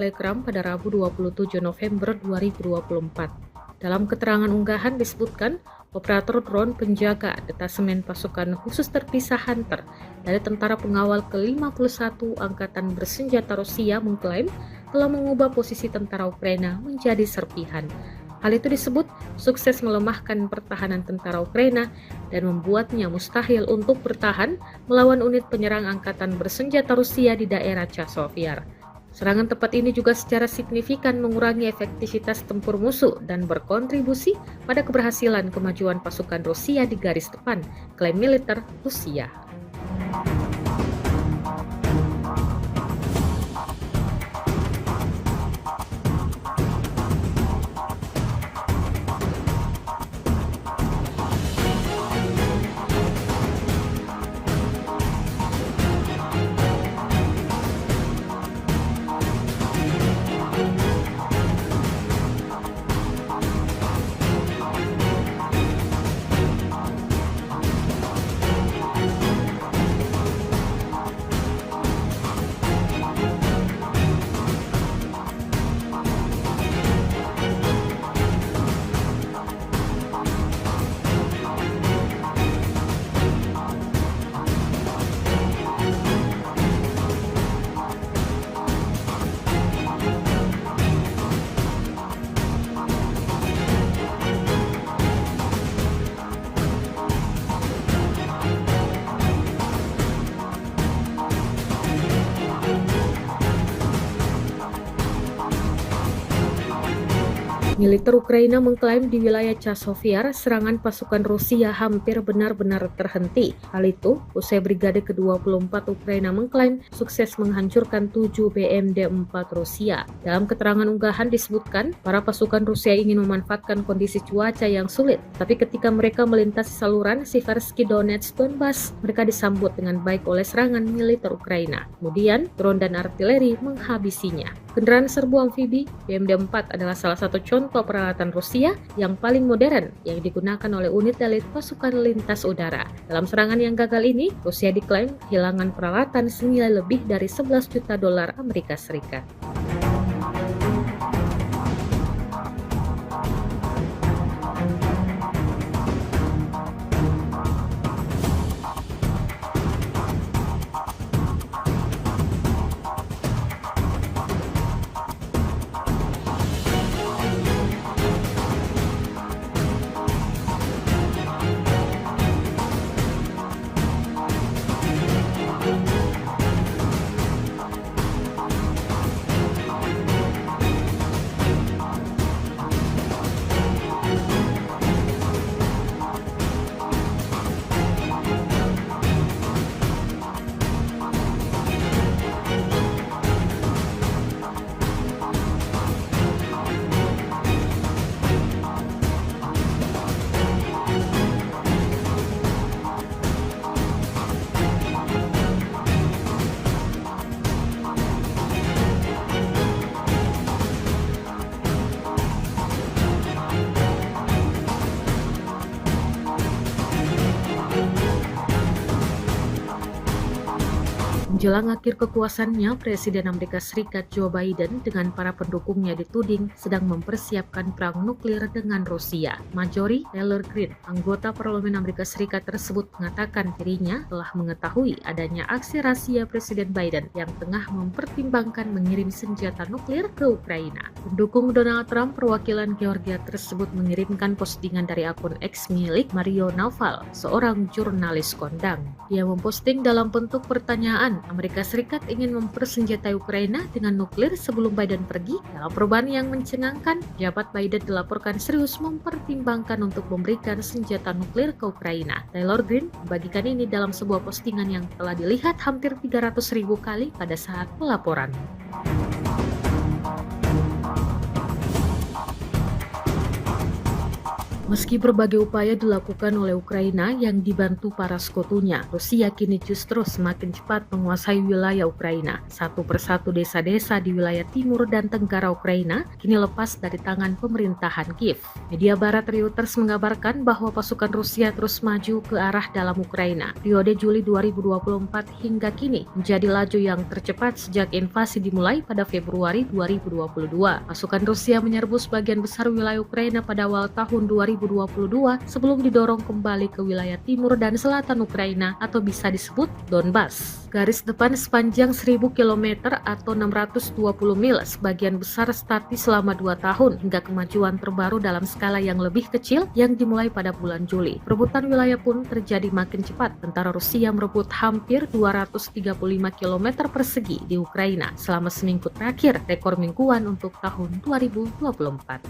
Telegram pada Rabu 27 November 2024. Dalam keterangan unggahan disebutkan, operator drone penjaga detasemen pasukan khusus terpisah Hunter dari Tentara Pengawal ke-51 Angkatan Bersenjata Rusia mengklaim telah mengubah posisi tentara Ukraina menjadi serpihan. Hal itu disebut sukses melemahkan pertahanan tentara Ukraina dan membuatnya mustahil untuk bertahan melawan unit penyerang Angkatan Bersenjata Rusia di daerah Chazov Yar. Serangan tepat ini juga secara signifikan mengurangi efektivitas tempur musuh dan berkontribusi pada keberhasilan kemajuan pasukan Rusia di garis depan, klaim militer Rusia. Militer Ukraina mengklaim di wilayah Chazov Yar serangan pasukan Rusia hampir benar-benar terhenti. Hal itu usai Brigade ke-24 Ukraina mengklaim sukses menghancurkan 7 BMD-4 Rusia. Dalam keterangan unggahan disebutkan, para pasukan Rusia ingin memanfaatkan kondisi cuaca yang sulit, tapi ketika mereka melintasi saluran Siversky Donetsk Donbas, mereka disambut dengan baik oleh serangan militer Ukraina. Kemudian, drone dan artileri menghabisinya. Kendaraan serbu amfibi BMD-4 adalah salah satu contoh peralatan Rusia yang paling modern yang digunakan oleh unit elit pasukan lintas udara. Dalam serangan yang gagal ini, Rusia diklaim kehilangan peralatan senilai lebih dari 11 juta dolar Amerika Serikat. Menjelang akhir kekuasaannya, Presiden Amerika Serikat Joe Biden dengan para pendukungnya dituding sedang mempersiapkan perang nuklir dengan Rusia. Marjorie Taylor Greene, anggota Parlemen Amerika Serikat tersebut mengatakan dirinya telah mengetahui adanya aksi rahasia Presiden Biden yang tengah mempertimbangkan mengirim senjata nuklir ke Ukraina. Pendukung Donald Trump perwakilan Georgia tersebut mengirimkan postingan dari akun X milik Mario Naval, seorang jurnalis kondang. Dia memposting dalam bentuk pertanyaan, Amerika Serikat ingin mempersenjatai Ukraina dengan nuklir sebelum Biden pergi. Dalam perubahan yang mencengangkan, jabat Biden dilaporkan serius mempertimbangkan untuk memberikan senjata nuklir ke Ukraina. Taylor Greene membagikan ini dalam sebuah postingan yang telah dilihat hampir 300.000 kali pada saat pelaporan. Meski berbagai upaya dilakukan oleh Ukraina yang dibantu para sekutunya, Rusia kini justru semakin cepat menguasai wilayah Ukraina. Satu persatu desa-desa di wilayah timur dan tenggara Ukraina kini lepas dari tangan pemerintahan Kiev. Media barat Reuters mengabarkan bahwa pasukan Rusia terus maju ke arah dalam Ukraina. Periode Juli 2024 hingga kini menjadi laju yang tercepat sejak invasi dimulai pada Februari 2022. Pasukan Rusia menyerbu sebagian besar wilayah Ukraina pada awal tahun 2022 sebelum didorong kembali ke wilayah timur dan selatan Ukraina atau bisa disebut Donbas. Garis depan sepanjang 1000 km atau 620 mil sebagian besar statis selama 2 tahun hingga kemajuan terbaru dalam skala yang lebih kecil yang dimulai pada bulan Juli. Perebutan wilayah pun terjadi makin cepat. Tentara Rusia merebut hampir 235 km persegi di Ukraina selama seminggu terakhir, rekor mingguan untuk tahun 2024.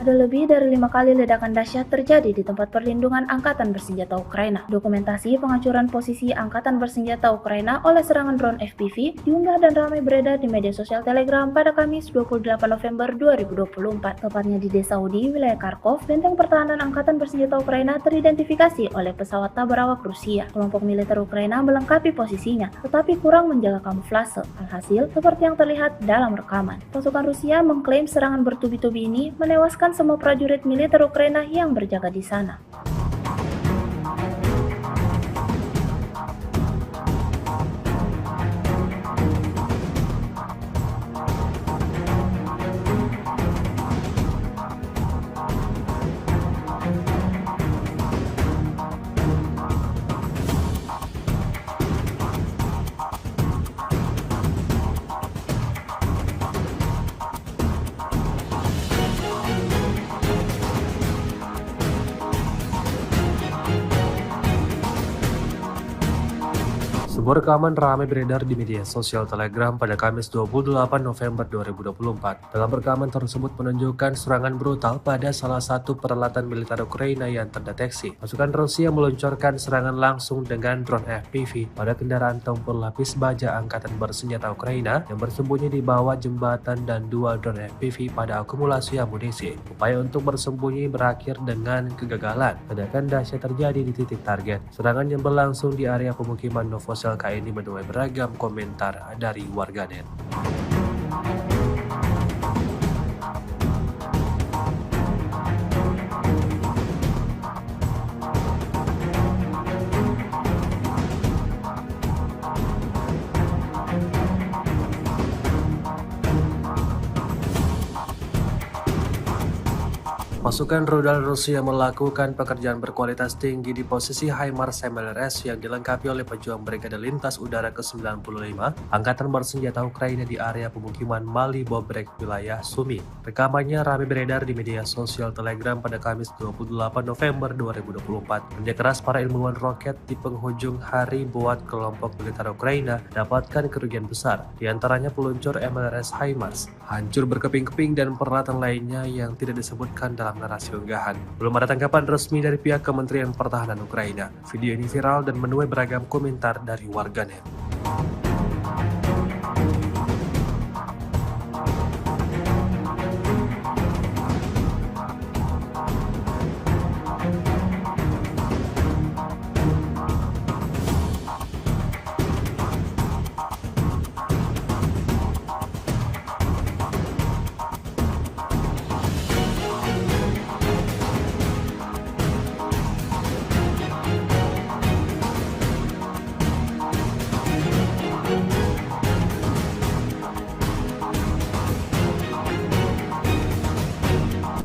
Ada lebih dari 5 kali ledakan dahsyat terjadi di tempat perlindungan Angkatan Bersenjata Ukraina. Dokumentasi penghancuran posisi Angkatan Bersenjata Ukraina oleh serangan drone FPV diunggah dan ramai beredar di media sosial Telegram pada Kamis 28 November 2024. Tepatnya di desa Udi, wilayah Kharkov, benteng pertahanan Angkatan Bersenjata Ukraina teridentifikasi oleh pesawat tabrak Rusia. Kelompok militer Ukraina melengkapi posisinya, tetapi kurang menjaga kamuflase. Alhasil, seperti yang terlihat dalam rekaman. Pasukan Rusia mengklaim serangan bertubi-tubi ini menewaskan semua prajurit militer Ukraina yang berjaga di sana. Sebuah rekaman ramai beredar di media sosial Telegram pada Kamis 28 November 2024. Dalam rekaman tersebut menunjukkan serangan brutal pada salah satu peralatan militer Ukraina yang terdeteksi. Pasukan Rusia meluncurkan serangan langsung dengan drone FPV pada kendaraan tempur lapis baja Angkatan Bersenjata Ukraina yang bersembunyi di bawah jembatan dan 2 drone FPV pada akumulasi amunisi. Upaya untuk bersembunyi berakhir dengan kegagalan. Ledakan dahsyat terjadi di titik target. Serangan yang berlangsung di area pemukiman Novosel ini menuai beragam komentar dari warganet. Pasukan rudal Rusia melakukan pekerjaan berkualitas tinggi di posisi HIMARS MLRS yang dilengkapi oleh pejuang Brigade Lintas Udara ke-95 Angkatan Bersenjata Ukraina di area pemukiman Mali Bobrek, wilayah Sumi. Rekamannya ramai beredar di media sosial Telegram pada Kamis 28 November 2024. Kerja keras para ilmuwan roket di penghujung hari buat kelompok militer Ukraina dapatkan kerugian besar, diantaranya peluncur MLRS HIMARS, hancur berkeping-keping dan peralatan lainnya yang tidak disebutkan dalam narasi unggahan. Belum ada tanggapan resmi dari pihak Kementerian Pertahanan Ukraina. Video ini viral dan menuai beragam komentar dari warganet.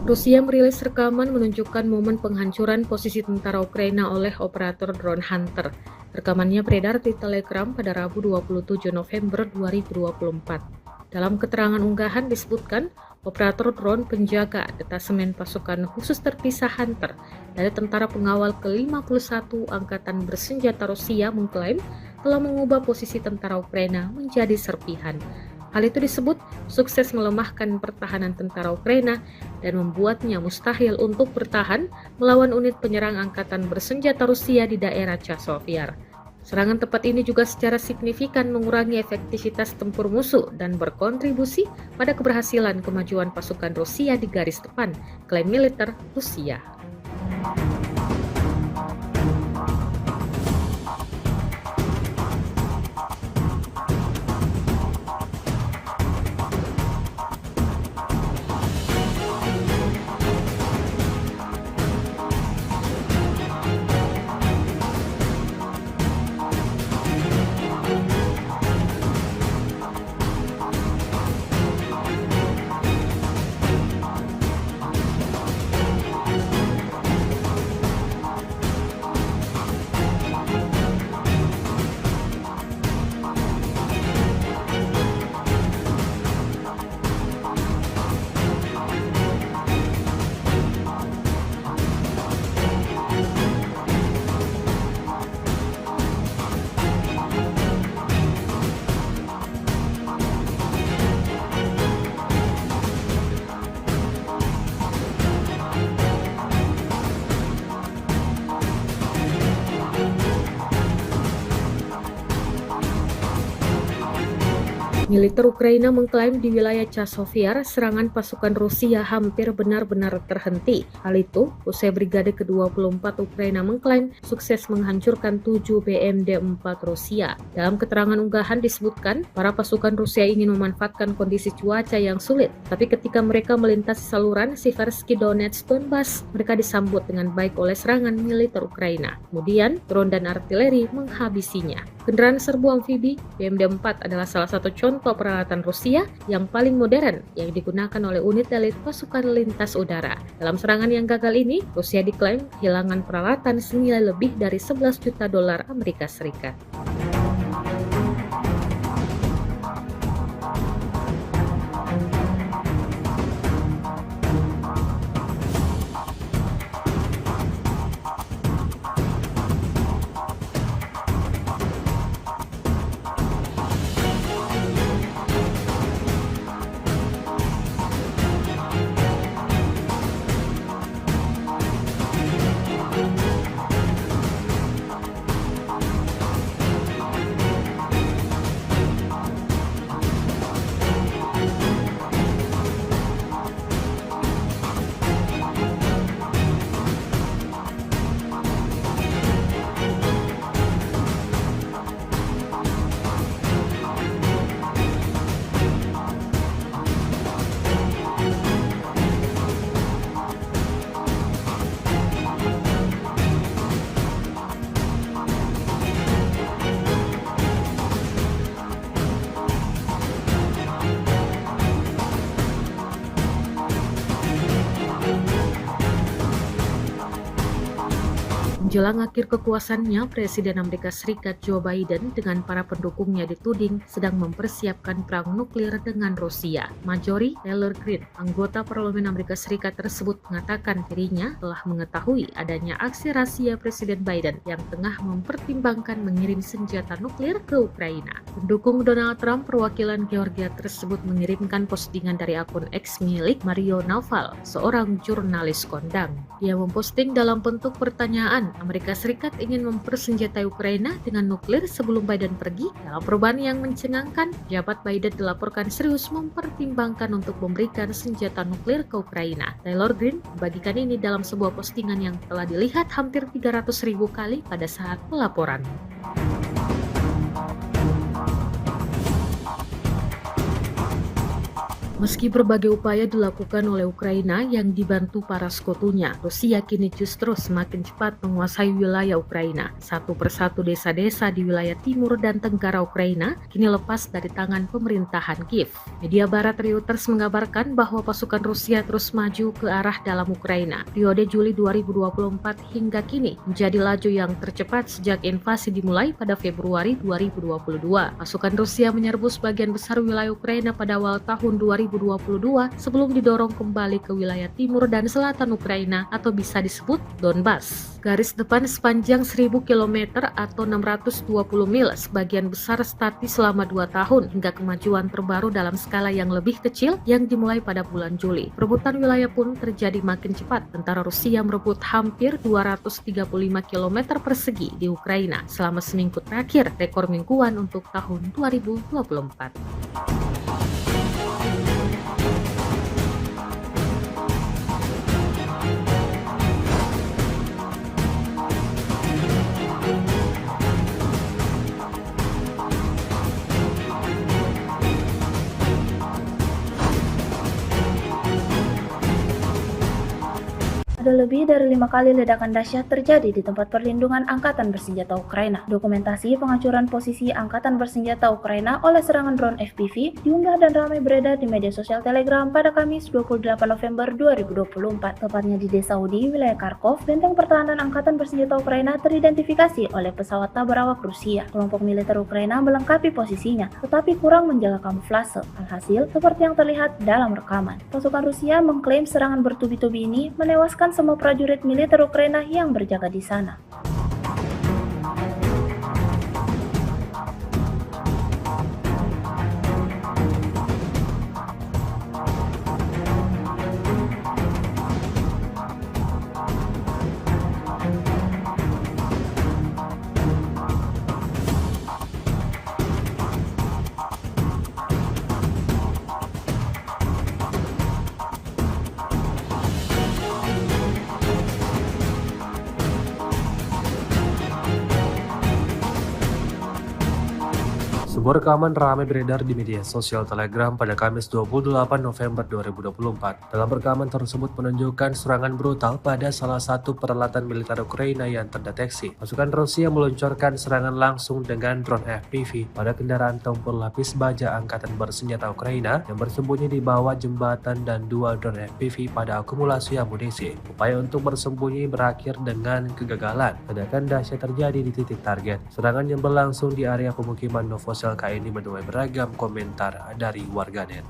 Rusia merilis rekaman menunjukkan momen penghancuran posisi tentara Ukraina oleh operator drone Hunter. Rekamannya beredar di Telegram pada Rabu 27 November 2024. Dalam keterangan unggahan disebutkan, operator drone penjaga detasemen pasukan khusus terpisah Hunter dari tentara pengawal ke-51 Angkatan Bersenjata Rusia mengklaim telah mengubah posisi tentara Ukraina menjadi serpihan. Hal itu disebut sukses melemahkan pertahanan tentara Ukraina dan membuatnya mustahil untuk bertahan melawan unit penyerang angkatan bersenjata Rusia di daerah Chasiv. Serangan tepat ini juga secara signifikan mengurangi efektivitas tempur musuh dan berkontribusi pada keberhasilan kemajuan pasukan Rusia di garis depan, klaim militer Rusia. Militer Ukraina mengklaim di wilayah Chasiv serangan pasukan Rusia hampir benar-benar terhenti. Hal itu usai Brigade ke-24 Ukraina mengklaim sukses menghancurkan 7 BMD-4 Rusia. Dalam keterangan unggahan disebutkan, para pasukan Rusia ingin memanfaatkan kondisi cuaca yang sulit, tapi ketika mereka melintasi saluran Siversky Donetsk Donbas, mereka disambut dengan baik oleh serangan militer Ukraina. Kemudian, drone dan artileri menghabisinya. Kendaraan serbu amfibi BMD-4 adalah salah satu contoh peralatan Rusia yang paling modern yang digunakan oleh unit elit pasukan lintas udara. Dalam serangan yang gagal ini, Rusia diklaim kehilangan peralatan senilai lebih dari 11 juta dolar Amerika Serikat. Menjelang akhir kekuasaannya, Presiden Amerika Serikat Joe Biden dengan para pendukungnya dituding sedang mempersiapkan perang nuklir dengan Rusia. Marjorie Taylor Greene, anggota Parlemen Amerika Serikat tersebut mengatakan dirinya telah mengetahui adanya aksi rahasia Presiden Biden yang tengah mempertimbangkan mengirim senjata nuklir ke Ukraina. Pendukung Donald Trump perwakilan Georgia tersebut mengirimkan postingan dari akun X milik Mario Naval, seorang jurnalis kondang. Dia memposting dalam bentuk pertanyaan, Amerika Serikat ingin mempersenjatai Ukraina dengan nuklir sebelum Biden pergi. Dalam perubahan yang mencengangkan, jabat Biden dilaporkan serius mempertimbangkan untuk memberikan senjata nuklir ke Ukraina. Taylor Greene membagikan ini dalam sebuah postingan yang telah dilihat hampir 300.000 kali pada saat pelaporan. Meski berbagai upaya dilakukan oleh Ukraina yang dibantu para sekutunya, Rusia kini justru semakin cepat menguasai wilayah Ukraina. Satu persatu desa-desa di wilayah timur dan tenggara Ukraina kini lepas dari tangan pemerintahan Kiev. Media barat Reuters mengabarkan bahwa pasukan Rusia terus maju ke arah dalam Ukraina. Periode Juli 2024 hingga kini menjadi laju yang tercepat sejak invasi dimulai pada Februari 2022. Pasukan Rusia menyerbu sebagian besar wilayah Ukraina pada awal tahun 2022 2022 sebelum didorong kembali ke wilayah timur dan selatan Ukraina atau bisa disebut Donbas. Garis depan sepanjang 1000 km atau 620 mil sebagian besar statis selama 2 tahun hingga kemajuan terbaru dalam skala yang lebih kecil yang dimulai pada bulan Juli. Perebutan wilayah pun terjadi makin cepat. Tentara Rusia merebut hampir 235 km persegi di Ukraina selama seminggu terakhir, rekor mingguan untuk tahun 2024. Ada lebih dari 5 kali ledakan dahsyat terjadi di tempat perlindungan Angkatan Bersenjata Ukraina. Dokumentasi penghancuran posisi Angkatan Bersenjata Ukraina oleh serangan drone FPV diunggah dan ramai beredar di media sosial Telegram pada Kamis 28 November 2024. Tepatnya di Desa Udi, wilayah Kharkov, benteng pertahanan Angkatan Bersenjata Ukraina teridentifikasi oleh pesawat tak berawak Rusia. Kelompok militer Ukraina melengkapi posisinya, tetapi kurang menjaga kamuflase. Alhasil, seperti yang terlihat dalam rekaman, pasukan Rusia mengklaim serangan bertubi-tubi ini menewaskan semua prajurit militer Ukraina yang berjaga di sana. Sebuah rekaman ramai beredar di media sosial Telegram pada Kamis 28 November 2024. Dalam rekaman tersebut menunjukkan serangan brutal pada salah satu peralatan militer Ukraina yang terdeteksi. Pasukan Rusia meluncurkan serangan langsung dengan drone FPV pada kendaraan tempur lapis baja Angkatan Bersenjata Ukraina yang bersembunyi di bawah jembatan dan 2 drone FPV pada akumulasi amunisi. Upaya untuk bersembunyi berakhir dengan kegagalan. Ledakan dahsyat terjadi di titik target. Serangan yang berlangsung di area pemukiman Novosel ini menuai beragam komentar dari warganet.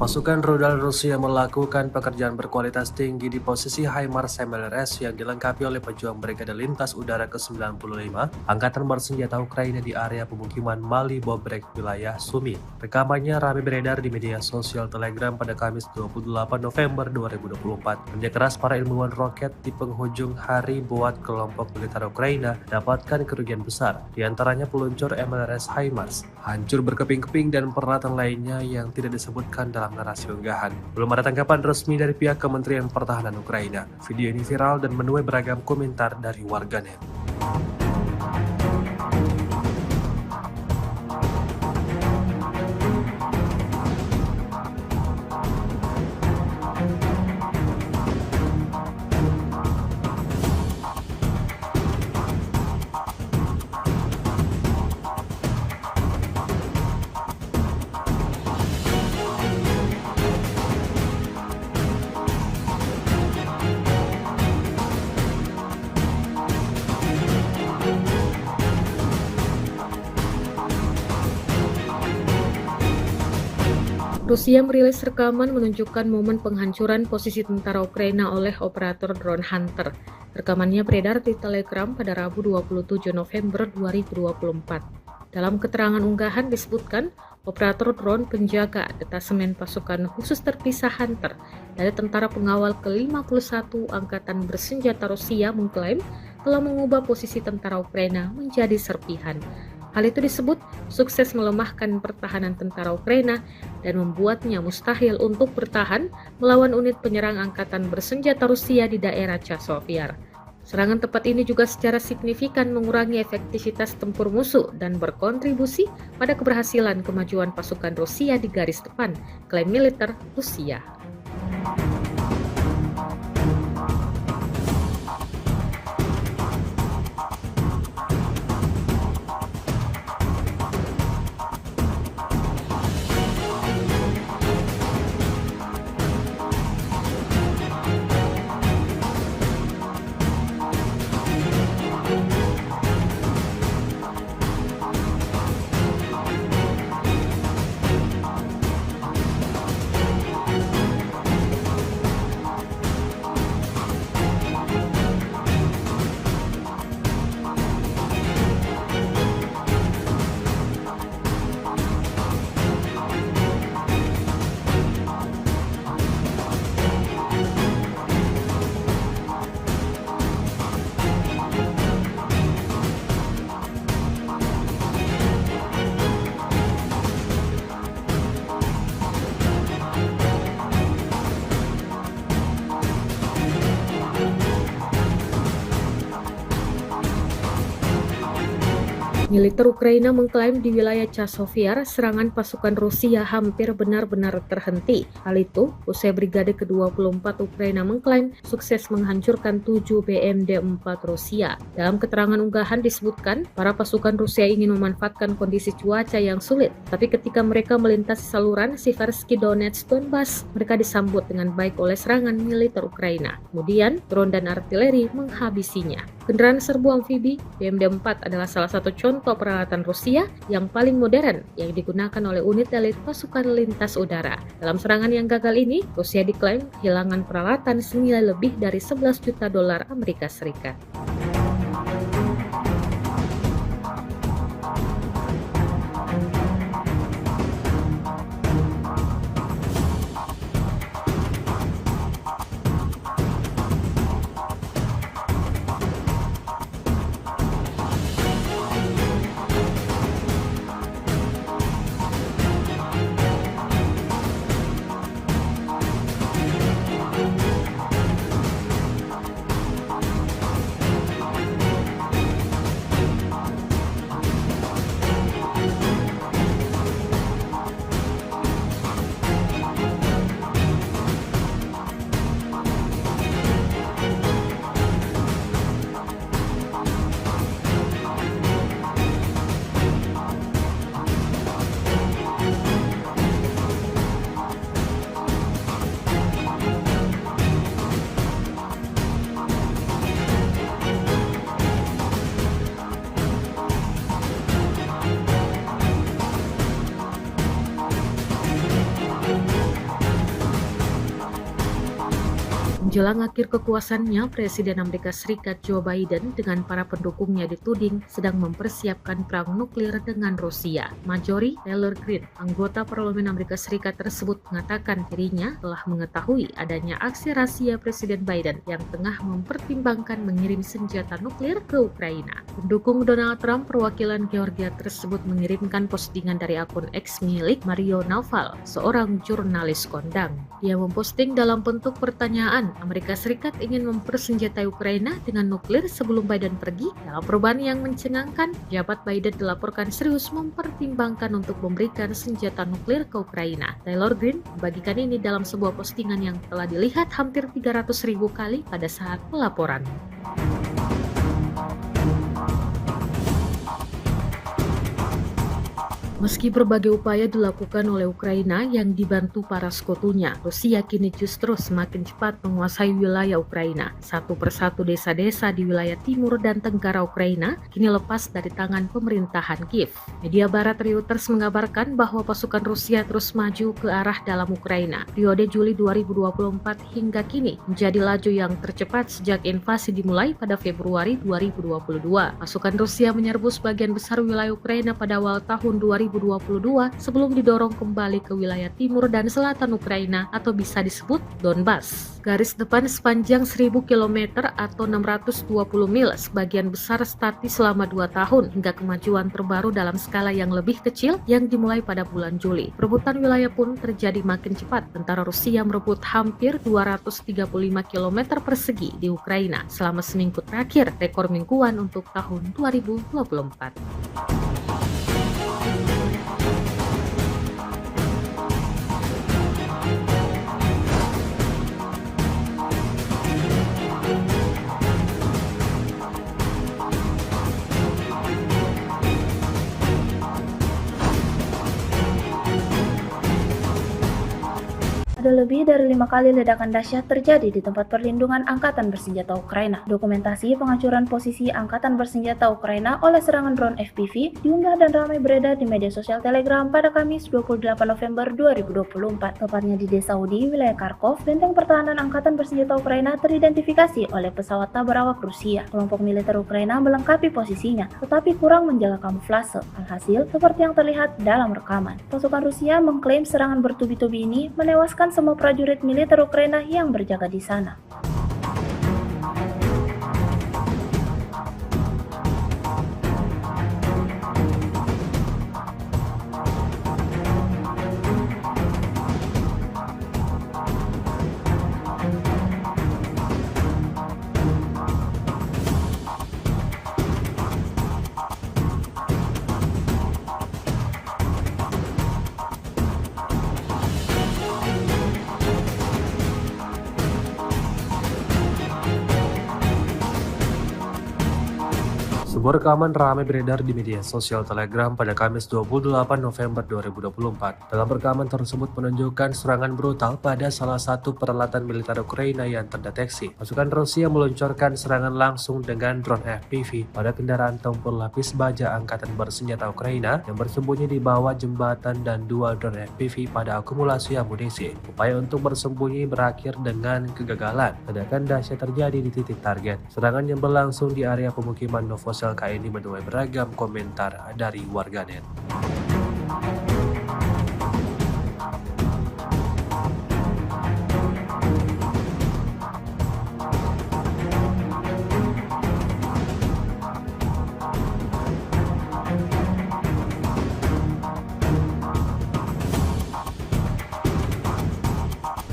Pasukan rudal Rusia melakukan pekerjaan berkualitas tinggi di posisi HIMARS MLRS yang dilengkapi oleh pejuang Brigade Lintas Udara ke-95 Angkatan Bersenjata Ukraina di area pemukiman Mali Bobrek, wilayah Sumi. Rekamannya ramai beredar di media sosial Telegram pada Kamis 28 November 2024. Kerja keras para ilmuwan roket di penghujung hari buat kelompok militer Ukraina dapatkan kerugian besar, di antaranya peluncur MLRS HIMARS, hancur berkeping-keping dan peralatan lainnya yang tidak disebutkan dalam narasi unggahan. Belum ada tanggapan resmi dari pihak Kementerian Pertahanan Ukraina. Video ini viral dan menuai beragam komentar dari warganet. Rusia merilis rekaman menunjukkan momen penghancuran posisi tentara Ukraina oleh operator drone Hunter. Rekamannya beredar di Telegram pada Rabu 27 November 2024. Dalam keterangan unggahan disebutkan, operator drone penjaga detasemen pasukan khusus terpisah Hunter dari Tentara Pengawal ke-51 Angkatan Bersenjata Rusia mengklaim telah mengubah posisi tentara Ukraina menjadi serpihan. Hal itu disebut sukses melemahkan pertahanan tentara Ukraina dan membuatnya mustahil untuk bertahan melawan unit penyerang Angkatan Bersenjata Rusia di daerah Chasiv Yar. Serangan tepat ini juga secara signifikan mengurangi efektivitas tempur musuh dan berkontribusi pada keberhasilan kemajuan pasukan Rusia di garis depan, klaim militer Rusia. Militer Ukraina mengklaim di wilayah Chasovyar serangan pasukan Rusia hampir benar-benar terhenti. Hal itu usai Brigade ke-24 Ukraina mengklaim sukses menghancurkan 7 BMD-4 Rusia. Dalam keterangan unggahan disebutkan, para pasukan Rusia ingin memanfaatkan kondisi cuaca yang sulit, tapi ketika mereka melintasi saluran Siversky Donetsk Donbas, mereka disambut dengan baik oleh serangan militer Ukraina. Kemudian, drone dan artileri menghabisinya. Kendaraan serbu amfibi BMD-4 adalah salah satu contoh peralatan Rusia yang paling modern yang digunakan oleh unit elit pasukan lintas udara. Dalam serangan yang gagal ini, Rusia diklaim kehilangan peralatan senilai lebih dari 11 juta dolar Amerika Serikat. Menjelang akhir kekuasaannya, Presiden Amerika Serikat Joe Biden dengan para pendukungnya dituding sedang mempersiapkan perang nuklir dengan Rusia. Marjorie Taylor Greene, anggota Parlemen Amerika Serikat tersebut mengatakan dirinya telah mengetahui adanya aksi rahasia Presiden Biden yang tengah mempertimbangkan mengirim senjata nuklir ke Ukraina. Pendukung Donald Trump perwakilan Georgia tersebut mengirimkan postingan dari akun X milik Mario Naval, seorang jurnalis kondang. Dia memposting dalam bentuk pertanyaan, Amerika Serikat ingin mempersenjatai Ukraina dengan nuklir sebelum Biden pergi. Dalam perubahan yang mencengangkan, jabat Biden dilaporkan serius mempertimbangkan untuk memberikan senjata nuklir ke Ukraina. Taylor Greene membagikan ini dalam sebuah postingan yang telah dilihat hampir 300.000 kali pada saat pelaporan. Meski berbagai upaya dilakukan oleh Ukraina yang dibantu para sekutunya, Rusia kini justru semakin cepat menguasai wilayah Ukraina. Satu persatu desa-desa di wilayah timur dan tenggara Ukraina kini lepas dari tangan pemerintahan Kiev. Media barat Reuters mengabarkan bahwa pasukan Rusia terus maju ke arah dalam Ukraina. Periode Juli 2024 hingga kini menjadi laju yang tercepat sejak invasi dimulai pada Februari 2022. Pasukan Rusia menyerbu sebagian besar wilayah Ukraina pada awal tahun 2022 sebelum didorong kembali ke wilayah timur dan selatan Ukraina atau bisa disebut Donbas. Garis depan sepanjang 1000 km atau 620 mil sebagian besar statis selama 2 tahun hingga kemajuan terbaru dalam skala yang lebih kecil yang dimulai pada bulan Juli. Perebutan wilayah pun terjadi makin cepat. Tentara Rusia merebut hampir 235 km persegi di Ukraina selama seminggu terakhir, rekor mingguan untuk tahun 2024. Ada lebih dari 5 kali ledakan dahsyat terjadi di tempat perlindungan Angkatan Bersenjata Ukraina. Dokumentasi penghancuran posisi Angkatan Bersenjata Ukraina oleh serangan drone FPV diunggah dan ramai beredar di media sosial Telegram pada Kamis 28 November 2024. Tepatnya di desa Udi, wilayah Kharkov, benteng pertahanan Angkatan Bersenjata Ukraina teridentifikasi oleh pesawat tak berawak Rusia. Kelompok militer Ukraina melengkapi posisinya, tetapi kurang menjaga kamuflase. Alhasil, seperti yang terlihat dalam rekaman. Pasukan Rusia mengklaim serangan bertubi-tubi ini menewaskan semua prajurit militer Ukraina yang berjaga di sana. Sebuah rekaman ramai beredar di media sosial Telegram pada Kamis 28 November 2024. Dalam rekaman tersebut menunjukkan serangan brutal pada salah satu peralatan militer Ukraina yang terdeteksi. Pasukan Rusia meluncurkan serangan langsung dengan drone FPV pada kendaraan tempur lapis baja angkatan bersenjata Ukraina yang bersembunyi di bawah jembatan dan dua drone FPV pada akumulasi amunisi. Upaya untuk bersembunyi berakhir dengan kegagalan. Ledakan dahsyat terjadi di titik target. Serangan yang berlangsung di area pemukiman Novosel ini menuai beragam komentar dari warganet.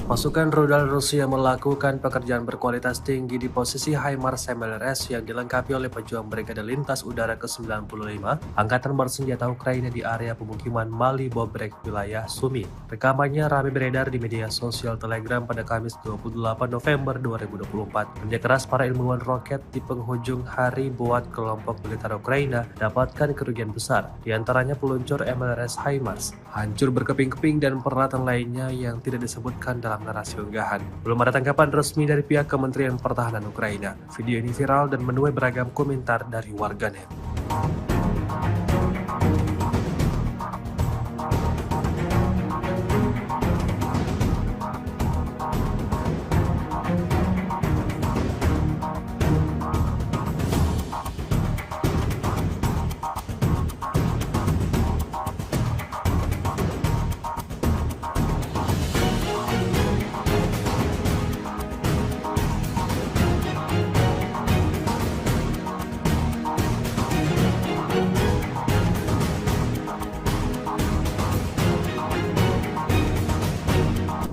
Pasukan rudal Rusia melakukan pekerjaan berkualitas tinggi di posisi HIMARS MLRS yang dilengkapi oleh pejuang Brigade Lintas Udara ke-95 Angkatan Bersenjata Ukraina di area pemukiman Mali Bobrek, wilayah Sumi. Rekamannya ramai beredar di media sosial Telegram pada Kamis 28 November 2024. Kerja keras para ilmuwan roket di penghujung hari buat kelompok militer Ukraina dapatkan kerugian besar, di antaranya peluncur MLRS HIMARS hancur berkeping-keping dan peralatan lainnya yang tidak disebutkan dalam narasi unggahan. Belum ada tanggapan resmi dari pihak Kementerian Pertahanan Ukraina. Video ini viral dan menuai beragam komentar dari warganet.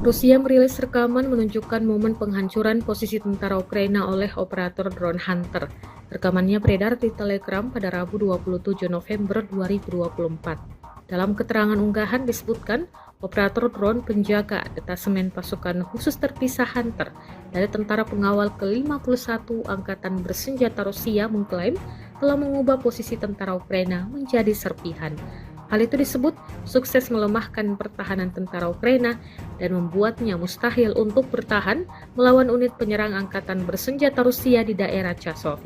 Rusia merilis rekaman menunjukkan momen penghancuran posisi tentara Ukraina oleh operator drone Hunter. Rekamannya beredar di Telegram pada Rabu 27 November 2024. Dalam keterangan unggahan disebutkan, operator drone penjaga detasemen pasukan khusus terpisah Hunter dari tentara pengawal ke-51 Angkatan Bersenjata Rusia mengklaim telah mengubah posisi tentara Ukraina menjadi serpihan. Hal itu disebut sukses melemahkan pertahanan tentara Ukraina dan membuatnya mustahil untuk bertahan melawan unit penyerang angkatan bersenjata Rusia di daerah Chasiv.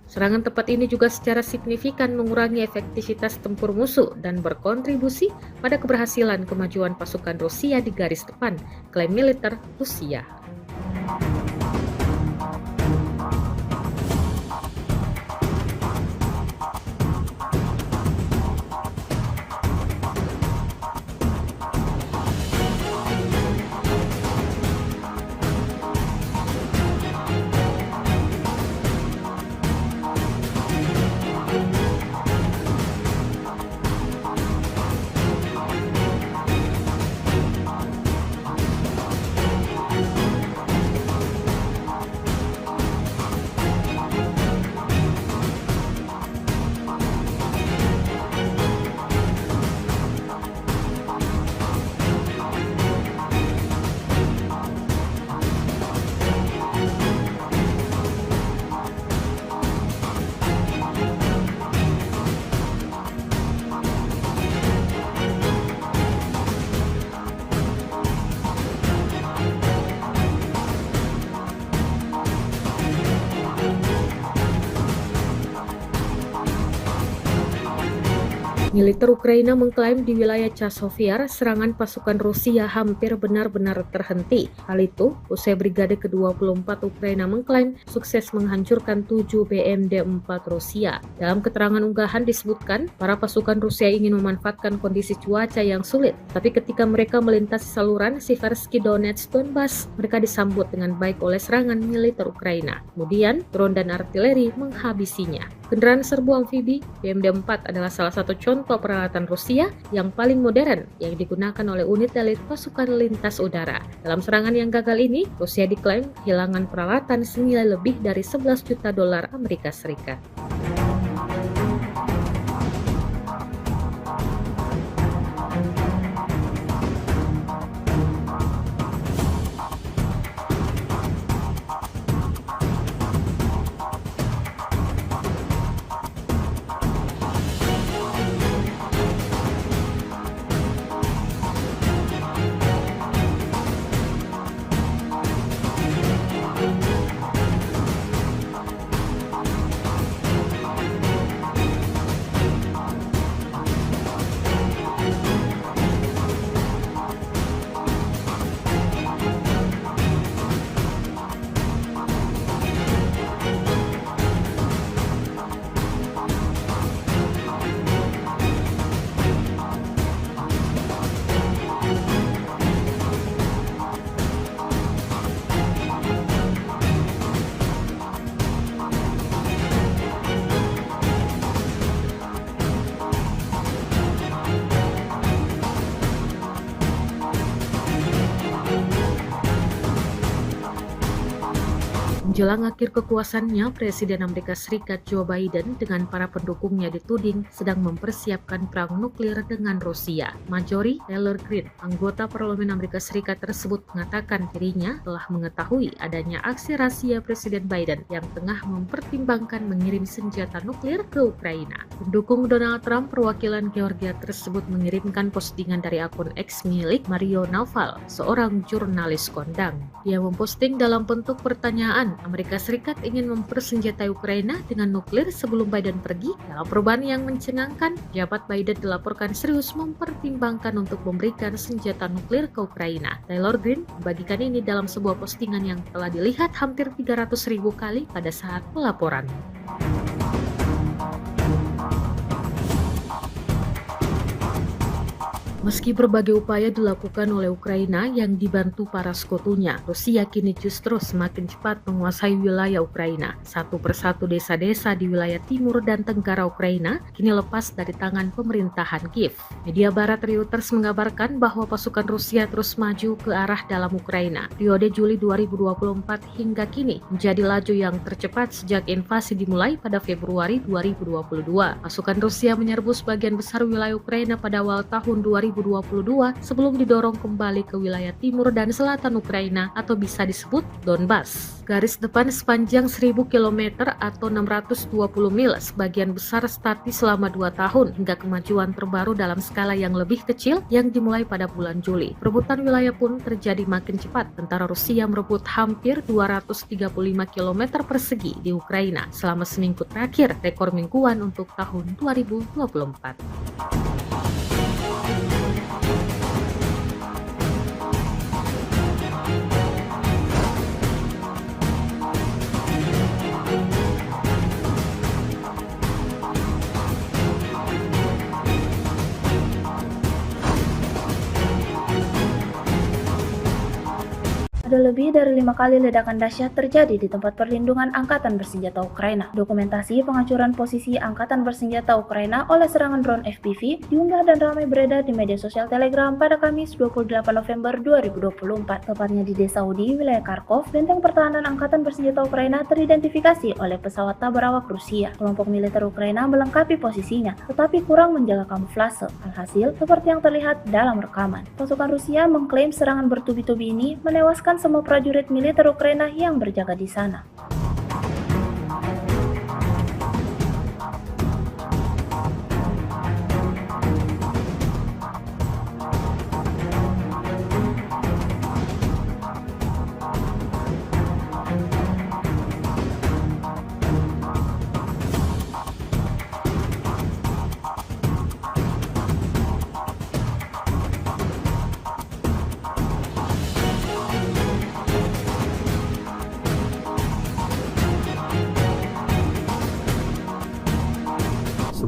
Serangan tepat ini juga secara signifikan mengurangi efektivitas tempur musuh dan berkontribusi pada keberhasilan kemajuan pasukan Rusia di garis depan, klaim militer Rusia. Militer Ukraina mengklaim di wilayah Chasiv serangan pasukan Rusia hampir benar-benar terhenti. Hal itu usai Brigade ke-24 Ukraina mengklaim sukses menghancurkan 7 BMD-4 Rusia. Dalam keterangan unggahan disebutkan, para pasukan Rusia ingin memanfaatkan kondisi cuaca yang sulit, tapi ketika mereka melintasi saluran Siversky Donetsk Donbas, mereka disambut dengan baik oleh serangan militer Ukraina. Kemudian, drone dan artileri menghabisinya. Kendaraan serbu amfibi BMD-4 adalah salah satu contoh peralatan Rusia yang paling modern yang digunakan oleh unit elit pasukan lintas udara. Dalam serangan yang gagal ini, Rusia diklaim kehilangan peralatan senilai lebih dari 11 juta dolar Amerika Serikat. Menjelang akhir kekuasaannya, Presiden Amerika Serikat Joe Biden dengan para pendukungnya dituding sedang mempersiapkan perang nuklir dengan Rusia. Marjorie Taylor Greene, anggota Parlemen Amerika Serikat tersebut mengatakan dirinya telah mengetahui adanya aksi rahasia Presiden Biden yang tengah mempertimbangkan mengirim senjata nuklir ke Ukraina. Pendukung Donald Trump perwakilan Georgia tersebut mengirimkan postingan dari akun X milik Mario Naval, seorang jurnalis kondang. Dia memposting dalam bentuk pertanyaan, Amerika Serikat ingin mempersenjatai Ukraina dengan nuklir sebelum Biden pergi. Dalam perubahan yang mencengangkan, jabat Biden dilaporkan serius mempertimbangkan untuk memberikan senjata nuklir ke Ukraina. Taylor Greene membagikan ini dalam sebuah postingan yang telah dilihat hampir 300.000 kali pada saat pelaporan. Meski berbagai upaya dilakukan oleh Ukraina yang dibantu para sekutunya, Rusia kini justru semakin cepat menguasai wilayah Ukraina. Satu persatu desa-desa di wilayah timur dan tenggara Ukraina kini lepas dari tangan pemerintahan Kiev. Media barat Reuters mengabarkan bahwa pasukan Rusia terus maju ke arah dalam Ukraina. Periode Juli 2024 hingga kini menjadi laju yang tercepat sejak invasi dimulai pada Februari 2022. Pasukan Rusia menyerbu sebagian besar wilayah Ukraina pada awal tahun 2022 sebelum didorong kembali ke wilayah timur dan selatan Ukraina atau bisa disebut Donbas. Garis depan sepanjang 1000 km atau 620 mil sebagian besar statis selama 2 tahun hingga kemajuan terbaru dalam skala yang lebih kecil yang dimulai pada bulan Juli. Perebutan wilayah pun terjadi makin cepat. Tentara Rusia merebut hampir 235 km persegi di Ukraina selama seminggu terakhir, rekor mingguan untuk tahun 2024. Ada lebih dari 5 kali ledakan dahsyat terjadi di tempat perlindungan Angkatan Bersenjata Ukraina. Dokumentasi penghancuran posisi Angkatan Bersenjata Ukraina oleh serangan drone FPV diunggah dan ramai beredar di media sosial Telegram pada Kamis 28 November 2024. Tepatnya di desa Udi, wilayah Kharkov, benteng pertahanan Angkatan Bersenjata Ukraina teridentifikasi oleh pesawat tak berawak Rusia. Kelompok militer Ukraina melengkapi posisinya, tetapi kurang menjaga kamuflase. Alhasil, seperti yang terlihat dalam rekaman, pasukan Rusia mengklaim serangan bertubi-tubi ini menewaskan semua prajurit militer Ukraina yang berjaga di sana.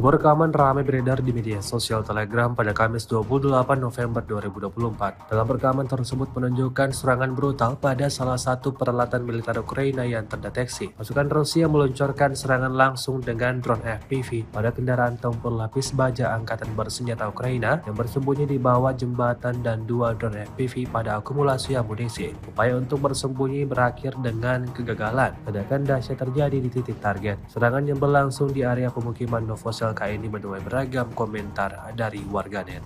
Sebuah rekaman ramai beredar di media sosial Telegram pada Kamis 28 November 2024. Dalam rekaman tersebut menunjukkan serangan brutal pada salah satu peralatan militer Ukraina yang terdeteksi. Pasukan Rusia meluncurkan serangan langsung dengan drone FPV pada kendaraan tempur lapis baja Angkatan Bersenjata Ukraina yang bersembunyi di bawah jembatan dan 2 drone FPV pada akumulasi amunisi. Upaya untuk bersembunyi berakhir dengan kegagalan. Ledakan dahsyat terjadi di titik target. Serangan yang berlangsung di area pemukiman Novosel ini menuai beragam komentar dari warganet.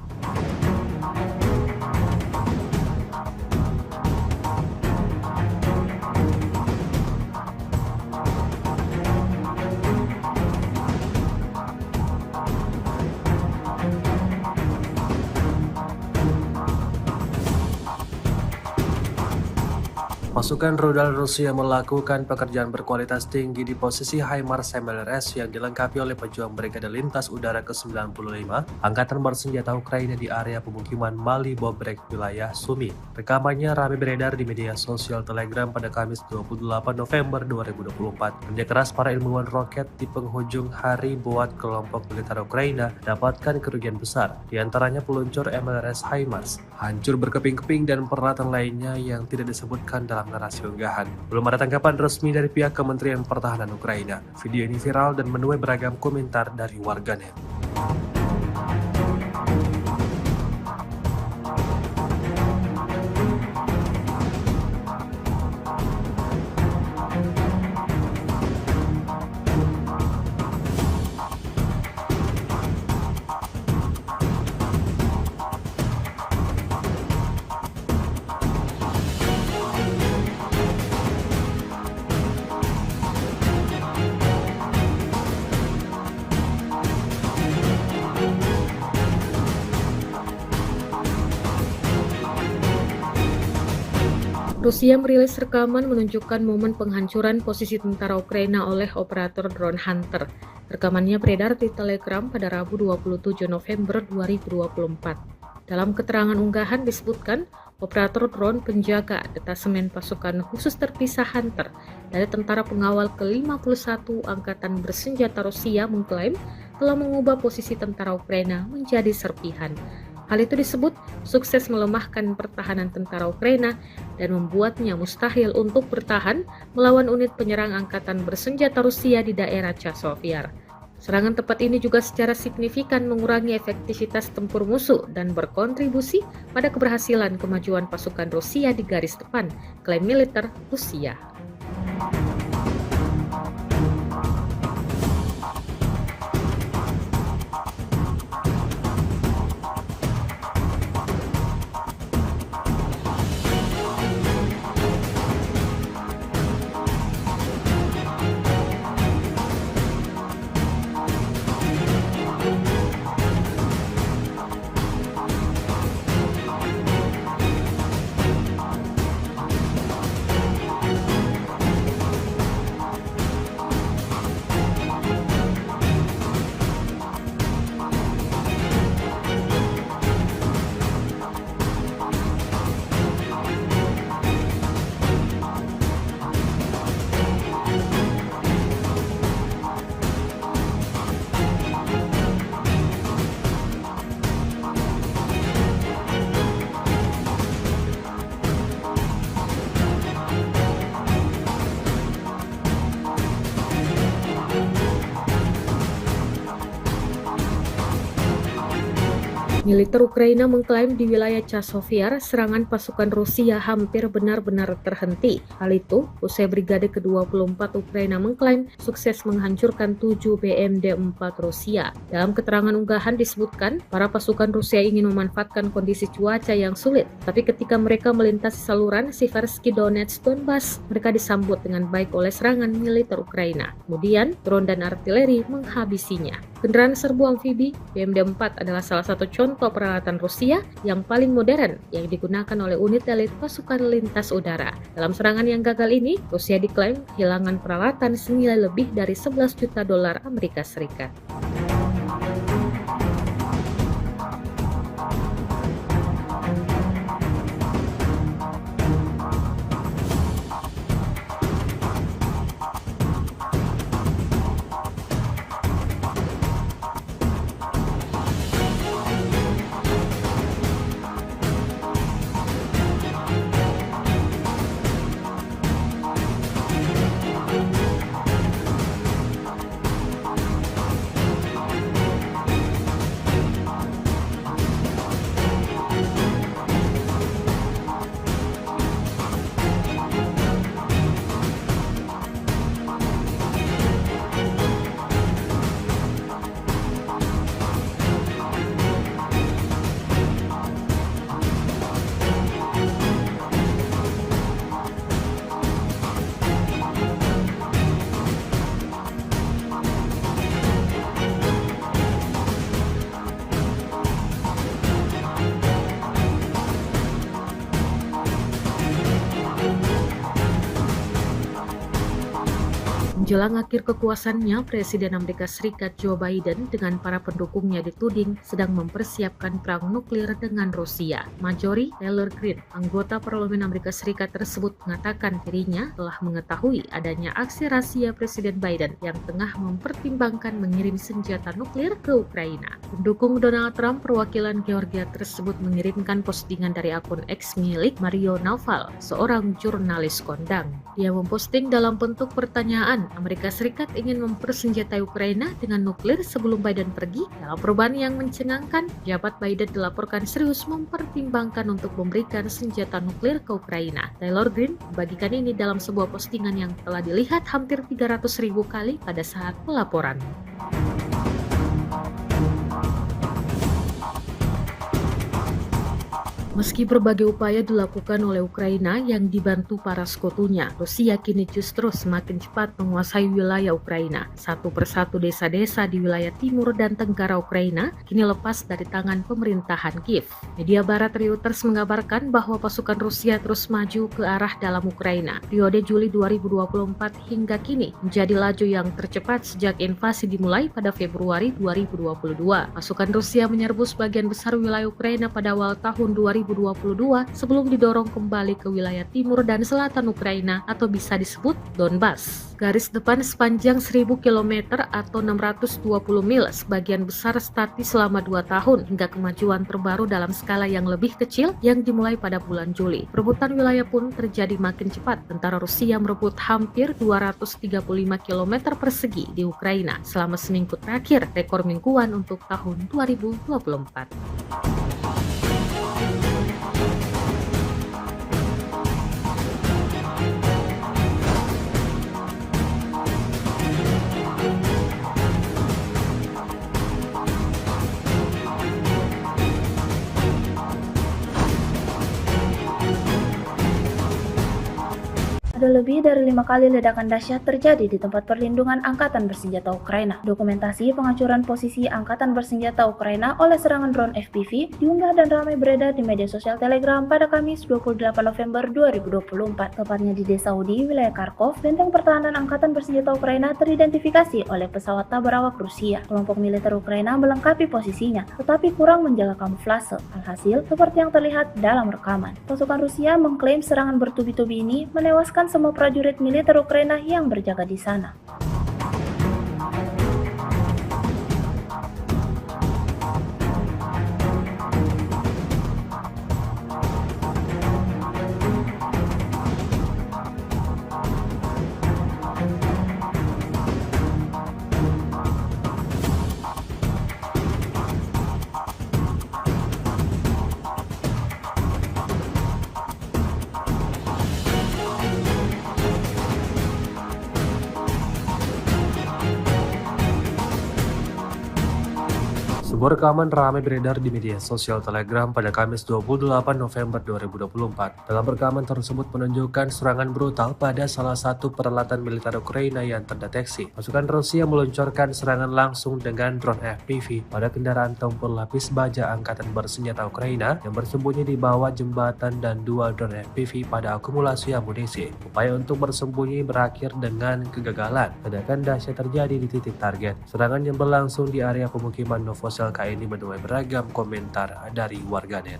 Pasukan rudal Rusia melakukan pekerjaan berkualitas tinggi di posisi HIMARS MLRS yang dilengkapi oleh pejuang Brigade Lintas Udara ke-95 Angkatan Bersenjata Ukraina di area pemukiman Mali Bobrek, wilayah Sumi. Rekamannya ramai beredar di media sosial Telegram pada Kamis 28 November 2024. Kerja keras para ilmuwan roket di penghujung hari buat kelompok militer Ukraina dapatkan kerugian besar, di antaranya peluncur MLRS HIMARS, hancur berkeping-keping dan peralatan lainnya yang tidak disebutkan dalam narasi unggahan. Belum ada tanggapan resmi dari pihak Kementerian Pertahanan Ukraina. Video ini viral dan menuai beragam komentar dari warganet. Rusia merilis rekaman menunjukkan momen penghancuran posisi tentara Ukraina oleh operator drone Hunter. Rekamannya beredar di Telegram pada Rabu 27 November 2024. Dalam keterangan unggahan disebutkan, operator drone penjaga detasemen pasukan khusus terpisah Hunter dari tentara pengawal ke-51 Angkatan Bersenjata Rusia mengklaim telah mengubah posisi tentara Ukraina menjadi serpihan. Hal itu disebut sukses melemahkan pertahanan tentara Ukraina dan membuatnya mustahil untuk bertahan melawan unit penyerang Angkatan Bersenjata Rusia di daerah Chasiv. Serangan tepat ini juga secara signifikan mengurangi efektivitas tempur musuh dan berkontribusi pada keberhasilan kemajuan pasukan Rusia di garis depan, klaim militer Rusia. Militer Ukraina mengklaim di wilayah Chasiv serangan pasukan Rusia hampir benar-benar terhenti. Hal itu usai Brigade ke-24 Ukraina mengklaim sukses menghancurkan 7 BMD-4 Rusia. Dalam keterangan unggahan disebutkan, para pasukan Rusia ingin memanfaatkan kondisi cuaca yang sulit, tapi ketika mereka melintasi saluran Siversky Donetsk Donbas, mereka disambut dengan baik oleh serangan militer Ukraina. Kemudian, drone dan artileri menghabisinya. Kendaraan serbu amfibi BMD-4 adalah salah satu contoh peralatan Rusia yang paling modern yang digunakan oleh unit elit pasukan lintas udara. Dalam serangan yang gagal ini, Rusia diklaim kehilangan peralatan senilai lebih dari 11 juta dolar Amerika Serikat. Menjelang akhir kekuasaannya, Presiden Amerika Serikat Joe Biden dengan para pendukungnya dituding sedang mempersiapkan perang nuklir dengan Rusia. Marjorie Taylor Greene, anggota Parlemen Amerika Serikat tersebut mengatakan dirinya telah mengetahui adanya aksi rahasia Presiden Biden yang tengah mempertimbangkan mengirim senjata nuklir ke Ukraina. Pendukung Donald Trump perwakilan Georgia tersebut mengirimkan postingan dari akun X milik Mario Naval, seorang jurnalis kondang. Dia memposting dalam bentuk pertanyaan, Amerika Serikat ingin mempersenjatai Ukraina dengan nuklir sebelum Biden pergi. Dalam perubahan yang mencengangkan, jabat Biden dilaporkan serius mempertimbangkan untuk memberikan senjata nuklir ke Ukraina. Taylor Greene membagikan ini dalam sebuah postingan yang telah dilihat hampir 300.000 kali pada saat pelaporan. Meski berbagai upaya dilakukan oleh Ukraina yang dibantu para sekutunya, Rusia kini justru semakin cepat menguasai wilayah Ukraina. Satu persatu desa-desa di wilayah timur dan tenggara Ukraina kini lepas dari tangan pemerintahan Kiev. Media barat Reuters mengabarkan bahwa pasukan Rusia terus maju ke arah dalam Ukraina. Periode Juli 2024 hingga kini menjadi laju yang tercepat sejak invasi dimulai pada Februari 2022. Pasukan Rusia menyerbu sebagian besar wilayah Ukraina pada awal tahun 2022 sebelum didorong kembali ke wilayah timur dan selatan Ukraina atau bisa disebut Donbas. Garis depan sepanjang 1000 km atau 620 mil sebagian besar statis selama 2 tahun hingga kemajuan terbaru dalam skala yang lebih kecil yang dimulai pada bulan Juli. Perebutan wilayah pun terjadi makin cepat. Tentara Rusia merebut hampir 235 km persegi di Ukraina selama seminggu terakhir, rekor mingguan untuk tahun 2024. Ada lebih dari 5 kali ledakan dahsyat terjadi di tempat perlindungan Angkatan Bersenjata Ukraina. Dokumentasi penghancuran posisi Angkatan Bersenjata Ukraina oleh serangan drone FPV diunggah dan ramai beredar di media sosial Telegram pada Kamis 28 November 2024. Tepatnya di desa Udi, wilayah Kharkov, benteng pertahanan Angkatan Bersenjata Ukraina teridentifikasi oleh pesawat tak berawak Rusia. Kelompok militer Ukraina melengkapi posisinya, tetapi kurang menjaga kamuflase. Alhasil, seperti yang terlihat dalam rekaman. Pasukan Rusia mengklaim serangan bertubi-tubi ini menewaskan semua prajurit militer Ukraina yang berjaga di sana. Sebuah rekaman ramai beredar di media sosial Telegram pada Kamis 28 November 2024. Dalam rekaman tersebut menunjukkan serangan brutal pada salah satu peralatan militer Ukraina yang terdeteksi. Pasukan Rusia meluncurkan serangan langsung dengan drone FPV pada kendaraan tempur lapis baja Angkatan Bersenjata Ukraina yang bersembunyi di bawah jembatan dan 2 drone FPV pada akumulasi amunisi. Upaya untuk bersembunyi berakhir dengan kegagalan. Ledakan dahsyat terjadi di titik target. Serangan yang berlangsung di area pemukiman Novosel ini menuai beragam komentar dari warganet.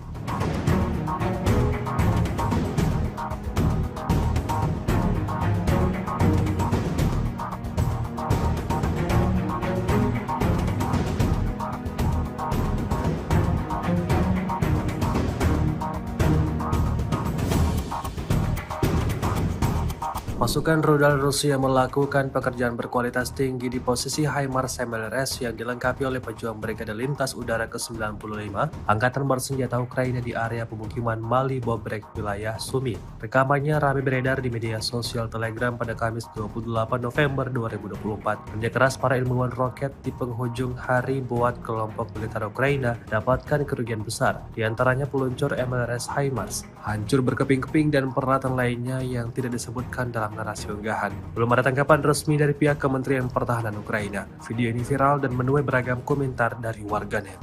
Pasukan rudal Rusia melakukan pekerjaan berkualitas tinggi di posisi HIMARS MLRS yang dilengkapi oleh pejuang Brigade Lintas Udara ke-95 Angkatan Bersenjata Ukraina di area pemukiman Mali Bobrek, wilayah Sumi. Rekamannya ramai beredar di media sosial Telegram pada Kamis 28 November 2024. Kerja keras para ilmuwan roket di penghujung hari buat kelompok militer Ukraina dapatkan kerugian besar, di antaranya peluncur MLRS HIMARS, hancur berkeping-keping dan peralatan lainnya yang tidak disebutkan dalam narasi unggahan. Belum ada tanggapan resmi dari pihak Kementerian Pertahanan Ukraina. Video ini viral dan menuai beragam komentar dari warganet.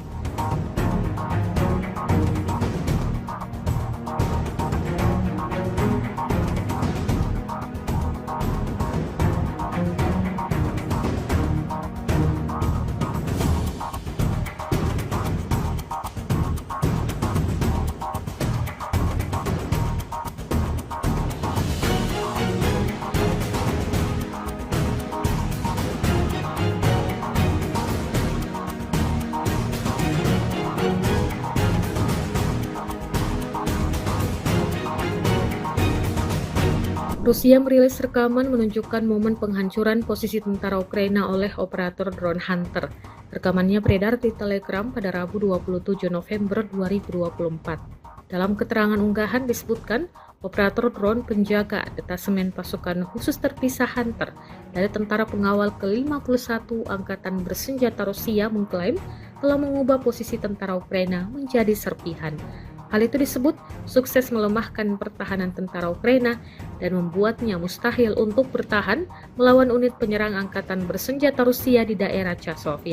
Rusia merilis rekaman menunjukkan momen penghancuran posisi tentara Ukraina oleh operator drone Hunter. Rekamannya beredar di Telegram pada Rabu 27 November 2024. Dalam keterangan unggahan disebutkan, operator drone penjaga detasemen pasukan khusus terpisah Hunter dari tentara pengawal ke-51 Angkatan Bersenjata Rusia mengklaim telah mengubah posisi tentara Ukraina menjadi serpihan. Hal itu disebut sukses melemahkan pertahanan tentara Ukraina dan membuatnya mustahil untuk bertahan melawan unit penyerang angkatan bersenjata Rusia di daerah Chasiv.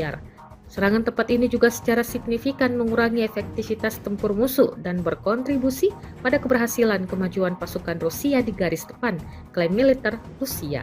Serangan tepat ini juga secara signifikan mengurangi efektivitas tempur musuh dan berkontribusi pada keberhasilan kemajuan pasukan Rusia di garis depan, klaim militer Rusia.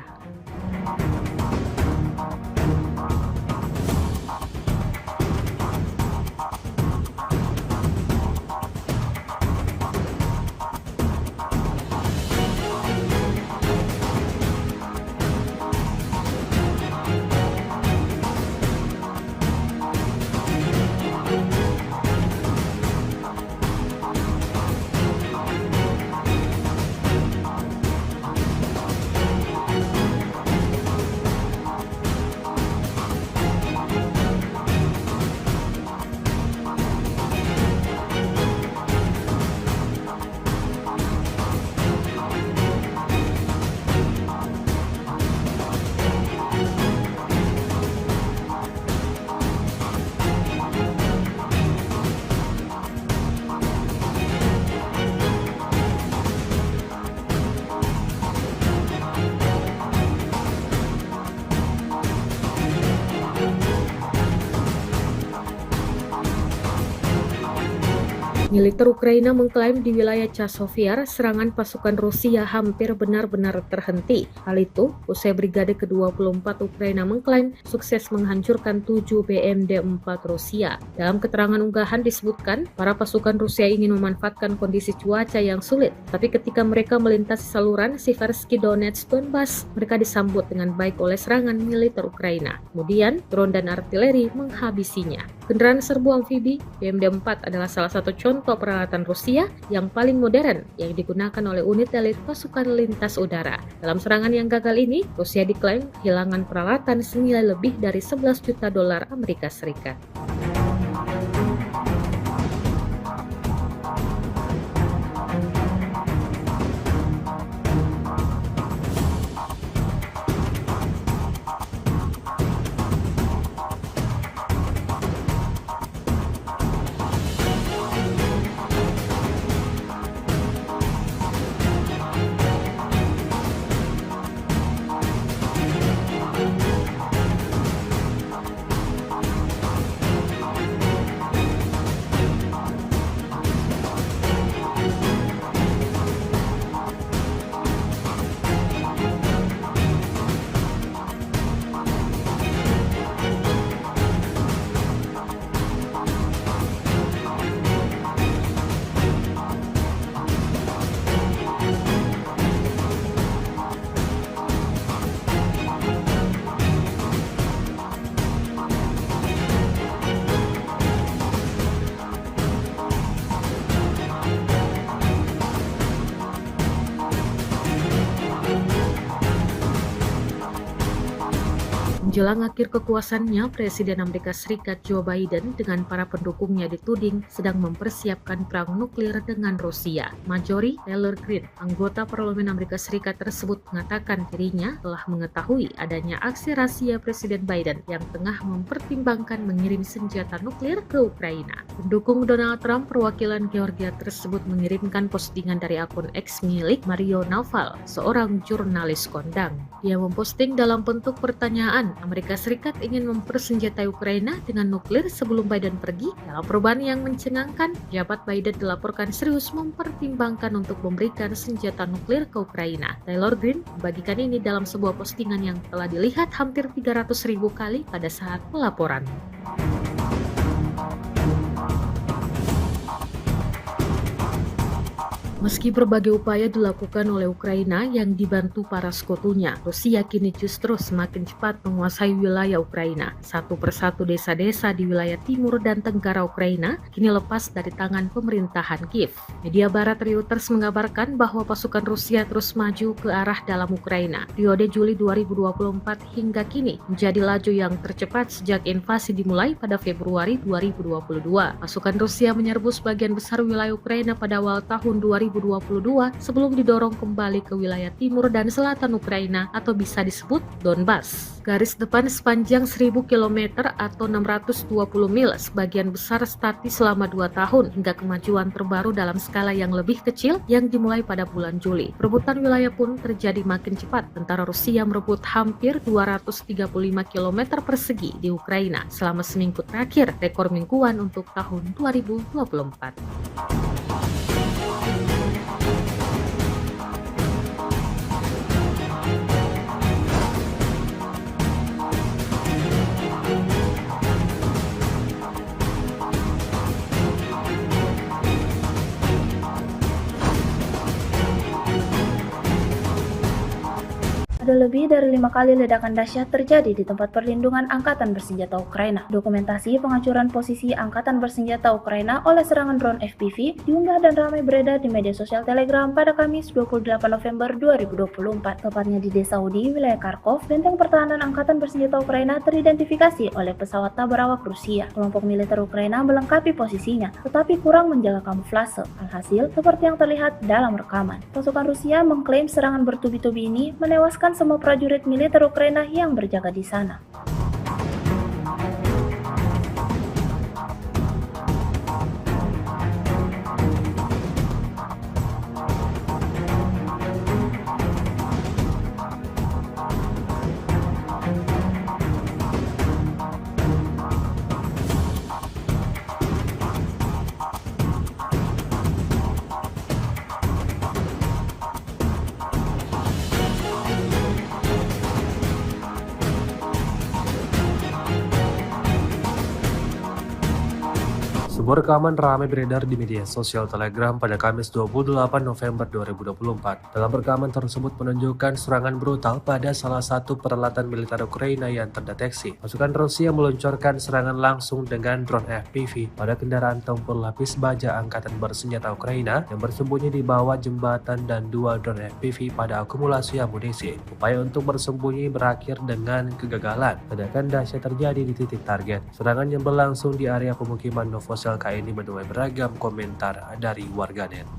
Militer Ukraina mengklaim di wilayah Chasiv serangan pasukan Rusia hampir benar-benar terhenti. Hal itu usai Brigade ke-24 Ukraina mengklaim sukses menghancurkan 7 BMD-4 Rusia. Dalam keterangan unggahan disebutkan, para pasukan Rusia ingin memanfaatkan kondisi cuaca yang sulit, tapi ketika mereka melintasi saluran Siversky Donetsk Donbas, mereka disambut dengan baik oleh serangan militer Ukraina. Kemudian, drone dan artileri menghabisinya. Kendaraan serbu amfibi BMD-4 adalah salah satu contoh peralatan Rusia yang paling modern yang digunakan oleh unit elit pasukan lintas udara. Dalam serangan yang gagal ini, Rusia diklaim kehilangan peralatan senilai lebih dari 11 juta dolar Amerika Serikat. Menjelang akhir kekuasaannya, Presiden Amerika Serikat Joe Biden dengan para pendukungnya dituding sedang mempersiapkan perang nuklir dengan Rusia. Marjorie Taylor Greene, anggota Parlemen Amerika Serikat tersebut mengatakan dirinya telah mengetahui adanya aksi rahasia Presiden Biden yang tengah mempertimbangkan mengirim senjata nuklir ke Ukraina. Pendukung Donald Trump perwakilan Georgia tersebut mengirimkan postingan dari akun X milik Mario Naval, seorang jurnalis kondang. Dia memposting dalam bentuk pertanyaan, Amerika Serikat ingin mempersenjatai Ukraina dengan nuklir sebelum Biden pergi. Dalam perubahan yang mencengangkan, jabat Biden dilaporkan serius mempertimbangkan untuk memberikan senjata nuklir ke Ukraina. Taylor Greene membagikan ini dalam sebuah postingan yang telah dilihat hampir 300.000 kali pada saat pelaporan. Meski berbagai upaya dilakukan oleh Ukraina yang dibantu para sekutunya, Rusia kini justru semakin cepat menguasai wilayah Ukraina. Satu persatu desa-desa di wilayah timur dan tenggara Ukraina kini lepas dari tangan pemerintahan Kiev. Media barat Reuters mengabarkan bahwa pasukan Rusia terus maju ke arah dalam Ukraina. Periode Juli 2024 hingga kini menjadi laju yang tercepat sejak invasi dimulai pada Februari 2022. Pasukan Rusia menyerbu sebagian besar wilayah Ukraina pada awal tahun 2022 2022 sebelum didorong kembali ke wilayah timur dan selatan Ukraina atau bisa disebut Donbas. Garis depan sepanjang 1000 km atau 620 mil sebagian besar statis selama 2 tahun hingga kemajuan terbaru dalam skala yang lebih kecil yang dimulai pada bulan Juli. Perebutan wilayah pun terjadi makin cepat. Tentara Rusia merebut hampir 235 km persegi di Ukraina selama seminggu terakhir, rekor mingguan untuk tahun 2024. Ada lebih dari 5 kali ledakan dahsyat terjadi di tempat perlindungan Angkatan Bersenjata Ukraina. Dokumentasi penghancuran posisi Angkatan Bersenjata Ukraina oleh serangan drone FPV diunggah dan ramai beredar di media sosial Telegram pada Kamis 28 November 2024. Tepatnya di desa Udi, wilayah Kharkov, benteng pertahanan Angkatan Bersenjata Ukraina teridentifikasi oleh pesawat tak berawak Rusia. Kelompok militer Ukraina melengkapi posisinya, tetapi kurang menjaga kamuflase. Alhasil, seperti yang terlihat dalam rekaman. Pasukan Rusia mengklaim serangan bertubi-tubi ini menewaskan semua prajurit militer Ukraina yang berjaga di sana. Sebuah rekaman ramai beredar di media sosial Telegram pada Kamis 28 November 2024. Dalam rekaman tersebut menunjukkan serangan brutal pada salah satu peralatan militer Ukraina yang terdeteksi. Pasukan Rusia meluncurkan serangan langsung dengan drone FPV pada kendaraan tempur lapis baja Angkatan Bersenjata Ukraina yang bersembunyi di bawah jembatan dan 2 drone FPV pada akumulasi amunisi. Upaya untuk bersembunyi berakhir dengan kegagalan. Ledakan dahsyat terjadi di titik target. Serangan yang berlangsung di area pemukiman Novosel ini menuai beragam komentar dari warganet.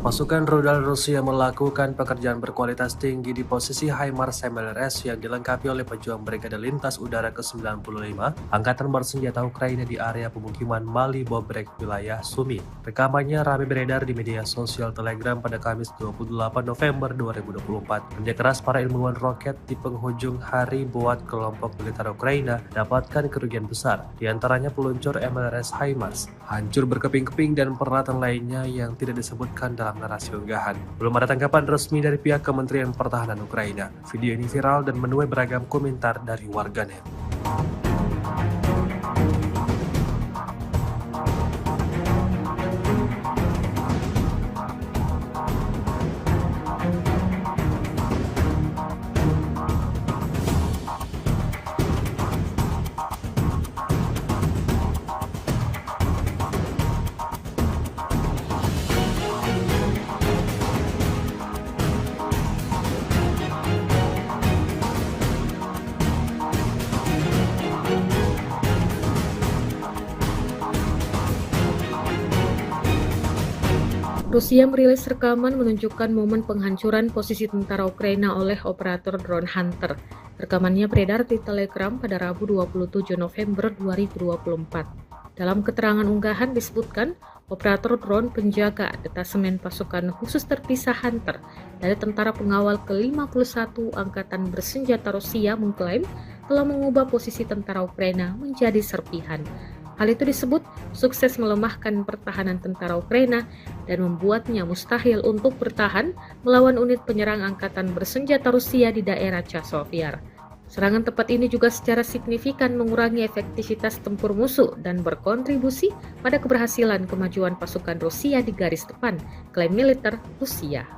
Pasukan rudal Rusia melakukan pekerjaan berkualitas tinggi di posisi HIMARS MLRS yang dilengkapi oleh pejuang Brigade Lintas Udara ke-95 Angkatan Bersenjata Ukraina di area pemukiman Mali Bobrek, wilayah Sumi. Rekamannya ramai beredar di media sosial Telegram pada Kamis 28 November 2024. Kerja keras para ilmuwan roket di penghujung hari buat kelompok militer Ukraina dapatkan kerugian besar, diantaranya peluncur MLRS HIMARS, hancur berkeping-keping dan peralatan lainnya yang tidak disebutkan dalam narasi unggahan. Belum ada tanggapan resmi dari pihak Kementerian Pertahanan Ukraina. Video ini viral dan menuai beragam komentar dari warganet. Rusia merilis rekaman menunjukkan momen penghancuran posisi tentara Ukraina oleh operator drone Hunter. Rekamannya beredar di Telegram pada Rabu 27 November 2024. Dalam keterangan unggahan disebutkan, operator drone penjaga detasemen pasukan khusus terpisah Hunter dari tentara pengawal ke-51 Angkatan Bersenjata Rusia mengklaim telah mengubah posisi tentara Ukraina menjadi serpihan. Hal itu disebut sukses melemahkan pertahanan tentara Ukraina dan membuatnya mustahil untuk bertahan melawan unit penyerang Angkatan Bersenjata Rusia di daerah Chasiv-Yar. Serangan tepat ini juga secara signifikan mengurangi efektivitas tempur musuh dan berkontribusi pada keberhasilan kemajuan pasukan Rusia di garis depan, klaim militer Rusia.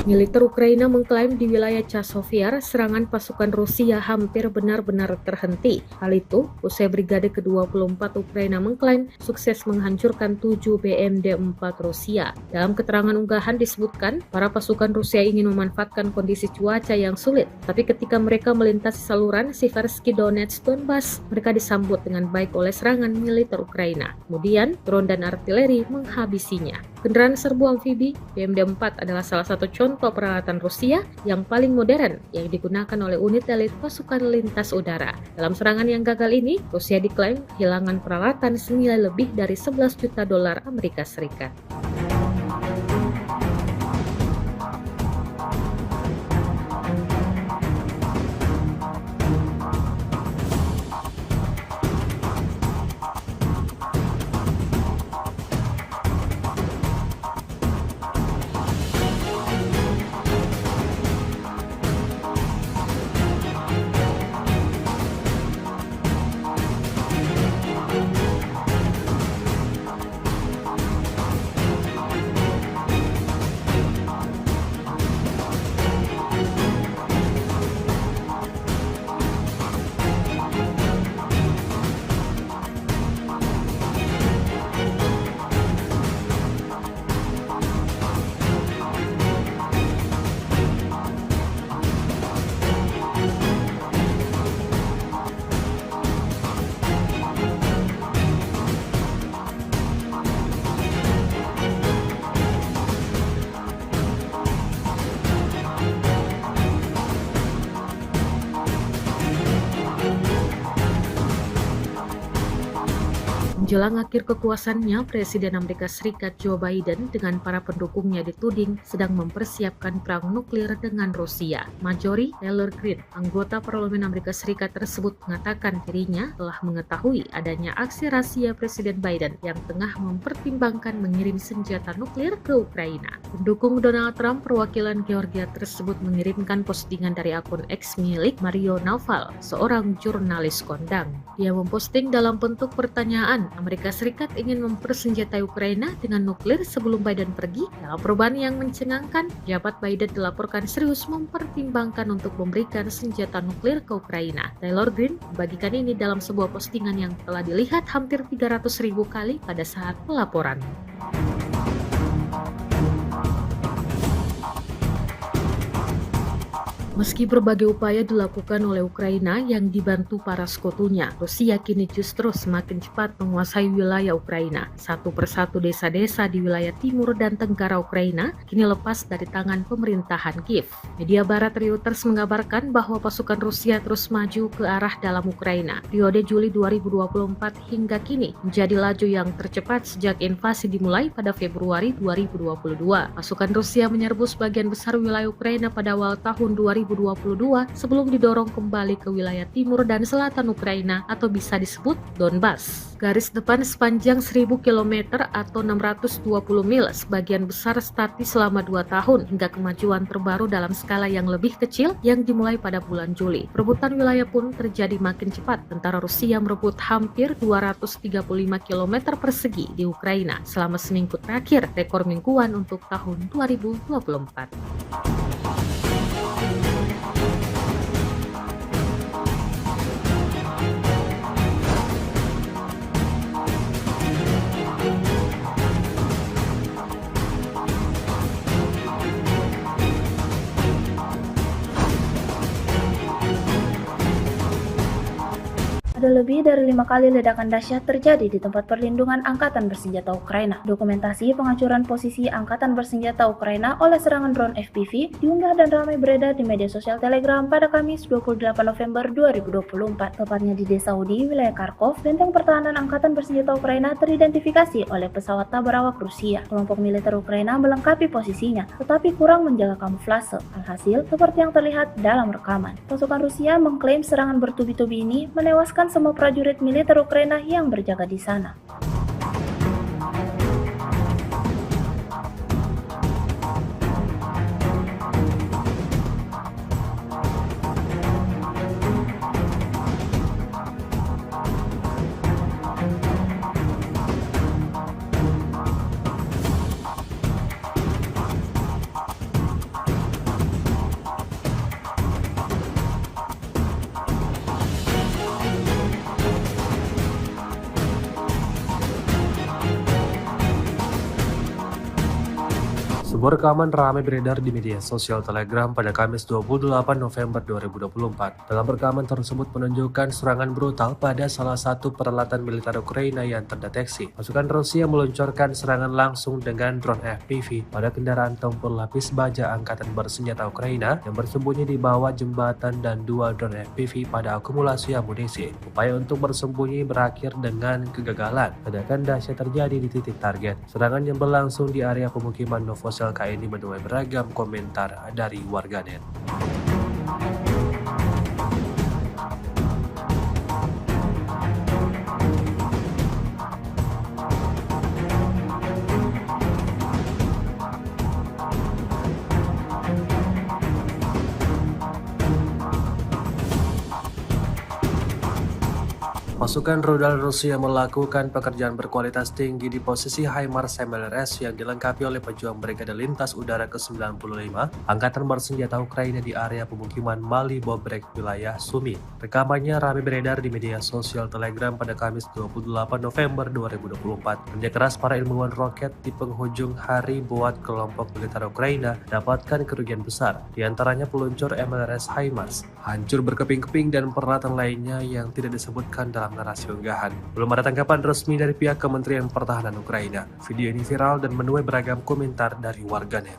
Militer Ukraina mengklaim di wilayah Chasiv-Yar serangan pasukan Rusia hampir benar-benar terhenti. Hal itu usai Brigade ke-24 Ukraina mengklaim sukses menghancurkan 7 BMD-4 Rusia. Dalam keterangan unggahan disebutkan, para pasukan Rusia ingin memanfaatkan kondisi cuaca yang sulit, tapi ketika mereka melintasi saluran Siversky Donetsk Donbas, mereka disambut dengan baik oleh serangan militer Ukraina. Kemudian, drone dan artileri menghabisinya. Kendaraan serbu amfibi BMD-4 adalah salah satu contoh peralatan Rusia yang paling modern yang digunakan oleh unit elit pasukan lintas udara. Dalam serangan yang gagal ini, Rusia diklaim kehilangan peralatan senilai lebih dari 11 juta dolar Amerika Serikat. Menjelang akhir kekuasaannya, Presiden Amerika Serikat Joe Biden dengan para pendukungnya dituding sedang mempersiapkan perang nuklir dengan Rusia. Marjorie Taylor Greene, anggota Parlemen Amerika Serikat tersebut mengatakan dirinya telah mengetahui adanya aksi rahasia Presiden Biden yang tengah mempertimbangkan mengirim senjata nuklir ke Ukraina. Pendukung Donald Trump perwakilan Georgia tersebut mengirimkan postingan dari akun X milik Mario Naval, seorang jurnalis kondang. Dia memposting dalam bentuk pertanyaan, Amerika Serikat ingin mempersenjatai Ukraina dengan nuklir sebelum Biden pergi. Dalam perubahan yang mencengangkan, jabat Biden dilaporkan serius mempertimbangkan untuk memberikan senjata nuklir ke Ukraina. Taylor Greene membagikan ini dalam sebuah postingan yang telah dilihat hampir 300.000 kali pada saat pelaporan. Meski berbagai upaya dilakukan oleh Ukraina yang dibantu para sekutunya, Rusia kini justru semakin cepat menguasai wilayah Ukraina. Satu persatu desa-desa di wilayah timur dan tenggara Ukraina kini lepas dari tangan pemerintahan Kiev. Media barat Reuters mengabarkan bahwa pasukan Rusia terus maju ke arah dalam Ukraina. Periode Juli 2024 hingga kini menjadi laju yang tercepat sejak invasi dimulai pada Februari 2022. Pasukan Rusia menyerbu sebagian besar wilayah Ukraina pada awal tahun 2022 sebelum didorong kembali ke wilayah timur dan selatan Ukraina atau bisa disebut Donbas. Garis depan sepanjang 1000 km atau 620 mil sebagian besar statis selama 2 tahun hingga kemajuan terbaru dalam skala yang lebih kecil yang dimulai pada bulan Juli. Perebutan wilayah pun terjadi makin cepat. Tentara Rusia merebut hampir 235 km persegi di Ukraina selama seminggu terakhir, rekor mingguan untuk tahun 2024. Ada lebih dari 5 kali ledakan dahsyat terjadi di tempat perlindungan Angkatan Bersenjata Ukraina. Dokumentasi penghancuran posisi Angkatan Bersenjata Ukraina oleh serangan drone FPV diunggah dan ramai beredar di media sosial Telegram pada Kamis 28 November 2024. Tepatnya di Desa Udi, wilayah Kharkov, benteng pertahanan Angkatan Bersenjata Ukraina teridentifikasi oleh pesawat tak berawak Rusia. Kelompok militer Ukraina melengkapi posisinya, tetapi kurang menjaga kamuflase. Alhasil, seperti yang terlihat dalam rekaman, pasukan Rusia mengklaim serangan bertubi-tubi ini menewaskan semua prajurit militer Ukraina yang berjaga di sana. Sebuah rekaman ramai beredar di media sosial Telegram pada Kamis 28 November 2024. Dalam rekaman tersebut menunjukkan serangan brutal pada salah satu peralatan militer Ukraina yang terdeteksi. Pasukan Rusia meluncurkan serangan langsung dengan drone FPV pada kendaraan tempur lapis baja angkatan bersenjata Ukraina yang bersembunyi di bawah jembatan dan dua drone FPV pada akumulasi amunisi. Upaya untuk bersembunyi berakhir dengan kegagalan. Ledakan dahsyat terjadi di titik target. Serangan yang berlangsung di area pemukiman Novosel ini menuai beragam komentar dari warganet. Pasukan rudal Rusia melakukan pekerjaan berkualitas tinggi di posisi HIMARS MLRS yang dilengkapi oleh pejuang Brigade Lintas Udara ke-95 Angkatan Bersenjata Ukraina di area pemukiman Mali Bobrek, wilayah Sumi. Rekamannya ramai beredar di media sosial Telegram pada Kamis 28 November 2024. Kerja keras para ilmuwan roket di penghujung hari buat kelompok militer Ukraina dapatkan kerugian besar, diantaranya peluncur MLRS HIMARS, hancur berkeping-keping dan peralatan lainnya yang tidak disebutkan dalam narasi unggahan. Belum ada tanggapan resmi dari pihak Kementerian Pertahanan Ukraina. Video ini viral dan menuai beragam komentar dari warganet.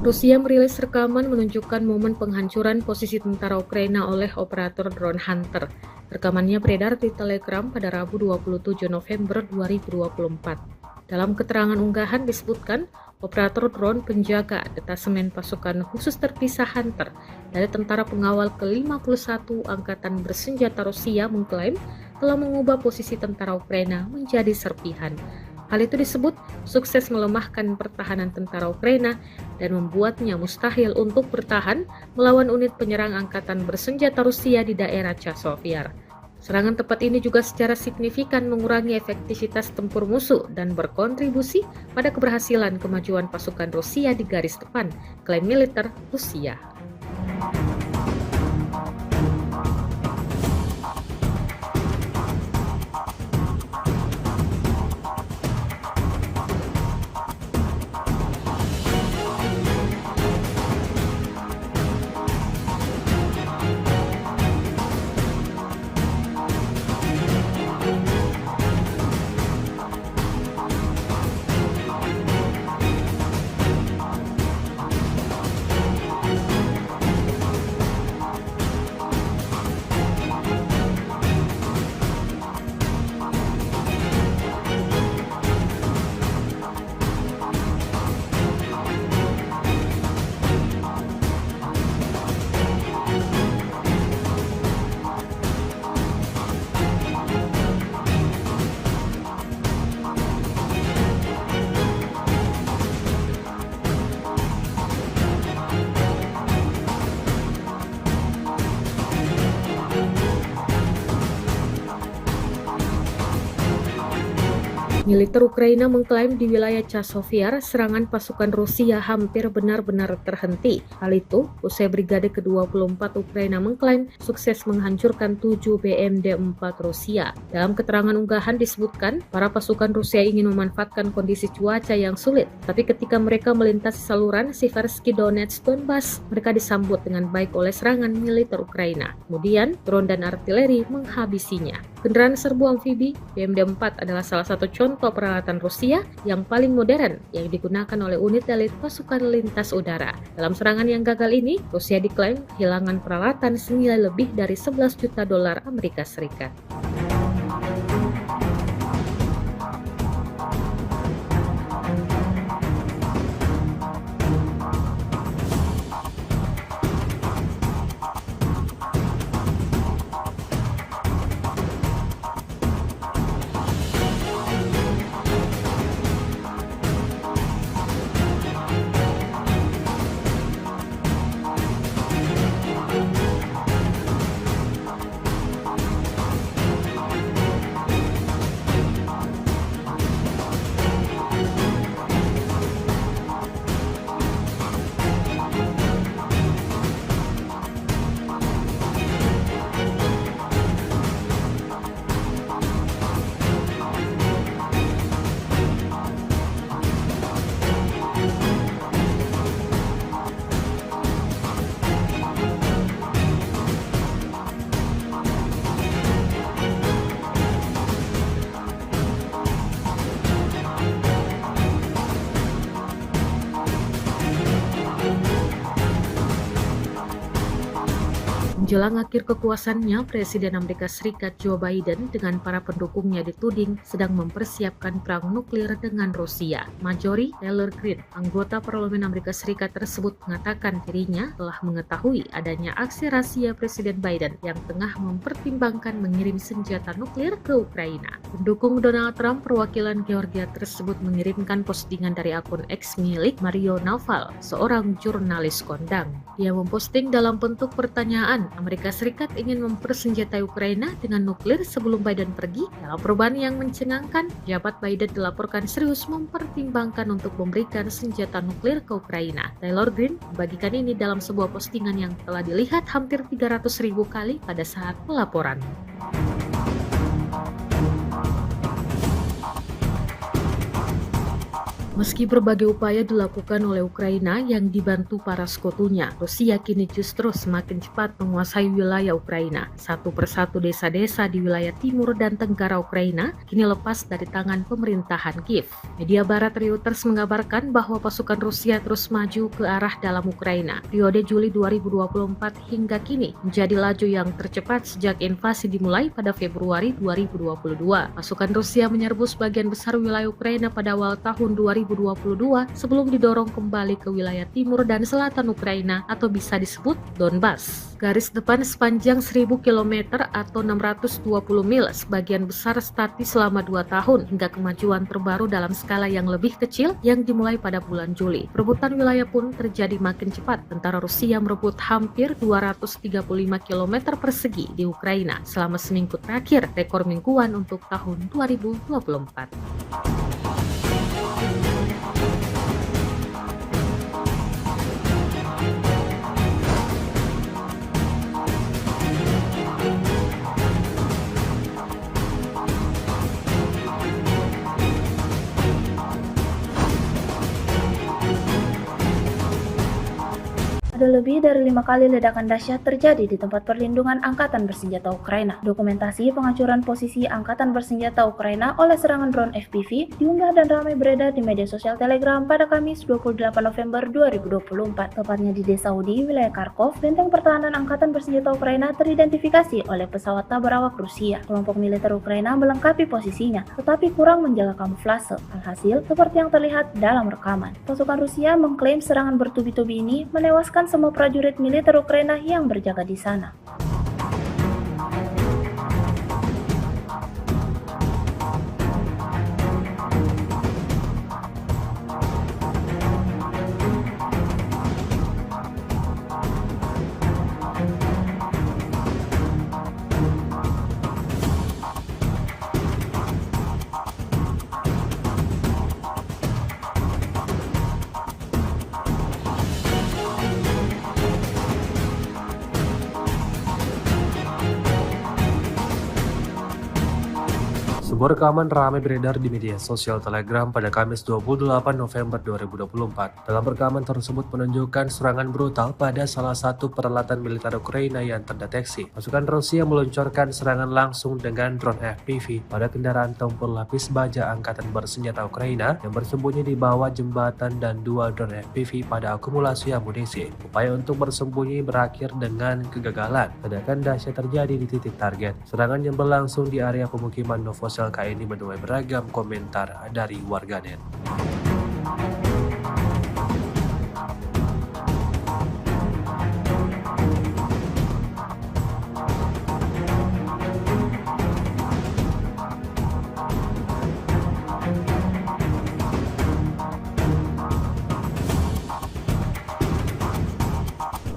Rusia merilis rekaman menunjukkan momen penghancuran posisi tentara Ukraina oleh operator drone Hunter. Rekamannya beredar di Telegram pada Rabu 27 November 2024. Dalam keterangan unggahan disebutkan, operator drone penjaga detasemen pasukan khusus terpisah Hunter dari tentara pengawal ke-51 Angkatan Bersenjata Rusia mengklaim telah mengubah posisi tentara Ukraina menjadi serpihan. Hal itu disebut sukses melemahkan pertahanan tentara Ukraina dan membuatnya mustahil untuk bertahan melawan unit penyerang angkatan bersenjata Rusia di daerah Chasiv. Serangan tepat ini juga secara signifikan mengurangi efektivitas tempur musuh dan berkontribusi pada keberhasilan kemajuan pasukan Rusia di garis depan, klaim militer Rusia. Militer Ukraina mengklaim di wilayah Chasiv serangan pasukan Rusia hampir benar-benar terhenti. Hal itu usai Brigade ke-24 Ukraina mengklaim sukses menghancurkan 7 BMD-4 Rusia. Dalam keterangan unggahan disebutkan, para pasukan Rusia ingin memanfaatkan kondisi cuaca yang sulit, tapi ketika mereka melintasi saluran Siversky Donetsk Donbas, mereka disambut dengan baik oleh serangan militer Ukraina. Kemudian, drone dan artileri menghabisinya. Kendaraan serbu amfibi BMD-4 adalah salah satu contoh peralatan Rusia yang paling modern yang digunakan oleh unit elit pasukan lintas udara. Dalam serangan yang gagal ini, Rusia diklaim kehilangan peralatan senilai lebih dari 11 juta dolar Amerika Serikat. Menjelang akhir kekuasaannya, Presiden Amerika Serikat Joe Biden dengan para pendukungnya dituding sedang mempersiapkan perang nuklir dengan Rusia. Marjorie Taylor Greene, anggota Parlemen Amerika Serikat tersebut mengatakan dirinya telah mengetahui adanya aksi rahasia Presiden Biden yang tengah mempertimbangkan mengirim senjata nuklir ke Ukraina. Pendukung Donald Trump perwakilan Georgia tersebut mengirimkan postingan dari akun X milik Mario Naval, seorang jurnalis kondang. Dia memposting dalam bentuk pertanyaan, Amerika Serikat ingin mempersenjatai Ukraina dengan nuklir sebelum Biden pergi. Dalam perubahan yang mencengangkan, jabat Biden dilaporkan serius mempertimbangkan untuk memberikan senjata nuklir ke Ukraina. Taylor Greene membagikan ini dalam sebuah postingan yang telah dilihat hampir 300.000 kali pada saat pelaporan. Meski berbagai upaya dilakukan oleh Ukraina yang dibantu para sekutunya, Rusia kini justru semakin cepat menguasai wilayah Ukraina. Satu persatu desa-desa di wilayah timur dan tenggara Ukraina kini lepas dari tangan pemerintahan Kiev. Media barat Reuters mengabarkan bahwa pasukan Rusia terus maju ke arah dalam Ukraina. Periode Juli 2024 hingga kini menjadi laju yang tercepat sejak invasi dimulai pada Februari 2022. Pasukan Rusia menyerbu sebagian besar wilayah Ukraina pada awal tahun 2022 sebelum didorong kembali ke wilayah timur dan selatan Ukraina atau bisa disebut Donbas. Garis depan sepanjang 1000 km atau 620 mil sebagian besar statis selama 2 tahun hingga kemajuan terbaru dalam skala yang lebih kecil yang dimulai pada bulan Juli. Perebutan wilayah pun terjadi makin cepat. Tentara Rusia merebut hampir 235 km persegi di Ukraina selama seminggu terakhir, rekor mingguan untuk tahun 2024. Ada lebih dari 5 kali ledakan dahsyat terjadi di tempat perlindungan Angkatan Bersenjata Ukraina. Dokumentasi penghancuran posisi Angkatan Bersenjata Ukraina oleh serangan drone FPV diunggah dan ramai beredar di media sosial Telegram pada Kamis 28 November 2024. Tepatnya di desa Udi, wilayah Kharkov, benteng pertahanan Angkatan Bersenjata Ukraina teridentifikasi oleh pesawat tak berawak Rusia. Kelompok militer Ukraina melengkapi posisinya, tetapi kurang menjaga kamuflase. Alhasil, seperti yang terlihat dalam rekaman. Pasukan Rusia mengklaim serangan bertubi-tubi ini menewaskan semua prajurit militer Ukraina yang berjaga di sana. Sebuah rekaman ramai beredar di media sosial Telegram pada Kamis 28 November 2024. Dalam rekaman tersebut menunjukkan serangan brutal pada salah satu peralatan militer Ukraina yang terdeteksi. Pasukan Rusia meluncurkan serangan langsung dengan drone FPV pada kendaraan tempur lapis baja Angkatan Bersenjata Ukraina yang bersembunyi di bawah jembatan dan 2 drone FPV pada akumulasi amunisi. Upaya untuk bersembunyi berakhir dengan kegagalan. Ledakan dahsyat terjadi di titik target. Serangan yang berlangsung di area pemukiman Novosel ini menuai beragam komentar dari warganet.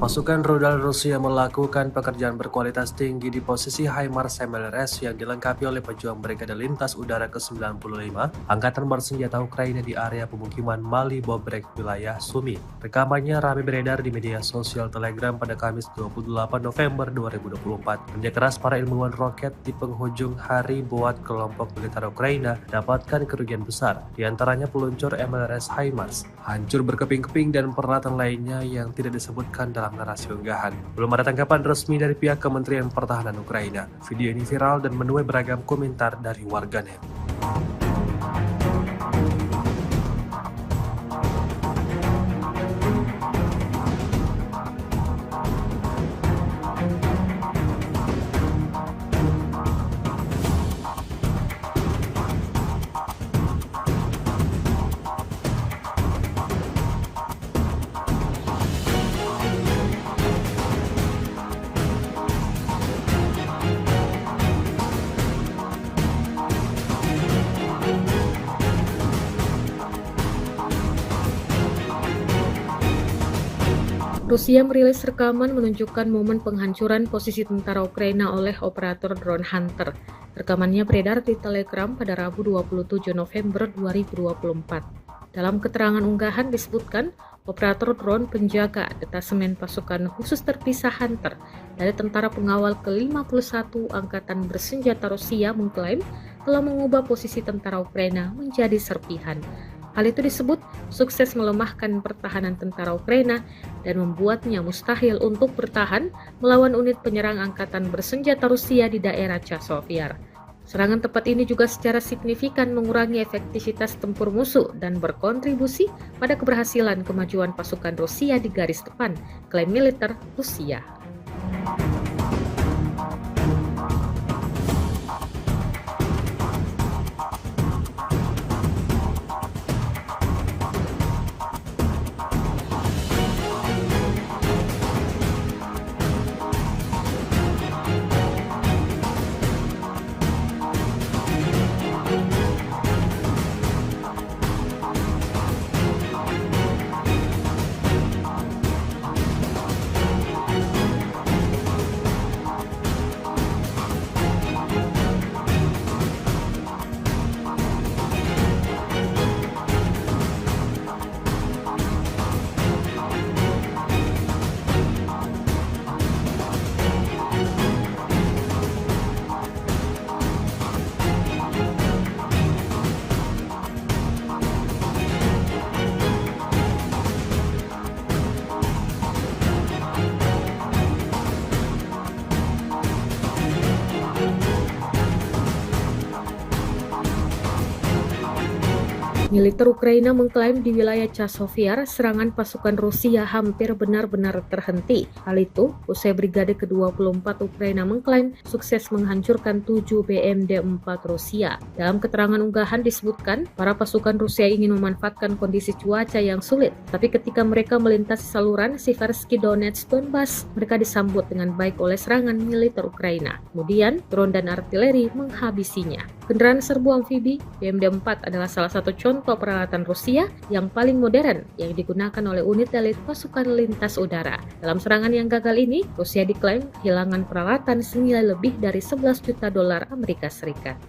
Pasukan rudal Rusia melakukan pekerjaan berkualitas tinggi di posisi HIMARS MLRS yang dilengkapi oleh pejuang Brigade Lintas Udara ke-95 Angkatan Bersenjata Ukraina di area pemukiman Mali Bobrek, wilayah Sumi. Rekamannya ramai beredar di media sosial Telegram pada Kamis 28 November 2024. Kerja keras para ilmuwan roket di penghujung hari buat kelompok militer Ukraina dapatkan kerugian besar, di antaranya peluncur MLRS HIMARS, hancur berkeping-keping dan peralatan lainnya yang tidak disebutkan dalam narasi unggahan. Belum ada tanggapan resmi dari pihak Kementerian Pertahanan Ukraina. Video ini viral dan menuai beragam komentar dari warganet. Rusia merilis rekaman menunjukkan momen penghancuran posisi tentara Ukraina oleh operator drone Hunter. Rekamannya beredar di Telegram pada Rabu 27 November 2024. Dalam keterangan unggahan disebutkan, operator drone penjaga detasemen pasukan khusus terpisah Hunter dari tentara pengawal ke-51 Angkatan Bersenjata Rusia mengklaim telah mengubah posisi tentara Ukraina menjadi serpihan. Hal itu disebut sukses melemahkan pertahanan tentara Ukraina dan membuatnya mustahil untuk bertahan melawan unit penyerang Angkatan Bersenjata Rusia di daerah Chasiv. Serangan tepat ini juga secara signifikan mengurangi efektivitas tempur musuh dan berkontribusi pada keberhasilan kemajuan pasukan Rusia di garis depan, klaim militer Rusia. Militer Ukraina mengklaim di wilayah Chasiv serangan pasukan Rusia hampir benar-benar terhenti. Hal itu usai Brigade ke-24 Ukraina mengklaim sukses menghancurkan 7 BMD-4 Rusia. Dalam keterangan unggahan disebutkan, para pasukan Rusia ingin memanfaatkan kondisi cuaca yang sulit, tapi ketika mereka melintasi saluran Siversky Donetsk Donbas, mereka disambut dengan baik oleh serangan militer Ukraina. Kemudian, drone dan artileri menghabisinya. Kendaraan serbu amfibi BMD-4 adalah salah satu contoh peralatan Rusia yang paling modern yang digunakan oleh unit elit pasukan lintas udara. Dalam serangan yang gagal ini, Rusia diklaim kehilangan peralatan senilai lebih dari 11 juta dolar Amerika Serikat.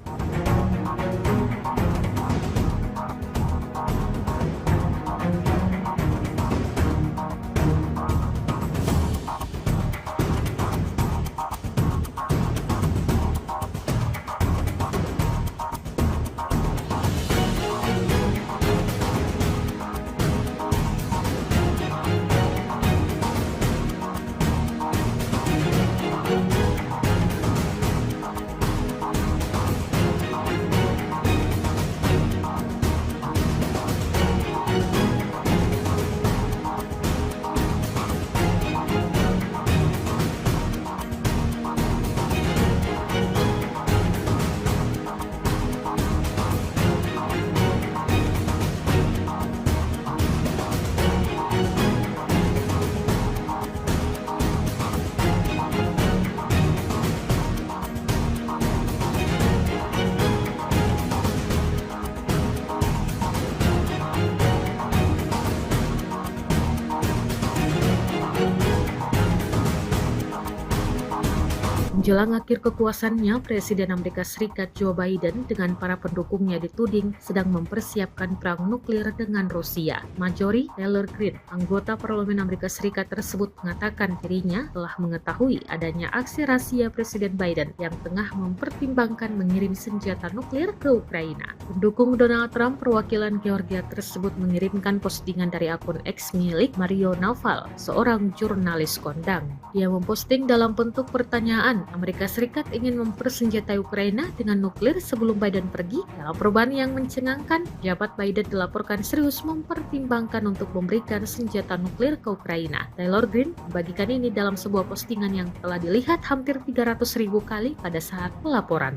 Menjelang akhir kekuasaannya, Presiden Amerika Serikat Joe Biden dengan para pendukungnya dituding sedang mempersiapkan perang nuklir dengan Rusia. Marjorie Taylor Greene, anggota Parlemen Amerika Serikat tersebut mengatakan dirinya telah mengetahui adanya aksi rahasia Presiden Biden yang tengah mempertimbangkan mengirim senjata nuklir ke Ukraina. Pendukung Donald Trump perwakilan Georgia tersebut mengirimkan postingan dari akun X milik Mario Naval, seorang jurnalis kondang. Dia memposting dalam bentuk pertanyaan, Amerika Serikat ingin mempersenjatai Ukraina dengan nuklir sebelum Biden pergi. Dalam perubahan yang mencengangkan, jabat Biden dilaporkan serius mempertimbangkan untuk memberikan senjata nuklir ke Ukraina. Taylor Greene membagikan ini dalam sebuah postingan yang telah dilihat hampir 300.000 kali pada saat pelaporan.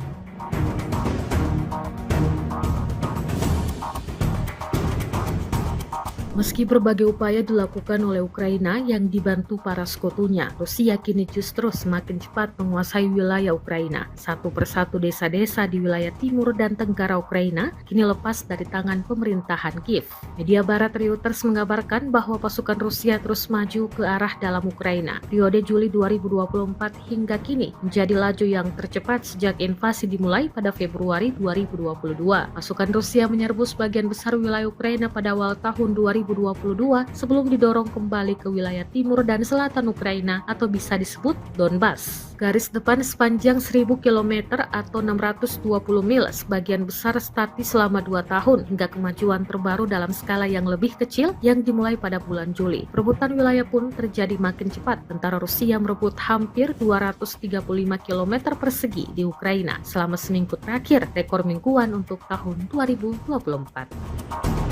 Meski berbagai upaya dilakukan oleh Ukraina yang dibantu para sekutunya, Rusia kini justru semakin cepat menguasai wilayah Ukraina. Satu persatu desa-desa di wilayah timur dan tenggara Ukraina kini lepas dari tangan pemerintahan Kiev. Media barat Reuters mengabarkan bahwa pasukan Rusia terus maju ke arah dalam Ukraina. Periode Juli 2024 hingga kini menjadi laju yang tercepat sejak invasi dimulai pada Februari 2022. Pasukan Rusia menyerbu sebagian besar wilayah Ukraina pada awal tahun 2022 sebelum didorong kembali ke wilayah timur dan selatan Ukraina atau bisa disebut Donbas. Garis depan sepanjang 1000 km atau 620 mil sebagian besar statis selama 2 tahun hingga kemajuan terbaru dalam skala yang lebih kecil yang dimulai pada bulan Juli. Perebutan wilayah pun terjadi makin cepat. Tentara Rusia merebut hampir 235 km persegi di Ukraina selama seminggu terakhir, rekor mingguan untuk tahun 2024.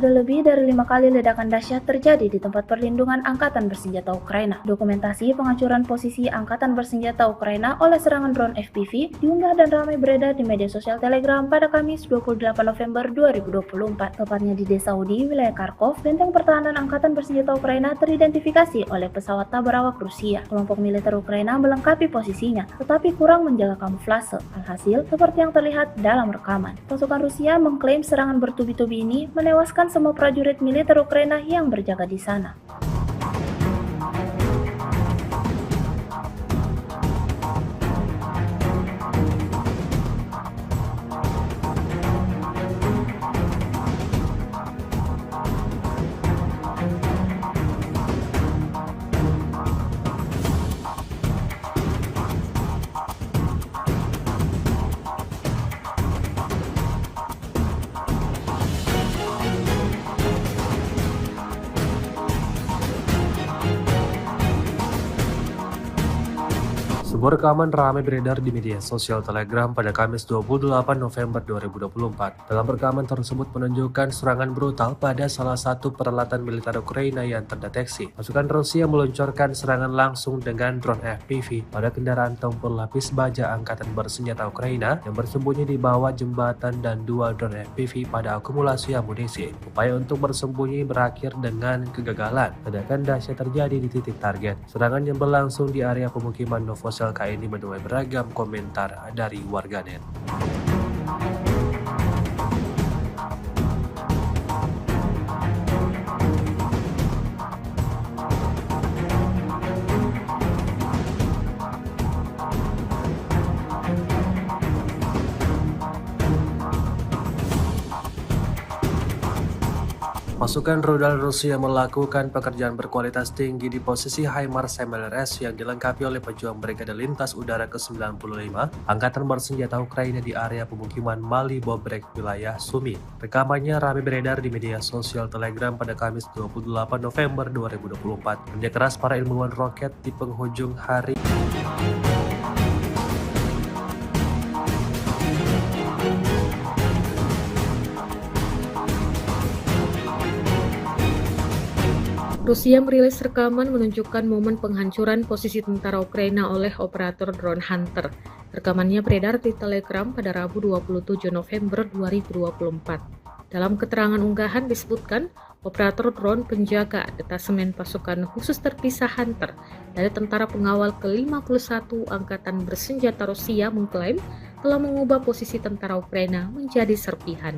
Ada lebih dari 5 kali ledakan dahsyat terjadi di tempat perlindungan Angkatan Bersenjata Ukraina. Dokumentasi penghancuran posisi Angkatan Bersenjata Ukraina oleh serangan drone FPV diunggah dan ramai beredar di media sosial Telegram pada Kamis 28 November 2024. Tepatnya di desa Udi, wilayah Kharkov, benteng pertahanan Angkatan Bersenjata Ukraina teridentifikasi oleh pesawat tak berawak Rusia. Kelompok militer Ukraina melengkapi posisinya, tetapi kurang menjaga kamuflase. Alhasil, seperti yang terlihat dalam rekaman, pasukan Rusia mengklaim serangan bertubi-tubi ini menewaskan semua prajurit militer Ukraina yang berjaga di sana. Sebuah rekaman ramai beredar di media sosial Telegram pada Kamis 28 November 2024. Dalam rekaman tersebut menunjukkan serangan brutal pada salah satu peralatan militer Ukraina yang terdeteksi. Pasukan Rusia meluncurkan serangan langsung dengan drone FPV pada kendaraan tempur lapis baja Angkatan Bersenjata Ukraina yang bersembunyi di bawah jembatan dan 2 drone FPV pada akumulasi amunisi. Upaya untuk bersembunyi berakhir dengan kegagalan. Ledakan dahsyat terjadi di titik target. Serangan yang berlangsung di area pemukiman Novosel ini menuai beragam komentar dari warganet. Pasukan rudal Rusia melakukan pekerjaan berkualitas tinggi di posisi HIMARS MLRS yang dilengkapi oleh pejuang Brigade Lintas Udara ke-95 Angkatan Bersenjata Ukraina di area pemukiman Mali Bobrek, wilayah Sumi. Rekamannya ramai beredar di media sosial Telegram pada Kamis 28 November 2024. Kerja keras para ilmuwan roket di penghujung hari Rusia merilis rekaman menunjukkan momen penghancuran posisi tentara Ukraina oleh operator drone Hunter. Rekamannya beredar di Telegram pada Rabu 27 November 2024. Dalam keterangan unggahan disebutkan, operator drone penjaga detasemen pasukan khusus terpisah Hunter dari tentara pengawal ke-51 Angkatan Bersenjata Rusia mengklaim telah mengubah posisi tentara Ukraina menjadi serpihan.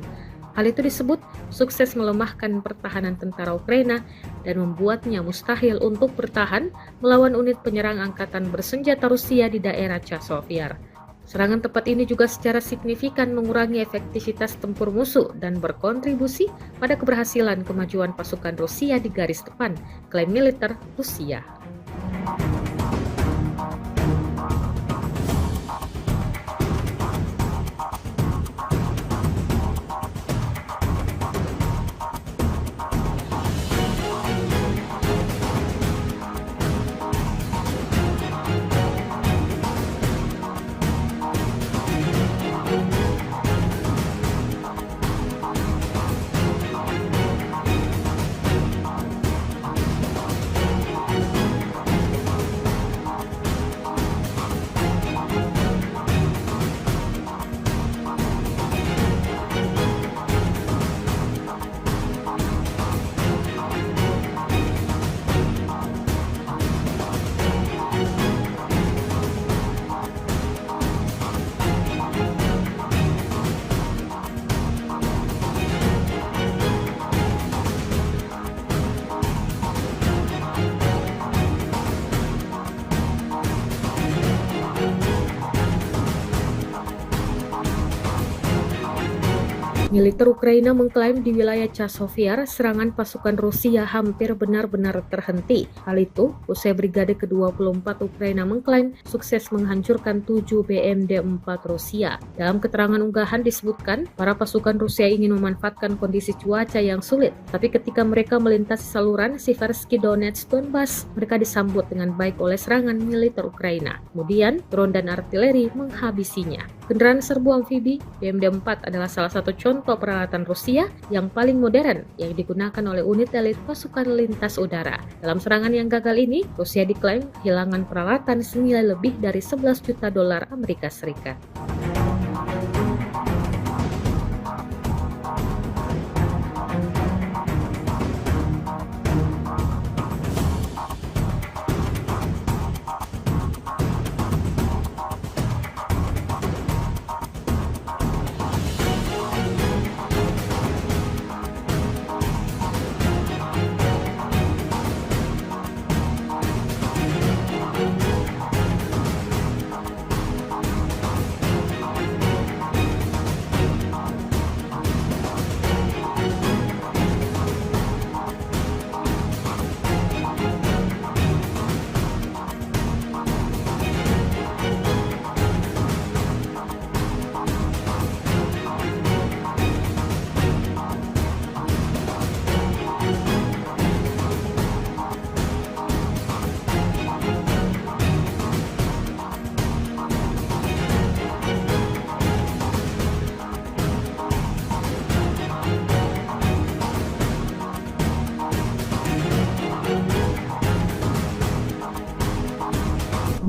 Hal itu disebut sukses melemahkan pertahanan tentara Ukraina dan membuatnya mustahil untuk bertahan melawan unit penyerang Angkatan Bersenjata Rusia di daerah Chasiv-Yar. Serangan tepat ini juga secara signifikan mengurangi efektivitas tempur musuh dan berkontribusi pada keberhasilan kemajuan pasukan Rusia di garis depan, klaim militer Rusia. Militer Ukraina mengklaim di wilayah Chasovyar, serangan pasukan Rusia hampir benar-benar terhenti. Hal itu, usai Brigade ke-24 Ukraina mengklaim sukses menghancurkan 7 BMD-4 Rusia. Dalam keterangan unggahan disebutkan, para pasukan Rusia ingin memanfaatkan kondisi cuaca yang sulit, tapi ketika mereka melintasi saluran Siversky Donetsk Donbas, mereka disambut dengan baik oleh serangan militer Ukraina. Kemudian, drone dan artileri menghabisinya. Kendaraan serbu amfibi BMD-4 adalah salah satu contoh peralatan Rusia yang paling modern yang digunakan oleh unit elit pasukan lintas udara. Dalam serangan yang gagal ini, Rusia diklaim kehilangan peralatan senilai lebih dari 11 juta dolar Amerika Serikat.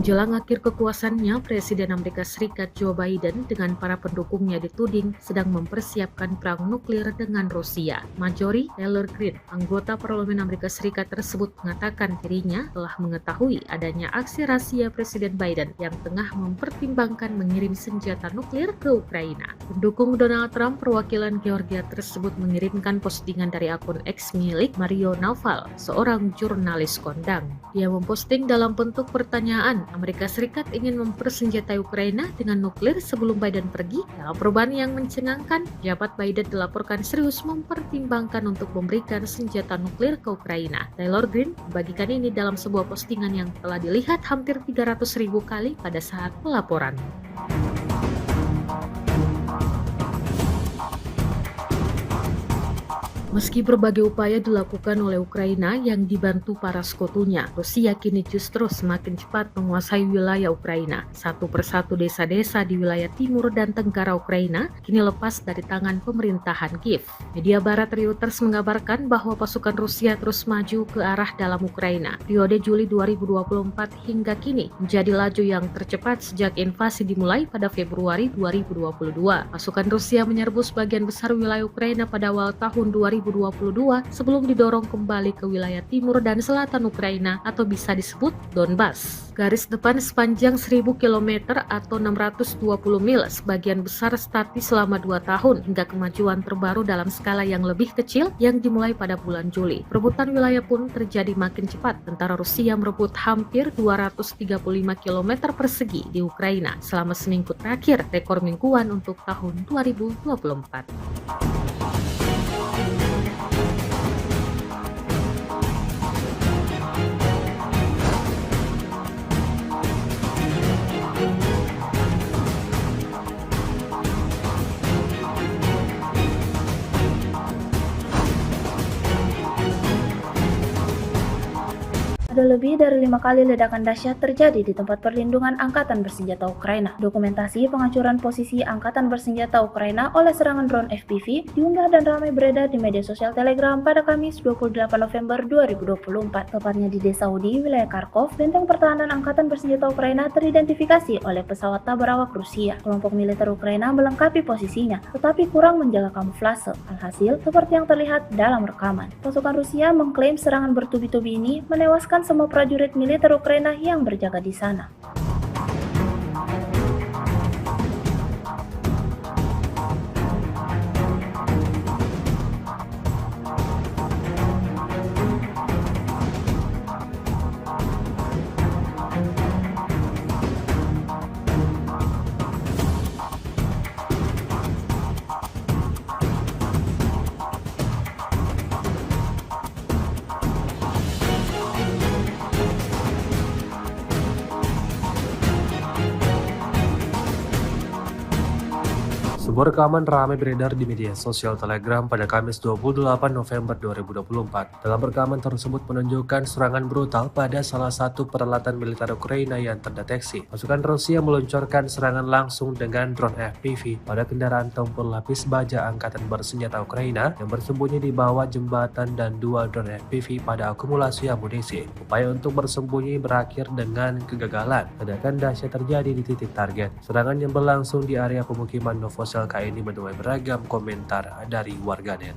Menjelang akhir kekuasaannya, Presiden Amerika Serikat Joe Biden dengan para pendukungnya dituding sedang mempersiapkan perang nuklir dengan Rusia. Marjorie Taylor Greene, anggota Parlemen Amerika Serikat tersebut mengatakan dirinya telah mengetahui adanya aksi rahasia Presiden Biden yang tengah mempertimbangkan mengirim senjata nuklir ke Ukraina. Pendukung Donald Trump perwakilan Georgia tersebut mengirimkan postingan dari akun X milik Mario Naval, seorang jurnalis kondang. Dia memposting dalam bentuk pertanyaan, Amerika Serikat ingin mempersenjatai Ukraina dengan nuklir sebelum Biden pergi. Dalam perubahan yang mencengangkan, jabat Biden dilaporkan serius mempertimbangkan untuk memberikan senjata nuklir ke Ukraina. Taylor Greene membagikan ini dalam sebuah postingan yang telah dilihat hampir 300.000 kali pada saat pelaporan. Meski berbagai upaya dilakukan oleh Ukraina yang dibantu para sekutunya, Rusia kini justru semakin cepat menguasai wilayah Ukraina. Satu persatu desa-desa di wilayah timur dan tenggara Ukraina kini lepas dari tangan pemerintahan Kiev. Media barat Reuters mengabarkan bahwa pasukan Rusia terus maju ke arah dalam Ukraina. Periode Juli 2024 hingga kini menjadi laju yang tercepat sejak invasi dimulai pada Februari 2022. Pasukan Rusia menyerbu sebagian besar wilayah Ukraina pada awal tahun 2022 sebelum didorong kembali ke wilayah timur dan selatan Ukraina atau bisa disebut Donbas. Garis depan sepanjang 1000 km atau 620 mil sebagian besar statis selama 2 tahun hingga kemajuan terbaru dalam skala yang lebih kecil yang dimulai pada bulan Juli. Perebutan wilayah pun terjadi makin cepat. Tentara Rusia merebut hampir 235 km persegi di Ukraina selama seminggu terakhir, rekor mingguan untuk tahun 2024. Ada lebih dari 5 kali ledakan dahsyat terjadi di tempat perlindungan Angkatan Bersenjata Ukraina. Dokumentasi penghancuran posisi Angkatan Bersenjata Ukraina oleh serangan drone FPV diunggah dan ramai beredar di media sosial Telegram pada Kamis 28 November 2024. Tepatnya di Desa Udi, wilayah Kharkov, benteng pertahanan Angkatan Bersenjata Ukraina teridentifikasi oleh pesawat tak berawak Rusia. Kelompok militer Ukraina melengkapi posisinya, tetapi kurang menjaga kamuflase. Alhasil, seperti yang terlihat dalam rekaman, pasukan Rusia mengklaim serangan bertubi-tubi ini menewaskan semua prajurit militer Ukraina yang berjaga di sana. Sebuah rekaman ramai beredar di media sosial Telegram pada Kamis 28 November 2024. Dalam rekaman tersebut menunjukkan serangan brutal pada salah satu peralatan militer Ukraina yang terdeteksi. Pasukan Rusia meluncurkan serangan langsung dengan drone FPV pada kendaraan tempur lapis baja Angkatan Bersenjata Ukraina yang bersembunyi di bawah jembatan dan dua drone FPV pada akumulasi amunisi. Upaya untuk bersembunyi berakhir dengan kegagalan. Ledakan dahsyat terjadi di titik target. Serangan yang berlangsung di area pemukiman Novosel ini menuai beragam komentar dari warganet.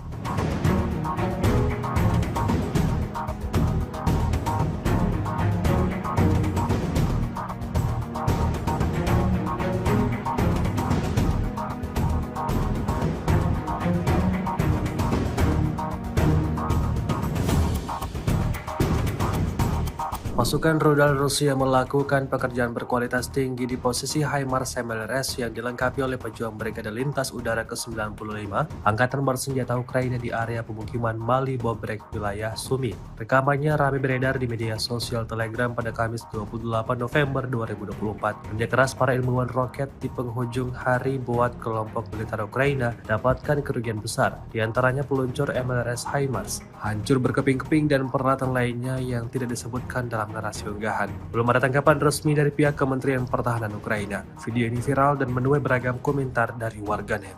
Pasukan rudal Rusia melakukan pekerjaan berkualitas tinggi di posisi HIMARS MLRS yang dilengkapi oleh pejuang Brigade Lintas Udara ke-95 Angkatan Bersenjata Ukraina di area pemukiman Mali Bobrek, wilayah Sumi. Rekamannya ramai beredar di media sosial Telegram pada Kamis 28 November 2024. Kerja keras para ilmuwan roket di penghujung hari buat kelompok militer Ukraina dapatkan kerugian besar, di antaranya peluncur MLRS HIMARS hancur berkeping-keping dan peralatan lainnya yang tidak disebutkan dalam narasi unggahan. Belum ada tanggapan resmi dari pihak Kementerian Pertahanan Ukraina. Video ini viral dan menuai beragam komentar dari warganet.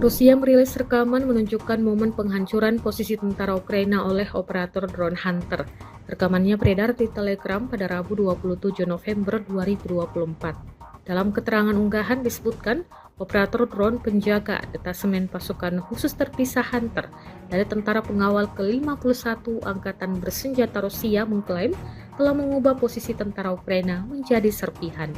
Rusia merilis rekaman menunjukkan momen penghancuran posisi tentara Ukraina oleh operator drone Hunter. Rekamannya beredar di Telegram pada Rabu 27 November 2024. Dalam keterangan unggahan disebutkan, operator drone penjaga detasemen pasukan khusus terpisah Hunter dari tentara pengawal ke-51 Angkatan Bersenjata Rusia mengklaim telah mengubah posisi tentara Ukraina menjadi serpihan.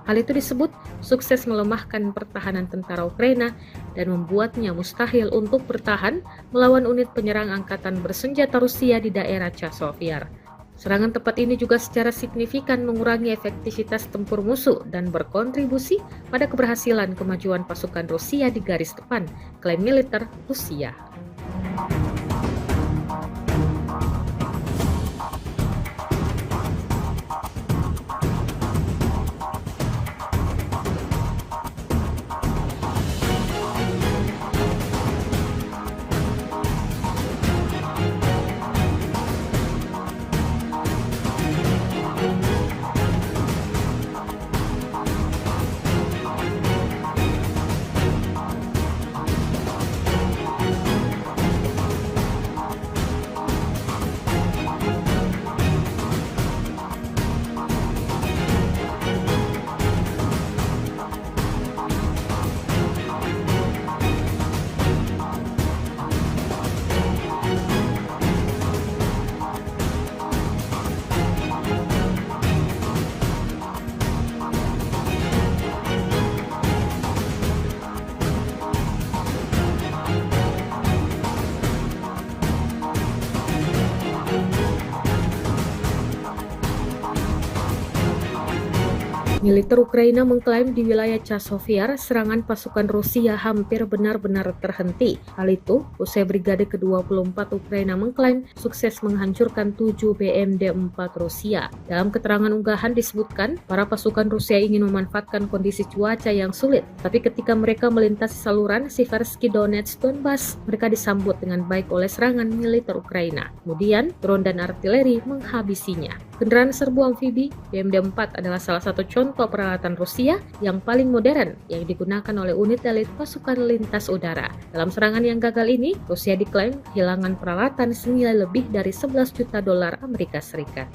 Hal itu disebut sukses melemahkan pertahanan tentara Ukraina dan membuatnya mustahil untuk bertahan melawan unit penyerang Angkatan Bersenjata Rusia di daerah Chasiv-Yar. Serangan tepat ini juga secara signifikan mengurangi efektivitas tempur musuh dan berkontribusi pada keberhasilan kemajuan pasukan Rusia di garis depan, klaim militer Rusia. Militer Ukraina mengklaim di wilayah Chasiv-Yar serangan pasukan Rusia hampir benar-benar terhenti. Hal itu, usai Brigade ke-24 Ukraina mengklaim sukses menghancurkan 7 BMD-4 Rusia. Dalam keterangan unggahan disebutkan, para pasukan Rusia ingin memanfaatkan kondisi cuaca yang sulit, tapi ketika mereka melintasi saluran Siversky Donetsk Donbas, mereka disambut dengan baik oleh serangan militer Ukraina. Kemudian, drone dan artileri menghabisinya. Kendaraan serbu amfibi BMD-4 adalah salah satu contoh peralatan Rusia yang paling modern yang digunakan oleh unit elit pasukan lintas udara. Dalam serangan yang gagal ini, Rusia diklaim kehilangan peralatan senilai lebih dari 11 juta dolar Amerika Serikat.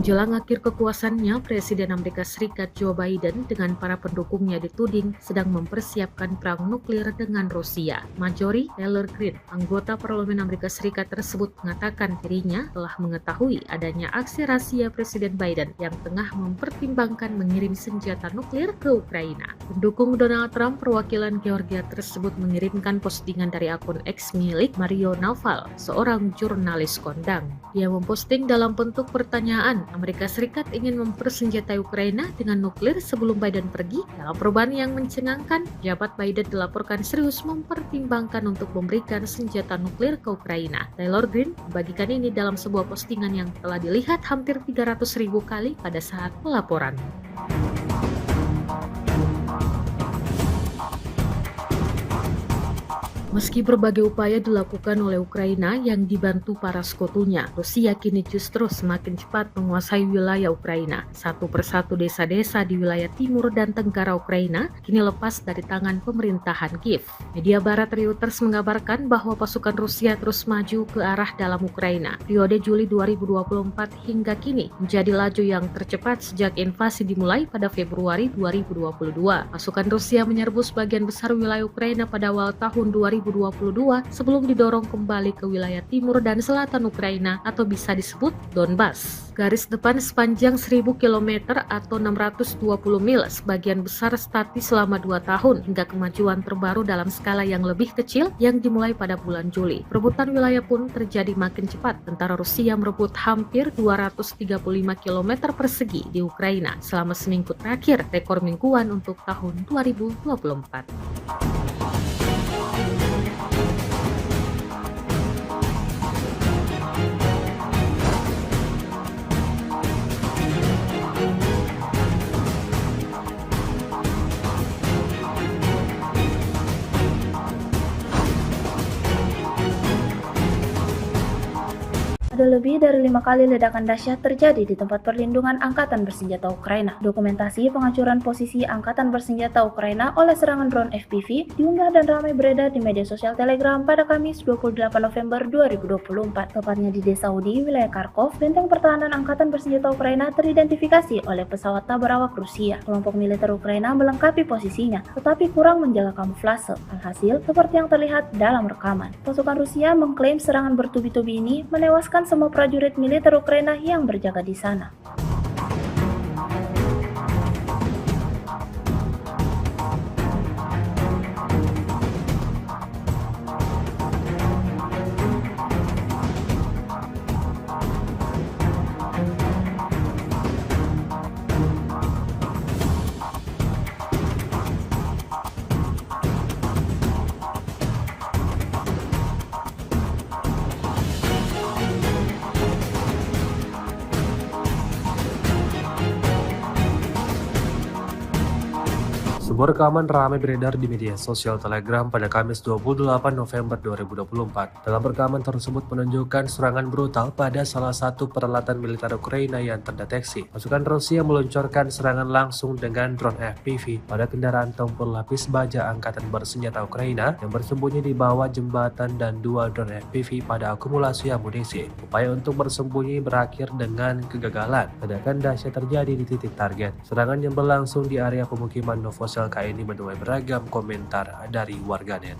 Menjelang akhir kekuasaannya, Presiden Amerika Serikat Joe Biden dengan para pendukungnya dituding sedang mempersiapkan perang nuklir dengan Rusia. Marjorie Taylor Greene, anggota Parlemen Amerika Serikat tersebut mengatakan dirinya telah mengetahui adanya aksi rahasia Presiden Biden yang tengah mempertimbangkan mengirim senjata nuklir ke Ukraina. Pendukung Donald Trump perwakilan Georgia tersebut mengirimkan postingan dari akun X milik Mario Naval, seorang jurnalis kondang. Dia memposting dalam bentuk pertanyaan, Amerika Serikat ingin mempersenjatai Ukraina dengan nuklir sebelum Biden pergi? Dalam perubahan yang mencengangkan, jabat Biden dilaporkan serius mempertimbangkan untuk memberikan senjata nuklir ke Ukraina. Taylor Greene membagikan ini dalam sebuah postingan yang telah dilihat hampir 300.000 kali pada saat pelaporan. Meski berbagai upaya dilakukan oleh Ukraina yang dibantu para sekutunya, Rusia kini justru semakin cepat menguasai wilayah Ukraina. Satu persatu desa-desa di wilayah timur dan tenggara Ukraina kini lepas dari tangan pemerintahan Kiev. Media barat Reuters mengabarkan bahwa pasukan Rusia terus maju ke arah dalam Ukraina. Periode Juli 2024 hingga kini menjadi laju yang tercepat sejak invasi dimulai pada Februari 2022. Pasukan Rusia menyerbu sebagian besar wilayah Ukraina pada awal tahun 2022 sebelum didorong kembali ke wilayah timur dan selatan Ukraina atau bisa disebut Donbas. Garis depan sepanjang 1000 km atau 620 mil sebagian besar statis selama 2 tahun hingga kemajuan terbaru dalam skala yang lebih kecil yang dimulai pada bulan Juli. Perebutan wilayah pun terjadi makin cepat. Tentara Rusia merebut hampir 235 km persegi di Ukraina selama seminggu terakhir, rekor mingguan untuk tahun 2024. Ada lebih dari 5 kali ledakan dahsyat terjadi di tempat perlindungan Angkatan Bersenjata Ukraina. Dokumentasi penghancuran posisi Angkatan Bersenjata Ukraina oleh serangan drone FPV diunggah dan ramai beredar di media sosial Telegram pada Kamis 28 November 2024. Tepatnya di desa Udi, wilayah Kharkov, benteng pertahanan Angkatan Bersenjata Ukraina teridentifikasi oleh pesawat tak berawak Rusia. Kelompok militer Ukraina melengkapi posisinya, tetapi kurang menjaga kamuflase. Alhasil, seperti yang terlihat dalam rekaman. Pasukan Rusia mengklaim serangan bertubi-tubi ini menewaskan semua prajurit militer Ukraina yang berjaga di sana. Sebuah rekaman ramai beredar di media sosial Telegram pada Kamis 28 November 2024. Dalam rekaman tersebut menunjukkan serangan brutal pada salah satu peralatan militer Ukraina yang terdeteksi. Pasukan Rusia meluncurkan serangan langsung dengan drone FPV pada kendaraan tempur lapis baja Angkatan Bersenjata Ukraina yang bersembunyi di bawah jembatan dan 2 drone FPV pada akumulasi amunisi. Upaya untuk bersembunyi berakhir dengan kegagalan. Ledakan dahsyat terjadi di titik target. Serangan yang berlangsung di area pemukiman Novosel ini menuai beragam komentar dari warganet.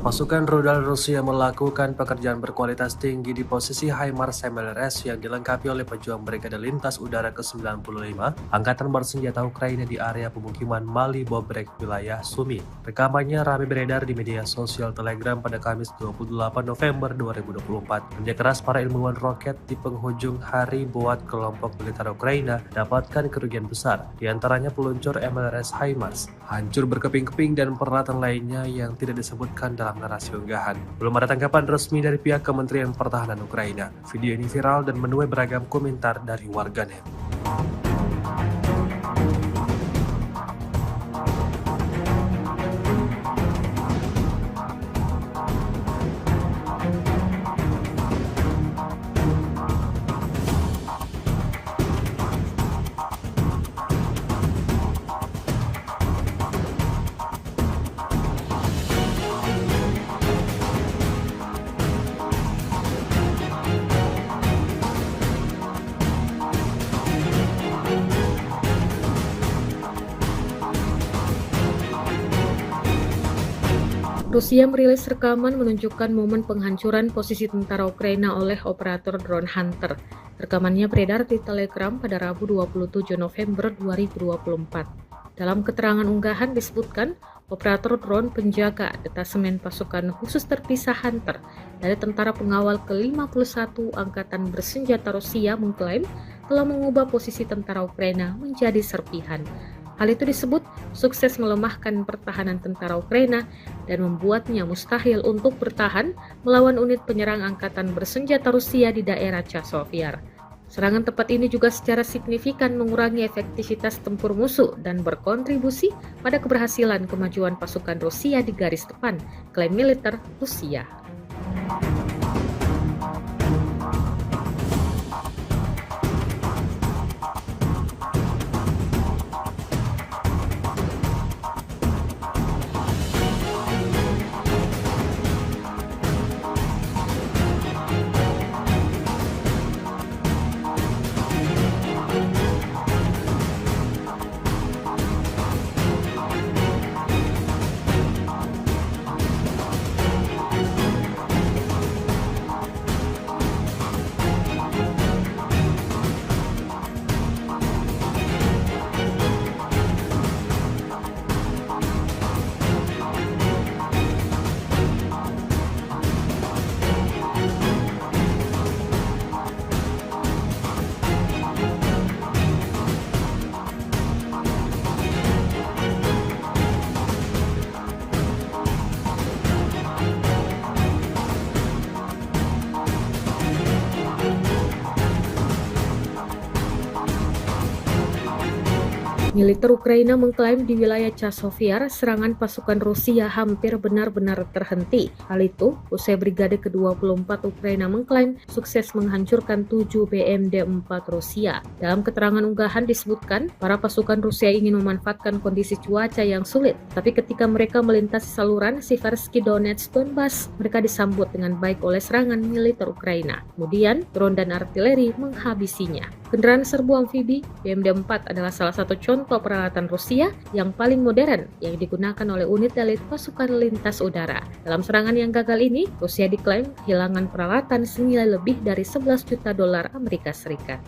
Pasukan rudal Rusia melakukan pekerjaan berkualitas tinggi di posisi HIMARS MLRS yang dilengkapi oleh pejuang Brigade Lintas Udara ke-95 Angkatan Bersenjata Ukraina di area pemukiman Mali Bobrek, wilayah Sumi. Rekamannya ramai beredar di media sosial Telegram pada Kamis 28 November 2024. Kerja keras para ilmuwan roket di penghujung hari buat kelompok militer Ukraina dapatkan kerugian besar, di antaranya peluncur MLRS HIMARS, hancur berkeping-keping dan peralatan lainnya yang tidak disebutkan dalam narasi unggahan. Belum ada tanggapan resmi dari pihak Kementerian Pertahanan Ukraina. Video ini viral dan menuai beragam komentar dari warganet. Rusia merilis rekaman menunjukkan momen penghancuran posisi tentara Ukraina oleh operator drone Hunter. Rekamannya beredar di Telegram pada Rabu 27 November 2024. Dalam keterangan unggahan disebutkan, operator drone penjaga detasemen pasukan khusus terpisah Hunter dari tentara pengawal ke-51 Angkatan Bersenjata Rusia mengklaim telah mengubah posisi tentara Ukraina menjadi serpihan. Hal itu disebut sukses melemahkan pertahanan tentara Ukraina dan membuatnya mustahil untuk bertahan melawan unit penyerang angkatan bersenjata Rusia di daerah Chasiv. Serangan tepat ini juga secara signifikan mengurangi efektivitas tempur musuh dan berkontribusi pada keberhasilan kemajuan pasukan Rusia di garis depan, klaim militer Rusia. Militer Ukraina mengklaim di wilayah Chasiv serangan pasukan Rusia hampir benar-benar terhenti. Hal itu usai Brigade ke-24 Ukraina mengklaim sukses menghancurkan 7 BMD-4 Rusia. Dalam keterangan unggahan disebutkan, para pasukan Rusia ingin memanfaatkan kondisi cuaca yang sulit, tapi ketika mereka melintasi saluran Siversky Donetsk Donbas, mereka disambut dengan baik oleh serangan militer Ukraina. Kemudian, drone dan artileri menghabisinya. Kendaraan serbu amfibi BMD-4 adalah salah satu contoh peralatan Rusia yang paling modern yang digunakan oleh unit elit pasukan lintas udara. Dalam serangan yang gagal ini, Rusia diklaim kehilangan peralatan senilai lebih dari 11 juta dolar Amerika Serikat.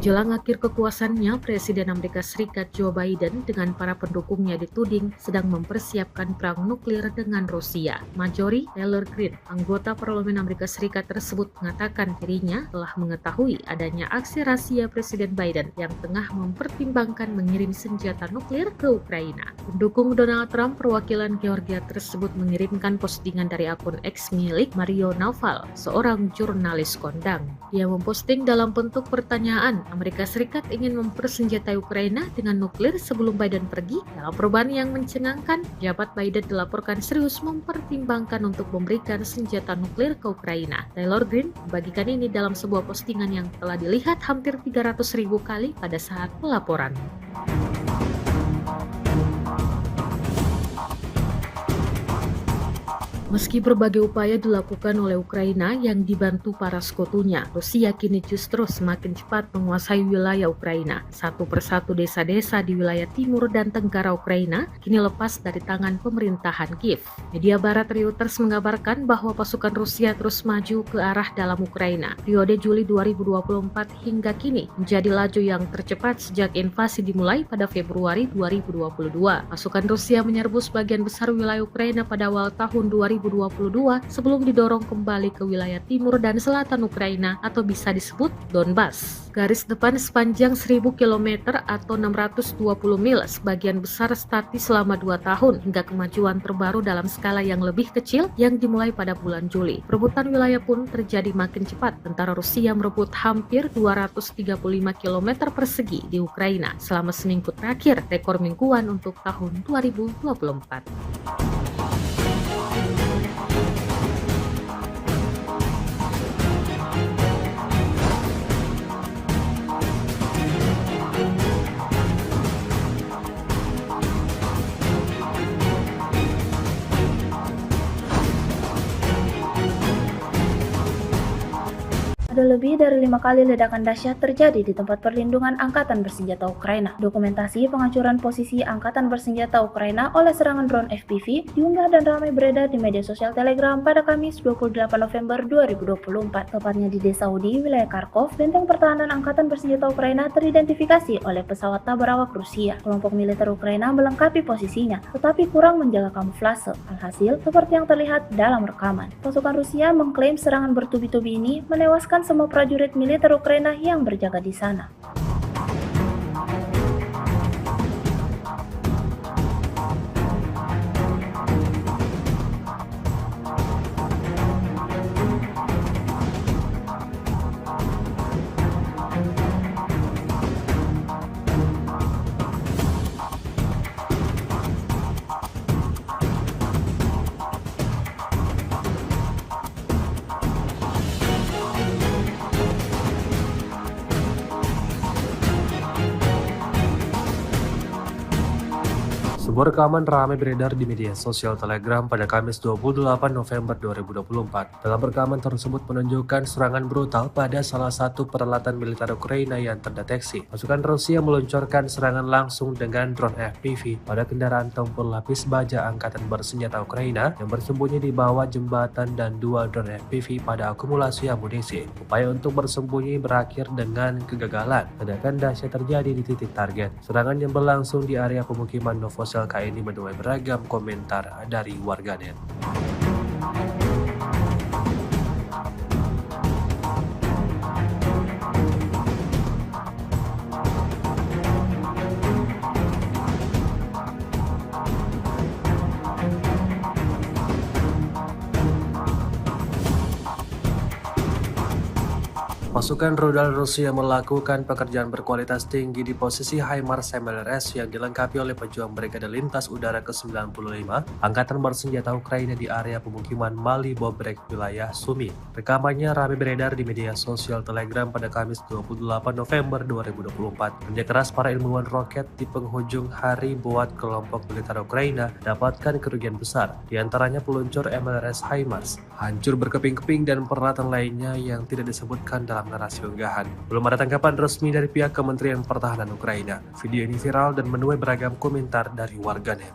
Menjelang akhir kekuasaannya, Presiden Amerika Serikat Joe Biden dengan para pendukungnya dituding sedang mempersiapkan perang nuklir dengan Rusia. Marjorie Taylor Greene, anggota Parlemen Amerika Serikat tersebut mengatakan dirinya telah mengetahui adanya aksi rahasia Presiden Biden yang tengah mempertimbangkan mengirim senjata nuklir ke Ukraina. Pendukung Donald Trump perwakilan Georgia tersebut mengirimkan postingan dari akun X milik Mario Naval, seorang jurnalis kondang. Dia memposting dalam bentuk pertanyaan, Amerika Serikat ingin mempersenjatai Ukraina dengan nuklir sebelum Biden pergi. Dalam perubahan yang mencengangkan, jabat Biden dilaporkan serius mempertimbangkan untuk memberikan senjata nuklir ke Ukraina. Taylor Greene membagikan ini dalam sebuah postingan yang telah dilihat hampir 300.000 kali pada saat pelaporan. Meski berbagai upaya dilakukan oleh Ukraina yang dibantu para sekutunya, Rusia kini justru semakin cepat menguasai wilayah Ukraina. Satu persatu desa-desa di wilayah timur dan tenggara Ukraina kini lepas dari tangan pemerintahan Kiev. Media barat Reuters mengabarkan bahwa pasukan Rusia terus maju ke arah dalam Ukraina. Periode Juli 2024 hingga kini menjadi laju yang tercepat sejak invasi dimulai pada Februari 2022. Pasukan Rusia menyerbu sebagian besar wilayah Ukraina pada awal tahun 2022 sebelum didorong kembali ke wilayah timur dan selatan Ukraina atau bisa disebut Donbas. Garis depan sepanjang 1000 km atau 620 mil sebagian besar statis selama 2 tahun hingga kemajuan terbaru dalam skala yang lebih kecil yang dimulai pada bulan Juli. Perebutan wilayah pun terjadi makin cepat. Tentara Rusia merebut hampir 235 km persegi di Ukraina selama seminggu terakhir, rekor mingguan untuk tahun 2024. Ada lebih dari 5 kali ledakan dahsyat terjadi di tempat perlindungan Angkatan Bersenjata Ukraina. Dokumentasi penghancuran posisi Angkatan Bersenjata Ukraina oleh serangan drone FPV diunggah dan ramai beredar di media sosial Telegram pada Kamis 28 November 2024. Tepatnya di desa Udi, wilayah Kharkov, benteng pertahanan Angkatan Bersenjata Ukraina teridentifikasi oleh pesawat tak berawak Rusia. Kelompok militer Ukraina melengkapi posisinya, tetapi kurang menjaga kamuflase. Alhasil, seperti yang terlihat dalam rekaman. Pasukan Rusia mengklaim serangan bertubi-tubi ini menewaskan semua prajurit militer Ukraina yang berjaga di sana. Sebuah rekaman ramai beredar di media sosial Telegram pada Kamis 28 November 2024. Dalam rekaman tersebut menunjukkan serangan brutal pada salah satu peralatan militer Ukraina yang terdeteksi. Pasukan Rusia meluncurkan serangan langsung dengan drone FPV pada kendaraan tempur lapis baja Angkatan Bersenjata Ukraina yang bersembunyi di bawah jembatan dan 2 drone FPV pada akumulasi amunisi. Upaya untuk bersembunyi berakhir dengan kegagalan. Ledakan dahsyat terjadi di titik target. Serangan yang berlangsung di area pemukiman Novosel ini menuai beragam komentar dari warganet. Pasukan rudal Rusia melakukan pekerjaan berkualitas tinggi di posisi HIMARS MLRS yang dilengkapi oleh pejuang Brigade Lintas Udara ke-95 Angkatan Bersenjata Ukraina di area pemukiman Mali Bobrek, wilayah Sumi. Rekamannya ramai beredar di media sosial Telegram pada Kamis 28 November 2024. Kerja keras para ilmuwan roket di penghujung hari buat kelompok militer Ukraina dapatkan kerugian besar, diantaranya peluncur MLRS HIMARS, hancur berkeping-keping dan peralatan lainnya yang tidak disebutkan dalam narasi unggahan. Belum ada tanggapan resmi dari pihak Kementerian Pertahanan Ukraina. Video ini viral dan menuai beragam komentar dari warganet.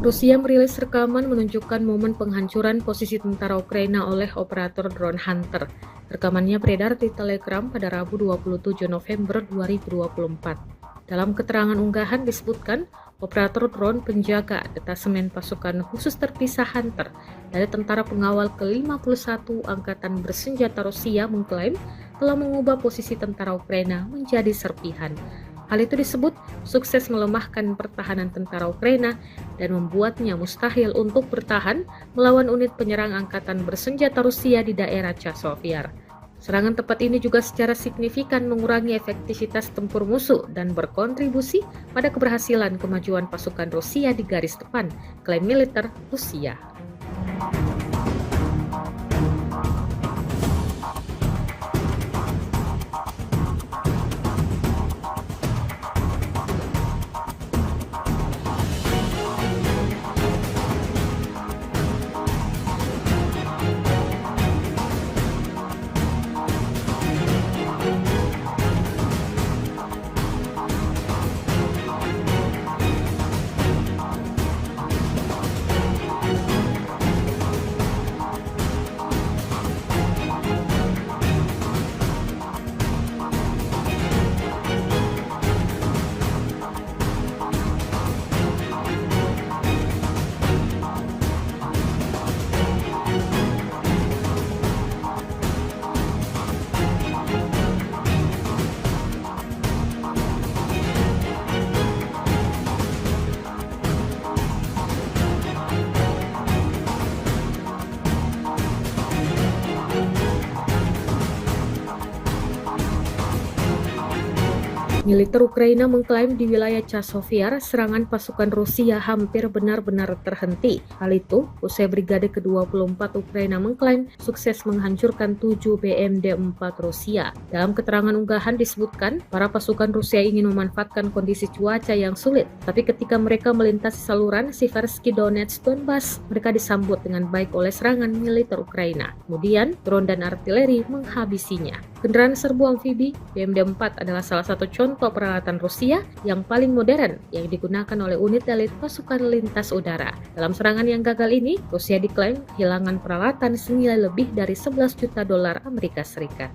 Rusia merilis rekaman menunjukkan momen penghancuran posisi tentara Ukraina oleh operator drone Hunter. Rekamannya beredar di Telegram pada Rabu 27 November 2024. Dalam keterangan unggahan disebutkan, operator drone penjaga detasemen pasukan khusus terpisah Hunter dari tentara pengawal ke-51 Angkatan Bersenjata Rusia mengklaim telah mengubah posisi tentara Ukraina menjadi serpihan. Hal itu disebut sukses melemahkan pertahanan tentara Ukraina dan membuatnya mustahil untuk bertahan melawan unit penyerang angkatan bersenjata Rusia di daerah Chasiv. Serangan tepat ini juga secara signifikan mengurangi efektivitas tempur musuh dan berkontribusi pada keberhasilan kemajuan pasukan Rusia di garis depan, klaim militer Rusia. Militer Ukraina mengklaim di wilayah Chasiv serangan pasukan Rusia hampir benar-benar terhenti. Hal itu usai Brigade ke-24 Ukraina mengklaim sukses menghancurkan 7 BMD-4 Rusia. Dalam keterangan unggahan disebutkan, para pasukan Rusia ingin memanfaatkan kondisi cuaca yang sulit, tapi ketika mereka melintasi saluran Siversky Donetsk Donbas, mereka disambut dengan baik oleh serangan militer Ukraina. Kemudian, drone dan artileri menghabisinya. Kendaraan serbu amfibi BMD-4 adalah salah satu contoh peralatan Rusia yang paling modern yang digunakan oleh unit elit pasukan lintas udara. Dalam serangan yang gagal ini, Rusia diklaim kehilangan peralatan senilai lebih dari 11 juta dolar Amerika Serikat.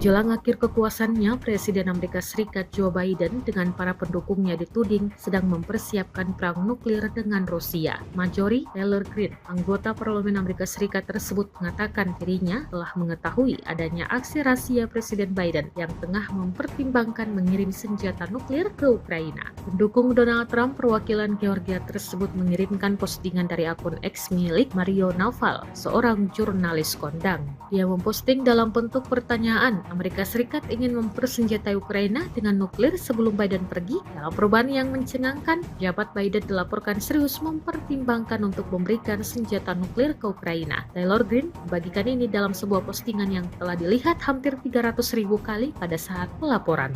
Menjelang akhir kekuasaannya, Presiden Amerika Serikat Joe Biden dengan para pendukungnya dituding sedang mempersiapkan perang nuklir dengan Rusia. Marjorie Taylor Greene, anggota Parlemen Amerika Serikat tersebut mengatakan dirinya telah mengetahui adanya aksi rahasia Presiden Biden yang tengah mempertimbangkan mengirim senjata nuklir ke Ukraina. Pendukung Donald Trump perwakilan Georgia tersebut mengirimkan postingan dari akun X milik Mario Naval, seorang jurnalis kondang. Dia memposting dalam bentuk pertanyaan, Amerika Serikat ingin mempersenjatai Ukraina dengan nuklir sebelum Biden pergi. Dalam perubahan yang mencengangkan, jabat Biden dilaporkan serius mempertimbangkan untuk memberikan senjata nuklir ke Ukraina. Taylor Greene membagikan ini dalam sebuah postingan yang telah dilihat hampir 300.000 kali pada saat pelaporan.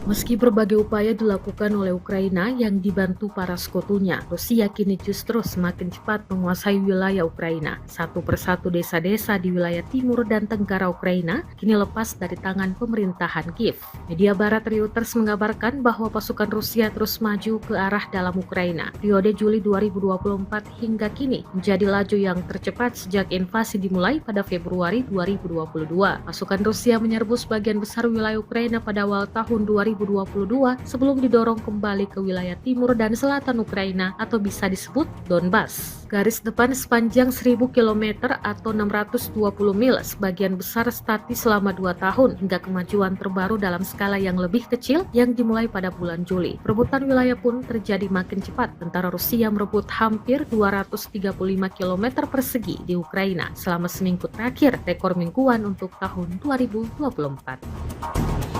Meski berbagai upaya dilakukan oleh Ukraina yang dibantu para sekutunya, Rusia kini justru semakin cepat menguasai wilayah Ukraina. Satu persatu desa-desa di wilayah timur dan tenggara Ukraina kini lepas dari tangan pemerintahan Kiev. Media barat Reuters mengabarkan bahwa pasukan Rusia terus maju ke arah dalam Ukraina. Periode Juli 2024 hingga kini menjadi laju yang tercepat sejak invasi dimulai pada Februari 2022. Pasukan Rusia menyerbu sebagian besar wilayah Ukraina pada awal tahun 2022 2022 sebelum didorong kembali ke wilayah timur dan selatan Ukraina atau bisa disebut Donbas. Garis depan sepanjang 1000 km atau 620 mil sebagian besar statis selama 2 tahun hingga kemajuan terbaru dalam skala yang lebih kecil yang dimulai pada bulan Juli. Perebutan wilayah pun terjadi makin cepat. Tentara Rusia merebut hampir 235 km persegi di Ukraina selama seminggu terakhir, rekor mingguan untuk tahun 2024.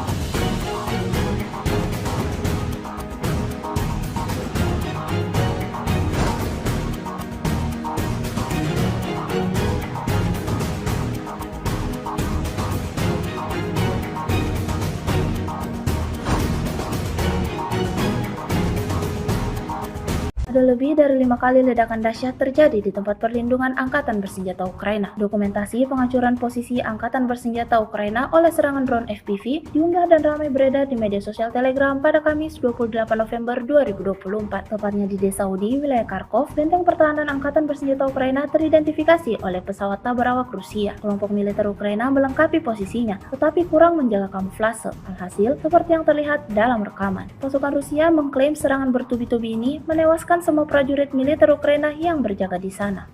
Ada lebih dari 5 kali ledakan dahsyat terjadi di tempat perlindungan Angkatan Bersenjata Ukraina. Dokumentasi penghancuran posisi Angkatan Bersenjata Ukraina oleh serangan drone FPV diunggah dan ramai beredar di media sosial Telegram pada Kamis 28 November 2024. Tepatnya di Desa Udi, wilayah Kharkov, benteng pertahanan Angkatan Bersenjata Ukraina teridentifikasi oleh pesawat tabur awak Rusia. Kelompok militer Ukraina melengkapi posisinya, tetapi kurang menjaga kamuflase. Alhasil, seperti yang terlihat dalam rekaman. Pasukan Rusia mengklaim serangan bertubi-tubi ini menewaskan semua prajurit militer Ukraina yang berjaga di sana.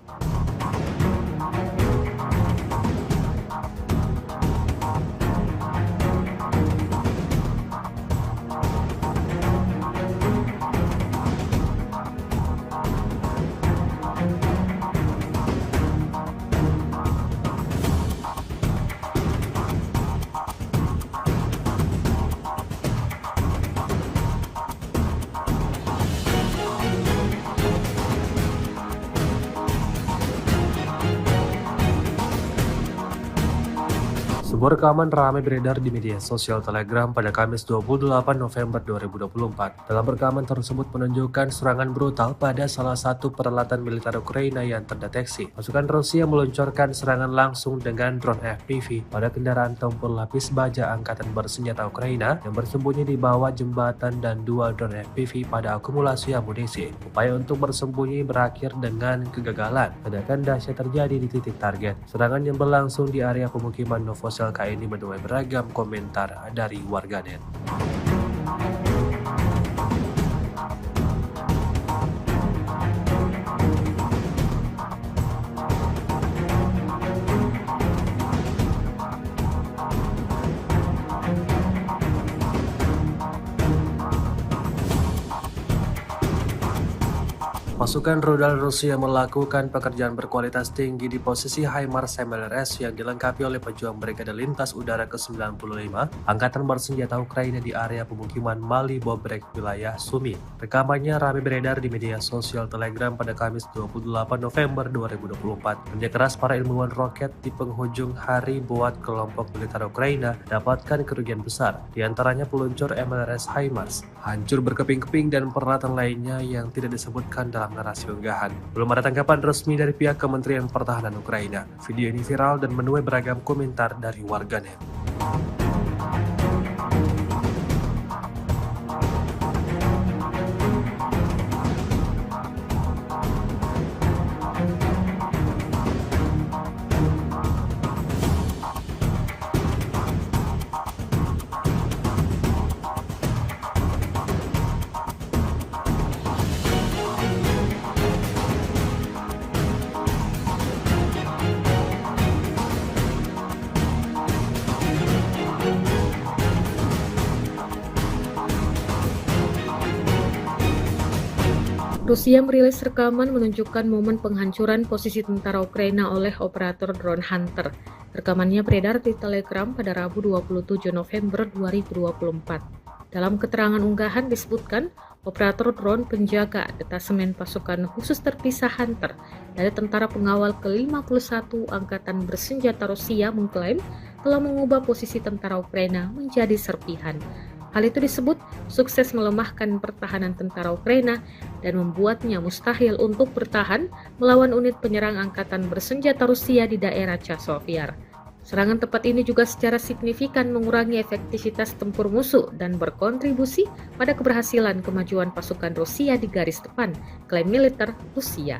Sebuah rekaman ramai beredar di media sosial Telegram pada Kamis 28 November 2024. Dalam rekaman tersebut menunjukkan serangan brutal pada salah satu peralatan militer Ukraina yang terdeteksi. Pasukan Rusia meluncurkan serangan langsung dengan drone FPV pada kendaraan tempur lapis baja Angkatan Bersenjata Ukraina yang bersembunyi di bawah jembatan dan 2 drone FPV pada akumulasi amunisi. Upaya untuk bersembunyi berakhir dengan kegagalan. Ledakan dahsyat terjadi di titik target. Serangan yang berlangsung di area pemukiman Novosel ini menuai beragam komentar dari warganet. Pasukan rudal Rusia melakukan pekerjaan berkualitas tinggi di posisi HIMARS MLRS yang dilengkapi oleh pejuang Brigade Lintas Udara ke-95 Angkatan Bersenjata Ukraina di area pemukiman Mali Bobrek, wilayah Sumi. Rekamannya ramai beredar di media sosial Telegram pada Kamis 28 November 2024. Kerja keras para ilmuwan roket di penghujung hari buat kelompok militer Ukraina dapatkan kerugian besar, di antaranya peluncur MLRS HIMARS, hancur berkeping-keping dan peralatan lainnya yang tidak disebutkan dalam narasi unggahan. Belum ada tanggapan resmi dari pihak Kementerian Pertahanan Ukraina. Video ini viral dan menuai beragam komentar dari warganet. Rusia merilis rekaman menunjukkan momen penghancuran posisi tentara Ukraina oleh operator drone Hunter. Rekamannya beredar di Telegram pada Rabu 27 November 2024. Dalam keterangan unggahan disebutkan, operator drone penjaga detasemen pasukan khusus terpisah Hunter dari tentara pengawal ke-51 Angkatan Bersenjata Rusia mengklaim telah mengubah posisi tentara Ukraina menjadi serpihan. Hal itu disebut sukses melemahkan pertahanan tentara Ukraina dan membuatnya mustahil untuk bertahan melawan unit penyerang Angkatan Bersenjata Rusia di daerah Chasiv-Yar. Serangan tepat ini juga secara signifikan mengurangi efektivitas tempur musuh dan berkontribusi pada keberhasilan kemajuan pasukan Rusia di garis depan, klaim militer Rusia.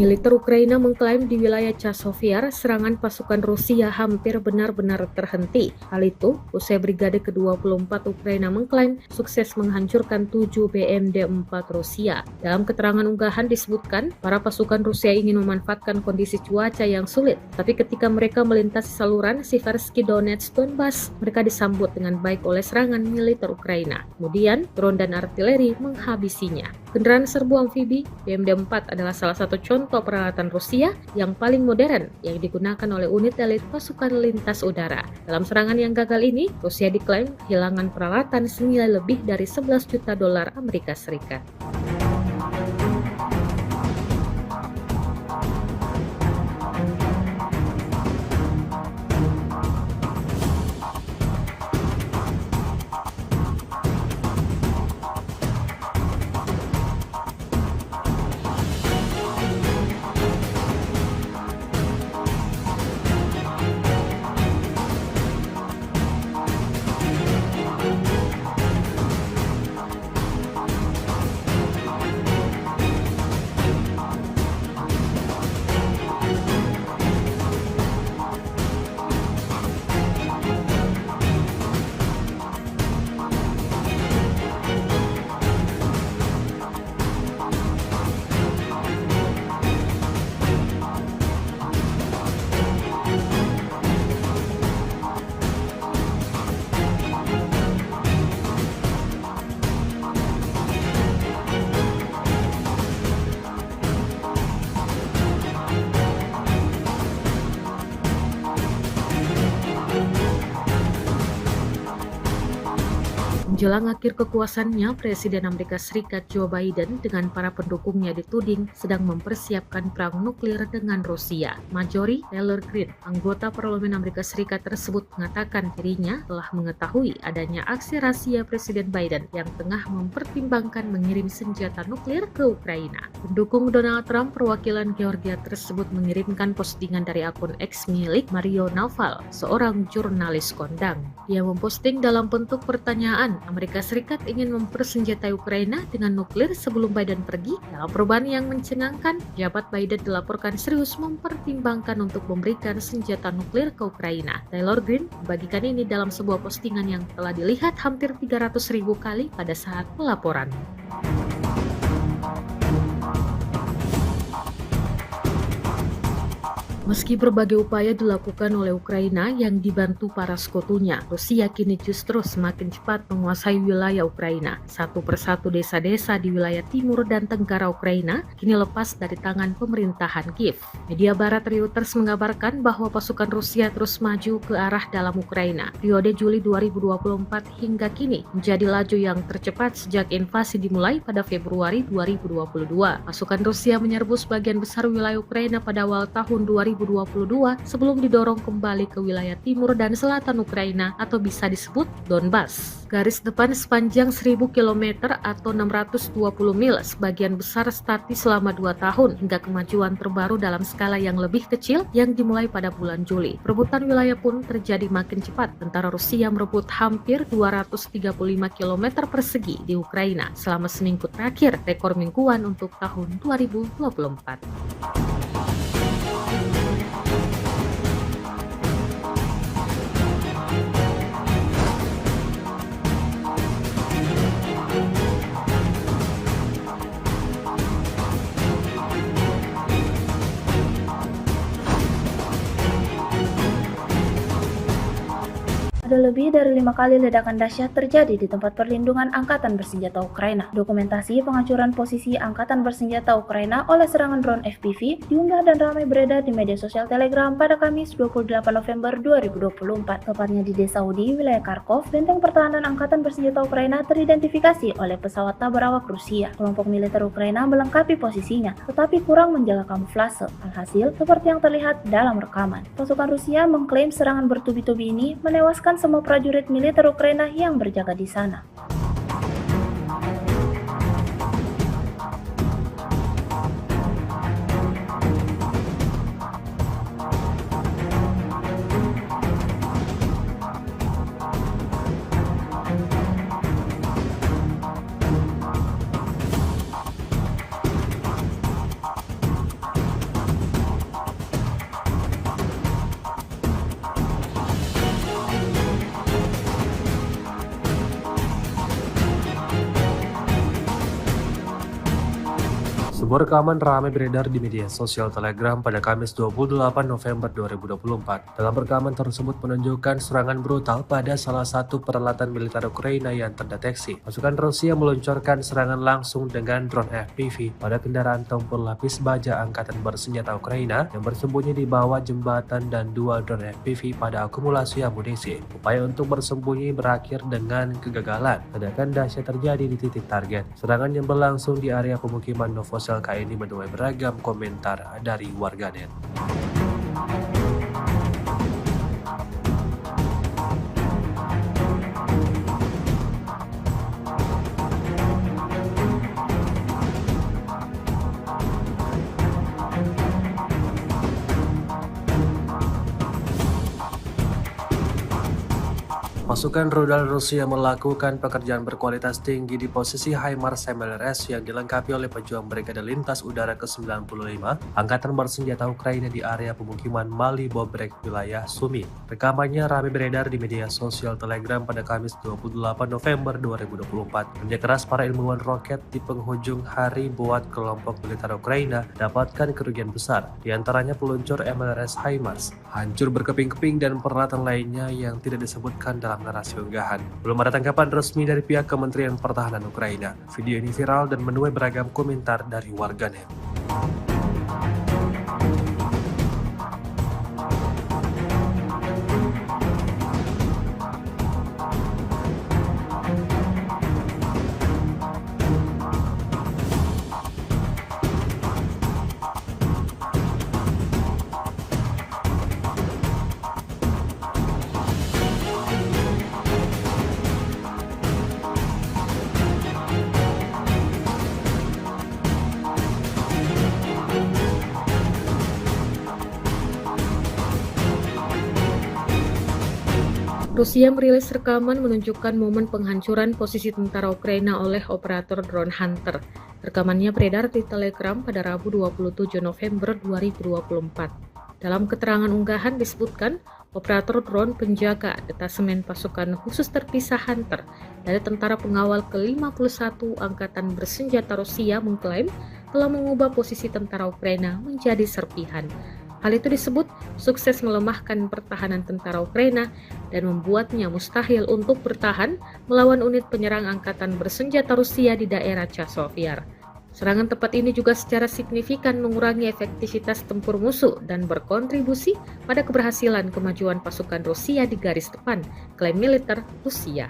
Militer Ukraina mengklaim di wilayah Chasovyar, serangan pasukan Rusia hampir benar-benar terhenti. Hal itu usai Brigade ke-24 Ukraina mengklaim sukses menghancurkan 7 BMD-4 Rusia. Dalam keterangan unggahan disebutkan, para pasukan Rusia ingin memanfaatkan kondisi cuaca yang sulit, tapi ketika mereka melintasi saluran Siversky Donetsk Donbas, mereka disambut dengan baik oleh serangan militer Ukraina. Kemudian, drone dan artileri menghabisinya. Kendaraan serbu amfibi BMD-4 adalah salah satu contoh peralatan Rusia yang paling modern yang digunakan oleh unit elit pasukan lintas udara. Dalam serangan yang gagal ini, Rusia diklaim kehilangan peralatan senilai lebih dari 11 juta dolar Amerika Serikat. Menjelang akhir kekuasaannya, Presiden Amerika Serikat Joe Biden dengan para pendukungnya dituding sedang mempersiapkan perang nuklir dengan Rusia. Marjorie Taylor Greene, anggota Parlemen Amerika Serikat tersebut mengatakan dirinya telah mengetahui adanya aksi rahasia Presiden Biden yang tengah mempertimbangkan mengirim senjata nuklir ke Ukraina. Pendukung Donald Trump perwakilan Georgia tersebut mengirimkan postingan dari akun X milik Mario Naval, seorang jurnalis kondang. Ia memposting dalam bentuk pertanyaan, Amerika Serikat ingin mempersenjatai Ukraina dengan nuklir sebelum Biden pergi. Dalam perubahan yang mencengangkan, jabat Biden dilaporkan serius mempertimbangkan untuk memberikan senjata nuklir ke Ukraina. Taylor Greene membagikan ini dalam sebuah postingan yang telah dilihat hampir 300.000 kali pada saat pelaporan. Meski berbagai upaya dilakukan oleh Ukraina yang dibantu para sekutunya, Rusia kini justru semakin cepat menguasai wilayah Ukraina. Satu persatu desa-desa di wilayah timur dan tenggara Ukraina kini lepas dari tangan pemerintahan Kiev. Media barat Reuters mengabarkan bahwa pasukan Rusia terus maju ke arah dalam Ukraina. Periode Juli 2024 hingga kini menjadi laju yang tercepat sejak invasi dimulai pada Februari 2022. Pasukan Rusia menyerbu sebagian besar wilayah Ukraina pada awal tahun 2022 sebelum didorong kembali ke wilayah timur dan selatan Ukraina atau bisa disebut Donbas. Garis depan sepanjang 1000 km atau 620 mil sebagian besar statis selama 2 tahun hingga kemajuan terbaru dalam skala yang lebih kecil yang dimulai pada bulan Juli. Perebutan wilayah pun terjadi makin cepat. Tentara Rusia merebut hampir 235 km persegi di Ukraina selama seminggu terakhir, rekor mingguan untuk tahun 2024. Ada lebih dari 5 kali ledakan dahsyat terjadi di tempat perlindungan Angkatan Bersenjata Ukraina. Dokumentasi penghancuran posisi Angkatan Bersenjata Ukraina oleh serangan drone FPV diunggah dan ramai beredar di media sosial Telegram pada Kamis 28 November 2024. Tepatnya di desa Udi, wilayah Kharkov, benteng pertahanan Angkatan Bersenjata Ukraina teridentifikasi oleh pesawat tak berawak Rusia. Kelompok militer Ukraina melengkapi posisinya, tetapi kurang menjaga kamuflase. Alhasil, seperti yang terlihat dalam rekaman. Pasukan Rusia mengklaim serangan bertubi-tubi ini menewaskan semua prajurit militer Ukraina yang berjaga di sana. Sebuah rekaman ramai beredar di media sosial Telegram pada Kamis 28 November 2024. Dalam rekaman tersebut menunjukkan serangan brutal pada salah satu peralatan militer Ukraina yang terdeteksi. Pasukan Rusia meluncurkan serangan langsung dengan drone FPV pada kendaraan tempur lapis baja Angkatan Bersenjata Ukraina yang bersembunyi di bawah jembatan dan dua drone FPV pada akumulasi amunisi. Upaya untuk bersembunyi berakhir dengan kegagalan. Ledakan dahsyat terjadi di titik target. Serangan yang berlangsung di area pemukiman Novosel ini menuai beragam komentar dari warganet. Pasukan rudal Rusia melakukan pekerjaan berkualitas tinggi di posisi HIMARS MLRS yang dilengkapi oleh pejuang Brigade Lintas Udara ke-95 Angkatan Bersenjata Ukraina di area pemukiman Mali Bobrek, wilayah Sumi. Rekamannya ramai beredar di media sosial Telegram pada Kamis 28 November 2024. Kerja keras para ilmuwan roket di penghujung hari buat kelompok militer Ukraina dapatkan kerugian besar, diantaranya peluncur MLRS HIMARS, hancur berkeping-keping dan peralatan lainnya yang tidak disebutkan dalam narasi unggahan. Belum ada tanggapan resmi dari pihak Kementerian Pertahanan Ukraina. Video ini viral dan menuai beragam komentar dari warganet. Rusia merilis rekaman menunjukkan momen penghancuran posisi tentara Ukraina oleh operator drone Hunter. Rekamannya beredar di Telegram pada Rabu 27 November 2024. Dalam keterangan unggahan disebutkan, operator drone penjaga detasemen pasukan khusus terpisah Hunter dari tentara pengawal ke-51 Angkatan Bersenjata Rusia mengklaim telah mengubah posisi tentara Ukraina menjadi serpihan. Hal itu disebut sukses melemahkan pertahanan tentara Ukraina dan membuatnya mustahil untuk bertahan melawan unit penyerang Angkatan Bersenjata Rusia di daerah Chasovyar. Serangan tepat ini juga secara signifikan mengurangi efektivitas tempur musuh dan berkontribusi pada keberhasilan kemajuan pasukan Rusia di garis depan, klaim militer Rusia.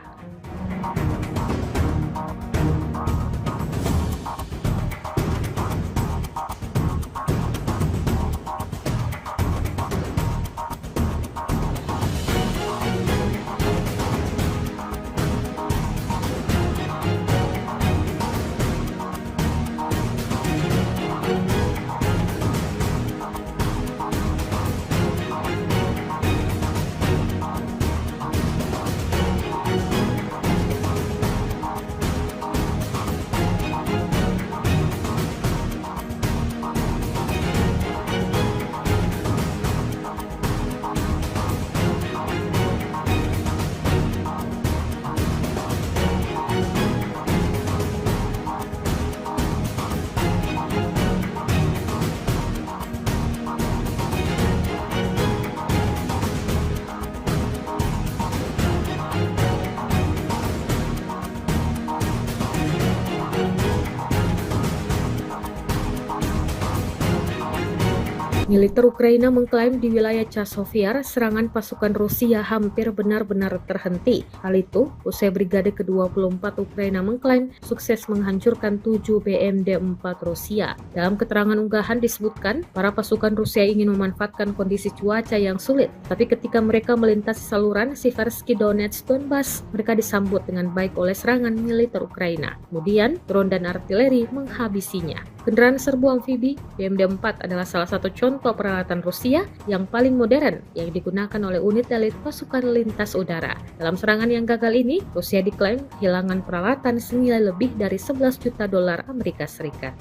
Militer Ukraina mengklaim di wilayah Chasovyar serangan pasukan Rusia hampir benar-benar terhenti. Hal itu usai Brigade ke-24 Ukraina mengklaim sukses menghancurkan 7 BMD-4 Rusia. Dalam keterangan unggahan disebutkan, para pasukan Rusia ingin memanfaatkan kondisi cuaca yang sulit, tapi ketika mereka melintasi saluran Siversky Donetsk Donbas, mereka disambut dengan baik oleh serangan militer Ukraina. Kemudian, drone dan artileri menghabisinya. Kendaraan serbu amfibi BMD-4 adalah salah satu contoh peralatan Rusia yang paling modern yang digunakan oleh unit elit pasukan lintas udara. Dalam serangan yang gagal ini, Rusia diklaim kehilangan peralatan senilai lebih dari 11 juta dolar Amerika Serikat.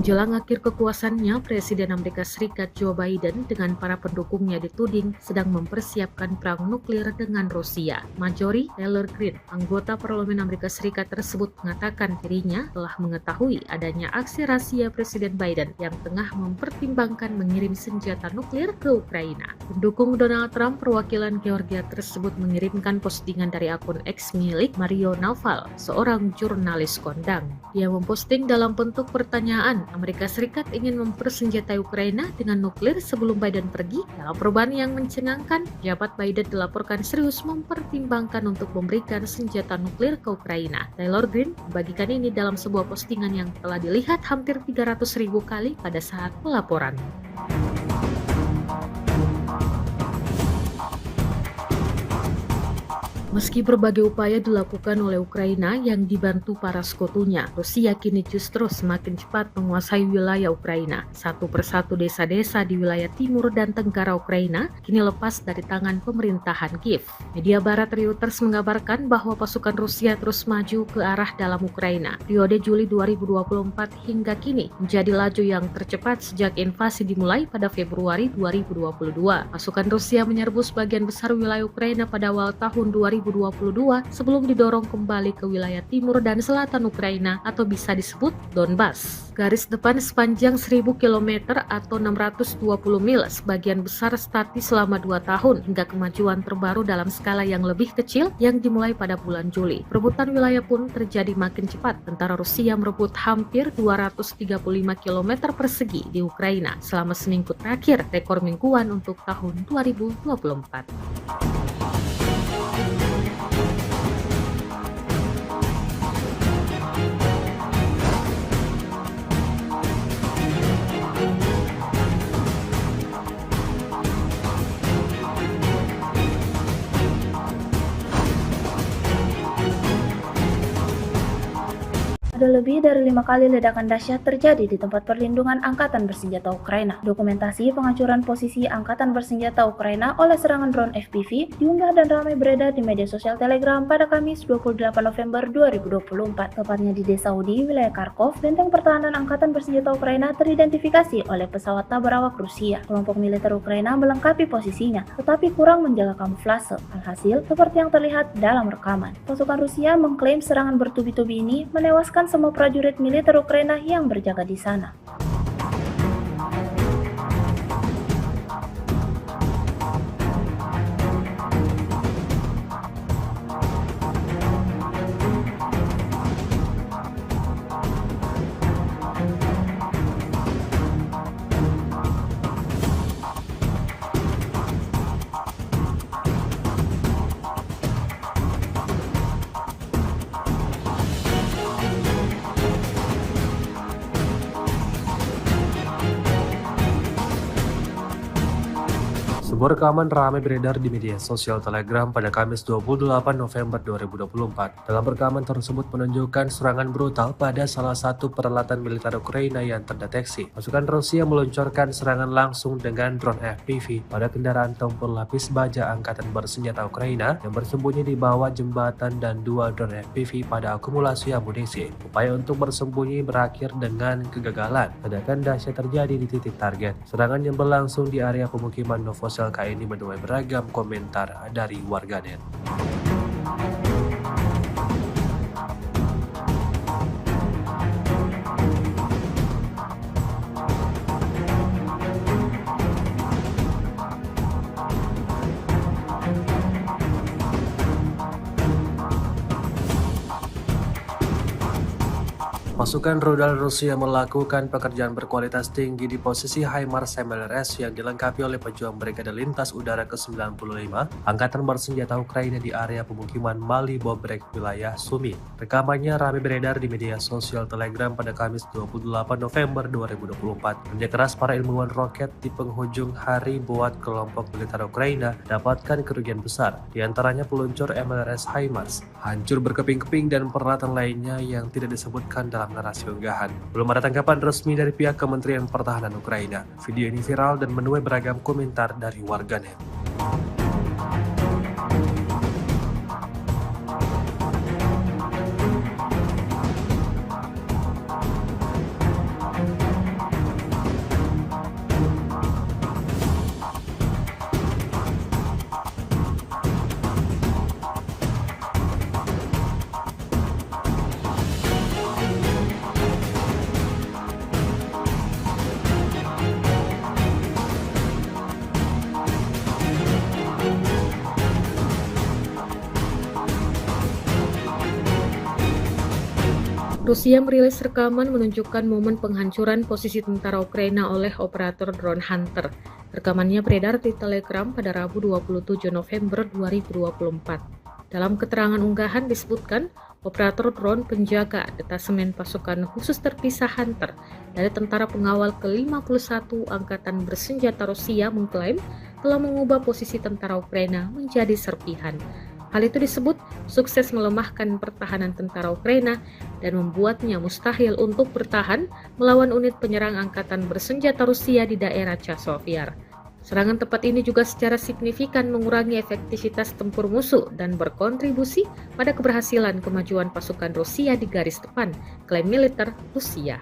Menjelang akhir kekuasaannya, Presiden Amerika Serikat Joe Biden dengan para pendukungnya dituding sedang mempersiapkan perang nuklir dengan Rusia. Marjorie Taylor Greene, anggota Parlemen Amerika Serikat tersebut mengatakan dirinya telah mengetahui adanya aksi rahasia Presiden Biden yang tengah mempertimbangkan mengirim senjata nuklir ke Ukraina. Pendukung Donald Trump perwakilan Georgia tersebut mengirimkan postingan dari akun X milik Mario Naval, seorang jurnalis kondang. Dia memposting dalam bentuk pertanyaan, Amerika Serikat ingin mempersenjatai Ukraina dengan nuklir sebelum Biden pergi. Dalam perubahan yang mencengangkan, jabat Biden dilaporkan serius mempertimbangkan untuk memberikan senjata nuklir ke Ukraina. Taylor Greene membagikan ini dalam sebuah postingan yang telah dilihat hampir 300.000 kali pada saat pelaporan. Meski berbagai upaya dilakukan oleh Ukraina yang dibantu para sekutunya, Rusia kini justru semakin cepat menguasai wilayah Ukraina. Satu persatu desa-desa di wilayah timur dan tenggara Ukraina kini lepas dari tangan pemerintahan Kiev. Media barat Reuters mengabarkan bahwa pasukan Rusia terus maju ke arah dalam Ukraina. Periode Juli 2024 hingga kini menjadi laju yang tercepat sejak invasi dimulai pada Februari 2022. Pasukan Rusia menyerbu sebagian besar wilayah Ukraina pada awal tahun 2022 sebelum didorong kembali ke wilayah timur dan selatan Ukraina atau bisa disebut Donbas. Garis depan sepanjang 1000 km atau 620 mil sebagian besar statis selama 2 tahun hingga kemajuan terbaru dalam skala yang lebih kecil yang dimulai pada bulan Juli. Perebutan wilayah pun terjadi makin cepat. Tentara Rusia merebut hampir 235 km persegi di Ukraina selama seminggu terakhir, rekor mingguan untuk tahun 2024. Ada lebih dari 5 kali ledakan dahsyat terjadi di tempat perlindungan Angkatan Bersenjata Ukraina. Dokumentasi penghancuran posisi Angkatan Bersenjata Ukraina oleh serangan drone FPV diunggah dan ramai beredar di media sosial Telegram pada Kamis 28 November 2024. Tepatnya di Desa Udi, wilayah Kharkov, benteng pertahanan Angkatan Bersenjata Ukraina teridentifikasi oleh pesawat tak berawak Rusia. Kelompok militer Ukraina melengkapi posisinya, tetapi kurang menjaga kamuflase. Alhasil, seperti yang terlihat dalam rekaman, pasukan Rusia mengklaim serangan bertubi-tubi ini menewaskan semua prajurit militer Ukraina yang berjaga di sana. Sebuah rekaman ramai beredar di media sosial Telegram pada Kamis 28 November 2024. Dalam rekaman tersebut menunjukkan serangan brutal pada salah satu peralatan militer Ukraina yang terdeteksi. Pasukan Rusia meluncurkan serangan langsung dengan drone FPV pada kendaraan tempur lapis baja Angkatan Bersenjata Ukraina yang bersembunyi di bawah jembatan dan 2 drone FPV pada akumulasi amunisi. Upaya untuk bersembunyi berakhir dengan kegagalan. Ledakan dahsyat terjadi di titik target. Serangan yang berlangsung di area pemukiman Novosel ini menuai beragam komentar dari warganet. Pasukan rudal Rusia melakukan pekerjaan berkualitas tinggi di posisi HIMARS MLRS yang dilengkapi oleh pejuang Brigade Lintas Udara ke-95 Angkatan Bersenjata Ukraina di area pemukiman Mali Bobrek, wilayah Sumi. Rekamannya ramai beredar di media sosial Telegram pada Kamis 28 November 2024. Kerja keras para ilmuwan roket di penghujung hari buat kelompok militer Ukraina dapatkan kerugian besar, di antaranya peluncur MLRS HIMARS, hancur berkeping-keping dan peralatan lainnya yang tidak disebutkan dalam narasi unggahan. Belum ada tanggapan resmi dari pihak Kementerian Pertahanan Ukraina. Video ini viral dan menuai beragam komentar dari warganet. Rusia merilis rekaman menunjukkan momen penghancuran posisi tentara Ukraina oleh operator drone Hunter. Rekamannya beredar di Telegram pada Rabu 27 November 2024. Dalam keterangan unggahan disebutkan, operator drone penjaga detasemen pasukan khusus terpisah Hunter dari tentara pengawal ke-51 Angkatan Bersenjata Rusia mengklaim telah mengubah posisi tentara Ukraina menjadi serpihan. Hal itu disebut sukses melemahkan pertahanan tentara Ukraina dan membuatnya mustahil untuk bertahan melawan unit penyerang angkatan bersenjata Rusia di daerah Chasiv. Serangan tepat ini juga secara signifikan mengurangi efektivitas tempur musuh dan berkontribusi pada keberhasilan kemajuan pasukan Rusia di garis depan, klaim militer Rusia.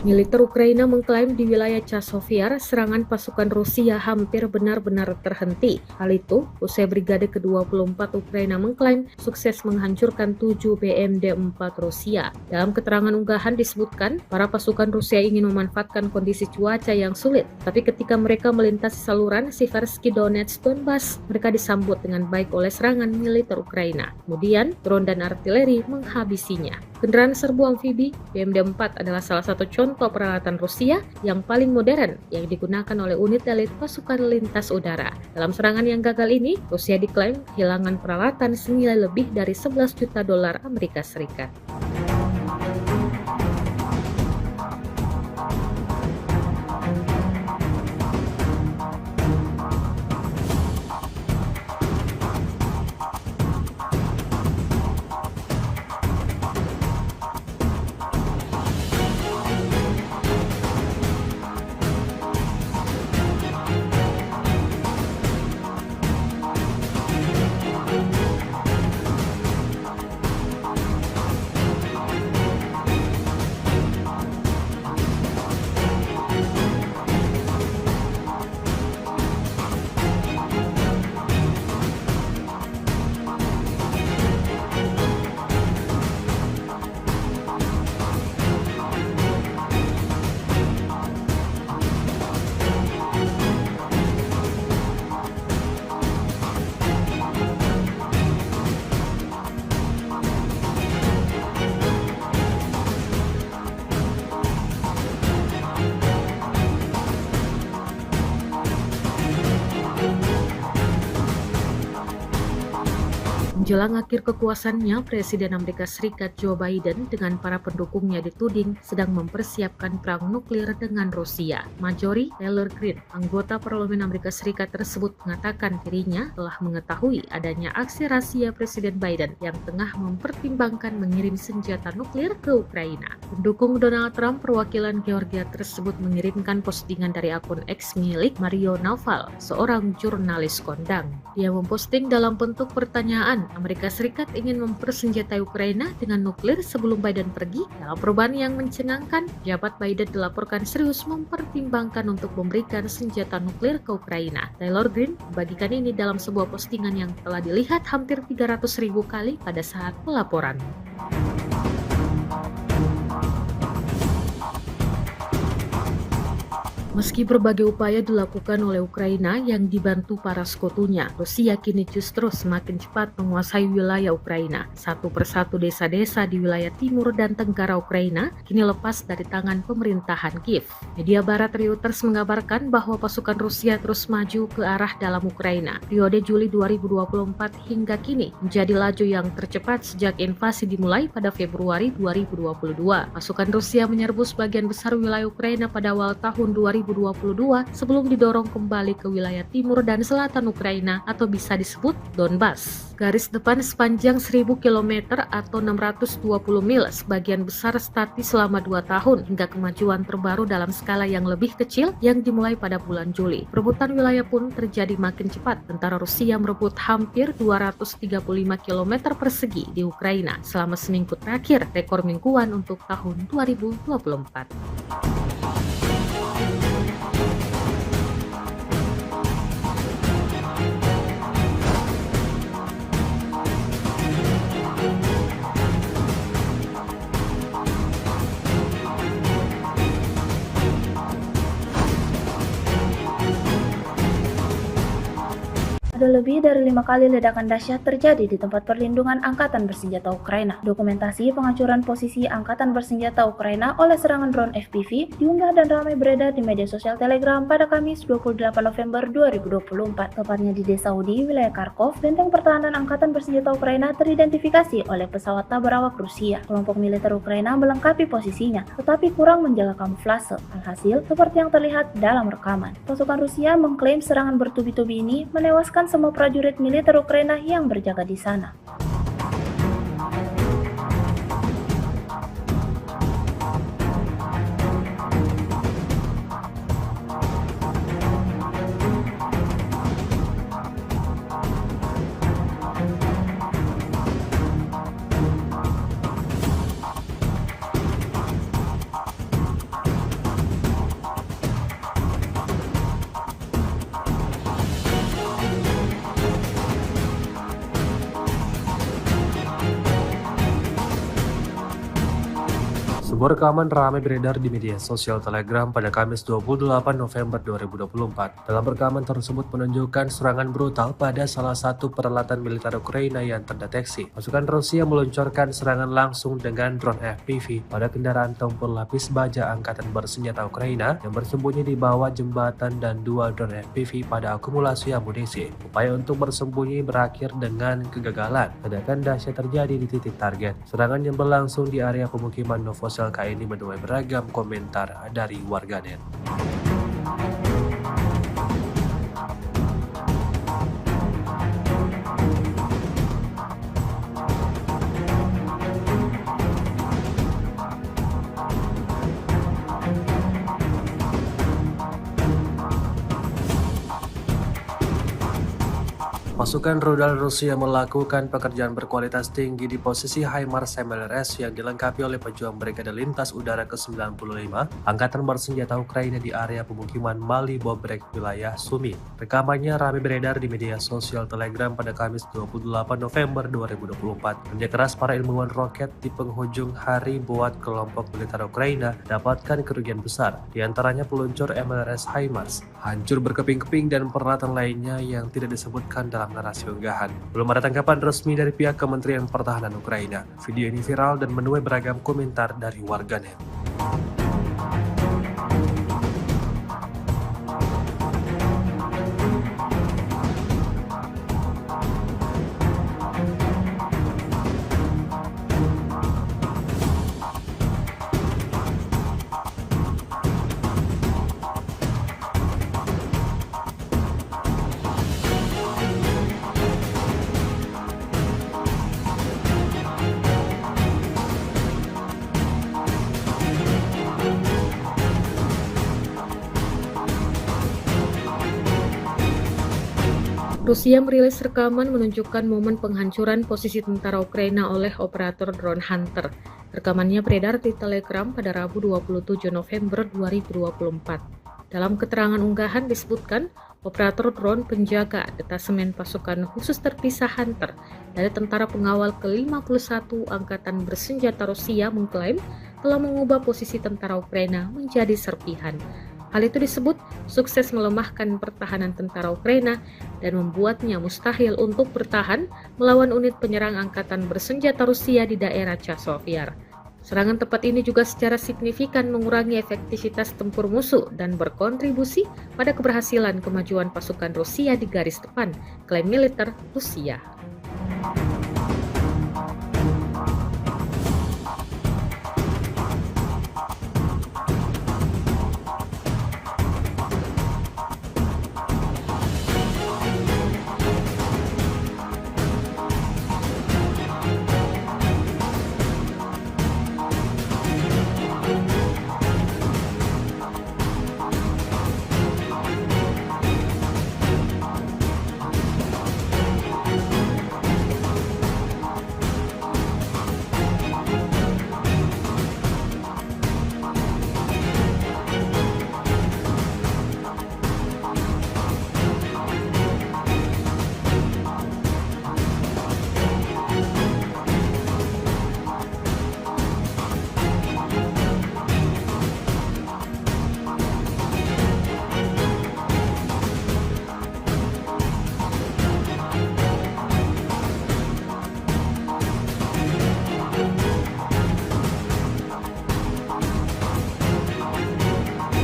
Militer Ukraina mengklaim di wilayah Chasiv serangan pasukan Rusia hampir benar-benar terhenti. Hal itu usai Brigade ke-24 Ukraina mengklaim sukses menghancurkan 7 BMD-4 Rusia. Dalam keterangan unggahan disebutkan, para pasukan Rusia ingin memanfaatkan kondisi cuaca yang sulit, tapi ketika mereka melintasi saluran Siversky Donetsk Donbas, mereka disambut dengan baik oleh serangan militer Ukraina. Kemudian, drone dan artileri menghabisinya. Kendaraan serbu amfibi BMD-4 adalah salah satu contoh peralatan Rusia yang paling modern yang digunakan oleh unit elit pasukan lintas udara. Dalam serangan yang gagal ini, Rusia diklaim kehilangan peralatan senilai lebih dari 11 juta dolar Amerika Serikat. Menjelang akhir kekuasaannya, Presiden Amerika Serikat Joe Biden dengan para pendukungnya dituding sedang mempersiapkan perang nuklir dengan Rusia. Marjorie Taylor Greene, anggota Parlemen Amerika Serikat tersebut mengatakan dirinya telah mengetahui adanya aksi rahasia Presiden Biden yang tengah mempertimbangkan mengirim senjata nuklir ke Ukraina. Pendukung Donald Trump perwakilan Georgia tersebut mengirimkan postingan dari akun X milik Mario Naval, seorang jurnalis kondang. Dia memposting dalam bentuk pertanyaan, Amerika Serikat ingin mempersenjatai Ukraina dengan nuklir sebelum Biden pergi. Dalam perubahan yang mencengangkan, jabat Biden dilaporkan serius mempertimbangkan untuk memberikan senjata nuklir ke Ukraina. Taylor Greene membagikan ini dalam sebuah postingan yang telah dilihat hampir 300.000 kali pada saat pelaporan. Meski berbagai upaya dilakukan oleh Ukraina yang dibantu para sekutunya, Rusia kini justru semakin cepat menguasai wilayah Ukraina. Satu persatu desa-desa di wilayah timur dan tenggara Ukraina kini lepas dari tangan pemerintahan Kiev. Media barat Reuters mengabarkan bahwa pasukan Rusia terus maju ke arah dalam Ukraina. Periode Juli 2024 hingga kini menjadi laju yang tercepat sejak invasi dimulai pada Februari 2022. Pasukan Rusia menyerbu sebagian besar wilayah Ukraina pada awal tahun 2022 sebelum didorong kembali ke wilayah timur dan selatan Ukraina atau bisa disebut Donbas. Garis depan sepanjang 1000 km atau 620 mil sebagian besar statis selama 2 tahun hingga kemajuan terbaru dalam skala yang lebih kecil yang dimulai pada bulan Juli. Perebutan wilayah pun terjadi makin cepat. Tentara Rusia merebut hampir 235 km persegi di Ukraina selama seminggu terakhir, rekor mingguan untuk tahun 2024. Ada lebih dari 5 kali ledakan dahsyat terjadi di tempat perlindungan Angkatan Bersenjata Ukraina. Dokumentasi penghancuran posisi Angkatan Bersenjata Ukraina oleh serangan drone FPV diunggah dan ramai beredar di media sosial Telegram pada Kamis 28 November 2024. Tepatnya di desa Udi, wilayah Kharkov, benteng pertahanan Angkatan Bersenjata Ukraina teridentifikasi oleh pesawat tak berawak Rusia. Kelompok militer Ukraina melengkapi posisinya, tetapi kurang menjaga kamuflase. Alhasil, seperti yang terlihat dalam rekaman. Pasukan Rusia mengklaim serangan bertubi-tubi ini menewaskan semua prajurit militer Ukraina yang berjaga di sana. Sebuah rekaman ramai beredar di media sosial Telegram pada Kamis 28 November 2024. Dalam rekaman tersebut menunjukkan serangan brutal pada salah satu peralatan militer Ukraina yang terdeteksi. Pasukan Rusia meluncurkan serangan langsung dengan drone FPV pada kendaraan tempur lapis baja Angkatan Bersenjata Ukraina yang bersembunyi di bawah jembatan dan 2 drone FPV pada akumulasi amunisi. Upaya untuk bersembunyi berakhir dengan kegagalan. Ledakan dahsyat terjadi di titik target. Serangan yang berlangsung di area pemukiman Novosel ini menuai beragam komentar dari warganet. Pasukan rudal Rusia melakukan pekerjaan berkualitas tinggi di posisi HIMARS MLRS yang dilengkapi oleh pejuang Brigade Lintas Udara ke-95 Angkatan Bersenjata Ukraina di area pemukiman Mali Bobrek, wilayah Sumi. Rekamannya ramai beredar di media sosial Telegram pada Kamis 28 November 2024. Kerja keras para ilmuwan roket di penghujung hari buat kelompok militer Ukraina dapatkan kerugian besar, diantaranya peluncur MLRS HIMARS, hancur berkeping-keping dan peralatan lainnya yang tidak disebutkan dalam narasi unggahan. Belum ada tanggapan resmi dari pihak Kementerian Pertahanan Ukraina. Video ini viral dan menuai beragam komentar dari warganet. Rusia merilis rekaman menunjukkan momen penghancuran posisi tentara Ukraina oleh operator drone Hunter. Rekamannya beredar di Telegram pada Rabu 27 November 2024. Dalam keterangan unggahan disebutkan, operator drone penjaga detasemen pasukan khusus terpisah Hunter dari Tentara Pengawal ke-51 Angkatan Bersenjata Rusia mengklaim telah mengubah posisi tentara Ukraina menjadi serpihan. Hal itu disebut sukses melemahkan pertahanan tentara Ukraina dan membuatnya mustahil untuk bertahan melawan unit penyerang angkatan bersenjata Rusia di daerah Chasiv. Serangan tepat ini juga secara signifikan mengurangi efektivitas tempur musuh dan berkontribusi pada keberhasilan kemajuan pasukan Rusia di garis depan, klaim militer Rusia.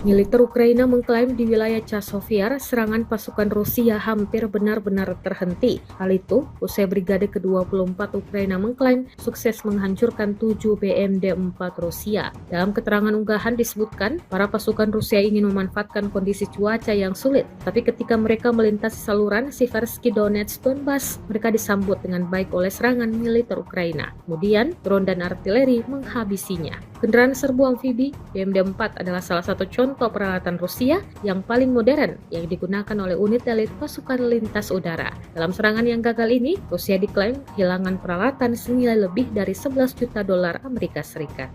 Militer Ukraina mengklaim di wilayah Chasiv serangan pasukan Rusia hampir benar-benar terhenti. Hal itu usai Brigade ke-24 Ukraina mengklaim sukses menghancurkan 7 BMD-4 Rusia. Dalam keterangan unggahan disebutkan, para pasukan Rusia ingin memanfaatkan kondisi cuaca yang sulit, tapi ketika mereka melintasi saluran Siversky Donetsk Donbas, mereka disambut dengan baik oleh serangan militer Ukraina. Kemudian, drone dan artileri menghabisinya. Kendaraan serbu amfibi BMD-4 adalah salah satu contoh peralatan Rusia yang paling modern yang digunakan oleh unit elit pasukan lintas udara. Dalam serangan yang gagal ini, Rusia diklaim kehilangan peralatan senilai lebih dari 11 juta dolar Amerika Serikat.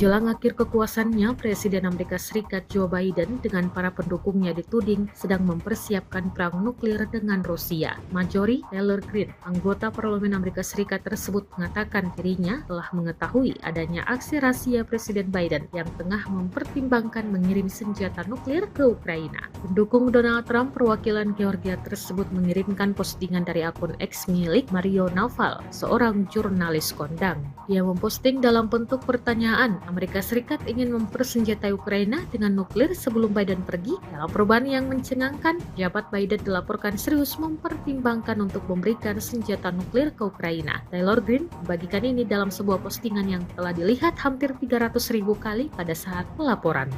Menjelang akhir kekuasaannya, Presiden Amerika Serikat Joe Biden dengan para pendukungnya dituding sedang mempersiapkan perang nuklir dengan Rusia. Marjorie Taylor Greene, anggota Parlemen Amerika Serikat tersebut mengatakan dirinya telah mengetahui adanya aksi rahasia Presiden Biden yang tengah mempertimbangkan mengirim senjata nuklir ke Ukraina. Pendukung Donald Trump perwakilan Georgia tersebut mengirimkan postingan dari akun X milik Mario Naval, seorang jurnalis kondang. Dia memposting dalam bentuk pertanyaan, Amerika Serikat ingin mempersenjatai Ukraina dengan nuklir sebelum Biden pergi. Dalam perubahan yang mencengangkan, jabat Biden dilaporkan serius mempertimbangkan untuk memberikan senjata nuklir ke Ukraina. Taylor Greene membagikan ini dalam sebuah postingan yang telah dilihat hampir 300.000 kali pada saat pelaporan.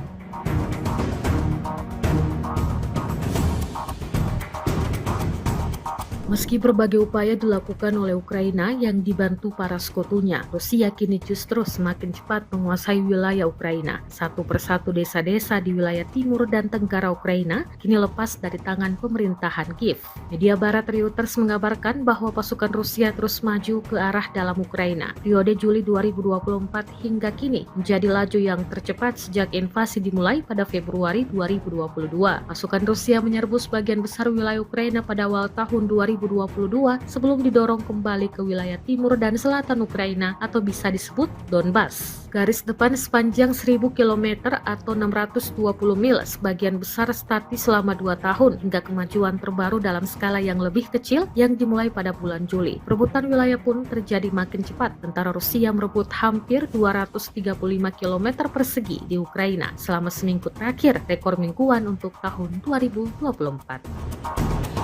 Meski berbagai upaya dilakukan oleh Ukraina yang dibantu para sekutunya, Rusia kini justru semakin cepat menguasai wilayah Ukraina. Satu persatu desa-desa di wilayah timur dan tenggara Ukraina kini lepas dari tangan pemerintahan Kiev. Media barat Reuters mengabarkan bahwa pasukan Rusia terus maju ke arah dalam Ukraina. Periode Juli 2024 hingga kini menjadi laju yang tercepat sejak invasi dimulai pada Februari 2022. Pasukan Rusia menyerbu sebagian besar wilayah Ukraina pada awal tahun 2022 2022 sebelum didorong kembali ke wilayah timur dan selatan Ukraina atau bisa disebut Donbas. Garis depan sepanjang 1000 km atau 620 mil sebagian besar statis selama 2 tahun hingga kemajuan terbaru dalam skala yang lebih kecil yang dimulai pada bulan Juli. Perebutan wilayah pun terjadi makin cepat. Tentara Rusia merebut hampir 235 km persegi di Ukraina selama seminggu terakhir, rekor mingguan untuk tahun 2024.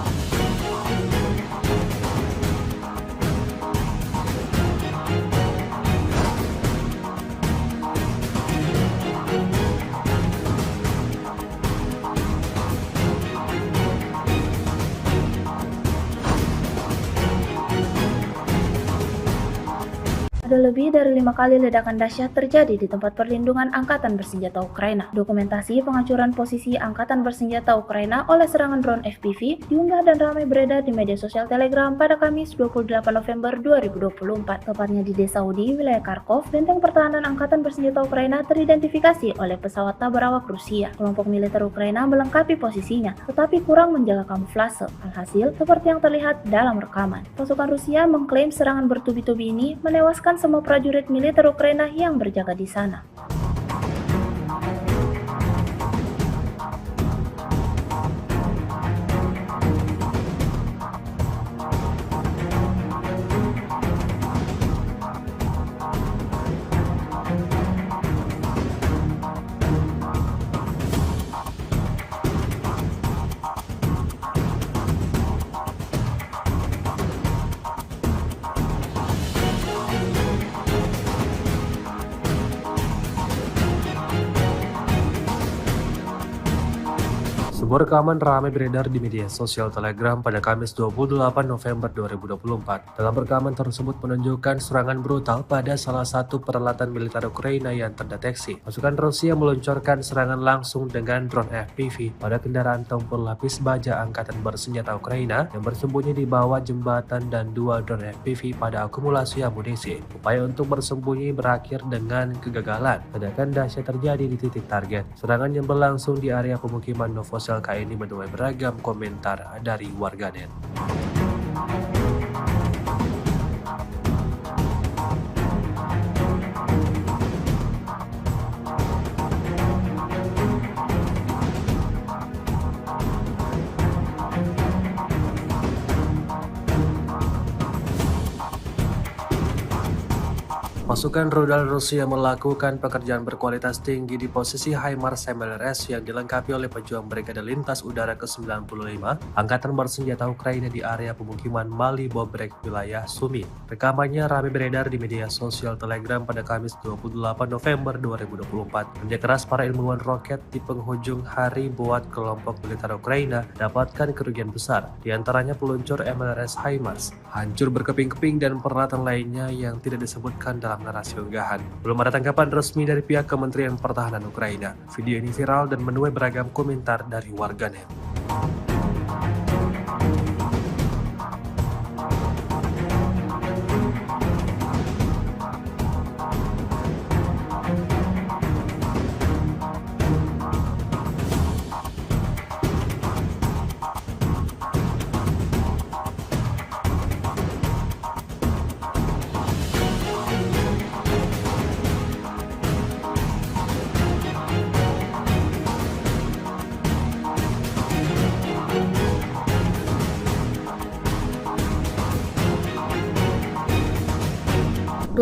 Ada lebih dari 5 kali ledakan dahsyat terjadi di tempat perlindungan Angkatan Bersenjata Ukraina. Dokumentasi penghancuran posisi Angkatan Bersenjata Ukraina oleh serangan drone FPV diunggah dan ramai beredar di media sosial Telegram pada Kamis 28 November 2024. Tepatnya di Desa Udi, wilayah Kharkov, benteng pertahanan Angkatan Bersenjata Ukraina teridentifikasi oleh pesawat tak berawak Rusia. Kelompok militer Ukraina melengkapi posisinya, tetapi kurang menjaga kamuflase. Alhasil, seperti yang terlihat dalam rekaman, pasukan Rusia mengklaim serangan bertubi-tubi ini menewaskan semua prajurit militer Ukraina yang berjaga di sana. Sebuah rekaman ramai beredar di media sosial Telegram pada Kamis 28 November 2024. Dalam rekaman tersebut menunjukkan serangan brutal pada salah satu peralatan militer Ukraina yang terdeteksi. Pasukan Rusia meluncurkan serangan langsung dengan drone FPV pada kendaraan tempur lapis baja Angkatan Bersenjata Ukraina yang bersembunyi di bawah jembatan dan 2 drone FPV pada akumulasi amunisi. Upaya untuk bersembunyi berakhir dengan kegagalan. Ledakan dahsyat terjadi di titik target. Serangan yang berlangsung di area pemukiman Novosel ini menuai beragam komentar dari warganet. Pasukan rudal Rusia melakukan pekerjaan berkualitas tinggi di posisi HIMARS MLRS yang dilengkapi oleh pejuang Brigade Lintas Udara ke-95 Angkatan Bersenjata Ukraina di area pemukiman Mali Bobrek, wilayah Sumi. Rekamannya ramai beredar di media sosial Telegram pada Kamis 28 November 2024. Kerja keras para ilmuwan roket di penghujung hari buat kelompok militer Ukraina dapatkan kerugian besar, di antaranya peluncur MLRS HIMARS, hancur berkeping-keping dan peralatan lainnya yang tidak disebutkan dalam narasi unggahan. Belum ada tanggapan resmi dari pihak Kementerian Pertahanan Ukraina. Video ini viral dan menuai beragam komentar dari warganet.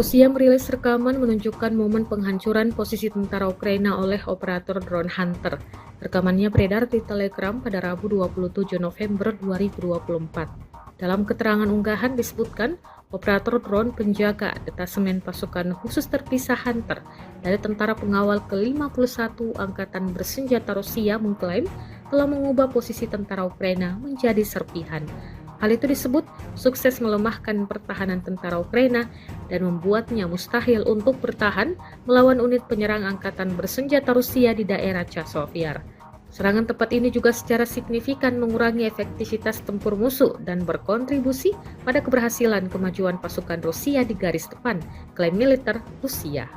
Rusia merilis rekaman menunjukkan momen penghancuran posisi tentara Ukraina oleh operator drone Hunter. Rekamannya beredar di Telegram pada Rabu 27 November 2024. Dalam keterangan unggahan disebutkan, operator drone penjaga detasemen pasukan khusus terpisah Hunter dari tentara pengawal ke-51 Angkatan Bersenjata Rusia mengklaim telah mengubah posisi tentara Ukraina menjadi serpihan. Hal itu disebut sukses melemahkan pertahanan tentara Ukraina dan membuatnya mustahil untuk bertahan melawan unit penyerang Angkatan Bersenjata Rusia di daerah Chasiv-Yar. Serangan tepat ini juga secara signifikan mengurangi efektivitas tempur musuh dan berkontribusi pada keberhasilan kemajuan pasukan Rusia di garis depan, klaim militer Rusia.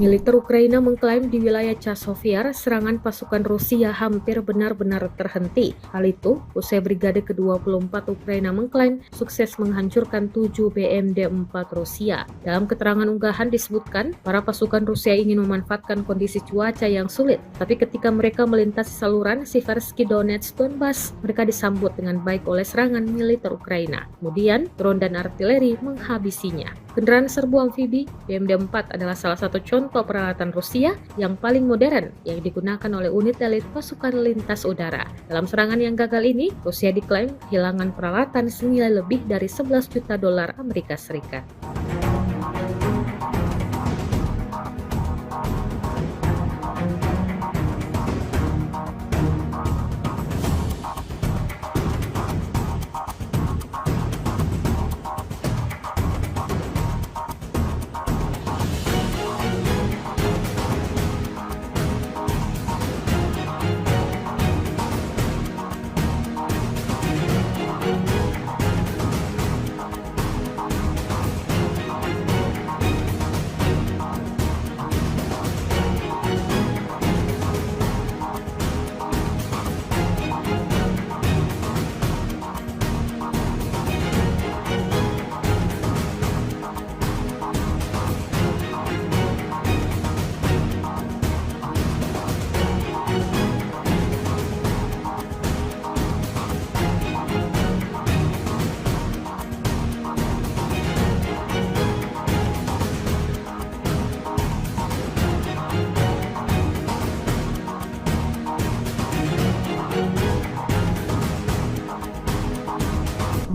Militer Ukraina mengklaim di wilayah Chasiv-Yar, serangan pasukan Rusia hampir benar-benar terhenti. Hal itu usai Brigade ke-24 Ukraina mengklaim sukses menghancurkan 7 BMD-4 Rusia. Dalam keterangan unggahan disebutkan, para pasukan Rusia ingin memanfaatkan kondisi cuaca yang sulit, tapi ketika mereka melintasi saluran Siversky Donetsk Donbas, mereka disambut dengan baik oleh serangan militer Ukraina. Kemudian, drone dan artileri menghabisinya. Kendaraan serbu amfibi BMD-4 adalah salah satu contoh peralatan Rusia yang paling modern yang digunakan oleh unit elit pasukan lintas udara. Dalam serangan yang gagal ini, Rusia diklaim kehilangan peralatan senilai lebih dari 11 juta dolar Amerika Serikat.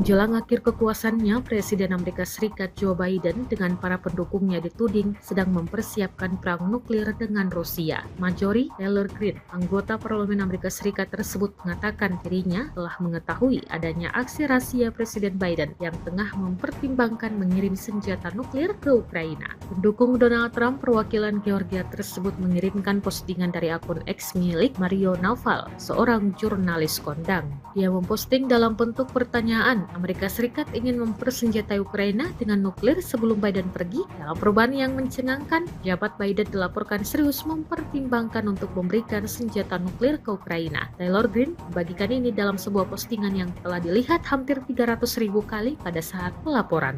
Menjelang akhir kekuasaannya, Presiden Amerika Serikat Joe Biden dengan para pendukungnya dituding sedang mempersiapkan perang nuklir dengan Rusia. Marjorie Taylor Greene, anggota Parlemen Amerika Serikat tersebut mengatakan dirinya telah mengetahui adanya aksi rahasia Presiden Biden yang tengah mempertimbangkan mengirim senjata nuklir ke Ukraina. Pendukung Donald Trump perwakilan Georgia tersebut mengirimkan postingan dari akun X milik Mario Naval, seorang jurnalis kondang. Dia memposting dalam bentuk pertanyaan, Amerika Serikat ingin mempersenjatai Ukraina dengan nuklir sebelum Biden pergi. Dalam perubahan yang mencengangkan, jabat Biden dilaporkan serius mempertimbangkan untuk memberikan senjata nuklir ke Ukraina. Taylor Greene membagikan ini dalam sebuah postingan yang telah dilihat hampir 300.000 kali pada saat pelaporan.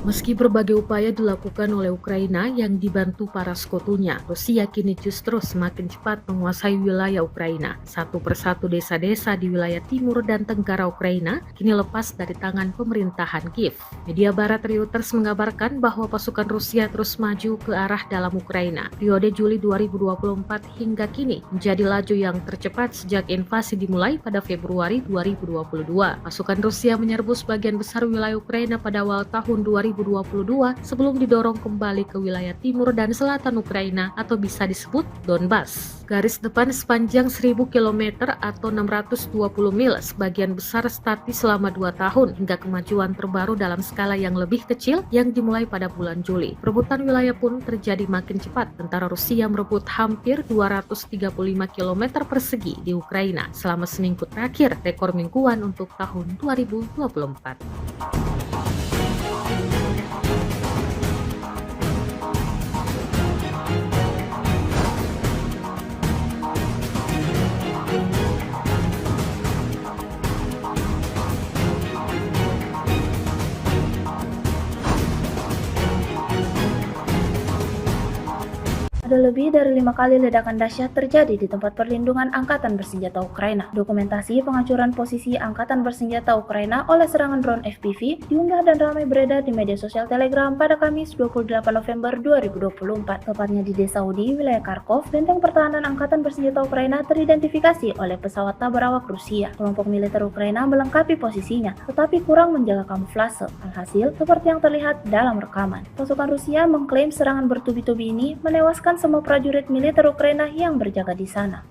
Meski berbagai upaya dilakukan oleh Ukraina yang dibantu para sekutunya, Rusia kini justru semakin cepat menguasai wilayah Ukraina. Satu persatu desa-desa di wilayah timur dan tenggara Ukraina kini lepas dari tangan pemerintahan Kiev. Media barat Reuters mengabarkan bahwa pasukan Rusia terus maju ke arah dalam Ukraina. Periode Juli 2024 hingga kini menjadi laju yang tercepat sejak invasi dimulai pada Februari 2022. Pasukan Rusia menyerbu sebagian besar wilayah Ukraina pada awal tahun 2022 sebelum didorong kembali ke wilayah timur dan selatan Ukraina atau bisa disebut Donbas. Garis depan sepanjang 1000 km atau 620 mil sebagian besar statis selama 2 tahun hingga kemajuan terbaru dalam skala yang lebih kecil yang dimulai pada bulan Juli. Perebutan wilayah pun terjadi makin cepat. Tentara Rusia merebut hampir 235 km persegi di Ukraina selama seminggu terakhir, rekor mingguan untuk tahun 2024. Ada lebih dari 5 kali ledakan dahsyat terjadi di tempat perlindungan Angkatan Bersenjata Ukraina. Dokumentasi penghancuran posisi Angkatan Bersenjata Ukraina oleh serangan drone FPV diunggah dan ramai beredar di media sosial Telegram pada Kamis 28 November 2024. Tepatnya di desa Udi, wilayah Kharkov, benteng pertahanan Angkatan Bersenjata Ukraina teridentifikasi oleh pesawat tabur awak Rusia. Kelompok militer Ukraina melengkapi posisinya, tetapi kurang menjaga kamuflase. Alhasil, seperti yang terlihat dalam rekaman. Pasukan Rusia mengklaim serangan bertubi-tubi ini menewaskan semua prajurit militer Ukraina yang berjaga di sana.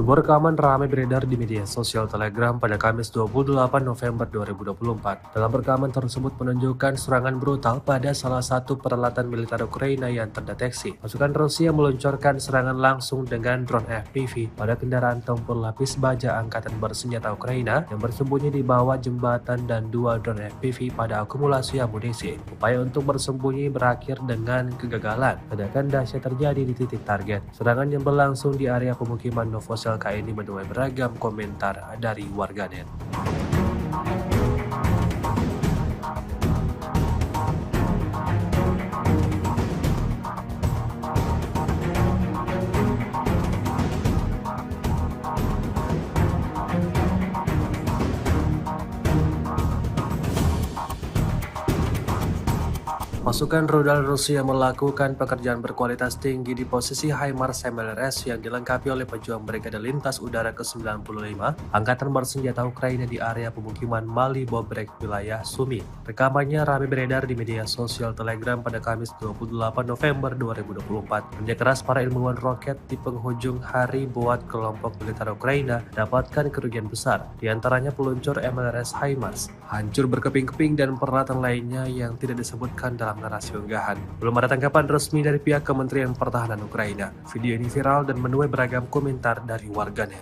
Sebuah rekaman ramai beredar di media sosial Telegram pada Kamis 28 November 2024. Dalam rekaman tersebut menunjukkan serangan brutal pada salah satu peralatan militer Ukraina yang terdeteksi. Pasukan Rusia meluncurkan serangan langsung dengan drone FPV pada kendaraan tempur lapis baja angkatan bersenjata Ukraina yang bersembunyi di bawah jembatan dan dua drone FPV pada akumulasi amunisi. Upaya untuk bersembunyi berakhir dengan kegagalan. Ledakan dahsyat terjadi di titik target. Serangan yang berlangsung di area pemukiman Novosel ini menuai beragam komentar dari warganet. Pasukan rudal Rusia melakukan pekerjaan berkualitas tinggi di posisi HIMARS MLRS yang dilengkapi oleh pejuang Brigade Lintas Udara ke-95 Angkatan Bersenjata Ukraina di area pemukiman Mali Bobrek, wilayah Sumi. Rekamannya ramai beredar di media sosial Telegram pada Kamis 28 November 2024. Kerja keras para ilmuwan roket di penghujung hari buat kelompok militer Ukraina dapatkan kerugian besar, di antaranya peluncur MLRS HIMARS hancur berkeping-keping dan peralatan lainnya yang tidak disebutkan dalam narasi unggahan. Belum ada tanggapan resmi dari pihak Kementerian Pertahanan Ukraina. Video ini viral dan menuai beragam komentar dari warganet.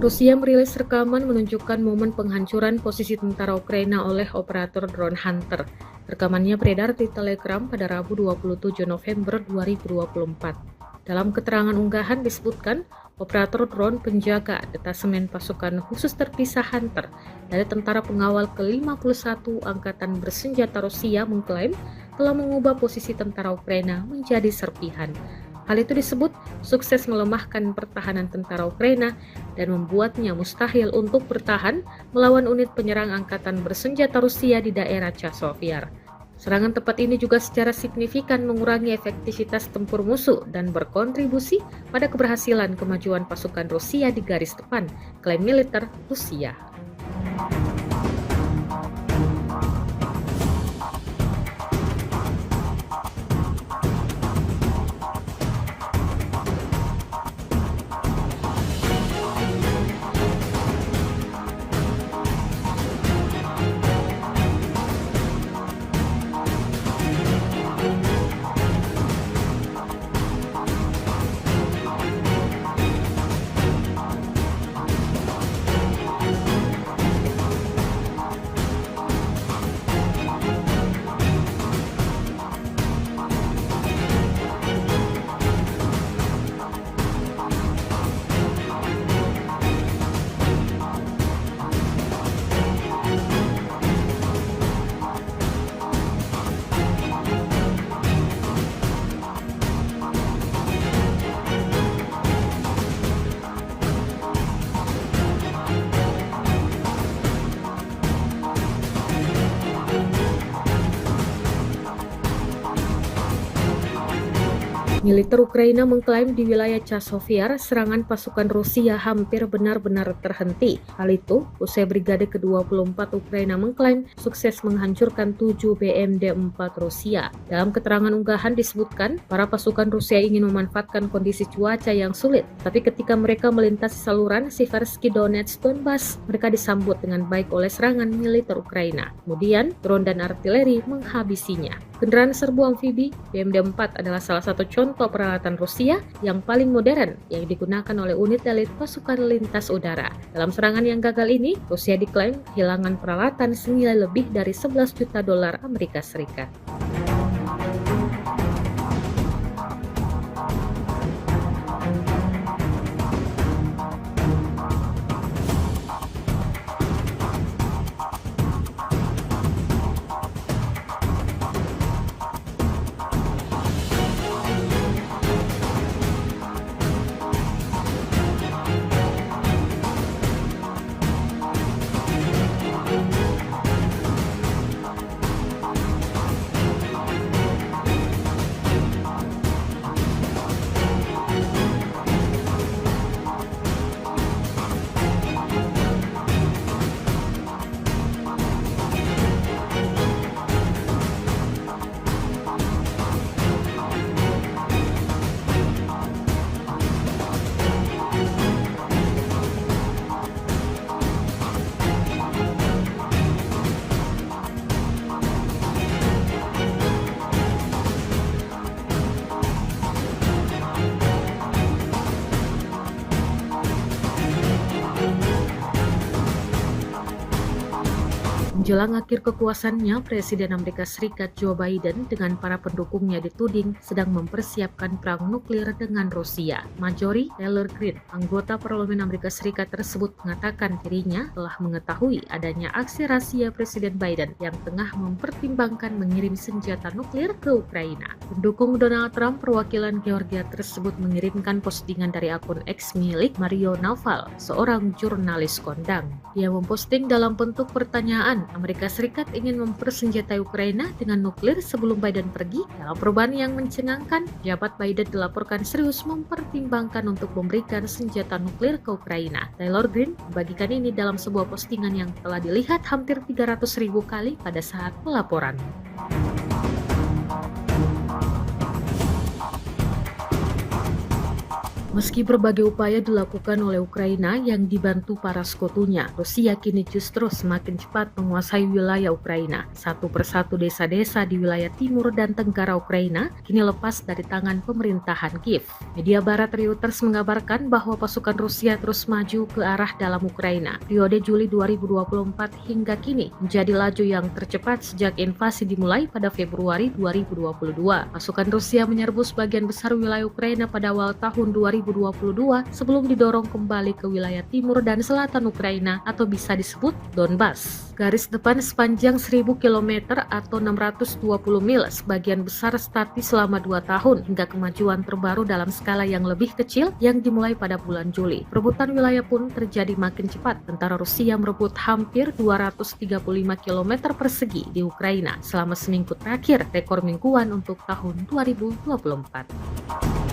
Rusia merilis rekaman menunjukkan momen penghancuran posisi tentara Ukraina oleh operator drone Hunter. Rekamannya beredar di Telegram pada Rabu 27 November 2024. Dalam keterangan unggahan disebutkan, operator drone penjaga detasemen pasukan khusus terpisah Hunter dari tentara pengawal ke-51 Angkatan Bersenjata Rusia mengklaim telah mengubah posisi tentara Ukraina menjadi serpihan. Hal itu disebut sukses melemahkan pertahanan tentara Ukraina dan membuatnya mustahil untuk bertahan melawan unit penyerang angkatan bersenjata Rusia di daerah Chasiv Yar. Serangan tepat ini juga secara signifikan mengurangi efektivitas tempur musuh dan berkontribusi pada keberhasilan kemajuan pasukan Rusia di garis depan, klaim militer Rusia. Militer Ukraina mengklaim di wilayah Chasiv Yar serangan pasukan Rusia hampir benar-benar terhenti. Hal itu usai Brigade ke-24 Ukraina mengklaim sukses menghancurkan 7 BMD-4 Rusia. Dalam keterangan unggahan disebutkan, para pasukan Rusia ingin memanfaatkan kondisi cuaca yang sulit, tapi ketika mereka melintasi saluran Siversky Donetsk Donbas, mereka disambut dengan baik oleh serangan militer Ukraina. Kemudian, drone dan artileri menghabisinya. Kendaraan serbu amfibi BMD-4 adalah salah satu contoh peralatan Rusia yang paling modern yang digunakan oleh unit elit pasukan lintas udara. Dalam serangan yang gagal ini, Rusia diklaim kehilangan peralatan senilai lebih dari 11 juta dolar Amerika Serikat. Menjelang akhir kekuasaannya, Presiden Amerika Serikat Joe Biden dengan para pendukungnya dituding sedang mempersiapkan perang nuklir dengan Rusia. Marjorie Taylor Greene, anggota Parlemen Amerika Serikat tersebut mengatakan dirinya telah mengetahui adanya aksi rahasia Presiden Biden yang tengah mempertimbangkan mengirim senjata nuklir ke Ukraina. Pendukung Donald Trump perwakilan Georgia tersebut mengirimkan postingan dari akun X milik Mario Naval, seorang jurnalis kondang. Dia memposting dalam bentuk pertanyaan, Amerika Serikat ingin mempersenjatai Ukraina dengan nuklir sebelum Biden pergi. Dalam perubahan yang mencengangkan, jabat Biden dilaporkan serius mempertimbangkan untuk memberikan senjata nuklir ke Ukraina. Taylor Greene membagikan ini dalam sebuah postingan yang telah dilihat hampir 300.000 kali pada saat pelaporan. Meski berbagai upaya dilakukan oleh Ukraina yang dibantu para sekutunya, Rusia kini justru semakin cepat menguasai wilayah Ukraina. Satu persatu desa-desa di wilayah timur dan tenggara Ukraina kini lepas dari tangan pemerintahan Kiev. Media barat Reuters mengabarkan bahwa pasukan Rusia terus maju ke arah dalam Ukraina. Periode Juli 2024 hingga kini menjadi laju yang tercepat sejak invasi dimulai pada Februari 2022. Pasukan Rusia menyerbu sebagian besar wilayah Ukraina pada awal tahun 2022 sebelum didorong kembali ke wilayah timur dan selatan Ukraina atau bisa disebut Donbas. Garis depan sepanjang 1000 km atau 620 mil sebagian besar statis selama 2 tahun hingga kemajuan terbaru dalam skala yang lebih kecil yang dimulai pada bulan Juli. Perebutan wilayah pun terjadi makin cepat. Tentara Rusia merebut hampir 235 km persegi di Ukraina selama seminggu terakhir, rekor mingguan untuk tahun 2024.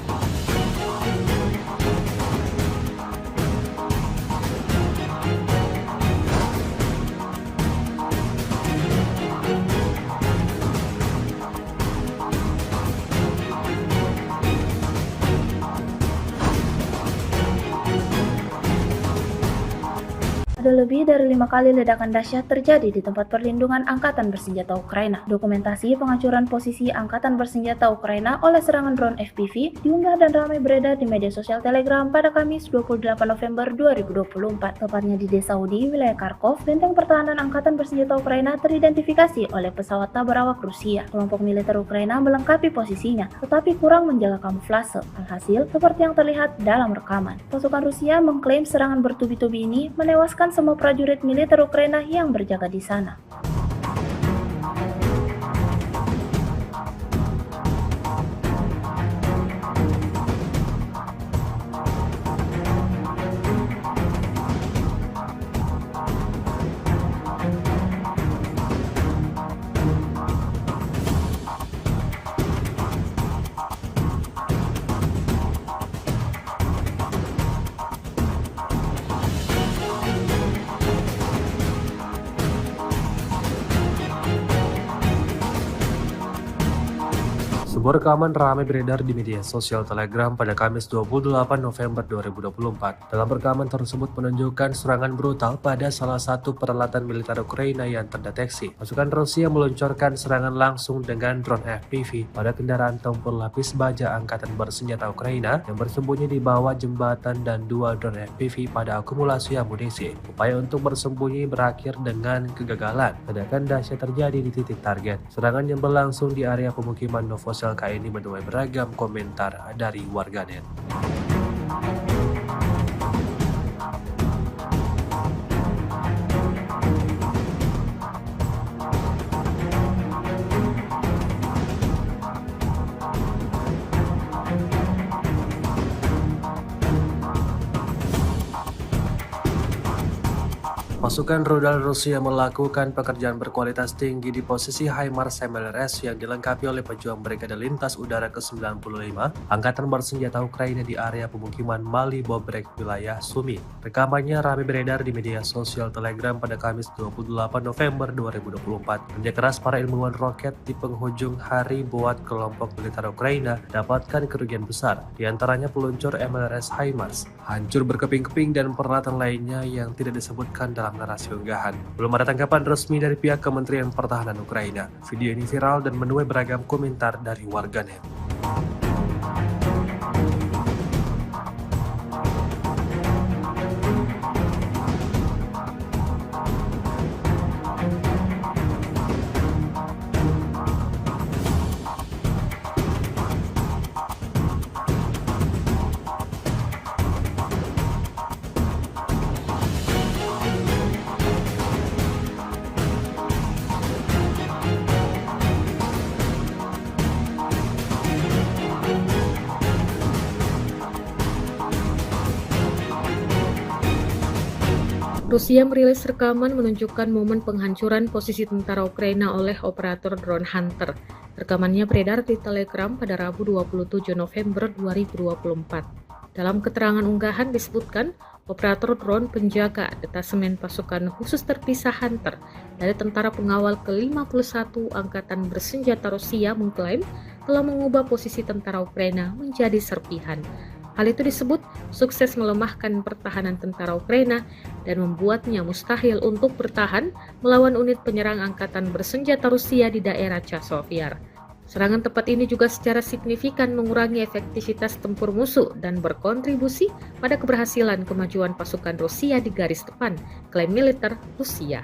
Ada lebih dari 5 kali ledakan dahsyat terjadi di tempat perlindungan Angkatan Bersenjata Ukraina. Dokumentasi penghancuran posisi Angkatan Bersenjata Ukraina oleh serangan drone FPV diunggah dan ramai beredar di media sosial Telegram pada Kamis 28 November 2024. Tepatnya di desa Udi, wilayah Kharkov, benteng pertahanan Angkatan Bersenjata Ukraina teridentifikasi oleh pesawat tak berawak Rusia. Kelompok militer Ukraina melengkapi posisinya, tetapi kurang menjaga kamuflase. Alhasil, seperti yang terlihat dalam rekaman. Pasukan Rusia mengklaim serangan bertubi-tubi ini menewaskan semua prajurit militer Ukraina yang berjaga di sana. Sebuah rekaman ramai beredar di media sosial Telegram pada Kamis 28 November 2024. Dalam rekaman tersebut menunjukkan serangan brutal pada salah satu peralatan militer Ukraina yang terdeteksi. Pasukan Rusia meluncurkan serangan langsung dengan drone FPV pada kendaraan tempur lapis baja Angkatan Bersenjata Ukraina yang bersembunyi di bawah jembatan dan 2 drone FPV pada akumulasi amunisi. Upaya untuk bersembunyi berakhir dengan kegagalan. Ledakan dahsyat terjadi di titik target. Serangan yang berlangsung di area pemukiman Novosel ini menuai beragam komentar dari warganet. Pasukan rudal Rusia melakukan pekerjaan berkualitas tinggi di posisi HIMARS MLRS yang dilengkapi oleh pejuang Brigade Lintas Udara ke-95 Angkatan Bersenjata Ukraina di area pemukiman Mali Bobrek, wilayah Sumi. Rekamannya ramai beredar di media sosial Telegram pada Kamis 28 November 2024. Kerja keras para ilmuwan roket di penghujung hari buat kelompok militer Ukraina dapatkan kerugian besar, diantaranya peluncur MLRS HIMARS, hancur berkeping-keping dan peralatan lainnya yang tidak disebutkan dalam narasi unggahan. Belum ada tanggapan resmi dari pihak Kementerian Pertahanan Ukraina. Video ini viral dan menuai beragam komentar dari warganet. Rusia merilis rekaman menunjukkan momen penghancuran posisi tentara Ukraina oleh operator drone Hunter. Rekamannya beredar di Telegram pada Rabu 27 November 2024. Dalam keterangan unggahan disebutkan, operator drone penjaga detasemen pasukan khusus terpisah Hunter dari tentara pengawal ke-51 Angkatan Bersenjata Rusia mengklaim telah mengubah posisi tentara Ukraina menjadi serpihan. Hal itu disebut sukses melemahkan pertahanan tentara Ukraina dan membuatnya mustahil untuk bertahan melawan unit penyerang angkatan bersenjata Rusia di daerah Chasiv-Yar. Serangan tepat ini juga secara signifikan mengurangi efektivitas tempur musuh dan berkontribusi pada keberhasilan kemajuan pasukan Rusia di garis depan, klaim militer Rusia.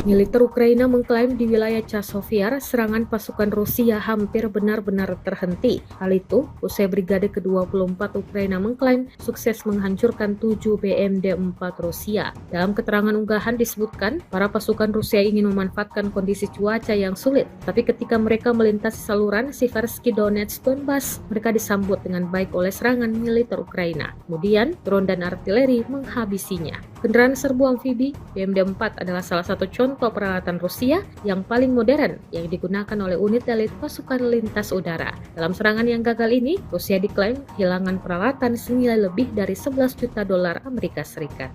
Militer Ukraina mengklaim di wilayah Chasiv-Yar serangan pasukan Rusia hampir benar-benar terhenti. Hal itu usai Brigade ke-24 Ukraina mengklaim sukses menghancurkan 7 BMD-4 Rusia. Dalam keterangan unggahan disebutkan, para pasukan Rusia ingin memanfaatkan kondisi cuaca yang sulit, tapi ketika mereka melintasi saluran Siversky Donetsk Donbas, mereka disambut dengan baik oleh serangan militer Ukraina. Kemudian, drone dan artileri menghabisinya. Kendaraan serbu amfibi BMD-4 adalah salah satu contoh peralatan Rusia yang paling modern yang digunakan oleh unit elit pasukan lintas udara. Dalam serangan yang gagal ini, Rusia diklaim kehilangan peralatan senilai lebih dari 11 juta dolar Amerika Serikat.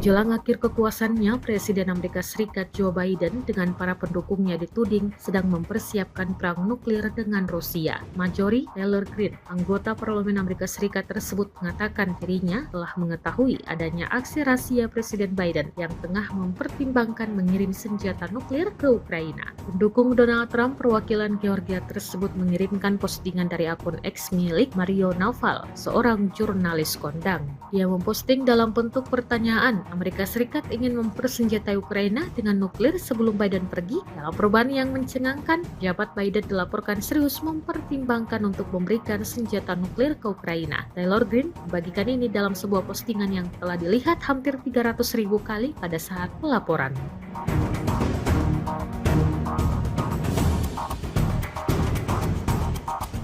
Menjelang akhir kekuasaannya, Presiden Amerika Serikat Joe Biden dengan para pendukungnya dituding sedang mempersiapkan perang nuklir dengan Rusia. Marjorie Taylor Greene, anggota Parlemen Amerika Serikat tersebut mengatakan dirinya telah mengetahui adanya aksi rahasia Presiden Biden yang tengah mempertimbangkan mengirim senjata nuklir ke Ukraina. Pendukung Donald Trump perwakilan Georgia tersebut mengirimkan postingan dari akun X milik Mario Naval, seorang jurnalis kondang. Dia memposting dalam bentuk pertanyaan, Amerika Serikat ingin mempersenjatai Ukraina dengan nuklir sebelum Biden pergi. Dalam perubahan yang mencengangkan, jabat Biden dilaporkan serius mempertimbangkan untuk memberikan senjata nuklir ke Ukraina. Taylor Greene membagikan ini dalam sebuah postingan yang telah dilihat hampir 300.000 kali pada saat pelaporan.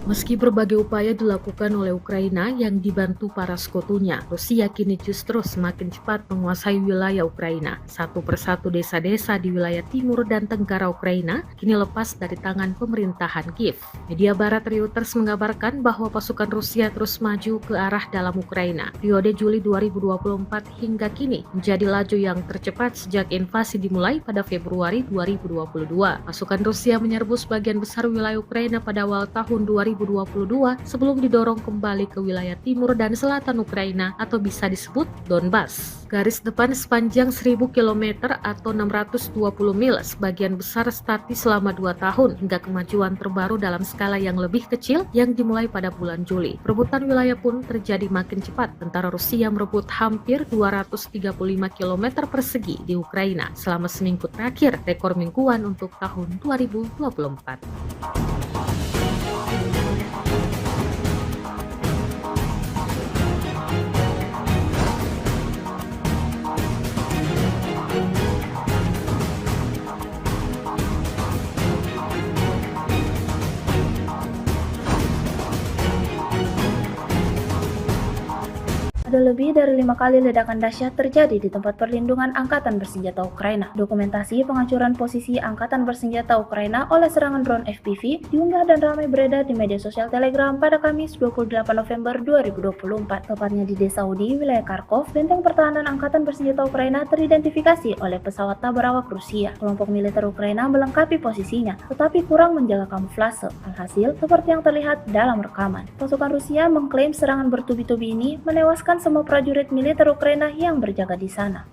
Meski berbagai upaya dilakukan oleh Ukraina yang dibantu para sekutunya, Rusia kini justru semakin cepat menguasai wilayah Ukraina. Satu persatu desa-desa di wilayah timur dan tenggara Ukraina kini lepas dari tangan pemerintahan Kiev. Media barat Reuters mengabarkan bahwa pasukan Rusia terus maju ke arah dalam Ukraina. Periode Juli 2024 hingga kini menjadi laju yang tercepat sejak invasi dimulai pada Februari 2022. Pasukan Rusia menyerbu sebagian besar wilayah Ukraina pada awal tahun 2022 sebelum didorong kembali ke wilayah timur dan selatan Ukraina atau bisa disebut Donbas. Garis depan sepanjang 1000 km atau 620 mil sebagian besar statis selama 2 tahun hingga kemajuan terbaru dalam skala yang lebih kecil yang dimulai pada bulan Juli. Perebutan wilayah pun terjadi makin cepat. Tentara Rusia merebut hampir 235 km persegi di Ukraina selama seminggu terakhir, rekor mingguan untuk tahun 2024. Ada lebih dari 5 kali ledakan dahsyat terjadi di tempat perlindungan Angkatan Bersenjata Ukraina. Dokumentasi penghancuran posisi Angkatan Bersenjata Ukraina oleh serangan drone FPV diunggah dan ramai beredar di media sosial Telegram pada Kamis 28 November 2024. Tepatnya di desa Udi, wilayah Kharkov, benteng pertahanan Angkatan Bersenjata Ukraina teridentifikasi oleh pesawat tak berawak Rusia. Kelompok militer Ukraina melengkapi posisinya, tetapi kurang menjaga kamuflase. Alhasil, seperti yang terlihat dalam rekaman, pasukan Rusia mengklaim serangan bertubi-tubi ini menewaskan semua prajurit militer Ukraina yang berjaga di sana.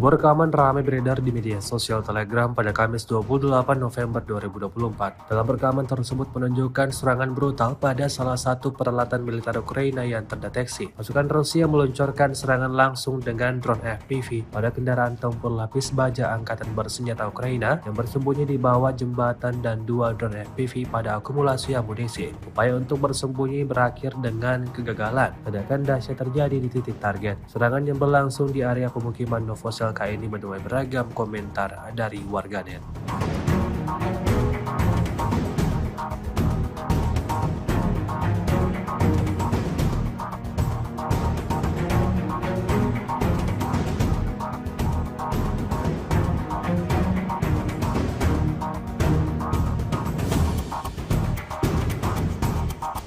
Sebuah rekaman ramai beredar di media sosial Telegram pada Kamis 28 November 2024. Dalam rekaman tersebut menunjukkan serangan brutal pada salah satu peralatan militer Ukraina yang terdeteksi. Pasukan Rusia meluncurkan serangan langsung dengan drone FPV pada kendaraan tempur lapis baja Angkatan Bersenjata Ukraina yang bersembunyi di bawah jembatan dan 2 drone FPV pada akumulasi amunisi. Upaya untuk bersembunyi berakhir dengan kegagalan. Ledakan dahsyat terjadi di titik target. Serangan yang berlangsung di area pemukiman Novosel ini menuai beragam komentar dari warganet.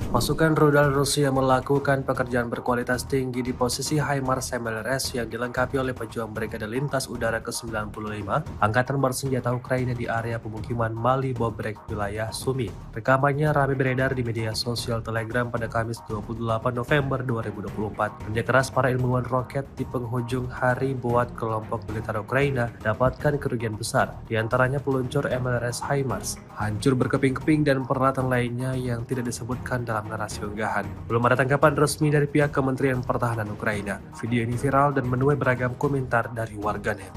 Pasukan rudal Rusia melakukan pekerjaan berkualitas tinggi di posisi HIMARS MLRS yang dilengkapi oleh pejuang Brigade Lintas Udara ke-95 Angkatan Bersenjata Ukraina di area pemukiman Mali Bobrek, wilayah Sumi. Rekamannya ramai beredar di media sosial Telegram pada Kamis 28 November 2024. Kerja keras para ilmuwan roket di penghujung hari buat kelompok militer Ukraina dapatkan kerugian besar, di antaranya peluncur MLRS HIMARS, hancur berkeping-keping dan peralatan lainnya yang tidak disebutkan dalam narasi unggahan. Belum ada tanggapan resmi dari pihak Kementerian Pertahanan Ukraina. Video ini viral dan menuai beragam komentar dari warganet.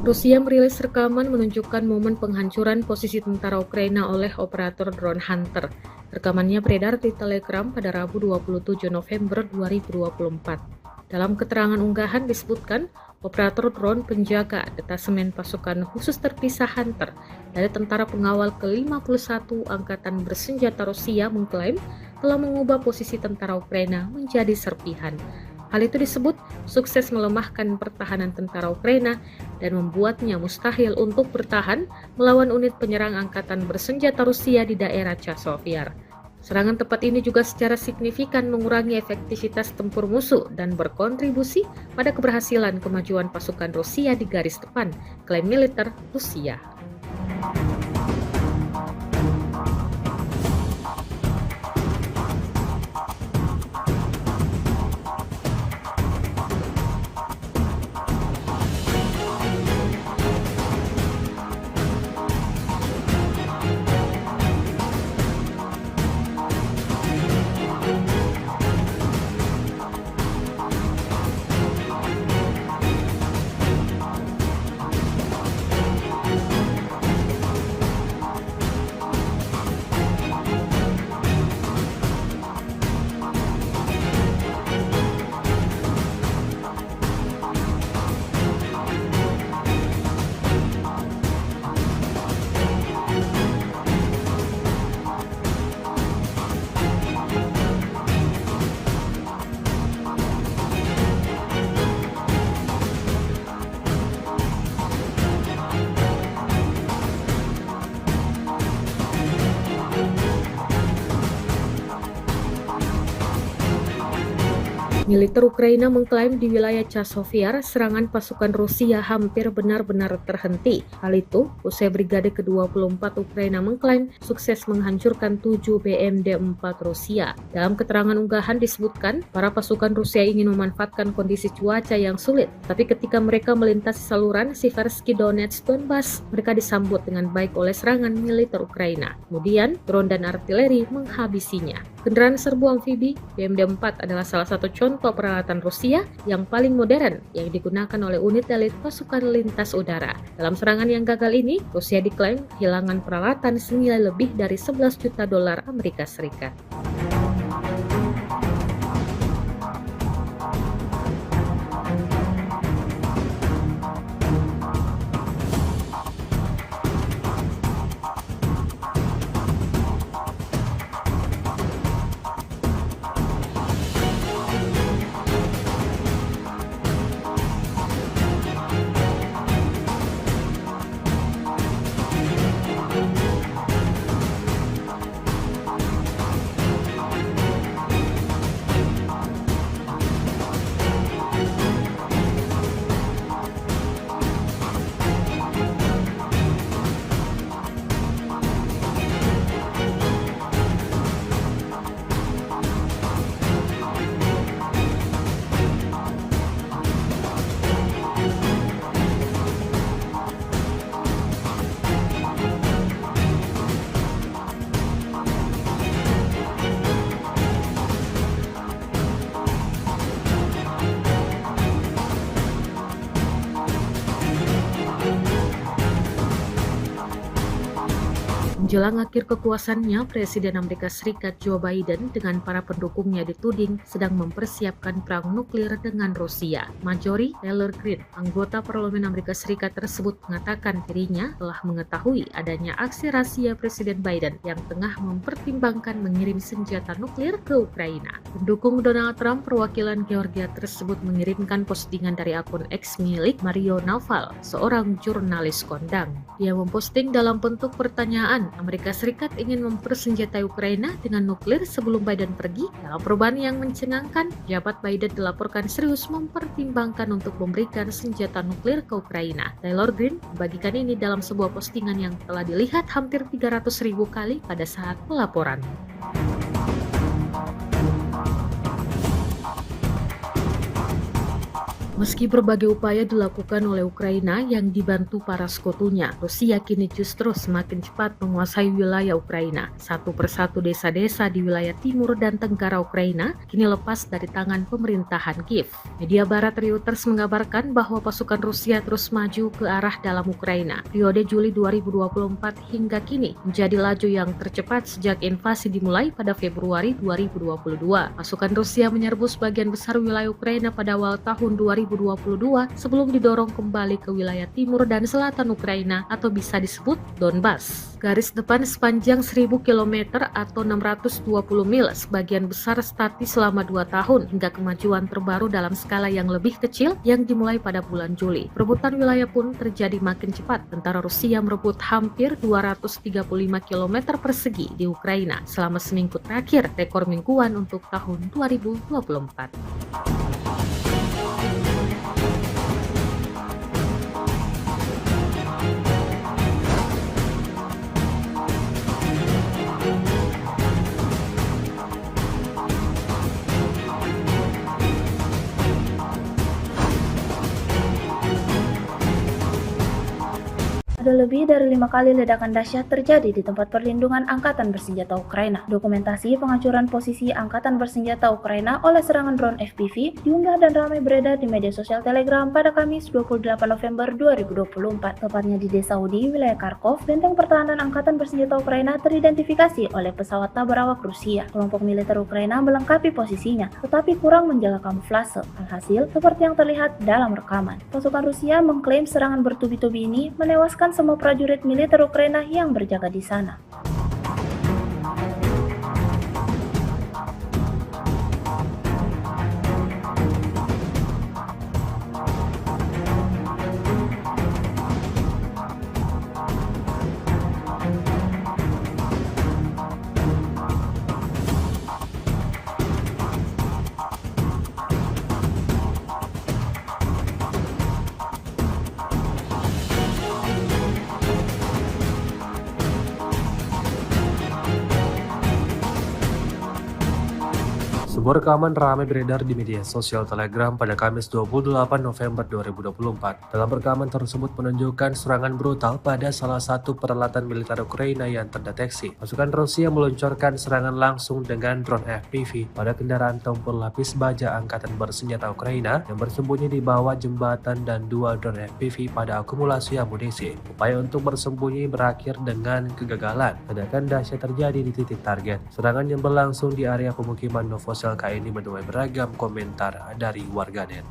Rusia merilis rekaman menunjukkan momen penghancuran posisi tentara Ukraina oleh operator drone Hunter. Rekamannya beredar di Telegram pada Rabu 27 November 2024. Dalam keterangan unggahan disebutkan, operator drone penjaga detasemen pasukan khusus terpisah Hunter dari Tentara Pengawal ke-51 Angkatan Bersenjata Rusia mengklaim telah mengubah posisi tentara Ukraina menjadi serpihan. Hal itu disebut sukses melemahkan pertahanan tentara Ukraina dan membuatnya mustahil untuk bertahan melawan unit penyerang angkatan bersenjata Rusia di daerah Chasiv. Serangan tepat ini juga secara signifikan mengurangi efektivitas tempur musuh dan berkontribusi pada keberhasilan kemajuan pasukan Rusia di garis depan, klaim militer Rusia. Militer Ukraina mengklaim di wilayah Chasiv serangan pasukan Rusia hampir benar-benar terhenti. Hal itu usai Brigade ke-24 Ukraina mengklaim sukses menghancurkan 7 BMD-4 Rusia. Dalam keterangan unggahan disebutkan, para pasukan Rusia ingin memanfaatkan kondisi cuaca yang sulit, tapi ketika mereka melintasi saluran Siversky Donetsk Donbas, mereka disambut dengan baik oleh serangan militer Ukraina. Kemudian, drone dan artileri menghabisinya. Kendaraan serbu amfibi BMD-4 adalah salah satu contoh peralatan Rusia yang paling modern yang digunakan oleh unit elit pasukan lintas udara. Dalam serangan yang gagal ini, Rusia diklaim kehilangan peralatan senilai lebih dari 11 juta dolar Amerika Serikat. Menjelang akhir kekuasaannya, Presiden Amerika Serikat Joe Biden dengan para pendukungnya dituding sedang mempersiapkan perang nuklir dengan Rusia. Marjorie Taylor Greene, anggota Parlemen Amerika Serikat tersebut mengatakan dirinya telah mengetahui adanya aksi rahasia Presiden Biden yang tengah mempertimbangkan mengirim senjata nuklir ke Ukraina. Pendukung Donald Trump perwakilan Georgia tersebut mengirimkan postingan dari akun X milik Mario Naval, seorang jurnalis kondang. Dia memposting dalam bentuk pertanyaan, Amerika Serikat ingin mempersenjatai Ukraina dengan nuklir sebelum Biden pergi. Dalam perubahan yang mencengangkan, jabat Biden dilaporkan serius mempertimbangkan untuk memberikan senjata nuklir ke Ukraina. Taylor Greene membagikan ini dalam sebuah postingan yang telah dilihat hampir 300.000 kali pada saat pelaporan. Meski berbagai upaya dilakukan oleh Ukraina yang dibantu para sekutunya, Rusia kini justru semakin cepat menguasai wilayah Ukraina. Satu persatu desa-desa di wilayah timur dan tenggara Ukraina kini lepas dari tangan pemerintahan Kiev. Media barat Reuters mengabarkan bahwa pasukan Rusia terus maju ke arah dalam Ukraina. Periode Juli 2024 hingga kini menjadi laju yang tercepat sejak invasi dimulai pada Februari 2022. Pasukan Rusia menyerbu sebagian besar wilayah Ukraina pada awal tahun 2022 Rabu 22 sebelum didorong kembali ke wilayah timur dan selatan Ukraina atau bisa disebut Donbas. Garis depan sepanjang 1000 km atau 620 mil sebagian besar statis selama 2 tahun hingga kemajuan terbaru dalam skala yang lebih kecil yang dimulai pada bulan Juli. Perebutan wilayah pun terjadi makin cepat. Tentara Rusia merebut hampir 235 km persegi di Ukraina selama seminggu terakhir, rekor mingguan untuk tahun 2024. Ada lebih dari 5 kali ledakan dahsyat terjadi di tempat perlindungan Angkatan Bersenjata Ukraina. Dokumentasi penghancuran posisi Angkatan Bersenjata Ukraina oleh serangan drone FPV diunggah dan ramai beredar di media sosial Telegram pada Kamis 28 November 2024. Tepatnya di Desa Udi, wilayah Kharkov, benteng pertahanan Angkatan Bersenjata Ukraina teridentifikasi oleh pesawat tak berawak Rusia. Kelompok militer Ukraina melengkapi posisinya, tetapi kurang menjaga kamuflase. Alhasil, seperti yang terlihat dalam rekaman. Pasukan Rusia mengklaim serangan bertubi-tubi ini menewaskan semua prajurit militer Ukraina yang berjaga di sana. Sebuah rekaman ramai beredar di media sosial Telegram pada Kamis 28 November 2024. Dalam rekaman tersebut menunjukkan serangan brutal pada salah satu peralatan militer Ukraina yang terdeteksi. Pasukan Rusia meluncurkan serangan langsung dengan drone FPV pada kendaraan tempur lapis baja Angkatan Bersenjata Ukraina yang bersembunyi di bawah jembatan dan 2 drone FPV pada akumulasi amunisi. Upaya untuk bersembunyi berakhir dengan kegagalan. Ledakan dahsyat terjadi di titik target. Serangan yang berlangsung di area pemukiman Novosel ini menuai beragam komentar dari warganet.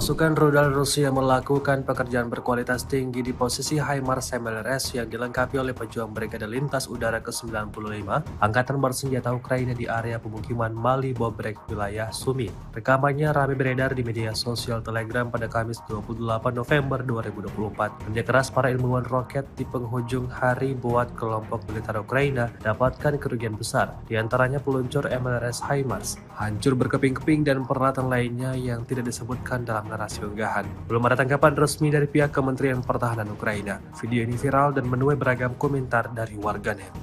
Pasukan rudal Rusia melakukan pekerjaan berkualitas tinggi di posisi HIMARS MLRS yang dilengkapi oleh pejuang Brigade Lintas Udara ke-95 Angkatan Bersenjata Ukraina di area pemukiman Mali Bobrek, wilayah Sumi. Rekamannya ramai beredar di media sosial Telegram pada Kamis 28 November 2024. Kerja keras para ilmuwan roket di penghujung hari buat kelompok militer Ukraina dapatkan kerugian besar, diantaranya peluncur MLRS HIMARS, hancur berkeping-keping dan peralatan lainnya yang tidak disebutkan dalam narasi unggahan. Belum ada tanggapan resmi dari pihak Kementerian Pertahanan Ukraina. Video ini viral dan menuai beragam komentar dari warganet.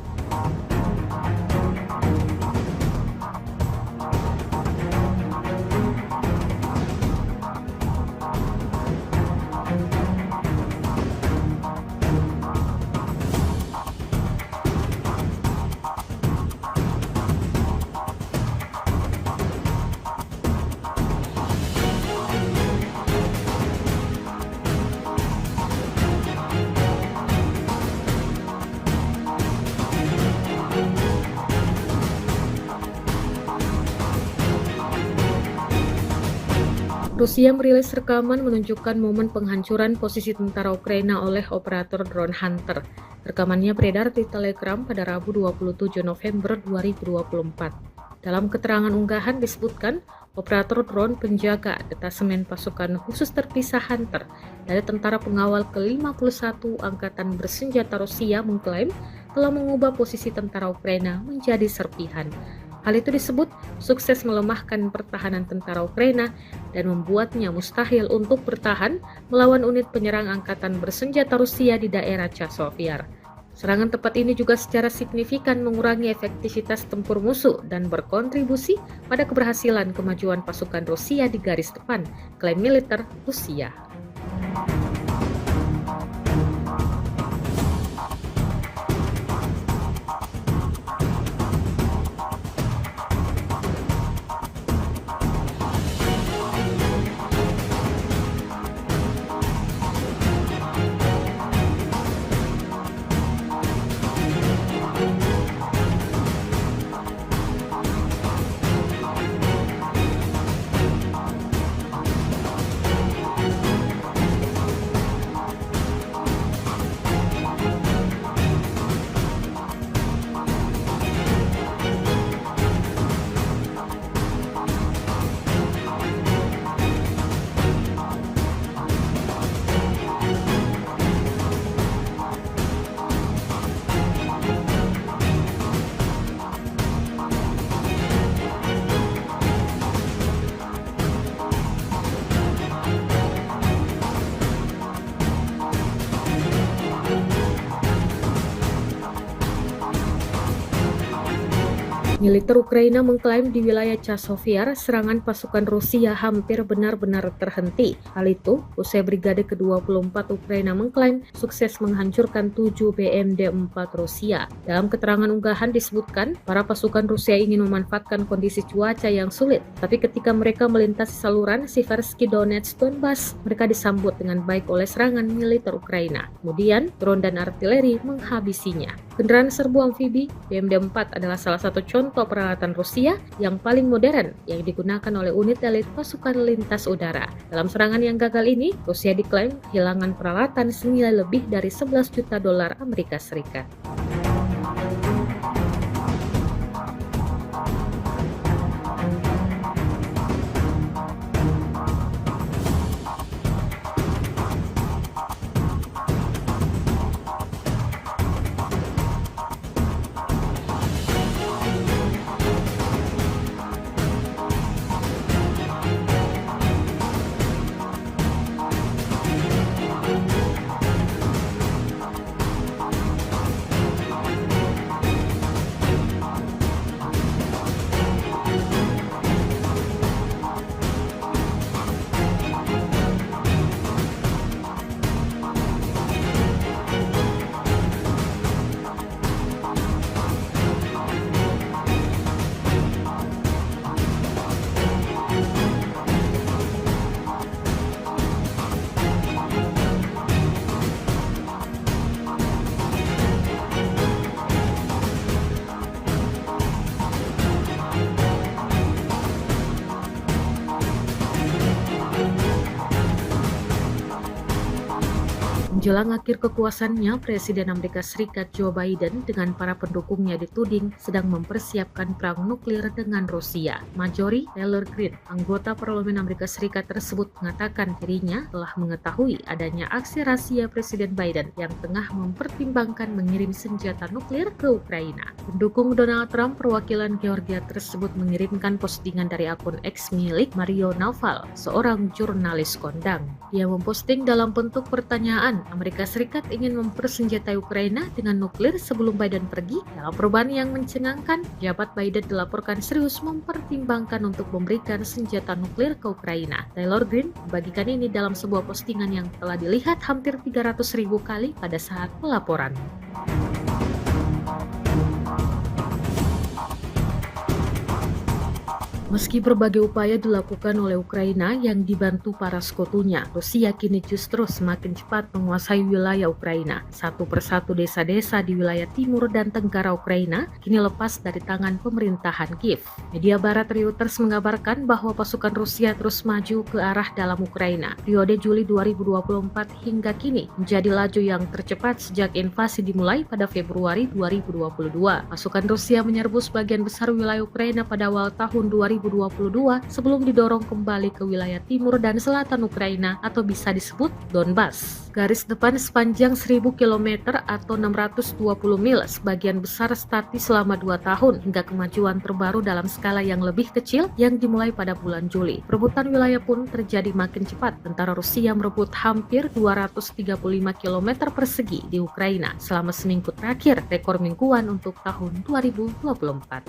Rusia merilis rekaman menunjukkan momen penghancuran posisi tentara Ukraina oleh operator drone Hunter. Rekamannya beredar di Telegram pada Rabu 27 November 2024. Dalam keterangan unggahan disebutkan, operator drone penjaga detasemen pasukan khusus terpisah Hunter dari tentara pengawal ke-51 Angkatan Bersenjata Rusia mengklaim telah mengubah posisi tentara Ukraina menjadi serpihan. Hal itu disebut sukses melemahkan pertahanan tentara Ukraina dan membuatnya mustahil untuk bertahan melawan unit penyerang Angkatan Bersenjata Rusia di daerah Chasiv-Yar. Serangan tepat ini juga secara signifikan mengurangi efektivitas tempur musuh dan berkontribusi pada keberhasilan kemajuan pasukan Rusia di garis depan, klaim militer Rusia. Militer Ukraina mengklaim di wilayah Chasovyar, serangan pasukan Rusia hampir benar-benar terhenti. Hal itu usai Brigade ke-24 Ukraina mengklaim sukses menghancurkan 7 BMD-4 Rusia. Dalam keterangan unggahan disebutkan, para pasukan Rusia ingin memanfaatkan kondisi cuaca yang sulit, tapi ketika mereka melintasi saluran Siversky Donetsk Donbas, mereka disambut dengan baik oleh serangan militer Ukraina. Kemudian, drone dan artileri menghabisinya. Kendaraan serbu amfibi BMD-4 adalah salah satu contoh peralatan Rusia yang paling modern yang digunakan oleh unit elit pasukan lintas udara. Dalam serangan yang gagal ini, Rusia diklaim kehilangan peralatan senilai lebih dari 11 juta dolar Amerika Serikat. Menjelang akhir kekuasaannya, Presiden Amerika Serikat Joe Biden dengan para pendukungnya dituding sedang mempersiapkan perang nuklir dengan Rusia. Marjorie Taylor Greene, anggota Parlemen Amerika Serikat tersebut mengatakan dirinya telah mengetahui adanya aksi rahasia Presiden Biden yang tengah mempertimbangkan mengirim senjata nuklir ke Ukraina. Pendukung Donald Trump perwakilan Georgia tersebut mengirimkan postingan dari akun X milik Mario Naval, seorang jurnalis kondang. Dia memposting dalam bentuk pertanyaan, Amerika Serikat ingin mempersenjatai Ukraina dengan nuklir sebelum Biden pergi. Dalam perubahan yang mencengangkan, jabat Biden dilaporkan serius mempertimbangkan untuk memberikan senjata nuklir ke Ukraina. Taylor Greene membagikan ini dalam sebuah postingan yang telah dilihat hampir 300.000 kali pada saat pelaporan. Meski berbagai upaya dilakukan oleh Ukraina yang dibantu para sekutunya, Rusia kini justru semakin cepat menguasai wilayah Ukraina. Satu persatu desa-desa di wilayah timur dan tenggara Ukraina kini lepas dari tangan pemerintahan Kiev. Media barat Reuters mengabarkan bahwa pasukan Rusia terus maju ke arah dalam Ukraina. Periode Juli 2024 hingga kini menjadi laju yang tercepat sejak invasi dimulai pada Februari 2022. Pasukan Rusia menyerbu sebagian besar wilayah Ukraina pada awal tahun 2022 sebelum didorong kembali ke wilayah timur dan selatan Ukraina atau bisa disebut Donbas. Garis depan sepanjang 1000 km atau 620 mil sebagian besar statis selama 2 tahun hingga kemajuan terbaru dalam skala yang lebih kecil yang dimulai pada bulan Juli. Perebutan wilayah pun terjadi makin cepat. Tentara Rusia merebut hampir 235 km persegi di Ukraina selama seminggu terakhir, rekor mingguan untuk tahun 2024.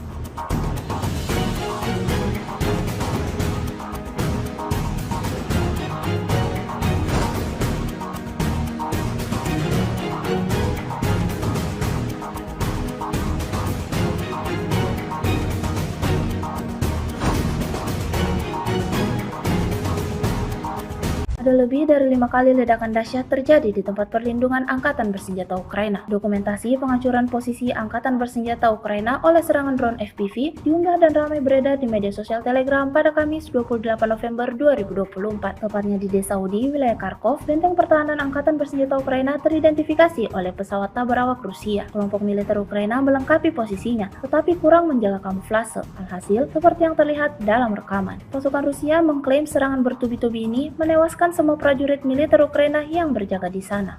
Ada lebih dari 5 kali ledakan dahsyat terjadi di tempat perlindungan Angkatan Bersenjata Ukraina. Dokumentasi penghancuran posisi Angkatan Bersenjata Ukraina oleh serangan drone FPV diunggah dan ramai beredar di media sosial Telegram pada Kamis 28 November 2024. Tepatnya di desa Udi, wilayah Kharkov, benteng pertahanan Angkatan Bersenjata Ukraina teridentifikasi oleh pesawat tabrak Rusia. Kelompok militer Ukraina melengkapi posisinya, tetapi kurang menjaga kamuflase. Alhasil, seperti yang terlihat dalam rekaman, pasukan Rusia mengklaim serangan bertubi-tubi ini menewaskan semua prajurit militer Ukraina yang berjaga di sana.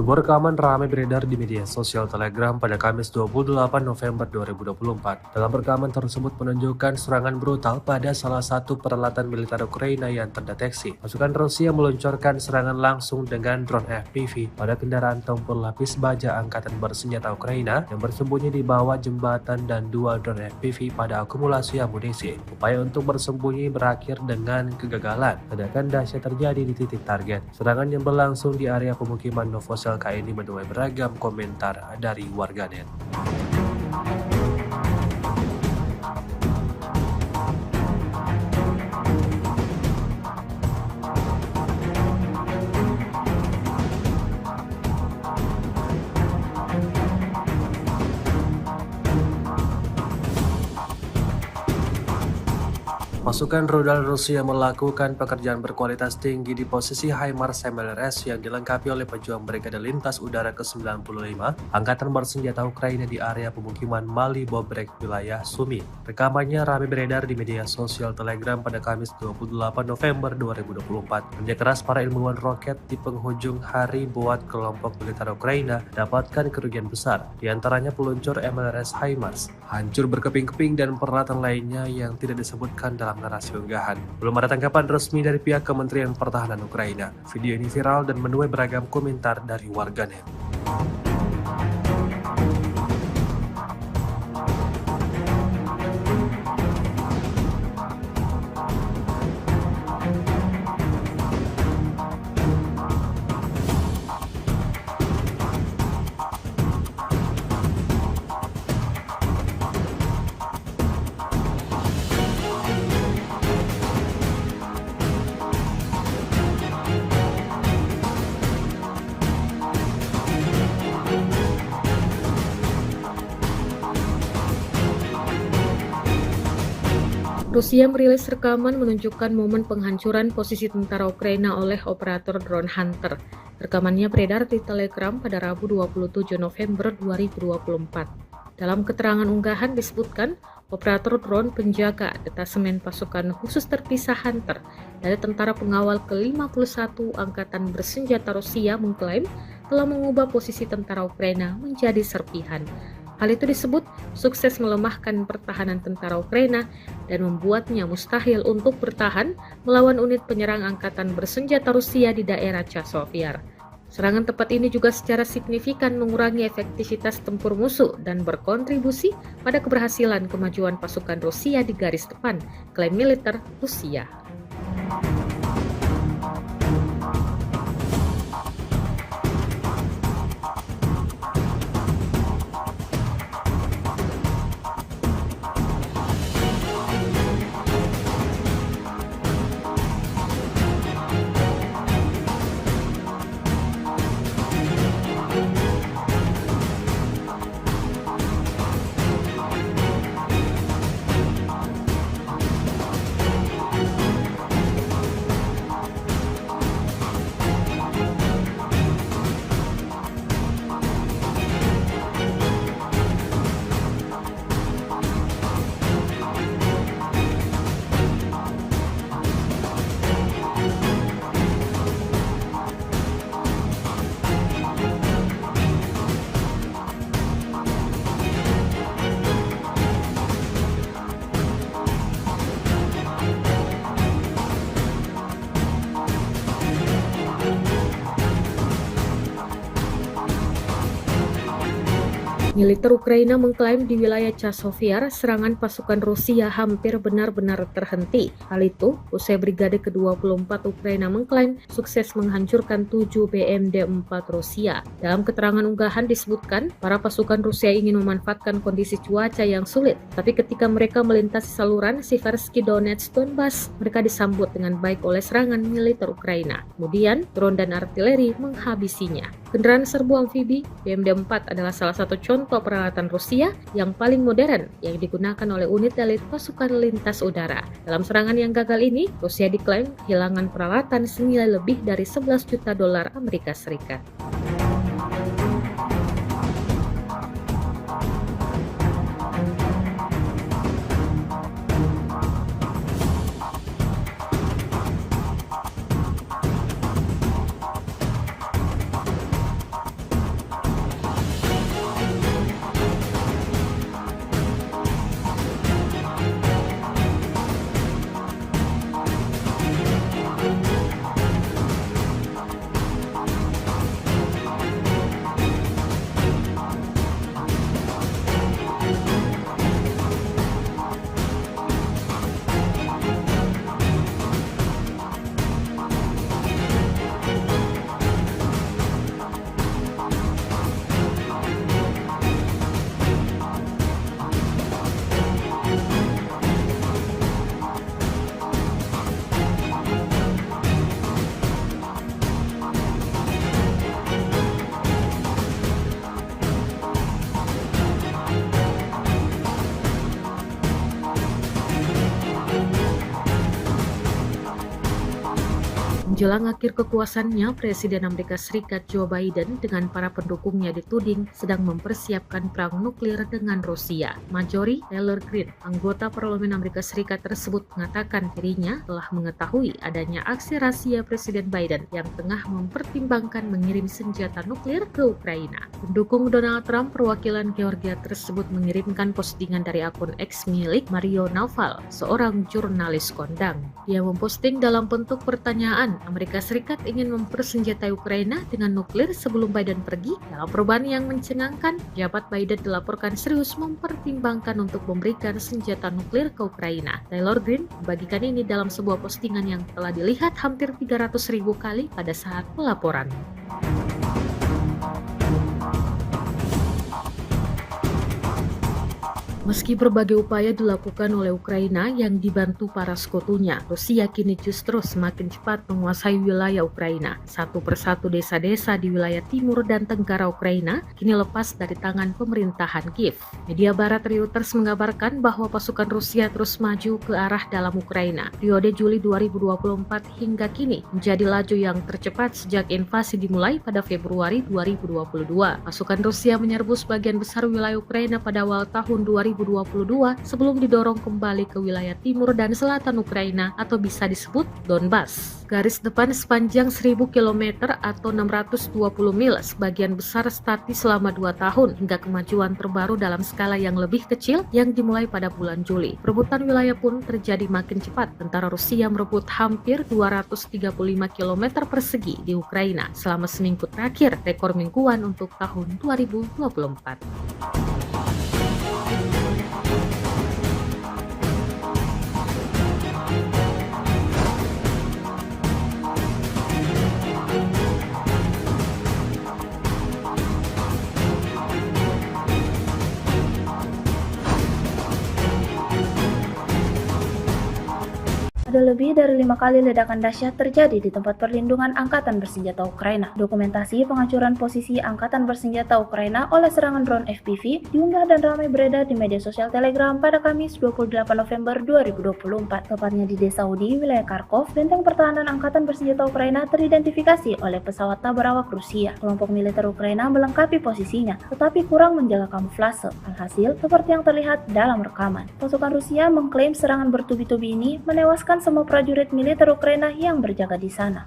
Sebuah rekaman ramai beredar di media sosial Telegram pada Kamis 28 November 2024. Dalam rekaman tersebut menunjukkan serangan brutal pada salah satu peralatan militer Ukraina yang terdeteksi. Pasukan Rusia meluncurkan serangan langsung dengan drone FPV pada kendaraan tempur lapis baja Angkatan Bersenjata Ukraina yang bersembunyi di bawah jembatan dan dua drone FPV pada akumulasi amunisi. Upaya untuk bersembunyi berakhir dengan kegagalan. Ledakan dahsyat terjadi di titik target. Serangan yang berlangsung di area pemukiman Novosel ini menuai beragam komentar dari warganet. Pasukan rudal Rusia melakukan pekerjaan berkualitas tinggi di posisi HIMARS MLRS yang dilengkapi oleh pejuang Brigade Lintas Udara ke-95 Angkatan Bersenjata Ukraina di area pemukiman Mali Bobrek wilayah Sumi. Rekamannya ramai beredar di media sosial Telegram pada Kamis 28 November 2024. Kerja keras para ilmuwan roket di penghujung hari buat kelompok militer Ukraina dapatkan kerugian besar, diantaranya peluncur MLRS HIMARS, hancur berkeping-keping dan peralatan lainnya yang tidak disebutkan dalam narasi unggahan. Belum ada tanggapan resmi dari pihak Kementerian Pertahanan Ukraina. Video ini viral dan menuai beragam komentar dari warganet. Rusia merilis rekaman menunjukkan momen penghancuran posisi tentara Ukraina oleh operator drone Hunter. Rekamannya beredar di Telegram pada Rabu 27 November 2024. Dalam keterangan unggahan disebutkan, operator drone penjaga detasemen pasukan khusus terpisah Hunter dari tentara pengawal ke-51 Angkatan Bersenjata Rusia mengklaim telah mengubah posisi tentara Ukraina menjadi serpihan. Hal itu disebut sukses melemahkan pertahanan tentara Ukraina dan membuatnya mustahil untuk bertahan melawan unit penyerang Angkatan Bersenjata Rusia di daerah Chasiv. Serangan tepat ini juga secara signifikan mengurangi efektivitas tempur musuh dan berkontribusi pada keberhasilan kemajuan pasukan Rusia di garis depan, klaim militer Rusia. Militer Ukraina mengklaim di wilayah Chasiv serangan pasukan Rusia hampir benar-benar terhenti. Hal itu usai Brigade ke-24 Ukraina mengklaim sukses menghancurkan 7 BMD-4 Rusia. Dalam keterangan unggahan disebutkan, para pasukan Rusia ingin memanfaatkan kondisi cuaca yang sulit, tapi ketika mereka melintasi saluran Siversky Donetsk Donbas, mereka disambut dengan baik oleh serangan militer Ukraina. Kemudian, drone dan artileri menghabisinya. Kendaraan serbu amfibi BMD-4 adalah salah satu contoh peralatan Rusia yang paling modern yang digunakan oleh unit elit pasukan lintas udara. Dalam serangan yang gagal ini, Rusia diklaim kehilangan peralatan senilai lebih dari 11 juta dolar Amerika Serikat. Menjelang akhir kekuasaannya, Presiden Amerika Serikat Joe Biden dengan para pendukungnya dituding sedang mempersiapkan perang nuklir dengan Rusia. Marjorie Taylor Greene, anggota Parlemen Amerika Serikat tersebut mengatakan dirinya telah mengetahui adanya aksi rahasia Presiden Biden yang tengah mempertimbangkan mengirim senjata nuklir ke Ukraina. Pendukung Donald Trump perwakilan Georgia tersebut mengirimkan postingan dari akun X milik Mario Naval, seorang jurnalis kondang. Dia memposting dalam bentuk pertanyaan, Amerika Serikat ingin mempersenjatai Ukraina dengan nuklir sebelum Biden pergi? Dalam perubahan yang mencengangkan, jabat Biden dilaporkan serius mempertimbangkan untuk memberikan senjata nuklir ke Ukraina. Taylor Greene membagikan ini dalam sebuah postingan yang telah dilihat hampir 300.000 kali pada saat pelaporan. Meski berbagai upaya dilakukan oleh Ukraina yang dibantu para sekutunya, Rusia kini justru semakin cepat menguasai wilayah Ukraina. Satu persatu desa-desa di wilayah timur dan tenggara Ukraina kini lepas dari tangan pemerintahan Kiev. Media barat Reuters mengabarkan bahwa pasukan Rusia terus maju ke arah dalam Ukraina. Periode Juli 2024 hingga kini menjadi laju yang tercepat sejak invasi dimulai pada Februari 2022. Pasukan Rusia menyerbu sebagian besar wilayah Ukraina pada awal tahun 2022 sebelum didorong kembali ke wilayah timur dan selatan Ukraina atau bisa disebut Donbas. Garis depan sepanjang 1000 km atau 620 mil sebagian besar statis selama 2 tahun hingga kemajuan terbaru dalam skala yang lebih kecil yang dimulai pada bulan Juli. Perebutan wilayah pun terjadi makin cepat. Tentara Rusia merebut hampir 235 km persegi di Ukraina selama seminggu terakhir, rekor mingguan untuk tahun 2024. Ada lebih dari 5 kali ledakan dahsyat terjadi di tempat perlindungan Angkatan Bersenjata Ukraina. Dokumentasi penghancuran posisi Angkatan Bersenjata Ukraina oleh serangan drone FPV diunggah dan ramai beredar di media sosial Telegram pada Kamis 28 November 2024. Tepatnya di desa Udi, wilayah Kharkov, benteng pertahanan Angkatan Bersenjata Ukraina teridentifikasi oleh pesawat tabur awak Rusia. Kelompok militer Ukraina melengkapi posisinya, tetapi kurang menjaga kamuflase. Alhasil, seperti yang terlihat dalam rekaman. Pasukan Rusia mengklaim serangan bertubi-tubi ini menewaskan semua prajurit militer Ukraina yang berjaga di sana.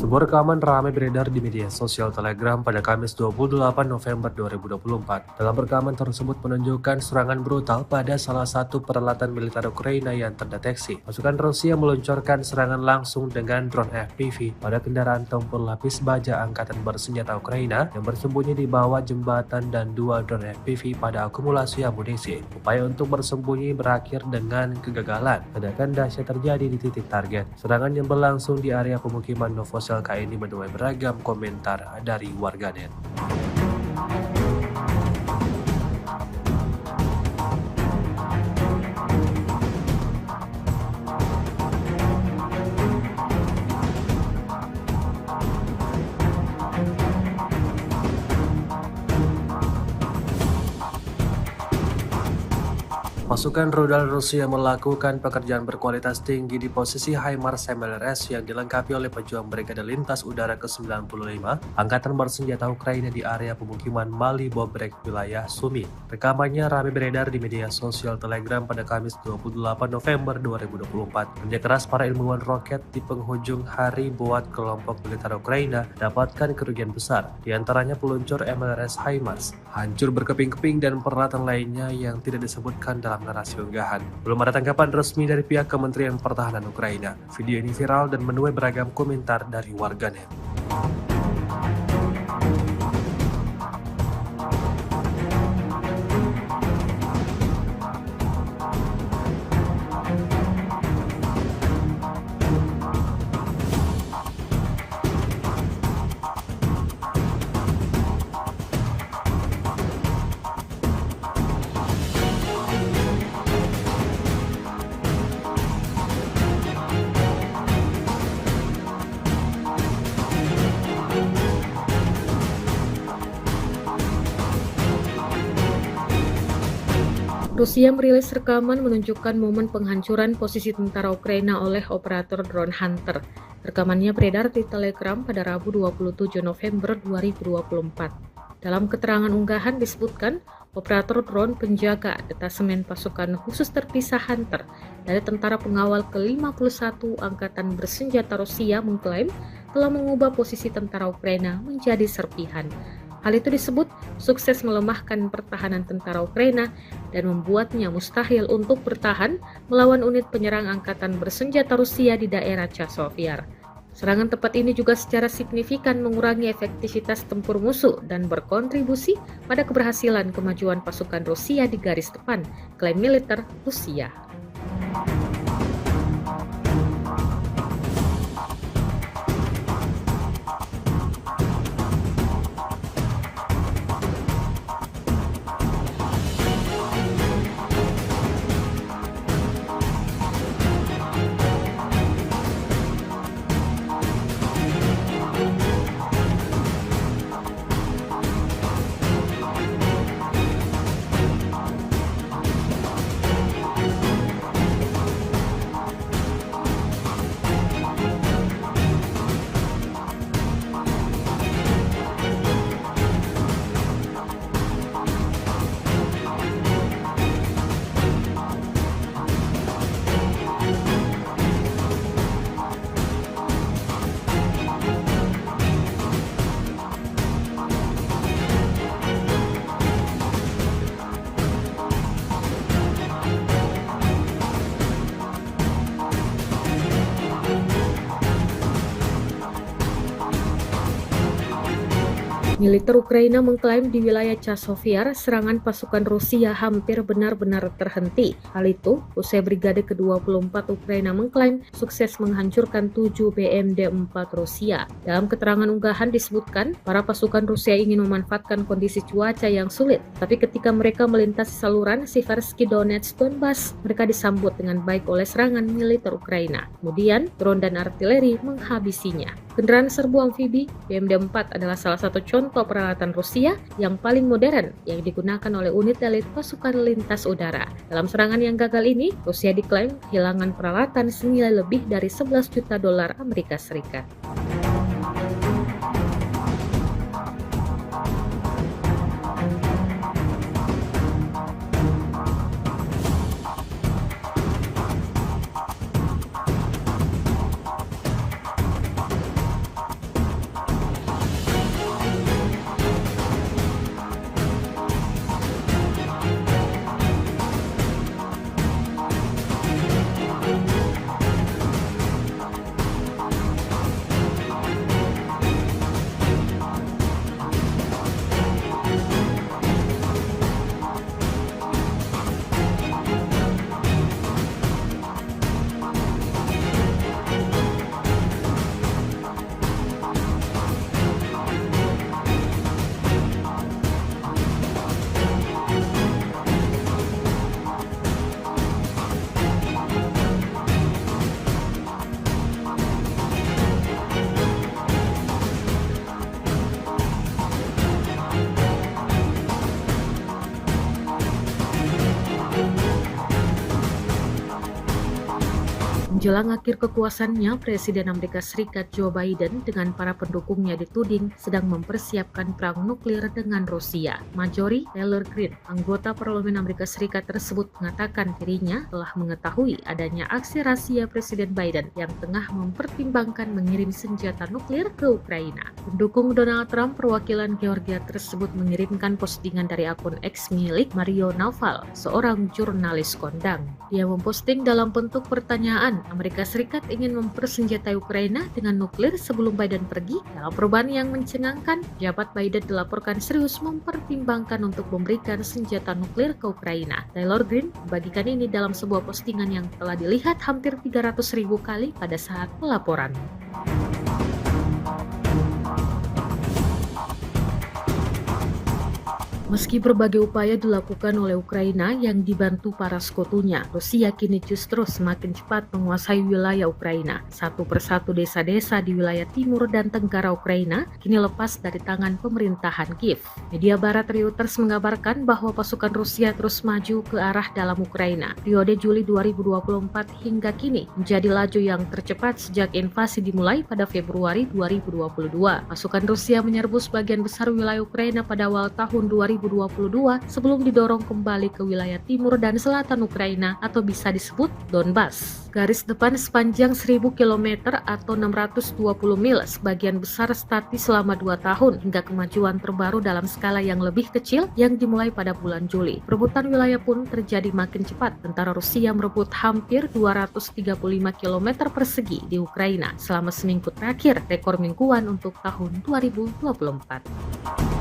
Sebuah rekaman ramai beredar di media sosial Telegram pada Kamis 28 November 2024. Dalam rekaman tersebut menunjukkan serangan brutal pada salah satu peralatan militer Ukraina yang terdeteksi. Pasukan Rusia meluncurkan serangan langsung dengan drone FPV pada kendaraan tempur lapis baja Angkatan Bersenjata Ukraina yang bersembunyi di bawah jembatan dan 2 drone FPV pada akumulasi amunisi. Upaya untuk bersembunyi berakhir dengan kegagalan. Ledakan dahsyat terjadi di titik target. Serangan yang berlangsung di area pemukiman Novosel ini menuai beragam komentar dari warganet. Pasukan rudal Rusia melakukan pekerjaan berkualitas tinggi di posisi HIMARS MLRS yang dilengkapi oleh pejuang Brigade Lintas Udara ke-95 Angkatan Bersenjata Ukraina di area pemukiman Mali Bobrek, wilayah Sumi. Rekamannya ramai beredar di media sosial Telegram pada Kamis 28 November 2024. Kerja keras para ilmuwan roket di penghujung hari buat kelompok militer Ukraina dapatkan kerugian besar, di antaranya peluncur MLRS HIMARS, hancur berkeping-keping dan peralatan lainnya yang tidak disebutkan dalam narasi unggahan. Belum ada tanggapan resmi dari pihak Kementerian Pertahanan Ukraina. Video ini viral dan menuai beragam komentar dari warganet. Rusia merilis rekaman menunjukkan momen penghancuran posisi tentara Ukraina oleh operator drone Hunter. Rekamannya beredar di Telegram pada Rabu 27 November 2024. Dalam keterangan unggahan disebutkan, operator drone penjaga detasemen pasukan khusus terpisah Hunter dari tentara pengawal ke-51 Angkatan Bersenjata Rusia mengklaim telah mengubah posisi tentara Ukraina menjadi serpihan. Hal itu disebut sukses melemahkan pertahanan tentara Ukraina dan membuatnya mustahil untuk bertahan melawan unit penyerang angkatan bersenjata Rusia di daerah Chasiv. Serangan tepat ini juga secara signifikan mengurangi efektivitas tempur musuh dan berkontribusi pada keberhasilan kemajuan pasukan Rusia di garis depan, klaim militer Rusia. Militer Ukraina mengklaim di wilayah Chasiv serangan pasukan Rusia hampir benar-benar terhenti. Hal itu usai Brigade ke-24 Ukraina mengklaim sukses menghancurkan 7 BMD-4 Rusia. Dalam keterangan unggahan disebutkan, para pasukan Rusia ingin memanfaatkan kondisi cuaca yang sulit, tapi ketika mereka melintasi saluran Siversky Donetsk Donbas, mereka disambut dengan baik oleh serangan militer Ukraina. Kemudian, drone dan artileri menghabisinya. Kendaraan serbu amfibi BMD-4 adalah salah satu contoh peralatan Rusia yang paling modern yang digunakan oleh unit elit pasukan lintas udara. Dalam serangan yang gagal ini, Rusia diklaim kehilangan peralatan senilai lebih dari 11 juta dolar Amerika Serikat. Menjelang akhir kekuasaannya, Presiden Amerika Serikat Joe Biden dengan para pendukungnya dituding sedang mempersiapkan perang nuklir dengan Rusia. Marjorie Taylor Greene, anggota Parlemen Amerika Serikat tersebut mengatakan dirinya telah mengetahui adanya aksi rahasia Presiden Biden yang tengah mempertimbangkan mengirim senjata nuklir ke Ukraina. Pendukung Donald Trump perwakilan Georgia tersebut mengirimkan postingan dari akun X milik Mario Naval, seorang jurnalis kondang. Dia memposting dalam bentuk pertanyaan, Amerika Serikat ingin mempersenjatai Ukraina dengan nuklir sebelum Biden pergi. Dalam perubahan yang mencengangkan, jabat Biden dilaporkan serius mempertimbangkan untuk memberikan senjata nuklir ke Ukraina. Taylor Greene membagikan ini dalam sebuah postingan yang telah dilihat hampir 300.000 kali pada saat pelaporan. Meski berbagai upaya dilakukan oleh Ukraina yang dibantu para sekutunya, Rusia kini justru semakin cepat menguasai wilayah Ukraina. Satu persatu desa-desa di wilayah timur dan tenggara Ukraina kini lepas dari tangan pemerintahan Kiev. Media barat Reuters mengabarkan bahwa pasukan Rusia terus maju ke arah dalam Ukraina. Periode Juli 2024 hingga kini menjadi laju yang tercepat sejak invasi dimulai pada Februari 2022. Pasukan Rusia menyerbu sebagian besar wilayah Ukraina pada awal tahun 2022 sebelum didorong kembali ke wilayah timur dan selatan Ukraina atau bisa disebut Donbas. Garis depan sepanjang 1000 km atau 620 mil sebagian besar statis selama 2 tahun hingga kemajuan terbaru dalam skala yang lebih kecil yang dimulai pada bulan Juli. Perebutan wilayah pun terjadi makin cepat. Tentara Rusia merebut hampir 235 km persegi di Ukraina selama seminggu terakhir, rekor mingguan untuk tahun 2024.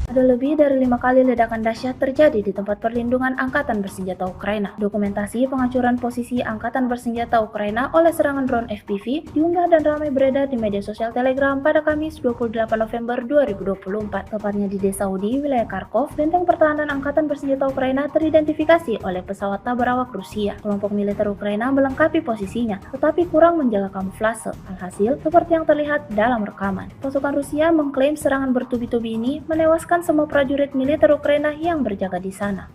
Ada lebih dari 5 kali ledakan dahsyat terjadi di tempat perlindungan Angkatan Bersenjata Ukraina. Dokumentasi penghancuran posisi Angkatan Bersenjata Ukraina oleh serangan drone FPV diunggah dan ramai beredar di media sosial Telegram pada Kamis 28 November 2024. Tepatnya di desa Udi, wilayah Kharkov, benteng pertahanan Angkatan Bersenjata Ukraina teridentifikasi oleh pesawat tak berawak Rusia. Kelompok militer Ukraina melengkapi posisinya, tetapi kurang menjaga kamuflase. Alhasil, seperti yang terlihat dalam rekaman. Pasukan Rusia mengklaim serangan bertubi-tubi ini menewaskan semua prajurit militer Ukraina yang berjaga di sana.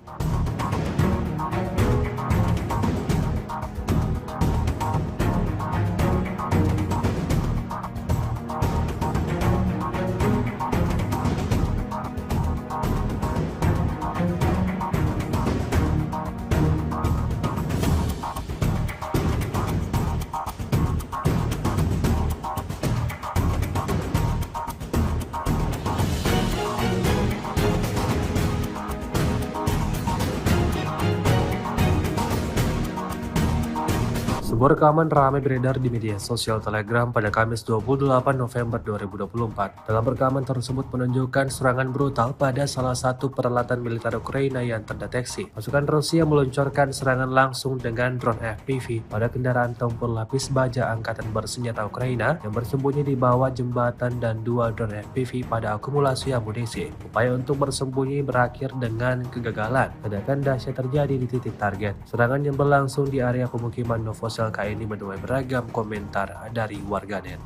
Sebuah rekaman ramai beredar di media sosial Telegram pada Kamis 28 November 2024. Dalam rekaman tersebut menunjukkan serangan brutal pada salah satu peralatan militer Ukraina yang terdeteksi. Pasukan Rusia meluncurkan serangan langsung dengan drone FPV pada kendaraan tempur lapis baja Angkatan Bersenjata Ukraina yang bersembunyi di bawah jembatan dan 2 drone FPV pada akumulasi amunisi. Upaya untuk bersembunyi berakhir dengan kegagalan. Ledakan dahsyat terjadi di titik target. Serangan yang berlangsung di area pemukiman Novosel ini menuai beragam komentar dari warganet.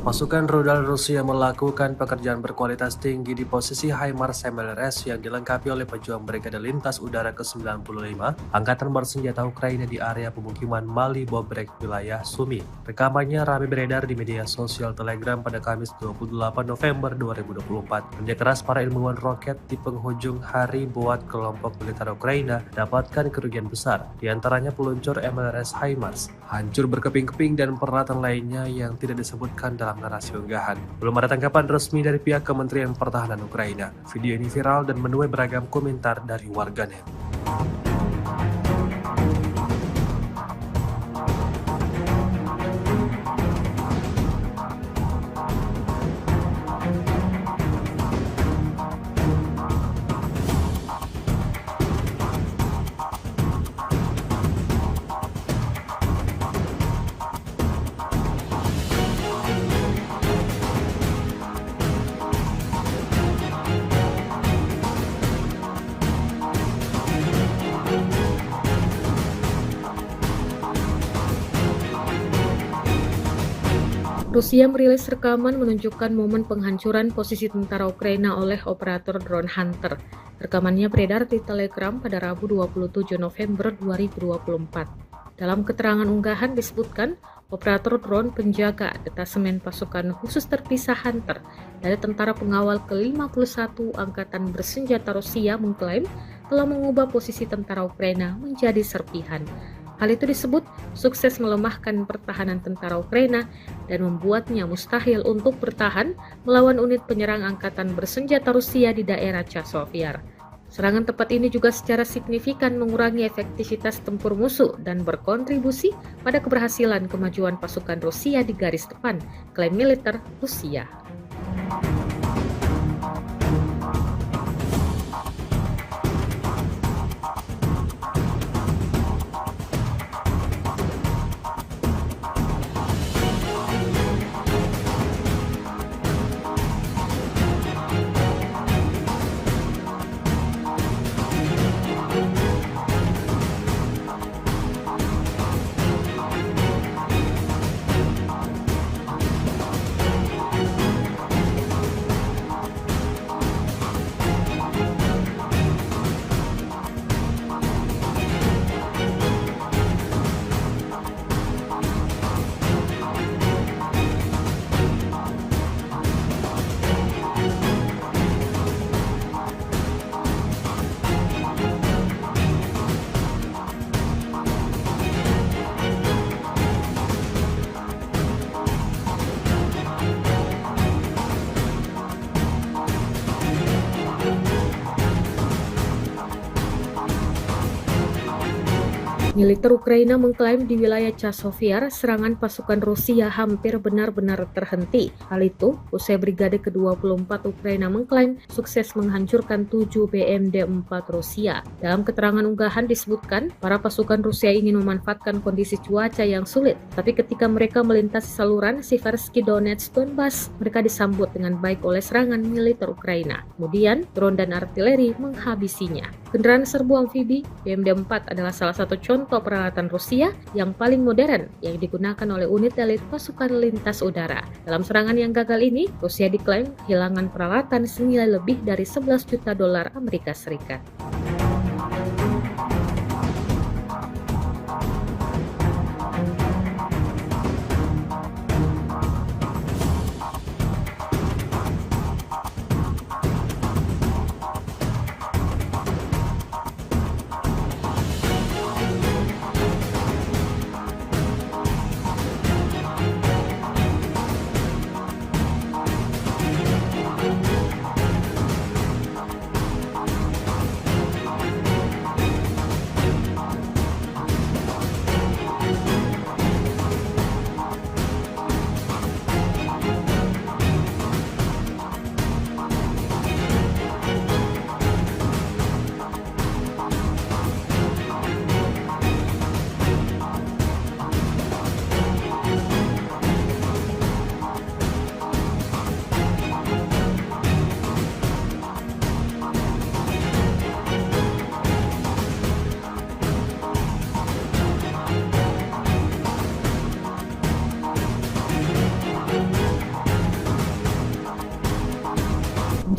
Pasukan rudal Rusia melakukan pekerjaan berkualitas tinggi di posisi HIMARS MLRS yang dilengkapi oleh pejuang Brigade Lintas Udara ke-95 Angkatan Bersenjata Ukraina di area pemukiman Mali Bobrek, wilayah Sumi. Rekamannya ramai beredar di media sosial Telegram pada Kamis 28 November 2024. Kerja keras para ilmuwan roket di penghujung hari buat kelompok militer Ukraina dapatkan kerugian besar, diantaranya peluncur MLRS HIMARS, hancur berkeping-keping dan peralatan lainnya yang tidak disebutkan dalam narasi unggahan. Belum ada tanggapan resmi dari pihak Kementerian Pertahanan Ukraina. Video ini viral dan menuai beragam komentar dari warganet. Rusia merilis rekaman menunjukkan momen penghancuran posisi tentara Ukraina oleh operator drone Hunter. Rekamannya beredar di Telegram pada Rabu 27 November 2024. Dalam keterangan unggahan disebutkan, operator drone penjaga detasemen pasukan khusus terpisah Hunter dari tentara pengawal ke-51 Angkatan Bersenjata Rusia mengklaim telah mengubah posisi tentara Ukraina menjadi serpihan. Hal itu disebut sukses melemahkan pertahanan tentara Ukraina dan membuatnya mustahil untuk bertahan melawan unit penyerang angkatan bersenjata Rusia di daerah Chasiv. Serangan tepat ini juga secara signifikan mengurangi efektivitas tempur musuh dan berkontribusi pada keberhasilan kemajuan pasukan Rusia di garis depan, klaim militer Rusia. Militer Ukraina mengklaim di wilayah Chasiv serangan pasukan Rusia hampir benar-benar terhenti. Hal itu usai Brigade ke-24 Ukraina mengklaim sukses menghancurkan 7 BMD-4 Rusia. Dalam keterangan unggahan disebutkan, para pasukan Rusia ingin memanfaatkan kondisi cuaca yang sulit, tapi ketika mereka melintasi saluran Siversky Donetsk Donbas, mereka disambut dengan baik oleh serangan militer Ukraina. Kemudian, drone dan artileri menghabisinya. Kendaraan serbu amfibi BMD-4 adalah salah satu contoh peralatan Rusia yang paling modern yang digunakan oleh unit elit pasukan lintas udara. Dalam serangan yang gagal ini, Rusia diklaim kehilangan peralatan senilai lebih dari 11 juta dolar Amerika Serikat.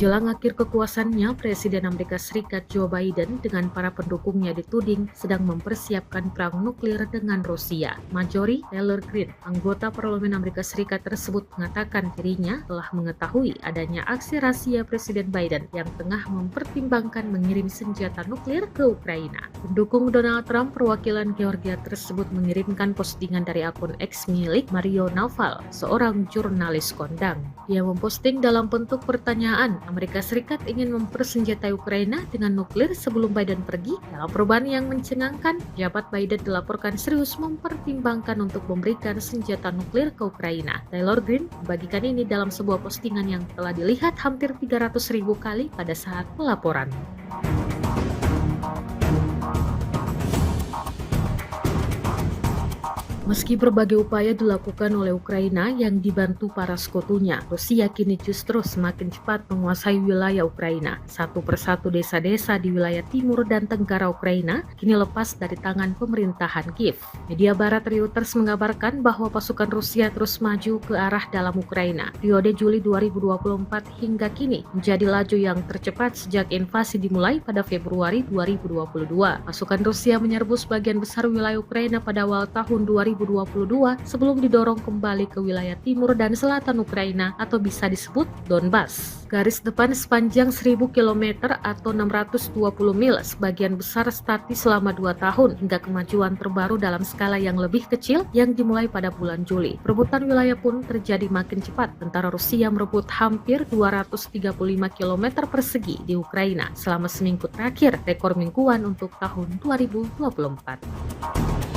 Menjelang akhir kekuasaannya, Presiden Amerika Serikat Joe Biden dengan para pendukungnya dituding sedang mempersiapkan perang nuklir dengan Rusia. Marjorie Taylor Greene, anggota Parlemen Amerika Serikat tersebut mengatakan dirinya telah mengetahui adanya aksi rahasia Presiden Biden yang tengah mempertimbangkan mengirim senjata nuklir ke Ukraina. Pendukung Donald Trump perwakilan Georgia tersebut mengirimkan postingan dari akun X milik Mario Naval, seorang jurnalis kondang. Dia memposting dalam bentuk pertanyaan, Amerika Serikat ingin mempersenjatai Ukraina dengan nuklir sebelum Biden pergi. Dalam perubahan yang mencengangkan, jabat Biden dilaporkan serius mempertimbangkan untuk memberikan senjata nuklir ke Ukraina. Taylor Greene membagikan ini dalam sebuah postingan yang telah dilihat hampir 300.000 kali pada saat pelaporan. Meski berbagai upaya dilakukan oleh Ukraina yang dibantu para sekutunya, Rusia kini justru semakin cepat menguasai wilayah Ukraina. Satu persatu desa-desa di wilayah timur dan tenggara Ukraina kini lepas dari tangan pemerintahan Kiev. Media barat Reuters mengabarkan bahwa pasukan Rusia terus maju ke arah dalam Ukraina. Periode Juli 2024 hingga kini menjadi laju yang tercepat sejak invasi dimulai pada Februari 2022. Pasukan Rusia menyerbu sebagian besar wilayah Ukraina pada awal tahun 2022 2022 sebelum didorong kembali ke wilayah timur dan selatan Ukraina atau bisa disebut Donbas. Garis depan sepanjang 1000 km atau 620 mil sebagian besar statis selama 2 tahun hingga kemajuan terbaru dalam skala yang lebih kecil yang dimulai pada bulan Juli. Perebutan wilayah pun terjadi makin cepat. Tentara Rusia merebut hampir 235 km persegi di Ukraina selama seminggu terakhir, rekor mingguan untuk tahun 2024.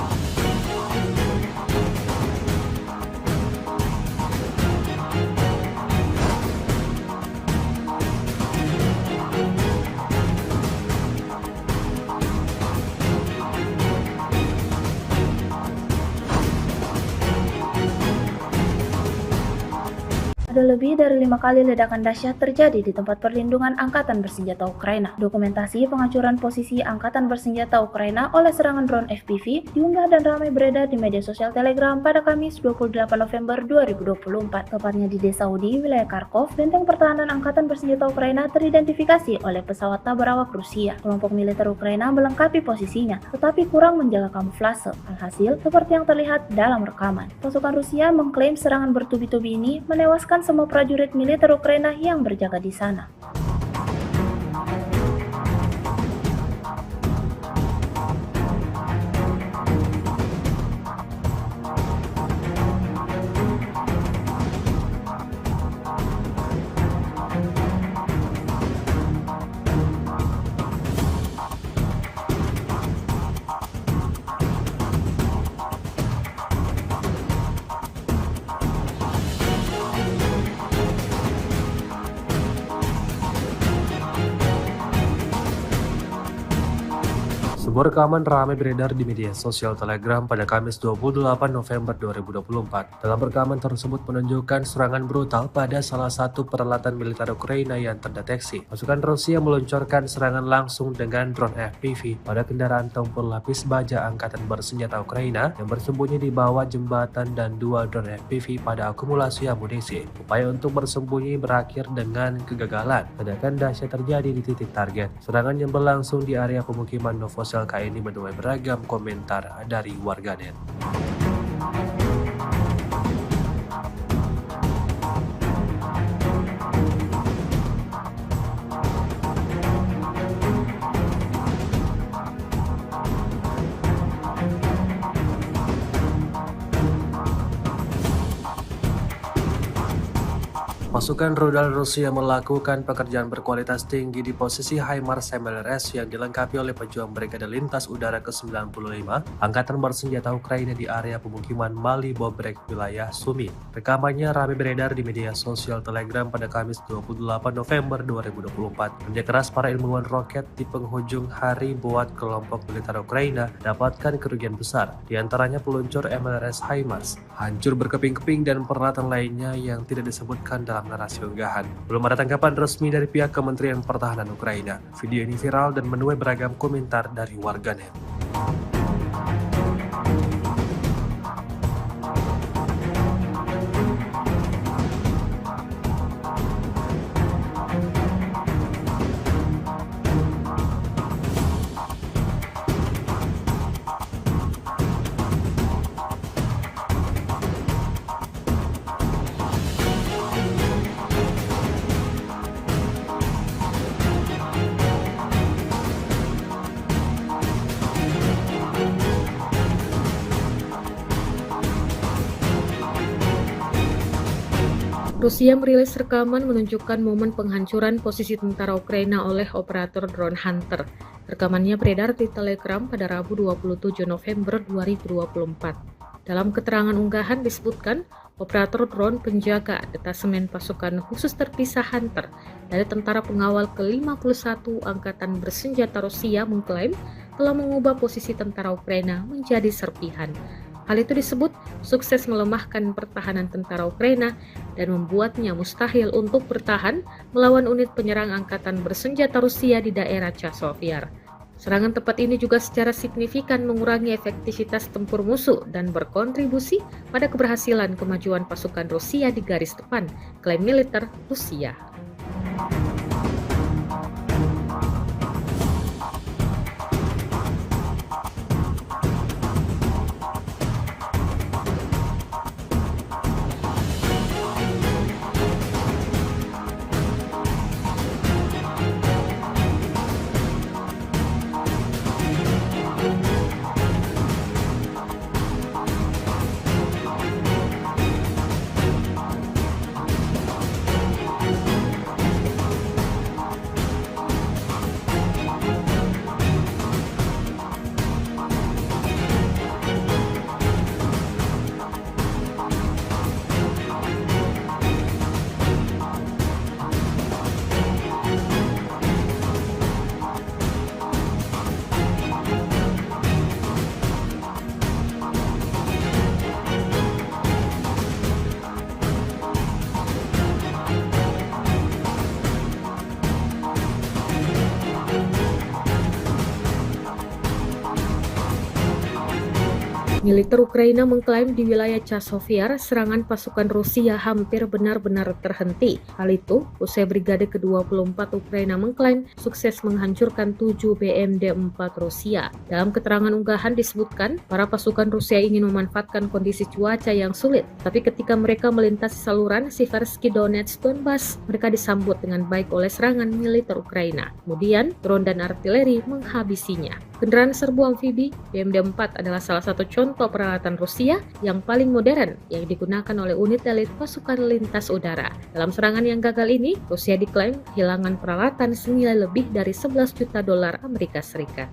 Ada lebih dari 5 kali ledakan dahsyat terjadi di tempat perlindungan Angkatan Bersenjata Ukraina. Dokumentasi penghancuran posisi Angkatan Bersenjata Ukraina oleh serangan drone FPV diunggah dan ramai beredar di media sosial Telegram pada Kamis 28 November 2024. Tepatnya di Desa Udi, wilayah Kharkov, benteng pertahanan Angkatan Bersenjata Ukraina teridentifikasi oleh pesawat tak berawak Rusia. Kelompok militer Ukraina melengkapi posisinya, tetapi kurang menjaga kamuflase. Alhasil, seperti yang terlihat dalam rekaman, pasukan Rusia mengklaim serangan bertubi-tubi ini menewaskan semua prajurit militer Ukraina yang berjaga di sana. Sebuah rekaman ramai beredar di media sosial Telegram pada Kamis 28 November 2024. Dalam rekaman tersebut menunjukkan serangan brutal pada salah satu peralatan militer Ukraina yang terdeteksi. Pasukan Rusia meluncurkan serangan langsung dengan drone FPV pada kendaraan tempur lapis baja Angkatan Bersenjata Ukraina yang bersembunyi di bawah jembatan dan 2 drone FPV pada akumulasi amunisi. Upaya untuk bersembunyi berakhir dengan kegagalan. Ledakan dahsyat terjadi di titik target. Serangan yang berlangsung di area pemukiman Novosel ini menuai beragam komentar dari warganet. Pasukan rudal Rusia melakukan pekerjaan berkualitas tinggi di posisi HIMARS MLRS yang dilengkapi oleh pejuang Brigade Lintas Udara ke-95 Angkatan Bersenjata Ukraina di area pemukiman Mali Bobrek, wilayah Sumi. Rekamannya ramai beredar di media sosial Telegram pada Kamis 28 November 2024. Kerja keras para ilmuwan roket di penghujung hari buat kelompok militer Ukraina dapatkan kerugian besar, di antaranya peluncur MLRS HIMARS, hancur berkeping-keping dan peralatan lainnya yang tidak disebutkan dalam narasi unggahan. Belum ada tanggapan resmi dari pihak Kementerian Pertahanan Ukraina. Video ini viral dan menuai beragam komentar dari warganet. Rusia merilis rekaman menunjukkan momen penghancuran posisi tentara Ukraina oleh operator drone Hunter. Rekamannya beredar di Telegram pada Rabu 27 November 2024. Dalam keterangan unggahan disebutkan, operator drone penjaga detasemen pasukan khusus terpisah Hunter dari Tentara Pengawal ke-51 Angkatan Bersenjata Rusia mengklaim telah mengubah posisi tentara Ukraina menjadi serpihan. Hal itu disebut sukses melemahkan pertahanan tentara Ukraina dan membuatnya mustahil untuk bertahan melawan unit penyerang Angkatan Bersenjata Rusia di daerah Chasiv. Serangan tepat ini juga secara signifikan mengurangi efektivitas tempur musuh dan berkontribusi pada keberhasilan kemajuan pasukan Rusia di garis depan, klaim militer Rusia. Militer Ukraina mengklaim di wilayah Chasiv serangan pasukan Rusia hampir benar-benar terhenti. Hal itu usai Brigade ke-24 Ukraina mengklaim sukses menghancurkan 7 BMD-4 Rusia. Dalam keterangan unggahan disebutkan, para pasukan Rusia ingin memanfaatkan kondisi cuaca yang sulit, tapi ketika mereka melintasi saluran Siversky Donetsk Donbas, mereka disambut dengan baik oleh serangan militer Ukraina. Kemudian, drone dan artileri menghabisinya. Kendaraan serbu amfibi BMD-4 adalah salah satu contoh peralatan Rusia yang paling modern yang digunakan oleh unit elit pasukan lintas udara. Dalam serangan yang gagal ini, Rusia diklaim kehilangan peralatan senilai lebih dari 11 juta dolar Amerika Serikat.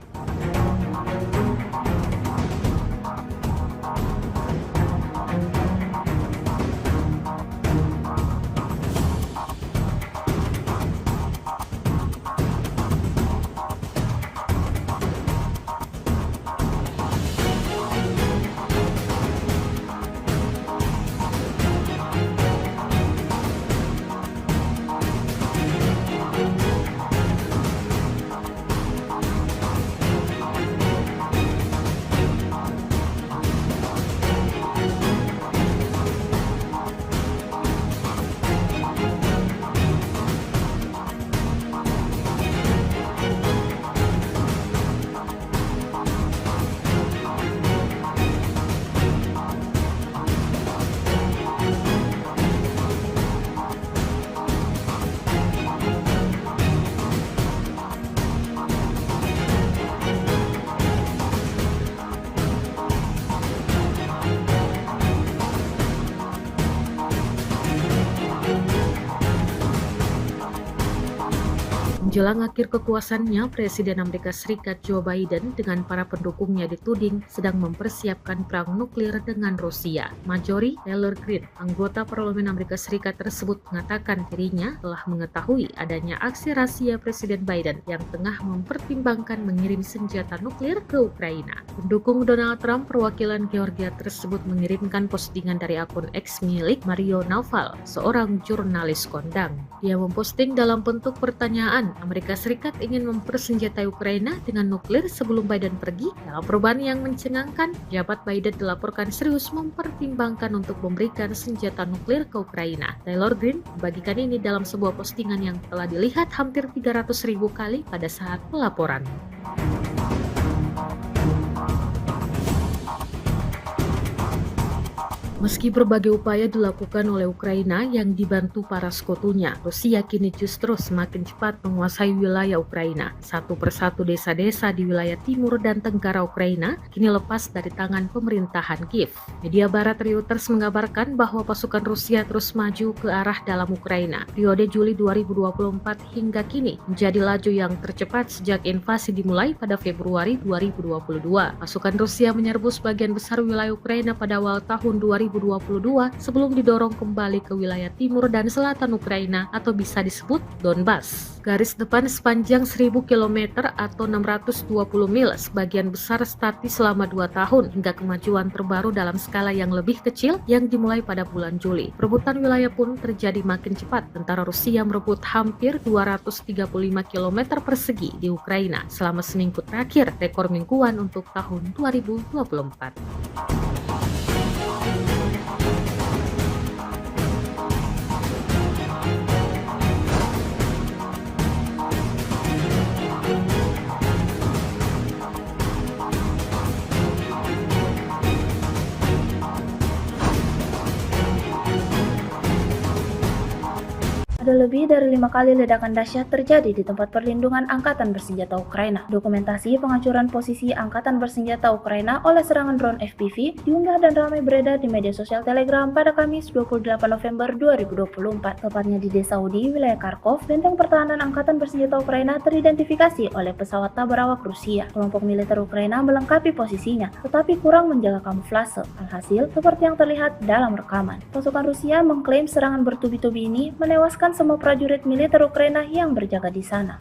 Menjelang akhir kekuasaannya, Presiden Amerika Serikat Joe Biden dengan para pendukungnya dituding sedang mempersiapkan perang nuklir dengan Rusia. Marjorie Taylor Greene, anggota Parlemen Amerika Serikat tersebut mengatakan dirinya telah mengetahui adanya aksi rahasia Presiden Biden yang tengah mempertimbangkan mengirim senjata nuklir ke Ukraina. Pendukung Donald Trump perwakilan Georgia tersebut mengirimkan postingan dari akun X milik Mario Naval, seorang jurnalis kondang. Dia memposting dalam bentuk pertanyaan, Amerika Serikat ingin mempersenjatai Ukraina dengan nuklir sebelum Biden pergi. Dalam perubahan yang mencengangkan, jabat Biden dilaporkan serius mempertimbangkan untuk memberikan senjata nuklir ke Ukraina. Taylor Greene membagikan ini dalam sebuah postingan yang telah dilihat hampir 300.000 kali pada saat pelaporan. Meski berbagai upaya dilakukan oleh Ukraina yang dibantu para sekutunya, Rusia kini justru semakin cepat menguasai wilayah Ukraina. Satu persatu desa-desa di wilayah timur dan tenggara Ukraina kini lepas dari tangan pemerintahan Kiev. Media barat Reuters mengabarkan bahwa pasukan Rusia terus maju ke arah dalam Ukraina. Periode Juli 2024 hingga kini menjadi laju yang tercepat sejak invasi dimulai pada Februari 2022. Pasukan Rusia menyerbu sebagian besar wilayah Ukraina pada awal tahun 2022 sebelum didorong kembali ke wilayah timur dan selatan Ukraina atau bisa disebut Donbas. Garis depan sepanjang 1000 km atau 620 mil sebagian besar statis selama 2 tahun hingga kemajuan terbaru dalam skala yang lebih kecil yang dimulai pada bulan Juli. Perebutan wilayah pun terjadi makin cepat. Tentara Rusia merebut hampir 235 km persegi di Ukraina selama seminggu terakhir, rekor mingguan untuk tahun 2024. Ada lebih dari 5 kali ledakan dahsyat terjadi di tempat perlindungan Angkatan Bersenjata Ukraina. Dokumentasi penghancuran posisi Angkatan Bersenjata Ukraina oleh serangan drone FPV diunggah dan ramai beredar di media sosial Telegram pada Kamis 28 November 2024. Tepatnya di desa Udi, wilayah Kharkov, benteng pertahanan Angkatan Bersenjata Ukraina teridentifikasi oleh pesawat tak berawak Rusia. Kelompok militer Ukraina melengkapi posisinya, tetapi kurang menjaga kamuflase. Alhasil, seperti yang terlihat dalam rekaman. Pasukan Rusia mengklaim serangan bertubi-tubi ini menewaskan semua prajurit militer Ukraina yang berjaga di sana.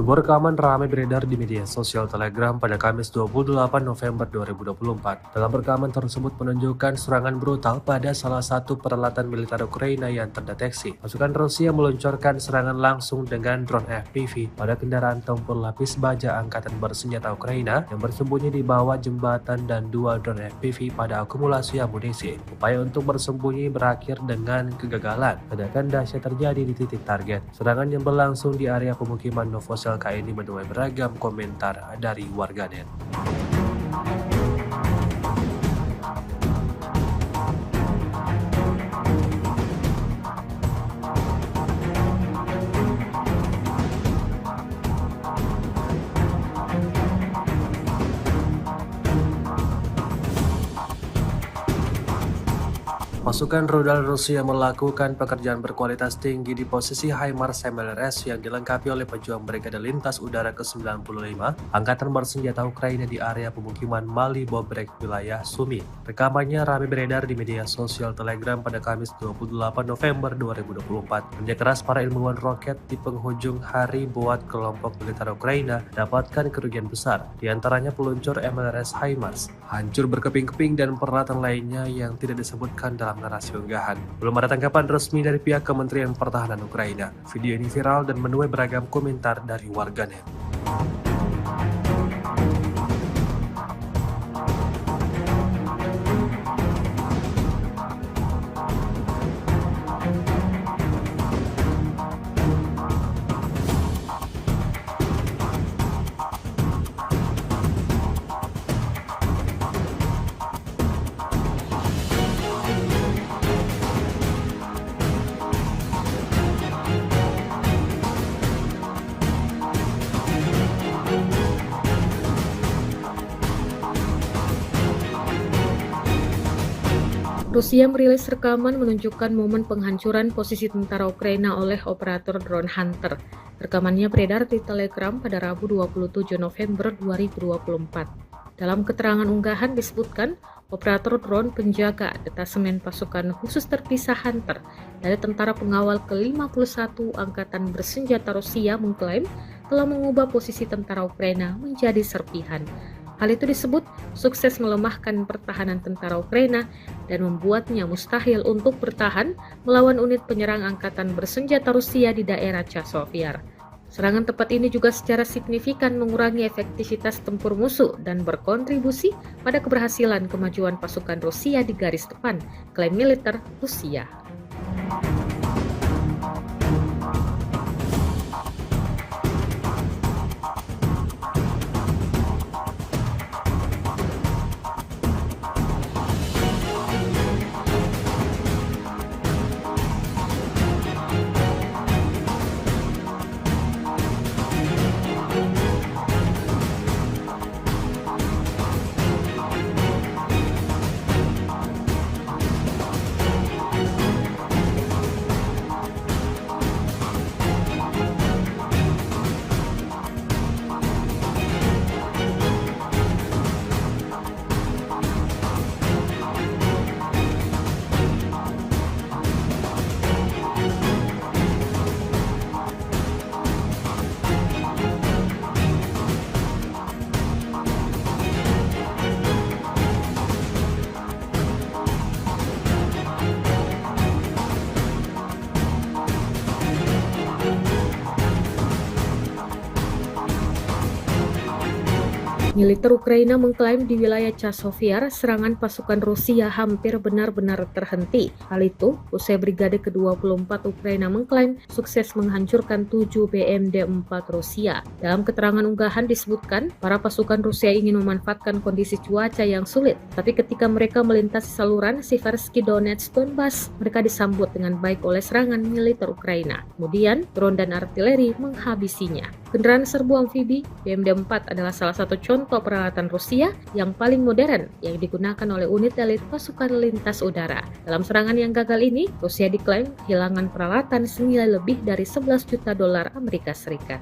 Sebuah rekaman ramai beredar di media sosial Telegram pada Kamis 28 November 2024. Dalam rekaman tersebut menunjukkan serangan brutal pada salah satu peralatan militer Ukraina yang terdeteksi. Pasukan Rusia meluncurkan serangan langsung dengan drone FPV pada kendaraan tempur lapis baja Angkatan Bersenjata Ukraina yang bersembunyi di bawah jembatan dan dua drone FPV pada akumulasi amunisi. Upaya untuk bersembunyi berakhir dengan kegagalan. Ledakan dahsyat terjadi di titik target. Serangan yang berlangsung di area pemukiman Novosel ini menuai beragam komentar dari warganet. Pasukan rudal Rusia melakukan pekerjaan berkualitas tinggi di posisi HIMARS MLRS yang dilengkapi oleh pejuang Brigade Lintas Udara ke-95 Angkatan Bersenjata Ukraina di area pemukiman Mali Bobrek, wilayah Sumi. Rekamannya ramai beredar di media sosial Telegram pada Kamis 28 November 2024. Kerja keras para ilmuwan roket di penghujung hari buat kelompok militer Ukraina dapatkan kerugian besar, diantaranya peluncur MLRS HIMARS, hancur berkeping-keping dan peralatan lainnya yang tidak disebutkan dalam narasi unggahan. Belum ada tanggapan resmi dari pihak Kementerian Pertahanan Ukraina. Video ini viral dan menuai beragam komentar dari warganet. Rusia merilis rekaman menunjukkan momen penghancuran posisi tentara Ukraina oleh operator drone Hunter. Rekamannya beredar di Telegram pada Rabu 27 November 2024. Dalam keterangan unggahan disebutkan, operator drone penjaga detasemen pasukan khusus terpisah Hunter dari tentara pengawal ke-51 Angkatan Bersenjata Rusia mengklaim telah mengubah posisi tentara Ukraina menjadi serpihan. Hal itu disebut sukses melemahkan pertahanan tentara Ukraina dan membuatnya mustahil untuk bertahan melawan unit penyerang Angkatan Bersenjata Rusia di daerah Chasovyar. Serangan tepat ini juga secara signifikan mengurangi efektivitas tempur musuh dan berkontribusi pada keberhasilan kemajuan pasukan Rusia di garis depan, klaim militer Rusia. Militer Ukraina mengklaim di wilayah Chasovyar serangan pasukan Rusia hampir benar-benar terhenti. Hal itu usai Brigade ke-24 Ukraina mengklaim sukses menghancurkan 7 BMD-4 Rusia. Dalam keterangan unggahan disebutkan, para pasukan Rusia ingin memanfaatkan kondisi cuaca yang sulit, tapi ketika mereka melintasi saluran Siversky Donetsk Donbas, mereka disambut dengan baik oleh serangan militer Ukraina. Kemudian, drone dan artileri menghabisinya. Kendaraan serbu amfibi BMD-4 adalah salah satu contoh peralatan Rusia yang paling modern yang digunakan oleh unit elit pasukan lintas udara. Dalam serangan yang gagal ini, Rusia diklaim kehilangan peralatan senilai lebih dari 11 juta dolar Amerika Serikat.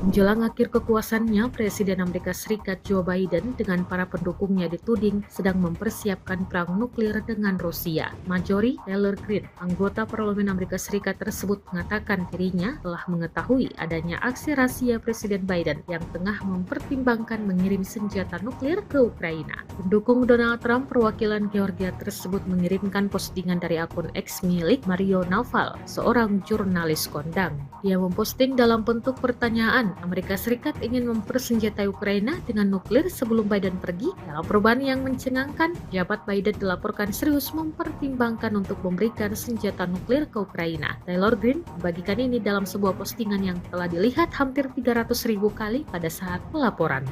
Menjelang akhir kekuasaannya, Presiden Amerika Serikat Joe Biden dengan para pendukungnya dituding sedang mempersiapkan perang nuklir dengan Rusia. Marjorie Taylor Greene, anggota Parlemen Amerika Serikat tersebut mengatakan dirinya telah mengetahui adanya aksi rahasia Presiden Biden yang tengah mempertimbangkan mengirim senjata nuklir ke Ukraina. Pendukung Donald Trump perwakilan Georgia tersebut mengirimkan postingan dari akun X milik Mario Naval, seorang jurnalis kondang. Dia memposting dalam bentuk pertanyaan, Amerika Serikat ingin mempersenjatai Ukraina dengan nuklir sebelum Biden pergi. Dalam perubahan yang mencengangkan, jabat Biden dilaporkan serius mempertimbangkan untuk memberikan senjata nuklir ke Ukraina. Taylor Greene membagikan ini dalam sebuah postingan yang telah dilihat hampir 300.000 kali pada saat pelaporan.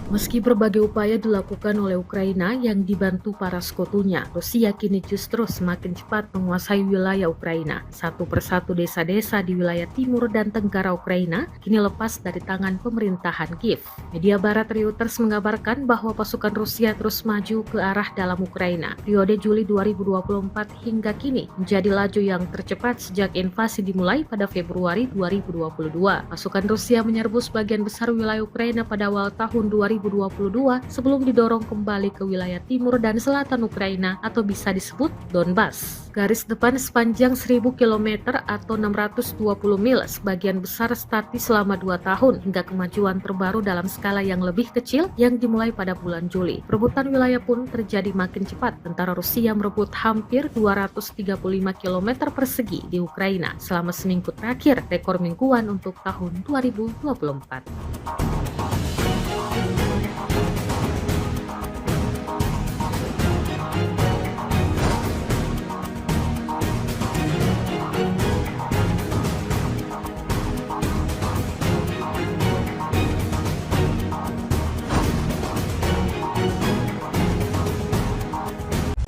Meski berbagai upaya dilakukan oleh Ukraina yang dibantu para sekutunya, Rusia kini justru semakin cepat menguasai wilayah Ukraina. Satu persatu desa-desa di wilayah timur dan tenggara Ukraina kini lepas dari tangan pemerintahan Kiev. Media barat Reuters mengabarkan bahwa pasukan Rusia terus maju ke arah dalam Ukraina. Periode Juli 2024 hingga kini menjadi laju yang tercepat sejak invasi dimulai pada Februari 2022. Pasukan Rusia menyerbu sebagian besar wilayah Ukraina pada awal tahun 2022 sebelum didorong kembali ke wilayah timur dan selatan Ukraina atau bisa disebut Donbas. Garis depan sepanjang 1000 km atau 620 mil sebagian besar statis selama 2 tahun hingga kemajuan terbaru dalam skala yang lebih kecil yang dimulai pada bulan Juli. Perebutan wilayah pun terjadi makin cepat. Tentara Rusia merebut hampir 235 km persegi di Ukraina selama seminggu terakhir, rekor mingguan untuk tahun 2024.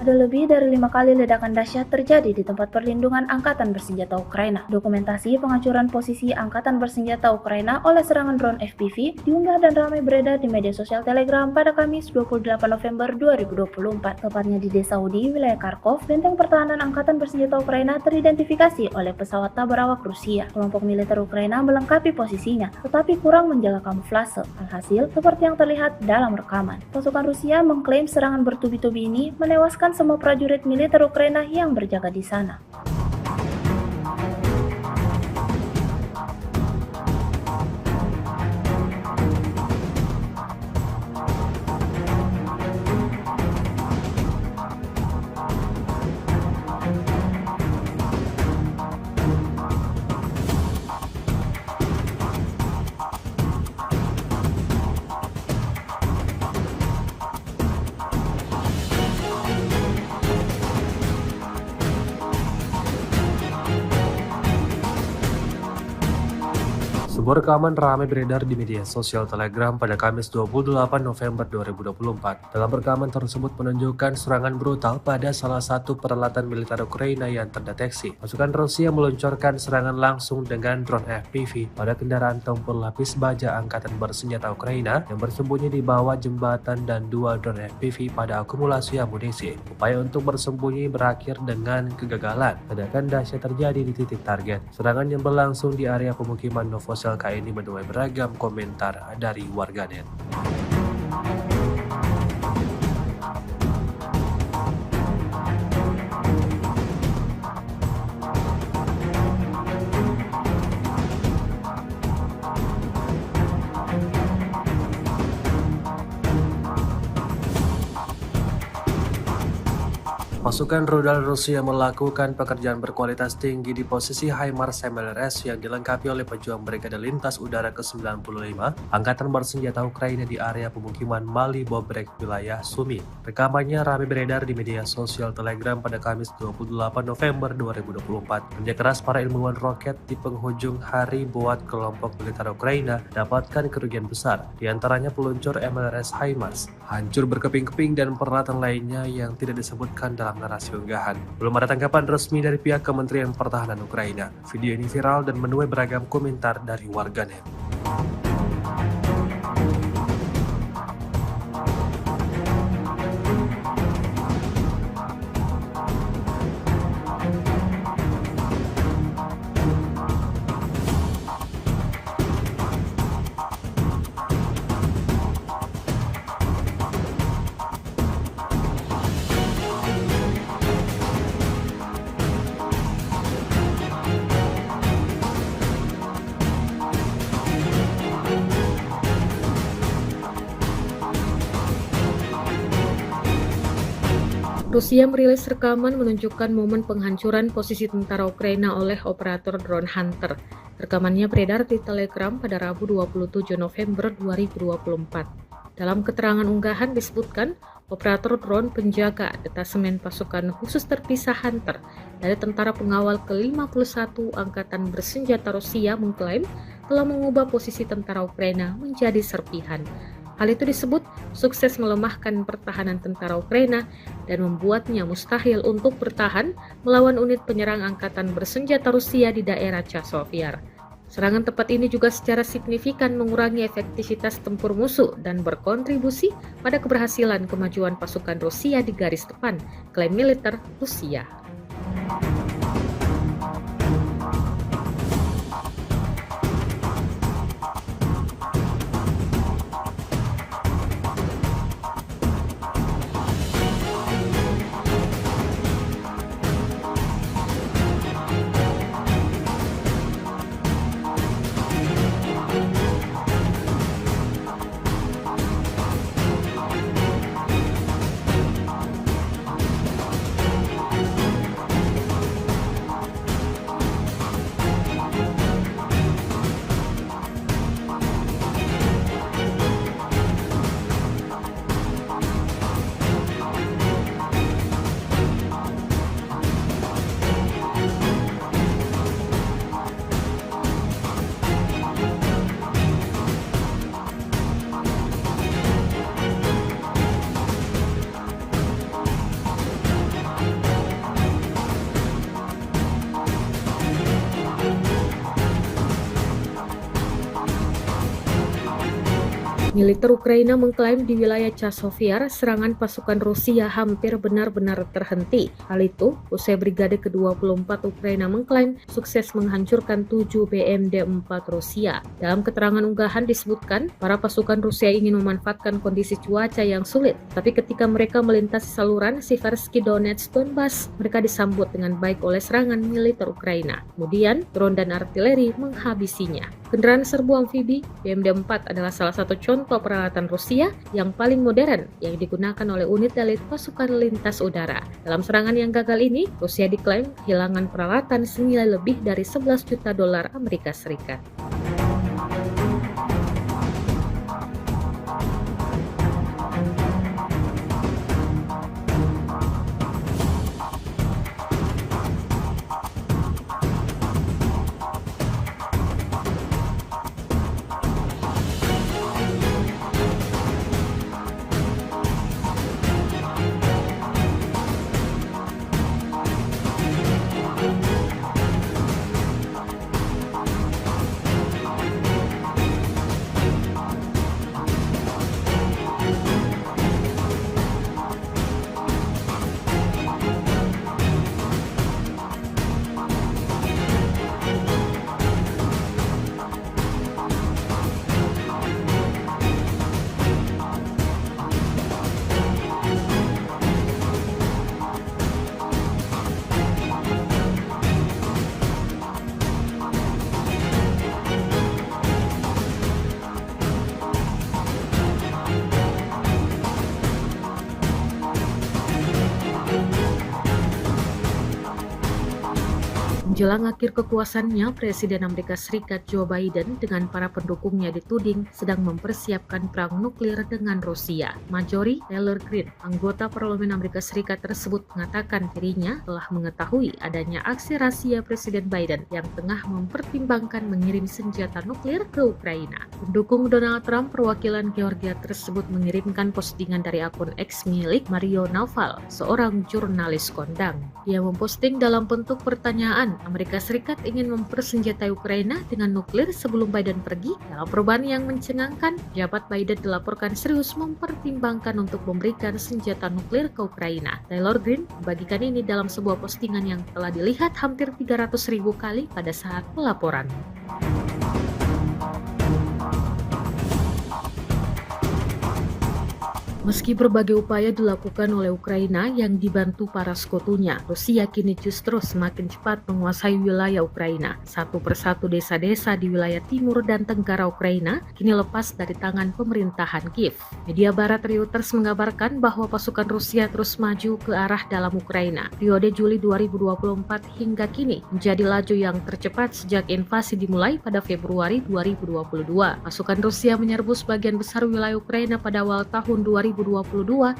Ada lebih dari 5 kali ledakan dahsyat terjadi di tempat perlindungan Angkatan Bersenjata Ukraina. Dokumentasi penghancuran posisi Angkatan Bersenjata Ukraina oleh serangan drone FPV diunggah dan ramai beredar di media sosial Telegram pada Kamis 28 November 2024. Tepatnya di desa Udi, wilayah Kharkov, benteng pertahanan Angkatan Bersenjata Ukraina teridentifikasi oleh pesawat tak berawak Rusia. Kelompok militer Ukraina melengkapi posisinya, tetapi kurang menjaga kamuflase. Alhasil, seperti yang terlihat dalam rekaman, pasukan Rusia mengklaim serangan bertubi-tubi ini menewaskan semua prajurit militer Ukraina yang berjaga di sana. Sebuah rekaman ramai beredar di media sosial Telegram pada Kamis 28 November 2024. Dalam rekaman tersebut menunjukkan serangan brutal pada salah satu peralatan militer Ukraina yang terdeteksi. Pasukan Rusia meluncurkan serangan langsung dengan drone FPV pada kendaraan tempur lapis baja Angkatan Bersenjata Ukraina yang bersembunyi di bawah jembatan dan 2 drone FPV pada akumulasi amunisi. Upaya untuk bersembunyi berakhir dengan kegagalan. Ledakan dahsyat terjadi di titik target. Serangan yang berlangsung di area pemukiman Novosel ini menuai beragam komentar dari warganet. Pasukan rudal Rusia melakukan pekerjaan berkualitas tinggi di posisi HIMARS MLRS yang dilengkapi oleh pejuang Brigade Lintas Udara ke-95 Angkatan Bersenjata Ukraina di area pemukiman Mali Bobrek, wilayah Sumi. Rekamannya ramai beredar di media sosial Telegram pada Kamis 28 November 2024. Kerja keras para ilmuwan roket di penghujung hari buat kelompok militer Ukraina dapatkan kerugian besar, diantaranya peluncur MLRS HIMARS, hancur berkeping-keping dan peralatan lainnya yang tidak disebutkan dalam narasi unggahan. Belum ada tanggapan resmi dari pihak Kementerian Pertahanan Ukraina. Video ini viral dan menuai beragam komentar dari warganet. Rusia merilis rekaman menunjukkan momen penghancuran posisi tentara Ukraina oleh operator drone Hunter. Rekamannya beredar di Telegram pada Rabu 27 November 2024. Dalam keterangan unggahan disebutkan, operator drone penjaga detasemen pasukan khusus terpisah Hunter dari tentara pengawal ke-51 Angkatan Bersenjata Rusia mengklaim telah mengubah posisi tentara Ukraina menjadi serpihan. Hal itu disebut sukses melemahkan pertahanan tentara Ukraina dan membuatnya mustahil untuk bertahan melawan unit penyerang Angkatan Bersenjata Rusia di daerah Chasiv. Serangan tepat ini juga secara signifikan mengurangi efektivitas tempur musuh dan berkontribusi pada keberhasilan kemajuan pasukan Rusia di garis depan, klaim militer Rusia. Militer Ukraina mengklaim di wilayah Chasiv serangan pasukan Rusia hampir benar-benar terhenti. Hal itu usai Brigade ke-24 Ukraina mengklaim sukses menghancurkan 7 BMD-4 Rusia. Dalam keterangan unggahan disebutkan, para pasukan Rusia ingin memanfaatkan kondisi cuaca yang sulit, tapi ketika mereka melintasi saluran Siversky Donetsk Donbas, mereka disambut dengan baik oleh serangan militer Ukraina. Kemudian, drone dan artileri menghabisinya. Kendaraan serbu amfibi BMD-4 adalah salah satu contoh peralatan Rusia yang paling modern yang digunakan oleh unit elit pasukan lintas udara. Dalam serangan yang gagal ini, Rusia diklaim kehilangan peralatan senilai lebih dari 11 juta dolar Amerika Serikat. Menjelang akhir kekuasaannya, Presiden Amerika Serikat Joe Biden dengan para pendukungnya dituding sedang mempersiapkan perang nuklir dengan Rusia. Marjorie Taylor Greene, anggota Parlemen Amerika Serikat tersebut mengatakan dirinya telah mengetahui adanya aksi rahasia Presiden Biden yang tengah mempertimbangkan mengirim senjata nuklir ke Ukraina. Pendukung Donald Trump perwakilan Georgia tersebut mengirimkan postingan dari akun X milik Mario Naval, seorang jurnalis kondang. Dia memposting dalam bentuk pertanyaan, Amerika Serikat ingin mempersenjatai Ukraina dengan nuklir sebelum Biden pergi. Dalam perubahan yang mencengangkan, jabat Biden dilaporkan serius mempertimbangkan untuk memberikan senjata nuklir ke Ukraina. Taylor Greene membagikan ini dalam sebuah postingan yang telah dilihat hampir 300.000 kali pada saat pelaporan. Meski berbagai upaya dilakukan oleh Ukraina yang dibantu para sekutunya, Rusia kini justru semakin cepat menguasai wilayah Ukraina. Satu persatu desa-desa di wilayah timur dan tenggara Ukraina kini lepas dari tangan pemerintahan Kiev. Media barat Reuters mengabarkan bahwa pasukan Rusia terus maju ke arah dalam Ukraina. Periode Juli 2024 hingga kini menjadi laju yang tercepat sejak invasi dimulai pada Februari 2022. Pasukan Rusia menyerbu sebagian besar wilayah Ukraina pada awal tahun 2022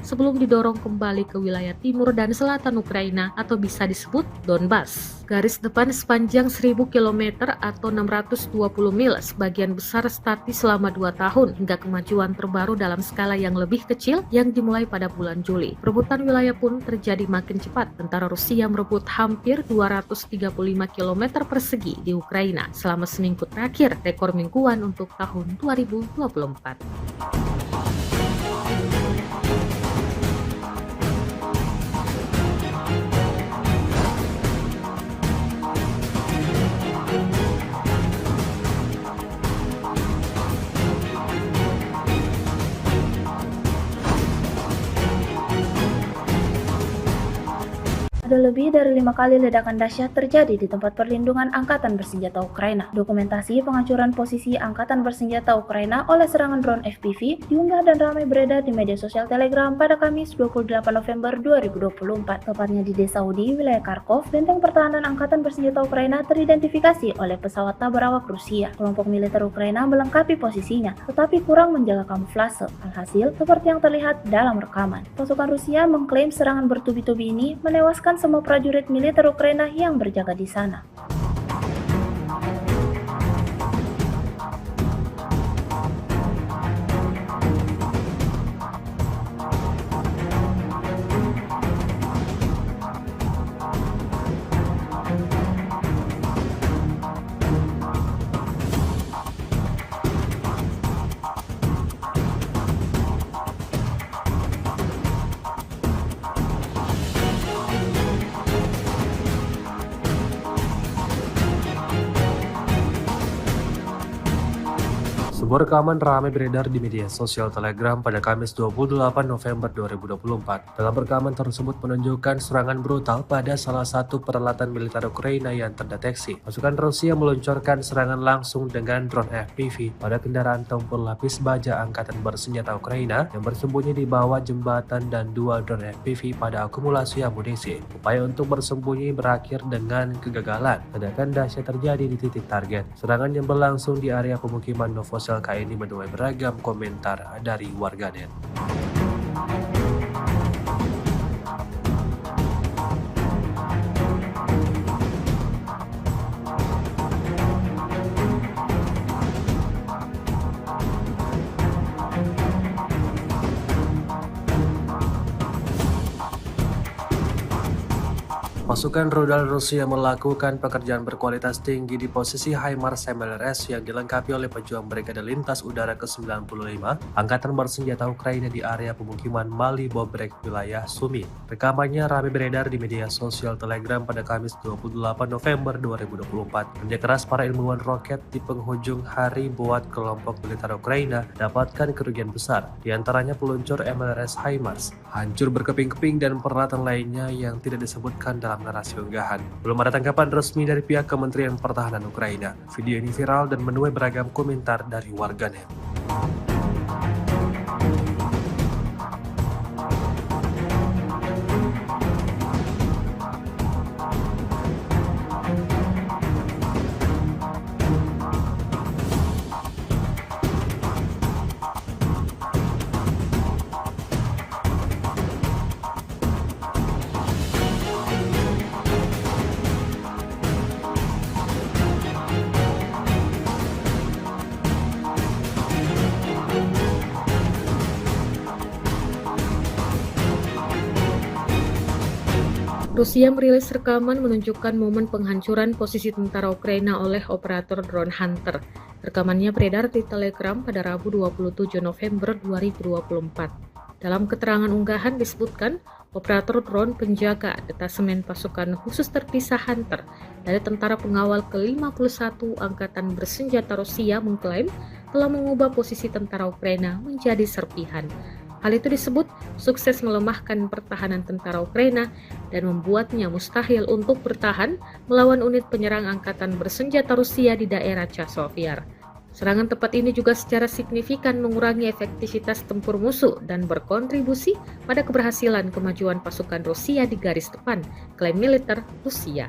sebelum didorong kembali ke wilayah timur dan selatan Ukraina atau bisa disebut Donbas. Garis depan sepanjang 1000 km atau 620 mil sebagian besar statis selama 2 tahun hingga kemajuan terbaru dalam skala yang lebih kecil yang dimulai pada bulan Juli. Perebutan wilayah pun terjadi makin cepat. Tentara Rusia merebut hampir 235 km persegi di Ukraina selama seminggu terakhir, rekor mingguan untuk tahun 2024. Ada lebih dari 5 kali ledakan dahsyat terjadi di tempat perlindungan Angkatan Bersenjata Ukraina. Dokumentasi penghancuran posisi Angkatan Bersenjata Ukraina oleh serangan drone FPV diunggah dan ramai beredar di media sosial Telegram pada Kamis 28 November 2024. Tepatnya di Desa Udi, wilayah Kharkov, benteng pertahanan Angkatan Bersenjata Ukraina teridentifikasi oleh pesawat tak berawak Rusia. Kelompok militer Ukraina melengkapi posisinya, tetapi kurang menjaga kamuflase. Alhasil, seperti yang terlihat dalam rekaman, pasukan Rusia mengklaim serangan bertubi-tubi ini menewaskan semua prajurit militer Ukraina yang berjaga di sana. Sebuah rekaman ramai beredar di media sosial Telegram pada Kamis 28 November 2024. Dalam rekaman tersebut menunjukkan serangan brutal pada salah satu peralatan militer Ukraina yang terdeteksi. Pasukan Rusia meluncurkan serangan langsung dengan drone FPV pada kendaraan tempur lapis baja Angkatan Bersenjata Ukraina yang bersembunyi di bawah jembatan dan 2 drone FPV pada akumulasi amunisi. Upaya untuk bersembunyi berakhir dengan kegagalan. Ledakan dahsyat terjadi di titik target. Serangan yang berlangsung di area pemukiman Novosel ini menuai beragam komentar dari warganet. Pasukan rudal Rusia melakukan pekerjaan berkualitas tinggi di posisi HIMARS MLRS yang dilengkapi oleh pejuang Brigade Lintas Udara ke-95 Angkatan Bersenjata Ukraina di area pemukiman Mali Bobrek, wilayah Sumi. Rekamannya ramai beredar di media sosial Telegram pada Kamis 28 November 2024. Kerja keras para ilmuwan roket di penghujung hari buat kelompok militer Ukraina dapatkan kerugian besar, diantaranya peluncur MLRS HIMARS, hancur berkeping-keping dan peralatan lainnya yang tidak disebutkan dalam narasi unggahan. Belum ada tanggapan resmi dari pihak Kementerian Pertahanan Ukraina. Video ini viral dan menuai beragam komentar dari warganet. Rusia merilis rekaman menunjukkan momen penghancuran posisi tentara Ukraina oleh operator drone Hunter. Rekamannya beredar di Telegram pada Rabu 27 November 2024. Dalam keterangan unggahan disebutkan, operator drone penjaga detasemen pasukan khusus terpisah Hunter dari Tentara Pengawal ke-51 Angkatan Bersenjata Rusia mengklaim telah mengubah posisi tentara Ukraina menjadi serpihan. Hal itu disebut sukses melemahkan pertahanan tentara Ukraina dan membuatnya mustahil untuk bertahan melawan unit penyerang angkatan bersenjata Rusia di daerah Chasiv. Serangan tepat ini juga secara signifikan mengurangi efektivitas tempur musuh dan berkontribusi pada keberhasilan kemajuan pasukan Rusia di garis depan, klaim militer Rusia.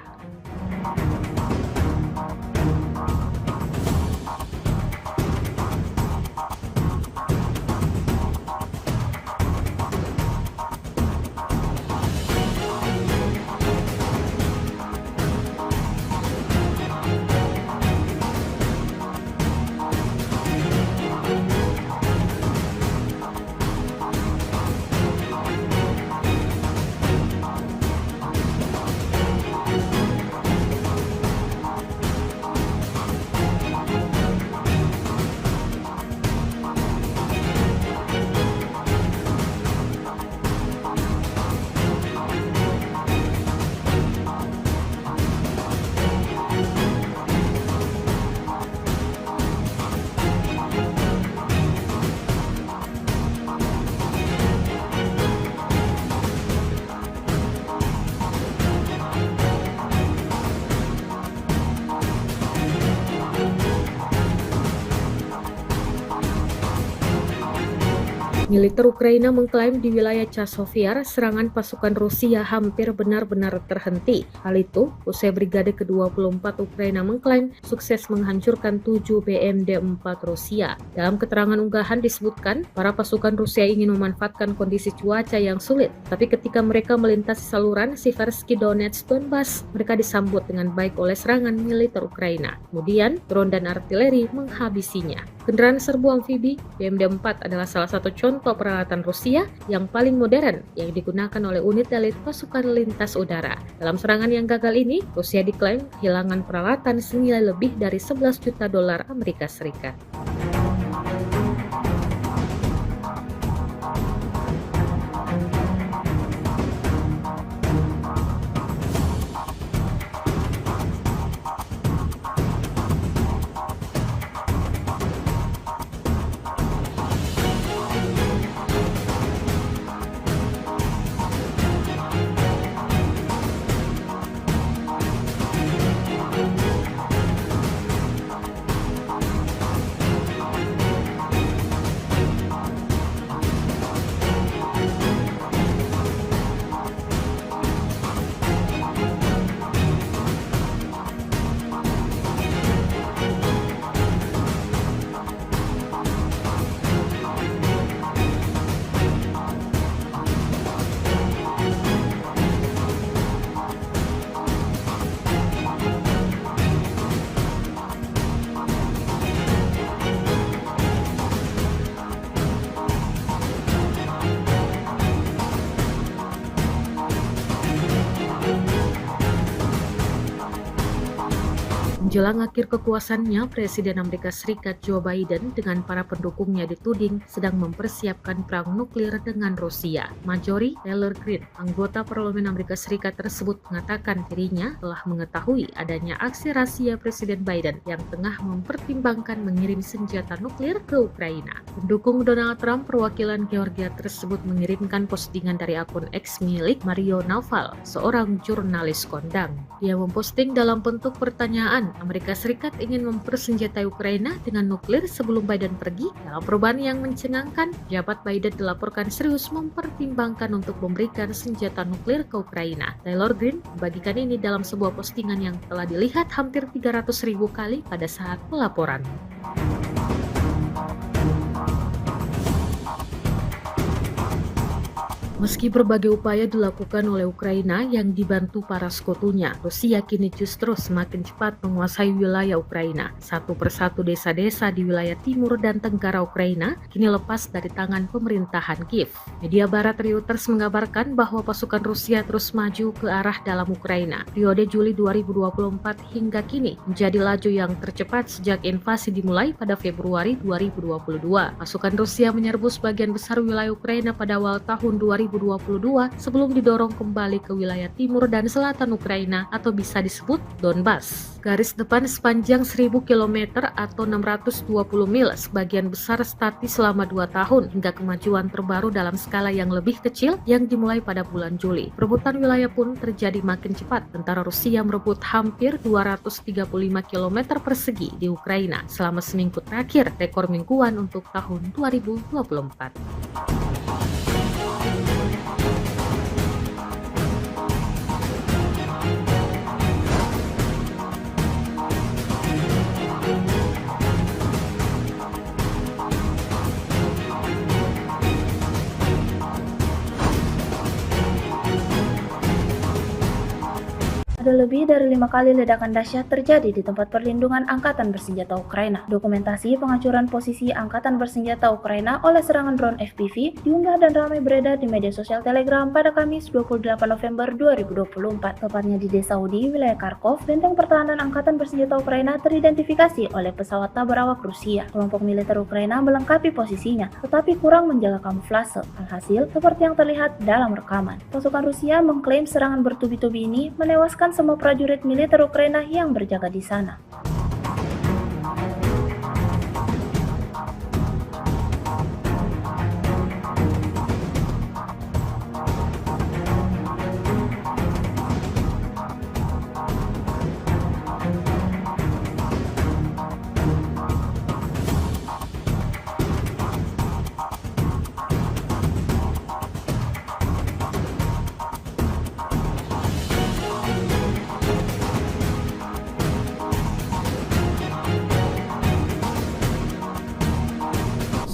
Militer Ukraina mengklaim di wilayah Chasiv serangan pasukan Rusia hampir benar-benar terhenti. Hal itu usai Brigade ke-24 Ukraina mengklaim sukses menghancurkan 7 BMD-4 Rusia. Dalam keterangan unggahan disebutkan, para pasukan Rusia ingin memanfaatkan kondisi cuaca yang sulit, tapi ketika mereka melintasi saluran Siversky Donetsk Donbas, mereka disambut dengan baik oleh serangan militer Ukraina. Kemudian, drone dan artileri menghabisinya. Kendaraan serbu amfibi BMD-4 adalah salah satu contoh peralatan Rusia yang paling modern yang digunakan oleh unit elit pasukan lintas udara. Dalam serangan yang gagal ini, Rusia diklaim kehilangan peralatan senilai lebih dari 11 juta dolar Amerika Serikat. Menjelang akhir kekuasaannya, Presiden Amerika Serikat Joe Biden dengan para pendukungnya dituding sedang mempersiapkan perang nuklir dengan Rusia. Marjorie Taylor Greene, anggota Parlemen Amerika Serikat tersebut mengatakan dirinya telah mengetahui adanya aksi rahasia Presiden Biden yang tengah mempertimbangkan mengirim senjata nuklir ke Ukraina. Pendukung Donald Trump perwakilan Georgia tersebut mengirimkan postingan dari akun X milik Mario Naval, seorang jurnalis kondang. Dia memposting dalam bentuk pertanyaan, Amerika Serikat ingin mempersenjatai Ukraina dengan nuklir sebelum Biden pergi. Dalam perubahan yang mencengangkan, jabat Biden dilaporkan serius mempertimbangkan untuk memberikan senjata nuklir ke Ukraina. Taylor Greene membagikan ini dalam sebuah postingan yang telah dilihat hampir 300.000 kali pada saat pelaporan. Meski berbagai upaya dilakukan oleh Ukraina yang dibantu para sekutunya, Rusia kini justru semakin cepat menguasai wilayah Ukraina. Satu persatu desa-desa di wilayah timur dan tenggara Ukraina kini lepas dari tangan pemerintahan Kiev. Media barat Reuters mengabarkan bahwa pasukan Rusia terus maju ke arah dalam Ukraina. Periode Juli 2024 hingga kini menjadi laju yang tercepat sejak invasi dimulai pada Februari 2022. Pasukan Rusia menyerbu sebagian besar wilayah Ukraina pada awal tahun 2022 2022 sebelum didorong kembali ke wilayah timur dan selatan Ukraina atau bisa disebut Donbas. Garis depan sepanjang 1000 km atau 620 mil sebagian besar statis selama 2 tahun hingga kemajuan terbaru dalam skala yang lebih kecil yang dimulai pada bulan Juli. Perebutan wilayah pun terjadi makin cepat. Tentara Rusia merebut hampir 235 km persegi di Ukraina selama seminggu terakhir, rekor mingguan untuk tahun 2024. Ada lebih dari 5 kali ledakan dahsyat terjadi di tempat perlindungan Angkatan Bersenjata Ukraina. Dokumentasi penghancuran posisi Angkatan Bersenjata Ukraina oleh serangan drone FPV diunggah dan ramai beredar di media sosial Telegram pada Kamis 28 November 2024. Tepatnya di Desa Udi, wilayah Kharkov, benteng pertahanan Angkatan Bersenjata Ukraina teridentifikasi oleh pesawat tak berawak Rusia. Kelompok militer Ukraina melengkapi posisinya, tetapi kurang menjaga kamuflase. Alhasil, seperti yang terlihat dalam rekaman. Pasukan Rusia mengklaim serangan bertubi-tubi ini menewaskan semua prajurit militer Ukraina yang berjaga di sana.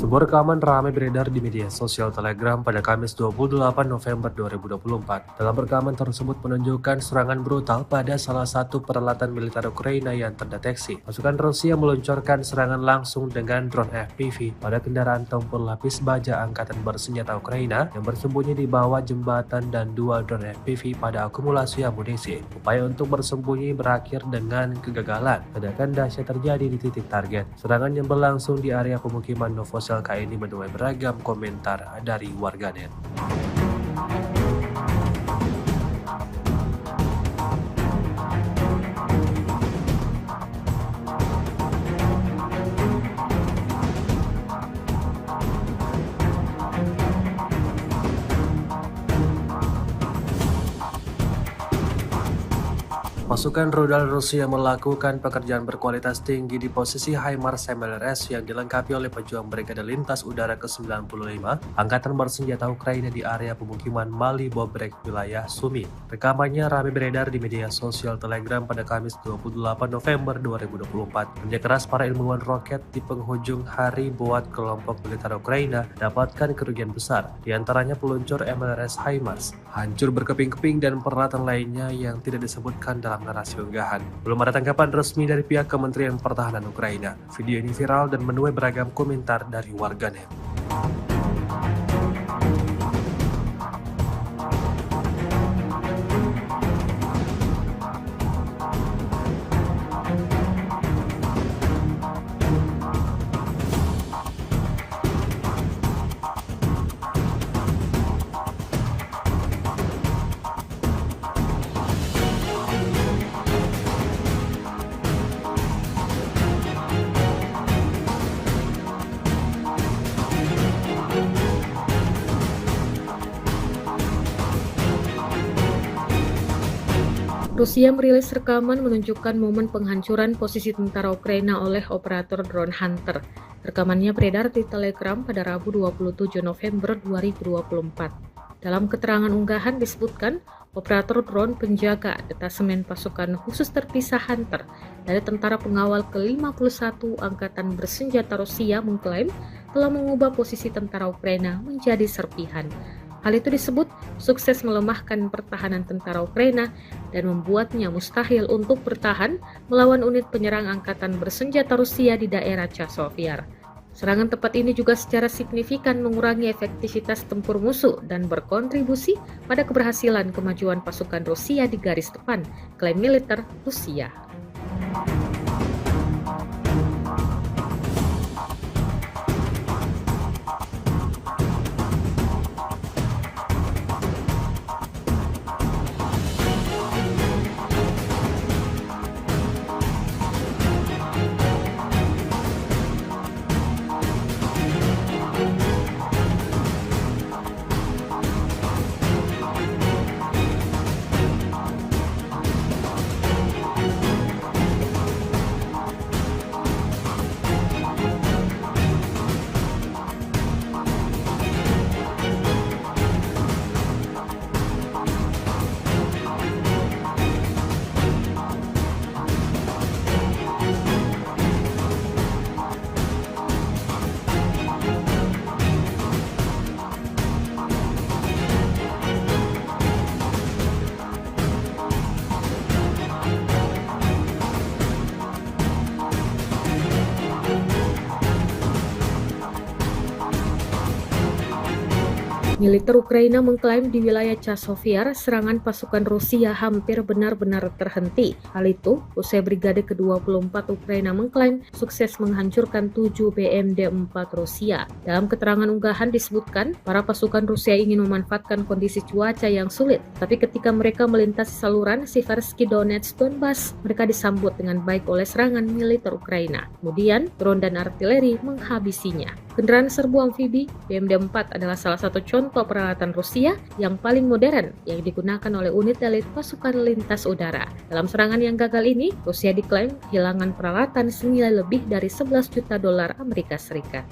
Sebuah rekaman ramai beredar di media sosial Telegram pada Kamis 28 November 2024. Dalam rekaman tersebut menunjukkan serangan brutal pada salah satu peralatan militer Ukraina yang terdeteksi. Pasukan Rusia meluncurkan serangan langsung dengan drone FPV pada kendaraan tempur lapis baja Angkatan Bersenjata Ukraina yang bersembunyi di bawah jembatan dan 2 drone FPV pada akumulasi amunisi. Upaya untuk bersembunyi berakhir dengan kegagalan. Ledakan dahsyat terjadi di titik target. Serangan yang berlangsung di area pemukiman Novosel ini menuai beragam komentar dari warganet. Pasukan rudal Rusia melakukan pekerjaan berkualitas tinggi di posisi HIMARS MLRS yang dilengkapi oleh pejuang Brigade Lintas Udara ke-95 Angkatan Bersenjata Ukraina di area pemukiman Mali Bobrek, wilayah Sumi. Rekamannya ramai beredar di media sosial Telegram pada Kamis 28 November 2024. Kerja keras para ilmuwan roket di penghujung hari buat kelompok militer Ukraina dapatkan kerugian besar, diantaranya peluncur MLRS HIMARS, hancur berkeping-keping dan peralatan lainnya yang tidak disebutkan dalam narasi unggahan. Belum ada tanggapan resmi dari pihak Kementerian Pertahanan Ukraina. Video ini viral dan menuai beragam komentar dari warganet. Rusia merilis rekaman menunjukkan momen penghancuran posisi tentara Ukraina oleh operator drone Hunter. Rekamannya beredar di Telegram pada Rabu 27 November 2024. Dalam keterangan unggahan disebutkan, operator drone penjaga detasemen pasukan khusus terpisah Hunter dari tentara pengawal ke-51 Angkatan Bersenjata Rusia mengklaim telah mengubah posisi tentara Ukraina menjadi serpihan. Hal itu disebut sukses melemahkan pertahanan tentara Ukraina dan membuatnya mustahil untuk bertahan melawan unit penyerang Angkatan Bersenjata Rusia di daerah Chasiv-Yar. Serangan tepat ini juga secara signifikan mengurangi efektivitas tempur musuh dan berkontribusi pada keberhasilan kemajuan pasukan Rusia di garis depan, klaim militer Rusia. Militer Ukraina mengklaim di wilayah Chasovyar, serangan pasukan Rusia hampir benar-benar terhenti. Hal itu, usai Brigade ke-24 Ukraina mengklaim sukses menghancurkan 7 BMD-4 Rusia. Dalam keterangan unggahan disebutkan, para pasukan Rusia ingin memanfaatkan kondisi cuaca yang sulit, tapi ketika mereka melintasi saluran Siversky Donetsk Donbas, mereka disambut dengan baik oleh serangan militer Ukraina. Kemudian, drone dan artileri menghabisinya. Kendaraan serbu amfibi BMD-4 adalah salah satu contoh peralatan Rusia yang paling modern yang digunakan oleh unit elit pasukan lintas udara. Dalam serangan yang gagal ini, Rusia diklaim kehilangan peralatan senilai lebih dari 11 juta dolar Amerika Serikat.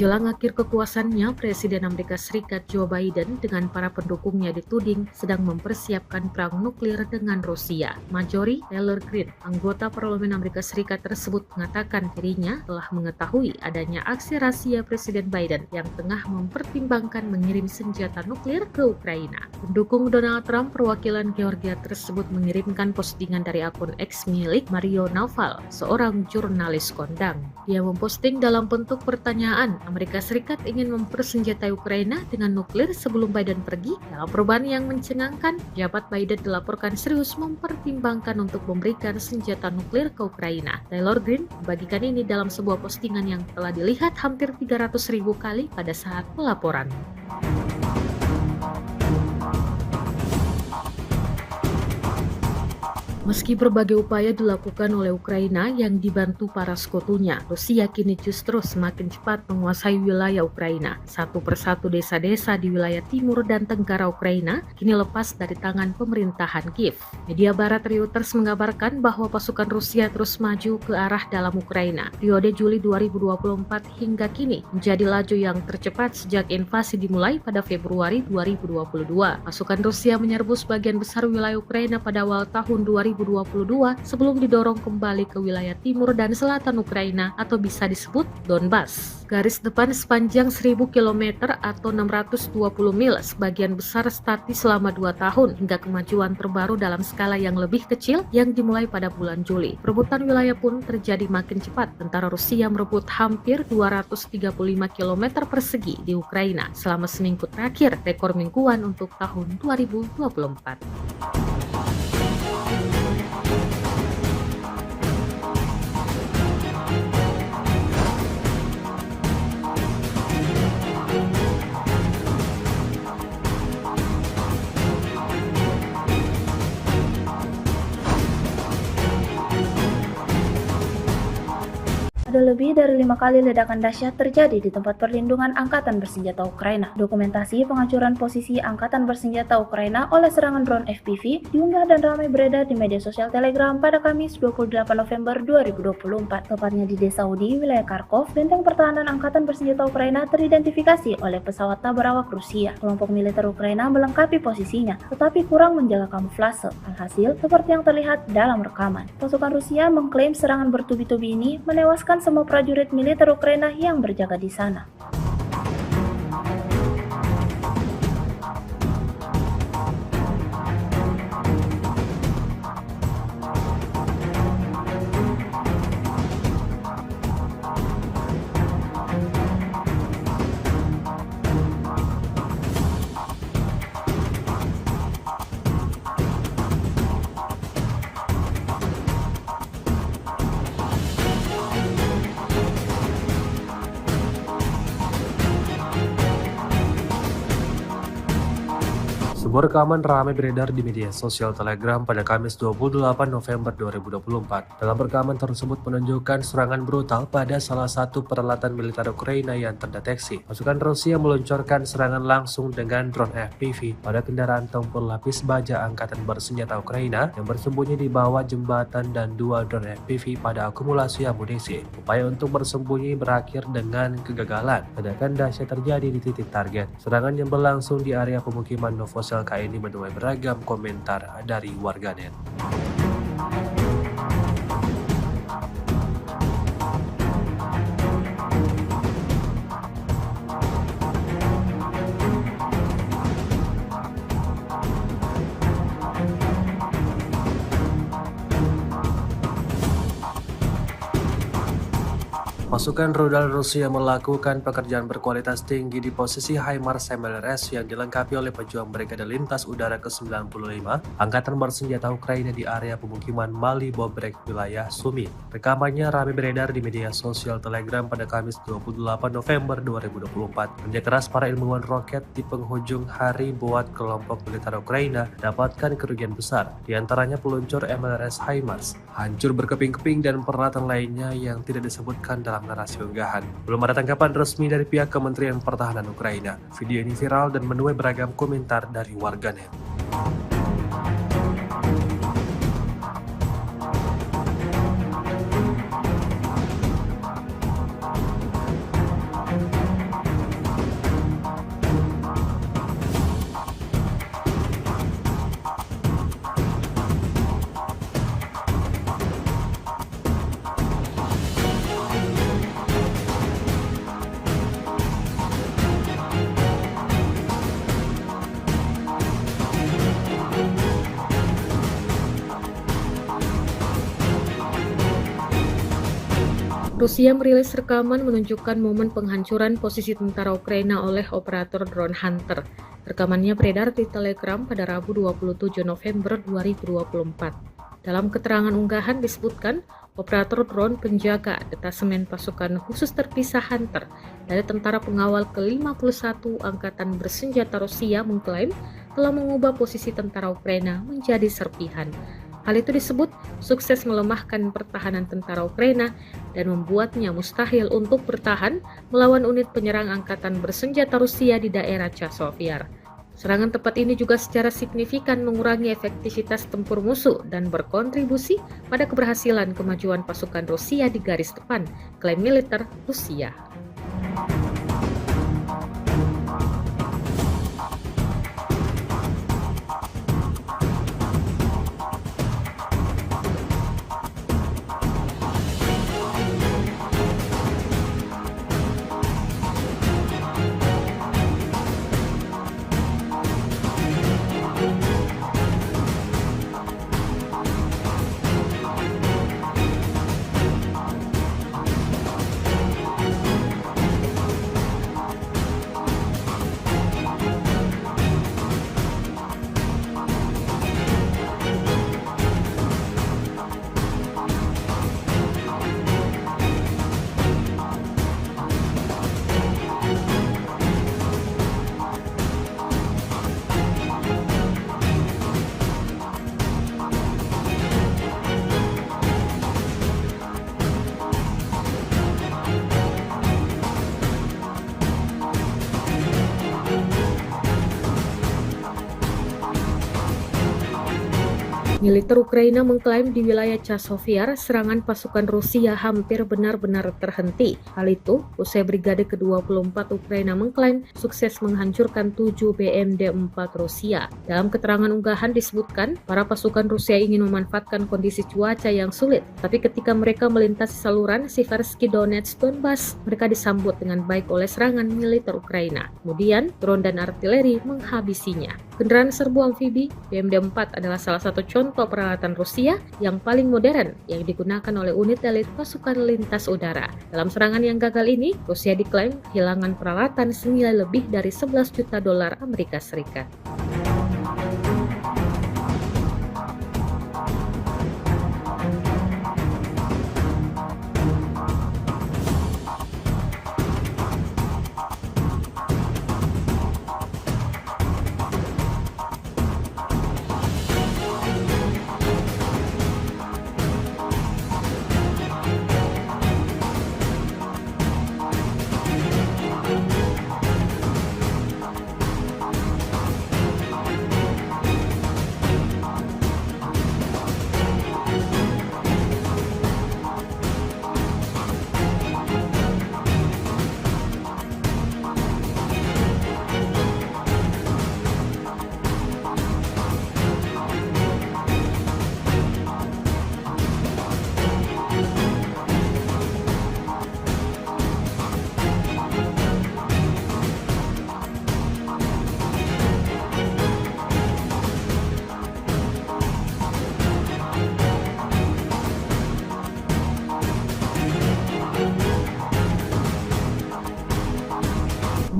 Menjelang akhir kekuasaannya, Presiden Amerika Serikat Joe Biden dengan para pendukungnya dituding sedang mempersiapkan perang nuklir dengan Rusia. Marjorie Taylor Greene, anggota Parlemen Amerika Serikat tersebut mengatakan dirinya telah mengetahui adanya aksi rahasia Presiden Biden yang tengah mempertimbangkan mengirim senjata nuklir ke Ukraina. Pendukung Donald Trump perwakilan Georgia tersebut mengirimkan postingan dari akun X milik Mario Naval, seorang jurnalis kondang. Dia memposting dalam bentuk pertanyaan, Amerika Serikat ingin mempersenjatai Ukraina dengan nuklir sebelum Biden pergi. Dalam perubahan yang mencengangkan, jabat Biden dilaporkan serius mempertimbangkan untuk memberikan senjata nuklir ke Ukraina. Taylor Greene membagikan ini dalam sebuah postingan yang telah dilihat hampir 300.000 kali pada saat pelaporan. Meski berbagai upaya dilakukan oleh Ukraina yang dibantu para sekutunya, Rusia kini justru semakin cepat menguasai wilayah Ukraina. Satu persatu desa-desa di wilayah timur dan tenggara Ukraina kini lepas dari tangan pemerintahan Kiev. Media barat Reuters mengabarkan bahwa pasukan Rusia terus maju ke arah dalam Ukraina. Periode Juli 2024 hingga kini menjadi laju yang tercepat sejak invasi dimulai pada Februari 2022. Pasukan Rusia menyerbu sebagian besar wilayah Ukraina pada awal tahun 2022 sebelum didorong kembali ke wilayah timur dan selatan Ukraina atau bisa disebut Donbas. Garis depan sepanjang 1000 km atau 620 mil sebagian besar statis selama 2 tahun hingga kemajuan terbaru dalam skala yang lebih kecil yang dimulai pada bulan Juli. Perebutan wilayah pun terjadi makin cepat. Tentara Rusia merebut hampir 235 km persegi di Ukraina selama seminggu terakhir, rekor mingguan untuk tahun 2024. Ada lebih dari 5 kali ledakan dahsyat terjadi di tempat perlindungan Angkatan Bersenjata Ukraina. Dokumentasi penghancuran posisi Angkatan Bersenjata Ukraina oleh serangan drone FPV diunggah dan ramai beredar di media sosial Telegram pada Kamis 28 November 2024. Tepatnya di Desa Udi, wilayah Kharkov, benteng pertahanan Angkatan Bersenjata Ukraina teridentifikasi oleh pesawat tak berawak Rusia. Kelompok militer Ukraina melengkapi posisinya, tetapi kurang menjaga kamuflase. Alhasil, seperti yang terlihat dalam rekaman, pasukan Rusia mengklaim serangan bertubi-tubi ini menewaskan semua prajurit militer Ukraina yang berjaga di sana. Sebuah rekaman ramai beredar di media sosial Telegram pada Kamis 28 November 2024. Dalam rekaman tersebut menunjukkan serangan brutal pada salah satu peralatan militer Ukraina yang terdeteksi. Pasukan Rusia meluncurkan serangan langsung dengan drone FPV pada kendaraan tempur lapis baja angkatan bersenjata Ukraina yang bersembunyi di bawah jembatan dan dua drone FPV pada akumulasi amunisi. Upaya untuk bersembunyi berakhir dengan kegagalan. Ledakan dahsyat terjadi di titik target. Serangan yang berlangsung di area pemukiman Novosel kali ini menuai beragam komentar dari warganet. Pasukan rudal Rusia melakukan pekerjaan berkualitas tinggi di posisi HIMARS MLRS yang dilengkapi oleh pejuang Brigade Lintas Udara ke-95 Angkatan Bersenjata Ukraina di area pemukiman Mali Bobrek, wilayah Sumi. Rekamannya ramai beredar di media sosial Telegram pada Kamis 28 November 2024. Kerja keras para ilmuwan roket di penghujung hari buat kelompok militer Ukraina dapatkan kerugian besar, di antaranya peluncur MLRS HIMARS, hancur berkeping-keping dan peralatan lainnya yang tidak disebutkan dalam narasi unggahan. Belum ada tanggapan resmi dari pihak Kementerian Pertahanan Ukraina. Video ini viral dan menuai beragam komentar dari warganet. Rusia merilis rekaman menunjukkan momen penghancuran posisi tentara Ukraina oleh operator drone Hunter. Rekamannya beredar di Telegram pada Rabu 27 November 2024. Dalam keterangan unggahan disebutkan, operator drone penjaga detasemen pasukan khusus terpisah Hunter dari tentara pengawal ke-51 Angkatan Bersenjata Rusia mengklaim telah mengubah posisi tentara Ukraina menjadi serpihan. Hal itu disebut sukses melemahkan pertahanan tentara Ukraina dan membuatnya mustahil untuk bertahan melawan unit penyerang angkatan bersenjata Rusia di daerah Chasiv. Serangan tepat ini juga secara signifikan mengurangi efektivitas tempur musuh dan berkontribusi pada keberhasilan kemajuan pasukan Rusia di garis depan, klaim militer Rusia. Militer Ukraina mengklaim di wilayah Chasiv serangan pasukan Rusia hampir benar-benar terhenti. Hal itu usai Brigade ke-24 Ukraina mengklaim sukses menghancurkan 7 BMD-4 Rusia. Dalam keterangan unggahan disebutkan, para pasukan Rusia ingin memanfaatkan kondisi cuaca yang sulit, tapi ketika mereka melintasi saluran Siversky Donetsk Donbas, mereka disambut dengan baik oleh serangan militer Ukraina. Kemudian, drone dan artileri menghabisinya. Kendaraan serbu amfibi BMD-4 adalah salah satu contoh peralatan Rusia yang paling modern yang digunakan oleh unit elit pasukan lintas udara. Dalam serangan yang gagal ini, Rusia diklaim kehilangan peralatan senilai lebih dari 11 juta dolar Amerika Serikat.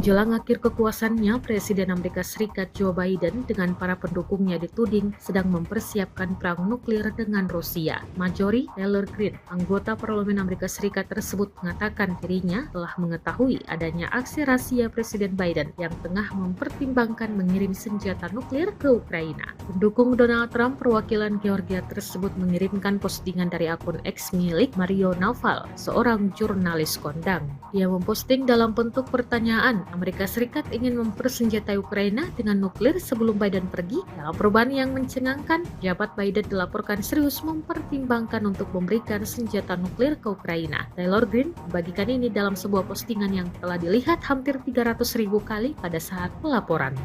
Menjelang akhir kekuasaannya, Presiden Amerika Serikat Joe Biden dengan para pendukungnya dituding sedang mempersiapkan perang nuklir dengan Rusia. Marjorie Taylor Greene, anggota Parlemen Amerika Serikat tersebut mengatakan dirinya telah mengetahui adanya aksi rahasia Presiden Biden yang tengah mempertimbangkan mengirim senjata nuklir ke Ukraina. Pendukung Donald Trump perwakilan Georgia tersebut mengirimkan postingan dari akun X milik Mario Naval, seorang jurnalis kondang. Dia memposting dalam bentuk pertanyaan, Amerika Serikat ingin mempersenjatai Ukraina dengan nuklir sebelum Biden pergi. Dalam perubahan yang mencengangkan, jabat Biden dilaporkan serius mempertimbangkan untuk memberikan senjata nuklir ke Ukraina. Taylor Greene membagikan ini dalam sebuah postingan yang telah dilihat hampir 300.000 kali pada saat pelaporan.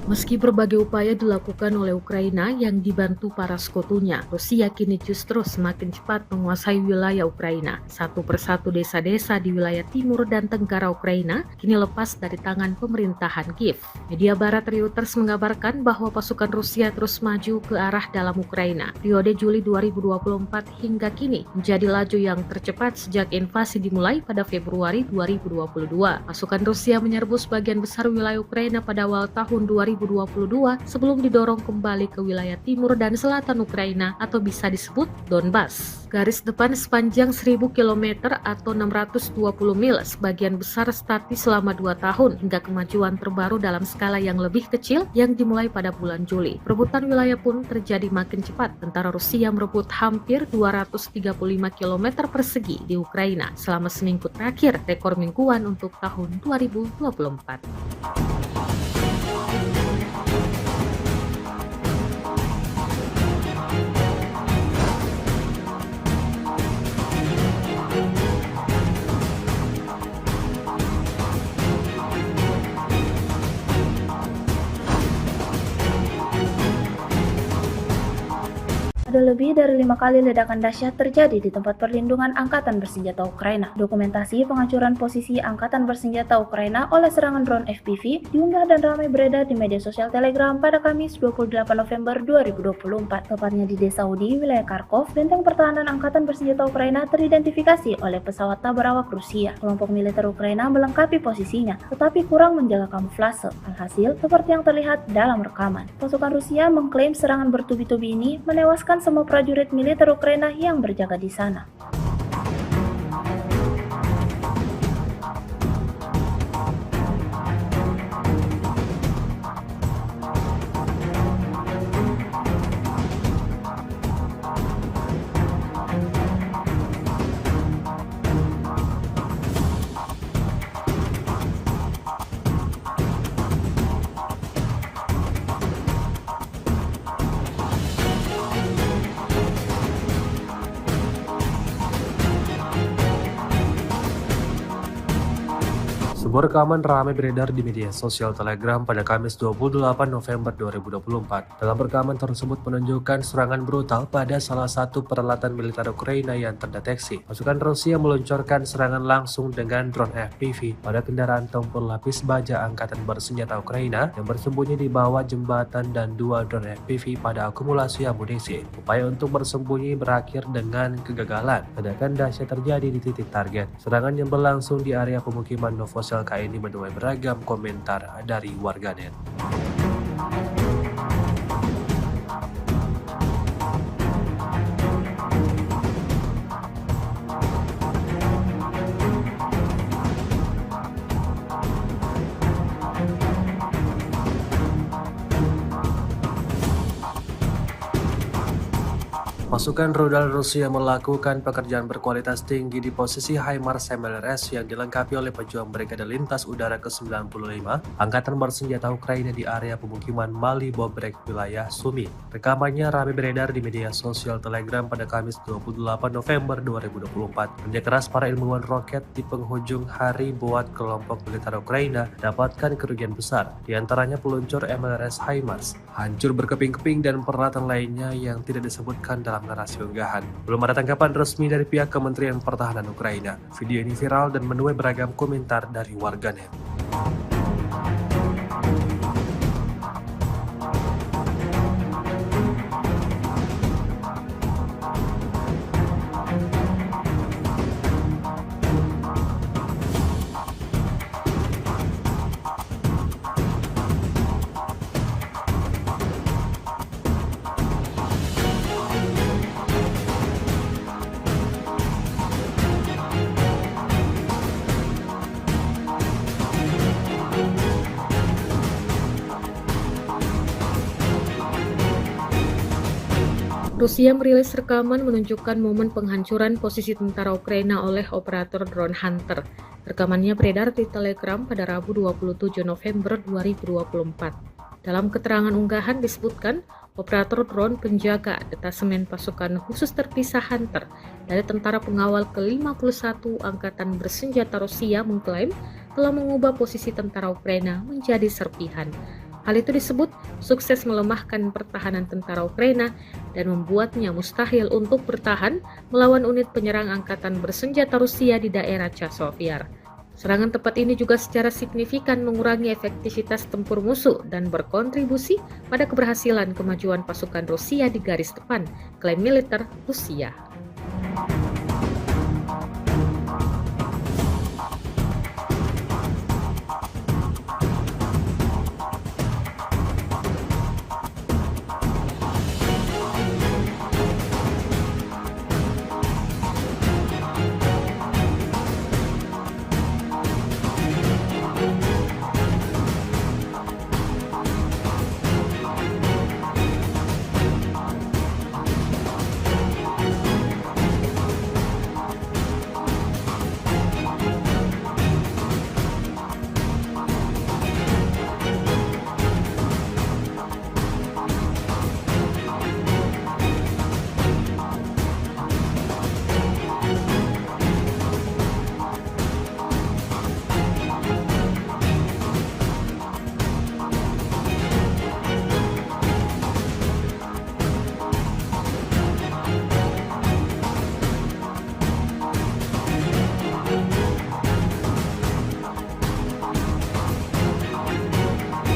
Meski berbagai upaya dilakukan oleh Ukraina yang dibantu para sekutunya, Rusia kini justru semakin cepat menguasai wilayah Ukraina. Satu persatu desa-desa di wilayah timur dan tenggara Ukraina kini lepas dari tangan pemerintahan Kiev. Media barat Reuters mengabarkan bahwa pasukan Rusia terus maju ke arah dalam Ukraina. Periode Juli 2024 hingga kini menjadi laju yang tercepat sejak invasi dimulai pada Februari 2022. Pasukan Rusia menyerbu sebagian besar wilayah Ukraina pada awal tahun 2022 sebelum didorong kembali ke wilayah timur dan selatan Ukraina atau bisa disebut Donbas. Garis depan sepanjang 1000 km atau 620 mil sebagian besar statis selama 2 tahun hingga kemajuan terbaru dalam skala yang lebih kecil yang dimulai pada bulan Juli. Perebutan wilayah pun terjadi makin cepat. Tentara Rusia merebut hampir 235 km persegi di Ukraina selama seminggu terakhir, rekor mingguan untuk tahun 2024. Ada lebih dari 5 kali ledakan dahsyat terjadi di tempat perlindungan Angkatan Bersenjata Ukraina. Dokumentasi penghancuran posisi Angkatan Bersenjata Ukraina oleh serangan drone FPV diunggah dan ramai beredar di media sosial Telegram pada Kamis 28 November 2024. Tepatnya di desa Udi, wilayah Kharkov, benteng pertahanan Angkatan Bersenjata Ukraina teridentifikasi oleh pesawat tak berawak Rusia. Kelompok militer Ukraina melengkapi posisinya, tetapi kurang menjaga kamuflase. Alhasil, seperti yang terlihat dalam rekaman. Pasukan Rusia mengklaim serangan bertubi-tubi ini menewaskan semua prajurit militer Ukraina yang berjaga di sana. Sebuah rekaman ramai beredar di media sosial Telegram pada Kamis 28 November 2024. Dalam rekaman tersebut menunjukkan serangan brutal pada salah satu peralatan militer Ukraina yang terdeteksi. Pasukan Rusia meluncurkan serangan langsung dengan drone FPV pada kendaraan tempur lapis baja Angkatan Bersenjata Ukraina yang bersembunyi di bawah jembatan dan 2 drone FPV pada akumulasi amunisi. Upaya untuk bersembunyi berakhir dengan kegagalan. Ledakan dahsyat terjadi di titik target. Serangan yang berlangsung di area pemukiman Novosel ini menuai beragam komentar dari warganet. Pasukan rudal Rusia melakukan pekerjaan berkualitas tinggi di posisi HIMARS MLRS yang dilengkapi oleh pejuang Brigade Lintas Udara ke-95 Angkatan Bersenjata Ukraina di area pemukiman Mali Bobrek, wilayah Sumi. Rekamannya ramai beredar di media sosial Telegram pada Kamis 28 November 2024. Kerja keras para ilmuwan roket di penghujung hari buat kelompok militer Ukraina dapatkan kerugian besar, diantaranya peluncur MLRS HIMARS, hancur berkeping-keping dan peralatan lainnya yang tidak disebutkan dalam narasi unggahan. Belum ada tanggapan resmi dari pihak Kementerian Pertahanan Ukraina. Video ini viral dan menuai beragam komentar dari warganet. Rusia merilis rekaman menunjukkan momen penghancuran posisi tentara Ukraina oleh operator drone Hunter. Rekamannya beredar di Telegram pada Rabu 27 November 2024. Dalam keterangan unggahan disebutkan, operator drone penjaga detasemen pasukan khusus terpisah Hunter dari tentara pengawal ke-51 Angkatan Bersenjata Rusia mengklaim telah mengubah posisi tentara Ukraina menjadi serpihan. Hal itu disebut sukses melemahkan pertahanan tentara Ukraina dan membuatnya mustahil untuk bertahan melawan unit penyerang angkatan bersenjata Rusia di daerah Chasiv-Yar. Serangan tepat ini juga secara signifikan mengurangi efektivitas tempur musuh dan berkontribusi pada keberhasilan kemajuan pasukan Rusia di garis depan, klaim militer Rusia.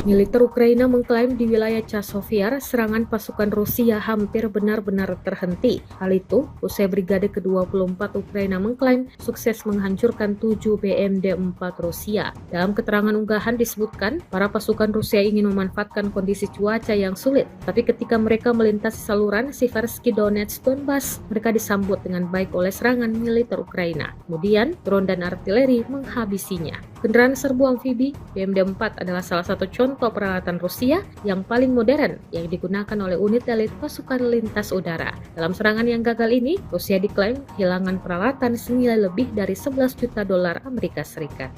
Militer Ukraina mengklaim di wilayah Chasiv-Yar serangan pasukan Rusia hampir benar-benar terhenti. Hal itu usai Brigade ke-24 Ukraina mengklaim sukses menghancurkan 7 BMD-4 Rusia. Dalam keterangan unggahan disebutkan, para pasukan Rusia ingin memanfaatkan kondisi cuaca yang sulit, tapi ketika mereka melintasi saluran Siversky Donetsk Donbas, mereka disambut dengan baik oleh serangan militer Ukraina. Kemudian, drone dan artileri menghabisinya. Kendaraan serbu amfibi BMD-4 adalah salah satu contoh peralatan Rusia yang paling modern yang digunakan oleh unit elit pasukan lintas udara. Dalam serangan yang gagal ini, Rusia diklaim kehilangan peralatan senilai lebih dari 11 juta dolar Amerika Serikat.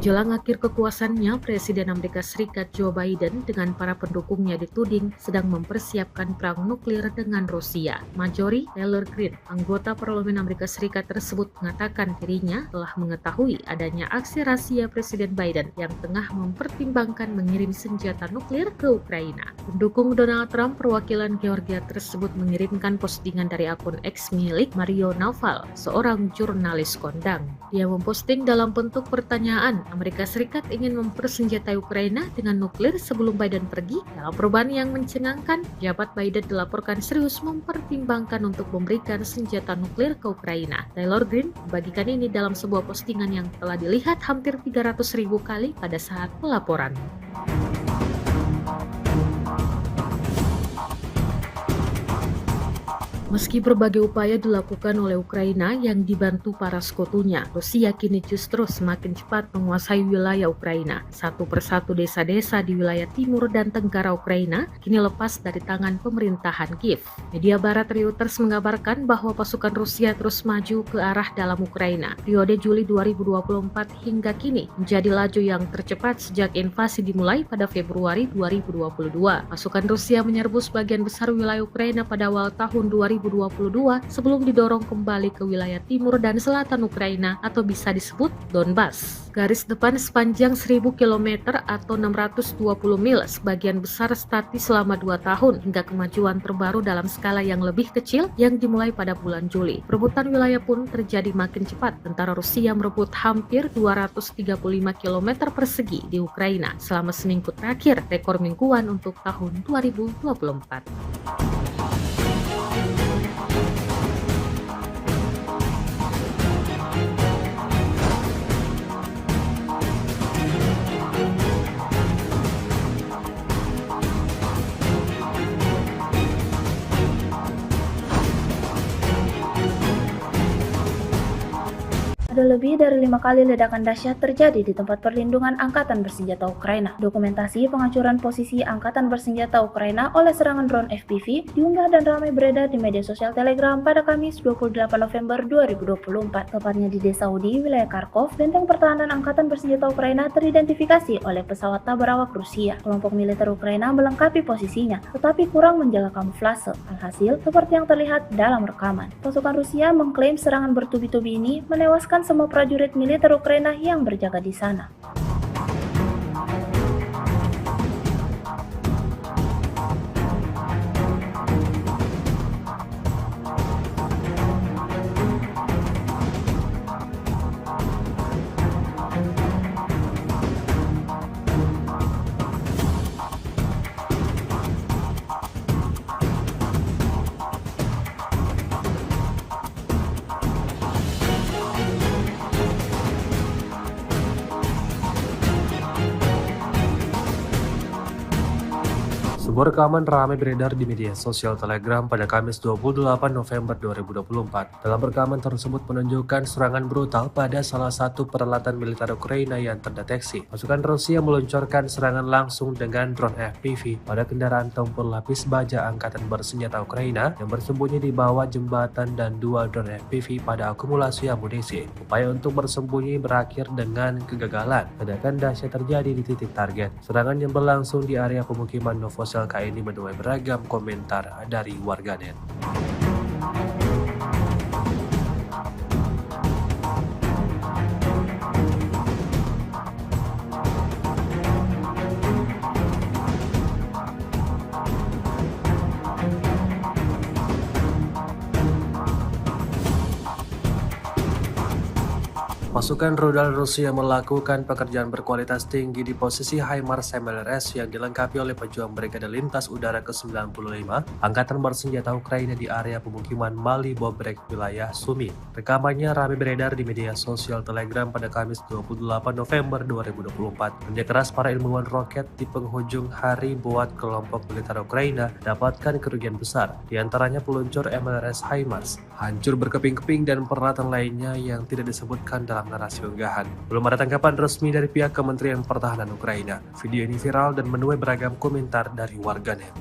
Menjelang akhir kekuasaannya, Presiden Amerika Serikat Joe Biden dengan para pendukungnya dituding sedang mempersiapkan perang nuklir dengan Rusia. Marjorie Taylor Greene, anggota Parlemen Amerika Serikat tersebut mengatakan dirinya telah mengetahui adanya aksi rahasia Presiden Biden yang tengah mempertimbangkan mengirim senjata nuklir ke Ukraina. Pendukung Donald Trump perwakilan Georgia tersebut mengirimkan postingan dari akun X milik Mario Naval, seorang jurnalis kondang. Dia memposting dalam bentuk pertanyaan, Amerika Serikat ingin mempersenjatai Ukraina dengan nuklir sebelum Biden pergi. Dalam perubahan yang mencengangkan, jabat Biden dilaporkan serius mempertimbangkan untuk memberikan senjata nuklir ke Ukraina. Taylor Greene membagikan ini dalam sebuah postingan yang telah dilihat hampir 300.000 kali pada saat pelaporan. Meski berbagai upaya dilakukan oleh Ukraina yang dibantu para sekutunya, Rusia kini justru semakin cepat menguasai wilayah Ukraina. Satu persatu desa-desa di wilayah timur dan tenggara Ukraina kini lepas dari tangan pemerintahan Kiev. Media barat Reuters mengabarkan bahwa pasukan Rusia terus maju ke arah dalam Ukraina. Periode Juli 2024 hingga kini menjadi laju yang tercepat sejak invasi dimulai pada Februari 2022. Pasukan Rusia menyerbu sebagian besar wilayah Ukraina pada awal tahun 2022 sebelum didorong kembali ke wilayah timur dan selatan Ukraina atau bisa disebut Donbas. Garis depan sepanjang 1000 km atau 620 mil sebagian besar statis selama 2 tahun hingga kemajuan terbaru dalam skala yang lebih kecil yang dimulai pada bulan Juli. Perebutan wilayah pun terjadi makin cepat. Tentara Rusia merebut hampir 235 km persegi di Ukraina selama seminggu terakhir, rekor mingguan untuk tahun 2024. Ada lebih dari 5 kali ledakan dahsyat terjadi di tempat perlindungan Angkatan Bersenjata Ukraina. Dokumentasi penghancuran posisi Angkatan Bersenjata Ukraina oleh serangan drone FPV diunggah dan ramai beredar di media sosial Telegram pada Kamis 28 November 2024. Tepatnya di desa Udi, wilayah Kharkov, benteng pertahanan Angkatan Bersenjata Ukraina teridentifikasi oleh pesawat tak berawak Rusia. Kelompok militer Ukraina melengkapi posisinya, tetapi kurang menjaga kamuflase. Alhasil, seperti yang terlihat dalam rekaman, pasukan Rusia mengklaim serangan bertubi-tubi ini menewaskan semua prajurit militer Ukraina yang berjaga di sana. Sebuah rekaman ramai beredar di media sosial Telegram pada Kamis 28 November 2024. Dalam rekaman tersebut menunjukkan serangan brutal pada salah satu peralatan militer Ukraina yang terdeteksi. Pasukan Rusia meluncurkan serangan langsung dengan drone FPV pada kendaraan tempur lapis baja Angkatan Bersenjata Ukraina yang bersembunyi di bawah jembatan dan 2 drone FPV pada akumulasi amunisi. Upaya untuk bersembunyi berakhir dengan kegagalan. Ledakan dahsyat terjadi di titik target. Serangan yang berlangsung di area pemukiman Novosel ini menuai beragam komentar dari warganet. Pasukan rudal Rusia melakukan pekerjaan berkualitas tinggi di posisi HIMARS MLRS yang dilengkapi oleh pejuang Brigade Lintas Udara ke-95 Angkatan Bersenjata Ukraina di area pemukiman Mali Bobrek, wilayah Sumi. Rekamannya ramai beredar di media sosial Telegram pada Kamis 28 November 2024. Kerja keras para ilmuwan roket di penghujung hari buat kelompok militer Ukraina dapatkan kerugian besar, di antaranya peluncur MLRS HIMARS, hancur berkeping-keping dan peralatan lainnya yang tidak disebutkan dalam narasi unggahan. Belum ada tanggapan resmi dari pihak Kementerian Pertahanan Ukraina. Video ini viral dan menuai beragam komentar dari warganet.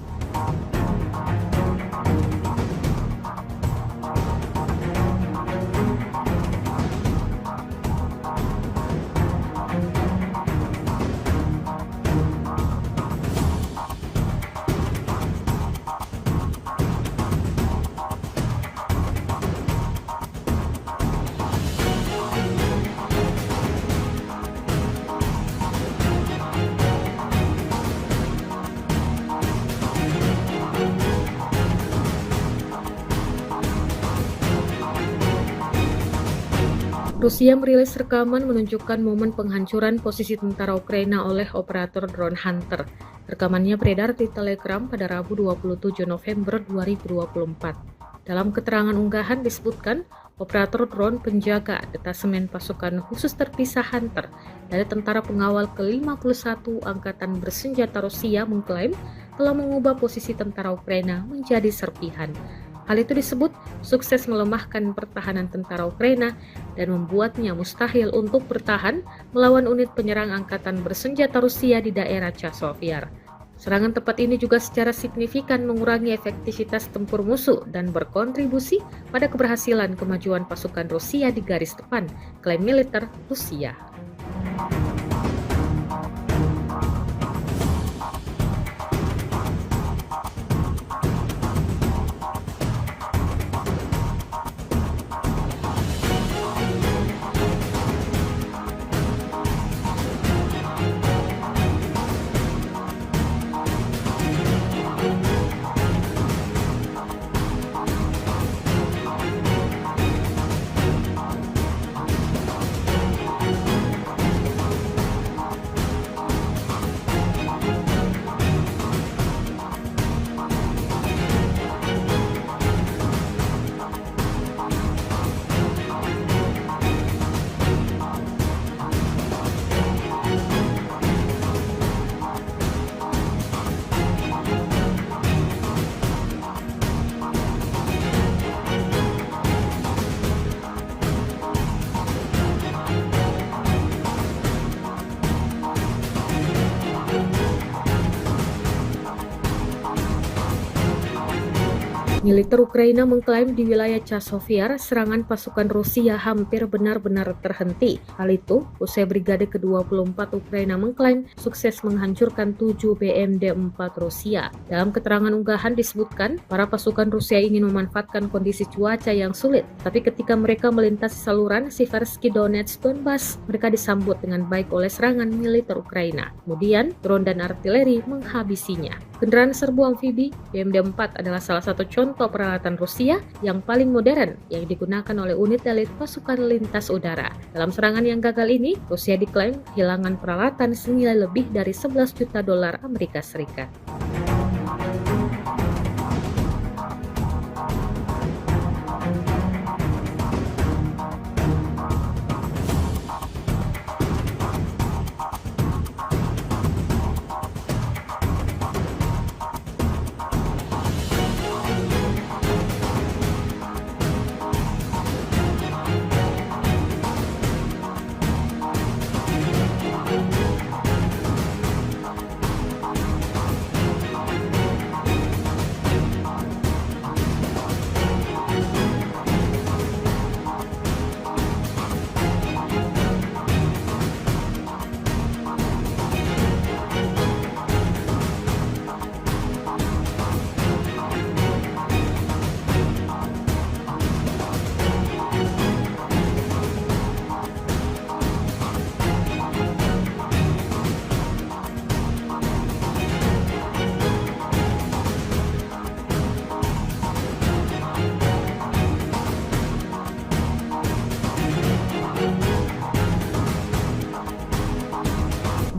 Rusia merilis rekaman menunjukkan momen penghancuran posisi tentara Ukraina oleh operator drone Hunter. Rekamannya beredar di Telegram pada Rabu 27 November 2024. Dalam keterangan unggahan disebutkan, operator drone penjaga detasemen pasukan khusus terpisah Hunter dari tentara pengawal ke-51 Angkatan Bersenjata Rusia mengklaim telah mengubah posisi tentara Ukraina menjadi serpihan. Hal itu disebut sukses melemahkan pertahanan tentara Ukraina dan membuatnya mustahil untuk bertahan melawan unit penyerang angkatan bersenjata Rusia di daerah Chasiv. Serangan tepat ini juga secara signifikan mengurangi efektivitas tempur musuh dan berkontribusi pada keberhasilan kemajuan pasukan Rusia di garis depan, klaim militer Rusia. Militer Ukraina mengklaim di wilayah Chasiv serangan pasukan Rusia hampir benar-benar terhenti. Hal itu usai Brigade ke-24 Ukraina mengklaim sukses menghancurkan 7 BMD-4 Rusia. Dalam keterangan unggahan disebutkan, para pasukan Rusia ingin memanfaatkan kondisi cuaca yang sulit, tapi ketika mereka melintasi saluran Siversky Donetsk Donbas, mereka disambut dengan baik oleh serangan militer Ukraina. Kemudian, drone dan artileri menghabisinya. Kendaraan serbu amfibi BMD-4 adalah salah satu contoh peralatan Rusia yang paling modern yang digunakan oleh unit elit pasukan lintas udara. Dalam serangan yang gagal ini, Rusia diklaim kehilangan peralatan senilai lebih dari 11 juta dolar Amerika Serikat.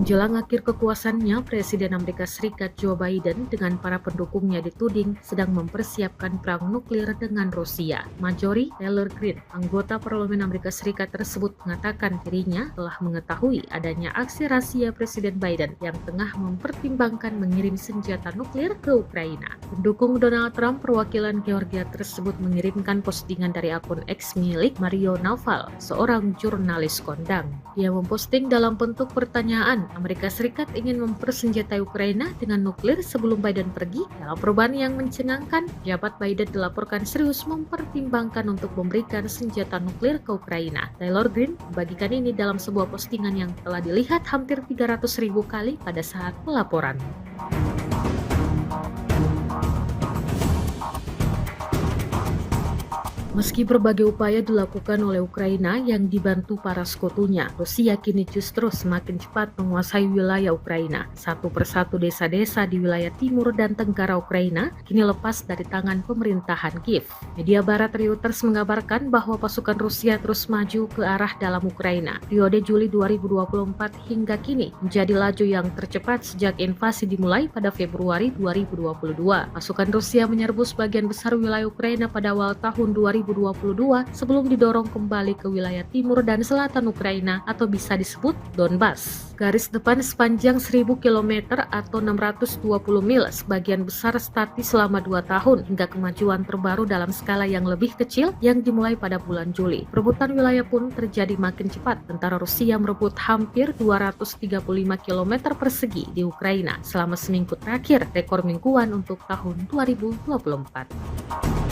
Menjelang akhir kekuasaannya, Presiden Amerika Serikat Joe Biden dengan para pendukungnya dituding sedang mempersiapkan perang nuklir dengan Rusia. Marjorie Taylor Greene, anggota Parlemen Amerika Serikat tersebut mengatakan dirinya telah mengetahui adanya aksi rahasia Presiden Biden yang tengah mempertimbangkan mengirim senjata nuklir ke Ukraina. Pendukung Donald Trump perwakilan Georgia tersebut mengirimkan postingan dari akun X milik Mario Naval, seorang jurnalis kondang. Dia memposting dalam bentuk pertanyaan, Amerika Serikat ingin mempersenjatai Ukraina dengan nuklir sebelum Biden pergi. Dalam perubahan yang mencengangkan, jabat Biden dilaporkan serius mempertimbangkan untuk memberikan senjata nuklir ke Ukraina. Taylor Greene membagikan ini dalam sebuah postingan yang telah dilihat hampir 300.000 kali pada saat pelaporan. Meski berbagai upaya dilakukan oleh Ukraina yang dibantu para sekutunya, Rusia kini justru semakin cepat menguasai wilayah Ukraina. Satu persatu desa-desa di wilayah timur dan tenggara Ukraina kini lepas dari tangan pemerintahan Kiev. Media barat Reuters mengabarkan bahwa pasukan Rusia terus maju ke arah dalam Ukraina. Periode Juli 2024 hingga kini menjadi laju yang tercepat sejak invasi dimulai pada Februari 2022. Pasukan Rusia menyerbu sebagian besar wilayah Ukraina pada awal tahun 2022 Rabu 22 sebelum didorong kembali ke wilayah timur dan selatan Ukraina atau bisa disebut Donbas. Garis depan sepanjang 1000 km atau 620 mil sebagian besar statis selama 2 tahun hingga kemajuan terbaru dalam skala yang lebih kecil yang dimulai pada bulan Juli. Perebutan wilayah pun terjadi makin cepat. Tentara Rusia merebut hampir 235 km persegi di Ukraina selama seminggu terakhir, rekor mingguan untuk tahun 2024.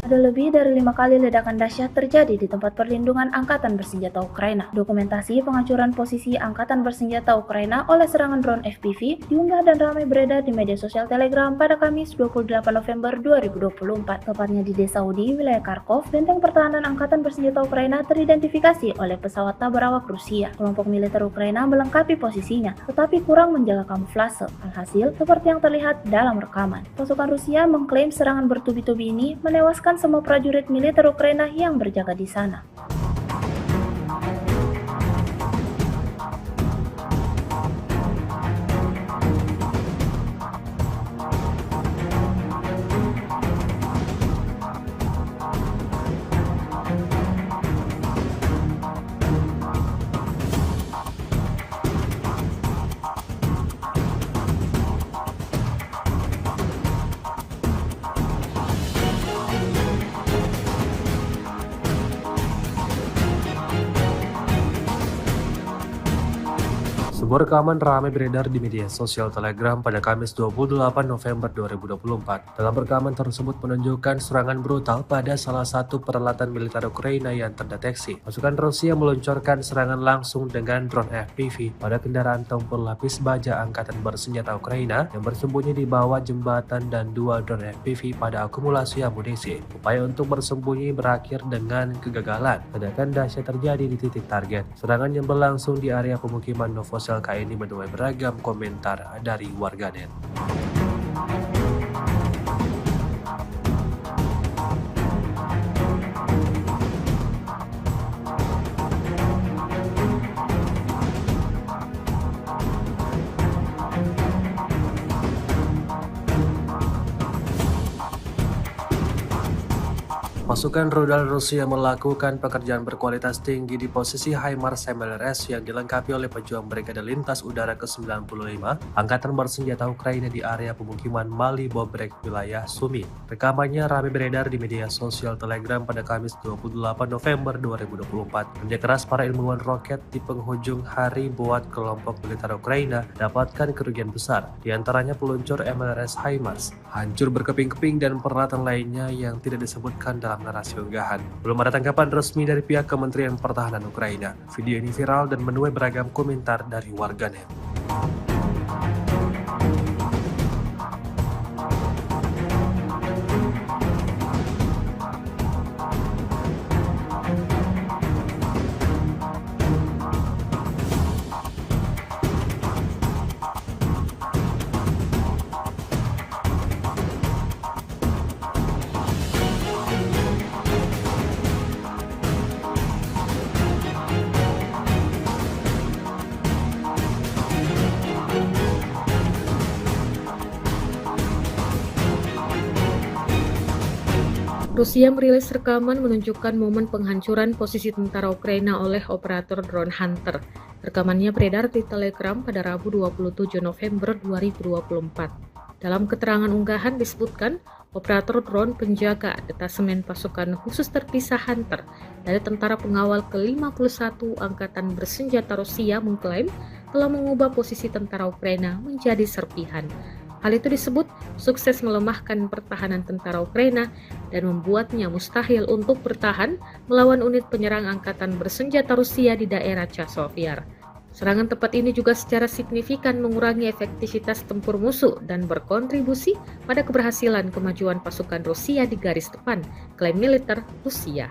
Ada lebih dari 5 kali ledakan dahsyat terjadi di tempat perlindungan Angkatan Bersenjata Ukraina. Dokumentasi penghancuran posisi Angkatan Bersenjata Ukraina oleh serangan drone FPV diunggah dan ramai beredar di media sosial Telegram pada Kamis 28 November 2024. Tepatnya di Desa Udi, wilayah Kharkov, benteng pertahanan Angkatan Bersenjata Ukraina teridentifikasi oleh pesawat tabur awak Rusia. Kelompok militer Ukraina melengkapi posisinya, tetapi kurang menjaga kamuflase. Alhasil, seperti yang terlihat dalam rekaman. Pasukan Rusia mengklaim serangan bertubi-tubi ini menewaskan semua prajurit militer Ukraina yang berjaga di sana. Sebuah rekaman ramai beredar di media sosial Telegram pada Kamis 28 November 2024. Dalam rekaman tersebut menunjukkan serangan brutal pada salah satu peralatan militer Ukraina yang terdeteksi. Pasukan Rusia meluncurkan serangan langsung dengan drone FPV pada kendaraan tempur lapis baja Angkatan Bersenjata Ukraina yang bersembunyi di bawah jembatan dan 2 drone FPV pada akumulasi amunisi. Upaya untuk bersembunyi berakhir dengan kegagalan. Ledakan dahsyat terjadi di titik target. Serangan yang berlangsung di area pemukiman Novosel ini menuai beragam komentar dari warganet. Pasukan rudal Rusia melakukan pekerjaan berkualitas tinggi di posisi HIMARS MLRS yang dilengkapi oleh pejuang Brigade Lintas Udara ke-95 Angkatan Bersenjata Ukraina di area pemukiman Mali Bobrek, wilayah Sumi. Rekamannya ramai beredar di media sosial Telegram pada Kamis 28 November 2024. Kerja keras para ilmuwan roket di penghujung hari buat kelompok militer Ukraina dapatkan kerugian besar, diantaranya peluncur MLRS HIMARS, hancur berkeping-keping dan peralatan lainnya yang tidak disebutkan dalam narasi unggahan. Belum ada tanggapan resmi dari pihak Kementerian Pertahanan Ukraina. Video ini viral dan menuai beragam komentar dari warganet. Rusia merilis rekaman menunjukkan momen penghancuran posisi tentara Ukraina oleh operator drone Hunter. Rekamannya beredar di Telegram pada Rabu 27 November 2024. Dalam keterangan unggahan disebutkan, operator drone penjaga detasemen pasukan khusus terpisah Hunter dari tentara pengawal ke-51 Angkatan Bersenjata Rusia mengklaim telah mengubah posisi tentara Ukraina menjadi serpihan. Hal itu disebut sukses melemahkan pertahanan tentara Ukraina dan membuatnya mustahil untuk bertahan melawan unit penyerang Angkatan Bersenjata Rusia di daerah Chasiv. Serangan tepat ini juga secara signifikan mengurangi efektivitas tempur musuh dan berkontribusi pada keberhasilan kemajuan pasukan Rusia di garis depan, klaim militer Rusia.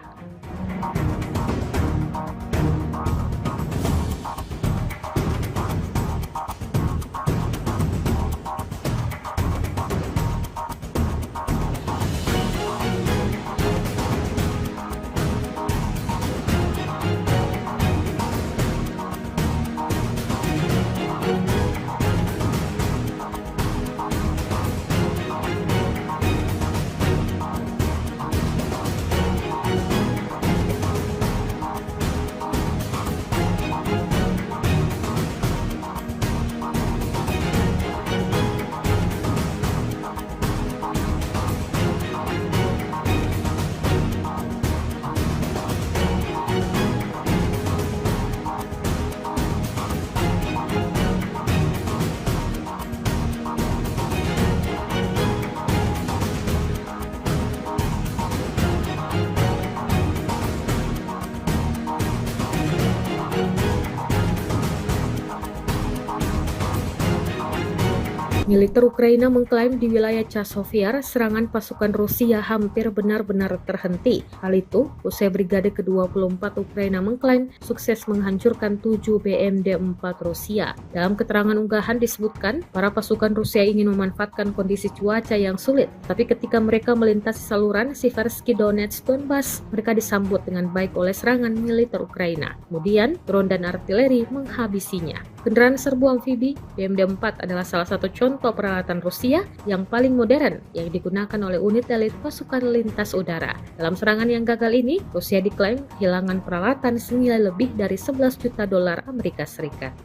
Militer Ukraina mengklaim di wilayah Chasovyar, serangan pasukan Rusia hampir benar-benar terhenti. Hal itu, usai Brigade ke-24 Ukraina mengklaim sukses menghancurkan 7 BMD-4 Rusia. Dalam keterangan unggahan disebutkan, para pasukan Rusia ingin memanfaatkan kondisi cuaca yang sulit, tapi ketika mereka melintasi saluran Siversky Donetsk Donbas, mereka disambut dengan baik oleh serangan militer Ukraina. Kemudian, drone dan artileri menghabisinya. Kendaraan serbu amfibi BMD-4 adalah salah satu contoh peralatan Rusia yang paling modern yang digunakan oleh unit elit pasukan lintas udara. Dalam serangan yang gagal ini, Rusia diklaim kehilangan peralatan senilai lebih dari 11 juta dolar Amerika Serikat.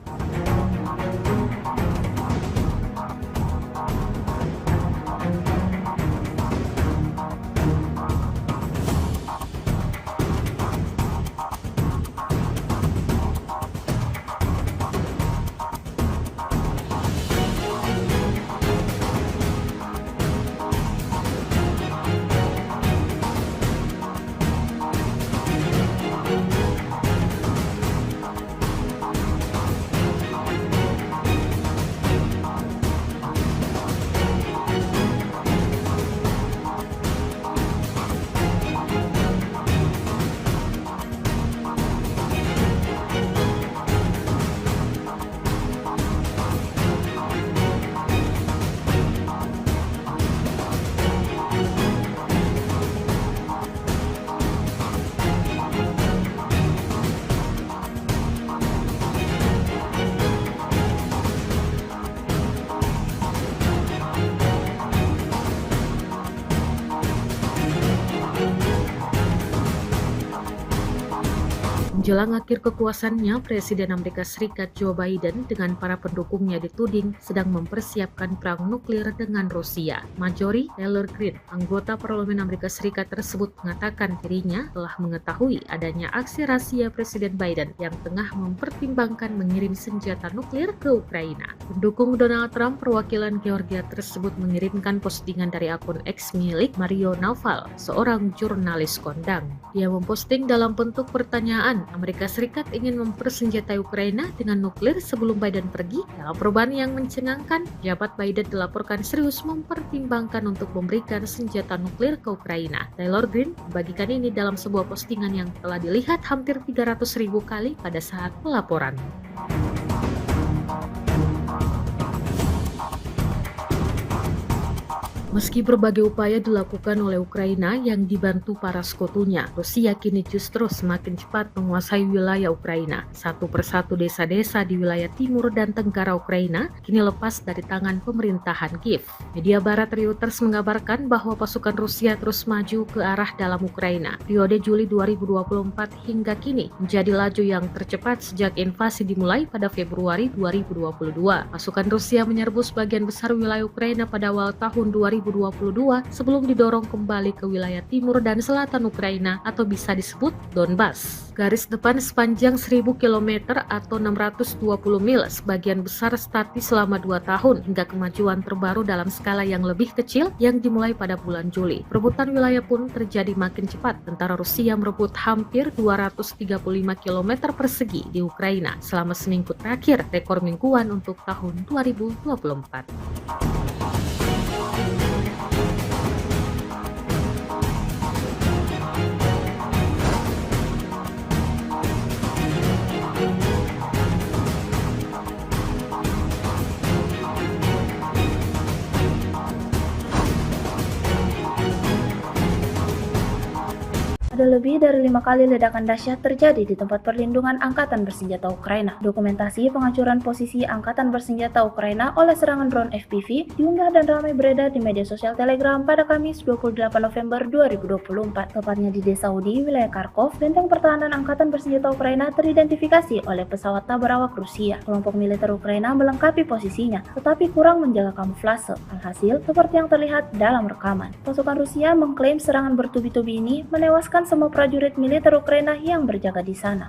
Menjelang akhir kekuasaannya, Presiden Amerika Serikat Joe Biden dengan para pendukungnya dituding sedang mempersiapkan perang nuklir dengan Rusia. Marjorie Taylor Greene, anggota Parlemen Amerika Serikat tersebut mengatakan dirinya telah mengetahui adanya aksi rahasia Presiden Biden yang tengah mempertimbangkan mengirim senjata nuklir ke Ukraina. Pendukung Donald Trump perwakilan Georgia tersebut mengirimkan postingan dari akun X milik Mario Naval, seorang jurnalis kondang. Dia memposting dalam bentuk pertanyaan, Amerika Serikat ingin mempersenjatai Ukraina dengan nuklir sebelum Biden pergi. Dalam perubahan yang mencengangkan, jabat Biden dilaporkan serius mempertimbangkan untuk memberikan senjata nuklir ke Ukraina. Taylor Greene membagikan ini dalam sebuah postingan yang telah dilihat hampir 300.000 kali pada saat pelaporan. Meski berbagai upaya dilakukan oleh Ukraina yang dibantu para sekutunya, Rusia kini justru semakin cepat menguasai wilayah Ukraina. Satu persatu desa-desa di wilayah timur dan tenggara Ukraina kini lepas dari tangan pemerintahan Kiev. Media barat Reuters mengabarkan bahwa pasukan Rusia terus maju ke arah dalam Ukraina. Periode Juli 2024 hingga kini menjadi laju yang tercepat sejak invasi dimulai pada Februari 2022. Pasukan Rusia menyerbu sebagian besar wilayah Ukraina pada awal tahun 2022 sebelum didorong kembali ke wilayah timur dan selatan Ukraina atau bisa disebut Donbas. Garis depan sepanjang 1000 km atau 620 mil sebagian besar statis selama 2 tahun hingga kemajuan terbaru dalam skala yang lebih kecil yang dimulai pada bulan Juli. Perebutan wilayah pun terjadi makin cepat. Tentara Rusia merebut hampir 235 km persegi di Ukraina selama seminggu terakhir, rekor mingguan untuk tahun 2024. Ada lebih dari 5 kali ledakan dahsyat terjadi di tempat perlindungan Angkatan Bersenjata Ukraina. Dokumentasi penghancuran posisi Angkatan Bersenjata Ukraina oleh serangan drone FPV diunggah dan ramai beredar di media sosial Telegram pada Kamis 28 November 2024. Tepatnya di desa Udi, wilayah Kharkov, benteng pertahanan Angkatan Bersenjata Ukraina teridentifikasi oleh pesawat tak berawak Rusia. Kelompok militer Ukraina melengkapi posisinya, tetapi kurang menjaga kamuflase. Alhasil, seperti yang terlihat dalam rekaman. Pasukan Rusia mengklaim serangan bertubi-tubi ini menewaskan semua prajurit militer Ukraina yang berjaga di sana.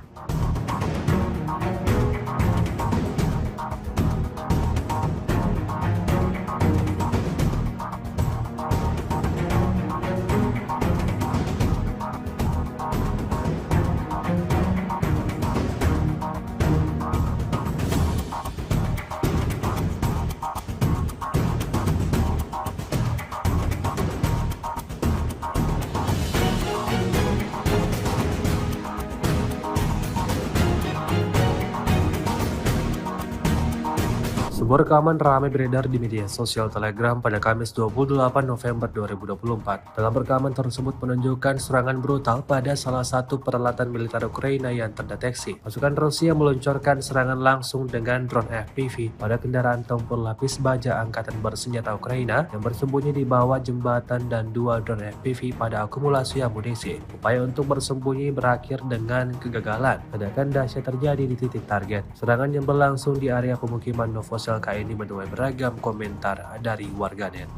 Sebuah rekaman ramai beredar di media sosial Telegram pada Kamis 28 November 2024. Dalam rekaman tersebut menunjukkan serangan brutal pada salah satu peralatan militer Ukraina yang terdeteksi. Pasukan Rusia meluncurkan serangan langsung dengan drone FPV pada kendaraan tempur lapis baja Angkatan Bersenjata Ukraina yang bersembunyi di bawah jembatan dan dua drone FPV pada akumulasi amunisi. Upaya untuk bersembunyi berakhir dengan kegagalan. Ledakan dahsyat terjadi di titik target. Serangan yang berlangsung di area pemukiman Novosel ini menuai beragam komentar dari warganet.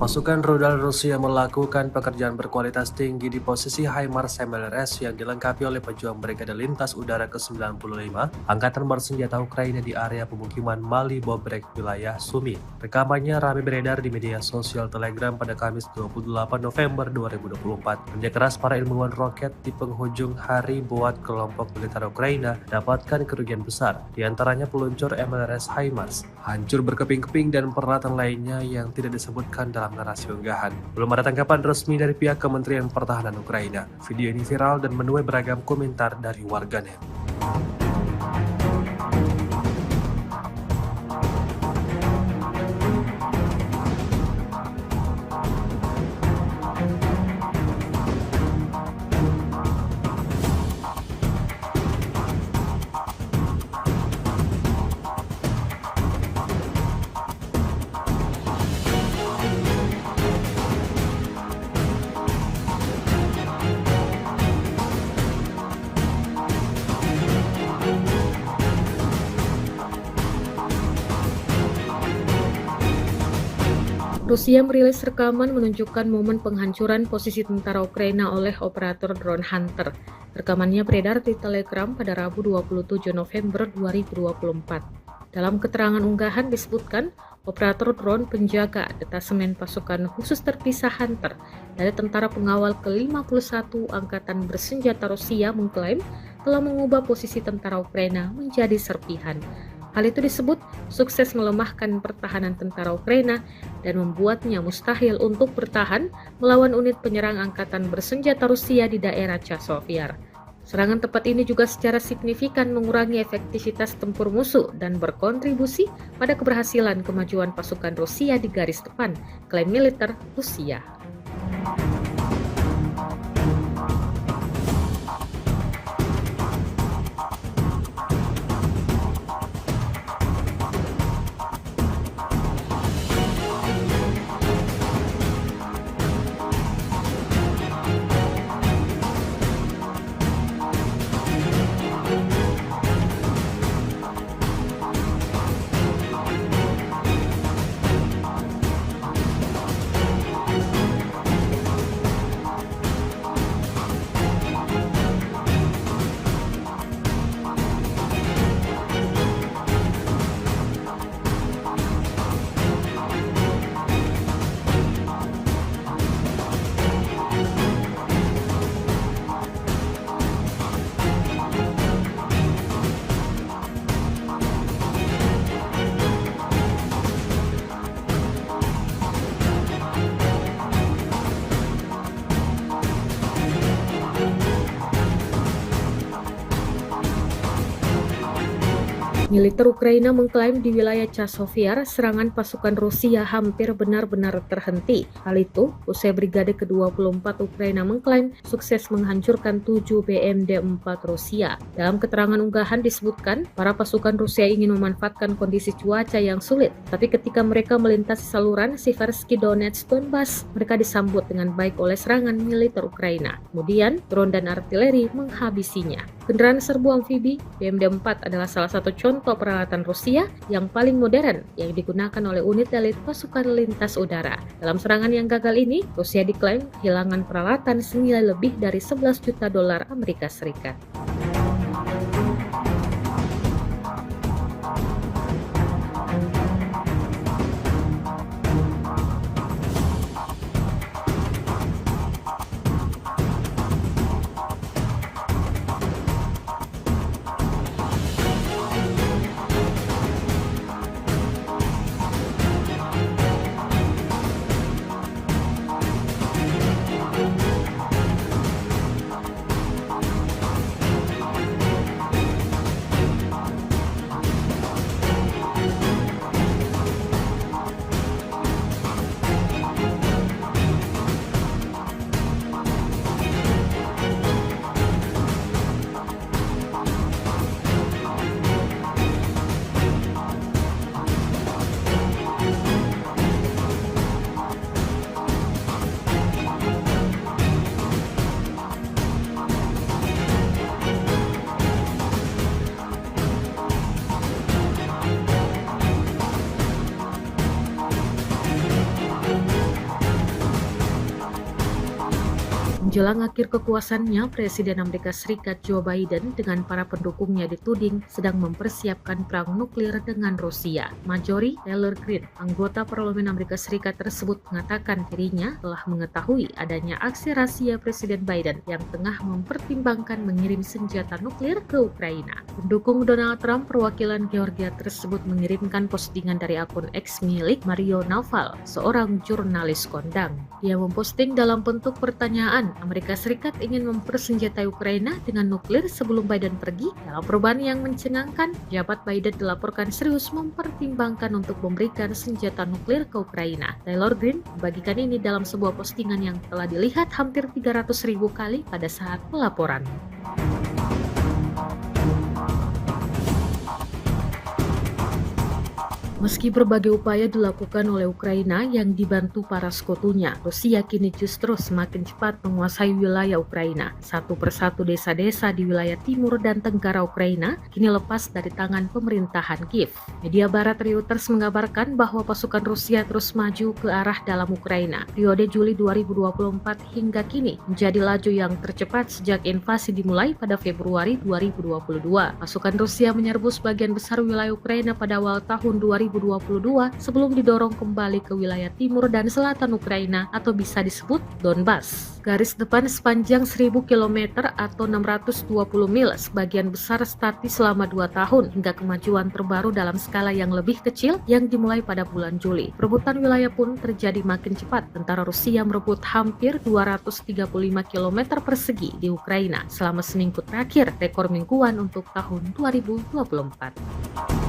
Pasukan rudal Rusia melakukan pekerjaan berkualitas tinggi di posisi HIMARS MLRS yang dilengkapi oleh pejuang Brigade Lintas Udara ke-95 Angkatan Bersenjata Ukraina di area pemukiman Mali Bobrek, wilayah Sumi. Rekamannya ramai beredar di media sosial Telegram pada Kamis 28 November 2024. Kerja keras para ilmuwan roket di penghujung hari buat kelompok militer Ukraina dapatkan kerugian besar, diantaranya peluncur MLRS HIMARS, hancur berkeping-keping dan peralatan lainnya yang tidak disebutkan dalam narasi unggahan. Belum ada tanggapan resmi dari pihak Kementerian Pertahanan Ukraina. Video ini viral dan menuai beragam komentar dari warganet. Rusia merilis rekaman menunjukkan momen penghancuran posisi tentara Ukraina oleh operator drone Hunter. Rekamannya beredar di Telegram pada Rabu 27 November 2024. Dalam keterangan unggahan disebutkan, operator drone penjaga detasemen pasukan khusus terpisah Hunter dari tentara pengawal ke-51 Angkatan Bersenjata Rusia mengklaim telah mengubah posisi tentara Ukraina menjadi serpihan. Hal itu disebut sukses melemahkan pertahanan tentara Ukraina dan membuatnya mustahil untuk bertahan melawan unit penyerang Angkatan Bersenjata Rusia di daerah Chasiv-Yar. Serangan tepat ini juga secara signifikan mengurangi efektivitas tempur musuh dan berkontribusi pada keberhasilan kemajuan pasukan Rusia di garis depan, klaim militer Rusia. Militer Ukraina mengklaim di wilayah Chasiv-Yar serangan pasukan Rusia hampir benar-benar terhenti. Hal itu usai Brigade ke-24 Ukraina mengklaim sukses menghancurkan 7 BMD-4 Rusia. Dalam keterangan unggahan disebutkan, para pasukan Rusia ingin memanfaatkan kondisi cuaca yang sulit, tapi ketika mereka melintasi saluran Siversky Donetsk Donbas, mereka disambut dengan baik oleh serangan militer Ukraina. Kemudian, drone dan artileri menghabisinya. Kendaraan serbu amfibi BMD-4 adalah salah satu contoh peralatan Rusia yang paling modern yang digunakan oleh unit elit pasukan lintas udara. Dalam serangan yang gagal ini, Rusia diklaim kehilangan peralatan senilai lebih dari 11 juta dolar Amerika Serikat. Menjelang akhir kekuasaannya, Presiden Amerika Serikat Joe Biden dengan para pendukungnya dituding sedang mempersiapkan perang nuklir dengan Rusia. Marjorie Taylor Greene, anggota Parlemen Amerika Serikat tersebut mengatakan dirinya telah mengetahui adanya aksi rahasia Presiden Biden yang tengah mempertimbangkan mengirim senjata nuklir ke Ukraina. Pendukung Donald Trump perwakilan Georgia tersebut mengirimkan postingan dari akun X milik Mario Naval, seorang jurnalis kondang. Dia memposting dalam bentuk pertanyaan, Amerika Serikat ingin mempersenjatai Ukraina dengan nuklir sebelum Biden pergi? Dalam perubahan yang mencengangkan, jabat Biden dilaporkan serius mempertimbangkan untuk memberikan senjata nuklir ke Ukraina. Taylor Greene membagikan ini dalam sebuah postingan yang telah dilihat hampir 300.000 kali pada saat pelaporan. Meski berbagai upaya dilakukan oleh Ukraina yang dibantu para sekutunya, Rusia kini justru semakin cepat menguasai wilayah Ukraina. Satu persatu desa-desa di wilayah timur dan tenggara Ukraina kini lepas dari tangan pemerintahan Kiev. Media barat Reuters mengabarkan bahwa pasukan Rusia terus maju ke arah dalam Ukraina. Periode Juli 2024 hingga kini menjadi laju yang tercepat sejak invasi dimulai pada Februari 2022. Pasukan Rusia menyerbu sebagian besar wilayah Ukraina pada awal tahun 2022 sebelum didorong kembali ke wilayah timur dan selatan Ukraina atau bisa disebut Donbas. Garis depan sepanjang 1000 km atau 620 mil sebagian besar statis selama 2 tahun hingga kemajuan terbaru dalam skala yang lebih kecil yang dimulai pada bulan Juli. Perebutan wilayah pun terjadi makin cepat. Tentara Rusia merebut hampir 235 km persegi di Ukraina selama seminggu terakhir, rekor mingguan untuk tahun 2024.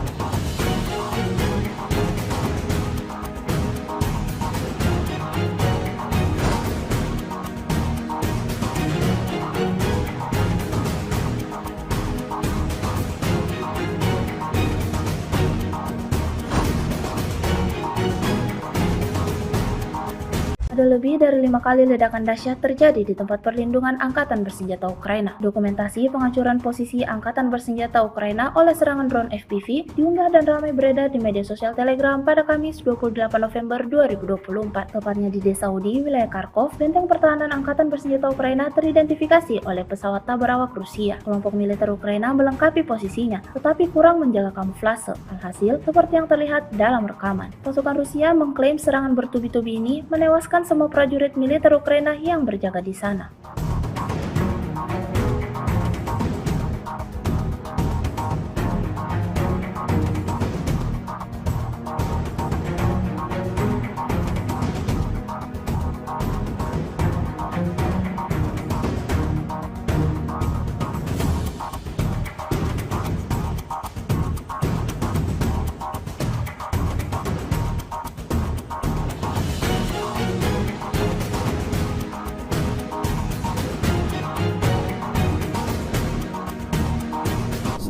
Ada lebih dari 5 kali ledakan dahsyat terjadi di tempat perlindungan Angkatan Bersenjata Ukraina. Dokumentasi penghancuran posisi Angkatan Bersenjata Ukraina oleh serangan drone FPV diunggah dan ramai beredar di media sosial Telegram pada Kamis 28 November 2024. Tepatnya di Desa Udi, wilayah Kharkov, benteng pertahanan Angkatan Bersenjata Ukraina teridentifikasi oleh pesawat tak berawak Rusia. Kelompok militer Ukraina melengkapi posisinya, tetapi kurang menjaga kamuflase. Alhasil, seperti yang terlihat dalam rekaman, pasukan Rusia mengklaim serangan bertubi-tubi ini menewaskan semua prajurit militer Ukraina yang berjaga di sana.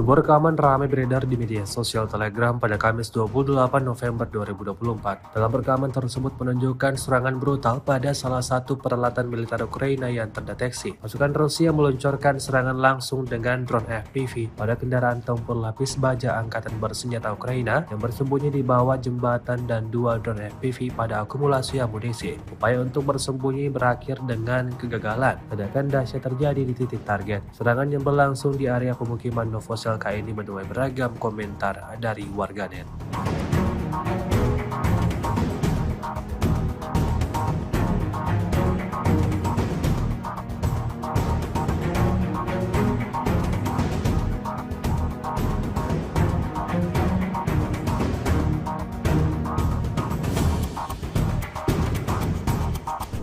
Sebuah rekaman ramai beredar di media sosial Telegram pada Kamis 28 November 2024. Dalam rekaman tersebut menunjukkan serangan brutal pada salah satu peralatan militer Ukraina yang terdeteksi. Pasukan Rusia meluncurkan serangan langsung dengan drone FPV pada kendaraan tempur lapis baja Angkatan Bersenjata Ukraina yang bersembunyi di bawah jembatan dan 2 drone FPV pada akumulasi amunisi. Upaya untuk bersembunyi berakhir dengan kegagalan. Ledakan dahsyat terjadi di titik target. Serangan yang berlangsung di area pemukiman Novosel ini menuai beragam komentar dari warganet.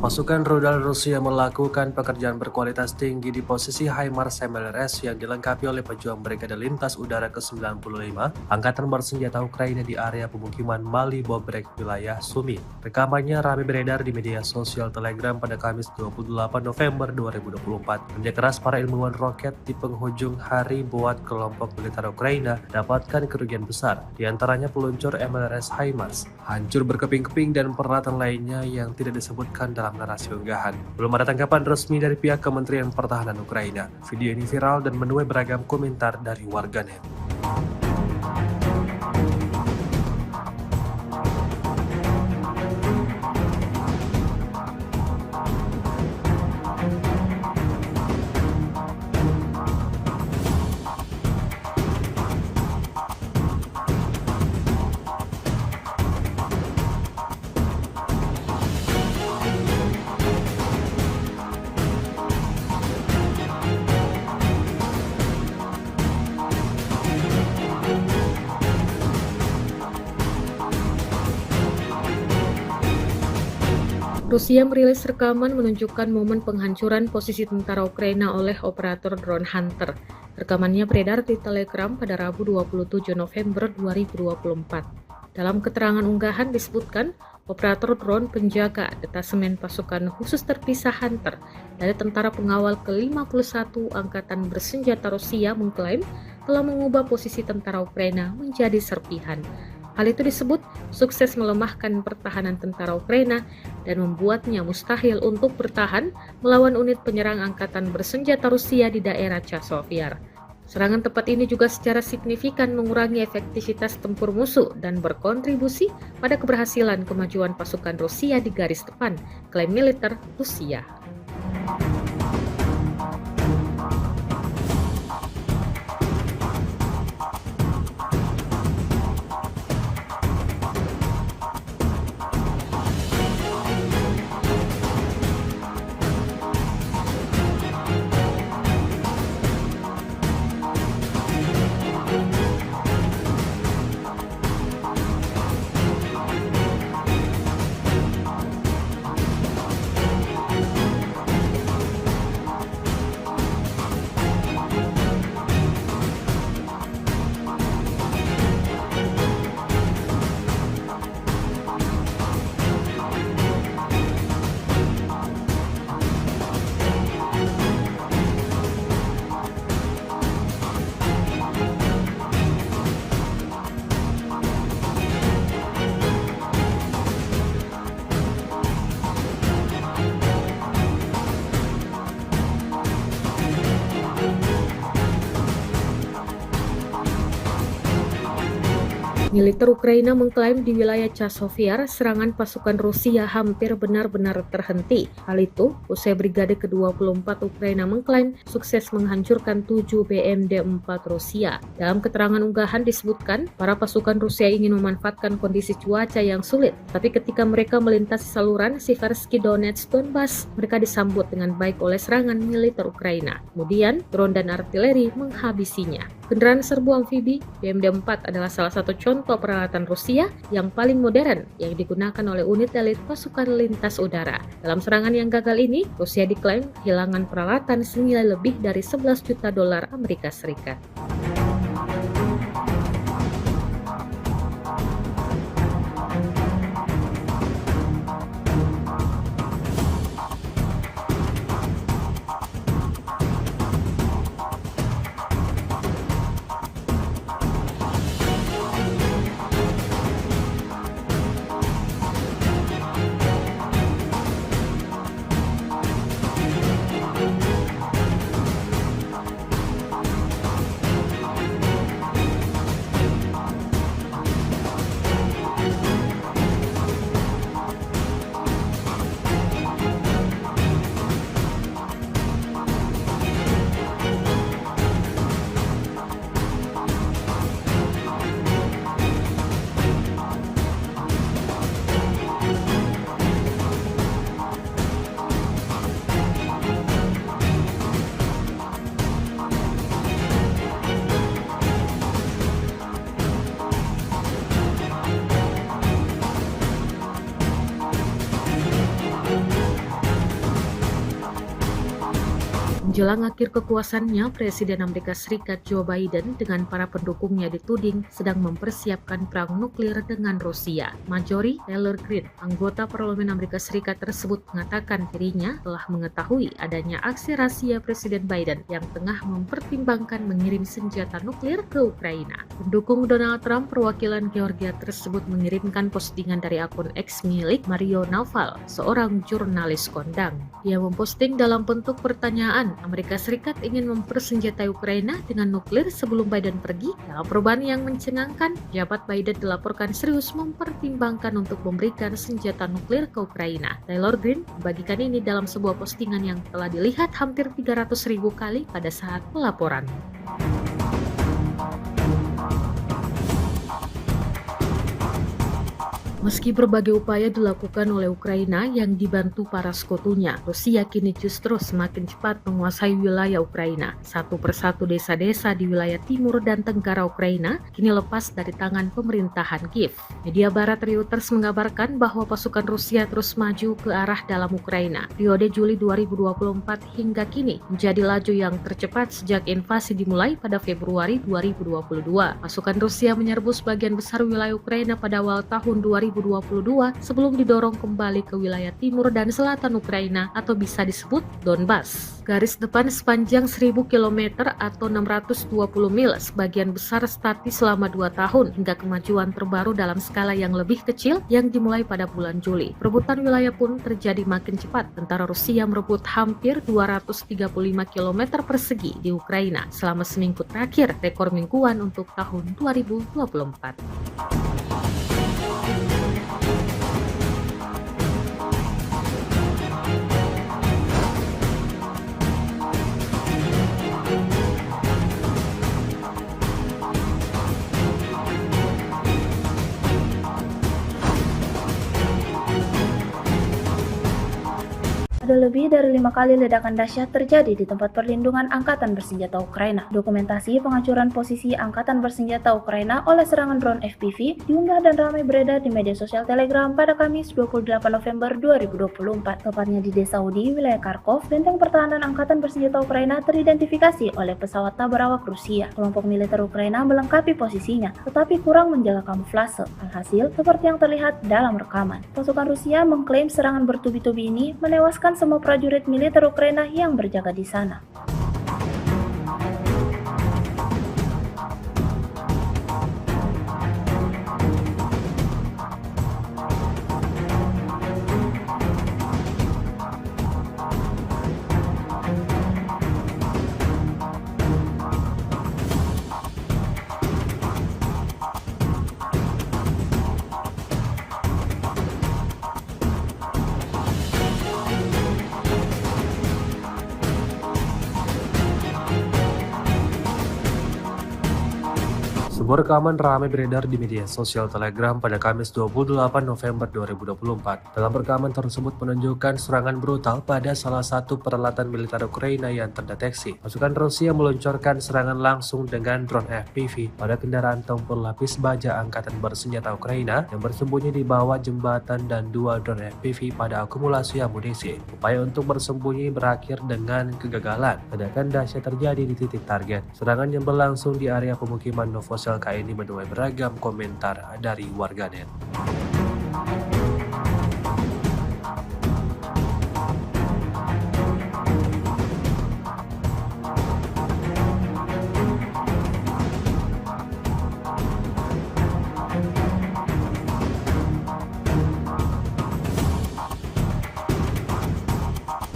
Pasukan rudal Rusia melakukan pekerjaan berkualitas tinggi di posisi HIMARS MLRS yang dilengkapi oleh pejuang Brigade Lintas Udara ke-95 Angkatan Bersenjata Ukraina di area pemukiman Mali Bobrek, wilayah Sumi. Rekamannya ramai beredar di media sosial Telegram pada Kamis 28 November 2024. Kerja keras para ilmuwan roket di penghujung hari buat kelompok militer Ukraina dapatkan kerugian besar, di antaranya peluncur MLRS HIMARS, hancur berkeping-keping dan peralatan lainnya yang tidak disebutkan dalam narasi unggahan. Belum ada tanggapan resmi dari pihak Kementerian Pertahanan Ukraina. Video ini viral dan menuai beragam komentar dari warganet. Rusia merilis rekaman menunjukkan momen penghancuran posisi tentara Ukraina oleh operator drone Hunter. Rekamannya beredar di Telegram pada Rabu 27 November 2024. Dalam keterangan unggahan disebutkan, operator drone penjaga detasemen pasukan khusus terpisah Hunter dari tentara pengawal ke-51 Angkatan Bersenjata Rusia mengklaim telah mengubah posisi tentara Ukraina menjadi serpihan. Hal itu disebut sukses melemahkan pertahanan tentara Ukraina dan membuatnya mustahil untuk bertahan melawan unit penyerang angkatan bersenjata Rusia di daerah Chasiv. Serangan tepat ini juga secara signifikan mengurangi efektivitas tempur musuh dan berkontribusi pada keberhasilan kemajuan pasukan Rusia di garis depan, klaim militer Rusia. Militer Ukraina mengklaim di wilayah Chasiv serangan pasukan Rusia hampir benar-benar terhenti. Hal itu usai Brigade ke-24 Ukraina mengklaim sukses menghancurkan 7 BMD-4 Rusia. Dalam keterangan unggahan disebutkan, para pasukan Rusia ingin memanfaatkan kondisi cuaca yang sulit, tapi ketika mereka melintasi saluran Siversky Donetsk Donbas, mereka disambut dengan baik oleh serangan militer Ukraina. Kemudian, drone dan artileri menghabisinya. Kendaraan serbu amfibi BMD-4 adalah salah satu contoh peralatan Rusia yang paling modern yang digunakan oleh unit elit pasukan lintas udara. Dalam serangan yang gagal ini, Rusia diklaim kehilangan peralatan senilai lebih dari 11 juta dolar Amerika Serikat. Menjelang akhir kekuasaannya, Presiden Amerika Serikat Joe Biden dengan para pendukungnya dituding sedang mempersiapkan perang nuklir dengan Rusia. Marjorie Taylor Greene, anggota Parlemen Amerika Serikat tersebut mengatakan dirinya telah mengetahui adanya aksi rahasia Presiden Biden yang tengah mempertimbangkan mengirim senjata nuklir ke Ukraina. Pendukung Donald Trump perwakilan Georgia tersebut mengirimkan postingan dari akun X milik Mario Naval, seorang jurnalis kondang. Dia memposting dalam bentuk pertanyaan, Amerika Serikat ingin mempersenjatai Ukraina dengan nuklir sebelum Biden pergi. Dalam perubahan yang mencengangkan, jabat Biden dilaporkan serius mempertimbangkan untuk memberikan senjata nuklir ke Ukraina. Taylor Greene membagikan ini dalam sebuah postingan yang telah dilihat hampir 300.000 kali pada saat pelaporan. Meski berbagai upaya dilakukan oleh Ukraina yang dibantu para sekutunya, Rusia kini justru semakin cepat menguasai wilayah Ukraina. Satu persatu desa-desa di wilayah timur dan tenggara Ukraina kini lepas dari tangan pemerintahan Kiev. Media barat Reuters mengabarkan bahwa pasukan Rusia terus maju ke arah dalam Ukraina. Periode Juli 2024 hingga kini menjadi laju yang tercepat sejak invasi dimulai pada Februari 2022. Pasukan Rusia menyerbu sebagian besar wilayah Ukraina pada awal tahun 2022 sebelum didorong kembali ke wilayah timur dan selatan Ukraina atau bisa disebut Donbas. Garis depan sepanjang 1000 km atau 620 mil sebagian besar statis selama 2 tahun hingga kemajuan terbaru dalam skala yang lebih kecil yang dimulai pada bulan Juli. Perebutan wilayah pun terjadi makin cepat. Tentara Rusia merebut hampir 235 km persegi di Ukraina selama seminggu terakhir, rekor mingguan untuk tahun 2024. Ada lebih dari 5 kali ledakan dahsyat terjadi di tempat perlindungan Angkatan Bersenjata Ukraina. Dokumentasi penghancuran posisi Angkatan Bersenjata Ukraina oleh serangan drone FPV diunggah dan ramai beredar di media sosial Telegram pada Kamis 28 November 2024. Tepatnya di desa Udi, wilayah Kharkov, benteng pertahanan Angkatan Bersenjata Ukraina teridentifikasi oleh pesawat tak berawak Rusia. Kelompok militer Ukraina melengkapi posisinya, tetapi kurang menjaga kamuflase. Alhasil, seperti yang terlihat dalam rekaman. Pasukan Rusia mengklaim serangan bertubi-tubi ini menewaskan semua prajurit militer Ukraina yang berjaga di sana. Sebuah rekaman ramai beredar di media sosial Telegram pada Kamis 28 November 2024. Dalam rekaman tersebut menunjukkan serangan brutal pada salah satu peralatan militer Ukraina yang terdeteksi. Pasukan Rusia meluncurkan serangan langsung dengan drone FPV pada kendaraan tempur lapis baja Angkatan Bersenjata Ukraina yang bersembunyi di bawah jembatan dan 2 drone FPV pada akumulasi amunisi. Upaya untuk bersembunyi berakhir dengan kegagalan. Ledakan dahsyat terjadi di titik target. Serangan yang berlangsung di area pemukiman Novosel ini menuai beragam komentar dari warganet.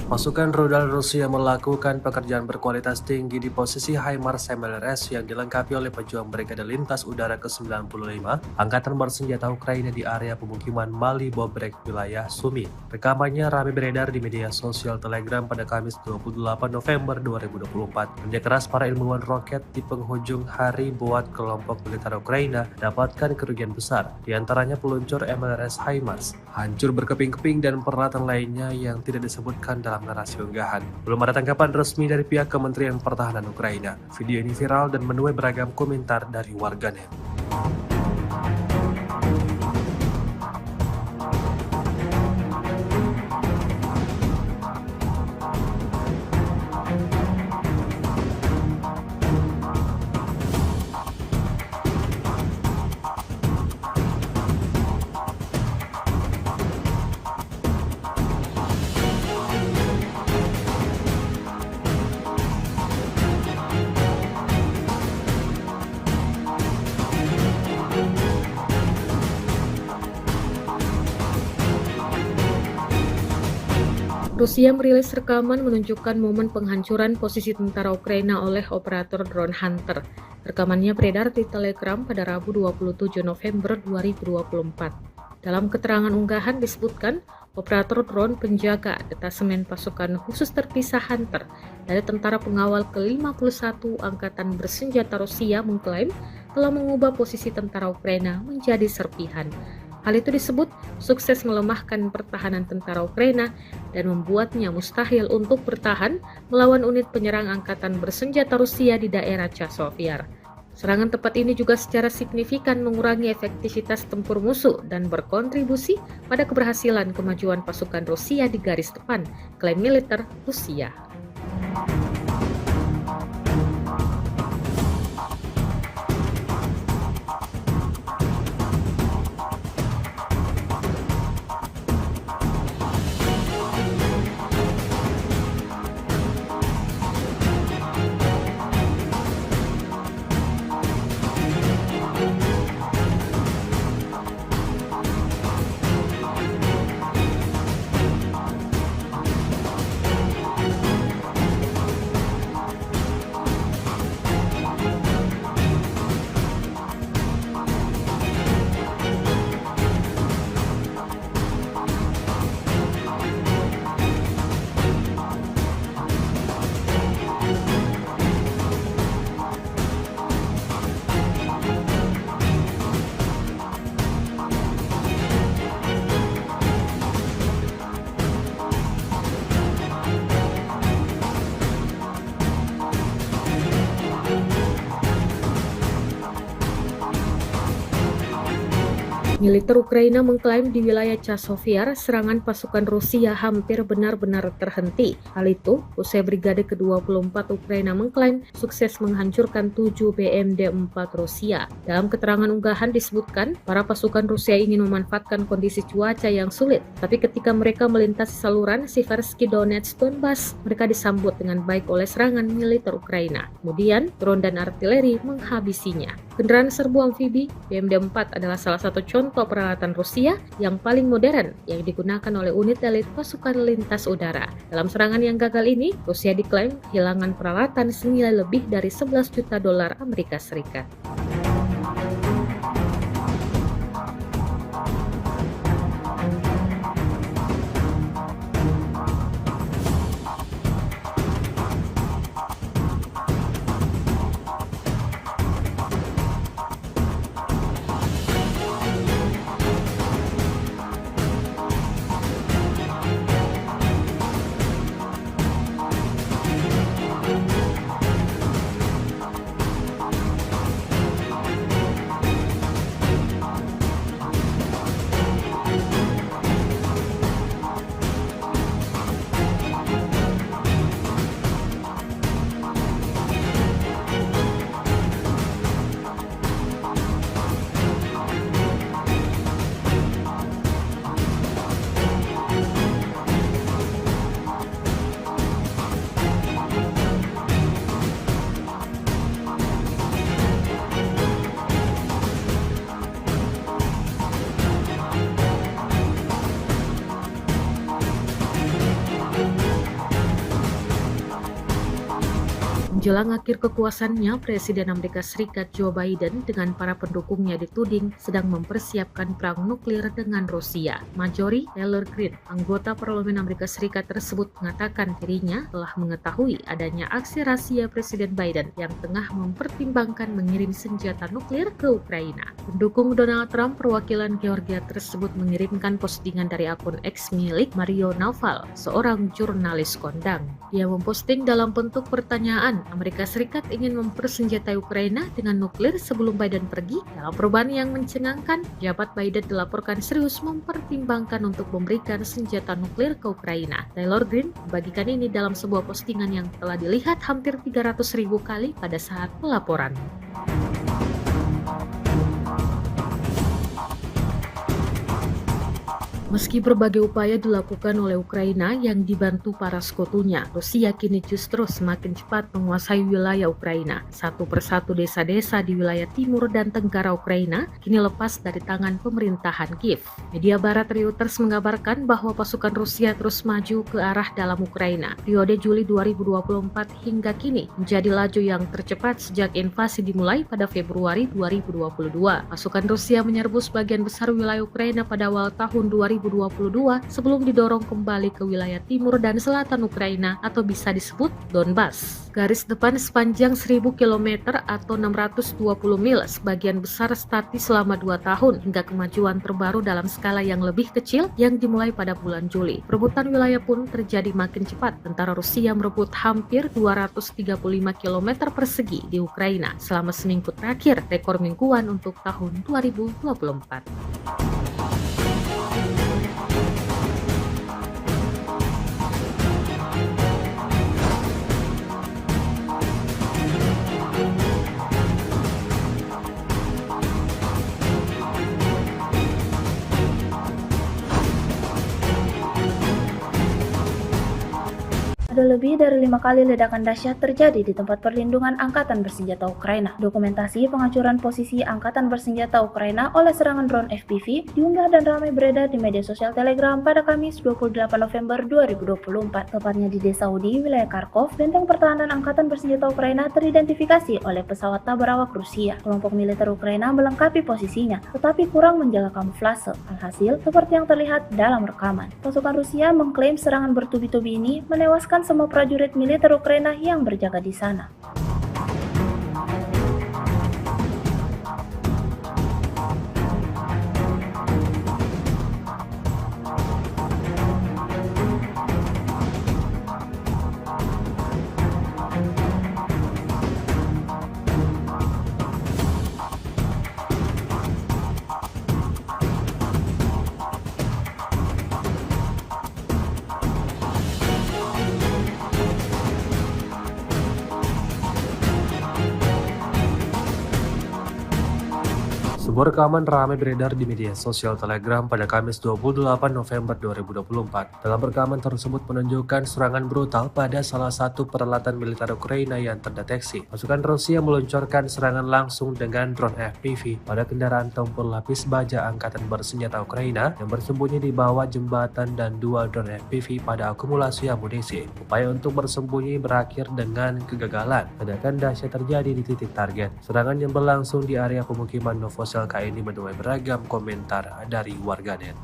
Pasukan rudal Rusia melakukan pekerjaan berkualitas tinggi di posisi HIMARS MLRS yang dilengkapi oleh pejuang Brigade Lintas Udara ke-95 Angkatan Bersenjata Ukraina di area pemukiman Mali Bobrek, wilayah Sumi. Rekamannya ramai beredar di media sosial Telegram pada Kamis 28 November 2024. Kerja keras para ilmuwan roket di penghujung hari buat kelompok militer Ukraina dapatkan kerugian besar, diantaranya peluncur MLRS HIMARS, hancur berkeping-keping dan peralatan lainnya yang tidak disebutkan dalam narasi unggahan. Belum ada tanggapan resmi dari pihak Kementerian Pertahanan Ukraina. Video ini viral dan menuai beragam komentar dari warganet. Rusia merilis rekaman menunjukkan momen penghancuran posisi tentara Ukraina oleh operator drone Hunter. Rekamannya beredar di Telegram pada Rabu 27 November 2024. Dalam keterangan unggahan disebutkan, operator drone penjaga detasemen pasukan khusus terpisah Hunter dari Tentara Pengawal ke-51 Angkatan Bersenjata Rusia mengklaim telah mengubah posisi tentara Ukraina menjadi serpihan. Hal itu disebut sukses melemahkan pertahanan tentara Ukraina dan membuatnya mustahil untuk bertahan melawan unit penyerang angkatan bersenjata Rusia di daerah Chasiv. Serangan tepat ini juga secara signifikan mengurangi efektivitas tempur musuh dan berkontribusi pada keberhasilan kemajuan pasukan Rusia di garis depan, klaim militer Rusia. Militer Ukraina mengklaim di wilayah Chasiv serangan pasukan Rusia hampir benar-benar terhenti. Hal itu usai Brigade ke-24 Ukraina mengklaim sukses menghancurkan 7 BMD-4 Rusia. Dalam keterangan unggahan disebutkan, para pasukan Rusia ingin memanfaatkan kondisi cuaca yang sulit, tapi ketika mereka melintasi saluran Siversky Donetsk Donbas, mereka disambut dengan baik oleh serangan militer Ukraina. Kemudian, drone dan artileri menghabisinya. Kendaraan serbu amfibi BMD-4 adalah salah satu contoh peralatan Rusia yang paling modern yang digunakan oleh unit elit pasukan lintas udara. Dalam serangan yang gagal ini, Rusia diklaim kehilangan peralatan senilai lebih dari 11 juta dolar Amerika Serikat. Menjelang akhir kekuasaannya, Presiden Amerika Serikat Joe Biden dengan para pendukungnya dituding sedang mempersiapkan perang nuklir dengan Rusia. Marjorie Taylor Greene, anggota Parlemen Amerika Serikat tersebut mengatakan dirinya telah mengetahui adanya aksi rahasia Presiden Biden yang tengah mempertimbangkan mengirim senjata nuklir ke Ukraina. Pendukung Donald Trump perwakilan Georgia tersebut mengirimkan postingan dari akun X milik Mario Naval, seorang jurnalis kondang. Dia memposting dalam bentuk pertanyaan, Amerika Serikat ingin mempersenjatai Ukraina dengan nuklir sebelum Biden pergi. Dalam perubahan yang mencengangkan, jabat Biden dilaporkan serius mempertimbangkan untuk memberikan senjata nuklir ke Ukraina. Taylor Greene membagikan ini dalam sebuah postingan yang telah dilihat hampir 300.000 kali pada saat pelaporan. Meski berbagai upaya dilakukan oleh Ukraina yang dibantu para sekutunya, Rusia kini justru semakin cepat menguasai wilayah Ukraina. Satu persatu desa-desa di wilayah timur dan tenggara Ukraina kini lepas dari tangan pemerintahan Kiev. Media barat Reuters mengabarkan bahwa pasukan Rusia terus maju ke arah dalam Ukraina. Periode Juli 2024 hingga kini menjadi laju yang tercepat sejak invasi dimulai pada Februari 2022. Pasukan Rusia menyerbu sebagian besar wilayah Ukraina pada awal tahun 2022 2022 sebelum didorong kembali ke wilayah timur dan selatan Ukraina atau bisa disebut Donbas. Garis depan sepanjang 1000 km atau 620 mil sebagian besar statis selama 2 tahun hingga kemajuan terbaru dalam skala yang lebih kecil yang dimulai pada bulan Juli. Perebutan wilayah pun terjadi makin cepat. Tentara Rusia merebut hampir 235 km persegi di Ukraina selama seminggu terakhir, rekor mingguan untuk tahun 2024. Ada lebih dari 5 kali ledakan dahsyat terjadi di tempat perlindungan Angkatan Bersenjata Ukraina. Dokumentasi penghancuran posisi Angkatan Bersenjata Ukraina oleh serangan drone FPV diunggah dan ramai beredar di media sosial Telegram pada Kamis 28 November 2024. Tepatnya di Desa Udi, wilayah Kharkov, benteng pertahanan Angkatan Bersenjata Ukraina teridentifikasi oleh pesawat tak berawak Rusia. Kelompok militer Ukraina melengkapi posisinya, tetapi kurang menjaga kamuflase. Alhasil, seperti yang terlihat dalam rekaman, pasukan Rusia mengklaim serangan bertubi-tubi ini menewaskan semua prajurit militer Ukraina yang berjaga di sana. Sebuah rekaman ramai beredar di media sosial Telegram pada Kamis 28 November 2024. Dalam rekaman tersebut menunjukkan serangan brutal pada salah satu peralatan militer Ukraina yang terdeteksi. Pasukan Rusia meluncurkan serangan langsung dengan drone FPV pada kendaraan tempur lapis baja Angkatan Bersenjata Ukraina yang bersembunyi di bawah jembatan dan 2 drone FPV pada akumulasi amunisi. Upaya untuk bersembunyi berakhir dengan kegagalan. Ledakan dahsyat terjadi di titik target. Serangan yang berlangsung di area pemukiman Novosel ini menuai beragam komentar dari warganet.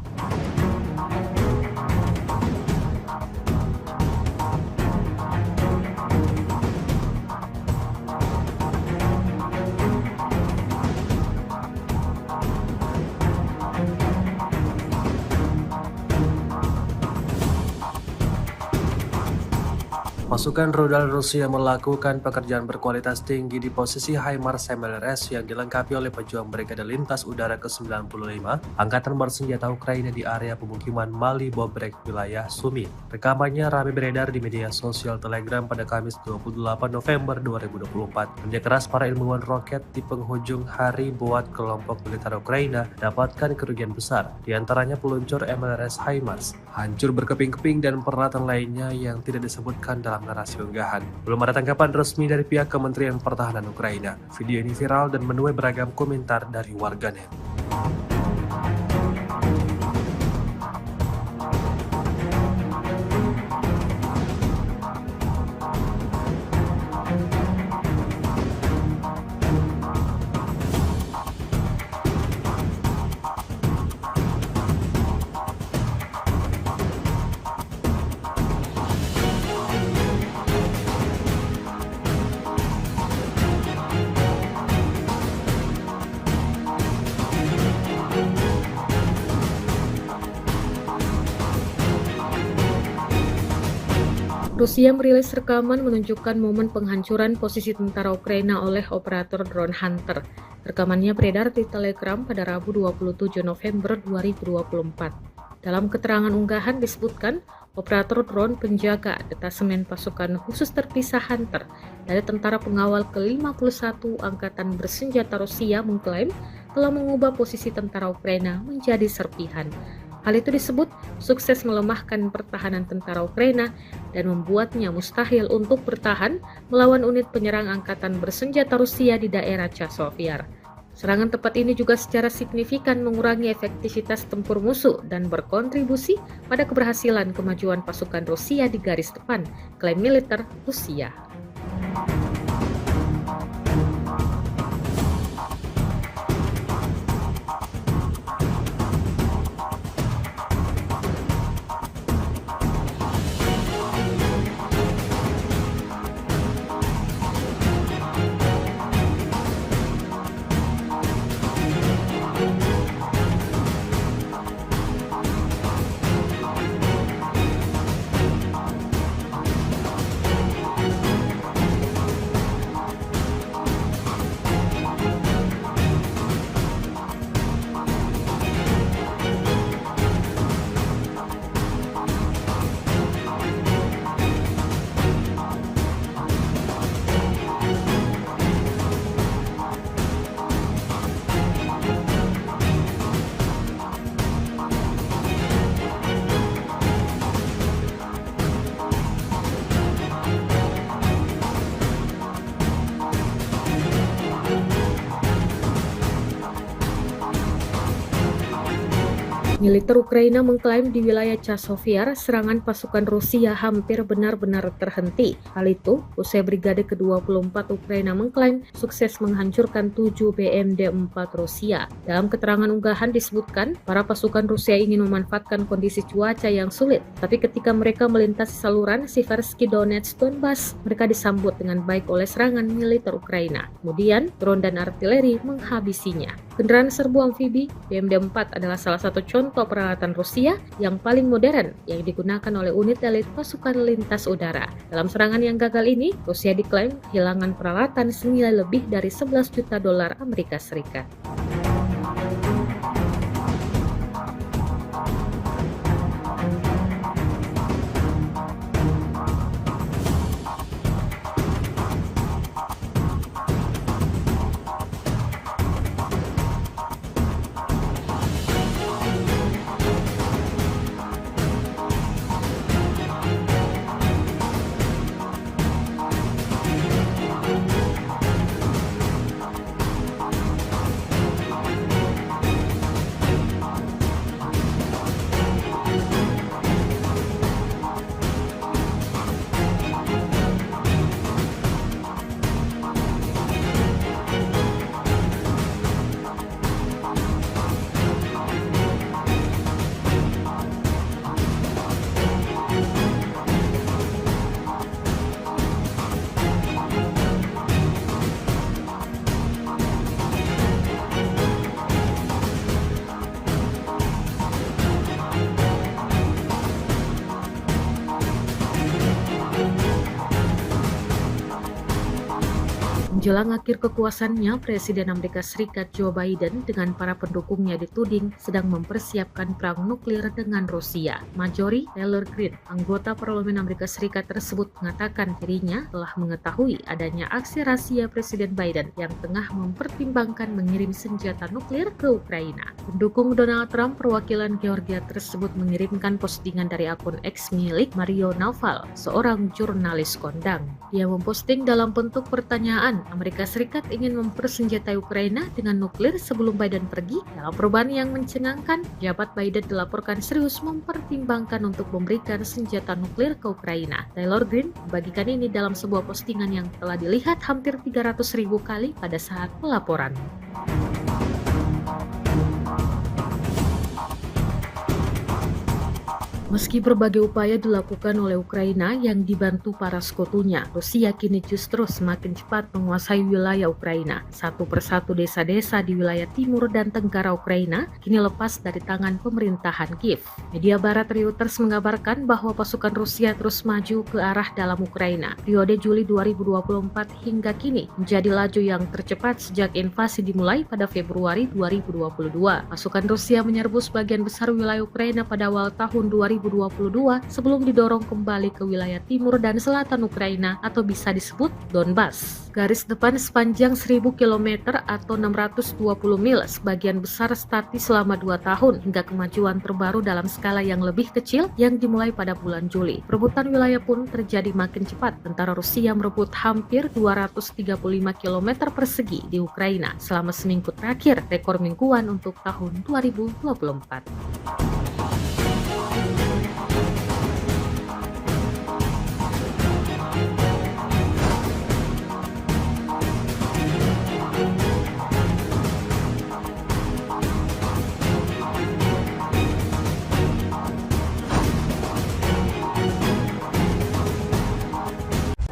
Pasukan rudal Rusia melakukan pekerjaan berkualitas tinggi di posisi HIMARS MLRS yang dilengkapi oleh pejuang Brigade Lintas Udara ke-95 Angkatan Bersenjata Ukraina di area pemukiman Mali Bobrek, wilayah Sumi. Rekamannya ramai beredar di media sosial Telegram pada Kamis 28 November 2024. Kerja keras para ilmuwan roket di penghujung hari buat kelompok militer Ukraina dapatkan kerugian besar, di antaranya peluncur MLRS HIMARS, hancur berkeping-keping dan peralatan lainnya yang tidak disebutkan dalam narasi unggahan. Belum ada tanggapan resmi dari pihak Kementerian Pertahanan Ukraina. Video ini viral dan menuai beragam komentar dari warganet. Rusia merilis rekaman menunjukkan momen penghancuran posisi tentara Ukraina oleh operator drone Hunter. Rekamannya beredar di Telegram pada Rabu 27 November 2024. Dalam keterangan unggahan disebutkan, operator drone penjaga detasemen pasukan khusus terpisah Hunter dari tentara pengawal ke-51 Angkatan Bersenjata Rusia mengklaim telah mengubah posisi tentara Ukraina menjadi serpihan. Hal itu disebut sukses melemahkan pertahanan tentara Ukraina dan membuatnya mustahil untuk bertahan melawan unit penyerang Angkatan Bersenjata Rusia di daerah Chasiv-Yar. Serangan tepat ini juga secara signifikan mengurangi efektivitas tempur musuh dan berkontribusi pada keberhasilan kemajuan pasukan Rusia di garis depan, klaim militer Rusia. Militer Ukraina mengklaim di wilayah Chasiv-Yar serangan pasukan Rusia hampir benar-benar terhenti. Hal itu usai Brigade ke-24 Ukraina mengklaim sukses menghancurkan 7 BMD-4 Rusia. Dalam keterangan unggahan disebutkan, para pasukan Rusia ingin memanfaatkan kondisi cuaca yang sulit, tapi ketika mereka melintasi saluran Siversky Donetsk Donbas, mereka disambut dengan baik oleh serangan militer Ukraina. Kemudian, drone dan artileri menghabisinya. Kendaraan serbu amfibi BMD-4 adalah salah satu contoh peralatan Rusia yang paling modern yang digunakan oleh unit elit pasukan lintas udara. Dalam serangan yang gagal ini, Rusia diklaim kehilangan peralatan senilai lebih dari 11 juta dolar Amerika Serikat. Menjelang akhir kekuasaannya, Presiden Amerika Serikat Joe Biden dengan para pendukungnya dituding sedang mempersiapkan perang nuklir dengan Rusia. Marjorie Taylor Greene, anggota Parlemen Amerika Serikat tersebut mengatakan dirinya telah mengetahui adanya aksi rahasia Presiden Biden yang tengah mempertimbangkan mengirim senjata nuklir ke Ukraina. Pendukung Donald Trump perwakilan Georgia tersebut mengirimkan postingan dari akun X milik Mario Naval, seorang jurnalis kondang. Dia memposting dalam bentuk pertanyaan, Amerika Serikat ingin mempersenjatai Ukraina dengan nuklir sebelum Biden pergi. Dalam perubahan yang mencengangkan, jabat Biden dilaporkan serius mempertimbangkan untuk memberikan senjata nuklir ke Ukraina. Taylor Greene membagikan ini dalam sebuah postingan yang telah dilihat hampir 300.000 kali pada saat pelaporan. Meski berbagai upaya dilakukan oleh Ukraina yang dibantu para sekutunya, Rusia kini justru semakin cepat menguasai wilayah Ukraina. Satu persatu desa-desa di wilayah timur dan tenggara Ukraina kini lepas dari tangan pemerintahan Kiev. Media barat Reuters mengabarkan bahwa pasukan Rusia terus maju ke arah dalam Ukraina. Periode Juli 2024 hingga kini menjadi laju yang tercepat sejak invasi dimulai pada Februari 2022. Pasukan Rusia menyerbu sebagian besar wilayah Ukraina pada awal tahun 2022 sebelum didorong kembali ke wilayah timur dan selatan Ukraina atau bisa disebut Donbas. Garis depan sepanjang 1000 km atau 620 mil sebagian besar statis selama 2 tahun hingga kemajuan terbaru dalam skala yang lebih kecil yang dimulai pada bulan Juli. Perebutan wilayah pun terjadi makin cepat. Tentara Rusia merebut hampir 235 km persegi di Ukraina selama seminggu terakhir, rekor mingguan untuk tahun 2024.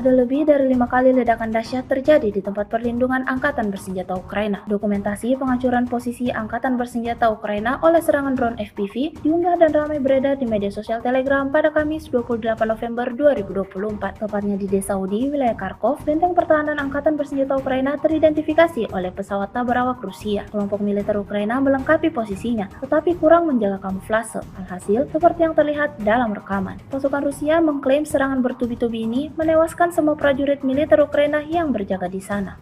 Ada lebih dari 5 kali ledakan dahsyat terjadi di tempat perlindungan Angkatan Bersenjata Ukraina. Dokumentasi penghancuran posisi Angkatan Bersenjata Ukraina oleh serangan drone FPV diunggah dan ramai beredar di media sosial Telegram pada Kamis 28 November 2024. Tepatnya di desa Udi, wilayah Kharkov, benteng pertahanan Angkatan Bersenjata Ukraina teridentifikasi oleh pesawat tabur awak Rusia. Kelompok militer Ukraina melengkapi posisinya, tetapi kurang menjaga kamuflase. Alhasil, seperti yang terlihat dalam rekaman. Pasukan Rusia mengklaim serangan bertubi-tubi ini menewaskan semua prajurit militer Ukraina yang berjaga di sana.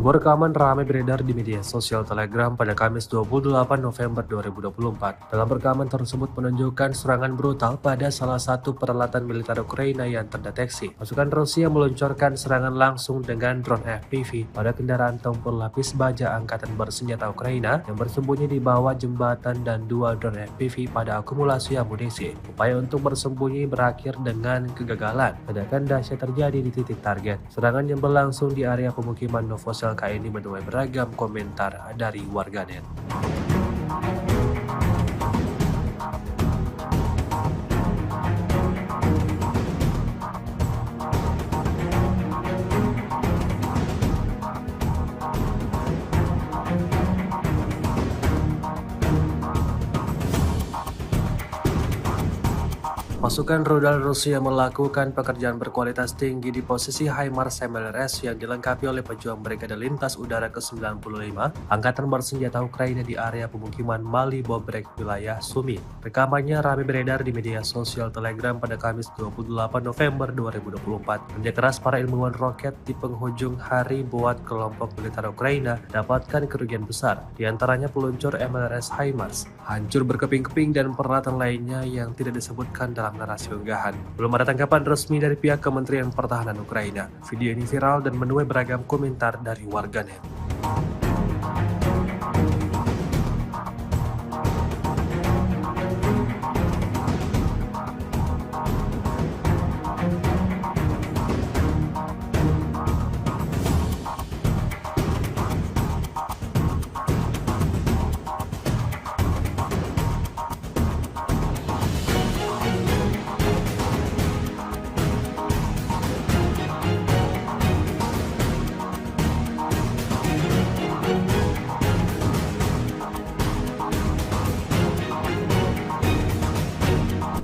Sebuah rekaman ramai beredar di media sosial Telegram pada Kamis 28 November 2024. Dalam rekaman tersebut menunjukkan serangan brutal pada salah satu peralatan militer Ukraina yang terdeteksi. Pasukan Rusia meluncurkan serangan langsung dengan drone FPV pada kendaraan tempur lapis baja angkatan bersenjata Ukraina yang bersembunyi di bawah jembatan dan dua drone FPV pada akumulasi amunisi. Upaya untuk bersembunyi berakhir dengan kegagalan. Ledakan dahsyat terjadi di titik target. Serangan yang berlangsung di area pemukiman Novosel ini menuai beragam komentar dari warganet. Pasukan rudal Rusia melakukan pekerjaan berkualitas tinggi di posisi HIMARS MLRS yang dilengkapi oleh pejuang Brigade Lintas Udara ke-95 Angkatan Bersenjata Ukraina di area pemukiman Mali Bobrek, wilayah Sumi. Rekamannya ramai beredar di media sosial Telegram pada Kamis 28 November 2024. Kerja keras para ilmuwan roket di penghujung hari buat kelompok militer Ukraina dapatkan kerugian besar, diantaranya peluncur MLRS HIMARS, hancur berkeping-keping dan peralatan lainnya yang tidak disebutkan dalam narasi unggahan. Belum ada tanggapan resmi dari pihak Kementerian Pertahanan Ukraina. Video ini viral dan menuai beragam komentar dari warganet.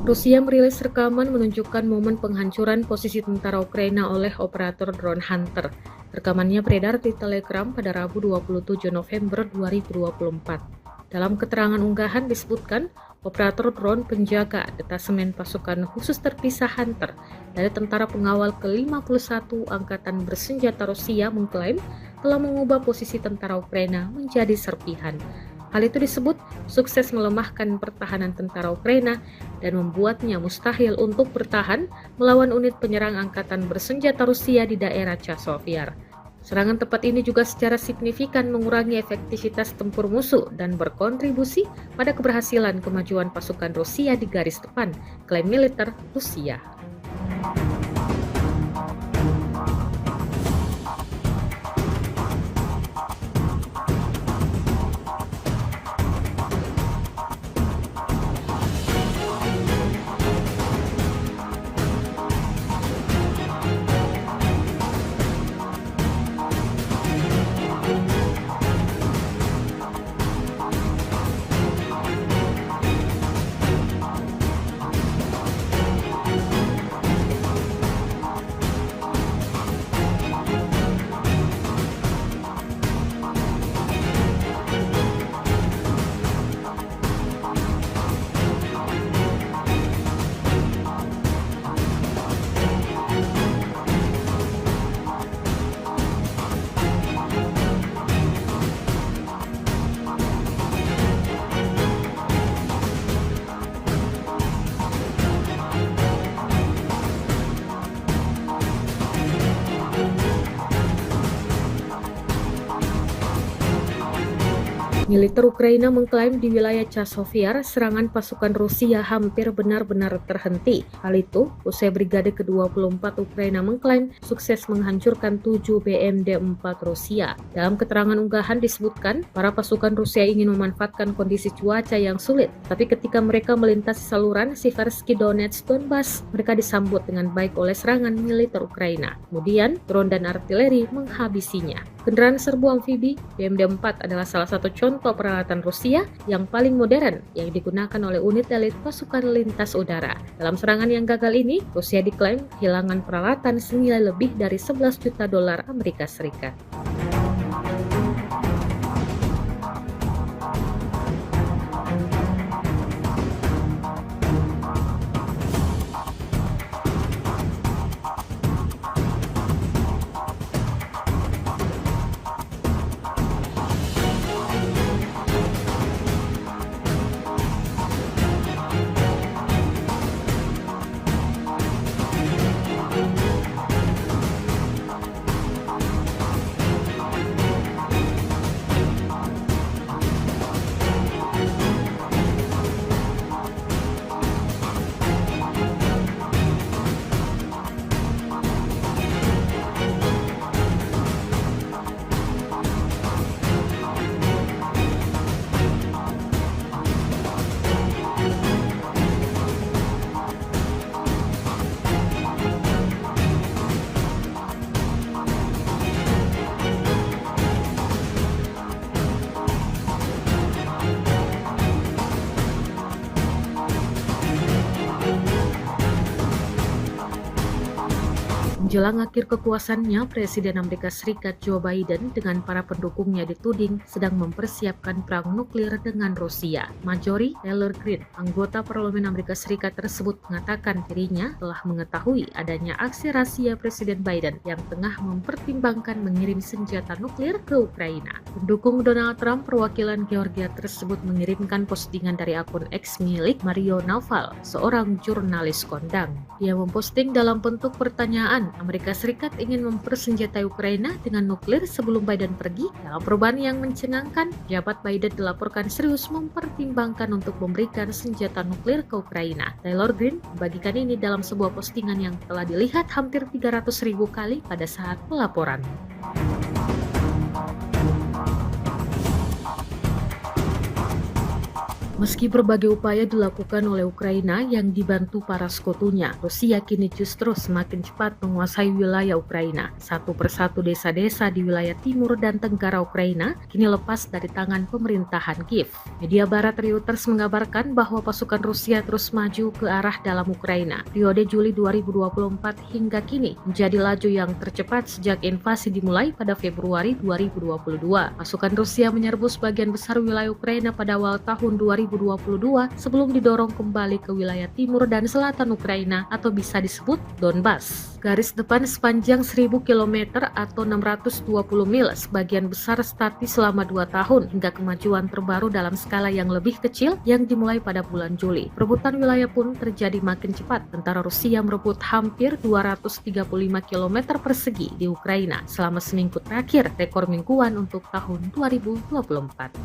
Rusia merilis rekaman menunjukkan momen penghancuran posisi tentara Ukraina oleh operator drone Hunter. Rekamannya beredar di Telegram pada Rabu 27 November 2024. Dalam keterangan unggahan disebutkan, operator drone penjaga detasemen pasukan khusus terpisah Hunter dari tentara pengawal ke-51 Angkatan Bersenjata Rusia mengklaim telah mengubah posisi tentara Ukraina menjadi serpihan. Hal itu disebut sukses melemahkan pertahanan tentara Ukraina dan membuatnya mustahil untuk bertahan melawan unit penyerang angkatan bersenjata Rusia di daerah Chasiv Yar. Serangan tepat ini juga secara signifikan mengurangi efektivitas tempur musuh dan berkontribusi pada keberhasilan kemajuan pasukan Rusia di garis depan, klaim militer Rusia. Militer Ukraina mengklaim di wilayah Chasiv Yar serangan pasukan Rusia hampir benar-benar terhenti. Hal itu usai Brigade ke-24 Ukraina mengklaim sukses menghancurkan 7 BMD-4 Rusia. Dalam keterangan unggahan disebutkan, para pasukan Rusia ingin memanfaatkan kondisi cuaca yang sulit, tapi ketika mereka melintasi saluran Siversky Donetsk Donbas, mereka disambut dengan baik oleh serangan militer Ukraina. Kemudian, drone dan artileri menghabisinya. Kendaraan serbu amfibi BMD-4 adalah salah satu contoh peralatan Rusia yang paling modern yang digunakan oleh unit elit pasukan lintas udara. Dalam serangan yang gagal ini, Rusia diklaim kehilangan peralatan senilai lebih dari 11 juta dolar Amerika Serikat. Menjelang akhir kekuasaannya, Presiden Amerika Serikat Joe Biden dengan para pendukungnya dituding sedang mempersiapkan perang nuklir dengan Rusia. Marjorie Taylor Greene, anggota Parlemen Amerika Serikat tersebut mengatakan dirinya telah mengetahui adanya aksi rahasia Presiden Biden yang tengah mempertimbangkan mengirim senjata nuklir ke Ukraina. Pendukung Donald Trump perwakilan Georgia tersebut mengirimkan postingan dari akun X milik Mario Naval, seorang jurnalis kondang. Dia memposting dalam bentuk pertanyaan, Amerika Serikat ingin mempersenjatai Ukraina dengan nuklir sebelum Biden pergi. Dalam perubahan yang mencengangkan, jabat Biden dilaporkan serius mempertimbangkan untuk memberikan senjata nuklir ke Ukraina. Taylor Greene membagikan ini dalam sebuah postingan yang telah dilihat hampir 300.000 kali pada saat pelaporan. Meski berbagai upaya dilakukan oleh Ukraina yang dibantu para sekutunya, Rusia kini justru semakin cepat menguasai wilayah Ukraina. Satu persatu desa-desa di wilayah timur dan tenggara Ukraina kini lepas dari tangan pemerintahan Kiev. Media barat Reuters mengabarkan bahwa pasukan Rusia terus maju ke arah dalam Ukraina. Periode Juli 2024 hingga kini menjadi laju yang tercepat sejak invasi dimulai pada Februari 2022. Pasukan Rusia menyerbu sebagian besar wilayah Ukraina pada awal tahun 2022 sebelum didorong kembali ke wilayah timur dan selatan Ukraina atau bisa disebut Donbas. Garis depan sepanjang 1000 km atau 620 mil sebagian besar statis selama 2 tahun hingga kemajuan terbaru dalam skala yang lebih kecil yang dimulai pada bulan Juli. Perebutan wilayah pun terjadi makin cepat. Tentara Rusia merebut hampir 235 km persegi di Ukraina selama seminggu terakhir, rekor mingguan untuk tahun 2024.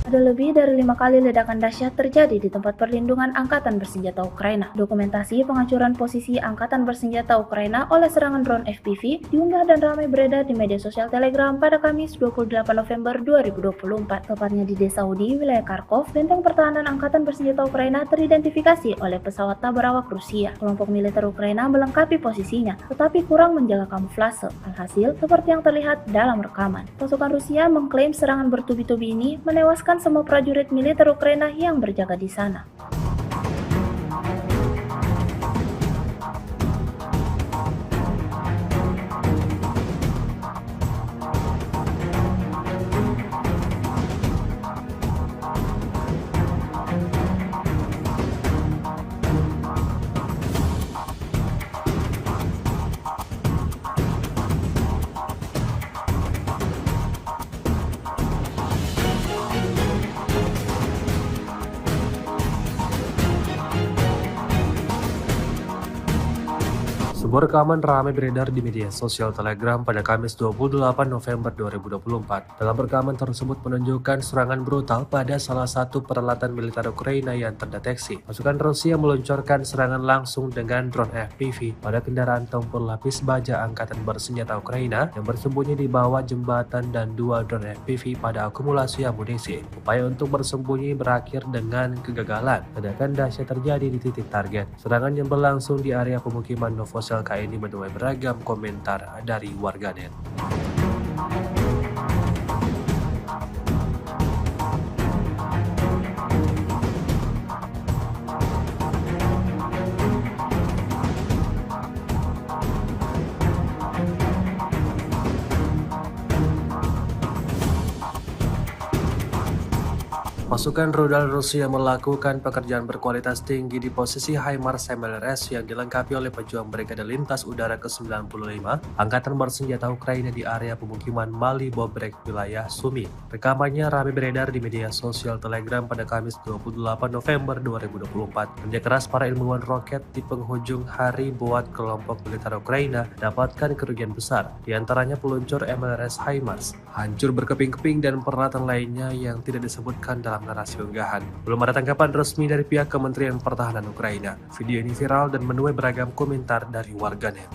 Ada lebih dari 5 kali ledakan dahsyat terjadi di tempat perlindungan Angkatan Bersenjata Ukraina. Dokumentasi penghancuran posisi Angkatan Bersenjata Ukraina oleh serangan drone FPV diunggah dan ramai beredar di media sosial Telegram pada Kamis 28 November 2024. Tepatnya di desa Udi, wilayah Kharkov, benteng pertahanan Angkatan Bersenjata Ukraina teridentifikasi oleh pesawat tak berawak Rusia. Kelompok militer Ukraina melengkapi posisinya, tetapi kurang menjaga kamuflase. Alhasil, seperti yang terlihat dalam rekaman. Pasukan Rusia mengklaim serangan bertubi-tubi ini menewaskan semua prajurit militer Ukraina yang berjaga di sana. Sebuah rekaman ramai beredar di media sosial Telegram pada Kamis 28 November 2024. Dalam rekaman tersebut menunjukkan serangan brutal pada salah satu peralatan militer Ukraina yang terdeteksi. Pasukan Rusia meluncurkan serangan langsung dengan drone FPV pada kendaraan tempur lapis baja Angkatan Bersenjata Ukraina yang bersembunyi di bawah jembatan dan 2 drone FPV pada akumulasi amunisi. Upaya untuk bersembunyi berakhir dengan kegagalan. Ledakan dahsyat terjadi di titik target. Serangan yang berlangsung di area pemukiman Novosel ini menuai beragam komentar dari warganet. Pasukan rudal Rusia melakukan pekerjaan berkualitas tinggi di posisi HIMARS MLRS yang dilengkapi oleh pejuang Brigade Lintas Udara ke-95 Angkatan Bersenjata Ukraina di area pemukiman Mali Bobrek, wilayah Sumi. Rekamannya ramai beredar di media sosial Telegram pada Kamis 28 November 2024. Kerja keras para ilmuwan roket di penghujung hari buat kelompok militer Ukraina dapatkan kerugian besar, diantaranya peluncur MLRS HIMARS, hancur berkeping-keping dan peralatan lainnya yang tidak disebutkan dalam narasi unggahan. Belum ada tanggapan resmi dari pihak Kementerian Pertahanan Ukraina. Video ini viral dan menuai beragam komentar dari warganet.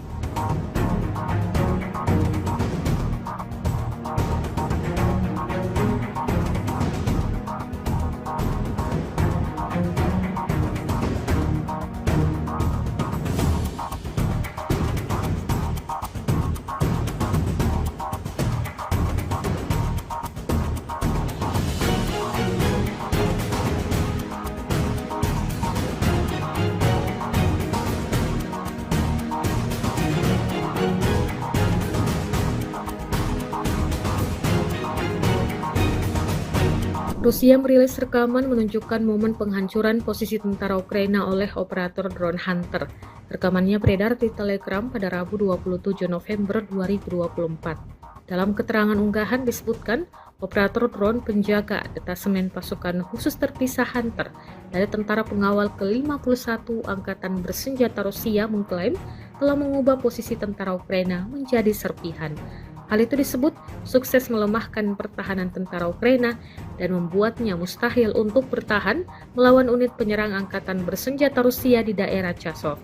Rusia merilis rekaman menunjukkan momen penghancuran posisi tentara Ukraina oleh operator drone Hunter. Rekamannya beredar di Telegram pada Rabu 27 November 2024. Dalam keterangan unggahan disebutkan, operator drone penjaga detasemen pasukan khusus terpisah Hunter dari tentara pengawal ke-51 Angkatan Bersenjata Rusia mengklaim telah mengubah posisi tentara Ukraina menjadi serpihan. Hal itu disebut sukses melemahkan pertahanan tentara Ukraina dan membuatnya mustahil untuk bertahan melawan unit penyerang Angkatan Bersenjata Rusia di daerah Chasiv.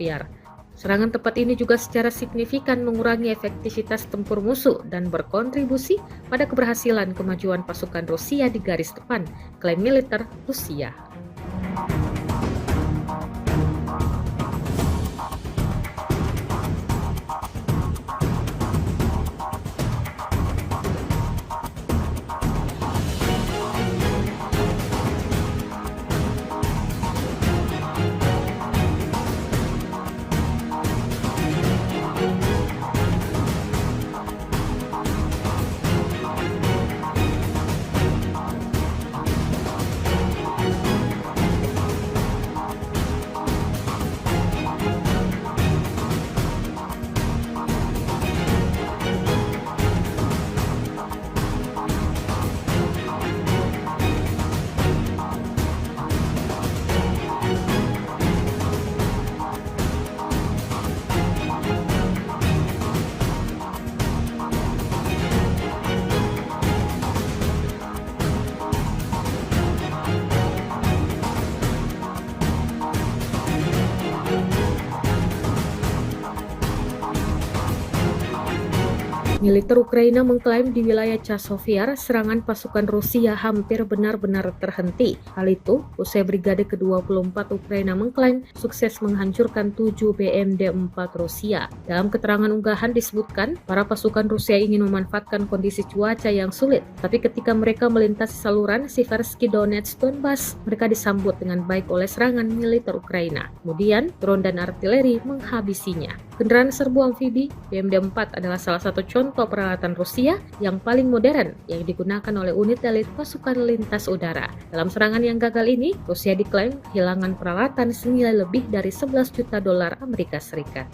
Serangan tepat ini juga secara signifikan mengurangi efektivitas tempur musuh dan berkontribusi pada keberhasilan kemajuan pasukan Rusia di garis depan, klaim militer Rusia. Militer Ukraina mengklaim di wilayah Chasiv serangan pasukan Rusia hampir benar-benar terhenti. Hal itu usai Brigade ke-24 Ukraina mengklaim sukses menghancurkan 7 BMD-4 Rusia. Dalam keterangan unggahan disebutkan, para pasukan Rusia ingin memanfaatkan kondisi cuaca yang sulit, tapi ketika mereka melintasi saluran Siversky Donetsk Donbas, mereka disambut dengan baik oleh serangan militer Ukraina. Kemudian, drone dan artileri menghabisinya. Kendaraan serbu amfibi BMD-4 adalah salah satu contoh peralatan Rusia yang paling modern yang digunakan oleh unit elit pasukan lintas udara. Dalam serangan yang gagal ini, Rusia diklaim kehilangan peralatan senilai lebih dari 11 juta dolar Amerika Serikat.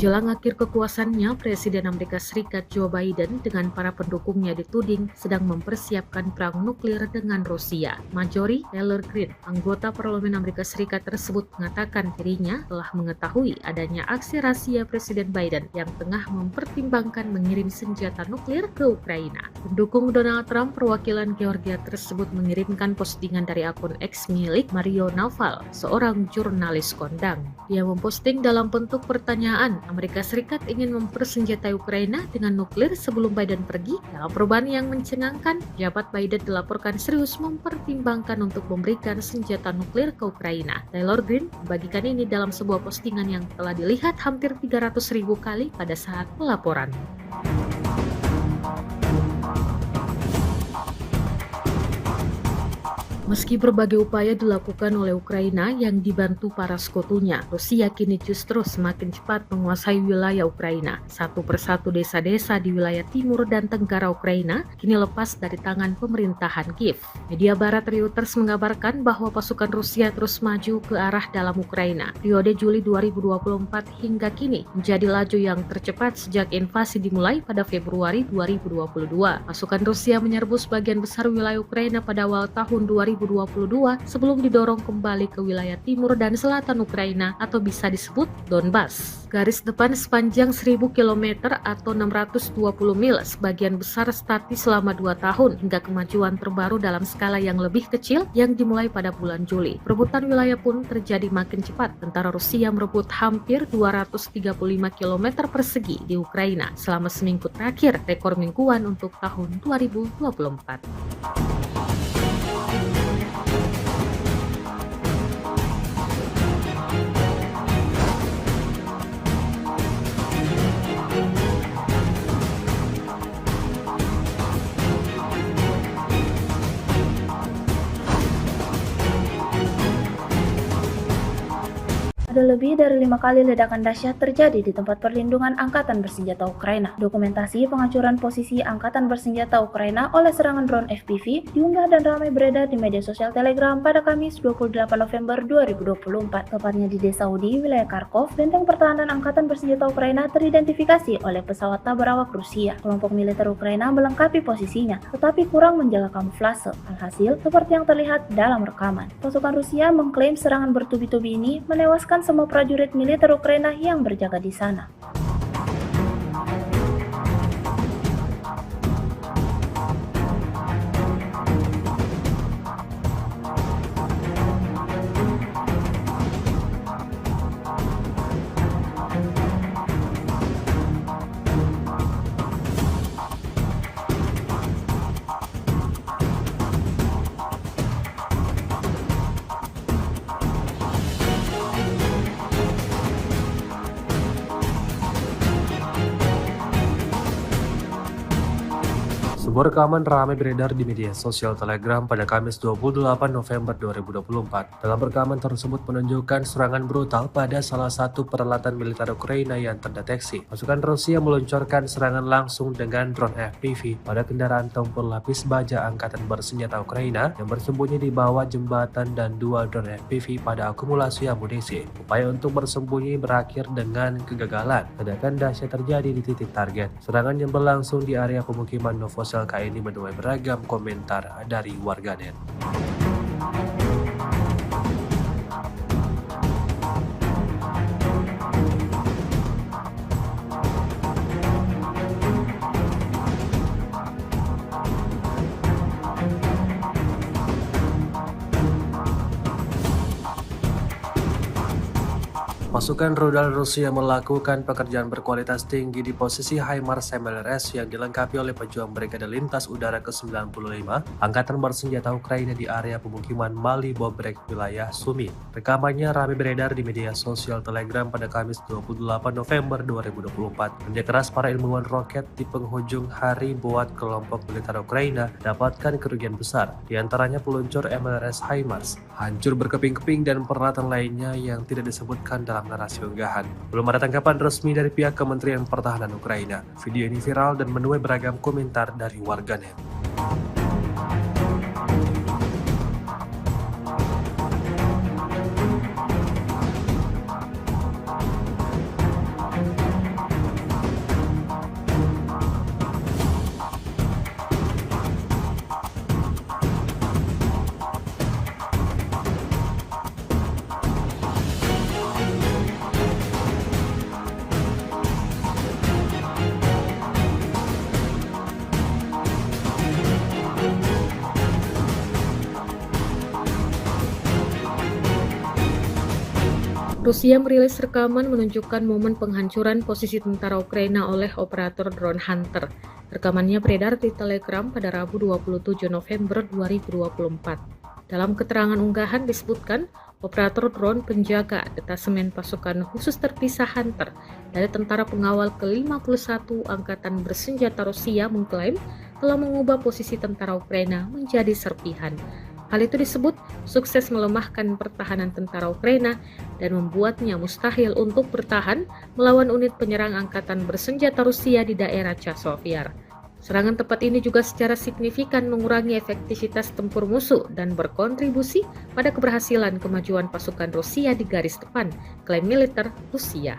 Menjelang akhir kekuasaannya, Presiden Amerika Serikat Joe Biden dengan para pendukungnya dituding sedang mempersiapkan perang nuklir dengan Rusia. Marjorie Taylor Greene, anggota Parlemen Amerika Serikat tersebut mengatakan dirinya telah mengetahui adanya aksi rahasia Presiden Biden yang tengah mempertimbangkan mengirim senjata nuklir ke Ukraina. Pendukung Donald Trump perwakilan Georgia tersebut mengirimkan postingan dari akun X milik Mario Naval, seorang jurnalis kondang. Dia memposting dalam bentuk pertanyaan, Amerika Serikat ingin mempersenjatai Ukraina dengan nuklir sebelum Biden pergi. Dalam perubahan yang mencengangkan, jabat Biden dilaporkan serius mempertimbangkan untuk memberikan senjata nuklir ke Ukraina. Taylor Greene membagikan ini dalam sebuah postingan yang telah dilihat hampir 300.000 kali pada saat pelaporan. Meski berbagai upaya dilakukan oleh Ukraina yang dibantu para sekutunya, Rusia kini justru semakin cepat menguasai wilayah Ukraina. Satu persatu desa-desa di wilayah timur dan tenggara Ukraina kini lepas dari tangan pemerintahan Kiev. Media barat Reuters mengabarkan bahwa pasukan Rusia terus maju ke arah dalam Ukraina. Periode Juli 2024 hingga kini menjadi laju yang tercepat sejak invasi dimulai pada Februari 2022. Pasukan Rusia menyerbu sebagian besar wilayah Ukraina pada awal tahun 2022 sebelum didorong kembali ke wilayah timur dan selatan Ukraina atau bisa disebut Donbas. Garis depan sepanjang 1000 km atau 620 mil sebagian besar statis selama 2 tahun hingga kemajuan terbaru dalam skala yang lebih kecil yang dimulai pada bulan Juli. Perebutan wilayah pun terjadi makin cepat. Tentara Rusia merebut hampir 235 km persegi di Ukraina selama seminggu terakhir, rekor mingguan untuk tahun 2024. Ada lebih dari 5 kali ledakan dahsyat terjadi di tempat perlindungan Angkatan Bersenjata Ukraina. Dokumentasi penghancuran posisi Angkatan Bersenjata Ukraina oleh serangan drone FPV diunggah dan ramai beredar di media sosial Telegram pada Kamis 28 November 2024. Tepatnya di Desa Udi, wilayah Kharkov, benteng pertahanan Angkatan Bersenjata Ukraina teridentifikasi oleh pesawat tak berawak Rusia. Kelompok militer Ukraina melengkapi posisinya, tetapi kurang menjaga kamuflase. Alhasil, seperti yang terlihat dalam rekaman. Pasukan Rusia mengklaim serangan bertubi-tubi ini menewaskan semua prajurit militer Ukraina yang berjaga di sana. Sebuah rekaman ramai beredar di media sosial Telegram pada Kamis 28 November 2024. Dalam rekaman tersebut menunjukkan serangan brutal pada salah satu peralatan militer Ukraina yang terdeteksi. Pasukan Rusia meluncurkan serangan langsung dengan drone FPV pada kendaraan tempur lapis baja Angkatan Bersenjata Ukraina yang bersembunyi di bawah jembatan dan 2 drone FPV pada akumulasi amunisi. Upaya untuk bersembunyi berakhir dengan kegagalan. Ledakan dahsyat terjadi di titik target. Serangan yang berlangsung di area pemukiman Novosel ini menuai beragam komentar dari warganet. Pasukan rudal Rusia melakukan pekerjaan berkualitas tinggi di posisi HIMARS MLRS yang dilengkapi oleh pejuang Brigade Lintas Udara ke-95 Angkatan Bersenjata Ukraina di area pemukiman Mali Bobrek, wilayah Sumi. Rekamannya ramai beredar di media sosial Telegram pada Kamis 28 November 2024. Kerja keras para ilmuwan roket di penghujung hari buat kelompok militer Ukraina dapatkan kerugian besar, diantaranya peluncur MLRS HIMARS, hancur berkeping-keping dan peralatan lainnya yang tidak disebutkan dalam narasi unggahan. Belum ada tanggapan resmi dari pihak Kementerian Pertahanan Ukraina. Video ini viral dan menuai beragam komentar dari warganet. Rusia merilis rekaman menunjukkan momen penghancuran posisi tentara Ukraina oleh operator drone Hunter. Rekamannya beredar di Telegram pada Rabu 27 November 2024. Dalam keterangan unggahan disebutkan, operator drone penjaga detasemen pasukan khusus terpisah Hunter dari tentara pengawal ke-51 Angkatan Bersenjata Rusia mengklaim telah mengubah posisi tentara Ukraina menjadi serpihan. Hal itu disebut sukses melemahkan pertahanan tentara Ukraina dan membuatnya mustahil untuk bertahan melawan unit penyerang angkatan bersenjata Rusia di daerah Chasiv. Serangan tepat ini juga secara signifikan mengurangi efektivitas tempur musuh dan berkontribusi pada keberhasilan kemajuan pasukan Rusia di garis depan, klaim militer Rusia.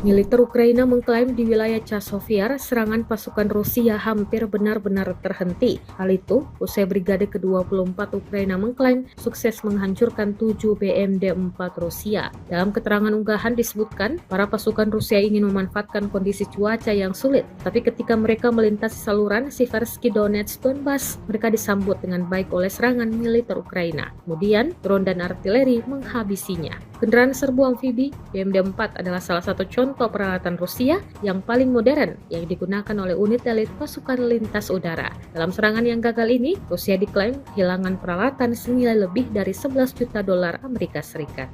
Militer Ukraina mengklaim di wilayah Chasiv serangan pasukan Rusia hampir benar-benar terhenti. Hal itu usai Brigade ke-24 Ukraina mengklaim sukses menghancurkan 7 BMD-4 Rusia. Dalam keterangan unggahan disebutkan, para pasukan Rusia ingin memanfaatkan kondisi cuaca yang sulit, tapi ketika mereka melintasi saluran Siversky Donetsk Donbas, mereka disambut dengan baik oleh serangan militer Ukraina. Kemudian, drone dan artileri menghabisinya. Kendaraan serbu amfibi BMD-4 adalah salah satu contoh peralatan Rusia yang paling modern yang digunakan oleh unit elit pasukan lintas udara. Dalam serangan yang gagal ini, Rusia diklaim kehilangan peralatan senilai lebih dari 11 juta dolar Amerika Serikat.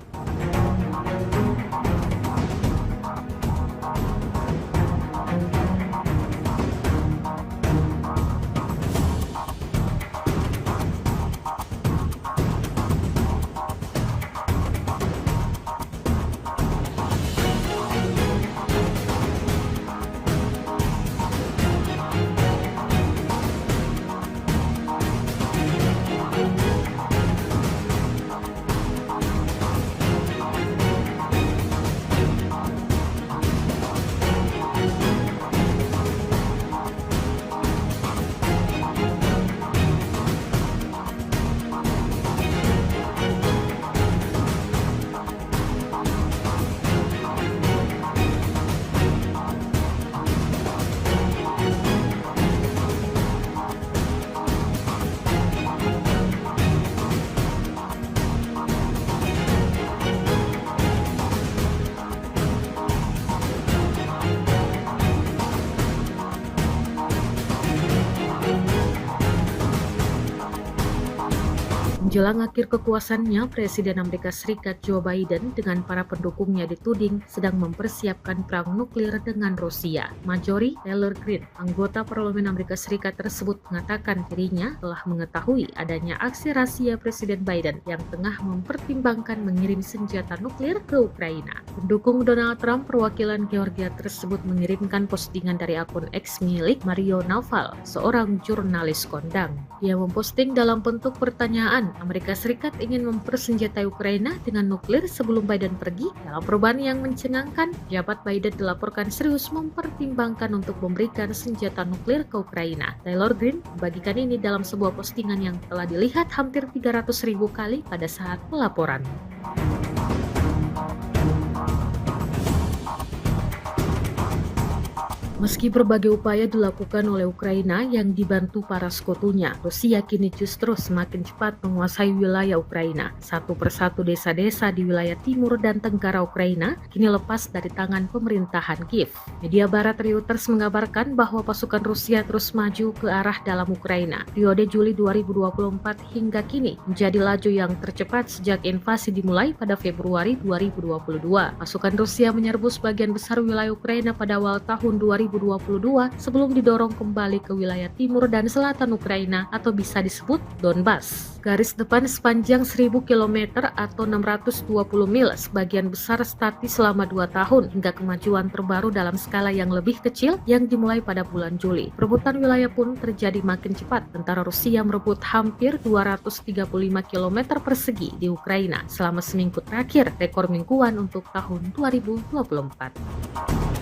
Menjelang akhir kekuasaannya, Presiden Amerika Serikat Joe Biden dengan para pendukungnya dituding sedang mempersiapkan perang nuklir dengan Rusia. Marjorie Taylor Greene, anggota Parlemen Amerika Serikat tersebut mengatakan dirinya telah mengetahui adanya aksi rahasia Presiden Biden yang tengah mempertimbangkan mengirim senjata nuklir ke Ukraina. Pendukung Donald Trump perwakilan Georgia tersebut mengirimkan postingan dari akun X milik Mario Naval, seorang jurnalis kondang. Dia memposting dalam bentuk pertanyaan, Amerika Serikat ingin mempersenjatai Ukraina dengan nuklir sebelum Biden pergi. Dalam perubahan yang mencengangkan, jabat Biden dilaporkan serius mempertimbangkan untuk memberikan senjata nuklir ke Ukraina. Taylor Greene membagikan ini dalam sebuah postingan yang telah dilihat hampir 300.000 kali pada saat pelaporan. Meski berbagai upaya dilakukan oleh Ukraina yang dibantu para sekutunya, Rusia kini justru semakin cepat menguasai wilayah Ukraina. Satu persatu desa-desa di wilayah timur dan tenggara Ukraina kini lepas dari tangan pemerintahan Kiev. Media barat Reuters mengabarkan bahwa pasukan Rusia terus maju ke arah dalam Ukraina. Periode Juli 2024 hingga kini menjadi laju yang tercepat sejak invasi dimulai pada Februari 2022. Pasukan Rusia menyerbu sebagian besar wilayah Ukraina pada awal tahun 2022 2022 sebelum didorong kembali ke wilayah timur dan selatan Ukraina atau bisa disebut Donbas. Garis depan sepanjang 1000 km atau 620 mil sebagian besar statis selama 2 tahun hingga kemajuan terbaru dalam skala yang lebih kecil yang dimulai pada bulan Juli. Perebutan wilayah pun terjadi makin cepat. Tentara Rusia merebut hampir 235 km persegi di Ukraina selama seminggu terakhir, rekor mingguan untuk tahun 2024.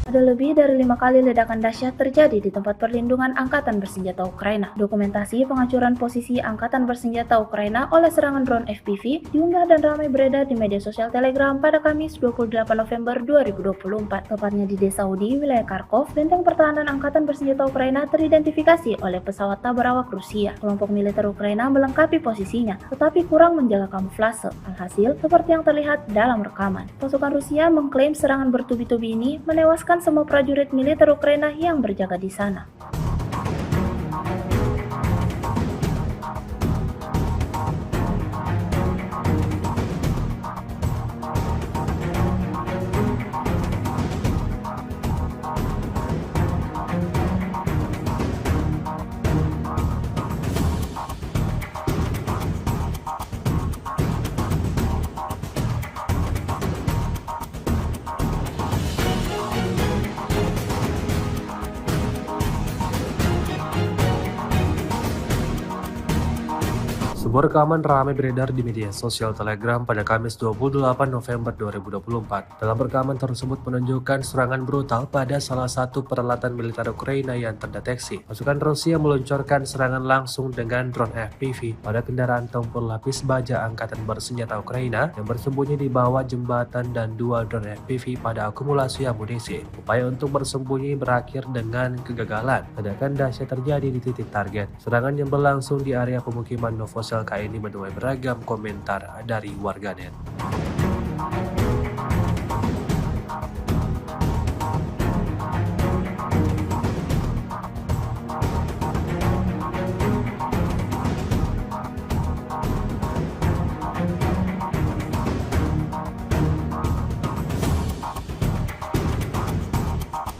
Ada lebih dari 5 kali ledakan dahsyat terjadi di tempat perlindungan Angkatan Bersenjata Ukraina. Dokumentasi penghancuran posisi Angkatan Bersenjata Ukraina oleh serangan drone FPV diunggah dan ramai beredar di media sosial Telegram pada Kamis 28 November 2024. Tepatnya di Desa Udi, wilayah Kharkov, benteng pertahanan Angkatan Bersenjata Ukraina teridentifikasi oleh pesawat tabrak Rusia. Kelompok militer Ukraina melengkapi posisinya, tetapi kurang menjaga kamuflase. Alhasil, seperti yang terlihat dalam rekaman, pasukan Rusia mengklaim serangan bertubi-tubi ini menewaskan semua prajurit militer Ukraina yang berjaga di sana. Sebuah rekaman ramai beredar di media sosial Telegram pada Kamis 28 November 2024. Dalam rekaman tersebut menunjukkan serangan brutal pada salah satu peralatan militer Ukraina yang terdeteksi. Pasukan Rusia meluncurkan serangan langsung dengan drone FPV pada kendaraan tempur lapis baja Angkatan Bersenjata Ukraina yang bersembunyi di bawah jembatan dan 2 drone FPV pada akumulasi amunisi. Upaya untuk bersembunyi berakhir dengan kegagalan. Ledakan dahsyat terjadi di titik target. Serangan yang berlangsung di area pemukiman Novosel ini menuai beragam komentar dari warganet.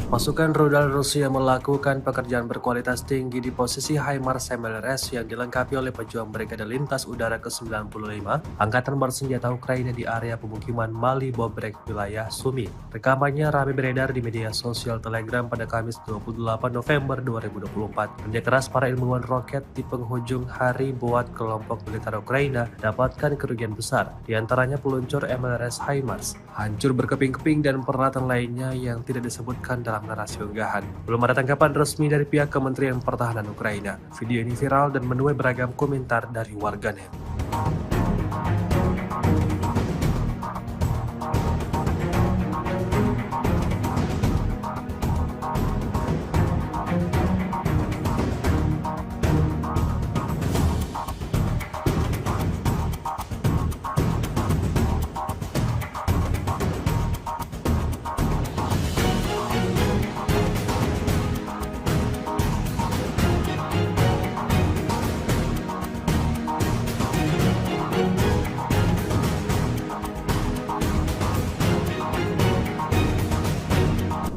Pasukan rudal Rusia melakukan pekerjaan berkualitas tinggi di posisi HIMARS MLRS yang dilengkapi oleh pejuang Brigade Lintas Udara ke-95 Angkatan Bersenjata Ukraina di area pemukiman Mali Bobrek, wilayah Sumi. Rekamannya ramai beredar di media sosial Telegram pada Kamis 28 November 2024. Kerja keras para ilmuwan roket di penghujung hari buat kelompok militer Ukraina dapatkan kerugian besar, diantaranya peluncur MLRS HIMARS, hancur berkeping-keping dan peralatan lainnya yang tidak disebutkan dalam narasi unggahan. Belum ada tanggapan resmi dari pihak Kementerian Pertahanan Ukraina. Video ini viral dan menuai beragam komentar dari warganet.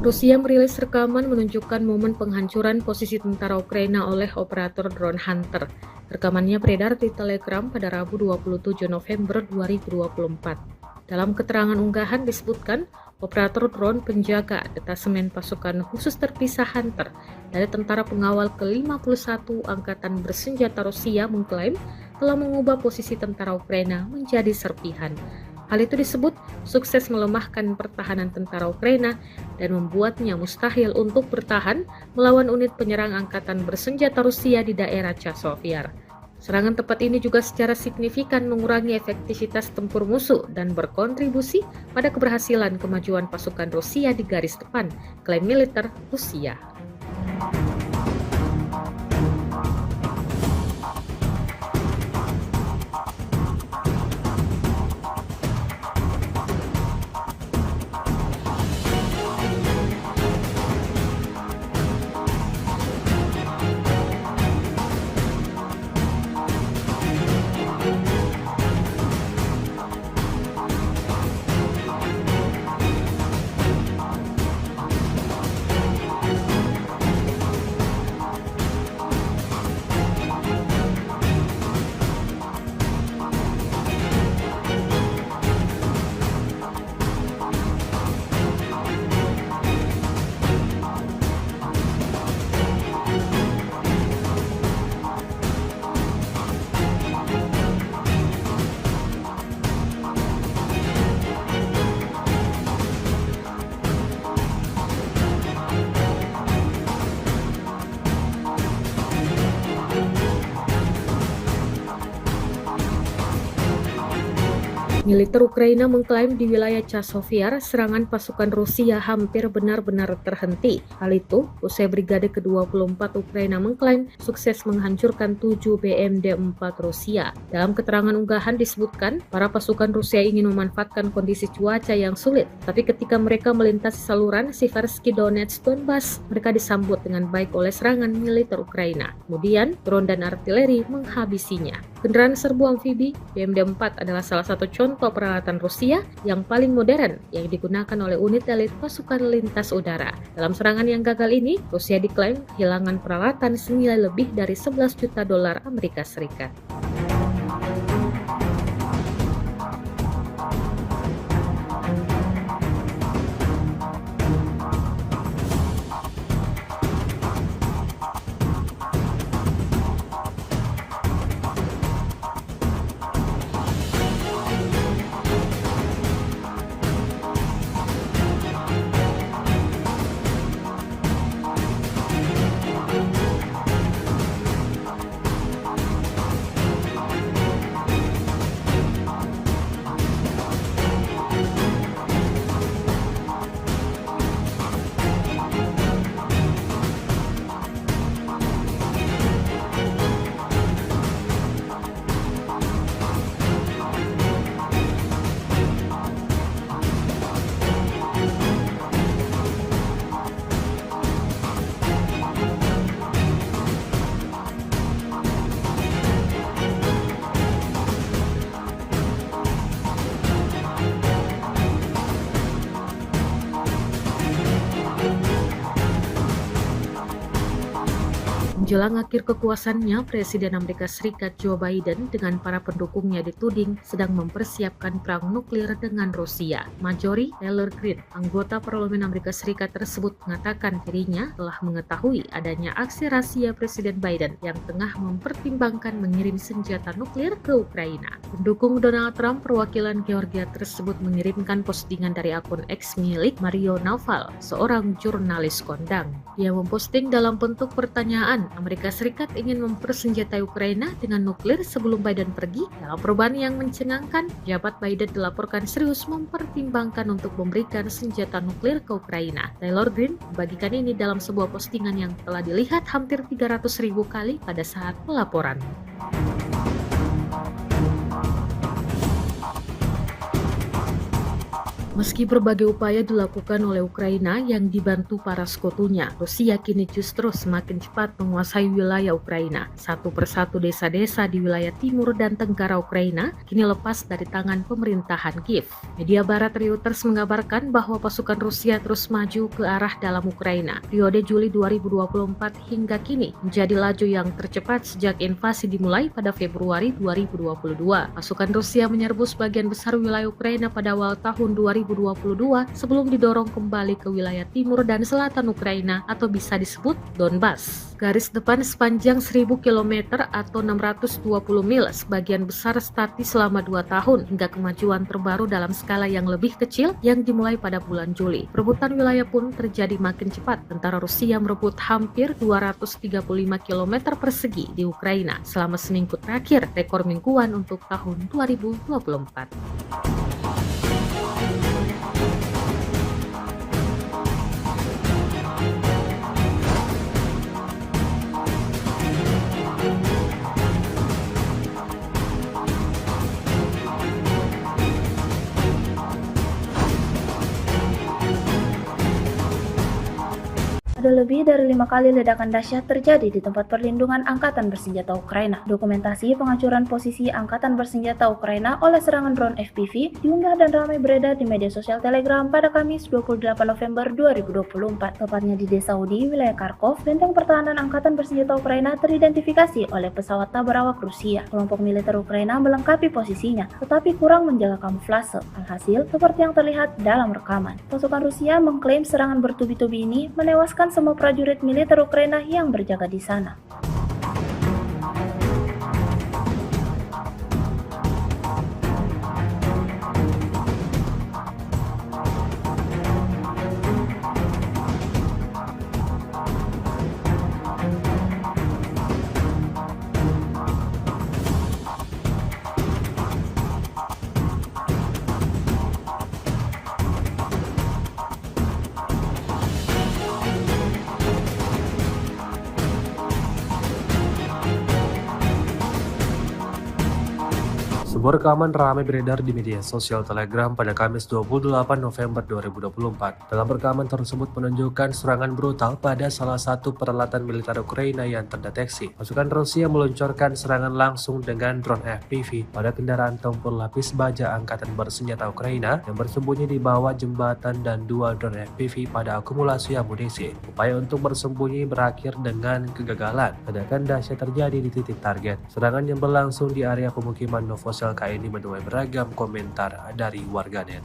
Rusia merilis rekaman menunjukkan momen penghancuran posisi tentara Ukraina oleh operator drone Hunter. Rekamannya beredar di Telegram pada Rabu 27 November 2024. Dalam keterangan unggahan disebutkan, operator drone penjaga detasemen pasukan khusus terpisah Hunter dari tentara pengawal ke-51 Angkatan Bersenjata Rusia mengklaim telah mengubah posisi tentara Ukraina menjadi serpihan. Hal itu disebut sukses melemahkan pertahanan tentara Ukraina dan membuatnya mustahil untuk bertahan melawan unit penyerang Angkatan Bersenjata Rusia di daerah Chasiv-Yar. Serangan tepat ini juga secara signifikan mengurangi efektivitas tempur musuh dan berkontribusi pada keberhasilan kemajuan pasukan Rusia di garis depan, klaim militer Rusia. Militer Ukraina mengklaim di wilayah Chasovyar, serangan pasukan Rusia hampir benar-benar terhenti. Hal itu, usai Brigade ke-24 Ukraina mengklaim sukses menghancurkan 7 BMD-4 Rusia. Dalam keterangan unggahan disebutkan, para pasukan Rusia ingin memanfaatkan kondisi cuaca yang sulit, tapi ketika mereka melintasi saluran Siversky Donetsk Donbas, mereka disambut dengan baik oleh serangan militer Ukraina. Kemudian, drone dan artileri menghabisinya. Kendaraan serbu amfibi BMD-4 adalah salah satu contoh peralatan Rusia yang paling modern yang digunakan oleh unit elit pasukan lintas udara. Dalam serangan yang gagal ini, Rusia diklaim kehilangan peralatan senilai lebih dari 11 juta dolar Amerika Serikat. Menjelang akhir kekuasaannya, Presiden Amerika Serikat Joe Biden dengan para pendukungnya dituding sedang mempersiapkan perang nuklir dengan Rusia. Marjorie Taylor Greene, anggota Parlemen Amerika Serikat tersebut mengatakan dirinya telah mengetahui adanya aksi rahasia Presiden Biden yang tengah mempertimbangkan mengirim senjata nuklir ke Ukraina. Pendukung Donald Trump perwakilan Georgia tersebut mengirimkan postingan dari akun X milik Mario Naval, seorang jurnalis kondang. Dia memposting dalam bentuk pertanyaan, Amerika Serikat ingin mempersenjatai Ukraina dengan nuklir sebelum Biden pergi. Dalam perubahan yang mencengangkan, jabat Biden dilaporkan serius mempertimbangkan untuk memberikan senjata nuklir ke Ukraina. Taylor Greene membagikan ini dalam sebuah postingan yang telah dilihat hampir 300.000 kali pada saat pelaporan. Meski berbagai upaya dilakukan oleh Ukraina yang dibantu para sekutunya, Rusia kini justru semakin cepat menguasai wilayah Ukraina. Satu persatu desa-desa di wilayah timur dan tenggara Ukraina kini lepas dari tangan pemerintahan Kiev. Media barat Reuters mengabarkan bahwa pasukan Rusia terus maju ke arah dalam Ukraina. Periode Juli 2024 hingga kini menjadi laju yang tercepat sejak invasi dimulai pada Februari 2022. Pasukan Rusia menyerbu sebagian besar wilayah Ukraina pada awal tahun 2022 sebelum didorong kembali ke wilayah timur dan selatan Ukraina atau bisa disebut Donbas. Garis depan sepanjang 1000 km atau 620 mil sebagian besar statis selama 2 tahun hingga kemajuan terbaru dalam skala yang lebih kecil yang dimulai pada bulan Juli. Perebutan wilayah pun terjadi makin cepat. Tentara Rusia merebut hampir 235 km persegi di Ukraina selama seminggu terakhir, rekor mingguan untuk tahun 2024. Ada lebih dari 5 kali ledakan dahsyat terjadi di tempat perlindungan Angkatan Bersenjata Ukraina. Dokumentasi penghancuran posisi Angkatan Bersenjata Ukraina oleh serangan drone FPV diunggah dan ramai beredar di media sosial Telegram pada Kamis 28 November 2024. Tepatnya di Desa Udi, wilayah Kharkov, benteng pertahanan Angkatan Bersenjata Ukraina teridentifikasi oleh pesawat tak berawak Rusia. Kelompok militer Ukraina melengkapi posisinya, tetapi kurang menjaga kamuflase. Alhasil, seperti yang terlihat dalam rekaman. Pasukan Rusia mengklaim serangan bertubi-tubi ini menewaskan semua prajurit militer Ukraina yang berjaga di sana. Sebuah rekaman ramai beredar di media sosial Telegram pada Kamis 28 November 2024. Dalam rekaman tersebut menunjukkan serangan brutal pada salah satu peralatan militer Ukraina yang terdeteksi. Pasukan Rusia meluncurkan serangan langsung dengan drone FPV pada kendaraan tempur lapis baja angkatan bersenjata Ukraina yang bersembunyi di bawah jembatan dan dua drone FPV pada akumulasi amunisi. Upaya untuk bersembunyi berakhir dengan kegagalan. Ledakan dahsyat terjadi di titik target. Serangan yang berlangsung di area pemukiman Novosel ini menuai beragam komentar dari warganet.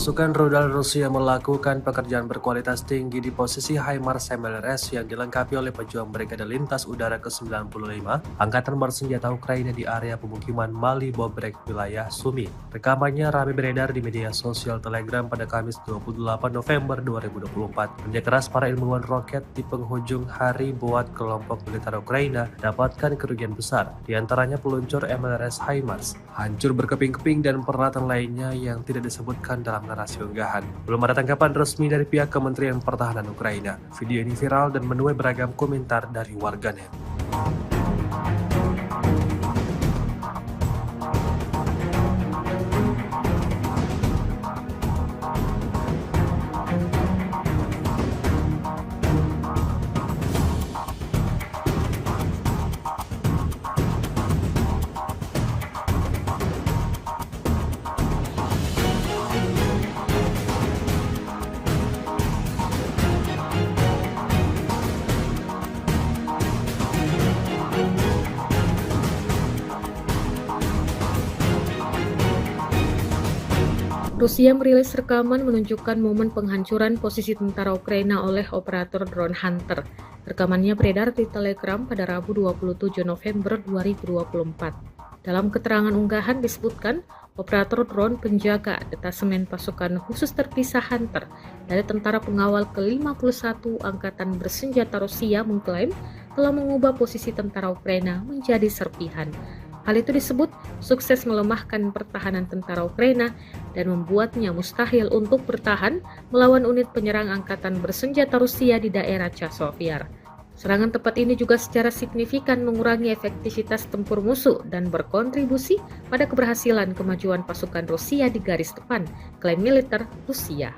Pasukan rudal Rusia melakukan pekerjaan berkualitas tinggi di posisi HIMARS MLRS yang dilengkapi oleh pejuang Brigade Lintas Udara ke-95 Angkatan Bersenjata Ukraina di area pemukiman Mali Bobrek, wilayah Sumi. Rekamannya ramai beredar di media sosial Telegram pada Kamis 28 November 2024. Kerja keras para ilmuwan roket di penghujung hari buat kelompok militer Ukraina dapatkan kerugian besar, di antaranya peluncur MLRS HIMARS, hancur berkeping-keping dan peralatan lainnya yang tidak disebutkan dalam narasi unggahan. Belum ada tanggapan resmi dari pihak Kementerian Pertahanan Ukraina. Video ini viral dan menuai beragam komentar dari warganet. Rusia merilis rekaman menunjukkan momen penghancuran posisi tentara Ukraina oleh operator drone Hunter. Rekamannya beredar di Telegram pada Rabu 27 November 2024. Dalam keterangan unggahan disebutkan, operator drone penjaga detasemen pasukan khusus terpisah Hunter dari tentara pengawal ke-51 Angkatan Bersenjata Rusia mengklaim telah mengubah posisi tentara Ukraina menjadi serpihan. Hal itu disebut sukses melemahkan pertahanan tentara Ukraina dan membuatnya mustahil untuk bertahan melawan unit penyerang angkatan bersenjata Rusia di daerah Chasiv. Serangan tepat ini juga secara signifikan mengurangi efektivitas tempur musuh dan berkontribusi pada keberhasilan kemajuan pasukan Rusia di garis depan, klaim militer Rusia.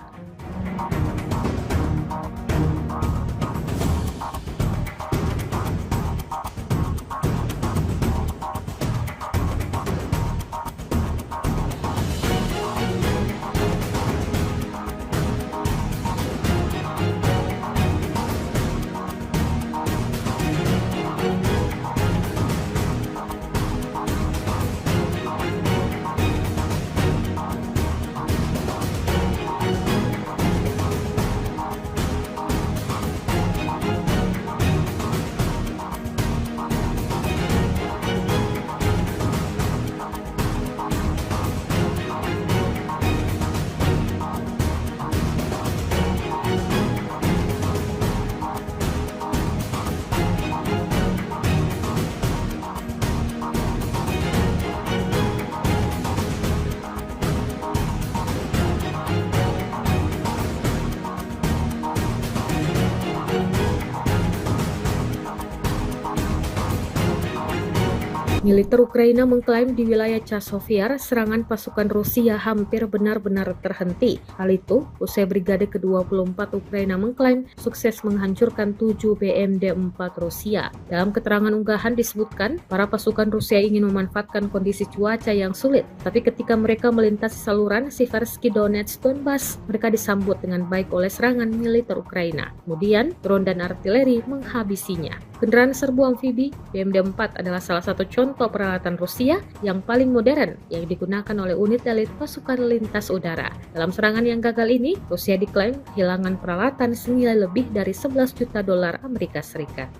Militer Ukraina mengklaim di wilayah Chasiv serangan pasukan Rusia hampir benar-benar terhenti. Hal itu usai Brigade ke-24 Ukraina mengklaim sukses menghancurkan 7 BMD-4 Rusia. Dalam keterangan unggahan disebutkan, para pasukan Rusia ingin memanfaatkan kondisi cuaca yang sulit, tapi ketika mereka melintasi saluran Siversky Donetsk Donbas, mereka disambut dengan baik oleh serangan militer Ukraina. Kemudian, drone dan artileri menghabisinya. Kendaraan serbu amfibi BMD-4 adalah salah satu contoh peralatan Rusia yang paling modern yang digunakan oleh unit elit pasukan lintas udara. Dalam serangan yang gagal ini, Rusia diklaim kehilangan peralatan senilai lebih dari 11 juta dolar Amerika Serikat.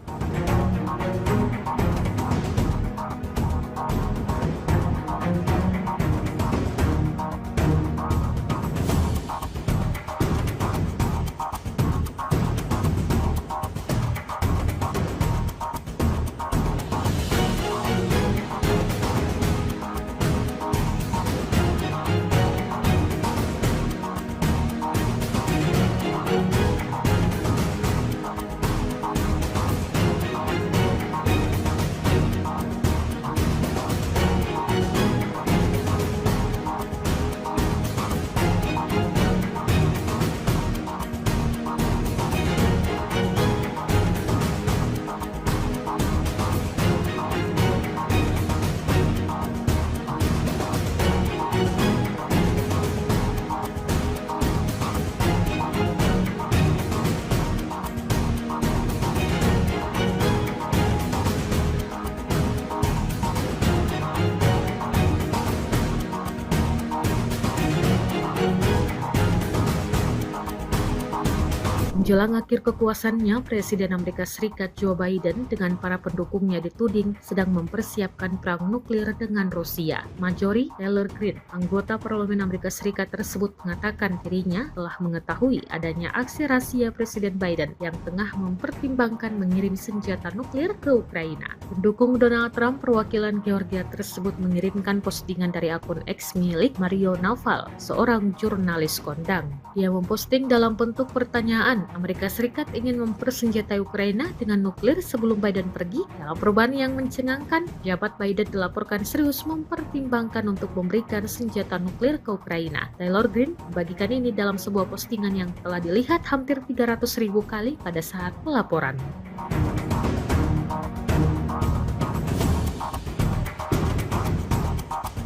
Menjelang akhir kekuasaannya, Presiden Amerika Serikat Joe Biden dengan para pendukungnya dituding sedang mempersiapkan perang nuklir dengan Rusia. Marjorie Taylor Greene, anggota Parlemen Amerika Serikat tersebut mengatakan dirinya telah mengetahui adanya aksi rahasia Presiden Biden yang tengah mempertimbangkan mengirim senjata nuklir ke Ukraina. Pendukung Donald Trump perwakilan Georgia tersebut mengirimkan postingan dari akun X milik Mario Naval, seorang jurnalis kondang. Dia memposting dalam bentuk pertanyaan, Amerika Serikat ingin mempersenjatai Ukraina dengan nuklir sebelum Biden pergi. Dalam perubahan yang mencengangkan, jabat Biden dilaporkan serius mempertimbangkan untuk memberikan senjata nuklir ke Ukraina. Taylor Greene membagikan ini dalam sebuah postingan yang telah dilihat hampir 300.000 kali pada saat pelaporan.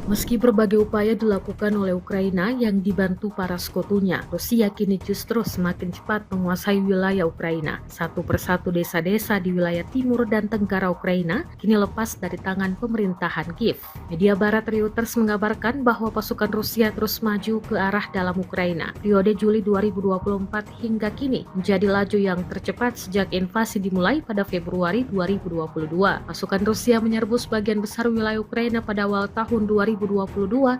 Meski berbagai upaya dilakukan oleh Ukraina yang dibantu para sekutunya, Rusia kini justru semakin cepat menguasai wilayah Ukraina. Satu persatu desa-desa di wilayah timur dan tenggara Ukraina kini lepas dari tangan pemerintahan Kiev. Media barat Reuters mengabarkan bahwa pasukan Rusia terus maju ke arah dalam Ukraina. Periode Juli 2024 hingga kini menjadi laju yang tercepat sejak invasi dimulai pada Februari 2022. Pasukan Rusia menyerbu sebagian besar wilayah Ukraina pada awal tahun 2022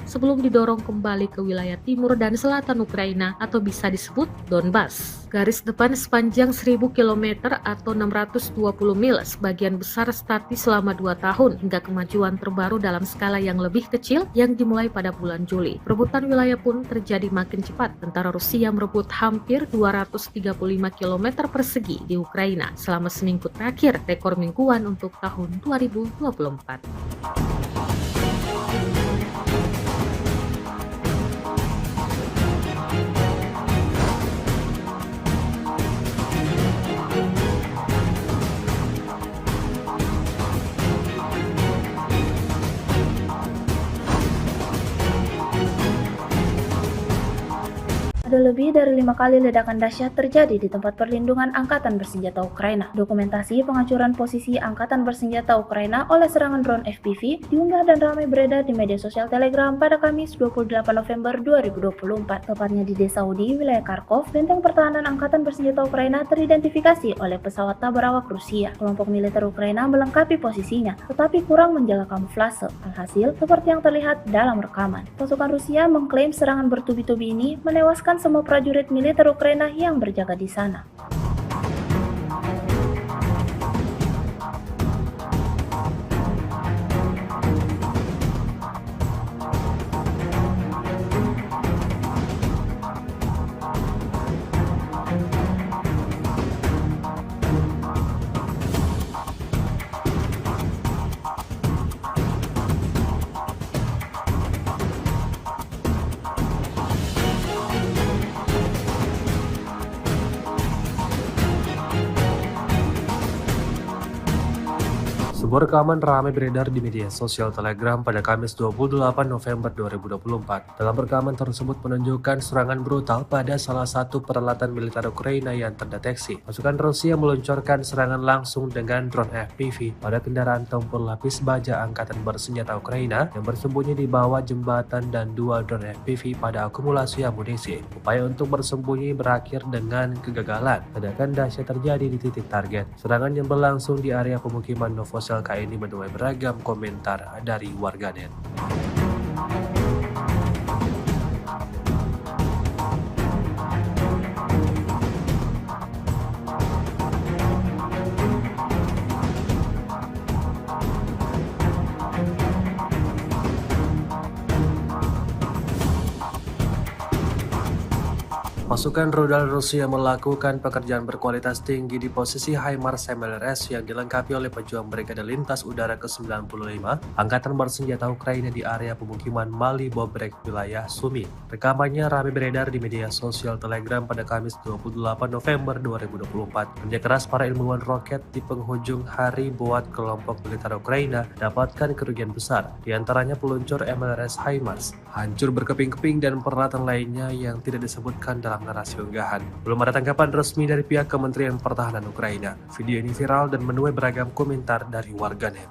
sebelum didorong kembali ke wilayah timur dan selatan Ukraina atau bisa disebut Donbas. Garis depan sepanjang 1000 km atau 620 mil sebagian besar statis selama 2 tahun hingga kemajuan terbaru dalam skala yang lebih kecil yang dimulai pada bulan Juli. Perebutan wilayah pun terjadi makin cepat. Tentara Rusia merebut hampir 235 km persegi di Ukraina selama seminggu terakhir, rekor mingguan untuk tahun 2024. Ada lebih dari 5 kali ledakan dahsyat terjadi di tempat perlindungan Angkatan Bersenjata Ukraina. Dokumentasi penghancuran posisi Angkatan Bersenjata Ukraina oleh serangan drone FPV diunggah dan ramai beredar di media sosial Telegram pada Kamis 28 November 2024. Tepatnya di desa Udi, wilayah Kharkov, benteng pertahanan Angkatan Bersenjata Ukraina teridentifikasi oleh pesawat tak berawak Rusia. Kelompok militer Ukraina melengkapi posisinya, tetapi kurang menjaga kamuflase. Alhasil, seperti yang terlihat dalam rekaman. Pasukan Rusia mengklaim serangan bertubi-tubi ini menewaskan semua prajurit militer Ukraina yang berjaga di sana. Sebuah rekaman ramai beredar di media sosial Telegram pada Kamis 28 November 2024. Dalam rekaman tersebut menunjukkan serangan brutal pada salah satu peralatan militer Ukraina yang terdeteksi. Pasukan Rusia meluncurkan serangan langsung dengan drone FPV pada kendaraan tempur lapis baja Angkatan Bersenjata Ukraina yang bersembunyi di bawah jembatan dan 2 drone FPV pada akumulasi amunisi. Upaya untuk bersembunyi berakhir dengan kegagalan. Ledakan dahsyat terjadi di titik target. Serangan yang berlangsung di area pemukiman Novosel ini menuai beragam komentar dari warganet. Pasukan rudal Rusia melakukan pekerjaan berkualitas tinggi di posisi HIMARS MLRS yang dilengkapi oleh pejuang Brigade Lintas Udara ke-95 Angkatan Bersenjata Ukraina di area pemukiman Mali Bobrek, wilayah Sumi. Rekamannya ramai beredar di media sosial Telegram pada Kamis 28 November 2024. Kerja keras para ilmuwan roket di penghujung hari buat kelompok militer Ukraina dapatkan kerugian besar, diantaranya peluncur MLRS HIMARS, hancur berkeping-keping dan peralatan lainnya yang tidak disebutkan dalam narasi unggahan. Belum ada tanggapan resmi dari pihak Kementerian Pertahanan Ukraina. Video ini viral dan menuai beragam komentar dari warganet.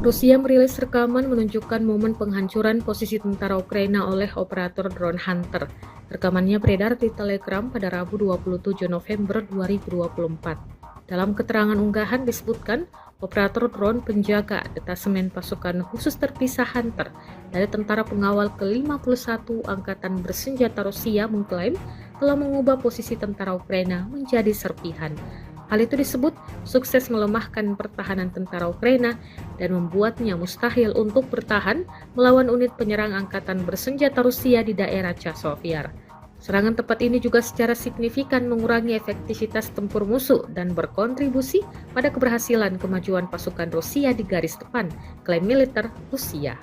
Rusia merilis rekaman menunjukkan momen penghancuran posisi tentara Ukraina oleh operator drone Hunter. Rekamannya beredar di Telegram pada Rabu 27 November 2024. Dalam keterangan unggahan disebutkan, operator drone penjaga detasemen pasukan khusus terpisah Hunter dari tentara pengawal ke-51 Angkatan Bersenjata Rusia mengklaim telah mengubah posisi tentara Ukraina menjadi serpihan. Hal itu disebut sukses melemahkan pertahanan tentara Ukraina dan membuatnya mustahil untuk bertahan melawan unit penyerang angkatan bersenjata Rusia di daerah Chasiv-Yar. Serangan tepat ini juga secara signifikan mengurangi efektivitas tempur musuh dan berkontribusi pada keberhasilan kemajuan pasukan Rusia di garis depan, klaim militer Rusia.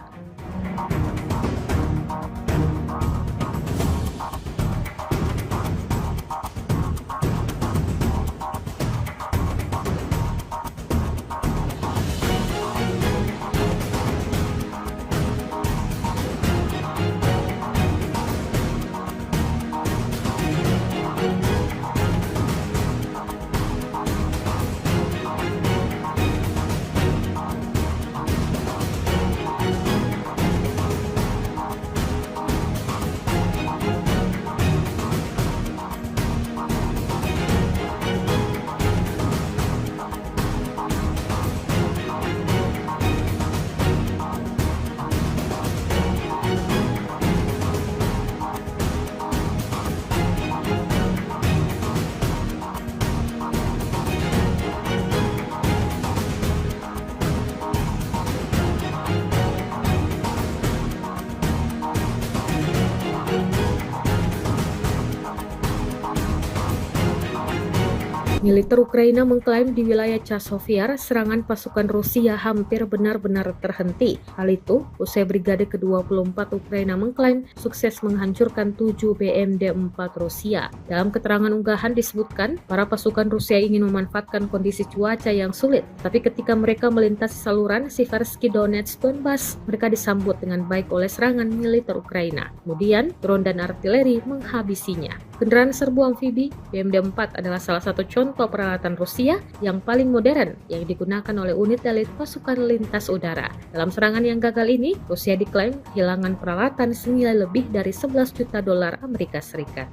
Militer Ukraina mengklaim di wilayah Chasiv-Yar serangan pasukan Rusia hampir benar-benar terhenti. Hal itu usai Brigade ke-24 Ukraina mengklaim sukses menghancurkan 7 BMD-4 Rusia. Dalam keterangan unggahan disebutkan, para pasukan Rusia ingin memanfaatkan kondisi cuaca yang sulit, tapi ketika mereka melintasi saluran Siversky Donetsk Donbas, mereka disambut dengan baik oleh serangan militer Ukraina. Kemudian, drone dan artileri menghabisinya. Kendaraan serbu amfibi BMD-4 adalah salah satu contoh peralatan Rusia yang paling modern yang digunakan oleh unit elit pasukan lintas udara. Dalam serangan yang gagal ini, Rusia diklaim kehilangan peralatan senilai lebih dari 11 juta dolar Amerika Serikat.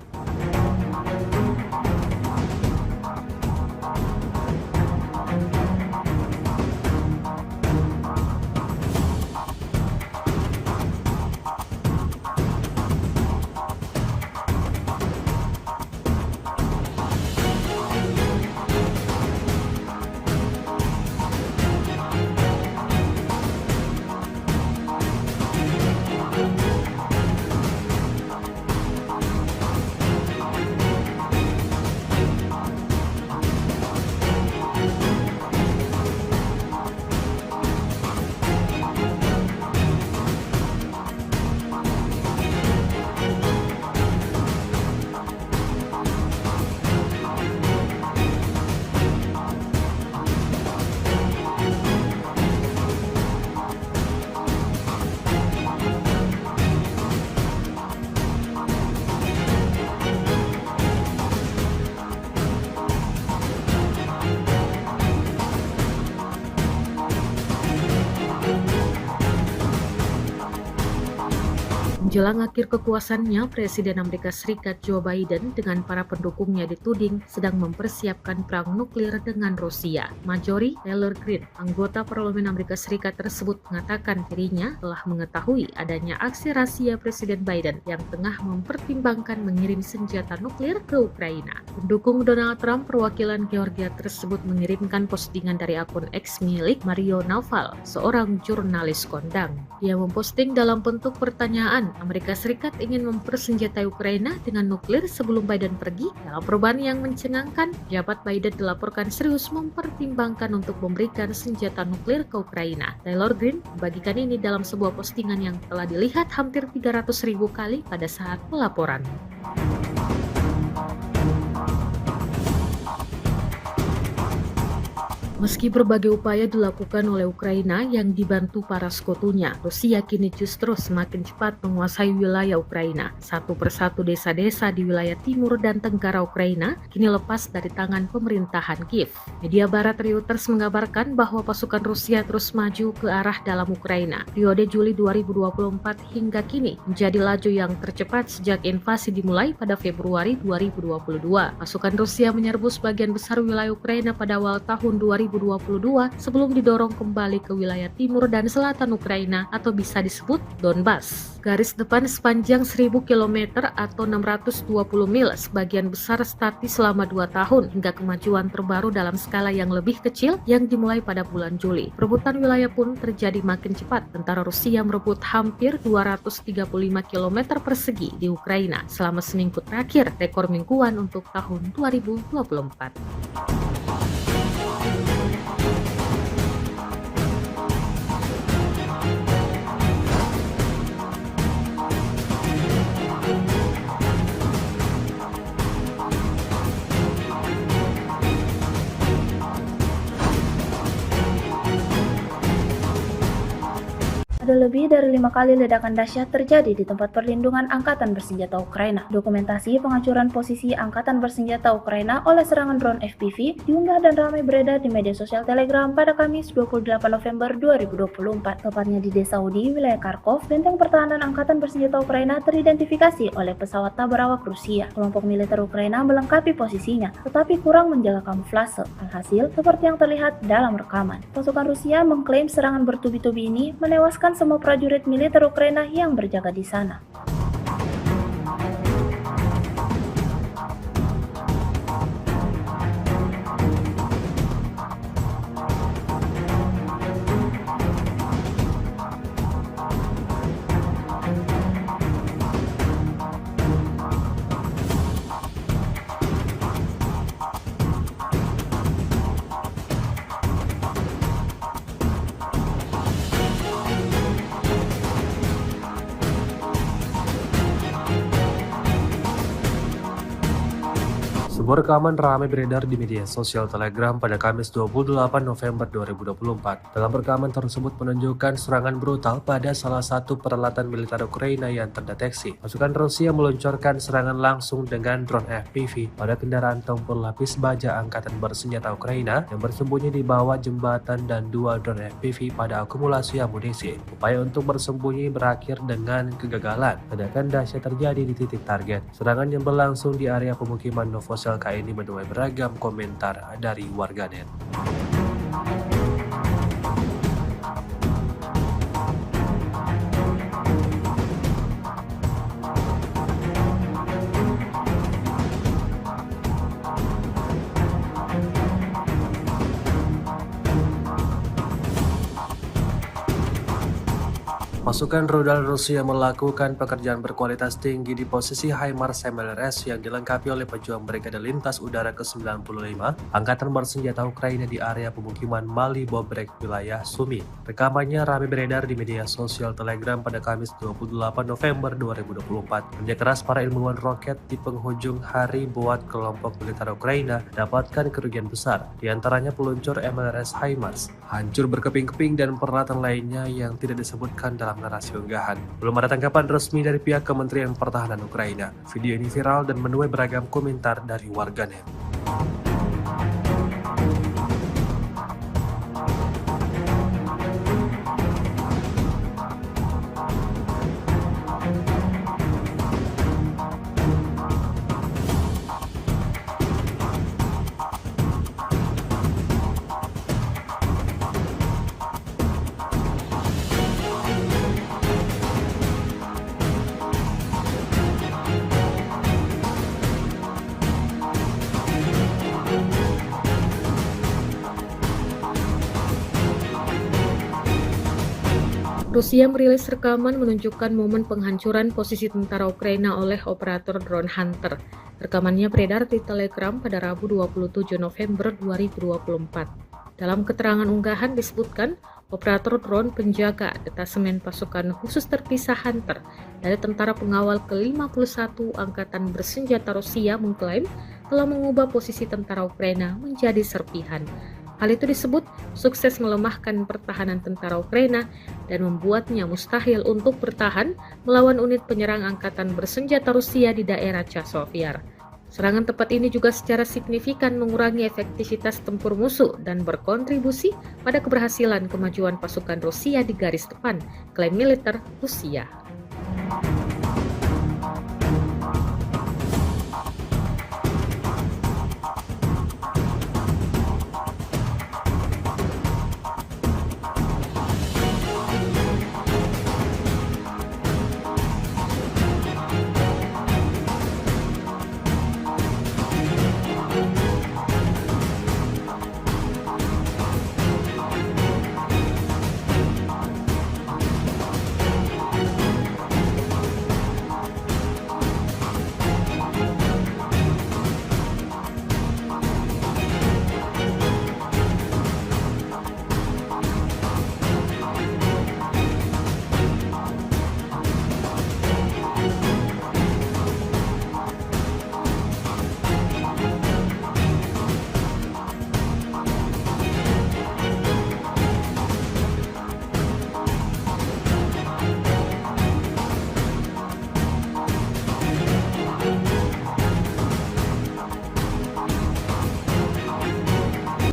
Menjelang akhir kekuasaannya, Presiden Amerika Serikat Joe Biden dengan para pendukungnya dituding sedang mempersiapkan perang nuklir dengan Rusia. Marjorie Taylor Greene, anggota Parlemen Amerika Serikat tersebut mengatakan dirinya telah mengetahui adanya aksi rahasia Presiden Biden yang tengah mempertimbangkan mengirim senjata nuklir ke Ukraina. Pendukung Donald Trump perwakilan Georgia tersebut mengirimkan postingan dari akun X milik Mario Naval, seorang jurnalis kondang. Dia memposting dalam bentuk pertanyaan, Amerika Serikat ingin mempersenjatai Ukraina dengan nuklir sebelum Biden pergi. Dalam perubahan yang mencengangkan, jabat Biden dilaporkan serius mempertimbangkan untuk memberikan senjata nuklir ke Ukraina. Taylor Greene membagikan ini dalam sebuah postingan yang telah dilihat hampir 300.000 kali pada saat pelaporan. Meski berbagai upaya dilakukan oleh Ukraina yang dibantu para sekutunya, Rusia kini justru semakin cepat menguasai wilayah Ukraina. Satu persatu desa-desa di wilayah timur dan tenggara Ukraina kini lepas dari tangan pemerintahan Kiev. Media barat Reuters mengabarkan bahwa pasukan Rusia terus maju ke arah dalam Ukraina. Periode Juli 2024 hingga kini menjadi laju yang tercepat sejak invasi dimulai pada Februari 2022. Pasukan Rusia menyerbu sebagian besar wilayah Ukraina pada awal tahun 2022 sebelum didorong kembali ke wilayah timur dan selatan Ukraina atau bisa disebut Donbas. Garis depan sepanjang 1000 km atau 620 mil sebagian besar statis selama 2 tahun hingga kemajuan terbaru dalam skala yang lebih kecil yang dimulai pada bulan Juli. Perebutan wilayah pun terjadi makin cepat. Tentara Rusia merebut hampir 235 km persegi di Ukraina selama seminggu terakhir, rekor mingguan untuk tahun 2024. Ada lebih dari 5 kali ledakan dahsyat terjadi di tempat perlindungan Angkatan Bersenjata Ukraina. Dokumentasi penghancuran posisi Angkatan Bersenjata Ukraina oleh serangan drone FPV diunggah dan ramai beredar di media sosial Telegram pada Kamis 28 November 2024. Tepatnya di Desa Udi, wilayah Kharkov, benteng pertahanan Angkatan Bersenjata Ukraina teridentifikasi oleh pesawat tak berawak Rusia. Kelompok militer Ukraina melengkapi posisinya, tetapi kurang menjaga kamuflase. Alhasil, seperti yang terlihat dalam rekaman, pasukan Rusia mengklaim serangan bertubi-tubi ini menewaskan semua prajurit militer Ukraina yang berjaga di sana. Sebuah rekaman ramai beredar di media sosial Telegram pada Kamis 28 November 2024. Dalam rekaman tersebut menunjukkan serangan brutal pada salah satu peralatan militer Ukraina yang terdeteksi. Pasukan Rusia meluncurkan serangan langsung dengan drone FPV pada kendaraan tempur lapis baja Angkatan Bersenjata Ukraina yang bersembunyi di bawah jembatan dan 2 drone FPV pada akumulasi amunisi. Upaya untuk bersembunyi berakhir dengan kegagalan. Ledakan dahsyat terjadi di titik target. Serangan yang berlangsung di area pemukiman Novosel ini menuai beragam komentar dari warganet. Pasukan rudal Rusia melakukan pekerjaan berkualitas tinggi di posisi HIMARS MLRS yang dilengkapi oleh pejuang Brigade Lintas Udara ke-95 Angkatan Bersenjata Ukraina di area pemukiman Mali Bobrek, wilayah Sumi. Rekamannya ramai beredar di media sosial Telegram pada Kamis 28 November 2024. Kerja keras para ilmuwan roket di penghujung hari buat kelompok militer Ukraina dapatkan kerugian besar, diantaranya peluncur MLRS HIMARS, hancur berkeping-keping dan peralatan lainnya yang tidak disebutkan dalam narasi unggahan. Belum ada tanggapan resmi dari pihak Kementerian Pertahanan Ukraina. Video ini viral dan menuai beragam komentar dari warganet. Rusia merilis rekaman menunjukkan momen penghancuran posisi tentara Ukraina oleh operator drone Hunter. Rekamannya beredar di Telegram pada Rabu 27 November 2024. Dalam keterangan unggahan disebutkan, operator drone penjaga detasemen pasukan khusus terpisah Hunter dari Tentara Pengawal ke-51 Angkatan Bersenjata Rusia mengklaim telah mengubah posisi tentara Ukraina menjadi serpihan. Hal itu disebut sukses melemahkan pertahanan tentara Ukraina dan membuatnya mustahil untuk bertahan melawan unit penyerang angkatan bersenjata Rusia di daerah Chasiv. Serangan tepat ini juga secara signifikan mengurangi efektivitas tempur musuh dan berkontribusi pada keberhasilan kemajuan pasukan Rusia di garis depan, klaim militer Rusia.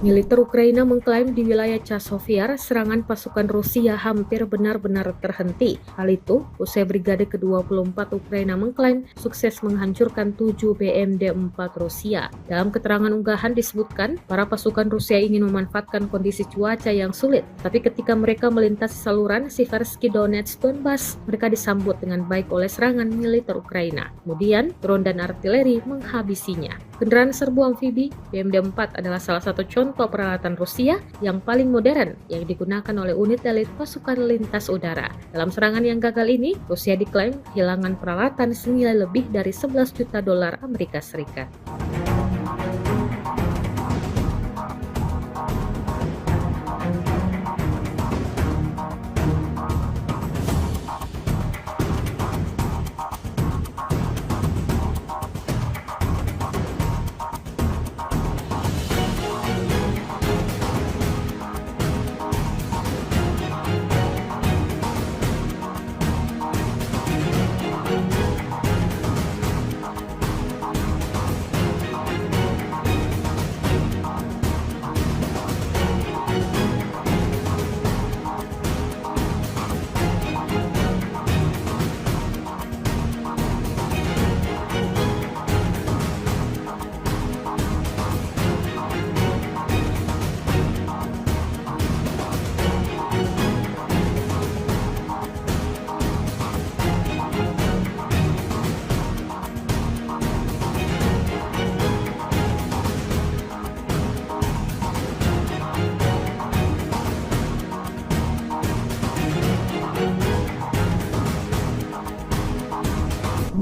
Militer Ukraina mengklaim di wilayah Chasiv serangan pasukan Rusia hampir benar-benar terhenti. Hal itu usai Brigade ke-24 Ukraina mengklaim sukses menghancurkan 7 BMD-4 Rusia. Dalam keterangan unggahan disebutkan, para pasukan Rusia ingin memanfaatkan kondisi cuaca yang sulit, tapi ketika mereka melintasi saluran Siversky Donetsk Donbas, mereka disambut dengan baik oleh serangan militer Ukraina. Kemudian, drone dan artileri menghabisinya. Kendaraan serbu amfibi BMD-4 adalah salah satu contoh peralatan Rusia yang paling modern yang digunakan oleh unit elit pasukan lintas udara. Dalam serangan yang gagal ini, Rusia diklaim kehilangan peralatan senilai lebih dari 11 juta dolar Amerika Serikat.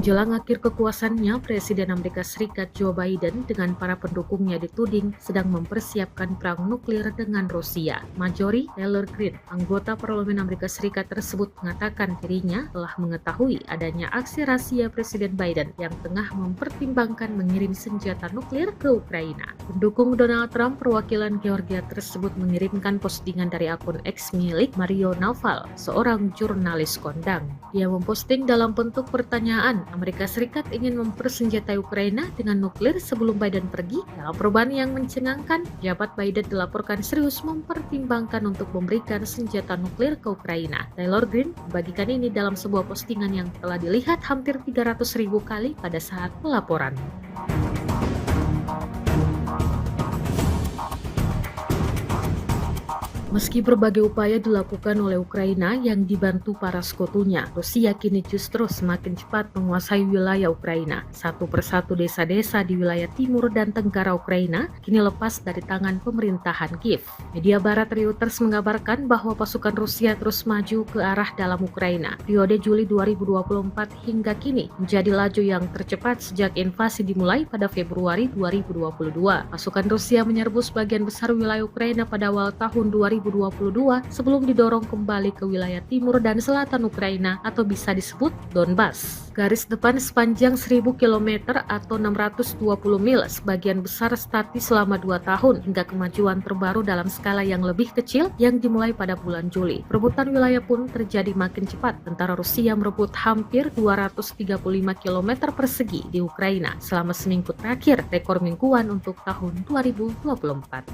Menjelang akhir kekuasaannya, Presiden Amerika Serikat Joe Biden dengan para pendukungnya dituding sedang mempersiapkan perang nuklir dengan Rusia. Marjorie Taylor Greene, anggota Parlemen Amerika Serikat tersebut mengatakan dirinya telah mengetahui adanya aksi rahasia Presiden Biden yang tengah mempertimbangkan mengirim senjata nuklir ke Ukraina. Pendukung Donald Trump perwakilan Georgia tersebut mengirimkan postingan dari akun X milik Mario Naval, seorang jurnalis kondang. Dia memposting dalam bentuk pertanyaan, Amerika Serikat ingin mempersenjatai Ukraina dengan nuklir sebelum Biden pergi. Dalam perubahan yang mencengangkan, jabat Biden dilaporkan serius mempertimbangkan untuk memberikan senjata nuklir ke Ukraina. Taylor Greene membagikan ini dalam sebuah postingan yang telah dilihat hampir 300.000 kali pada saat pelaporan. Meski berbagai upaya dilakukan oleh Ukraina yang dibantu para sekutunya, Rusia kini justru semakin cepat menguasai wilayah Ukraina. Satu persatu desa-desa di wilayah timur dan tenggara Ukraina kini lepas dari tangan pemerintahan Kiev. Media barat Reuters mengabarkan bahwa pasukan Rusia terus maju ke arah dalam Ukraina. Periode Juli 2024 hingga kini menjadi laju yang tercepat sejak invasi dimulai pada Februari 2022. Pasukan Rusia menyerbu sebagian besar wilayah Ukraina pada awal tahun 2022 2022 sebelum didorong kembali ke wilayah timur dan selatan Ukraina atau bisa disebut Donbas. Garis depan sepanjang 1000 km atau 620 mil sebagian besar statis selama 2 tahun hingga kemajuan terbaru dalam skala yang lebih kecil yang dimulai pada bulan Juli. Perebutan wilayah pun terjadi makin cepat. Tentara Rusia merebut hampir 235 km persegi di Ukraina selama seminggu terakhir, rekor mingguan untuk tahun 2024.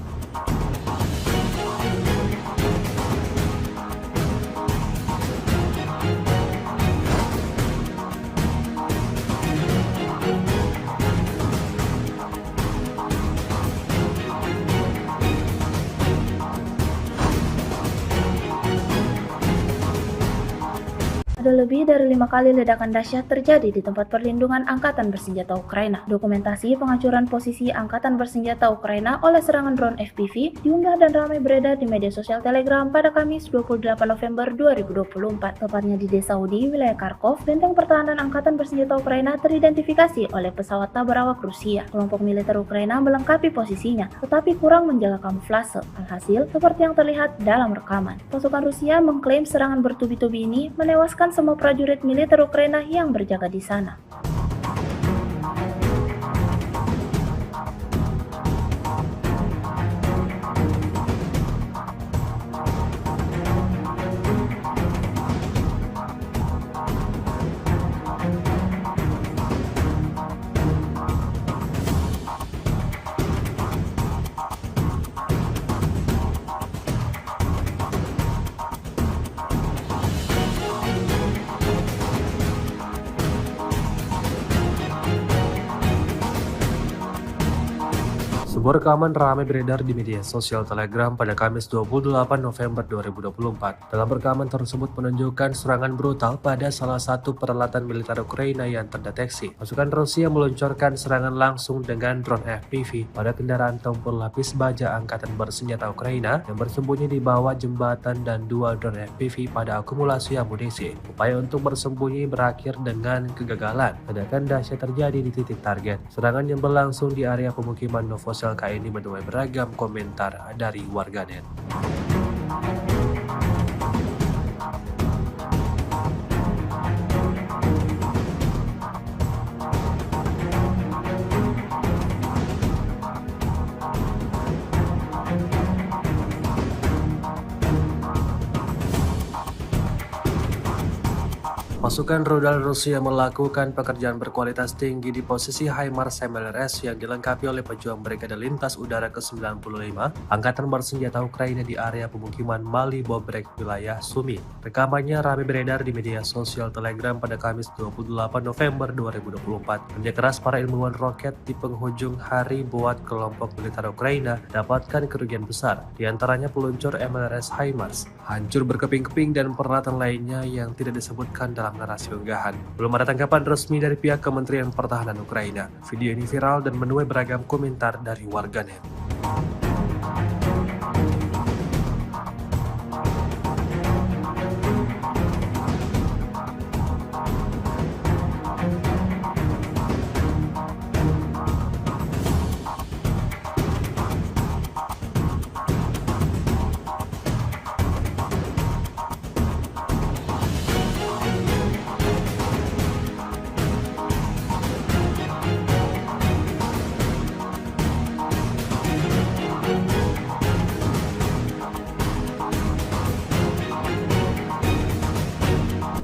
Ada lebih dari 5 kali ledakan dahsyat terjadi di tempat perlindungan Angkatan Bersenjata Ukraina. Dokumentasi penghancuran posisi Angkatan Bersenjata Ukraina oleh serangan drone FPV diunggah dan ramai beredar di media sosial Telegram pada Kamis 28 November 2024. Tepatnya di desa Udi, wilayah Kharkov, benteng pertahanan Angkatan Bersenjata Ukraina teridentifikasi oleh pesawat tak berawak Rusia. Kelompok militer Ukraina melengkapi posisinya, tetapi kurang menjaga kamuflase. Alhasil, seperti yang terlihat dalam rekaman. Pasukan Rusia mengklaim serangan bertubi-tubi ini menewaskan semua prajurit militer Ukraina yang berjaga di sana. Sebuah rekaman ramai beredar di media sosial Telegram pada Kamis 28 November 2024. Dalam rekaman tersebut menunjukkan serangan brutal pada salah satu peralatan militer Ukraina yang terdeteksi. Pasukan Rusia meluncurkan serangan langsung dengan drone FPV pada kendaraan tempur lapis baja Angkatan Bersenjata Ukraina yang bersembunyi di bawah jembatan dan 2 drone FPV pada akumulasi amunisi. Upaya untuk bersembunyi berakhir dengan kegagalan. Ledakan dahsyat terjadi di titik target. Serangan yang berlangsung di area pemukiman Novosel ini menuai beragam komentar dari warganet. Pasukan rudal Rusia melakukan pekerjaan berkualitas tinggi di posisi HIMARS MLRS yang dilengkapi oleh pejuang Brigade Lintas Udara ke-95 Angkatan Bersenjata Ukraina di area pemukiman Mali Bobrek, wilayah Sumi. Rekamannya ramai beredar di media sosial Telegram pada Kamis 28 November 2024. Kerja keras para ilmuwan roket di penghujung hari buat kelompok militer Ukraina dapatkan kerugian besar, diantaranya peluncur MLRS HIMARS, hancur berkeping-keping dan peralatan lainnya yang tidak disebutkan dalam narasi unggahan. Belum ada tanggapan resmi dari pihak Kementerian Pertahanan Ukraina. Video ini viral dan menuai beragam komentar dari warganet.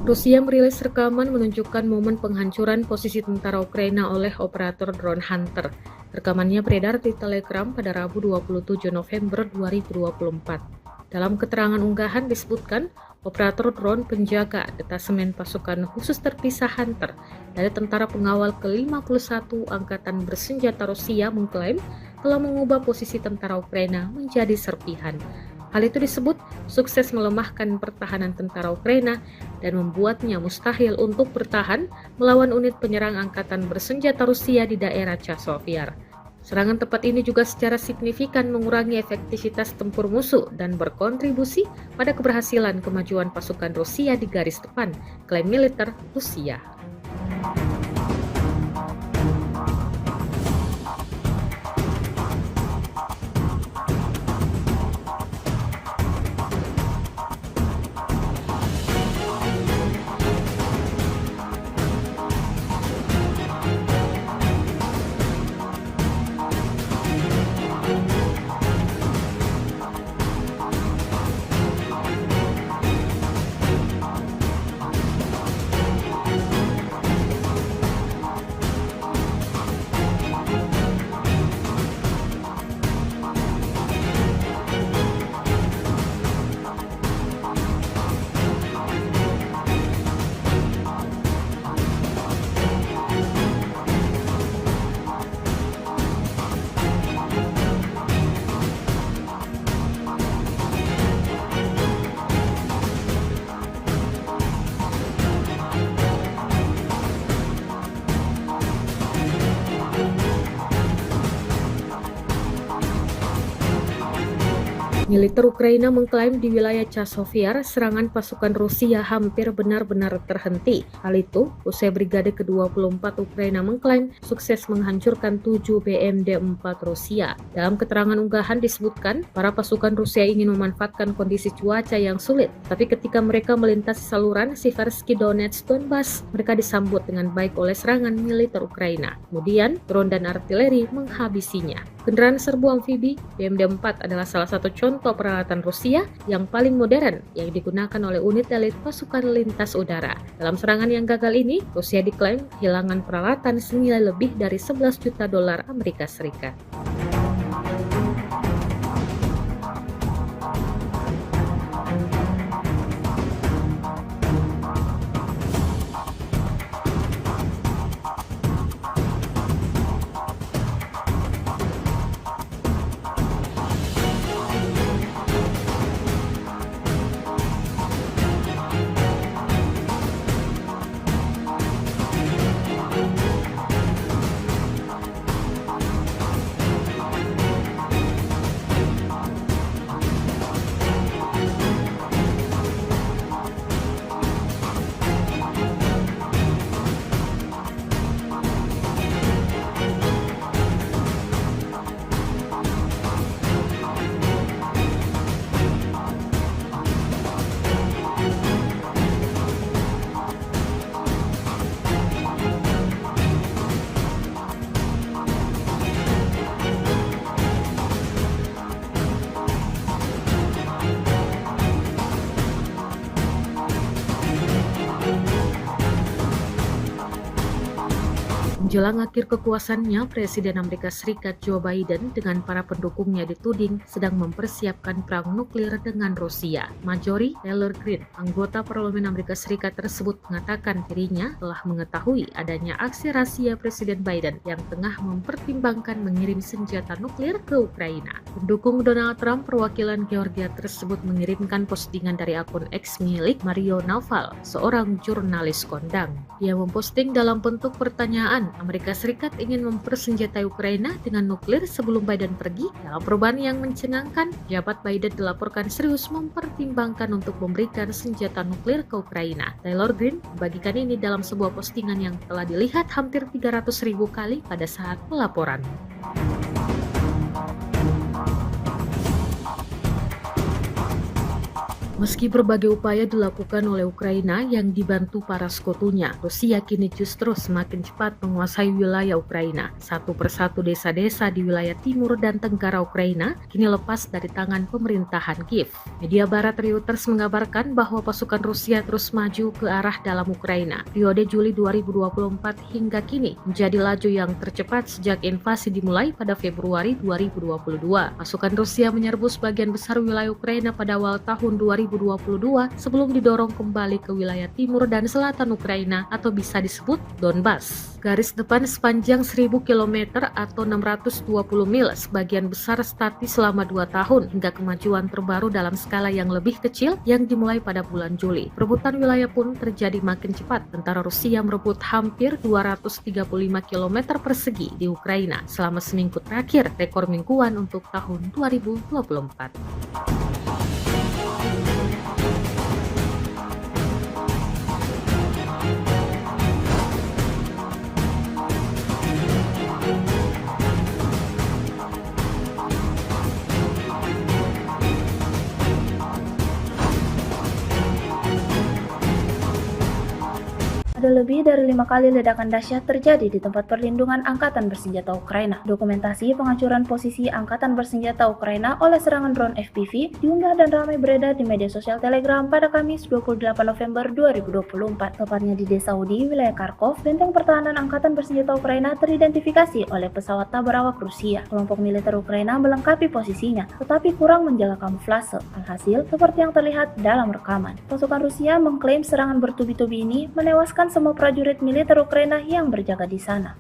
Rusia merilis rekaman menunjukkan momen penghancuran posisi tentara Ukraina oleh operator drone Hunter. Rekamannya beredar di Telegram pada Rabu 27 November 2024. Dalam keterangan unggahan disebutkan, operator drone penjaga detasemen pasukan khusus terpisah Hunter dari tentara pengawal ke-51 Angkatan Bersenjata Rusia mengklaim telah mengubah posisi tentara Ukraina menjadi serpihan. Hal itu disebut sukses melemahkan pertahanan tentara Ukraina dan membuatnya mustahil untuk bertahan melawan unit penyerang Angkatan Bersenjata Rusia di daerah Chasiv-Yar. Serangan tepat ini juga secara signifikan mengurangi efektivitas tempur musuh dan berkontribusi pada keberhasilan kemajuan pasukan Rusia di garis depan, klaim militer Rusia. Militer Ukraina mengklaim di wilayah Chasovyar, serangan pasukan Rusia hampir benar-benar terhenti. Hal itu, usai Brigade ke-24 Ukraina mengklaim sukses menghancurkan 7 BMD-4 Rusia. Dalam keterangan unggahan disebutkan, para pasukan Rusia ingin memanfaatkan kondisi cuaca yang sulit, tapi ketika mereka melintasi saluran Siversky Donetsk Donbas, mereka disambut dengan baik oleh serangan militer Ukraina. Kemudian, drone dan artileri menghabisinya. Kendaraan serbu amfibi BMD-4 adalah salah satu contoh peralatan Rusia yang paling modern yang digunakan oleh unit elit pasukan lintas udara. Dalam serangan yang gagal ini, Rusia diklaim kehilangan peralatan senilai lebih dari 11 juta dolar Amerika Serikat. Menjelang akhir kekuasaannya, Presiden Amerika Serikat Joe Biden dengan para pendukungnya dituding sedang mempersiapkan perang nuklir dengan Rusia. Marjorie Taylor Greene, anggota Parlemen Amerika Serikat tersebut mengatakan dirinya telah mengetahui adanya aksi rahasia Presiden Biden yang tengah mempertimbangkan mengirim senjata nuklir ke Ukraina. Pendukung Donald Trump perwakilan Georgia tersebut mengirimkan postingan dari akun X milik Mario Naval, seorang jurnalis kondang. Dia memposting dalam bentuk pertanyaan, Amerika Serikat ingin mempersenjatai Ukraina dengan nuklir sebelum Biden pergi. Dalam perubahan yang mencengangkan, jabat Biden dilaporkan serius mempertimbangkan untuk memberikan senjata nuklir ke Ukraina. Taylor Greene membagikan ini dalam sebuah postingan yang telah dilihat hampir 300.000 kali pada saat pelaporan. Meski berbagai upaya dilakukan oleh Ukraina yang dibantu para sekutunya, Rusia kini justru semakin cepat menguasai wilayah Ukraina. Satu persatu desa-desa di wilayah timur dan tenggara Ukraina kini lepas dari tangan pemerintahan Kiev. Media barat Reuters mengabarkan bahwa pasukan Rusia terus maju ke arah dalam Ukraina. Periode Juli 2024 hingga kini menjadi laju yang tercepat sejak invasi dimulai pada Februari 2022. Pasukan Rusia menyerbu sebagian besar wilayah Ukraina pada awal tahun 2022 sebelum didorong kembali ke wilayah timur dan selatan Ukraina atau bisa disebut Donbas. Garis depan sepanjang 1000 km atau 620 mil sebagian besar statis selama 2 tahun hingga kemajuan terbaru dalam skala yang lebih kecil yang dimulai pada bulan Juli. Perebutan wilayah pun terjadi makin cepat. Tentara Rusia merebut hampir 235 km persegi di Ukraina selama seminggu terakhir, rekor mingguan untuk tahun 2024. Ada lebih dari 5 kali ledakan dahsyat terjadi di tempat perlindungan Angkatan Bersenjata Ukraina. Dokumentasi penghancuran posisi Angkatan Bersenjata Ukraina oleh serangan drone FPV diunggah dan ramai beredar di media sosial Telegram pada Kamis 28 November 2024. Tepatnya di desa Udi, wilayah Kharkov, benteng pertahanan Angkatan Bersenjata Ukraina teridentifikasi oleh pesawat tabrak Rusia. Kelompok militer Ukraina melengkapi posisinya, tetapi kurang menjaga kamuflase. Alhasil, seperti yang terlihat dalam rekaman, pasukan Rusia mengklaim serangan bertubi-tubi ini menewaskan semua prajurit militer Ukraina yang berjaga di sana.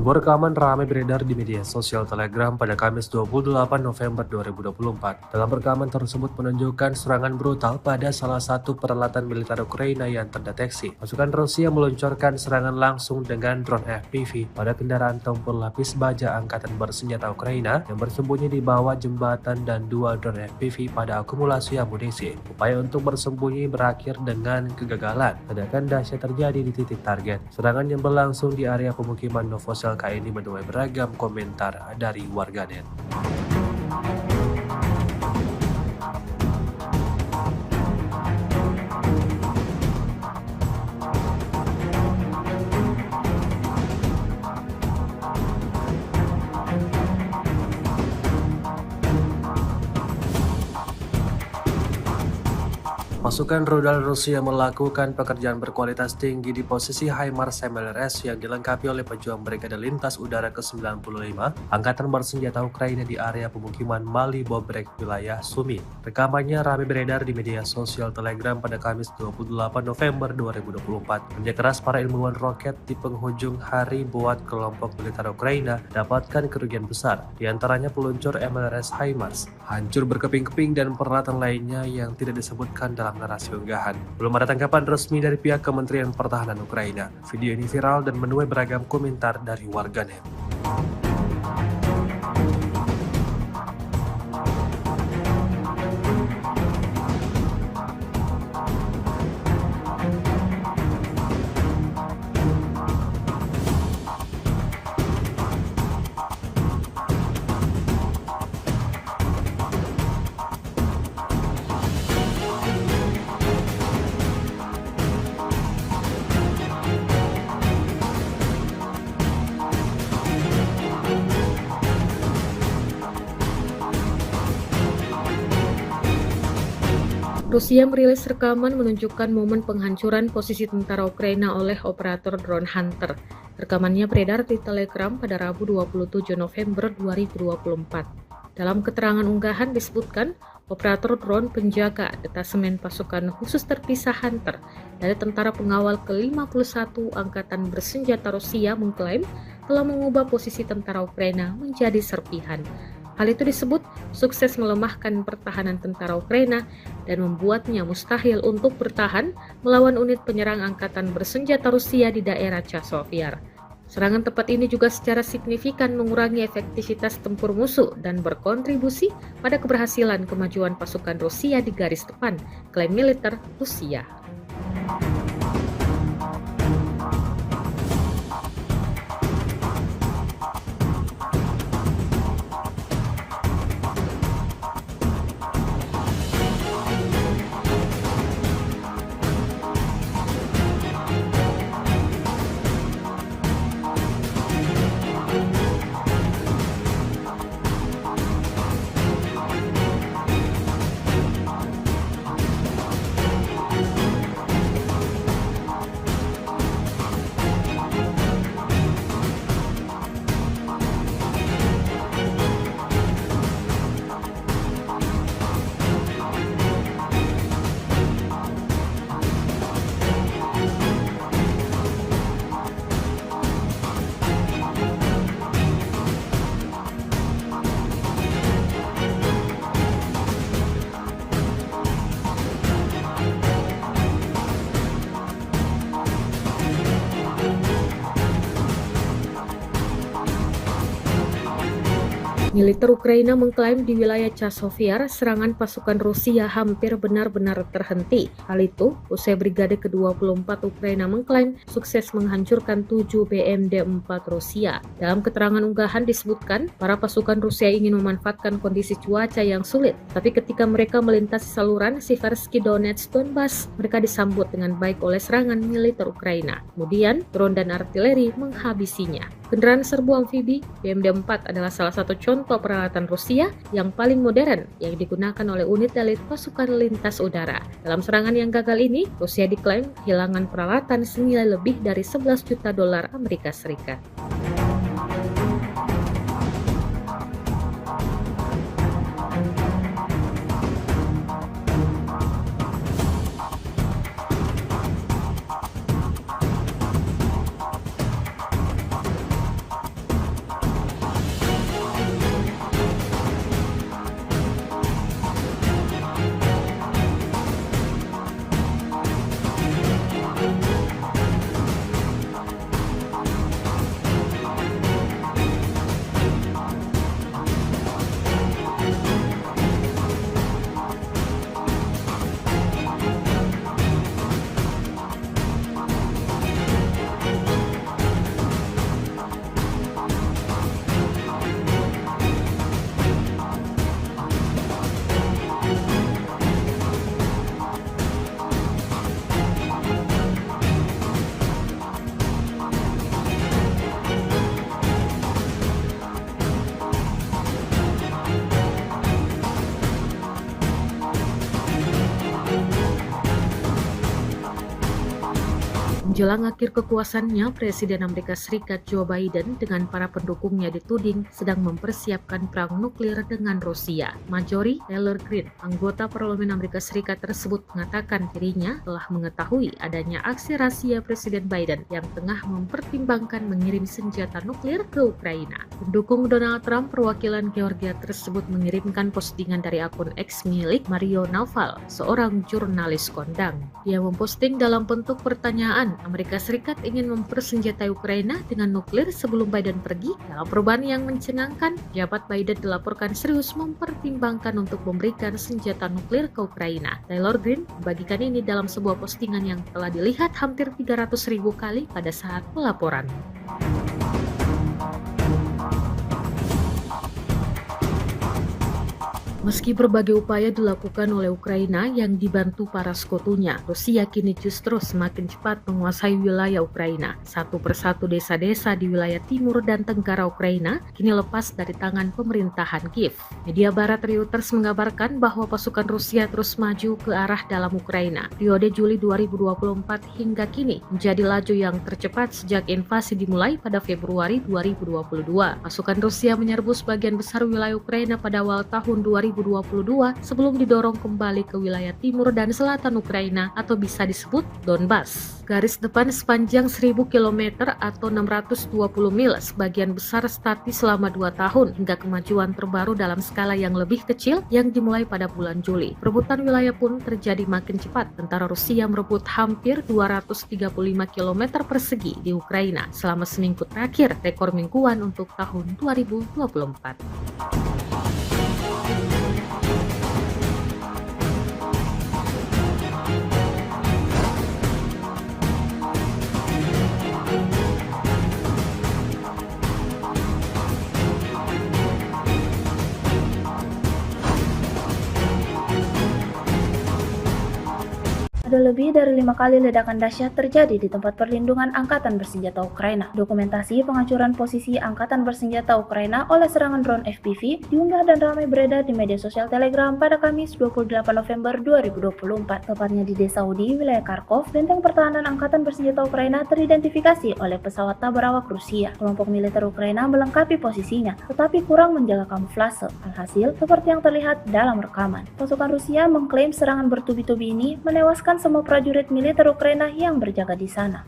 Sebuah rekaman ramai beredar di media sosial Telegram pada Kamis 28 November 2024. Dalam rekaman tersebut menunjukkan serangan brutal pada salah satu peralatan militer Ukraina yang terdeteksi. Pasukan Rusia meluncurkan serangan langsung dengan drone FPV pada kendaraan tempur lapis baja Angkatan Bersenjata Ukraina yang bersembunyi di bawah jembatan dan dua drone FPV pada akumulasi amunisi. Upaya untuk bersembunyi berakhir dengan kegagalan. Ledakan dahsyat terjadi di titik target. Serangan yang berlangsung di area pemukiman Novosel ini menuai beragam komentar dari warganet. Pasukan rudal Rusia melakukan pekerjaan berkualitas tinggi di posisi HIMARS MLRS yang dilengkapi oleh pejuang Brigade Lintas Udara ke-95 Angkatan Bersenjata Ukraina di area pemukiman Mali Bobrek, wilayah Sumi. Rekamannya ramai beredar di media sosial Telegram pada Kamis 28 November 2024. Kerja keras para ilmuwan roket di penghujung hari buat kelompok militer Ukraina dapatkan kerugian besar, diantaranya peluncur MLRS HIMARS, hancur berkeping-keping dan peralatan lainnya yang tidak disebutkan dalam narasi unggahan. Belum ada tanggapan resmi dari pihak Kementerian Pertahanan Ukraina. Video ini viral dan menuai beragam komentar dari warganet. Rusia merilis rekaman menunjukkan momen penghancuran posisi tentara Ukraina oleh operator drone Hunter. Rekamannya beredar di Telegram pada Rabu 27 November 2024. Dalam keterangan unggahan disebutkan, operator drone penjaga detasemen pasukan khusus terpisah Hunter dari tentara pengawal ke-51 Angkatan Bersenjata Rusia mengklaim telah mengubah posisi tentara Ukraina menjadi serpihan. Hal itu disebut sukses melemahkan pertahanan tentara Ukraina dan membuatnya mustahil untuk bertahan melawan unit penyerang Angkatan Bersenjata Rusia di daerah Chasovyar. Serangan tepat ini juga secara signifikan mengurangi efektivitas tempur musuh dan berkontribusi pada keberhasilan kemajuan pasukan Rusia di garis depan, klaim militer Rusia. Militer Ukraina mengklaim di wilayah Chasovyar serangan pasukan Rusia hampir benar-benar terhenti. Hal itu usai Brigade ke-24 Ukraina mengklaim sukses menghancurkan 7 BMD-4 Rusia. Dalam keterangan unggahan disebutkan, para pasukan Rusia ingin memanfaatkan kondisi cuaca yang sulit, tapi ketika mereka melintasi saluran Siversky Donetsk Donbas, mereka disambut dengan baik oleh serangan militer Ukraina. Kemudian, drone dan artileri menghabisinya. Kendaraan serbu amfibi BMD-4 adalah salah satu contoh peralatan Rusia yang paling modern yang digunakan oleh unit elit pasukan lintas udara. Dalam serangan yang gagal ini, Rusia diklaim kehilangan peralatan senilai lebih dari 11 juta dolar Amerika Serikat. Menjelang akhir kekuasaannya, Presiden Amerika Serikat Joe Biden dengan para pendukungnya dituding sedang mempersiapkan perang nuklir dengan Rusia. Marjorie Taylor Greene, anggota Parlemen Amerika Serikat tersebut mengatakan dirinya telah mengetahui adanya aksi rahasia Presiden Biden yang tengah mempertimbangkan mengirim senjata nuklir ke Ukraina. Pendukung Donald Trump perwakilan Georgia tersebut mengirimkan postingan dari akun X milik Mario Naval, seorang jurnalis kondang. Dia memposting dalam bentuk pertanyaan, Amerika Serikat ingin mempersenjatai Ukraina dengan nuklir sebelum Biden pergi. Dalam perubahan yang mencengangkan, jabat Biden dilaporkan serius mempertimbangkan untuk memberikan senjata nuklir ke Ukraina. Taylor Greene membagikan ini dalam sebuah postingan yang telah dilihat hampir 300.000 kali pada saat pelaporan. Meski berbagai upaya dilakukan oleh Ukraina yang dibantu para sekutunya, Rusia kini justru semakin cepat menguasai wilayah Ukraina. Satu persatu desa-desa di wilayah timur dan tenggara Ukraina kini lepas dari tangan pemerintahan Kiev. Media barat Reuters mengabarkan bahwa pasukan Rusia terus maju ke arah dalam Ukraina. Periode Juli 2024 hingga kini menjadi laju yang tercepat sejak invasi dimulai pada Februari 2022. Pasukan Rusia menyerbu sebagian besar wilayah Ukraina pada awal tahun 2022 sebelum didorong kembali ke wilayah timur dan selatan Ukraina atau bisa disebut Donbas. Garis depan sepanjang 1000 km atau 620 mil sebagian besar statis selama 2 tahun hingga kemajuan terbaru dalam skala yang lebih kecil yang dimulai pada bulan Juli. Perebutan wilayah pun terjadi makin cepat. Tentara Rusia merebut hampir 235 km persegi di Ukraina selama seminggu terakhir, rekor mingguan untuk tahun 2024. Ada lebih dari 5 kali ledakan dahsyat terjadi di tempat perlindungan Angkatan Bersenjata Ukraina. Dokumentasi penghancuran posisi Angkatan Bersenjata Ukraina oleh serangan drone FPV diunggah dan ramai beredar di media sosial Telegram pada Kamis 28 November 2024. Tepatnya di Desa Udi, wilayah Kharkov, benteng pertahanan Angkatan Bersenjata Ukraina teridentifikasi oleh pesawat tak berawak Rusia. Kelompok militer Ukraina melengkapi posisinya, tetapi kurang menjaga kamuflase. Alhasil, seperti yang terlihat dalam rekaman. Pasukan Rusia mengklaim serangan bertubi-tubi ini menewaskan semua prajurit militer Ukraina yang berjaga di sana.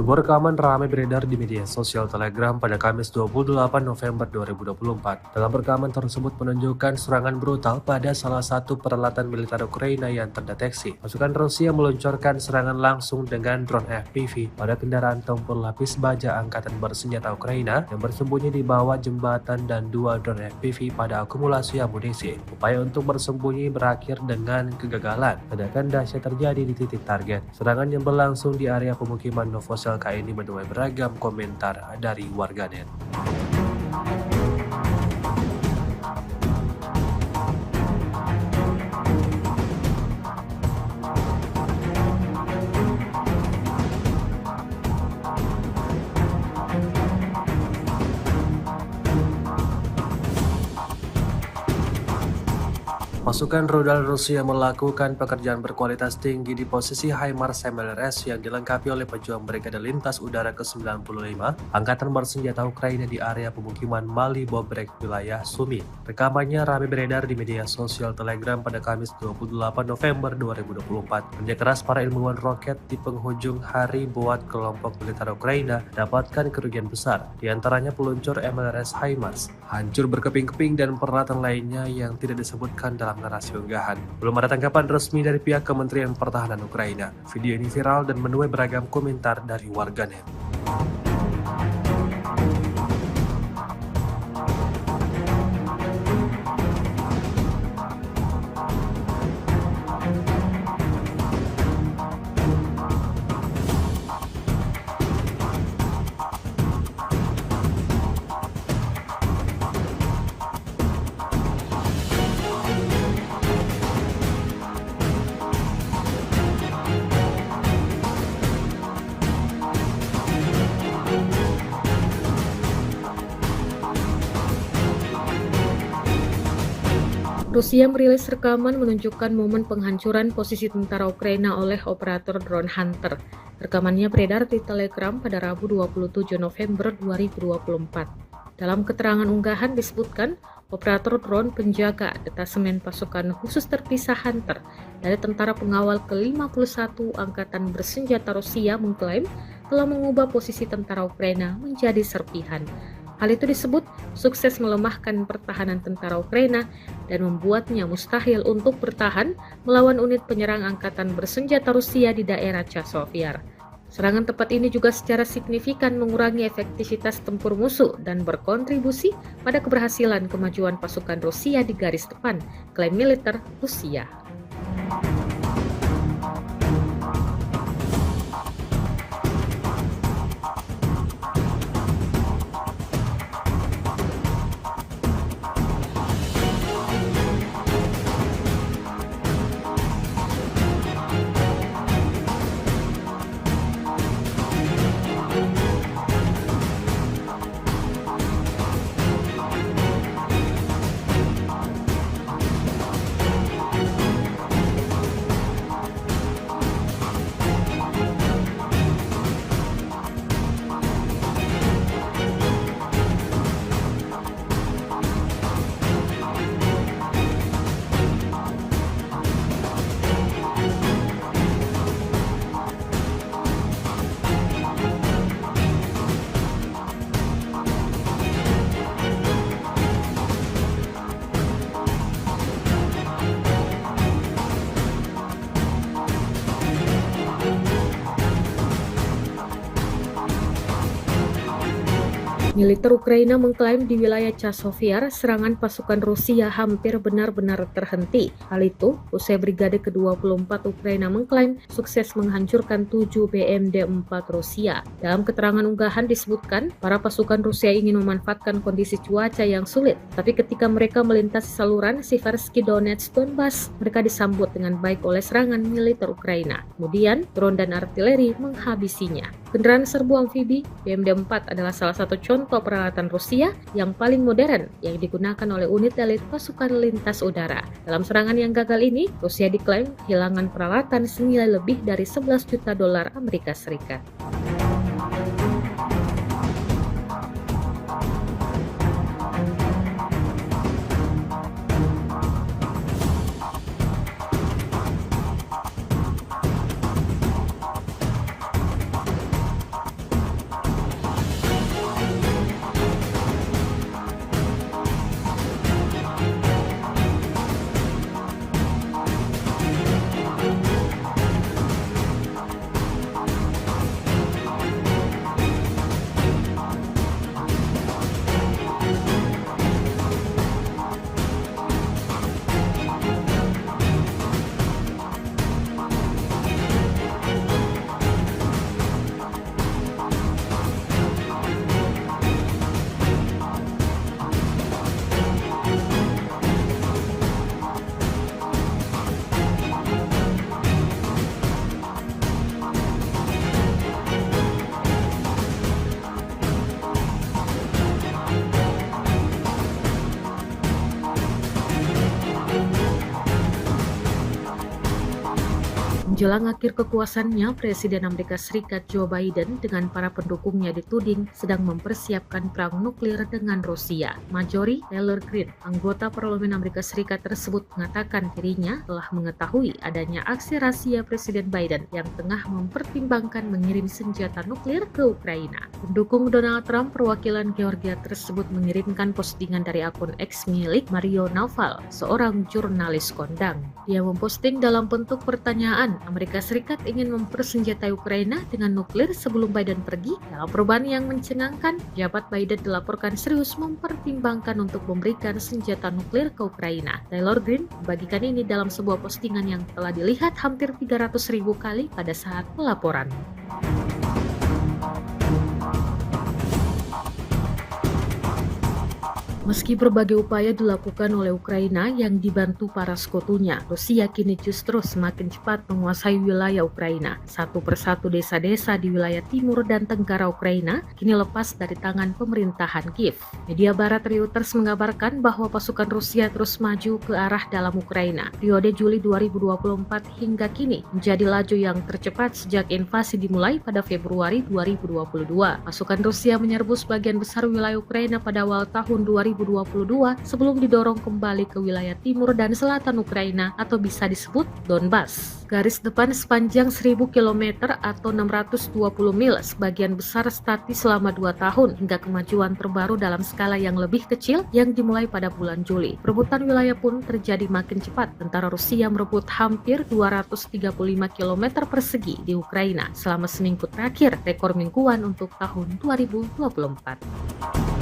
Sebuah rekaman ramai beredar di media sosial Telegram pada Kamis 28 November 2024. Dalam rekaman tersebut menunjukkan serangan brutal pada salah satu peralatan militer Ukraina yang terdeteksi. Pasukan Rusia meluncurkan serangan langsung dengan drone FPV pada kendaraan tempur lapis baja Angkatan Bersenjata Ukraina yang bersembunyi di bawah jembatan dan 2 drone FPV pada akumulasi amunisi. Upaya untuk bersembunyi berakhir dengan kegagalan. Ledakan dahsyat terjadi di titik target. Serangan yang berlangsung di area pemukiman Novosel ini menuai beragam komentar dari warganet. Pasukan rudal Rusia melakukan pekerjaan berkualitas tinggi di posisi HIMARS MLRS yang dilengkapi oleh pejuang Brigade Lintas Udara ke-95 Angkatan Bersenjata Ukraina di area pemukiman Mali Bobrek, wilayah Sumy. Rekamannya ramai beredar di media sosial Telegram pada Kamis 28 November 2024. Kerja keras para ilmuwan roket di penghujung hari buat kelompok militer Ukraina dapatkan kerugian besar, di antaranya peluncur MLRS HIMARS, hancur berkeping-keping dan peralatan lainnya yang tidak disebutkan dalam narasi unggahan. Belum ada tanggapan resmi dari pihak Kementerian Pertahanan Ukraina. Video ini viral dan menuai beragam komentar dari warganet. Rusia merilis rekaman menunjukkan momen penghancuran posisi tentara Ukraina oleh operator drone Hunter. Rekamannya beredar di Telegram pada Rabu 27 November 2024. Dalam keterangan unggahan disebutkan, operator drone penjaga detasemen pasukan khusus terpisah Hunter dari tentara pengawal ke-51 Angkatan Bersenjata Rusia mengklaim telah mengubah posisi tentara Ukraina menjadi serpihan. Hal itu disebut sukses melemahkan pertahanan tentara Ukraina dan membuatnya mustahil untuk bertahan melawan unit penyerang Angkatan Bersenjata Rusia di daerah Chasiv. Serangan tepat ini juga secara signifikan mengurangi efektivitas tempur musuh dan berkontribusi pada keberhasilan kemajuan pasukan Rusia di garis depan, klaim militer Rusia. Militer Ukraina mengklaim di wilayah Chasiv serangan pasukan Rusia hampir benar-benar terhenti. Hal itu usai Brigade ke-24 Ukraina mengklaim sukses menghancurkan 7 BMD-4 Rusia. Dalam keterangan unggahan disebutkan, para pasukan Rusia ingin memanfaatkan kondisi cuaca yang sulit, tapi ketika mereka melintasi saluran Siversky Donetsk Donbas, mereka disambut dengan baik oleh serangan militer Ukraina. Kemudian, drone dan artileri menghabisinya. Kendaraan serbu amfibi BMD-4 adalah salah satu contoh peralatan Rusia yang paling modern yang digunakan oleh unit elit pasukan lintas udara. Dalam serangan yang gagal ini, Rusia diklaim kehilangan peralatan senilai lebih dari 11 juta dolar Amerika Serikat. Menjelang akhir kekuasaannya, Presiden Amerika Serikat Joe Biden dengan para pendukungnya dituding sedang mempersiapkan perang nuklir dengan Rusia. Marjorie Taylor Greene, anggota Parlemen Amerika Serikat tersebut mengatakan dirinya telah mengetahui adanya aksi rahasia Presiden Biden yang tengah mempertimbangkan mengirim senjata nuklir ke Ukraina. Pendukung Donald Trump perwakilan Georgia tersebut mengirimkan postingan dari akun X milik Mario Naval, seorang jurnalis kondang. Dia memposting dalam bentuk pertanyaan, Amerika Serikat ingin mempersenjatai Ukraina dengan nuklir sebelum Biden pergi. Dalam perubahan yang mencengangkan, jabat Biden dilaporkan serius mempertimbangkan untuk memberikan senjata nuklir ke Ukraina. Taylor Greene membagikan ini dalam sebuah postingan yang telah dilihat hampir 300.000 kali pada saat pelaporan. Meski berbagai upaya dilakukan oleh Ukraina yang dibantu para sekutunya, Rusia kini justru semakin cepat menguasai wilayah Ukraina. Satu persatu desa-desa di wilayah timur dan tenggara Ukraina kini lepas dari tangan pemerintahan Kiev. Media barat Reuters mengabarkan bahwa pasukan Rusia terus maju ke arah dalam Ukraina. Periode Juli 2024 hingga kini menjadi laju yang tercepat sejak invasi dimulai pada Februari 2022. Pasukan Rusia menyerbu sebagian besar wilayah Ukraina pada awal tahun 2022 sebelum didorong kembali ke wilayah timur dan selatan Ukraina atau bisa disebut Donbas. Garis depan sepanjang 1000 km atau 620 mil sebagian besar statis selama 2 tahun hingga kemajuan terbaru dalam skala yang lebih kecil yang dimulai pada bulan Juli. Perebutan wilayah pun terjadi makin cepat. Tentara Rusia merebut hampir 235 km persegi di Ukraina selama seminggu terakhir, rekor mingguan untuk tahun 2024.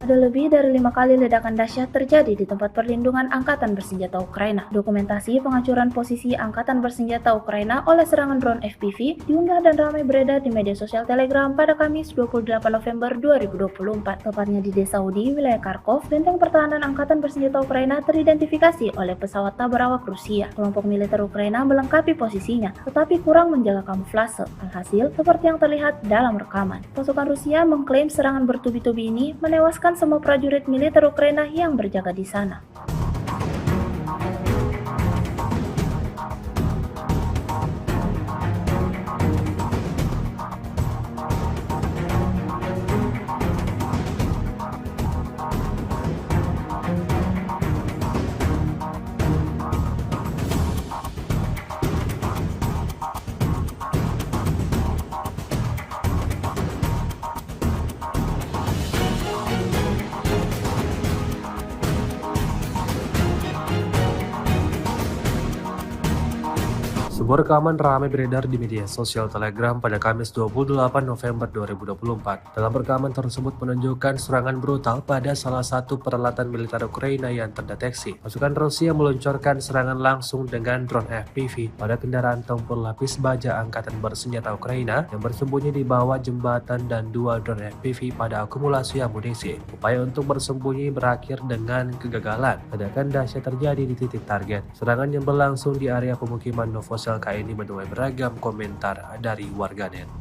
Ada lebih dari 5 kali ledakan dahsyat terjadi di tempat perlindungan Angkatan Bersenjata Ukraina. Dokumentasi penghancuran posisi Angkatan Bersenjata Ukraina oleh serangan drone FPV diunggah dan ramai beredar di media sosial Telegram pada Kamis 28 November 2024. Tepatnya di desa Udi, wilayah Kharkov, benteng pertahanan Angkatan Bersenjata Ukraina teridentifikasi oleh pesawat tak berawak Rusia. Kelompok militer Ukraina melengkapi posisinya, tetapi kurang menjaga kamuflase. Alhasil, seperti yang terlihat dalam rekaman. Pasukan Rusia mengklaim serangan bertubi-tubi ini menewaskan semua prajurit militer Ukraina yang berjaga di sana. Sebuah rekaman ramai beredar di media sosial Telegram pada Kamis 28 November 2024. Dalam rekaman tersebut menunjukkan serangan brutal pada salah satu peralatan militer Ukraina yang terdeteksi. Pasukan Rusia meluncurkan serangan langsung dengan drone FPV pada kendaraan tempur lapis baja Angkatan Bersenjata Ukraina yang bersembunyi di bawah jembatan dan 2 drone FPV pada akumulasi amunisi. Upaya untuk bersembunyi berakhir dengan kegagalan. Ledakan dahsyat terjadi di titik target. Serangan yang berlangsung di area pemukiman Novosel ini menuai beragam komentar dari warganet.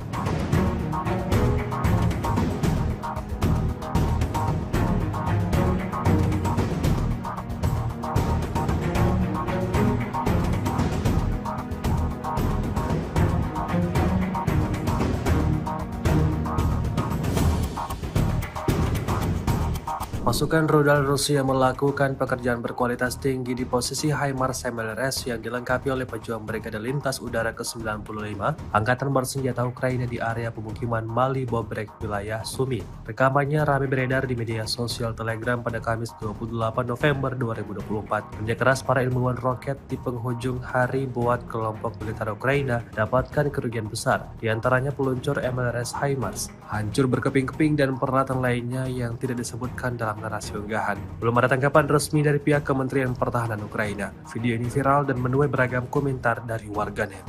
Pasukan rudal Rusia melakukan pekerjaan berkualitas tinggi di posisi HIMARS MLRS yang dilengkapi oleh pejuang Brigade Lintas Udara ke-95 Angkatan Bersenjata Ukraina di area pemukiman Mali Bobrek, wilayah Sumi. Rekamannya ramai beredar di media sosial Telegram pada Kamis 28 November 2024. Kerja keras para ilmuwan roket di penghujung hari buat kelompok militer Ukraina dapatkan kerugian besar, diantaranya peluncur MLRS HIMARS, hancur berkeping-keping dan peralatan lainnya yang tidak disebutkan dalam narasi unggahan. Belum ada tanggapan resmi dari pihak Kementerian Pertahanan Ukraina. Video ini viral dan menuai beragam komentar dari warganet.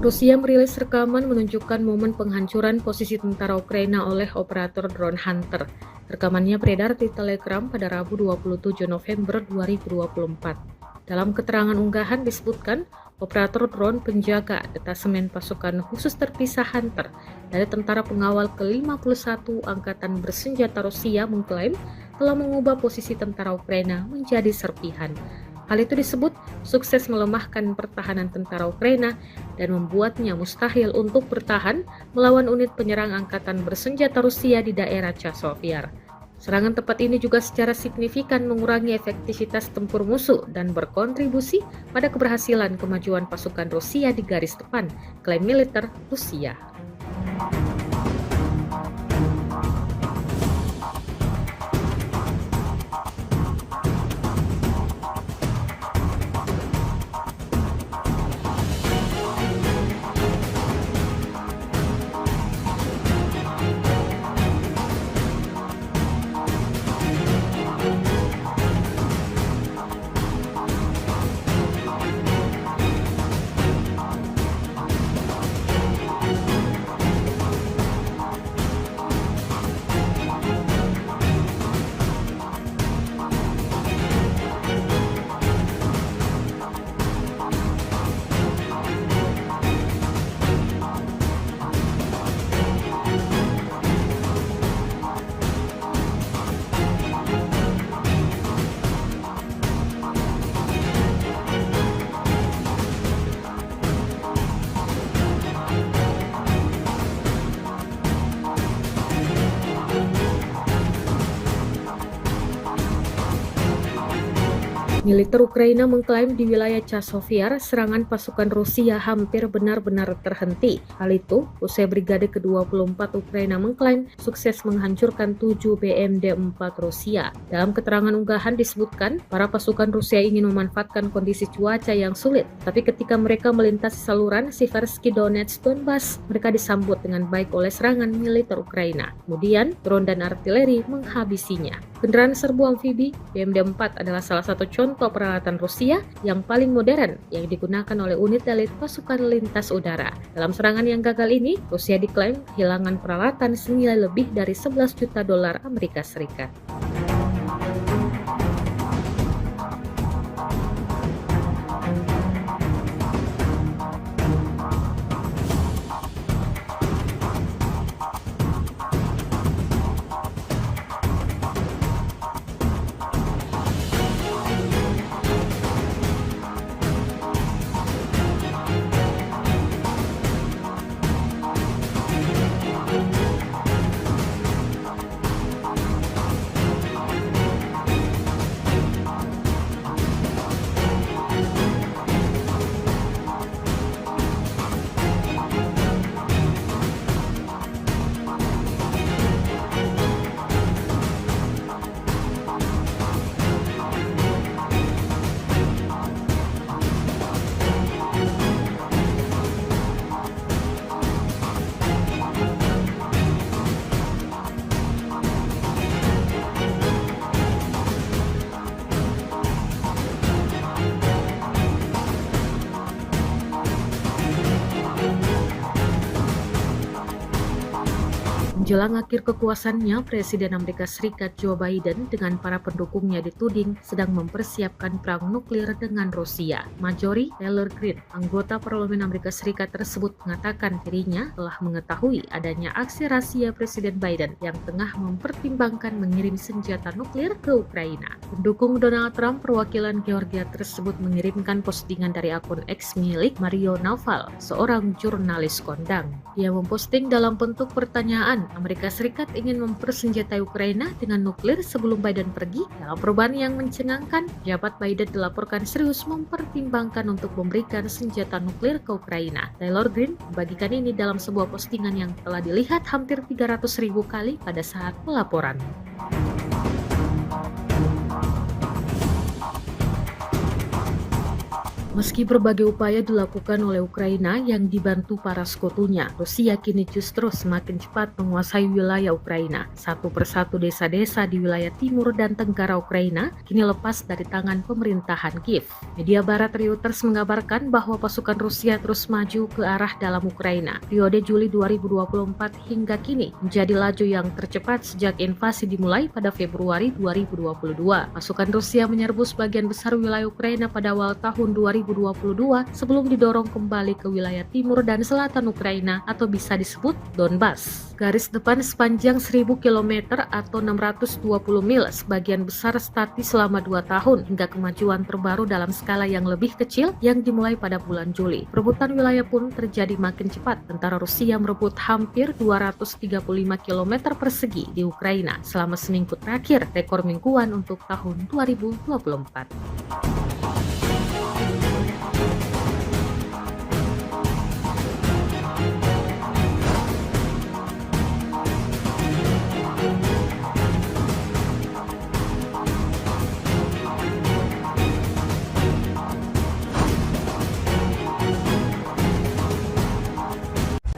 Rusia merilis rekaman menunjukkan momen penghancuran posisi tentara Ukraina oleh operator drone Hunter. Rekamannya beredar di Telegram pada Rabu 27 November 2024. Dalam keterangan unggahan disebutkan, operator drone penjaga detasemen pasukan khusus terpisah Hunter dari tentara pengawal ke-51 Angkatan Bersenjata Rusia mengklaim telah mengubah posisi tentara Ukraina menjadi serpihan. Hal itu disebut sukses melemahkan pertahanan tentara Ukraina dan membuatnya mustahil untuk bertahan melawan unit penyerang angkatan bersenjata Rusia di daerah Chasiv. Serangan tepat ini juga secara signifikan mengurangi efektivitas tempur musuh dan berkontribusi pada keberhasilan kemajuan pasukan Rusia di garis depan, klaim militer Rusia. Militer Ukraina mengklaim di wilayah Chasiv serangan pasukan Rusia hampir benar-benar terhenti. Hal itu usai Brigade ke-24 Ukraina mengklaim sukses menghancurkan 7 BMD-4 Rusia. Dalam keterangan unggahan disebutkan, para pasukan Rusia ingin memanfaatkan kondisi cuaca yang sulit, tapi ketika mereka melintasi saluran Siversky Donetsk Donbas, mereka disambut dengan baik oleh serangan militer Ukraina. Kemudian, drone dan artileri menghabisinya. Kendaraan serbu amfibi BMD-4 adalah salah satu contoh peralatan Rusia yang paling modern yang digunakan oleh unit elit pasukan lintas udara. Dalam serangan yang gagal ini, Rusia diklaim kehilangan peralatan senilai lebih dari 11 juta dolar Amerika Serikat. Menjelang akhir kekuasaannya, Presiden Amerika Serikat Joe Biden dengan para pendukungnya dituding sedang mempersiapkan perang nuklir dengan Rusia. Marjorie Taylor Greene, anggota Parlemen Amerika Serikat tersebut mengatakan dirinya telah mengetahui adanya aksi rahasia Presiden Biden yang tengah mempertimbangkan mengirim senjata nuklir ke Ukraina. Pendukung Donald Trump perwakilan Georgia tersebut mengirimkan postingan dari akun X milik Mario Naval, seorang jurnalis kondang. Dia memposting dalam bentuk pertanyaan, Amerika Serikat ingin mempersenjatai Ukraina dengan nuklir sebelum Biden pergi. Dalam perubahan yang mencengangkan, jabat Biden dilaporkan serius mempertimbangkan untuk memberikan senjata nuklir ke Ukraina. Taylor Greene membagikan ini dalam sebuah postingan yang telah dilihat hampir 300.000 kali pada saat pelaporan. Meski berbagai upaya dilakukan oleh Ukraina yang dibantu para sekutunya, Rusia kini justru semakin cepat menguasai wilayah Ukraina. Satu persatu desa-desa di wilayah timur dan tenggara Ukraina kini lepas dari tangan pemerintahan Kiev. Media barat Reuters mengabarkan bahwa pasukan Rusia terus maju ke arah dalam Ukraina. Periode Juli 2024 hingga kini menjadi laju yang tercepat sejak invasi dimulai pada Februari 2022. Pasukan Rusia menyerbu sebagian besar wilayah Ukraina pada awal tahun 2022 2022 sebelum didorong kembali ke wilayah timur dan selatan Ukraina atau bisa disebut Donbas. Garis depan sepanjang 1000 km atau 620 mil sebagian besar statis selama 2 tahun hingga kemajuan terbaru dalam skala yang lebih kecil yang dimulai pada bulan Juli. Perebutan wilayah pun terjadi makin cepat. Tentara Rusia merebut hampir 235 km persegi di Ukraina selama seminggu terakhir, rekor mingguan untuk tahun 2024.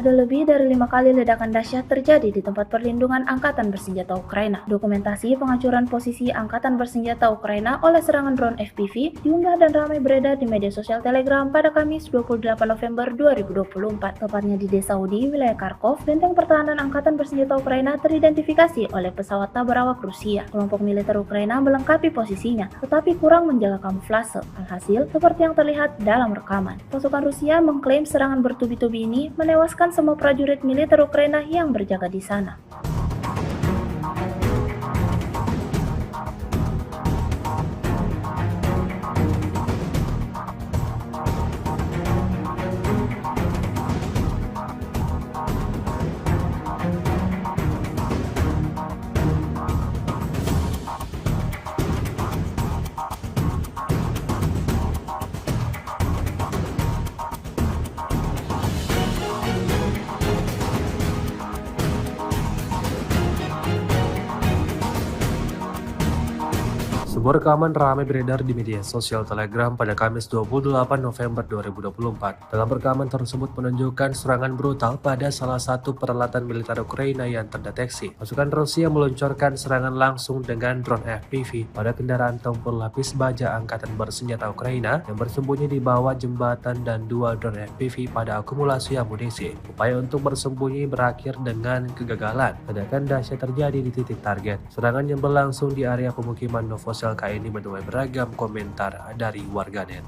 Ada lebih dari 5 kali ledakan dahsyat terjadi di tempat perlindungan Angkatan Bersenjata Ukraina. Dokumentasi penghancuran posisi Angkatan Bersenjata Ukraina oleh serangan drone FPV diunggah dan ramai beredar di media sosial Telegram pada Kamis 28 November 2024. Tepatnya di Desa Udi, wilayah Kharkov, benteng pertahanan Angkatan Bersenjata Ukraina teridentifikasi oleh pesawat tak berawak Rusia. Kelompok militer Ukraina melengkapi posisinya, tetapi kurang menjaga kamuflase. Alhasil, seperti yang terlihat dalam rekaman, pasukan Rusia mengklaim serangan bertubi-tubi ini menewaskan semua prajurit militer Ukraina yang berjaga di sana. Sebuah rekaman ramai beredar di media sosial Telegram pada Kamis 28 November 2024. Dalam rekaman tersebut menunjukkan serangan brutal pada salah satu peralatan militer Ukraina yang terdeteksi. Pasukan Rusia meluncurkan serangan langsung dengan drone FPV pada kendaraan tempur lapis baja Angkatan Bersenjata Ukraina yang bersembunyi di bawah jembatan dan 2 drone FPV pada akumulasi amunisi. Upaya untuk bersembunyi berakhir dengan kegagalan. Ledakan dahsyat terjadi di titik target. Serangan yang berlangsung di area pemukiman Novosel ini menuai beragam komentar dari warganet.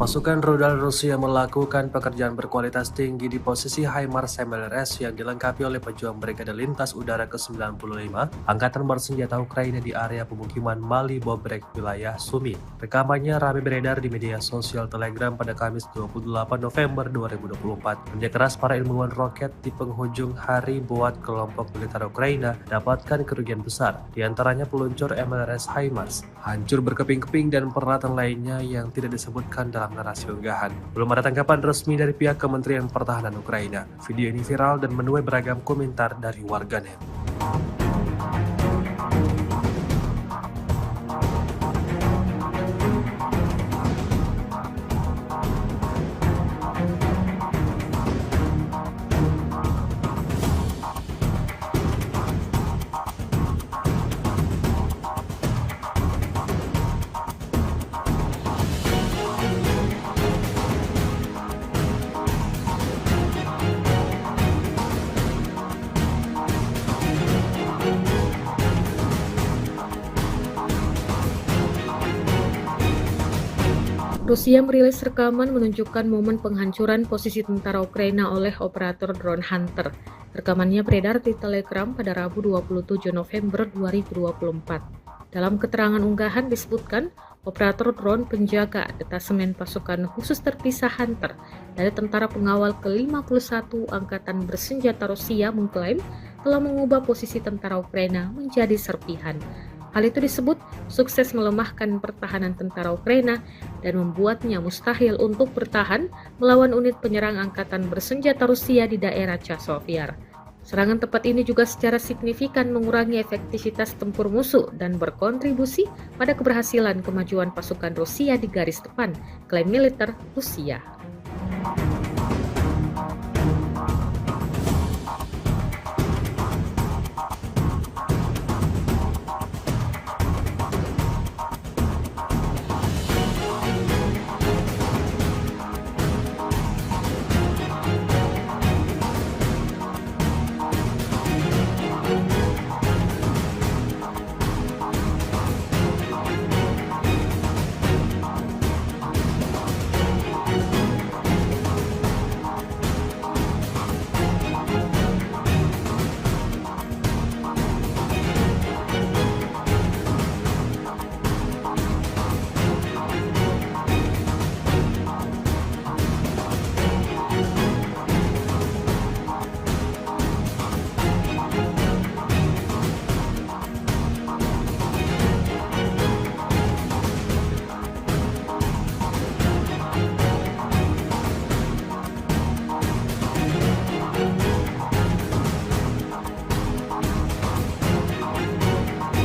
Pasukan rudal Rusia melakukan pekerjaan berkualitas tinggi di posisi HIMARS MLRS yang dilengkapi oleh pejuang Brigade Lintas Udara ke-95 Angkatan Bersenjata Ukraina di area pemukiman Mali Bobrek, wilayah Sumi. Rekamannya ramai beredar di media sosial Telegram pada Kamis 28 November 2024. Kerja keras para ilmuwan roket di penghujung hari buat kelompok militer Ukraina dapatkan kerugian besar, di antaranya peluncur MLRS HIMARS, hancur berkeping-keping dan peralatan lainnya yang tidak disebutkan dalam narasi unggahan. Belum ada tanggapan resmi dari pihak Kementerian Pertahanan Ukraina. Video ini viral dan menuai beragam komentar dari warganet. Rusia merilis rekaman menunjukkan momen penghancuran posisi tentara Ukraina oleh operator drone Hunter. Rekamannya beredar di Telegram pada Rabu 27 November 2024. Dalam keterangan unggahan disebutkan, operator drone penjaga detasemen pasukan khusus terpisah Hunter dari tentara pengawal ke-51 Angkatan Bersenjata Rusia mengklaim telah mengubah posisi tentara Ukraina menjadi serpihan. Hal itu disebut sukses melemahkan pertahanan tentara Ukraina dan membuatnya mustahil untuk bertahan melawan unit penyerang Angkatan Bersenjata Rusia di daerah Chasiv Yar. Serangan tepat ini juga secara signifikan mengurangi efektivitas tempur musuh dan berkontribusi pada keberhasilan kemajuan pasukan Rusia di garis depan, klaim militer Rusia.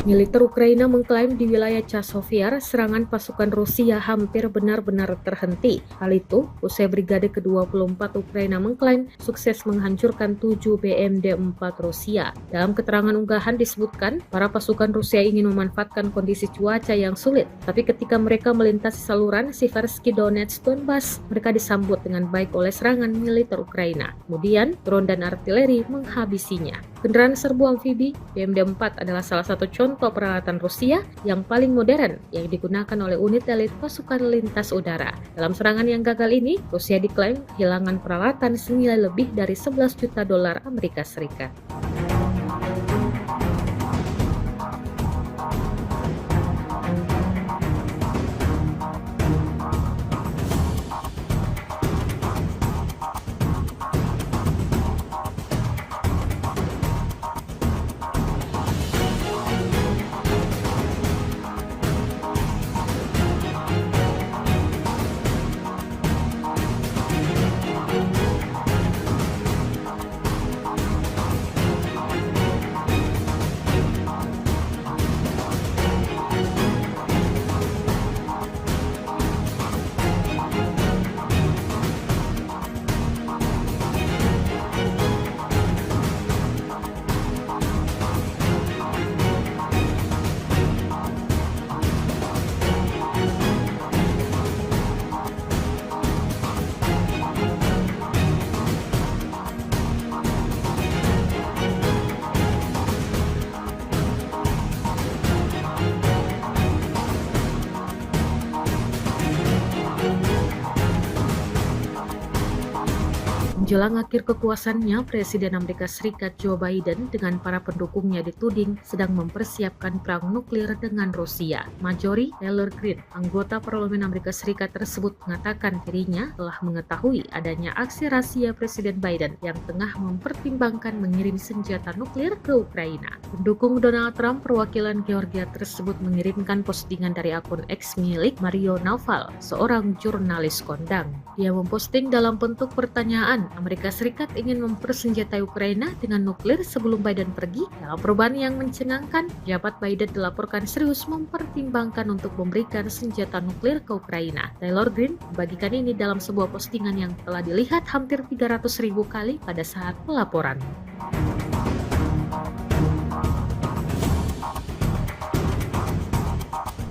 Militer Ukraina mengklaim di wilayah Chasiv-Yar serangan pasukan Rusia hampir benar-benar terhenti. Hal itu usai Brigade ke-24 Ukraina mengklaim sukses menghancurkan 7 BMD-4 Rusia. Dalam keterangan unggahan disebutkan, para pasukan Rusia ingin memanfaatkan kondisi cuaca yang sulit, tapi ketika mereka melintasi saluran Siversky Donetsk Donbas, mereka disambut dengan baik oleh serangan militer Ukraina. Kemudian, drone dan artileri menghabisinya. Kendaraan serbu amfibi BMD-4 adalah salah satu contoh peralatan Rusia yang paling modern yang digunakan oleh unit elit pasukan lintas udara. Dalam serangan yang gagal ini, Rusia diklaim kehilangan peralatan senilai lebih dari 11 juta dolar Amerika Serikat. Menjelang akhir kekuasaannya, Presiden Amerika Serikat Joe Biden dengan para pendukungnya dituding sedang mempersiapkan perang nuklir dengan Rusia. Marjorie Taylor Greene, anggota Parlemen Amerika Serikat tersebut mengatakan dirinya telah mengetahui adanya aksi rahasia Presiden Biden yang tengah mempertimbangkan mengirim senjata nuklir ke Ukraina. Pendukung Donald Trump perwakilan Georgia tersebut mengirimkan postingan dari akun X milik Mario Naval, seorang jurnalis kondang. Dia memposting dalam bentuk pertanyaan, Amerika Serikat ingin mempersenjatai Ukraina dengan nuklir sebelum Biden pergi. Dalam perubahan yang mencengangkan, jabat Biden dilaporkan serius mempertimbangkan untuk memberikan senjata nuklir ke Ukraina. Taylor Greene membagikan ini dalam sebuah postingan yang telah dilihat hampir 300.000 kali pada saat pelaporan.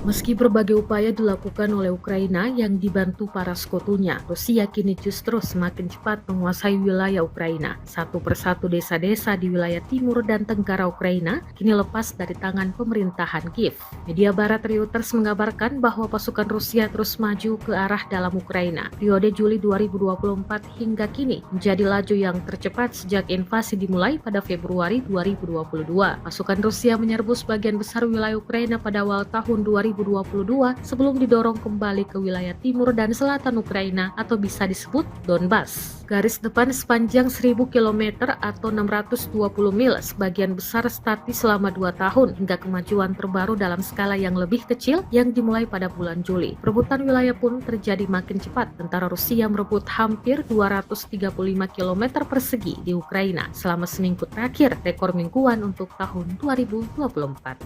Meski berbagai upaya dilakukan oleh Ukraina yang dibantu para sekutunya, Rusia kini justru semakin cepat menguasai wilayah Ukraina. Satu persatu desa-desa di wilayah timur dan tenggara Ukraina kini lepas dari tangan pemerintahan Kiev. Media barat Reuters mengabarkan bahwa pasukan Rusia terus maju ke arah dalam Ukraina. Periode Juli 2024 hingga kini menjadi laju yang tercepat sejak invasi dimulai pada Februari 2022. Pasukan Rusia menyerbu sebagian besar wilayah Ukraina pada awal tahun 2022 sebelum didorong kembali ke wilayah timur dan selatan Ukraina atau bisa disebut Donbas. Garis depan sepanjang 1000 km atau 620 mil sebagian besar statis selama 2 tahun hingga kemajuan terbaru dalam skala yang lebih kecil yang dimulai pada bulan Juli. Perebutan wilayah pun terjadi makin cepat. Tentara Rusia merebut hampir 235 km persegi di Ukraina selama seminggu terakhir, rekor mingguan untuk tahun 2024.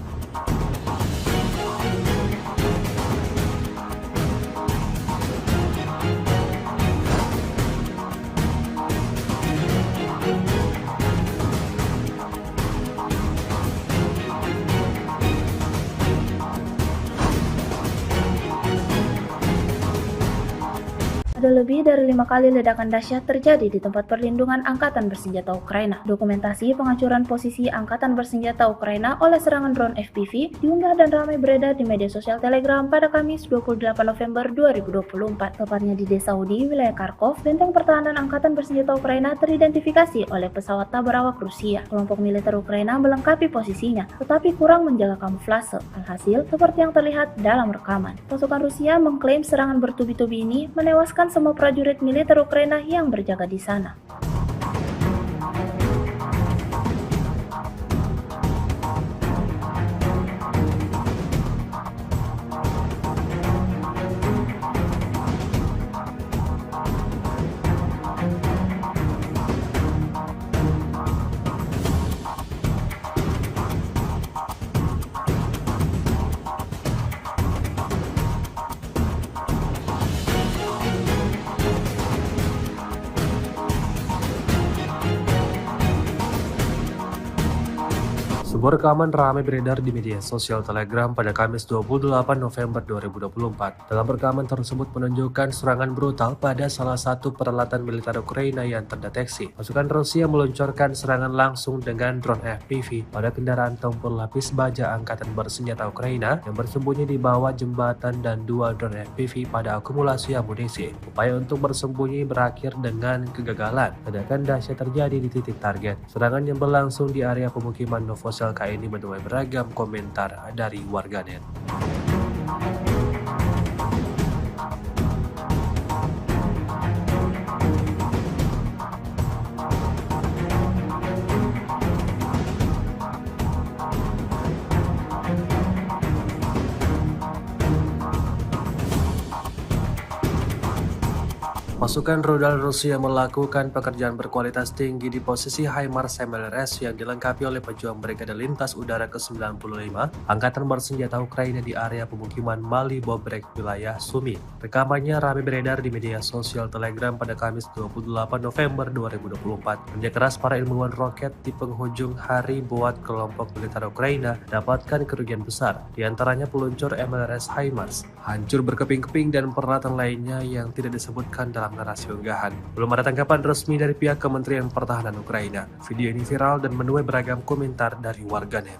Ada lebih dari 5 kali ledakan dahsyat terjadi di tempat perlindungan Angkatan Bersenjata Ukraina. Dokumentasi penghancuran posisi Angkatan Bersenjata Ukraina oleh serangan drone FPV diunggah dan ramai beredar di media sosial Telegram pada Kamis 28 November 2024. Tepatnya di Desa Udi, wilayah Kharkov, benteng pertahanan Angkatan Bersenjata Ukraina teridentifikasi oleh pesawat tak berawak Rusia. Kelompok militer Ukraina melengkapi posisinya, tetapi kurang menjaga kamuflase. Alhasil, seperti yang terlihat dalam rekaman. Pasukan Rusia mengklaim serangan bertubi-tubi ini menewaskan semua prajurit militer Ukraina yang berjaga di sana. Sebuah rekaman ramai beredar di media sosial Telegram pada Kamis 28 November 2024. Dalam rekaman tersebut menunjukkan serangan brutal pada salah satu peralatan militer Ukraina yang terdeteksi. Pasukan Rusia meluncurkan serangan langsung dengan drone FPV pada kendaraan tempur lapis baja angkatan bersenjata Ukraina yang bersembunyi di bawah jembatan dan dua drone FPV pada akumulasi amunisi. Upaya untuk bersembunyi berakhir dengan kegagalan. Ledakan dahsyat terjadi di titik target. Serangan yang berlangsung di area pemukiman Novosel ini menuai beragam komentar dari warganet. Pasukan rudal Rusia melakukan pekerjaan berkualitas tinggi di posisi HIMARS MLRS yang dilengkapi oleh pejuang Brigade Lintas Udara ke-95 Angkatan Bersenjata Ukraina di area pemukiman Mali Bobrek, wilayah Sumi. Rekamannya ramai beredar di media sosial Telegram pada Kamis 28 November 2024. Kerja keras para ilmuwan roket di penghujung hari buat kelompok militer Ukraina dapatkan kerugian besar, di antaranya peluncur MLRS HIMARS, hancur berkeping-keping dan peralatan lainnya yang tidak disebutkan dalam narasi unggahan. Belum ada tanggapan resmi dari pihak Kementerian Pertahanan Ukraina. Video ini viral dan menuai beragam komentar dari warganet.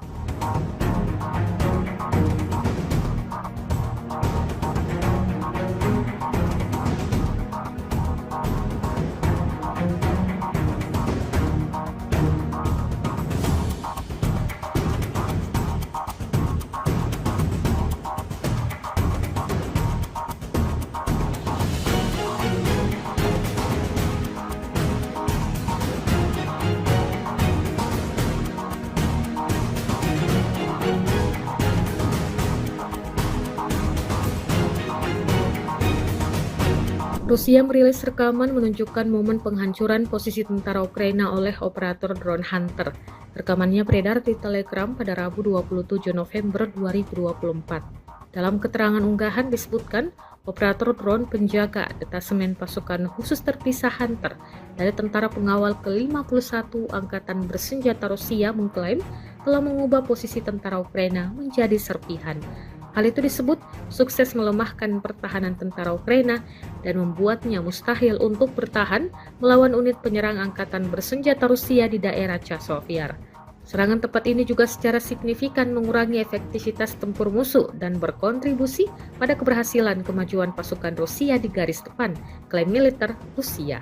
Rusia merilis rekaman menunjukkan momen penghancuran posisi tentara Ukraina oleh operator drone Hunter. Rekamannya beredar di Telegram pada Rabu 27 November 2024. Dalam keterangan unggahan disebutkan, operator drone penjaga detasemen pasukan khusus terpisah Hunter dari tentara pengawal ke-51 Angkatan Bersenjata Rusia mengklaim telah mengubah posisi tentara Ukraina menjadi serpihan. Hal itu disebut sukses melemahkan pertahanan tentara Ukraina dan membuatnya mustahil untuk bertahan melawan unit penyerang angkatan bersenjata Rusia di daerah Chasiv. Serangan tepat ini juga secara signifikan mengurangi efektivitas tempur musuh dan berkontribusi pada keberhasilan kemajuan pasukan Rusia di garis depan, klaim militer Rusia.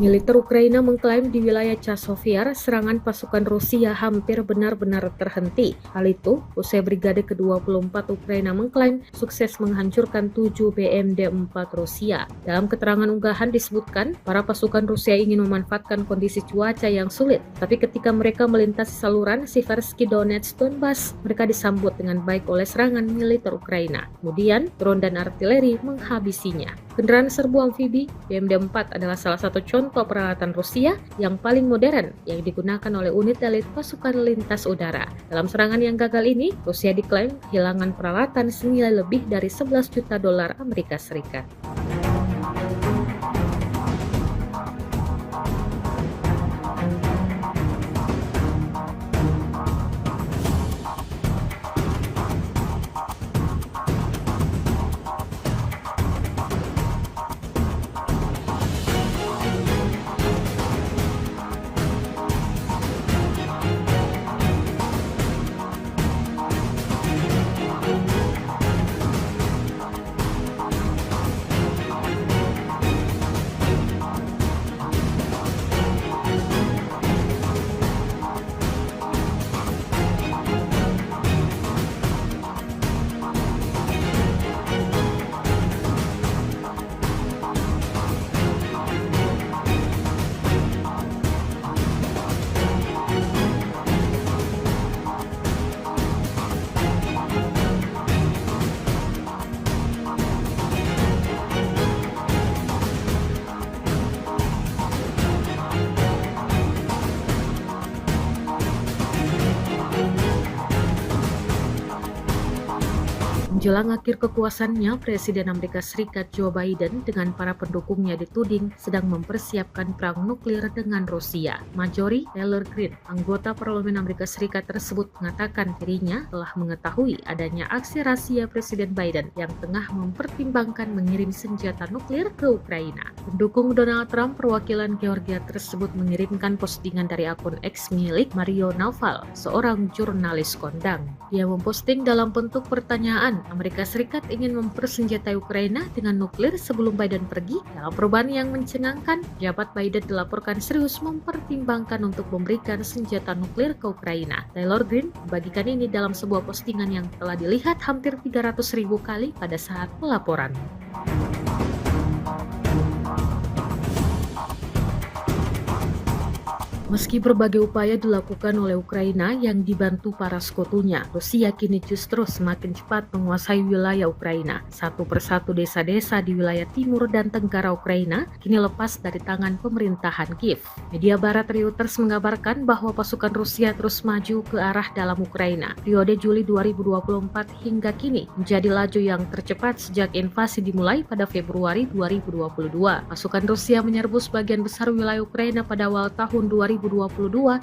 Militer Ukraina mengklaim di wilayah Chasiv serangan pasukan Rusia hampir benar-benar terhenti. Hal itu usai Brigade ke-24 Ukraina mengklaim sukses menghancurkan 7 BMD-4 Rusia. Dalam keterangan unggahan disebutkan, para pasukan Rusia ingin memanfaatkan kondisi cuaca yang sulit, tapi ketika mereka melintasi saluran Siversky Donetsk Donbas, mereka disambut dengan baik oleh serangan militer Ukraina. Kemudian, drone dan artileri menghabisinya. Kendaraan serbu amfibi BMD-4 adalah salah satu contoh peralatan Rusia yang paling modern yang digunakan oleh unit elit pasukan lintas udara. Dalam serangan yang gagal ini, Rusia diklaim kehilangan peralatan senilai lebih dari 11 juta dolar Amerika Serikat. Menjelang akhir kekuasaannya, Presiden Amerika Serikat Joe Biden dengan para pendukungnya dituding sedang mempersiapkan perang nuklir dengan Rusia. Marjorie Taylor Greene, anggota Parlemen Amerika Serikat tersebut mengatakan dirinya telah mengetahui adanya aksi rahasia Presiden Biden yang tengah mempertimbangkan mengirim senjata nuklir ke Ukraina. Pendukung Donald Trump perwakilan Georgia tersebut mengirimkan postingan dari akun X milik Mario Naval, seorang jurnalis kondang. Dia memposting dalam bentuk pertanyaan, Amerika Serikat ingin mempersenjatai Ukraina dengan nuklir sebelum Biden pergi. Dalam perubahan yang mencengangkan, jabat Biden dilaporkan serius mempertimbangkan untuk memberikan senjata nuklir ke Ukraina. Taylor Greene membagikan ini dalam sebuah postingan yang telah dilihat hampir 300.000 kali pada saat pelaporan. Meski berbagai upaya dilakukan oleh Ukraina yang dibantu para sekutunya, Rusia kini justru semakin cepat menguasai wilayah Ukraina. Satu persatu desa-desa di wilayah timur dan tenggara Ukraina kini lepas dari tangan pemerintahan Kiev. Media barat Reuters mengabarkan bahwa pasukan Rusia terus maju ke arah dalam Ukraina. Periode Juli 2024 hingga kini menjadi laju yang tercepat sejak invasi dimulai pada Februari 2022. Pasukan Rusia menyerbu sebagian besar wilayah Ukraina pada awal tahun 2022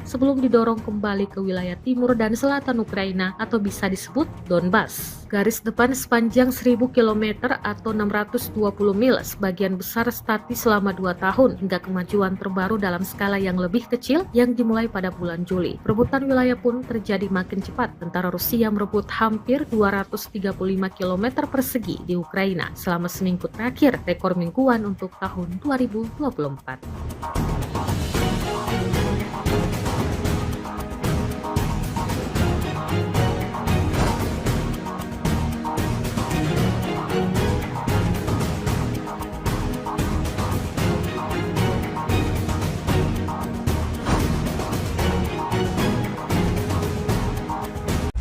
sebelum didorong kembali ke wilayah timur dan selatan Ukraina atau bisa disebut Donbas. Garis depan sepanjang 1000 km atau 620 mil sebagian besar statis selama 2 tahun hingga kemajuan terbaru dalam skala yang lebih kecil yang dimulai pada bulan Juli. Perebutan wilayah pun terjadi makin cepat. Tentara Rusia merebut hampir 235 km persegi di Ukraina selama seminggu terakhir, rekor mingguan untuk tahun 2024.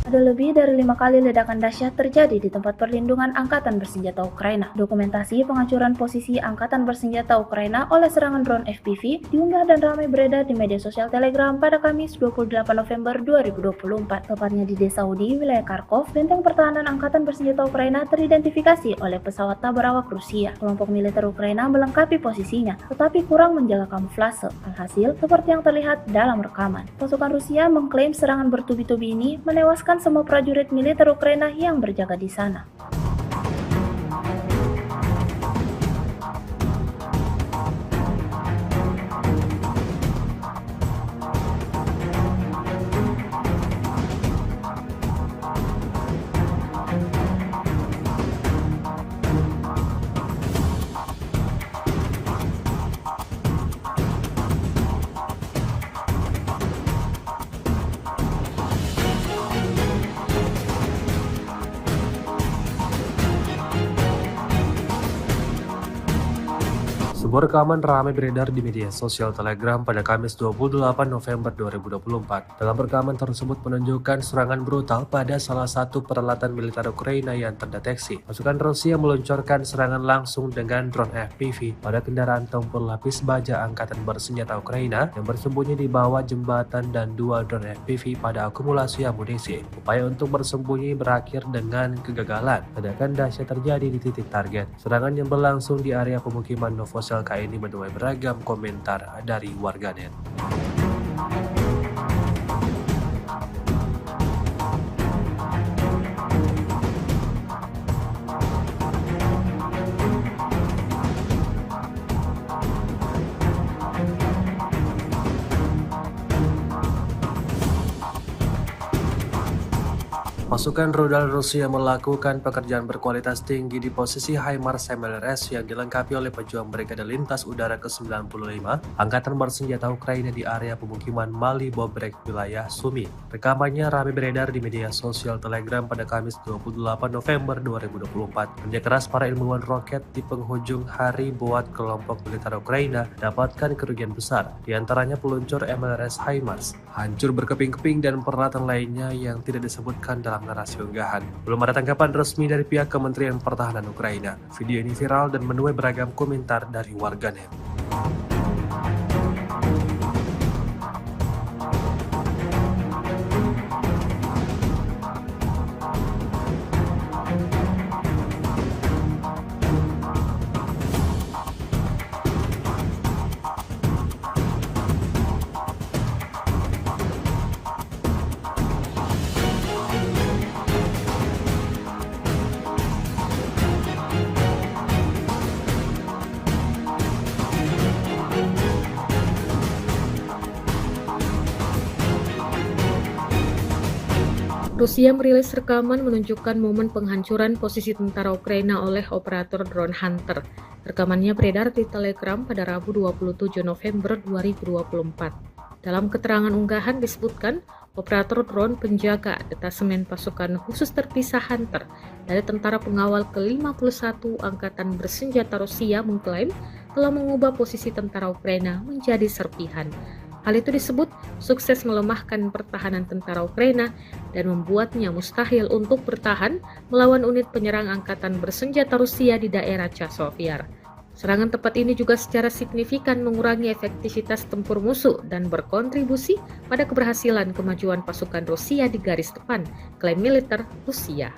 Ada lebih dari 5 kali ledakan dahsyat terjadi di tempat perlindungan Angkatan Bersenjata Ukraina. Dokumentasi penghancuran posisi Angkatan Bersenjata Ukraina oleh serangan drone FPV diunggah dan ramai beredar di media sosial Telegram pada Kamis 28 November 2024. Tepatnya di desa Udi, wilayah Kharkov, benteng pertahanan Angkatan Bersenjata Ukraina teridentifikasi oleh pesawat tabrak Rusia. Kelompok militer Ukraina melengkapi posisinya, tetapi kurang menjaga kamuflase. Alhasil, seperti yang terlihat dalam rekaman, pasukan Rusia mengklaim serangan bertubi-tubi ini menewaskan semua prajurit militer Ukraina yang berjaga di sana. Sebuah rekaman ramai beredar di media sosial Telegram pada Kamis 28 November 2024. Dalam rekaman tersebut menunjukkan serangan brutal pada salah satu peralatan militer Ukraina yang terdeteksi. Pasukan Rusia meluncurkan serangan langsung dengan drone FPV pada kendaraan tempur lapis baja Angkatan Bersenjata Ukraina yang bersembunyi di bawah jembatan dan 2 drone FPV pada akumulasi amunisi. Upaya untuk bersembunyi berakhir dengan kegagalan. Ledakan dahsyat terjadi di titik target. Serangan yang berlangsung di area pemukiman Novosel ini menuai beragam komentar dari warganet. Pasukan rudal Rusia melakukan pekerjaan berkualitas tinggi di posisi HIMARS MLRS yang dilengkapi oleh pejuang Brigade Lintas Udara ke-95 Angkatan Bersenjata Ukraina di area pemukiman Mali Bobrek, wilayah Sumi. Rekamannya ramai beredar di media sosial Telegram pada Kamis 28 November 2024. Kerja keras para ilmuwan roket di penghujung hari buat kelompok militer Ukraina dapatkan kerugian besar, diantaranya peluncur MLRS HIMARS, hancur berkeping-keping dan peralatan lainnya yang tidak disebutkan dalam narasi unggahan. Belum ada tanggapan resmi dari pihak Kementerian Pertahanan Ukraina. Video ini viral dan menuai beragam komentar dari warganet. Rusia merilis rekaman menunjukkan momen penghancuran posisi tentara Ukraina oleh operator drone Hunter. Rekamannya beredar di Telegram pada Rabu 27 November 2024. Dalam keterangan unggahan disebutkan, operator drone penjaga detasemen pasukan khusus terpisah Hunter dari tentara pengawal ke-51 Angkatan Bersenjata Rusia mengklaim telah mengubah posisi tentara Ukraina menjadi serpihan. Hal itu disebut sukses melemahkan pertahanan tentara Ukraina dan membuatnya mustahil untuk bertahan melawan unit penyerang Angkatan Bersenjata Rusia di daerah Chasiv-Yar. Serangan tepat ini juga secara signifikan mengurangi efektivitas tempur musuh dan berkontribusi pada keberhasilan kemajuan pasukan Rusia di garis depan, klaim militer Rusia.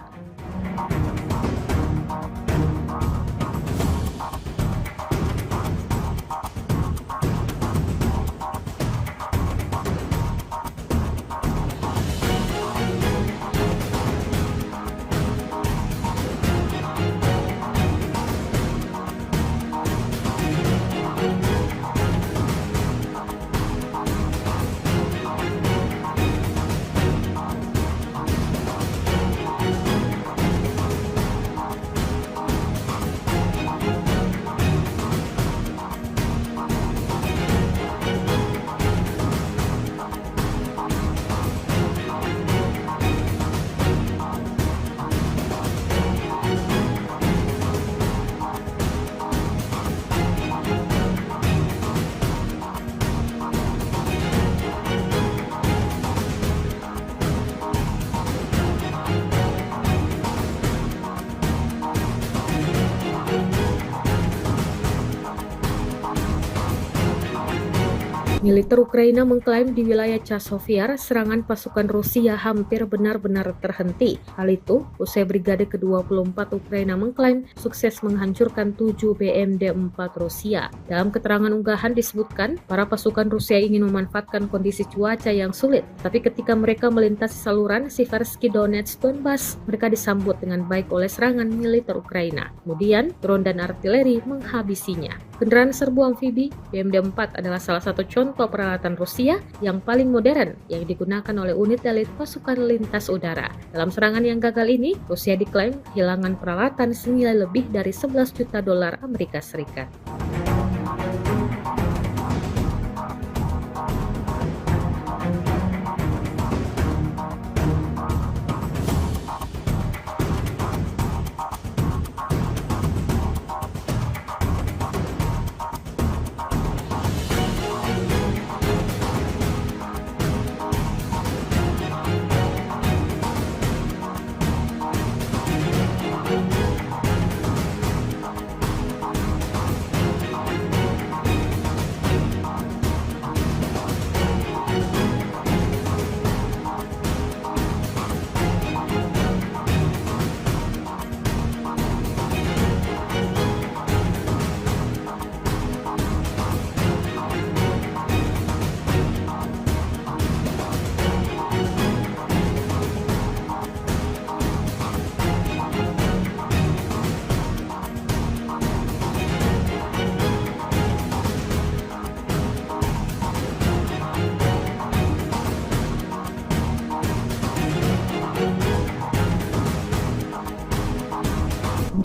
Militer Ukraina mengklaim di wilayah Chasiv-Yar serangan pasukan Rusia hampir benar-benar terhenti. Hal itu usai Brigade ke-24 Ukraina mengklaim sukses menghancurkan 7 BMD-4 Rusia. Dalam keterangan unggahan disebutkan, para pasukan Rusia ingin memanfaatkan kondisi cuaca yang sulit, tapi ketika mereka melintasi saluran Siversky Donetsk Donbas, mereka disambut dengan baik oleh serangan militer Ukraina. Kemudian, drone dan artileri menghabisinya. Kendaraan serbu amfibi BMD-4 adalah salah satu contoh peralatan Rusia yang paling modern yang digunakan oleh unit elit pasukan lintas udara. Dalam serangan yang gagal ini, Rusia diklaim kehilangan peralatan senilai lebih dari 11 juta dolar Amerika Serikat.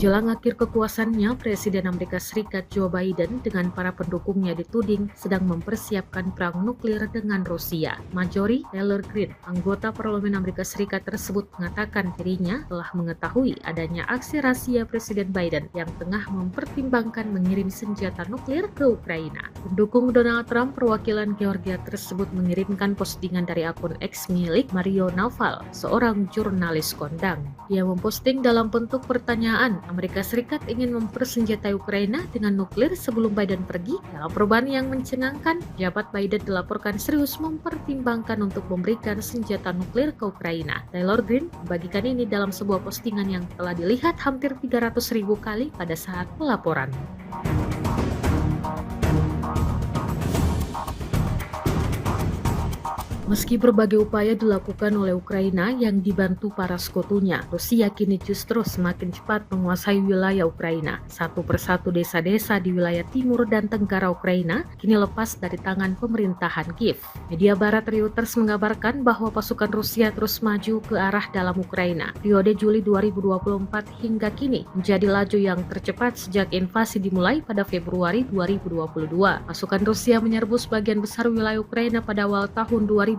Menjelang akhir kekuasaannya, Presiden Amerika Serikat Joe Biden dengan para pendukungnya dituding sedang mempersiapkan perang nuklir dengan Rusia. Marjorie Taylor Greene, anggota Parlemen Amerika Serikat tersebut mengatakan dirinya telah mengetahui adanya aksi rahasia Presiden Biden yang tengah mempertimbangkan mengirim senjata nuklir ke Ukraina. Pendukung Donald Trump perwakilan Georgia tersebut mengirimkan postingan dari akun X milik Mario Naval, seorang jurnalis kondang. Dia memposting dalam bentuk pertanyaan, Amerika Serikat ingin mempersenjatai Ukraina dengan nuklir sebelum Biden pergi. Dalam perubahan yang mencengangkan, jabat Biden dilaporkan serius mempertimbangkan untuk memberikan senjata nuklir ke Ukraina. Taylor Greene membagikan ini dalam sebuah postingan yang telah dilihat hampir 300.000 kali pada saat pelaporan. Meski berbagai upaya dilakukan oleh Ukraina yang dibantu para sekutunya, Rusia kini justru semakin cepat menguasai wilayah Ukraina. Satu persatu desa-desa di wilayah timur dan tenggara Ukraina kini lepas dari tangan pemerintahan Kiev. Media barat Reuters mengabarkan bahwa pasukan Rusia terus maju ke arah dalam Ukraina. Periode Juli 2024 hingga kini menjadi laju yang tercepat sejak invasi dimulai pada Februari 2022. Pasukan Rusia menyerbu sebagian besar wilayah Ukraina pada awal tahun 2022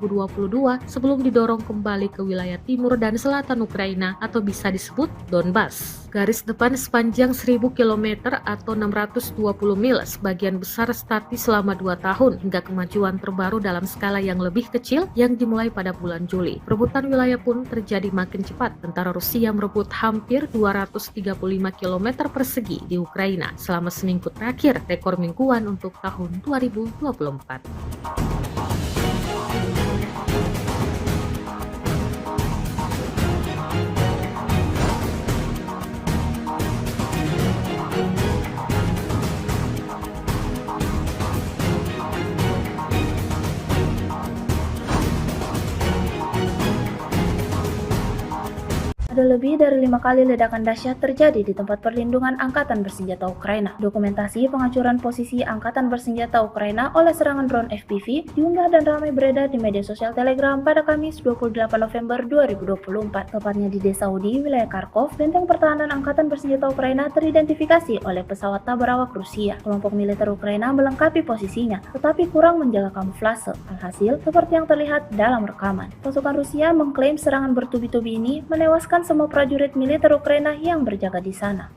sebelum didorong kembali ke wilayah timur dan selatan Ukraina atau bisa disebut Donbas. Garis depan sepanjang 1000 km atau 620 mil sebagian besar statis selama 2 tahun hingga kemajuan terbaru dalam skala yang lebih kecil yang dimulai pada bulan Juli. Perebutan wilayah pun terjadi makin cepat. Tentara Rusia merebut hampir 235 km persegi di Ukraina selama seminggu terakhir, rekor mingguan untuk tahun 2024. Ada lebih dari 5 kali ledakan dahsyat terjadi di tempat perlindungan Angkatan Bersenjata Ukraina. Dokumentasi penghancuran posisi Angkatan Bersenjata Ukraina oleh serangan drone FPV diunggah dan ramai beredar di media sosial Telegram pada Kamis 28 November 2024. Tepatnya di Desa Udi, wilayah Kharkov, benteng pertahanan Angkatan Bersenjata Ukraina teridentifikasi oleh pesawat tak berawak Rusia. Kelompok militer Ukraina melengkapi posisinya, tetapi kurang menjaga kamuflase. Alhasil, seperti yang terlihat dalam rekaman. Pasukan Rusia mengklaim serangan bertubi-tubi ini menewaskan semua prajurit militer Ukraina yang berjaga di sana.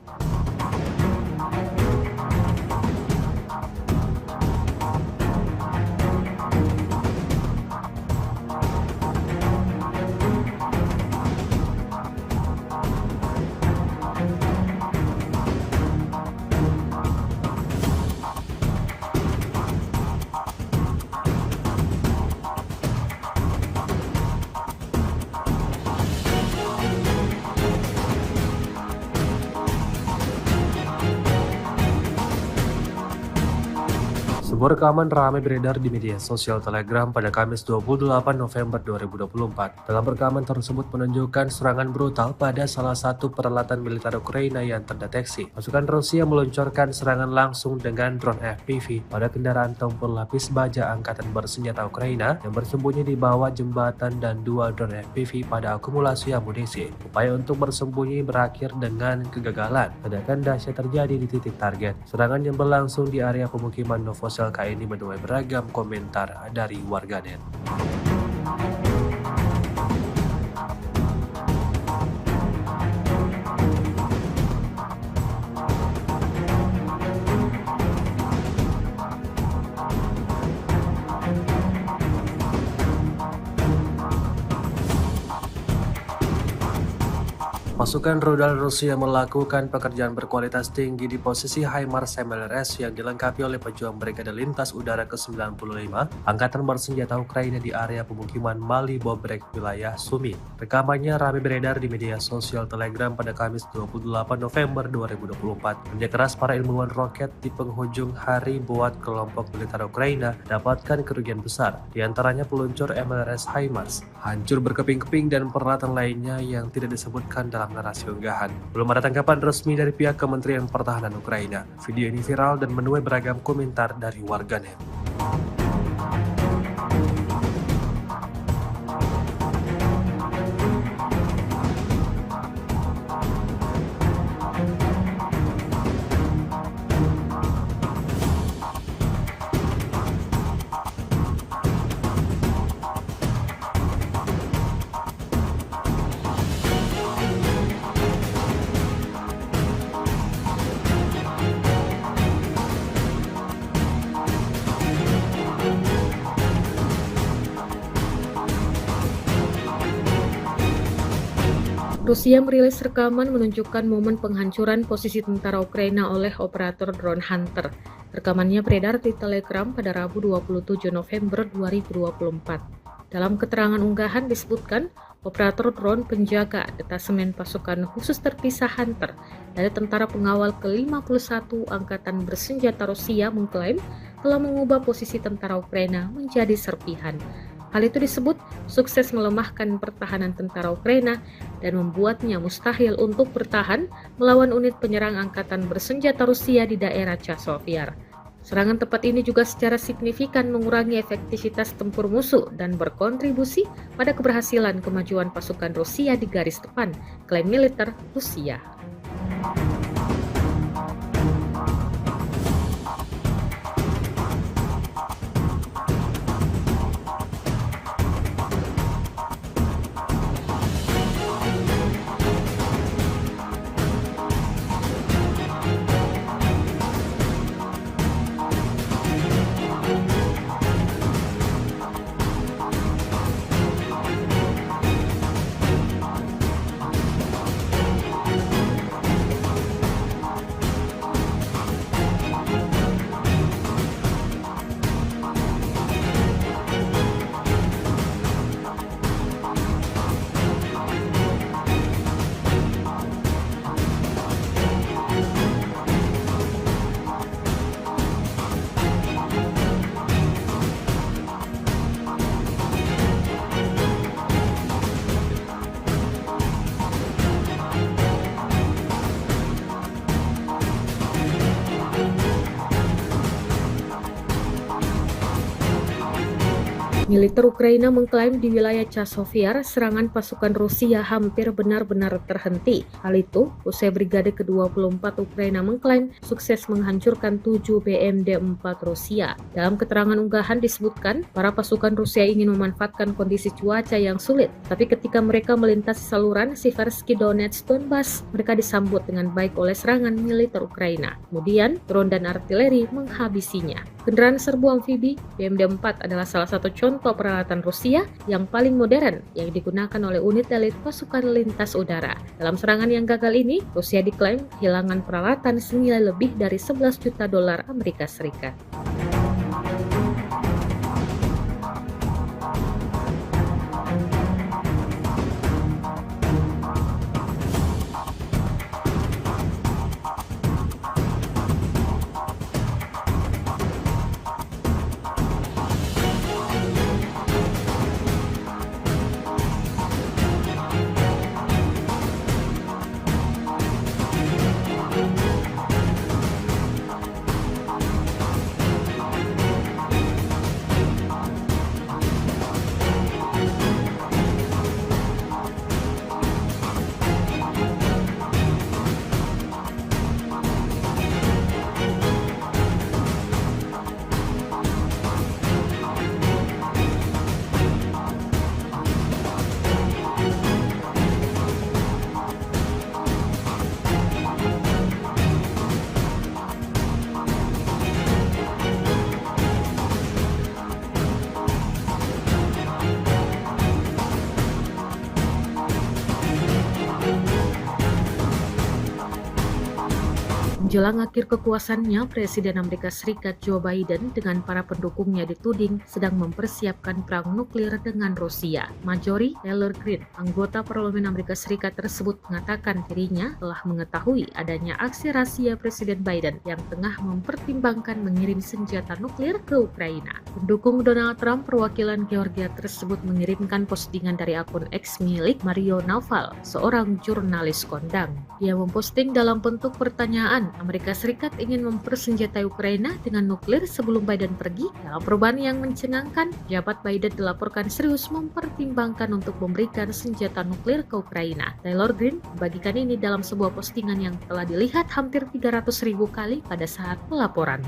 Sebuah rekaman ramai beredar di media sosial Telegram pada Kamis 28 November 2024. Dalam rekaman tersebut menunjukkan serangan brutal pada salah satu peralatan militer Ukraina yang terdeteksi. Pasukan Rusia meluncurkan serangan langsung dengan drone FPV pada kendaraan tempur lapis baja Angkatan Bersenjata Ukraina yang bersembunyi di bawah jembatan dan 2 drone FPV pada akumulasi amunisi. Upaya untuk bersembunyi berakhir dengan kegagalan. Ledakan dahsyat terjadi di titik target. Serangan yang berlangsung di area pemukiman Novosel ini menuai beragam komentar dari warganet. Pasukan rudal Rusia melakukan pekerjaan berkualitas tinggi di posisi HIMARS MLRS yang dilengkapi oleh pejuang Brigade Lintas Udara ke-95 Angkatan Bersenjata Ukraina di area pemukiman Mali Bobrek, wilayah Sumi. Rekamannya ramai beredar di media sosial Telegram pada Kamis 28 November 2024. Kerja keras para ilmuwan roket di penghujung hari buat kelompok militer Ukraina dapatkan kerugian besar, di antaranya peluncur MLRS HIMARS, hancur berkeping-keping dan peralatan lainnya yang tidak disebutkan dalam narasi unggahan. Belum ada tanggapan resmi dari pihak Kementerian Pertahanan Ukraina. Video ini viral dan menuai beragam komentar dari warganet. Rusia merilis rekaman menunjukkan momen penghancuran posisi tentara Ukraina oleh operator drone Hunter. Rekamannya beredar di Telegram pada Rabu 27 November 2024. Dalam keterangan unggahan disebutkan, operator drone penjaga detasemen pasukan khusus terpisah Hunter dari tentara pengawal ke-51 Angkatan Bersenjata Rusia mengklaim telah mengubah posisi tentara Ukraina menjadi serpihan. Hal itu disebut sukses melemahkan pertahanan tentara Ukraina dan membuatnya mustahil untuk bertahan melawan unit penyerang angkatan bersenjata Rusia di daerah Chasiv. Serangan tepat ini juga secara signifikan mengurangi efektivitas tempur musuh dan berkontribusi pada keberhasilan kemajuan pasukan Rusia di garis depan, klaim militer Rusia. Militer Ukraina mengklaim di wilayah Chasiv serangan pasukan Rusia hampir benar-benar terhenti. Hal itu usai Brigade ke-24 Ukraina mengklaim sukses menghancurkan 7 BMD-4 Rusia. Dalam keterangan unggahan disebutkan, para pasukan Rusia ingin memanfaatkan kondisi cuaca yang sulit, tapi ketika mereka melintasi saluran Siversky Donetsk Donbas, mereka disambut dengan baik oleh serangan militer Ukraina. Kemudian, drone dan artileri menghabisinya. Kendaraan serbu amfibi BMD-4 adalah salah satu contoh peralatan Rusia yang paling modern yang digunakan oleh unit elit pasukan lintas udara. Dalam serangan yang gagal ini, Rusia diklaim kehilangan peralatan senilai lebih dari 11 juta dolar Amerika Serikat. Menjelang akhir kekuasaannya, Presiden Amerika Serikat Joe Biden dengan para pendukungnya dituding sedang mempersiapkan perang nuklir dengan Rusia. Marjorie Taylor Greene, anggota Parlemen Amerika Serikat tersebut mengatakan dirinya telah mengetahui adanya aksi rahasia Presiden Biden yang tengah mempertimbangkan mengirim senjata nuklir ke Ukraina. Pendukung Donald Trump perwakilan Georgia tersebut mengirimkan postingan dari akun X milik Mario Naval, seorang jurnalis kondang. Dia memposting dalam bentuk pertanyaan, Amerika Serikat ingin mempersenjatai Ukraina dengan nuklir sebelum Biden pergi. Dalam perubahan yang mencengangkan, jabat Biden dilaporkan serius mempertimbangkan untuk memberikan senjata nuklir ke Ukraina. Taylor Greene membagikan ini dalam sebuah postingan yang telah dilihat hampir 300.000 kali pada saat pelaporan.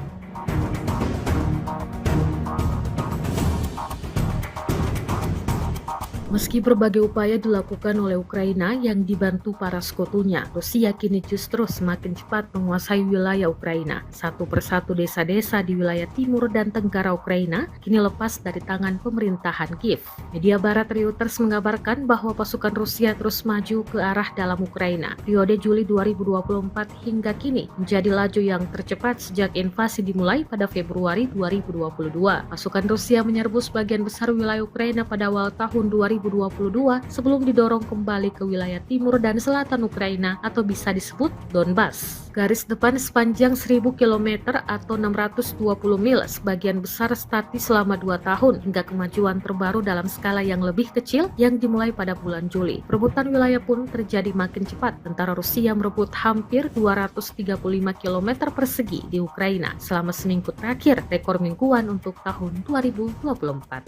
Meski berbagai upaya dilakukan oleh Ukraina yang dibantu para sekutunya, Rusia kini justru semakin cepat menguasai wilayah Ukraina. Satu persatu desa-desa di wilayah timur dan tenggara Ukraina kini lepas dari tangan pemerintahan Kiev. Media barat Reuters mengabarkan bahwa pasukan Rusia terus maju ke arah dalam Ukraina. Periode Juli 2024 hingga kini menjadi laju yang tercepat sejak invasi dimulai pada Februari 2022. Pasukan Rusia menyerbu sebagian besar wilayah Ukraina pada awal tahun 2022 2022 sebelum didorong kembali ke wilayah timur dan selatan Ukraina atau bisa disebut Donbas. Garis depan sepanjang 1000 km atau 620 mil sebagian besar statis selama 2 tahun hingga kemajuan terbaru dalam skala yang lebih kecil yang dimulai pada bulan Juli. Perebutan wilayah pun terjadi makin cepat. Tentara Rusia merebut hampir 235 km persegi di Ukraina selama seminggu terakhir, rekor mingguan untuk tahun 2024.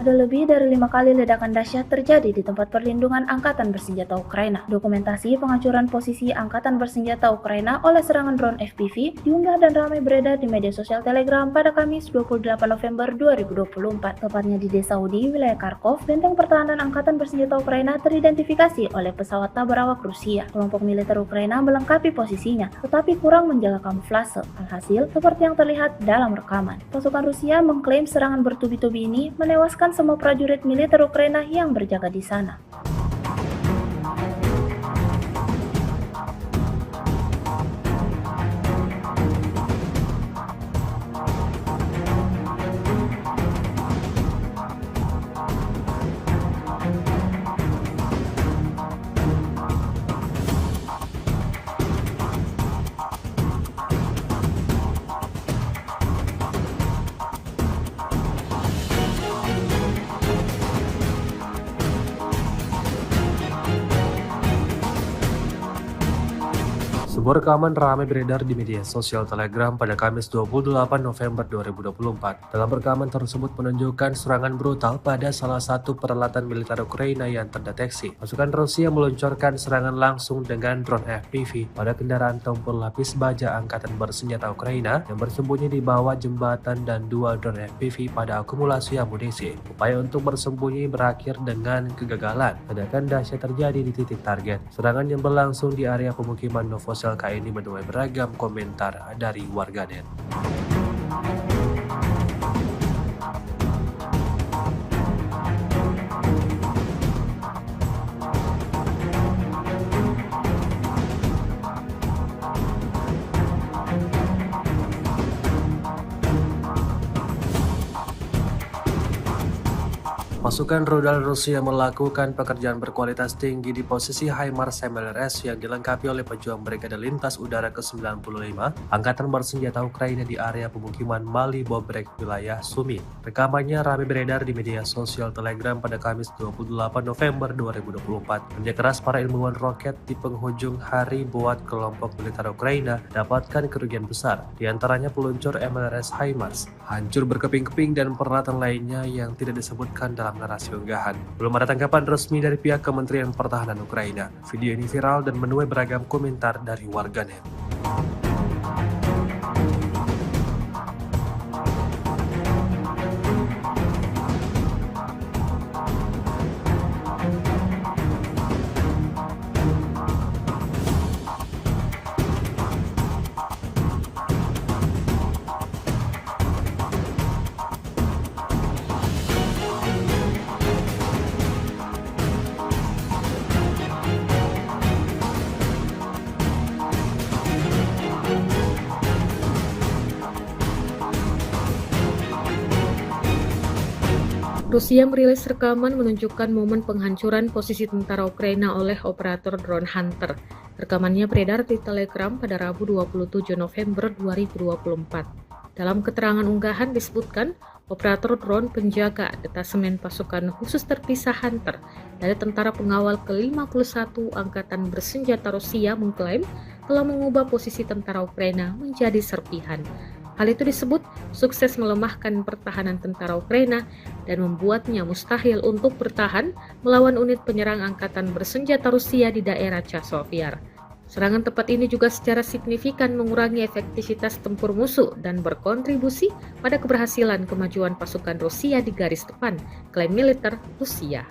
Ada lebih dari 5 kali ledakan dahsyat terjadi di tempat perlindungan Angkatan Bersenjata Ukraina. Dokumentasi penghancuran posisi Angkatan Bersenjata Ukraina oleh serangan drone FPV diunggah dan ramai beredar di media sosial Telegram pada Kamis 28 November 2024. Tepatnya di desa Udi, wilayah Kharkov, benteng pertahanan Angkatan Bersenjata Ukraina teridentifikasi oleh pesawat tabrak Rusia. Kelompok militer Ukraina melengkapi posisinya, tetapi kurang menjaga kamuflase. Alhasil, seperti yang terlihat dalam rekaman, pasukan Rusia mengklaim serangan bertubi-tubi ini menewaskan semua prajurit militer Ukraina yang berjaga di sana. Sebuah rekaman ramai beredar di media sosial Telegram pada Kamis 28 November 2024. Dalam rekaman tersebut menunjukkan serangan brutal pada salah satu peralatan militer Ukraina yang terdeteksi. Pasukan Rusia meluncurkan serangan langsung dengan drone FPV pada kendaraan tempur lapis baja Angkatan Bersenjata Ukraina yang bersembunyi di bawah jembatan dan 2 drone FPV pada akumulasi amunisi. Upaya untuk bersembunyi berakhir dengan kegagalan. Ledakan dahsyat terjadi di titik target. Serangan yang berlangsung di area pemukiman Novosel ini menuai beragam komentar dari warganet. Pasukan rudal Rusia melakukan pekerjaan berkualitas tinggi di posisi HIMARS MLRS yang dilengkapi oleh pejuang Brigade Lintas Udara ke-95 Angkatan Bersenjata Ukraina di area pemukiman Mali Bobrek, wilayah Sumi. Rekamannya ramai beredar di media sosial Telegram pada Kamis 28 November 2024. Kerja keras para ilmuwan roket di penghujung hari buat kelompok militer Ukraina dapatkan kerugian besar, diantaranya peluncur MLRS HIMARS, hancur berkeping-keping dan peralatan lainnya yang tidak disebutkan dalam narasi unggahan. Belum ada tanggapan resmi dari pihak Kementerian Pertahanan Ukraina. Video ini viral dan menuai beragam komentar dari warganet. Rusia merilis rekaman menunjukkan momen penghancuran posisi tentara Ukraina oleh operator drone Hunter. Rekamannya beredar di Telegram pada Rabu 27 November 2024. Dalam keterangan unggahan disebutkan, operator drone penjaga detasemen pasukan khusus terpisah Hunter dari tentara pengawal ke-51 Angkatan Bersenjata Rusia mengklaim telah mengubah posisi tentara Ukraina menjadi serpihan. Hal itu disebut sukses melemahkan pertahanan tentara Ukraina dan membuatnya mustahil untuk bertahan melawan unit penyerang Angkatan Bersenjata Rusia di daerah Chasiv-Yar. Serangan tepat ini juga secara signifikan mengurangi efektivitas tempur musuh dan berkontribusi pada keberhasilan kemajuan pasukan Rusia di garis depan, klaim militer Rusia.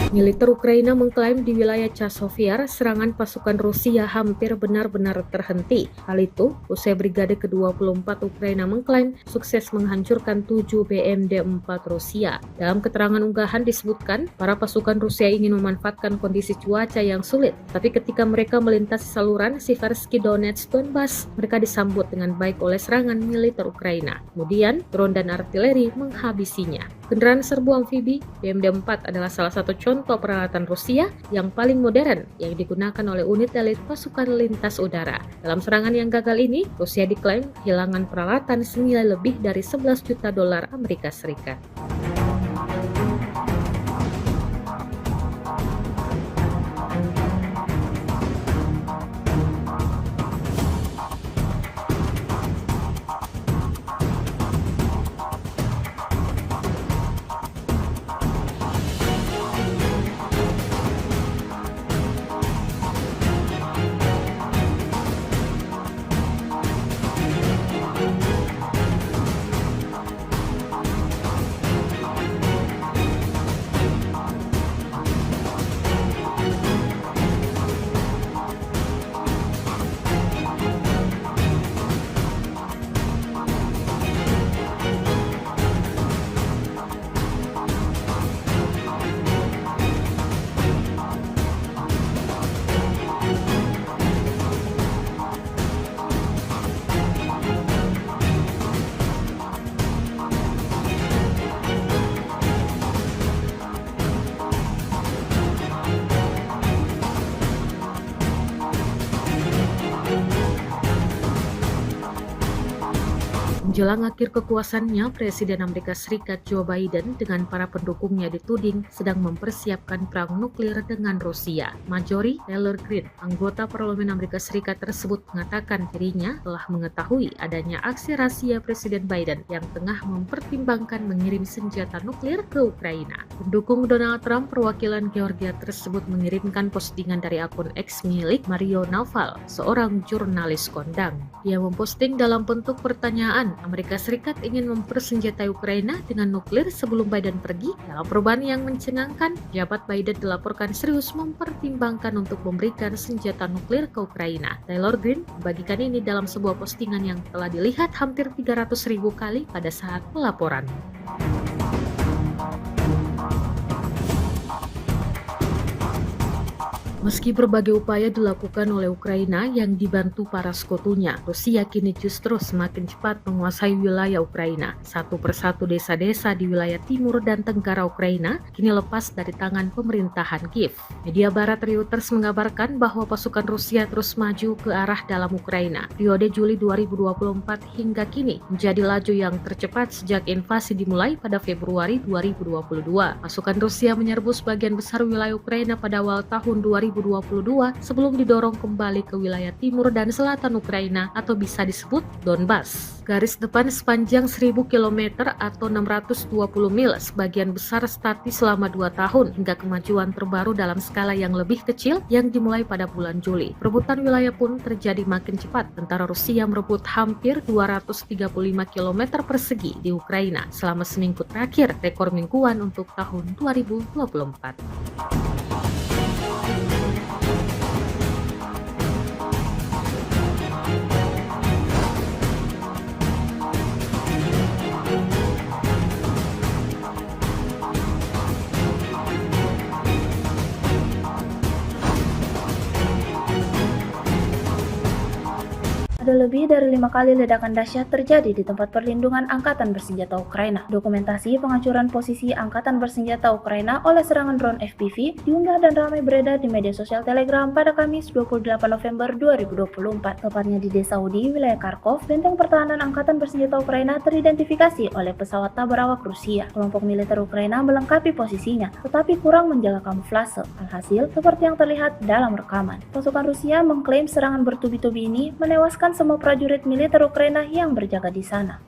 Militer Ukraina mengklaim di wilayah Chasiv-Yar serangan pasukan Rusia hampir benar-benar terhenti. Hal itu usai Brigade ke-24 Ukraina mengklaim sukses menghancurkan 7 BMD-4 Rusia. Dalam keterangan unggahan disebutkan, para pasukan Rusia ingin memanfaatkan kondisi cuaca yang sulit, tapi ketika mereka melintasi saluran Siversky Donetsk Donbas, mereka disambut dengan baik oleh serangan militer Ukraina. Kemudian, drone dan artileri menghabisinya. Kendaraan serbu amfibi BMD-4 adalah salah satu contoh peralatan Rusia yang paling modern yang digunakan oleh unit elit pasukan lintas udara. Dalam serangan yang gagal ini, Rusia diklaim kehilangan peralatan senilai lebih dari 11 juta dolar Amerika Serikat. Menjelang akhir kekuasaannya, Presiden Amerika Serikat Joe Biden dengan para pendukungnya dituding sedang mempersiapkan perang nuklir dengan Rusia. Marjorie Taylor Greene, anggota Parlemen Amerika Serikat tersebut mengatakan dirinya telah mengetahui adanya aksi rahasia Presiden Biden yang tengah mempertimbangkan mengirim senjata nuklir ke Ukraina. Pendukung Donald Trump perwakilan Georgia tersebut mengirimkan postingan dari akun X milik Mario Naval, seorang jurnalis kondang. Dia memposting dalam bentuk pertanyaan, Amerika Serikat ingin mempersenjatai Ukraina dengan nuklir sebelum Biden pergi. Dalam perubahan yang mencengangkan, jabat Biden dilaporkan serius mempertimbangkan untuk memberikan senjata nuklir ke Ukraina. Taylor Greene membagikan ini dalam sebuah postingan yang telah dilihat hampir 300.000 kali pada saat pelaporan. Meski berbagai upaya dilakukan oleh Ukraina yang dibantu para sekutunya, Rusia kini justru semakin cepat menguasai wilayah Ukraina. Satu persatu desa-desa di wilayah timur dan tenggara Ukraina kini lepas dari tangan pemerintahan Kiev. Media barat Reuters mengabarkan bahwa pasukan Rusia terus maju ke arah dalam Ukraina. Periode Juli 2024 hingga kini menjadi laju yang tercepat sejak invasi dimulai pada Februari 2022. Pasukan Rusia menyerbu sebagian besar wilayah Ukraina pada awal tahun 2022 sebelum didorong kembali ke wilayah timur dan selatan Ukraina atau bisa disebut Donbas. Garis depan sepanjang 1000 km atau 620 mil sebagian besar statis selama 2 tahun hingga kemajuan terbaru dalam skala yang lebih kecil yang dimulai pada bulan Juli. Perebutan wilayah pun terjadi makin cepat. Tentara Rusia merebut hampir 235 km persegi di Ukraina selama seminggu terakhir, rekor mingguan untuk tahun 2024. Ada lebih dari 5 kali ledakan dahsyat terjadi di tempat perlindungan Angkatan Bersenjata Ukraina. Dokumentasi penghancuran posisi Angkatan Bersenjata Ukraina oleh serangan drone FPV diunggah dan ramai beredar di media sosial Telegram pada Kamis 28 November 2024. Tepatnya di desa Udi, wilayah Kharkov, benteng pertahanan Angkatan Bersenjata Ukraina teridentifikasi oleh pesawat tabrak Rusia. Kelompok militer Ukraina melengkapi posisinya, tetapi kurang menjaga kamuflase. Alhasil, seperti yang terlihat dalam rekaman, pasukan Rusia mengklaim serangan bertubi-tubi ini menewaskan semua prajurit militer Ukraina yang berjaga di sana.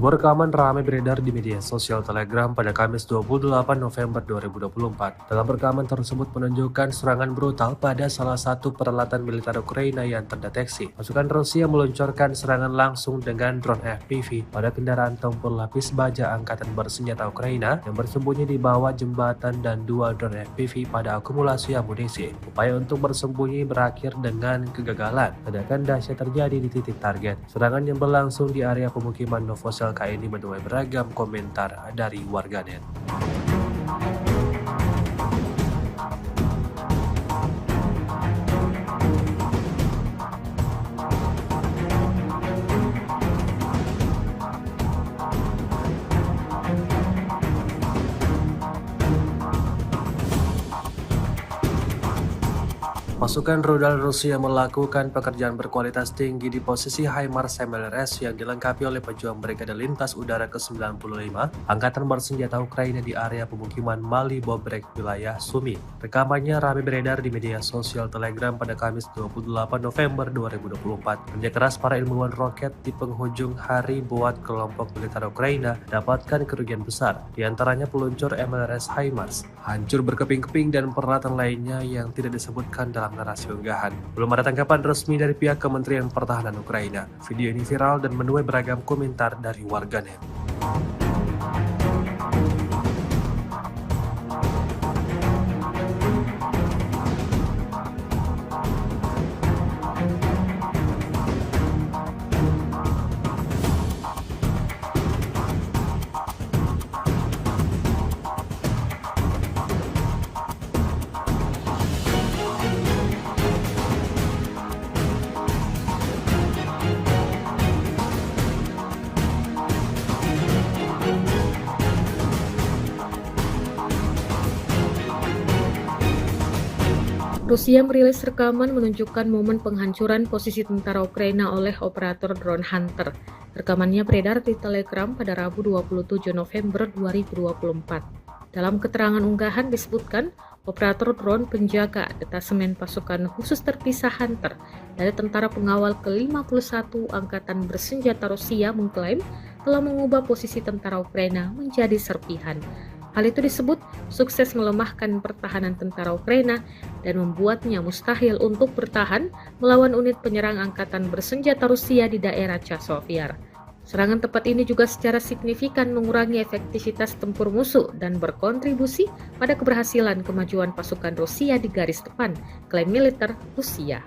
Sebuah rekaman ramai beredar di media sosial Telegram pada Kamis 28 November 2024. Dalam rekaman tersebut menunjukkan serangan brutal pada salah satu peralatan militer Ukraina yang terdeteksi. Pasukan Rusia meluncurkan serangan langsung dengan drone FPV pada kendaraan tempur lapis baja Angkatan Bersenjata Ukraina yang bersembunyi di bawah jembatan dan dua drone FPV pada akumulasi amunisi. Upaya untuk bersembunyi berakhir dengan kegagalan. Ledakan dahsyat terjadi di titik target. Serangan yang berlangsung di area pemukiman Novosel ini menuai beragam komentar dari warganet. Pasukan rudal Rusia melakukan pekerjaan berkualitas tinggi di posisi HIMARS MLRS yang dilengkapi oleh pejuang Brigade Lintas Udara ke-95 Angkatan Bersenjata Ukraina di area pemukiman Mali Bobrek, wilayah Sumi. Rekamannya ramai beredar di media sosial Telegram pada Kamis 28 November 2024. Kerja keras para ilmuwan roket di penghujung hari buat kelompok militer Ukraina dapatkan kerugian besar, di antaranya peluncur MLRS HIMARS, hancur berkeping-keping dan peralatan lainnya yang tidak disebutkan dalam narasi unggahan. Belum ada tanggapan resmi dari pihak Kementerian Pertahanan Ukraina. Video ini viral dan menuai beragam komentar dari warganet. Rusia merilis rekaman menunjukkan momen penghancuran posisi tentara Ukraina oleh operator drone Hunter. Rekamannya beredar di Telegram pada Rabu 27 November 2024. Dalam keterangan unggahan disebutkan, operator drone penjaga detasemen pasukan khusus terpisah Hunter dari tentara pengawal ke-51 Angkatan Bersenjata Rusia mengklaim telah mengubah posisi tentara Ukraina menjadi serpihan. Hal itu disebut sukses melemahkan pertahanan tentara Ukraina dan membuatnya mustahil untuk bertahan melawan unit penyerang Angkatan Bersenjata Rusia di daerah Chasiv-Yar. Serangan tepat ini juga secara signifikan mengurangi efektivitas tempur musuh dan berkontribusi pada keberhasilan kemajuan pasukan Rusia di garis depan, klaim militer Rusia.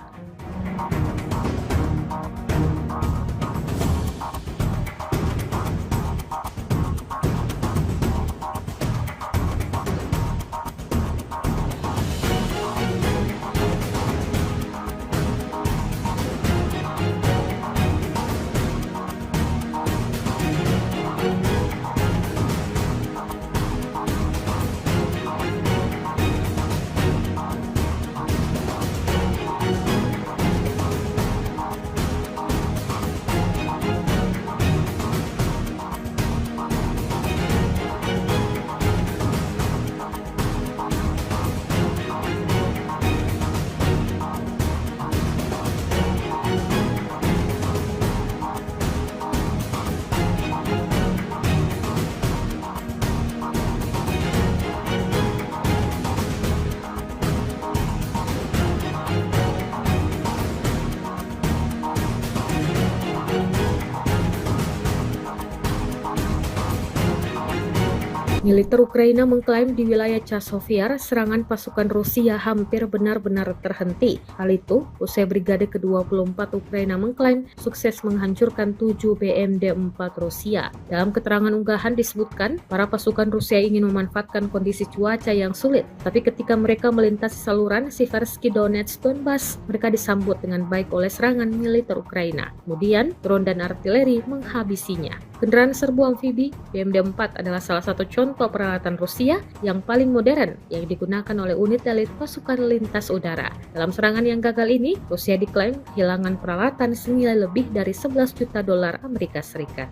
Militer Ukraina mengklaim di wilayah Chasiv-Yar serangan pasukan Rusia hampir benar-benar terhenti. Hal itu usai Brigade ke-24 Ukraina mengklaim sukses menghancurkan 7 BMD-4 Rusia. Dalam keterangan unggahan disebutkan, para pasukan Rusia ingin memanfaatkan kondisi cuaca yang sulit, tapi ketika mereka melintasi saluran Siversky Donetsk Donbas, mereka disambut dengan baik oleh serangan militer Ukraina. Kemudian, drone dan artileri menghabisinya. Kendaraan serbu amfibi BMD-4 adalah salah satu contoh peralatan Rusia yang paling modern yang digunakan oleh unit elit pasukan lintas udara. Dalam serangan yang gagal ini, Rusia diklaim kehilangan peralatan senilai lebih dari 11 juta dolar Amerika Serikat.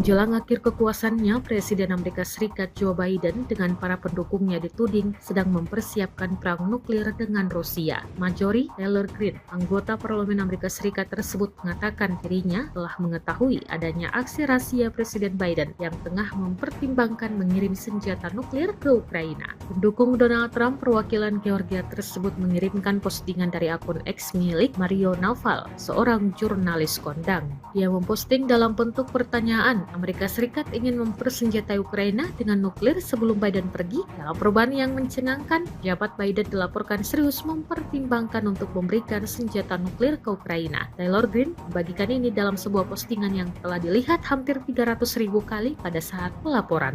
Menjelang akhir kekuasaannya, Presiden Amerika Serikat Joe Biden dengan para pendukungnya dituding sedang mempersiapkan perang nuklir dengan Rusia. Marjorie Taylor Greene, anggota Parlemen Amerika Serikat tersebut mengatakan dirinya telah mengetahui adanya aksi rahasia Presiden Biden yang tengah mempertimbangkan mengirim senjata nuklir ke Ukraina. Pendukung Donald Trump perwakilan Georgia tersebut mengirimkan postingan dari akun X milik Mario Naval, seorang jurnalis kondang. Dia memposting dalam bentuk pertanyaan, Amerika Serikat ingin mempersenjatai Ukraina dengan nuklir sebelum Biden pergi. Dalam perubahan yang mencengangkan, jabat Biden dilaporkan serius mempertimbangkan untuk memberikan senjata nuklir ke Ukraina. Taylor Greene membagikan ini dalam sebuah postingan yang telah dilihat hampir 300.000 kali pada saat pelaporan.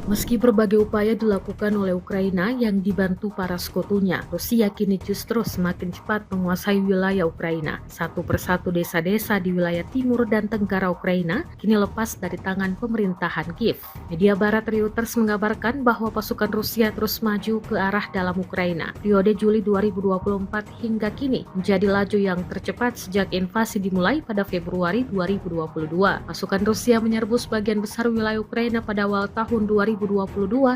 Meski berbagai upaya dilakukan oleh Ukraina yang dibantu para sekutunya, Rusia kini justru semakin cepat menguasai wilayah Ukraina. Satu persatu desa-desa di wilayah timur dan tenggara Ukraina kini lepas dari tangan pemerintahan Kiev. Media barat Reuters mengabarkan bahwa pasukan Rusia terus maju ke arah dalam Ukraina. Periode Juli 2024 hingga kini menjadi laju yang tercepat sejak invasi dimulai pada Februari 2022. Pasukan Rusia menyerbu sebagian besar wilayah Ukraina pada awal tahun 2022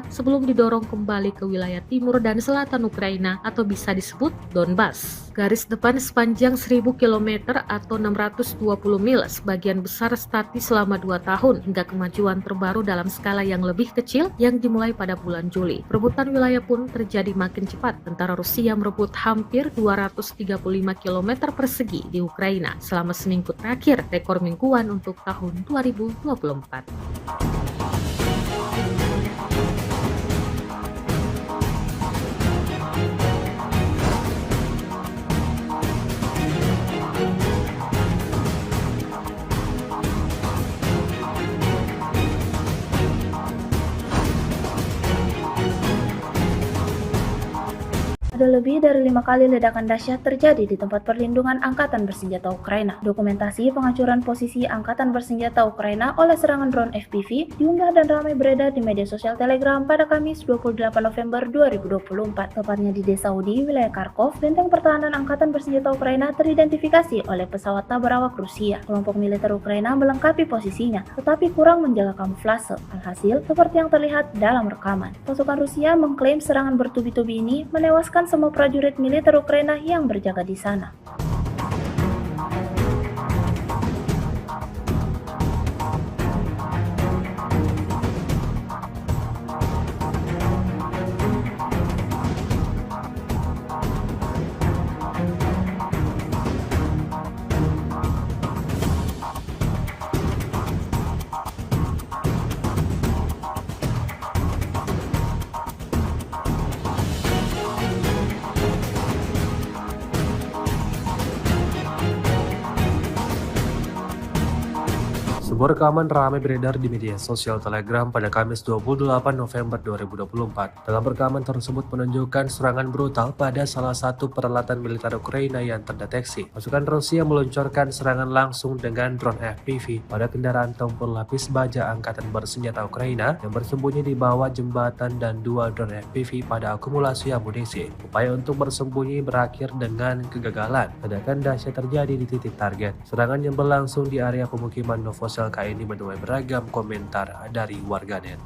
sebelum didorong kembali ke wilayah timur dan selatan Ukraina atau bisa disebut Donbas. Garis depan sepanjang 1000 km atau 620 mil sebagian besar statis selama 2 tahun hingga kemajuan terbaru dalam skala yang lebih kecil yang dimulai pada bulan Juli. Perebutan wilayah pun terjadi makin cepat. Tentara Rusia merebut hampir 235 km persegi di Ukraina selama seminggu terakhir, rekor mingguan untuk tahun 2024. Ada lebih dari 5 kali ledakan dahsyat terjadi di tempat perlindungan Angkatan Bersenjata Ukraina. Dokumentasi penghancuran posisi Angkatan Bersenjata Ukraina oleh serangan drone FPV diunggah dan ramai beredar di media sosial Telegram pada Kamis 28 November 2024. Tepatnya di desa Udi, wilayah Kharkov, benteng pertahanan Angkatan Bersenjata Ukraina teridentifikasi oleh pesawat tak berawak Rusia. Kelompok militer Ukraina melengkapi posisinya, tetapi kurang menjaga kamuflase. Alhasil, seperti yang terlihat dalam rekaman. Pasukan Rusia mengklaim serangan bertubi-tubi ini menewaskan semua prajurit militer Ukraina yang berjaga di sana. Sebuah rekaman ramai beredar di media sosial Telegram pada Kamis 28 November 2024. Dalam rekaman tersebut menunjukkan serangan brutal pada salah satu peralatan militer Ukraina yang terdeteksi. Pasukan Rusia meluncurkan serangan langsung dengan drone FPV pada kendaraan tempur lapis baja Angkatan Bersenjata Ukraina yang bersembunyi di bawah jembatan dan 2 drone FPV pada akumulasi amunisi. Upaya untuk bersembunyi berakhir dengan kegagalan. Ledakan dahsyat terjadi di titik target. Serangan yang berlangsung di area pemukiman Novosel ini menuai beragam komentar dari warganet.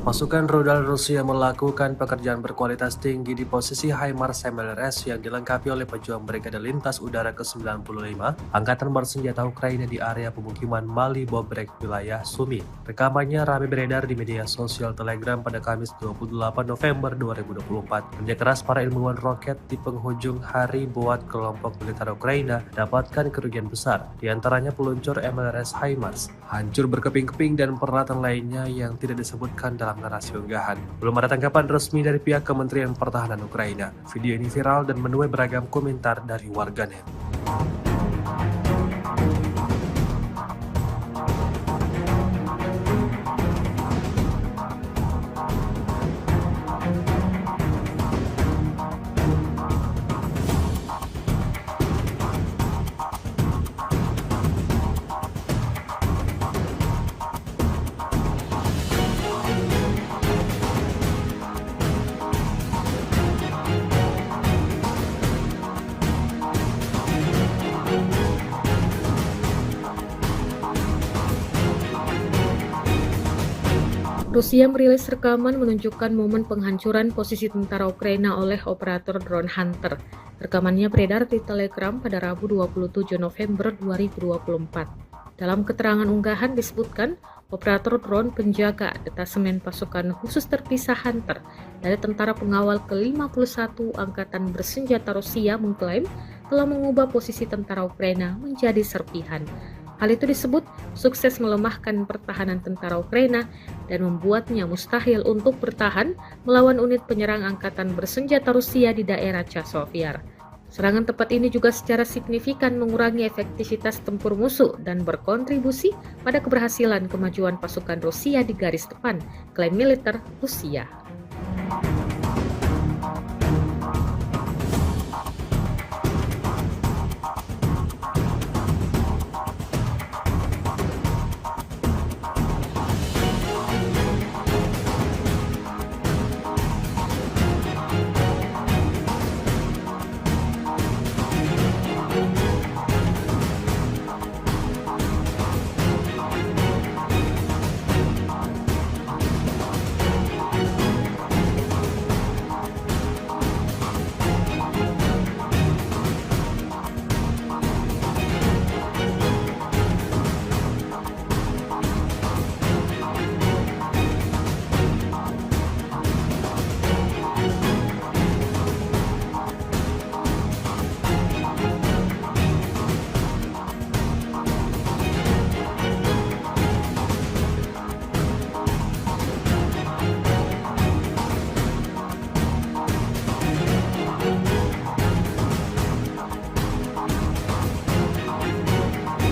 Pasukan rudal Rusia melakukan pekerjaan berkualitas tinggi di posisi HIMARS MLRS yang dilengkapi oleh pejuang Brigade Lintas Udara ke-95 Angkatan Bersenjata Ukraina di area pemukiman Mali Bobrek, wilayah Sumi. Rekamannya ramai beredar di media sosial Telegram pada Kamis 28 November 2024. Kerja keras para ilmuwan roket di penghujung hari buat kelompok militer Ukraina dapatkan kerugian besar, di antaranya peluncur MLRS HIMARS, hancur berkeping-keping dan peralatan lainnya yang tidak disebutkan dalam narasi unggahan. Belum ada tanggapan resmi dari pihak Kementerian Pertahanan Ukraina. Video ini viral dan menuai beragam komentar dari warganet. Rusia merilis rekaman menunjukkan momen penghancuran posisi tentara Ukraina oleh operator drone Hunter. Rekamannya beredar di Telegram pada Rabu 27 November 2024. Dalam keterangan unggahan disebutkan, operator drone penjaga detasemen pasukan khusus terpisah Hunter dari tentara pengawal ke-51 Angkatan Bersenjata Rusia mengklaim telah mengubah posisi tentara Ukraina menjadi serpihan. Hal itu disebut sukses melemahkan pertahanan tentara Ukraina dan membuatnya mustahil untuk bertahan melawan unit penyerang angkatan bersenjata Rusia di daerah Chasiv-Yar. Serangan tepat ini juga secara signifikan mengurangi efektivitas tempur musuh dan berkontribusi pada keberhasilan kemajuan pasukan Rusia di garis depan, klaim militer Rusia.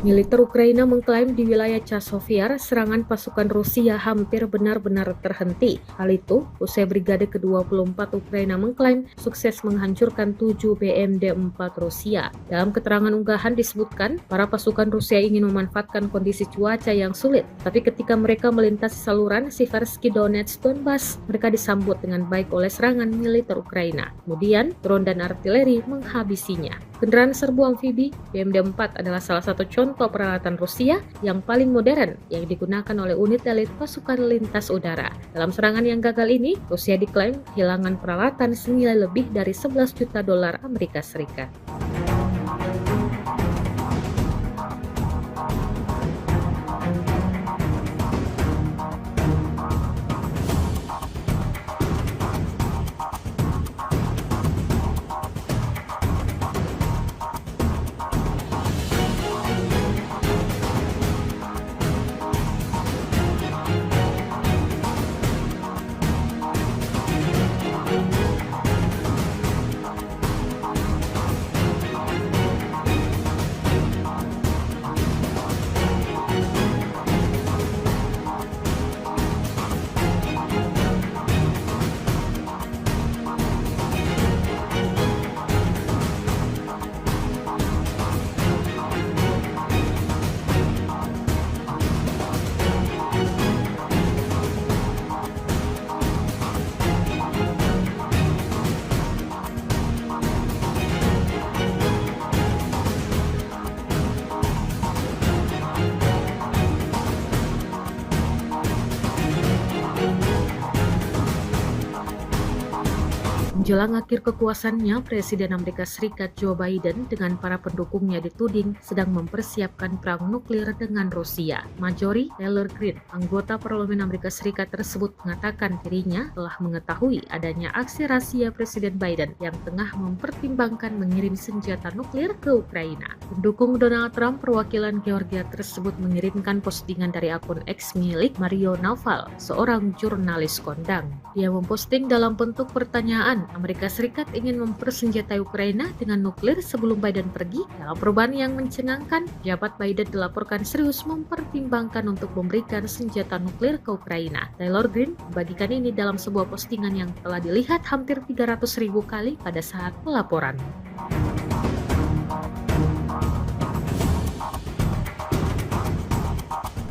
Militer Ukraina mengklaim di wilayah Chasiv-Yar serangan pasukan Rusia hampir benar-benar terhenti. Hal itu usai Brigade ke-24 Ukraina mengklaim sukses menghancurkan 7 BMD-4 Rusia. Dalam keterangan unggahan disebutkan, para pasukan Rusia ingin memanfaatkan kondisi cuaca yang sulit, tapi ketika mereka melintasi saluran Siversky Donetsk Donbas, mereka disambut dengan baik oleh serangan militer Ukraina. Kemudian, drone dan artileri menghabisinya. Kendaraan serbu amfibi BMD-4 adalah salah satu contoh peralatan Rusia yang paling modern yang digunakan oleh unit elit pasukan lintas udara. Dalam serangan yang gagal ini, Rusia diklaim kehilangan peralatan senilai lebih dari 11 juta dolar Amerika Serikat. Menjelang akhir kekuasaannya, Presiden Amerika Serikat Joe Biden dengan para pendukungnya dituding sedang mempersiapkan perang nuklir dengan Rusia. Marjorie Taylor Greene, anggota Parlemen Amerika Serikat tersebut mengatakan dirinya telah mengetahui adanya aksi rahasia Presiden Biden yang tengah mempertimbangkan mengirim senjata nuklir ke Ukraina. Pendukung Donald Trump perwakilan Georgia tersebut mengirimkan postingan dari akun X milik Mario Naval, seorang jurnalis kondang. Dia memposting dalam bentuk pertanyaan, Amerika Serikat ingin mempersenjatai Ukraina dengan nuklir sebelum Biden pergi. Dalam perubahan yang mencengangkan, jabat Biden dilaporkan serius mempertimbangkan untuk memberikan senjata nuklir ke Ukraina. Taylor Greene membagikan ini dalam sebuah postingan yang telah dilihat hampir 300.000 kali pada saat pelaporan.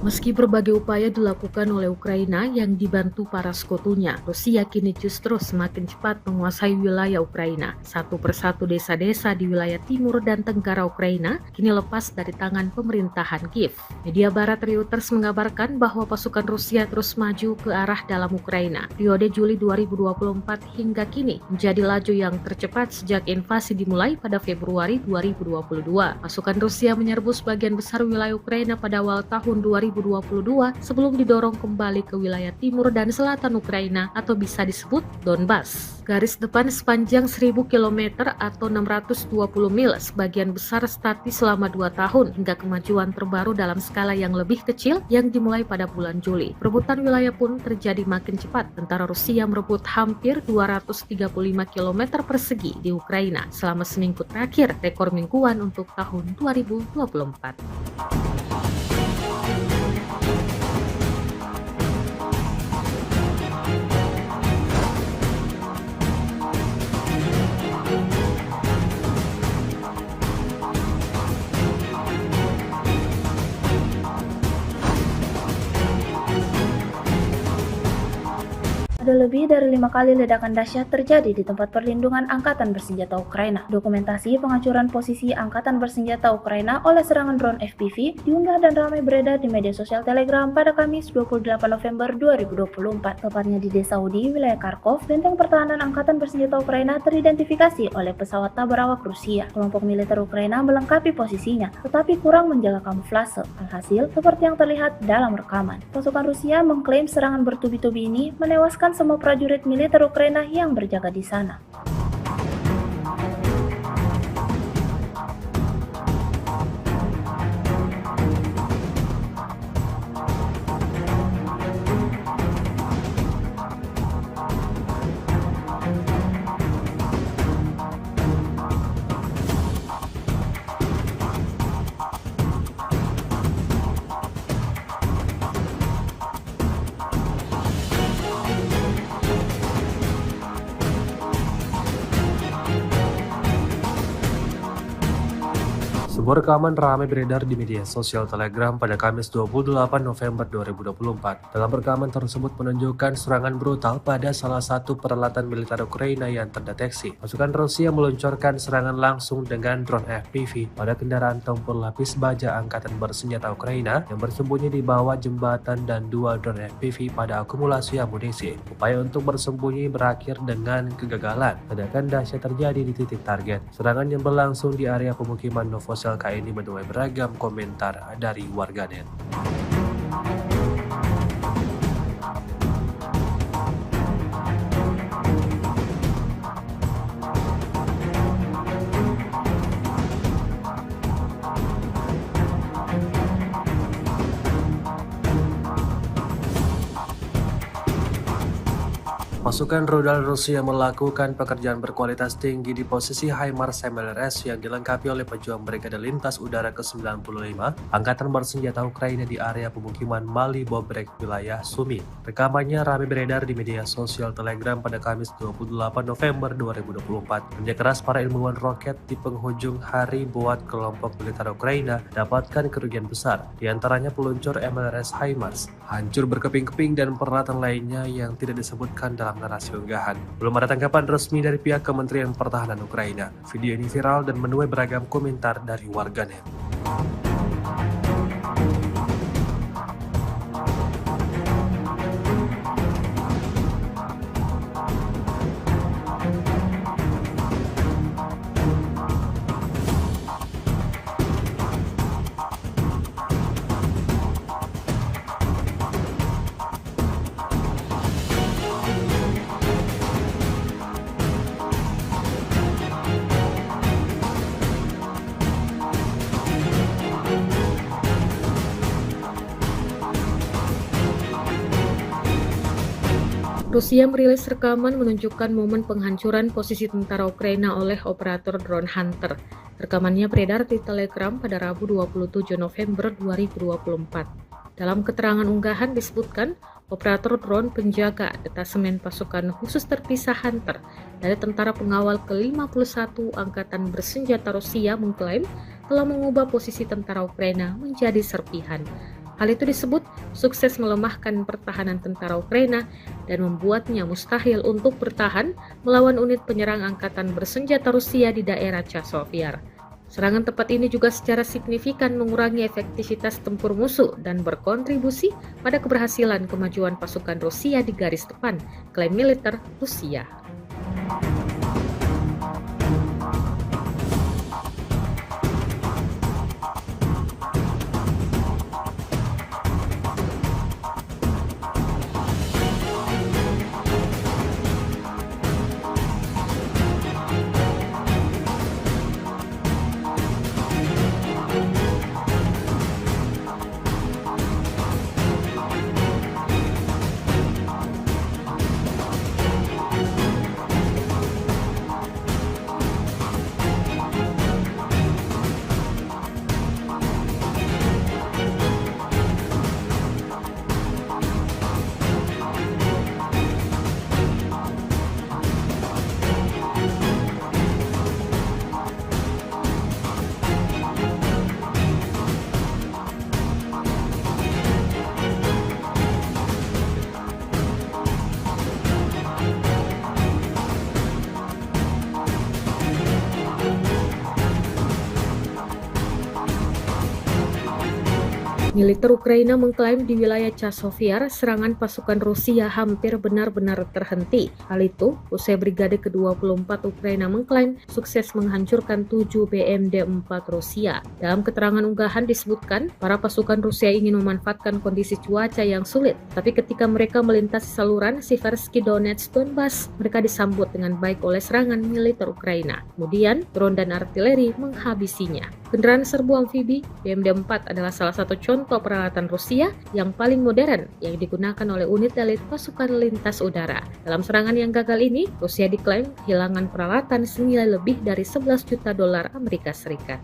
Meski berbagai upaya dilakukan oleh Ukraina yang dibantu para sekutunya, Rusia kini justru semakin cepat menguasai wilayah Ukraina. Satu persatu desa-desa di wilayah timur dan tenggara Ukraina kini lepas dari tangan pemerintahan Kiev. Media barat Reuters mengabarkan bahwa pasukan Rusia terus maju ke arah dalam Ukraina. Periode Juli 2024 hingga kini menjadi laju yang tercepat sejak invasi dimulai pada Februari 2022. Pasukan Rusia menyerbu sebagian besar wilayah Ukraina pada awal tahun 2022 sebelum didorong kembali ke wilayah timur dan selatan Ukraina atau bisa disebut Donbas. Garis depan sepanjang 1000 km atau 620 mil sebagian besar statis selama 2 tahun hingga kemajuan terbaru dalam skala yang lebih kecil yang dimulai pada bulan Juli. Perebutan wilayah pun terjadi makin cepat. Tentara Rusia merebut hampir 235 km persegi di Ukraina selama seminggu terakhir, rekor mingguan untuk tahun 2024. Ada lebih dari 5 kali ledakan dahsyat terjadi di tempat perlindungan Angkatan Bersenjata Ukraina. Dokumentasi penghancuran posisi Angkatan Bersenjata Ukraina oleh serangan drone FPV diunggah dan ramai beredar di media sosial Telegram pada Kamis 28 November 2024. Tepatnya di desa Udi, wilayah Kharkov, benteng pertahanan Angkatan Bersenjata Ukraina teridentifikasi oleh pesawat tak berawak Rusia. Kelompok militer Ukraina melengkapi posisinya, tetapi kurang menjaga kamuflase. Alhasil, seperti yang terlihat dalam rekaman. Pasukan Rusia mengklaim serangan bertubi-tubi ini menewaskan semua prajurit militer Ukraina yang berjaga di sana. Sebuah rekaman ramai beredar di media sosial Telegram pada Kamis 28 November 2024. Dalam rekaman tersebut menunjukkan serangan brutal pada salah satu peralatan militer Ukraina yang terdeteksi. Pasukan Rusia meluncurkan serangan langsung dengan drone FPV pada kendaraan tempur lapis baja Angkatan Bersenjata Ukraina yang bersembunyi di bawah jembatan dan 2 drone FPV pada akumulasi amunisi. Upaya untuk bersembunyi berakhir dengan kegagalan. Ledakan dahsyat terjadi di titik target. Serangan yang berlangsung di area pemukiman Novosel ini menuai beragam komentar dari warganet. Pasukan rudal Rusia melakukan pekerjaan berkualitas tinggi di posisi HIMARS MLRS yang dilengkapi oleh pejuang Brigade Lintas Udara ke-95 Angkatan Bersenjata Ukraina di area pemukiman Mali Bobrek, wilayah Sumi. Rekamannya ramai beredar di media sosial Telegram pada Kamis 28 November 2024. Kerja keras para ilmuwan roket di penghujung hari buat kelompok militer Ukraina dapatkan kerugian besar, diantaranya peluncur MLRS HIMARS, hancur berkeping-keping dan peralatan lainnya yang tidak disebutkan dalam narasi unggahan. Belum ada tanggapan resmi dari pihak Kementerian Pertahanan Ukraina. Video ini viral dan menuai beragam komentar dari warganet. Rusia merilis rekaman menunjukkan momen penghancuran posisi tentara Ukraina oleh operator drone Hunter. Rekamannya beredar di Telegram pada Rabu 27 November 2024. Dalam keterangan unggahan disebutkan, operator drone penjaga detasemen pasukan khusus terpisah Hunter dari tentara pengawal ke-51 Angkatan Bersenjata Rusia mengklaim telah mengubah posisi tentara Ukraina menjadi serpihan. Hal itu disebut sukses melemahkan pertahanan tentara Ukraina dan membuatnya mustahil untuk bertahan melawan unit penyerang angkatan bersenjata Rusia di daerah Chasiv. Serangan tepat ini juga secara signifikan mengurangi efektivitas tempur musuh dan berkontribusi pada keberhasilan kemajuan pasukan Rusia di garis depan, klaim militer Rusia. Militer Ukraina mengklaim di wilayah Chasiv serangan pasukan Rusia hampir benar-benar terhenti. Hal itu usai Brigade ke-24 Ukraina mengklaim sukses menghancurkan 7 BMD-4 Rusia. Dalam keterangan unggahan disebutkan, para pasukan Rusia ingin memanfaatkan kondisi cuaca yang sulit, tapi ketika mereka melintasi saluran Siversky Donetsk Donbas, mereka disambut dengan baik oleh serangan militer Ukraina. Kemudian, drone dan artileri menghabisinya. Kendaraan serbu amfibi BMD-4 adalah salah satu contoh peralatan Rusia yang paling modern yang digunakan oleh unit elit pasukan lintas udara. Dalam serangan yang gagal ini, Rusia diklaim kehilangan peralatan senilai lebih dari 11 juta dolar Amerika Serikat.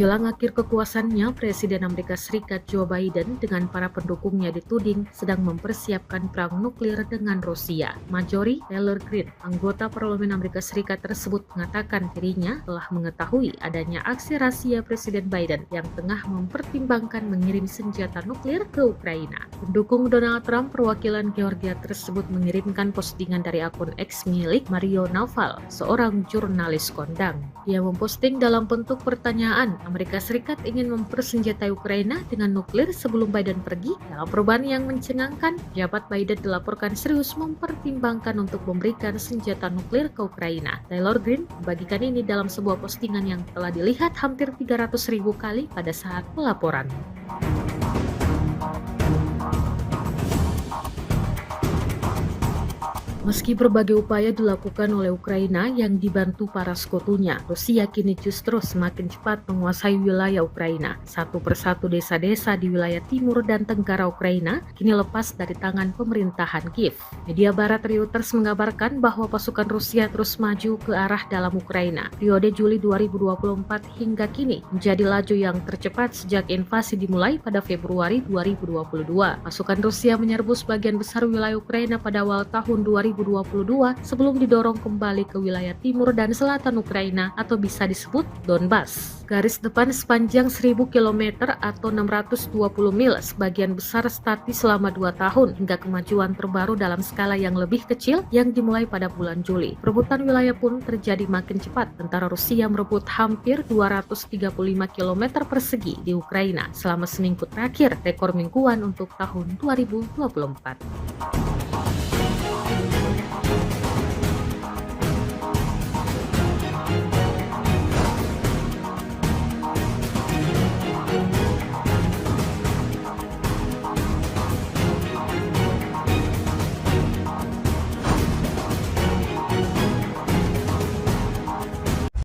Menjelang akhir kekuasaannya, Presiden Amerika Serikat Joe Biden dengan para pendukungnya dituding sedang mempersiapkan perang nuklir dengan Rusia. Marjorie Taylor Greene, anggota Parlemen Amerika Serikat tersebut mengatakan dirinya telah mengetahui adanya aksi rahasia Presiden Biden yang tengah mempertimbangkan mengirim senjata nuklir ke Ukraina. Pendukung Donald Trump perwakilan Georgia tersebut mengirimkan postingan dari akun X milik Mario Naval, seorang jurnalis kondang. Dia memposting dalam bentuk pertanyaan, Amerika Serikat ingin mempersenjatai Ukraina dengan nuklir sebelum Biden pergi. Dalam perubahan yang mencengangkan, jabat Biden dilaporkan serius mempertimbangkan untuk memberikan senjata nuklir ke Ukraina. Taylor Greene membagikan ini dalam sebuah postingan yang telah dilihat hampir 300.000 kali pada saat pelaporan. Meski berbagai upaya dilakukan oleh Ukraina yang dibantu para sekutunya, Rusia kini justru semakin cepat menguasai wilayah Ukraina. Satu persatu desa-desa di wilayah timur dan tenggara Ukraina kini lepas dari tangan pemerintahan Kiev. Media barat Reuters mengabarkan bahwa pasukan Rusia terus maju ke arah dalam Ukraina. Periode Juli 2024 hingga kini menjadi laju yang tercepat sejak invasi dimulai pada Februari 2022. Pasukan Rusia menyerbu sebagian besar wilayah Ukraina pada awal tahun 2022 2022 sebelum didorong kembali ke wilayah timur dan selatan Ukraina atau bisa disebut Donbas. Garis depan sepanjang 1000 km atau 620 mil sebagian besar statis selama 2 tahun hingga kemajuan terbaru dalam skala yang lebih kecil yang dimulai pada bulan Juli. Perebutan wilayah pun terjadi makin cepat. Tentara Rusia merebut hampir 235 km persegi di Ukraina selama seminggu terakhir, rekor mingguan untuk tahun 2024.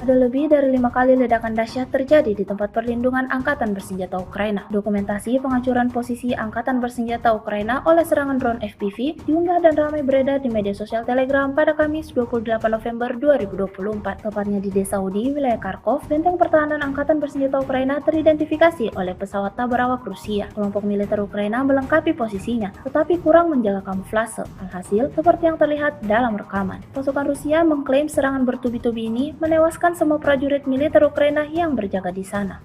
Ada lebih dari 5 kali ledakan dahsyat terjadi di tempat perlindungan Angkatan Bersenjata Ukraina. Dokumentasi penghancuran posisi Angkatan Bersenjata Ukraina oleh serangan drone FPV diunggah dan ramai beredar di media sosial Telegram pada Kamis 28 November 2024. Tepatnya di Desa Udi, wilayah Kharkov, benteng pertahanan Angkatan Bersenjata Ukraina teridentifikasi oleh pesawat tak berawak Rusia. Kelompok militer Ukraina melengkapi posisinya, tetapi kurang menjaga kamuflase. Alhasil, seperti yang terlihat dalam rekaman. Pasukan Rusia mengklaim serangan bertubi-tubi ini menewaskan semua prajurit militer Ukraina yang berjaga di sana.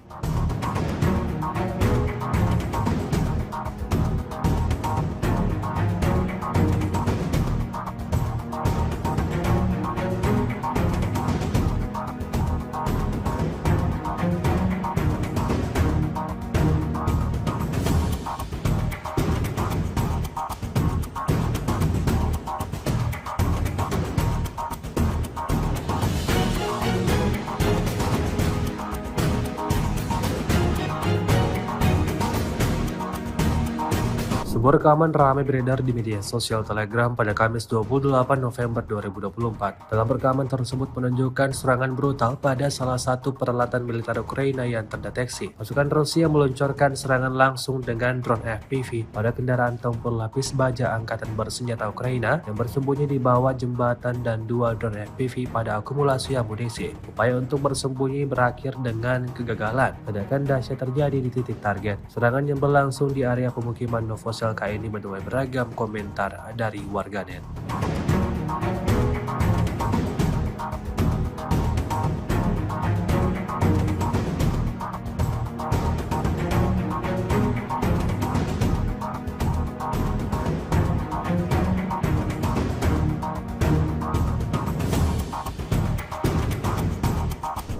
Sebuah rekaman ramai beredar di media sosial Telegram pada Kamis 28 November 2024. Dalam rekaman tersebut menunjukkan serangan brutal pada salah satu peralatan militer Ukraina yang terdeteksi. Pasukan Rusia meluncurkan serangan langsung dengan drone FPV pada kendaraan tempur lapis baja Angkatan Bersenjata Ukraina yang bersembunyi di bawah jembatan dan 2 drone FPV pada akumulasi amunisi. Upaya untuk bersembunyi berakhir dengan kegagalan. Ledakan dahsyat terjadi di titik target. Serangan yang berlangsung di area pemukiman Novosel ini menuai beragam komentar dari warganet.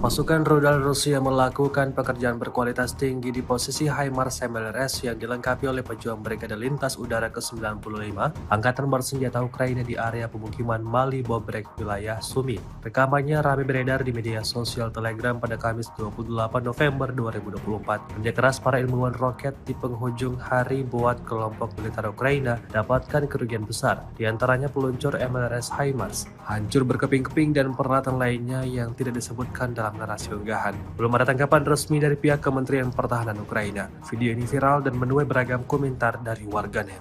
Pasukan rudal Rusia melakukan pekerjaan berkualitas tinggi di posisi HIMARS MLRS yang dilengkapi oleh pejuang Brigade Lintas Udara ke-95 Angkatan Bersenjata Ukraina di area pemukiman Mali Bobrek, wilayah Sumi. Rekamannya ramai beredar di media sosial Telegram pada Kamis 28 November 2024. Kerja keras para ilmuwan roket di penghujung hari buat kelompok militer Ukraina dapatkan kerugian besar, di antaranya peluncur MLRS HIMARS, hancur berkeping-keping dan peralatan lainnya yang tidak disebutkan dalam narasi unggahan. Belum ada tanggapan resmi dari pihak Kementerian Pertahanan Ukraina. Video ini viral dan menuai beragam komentar dari warganet.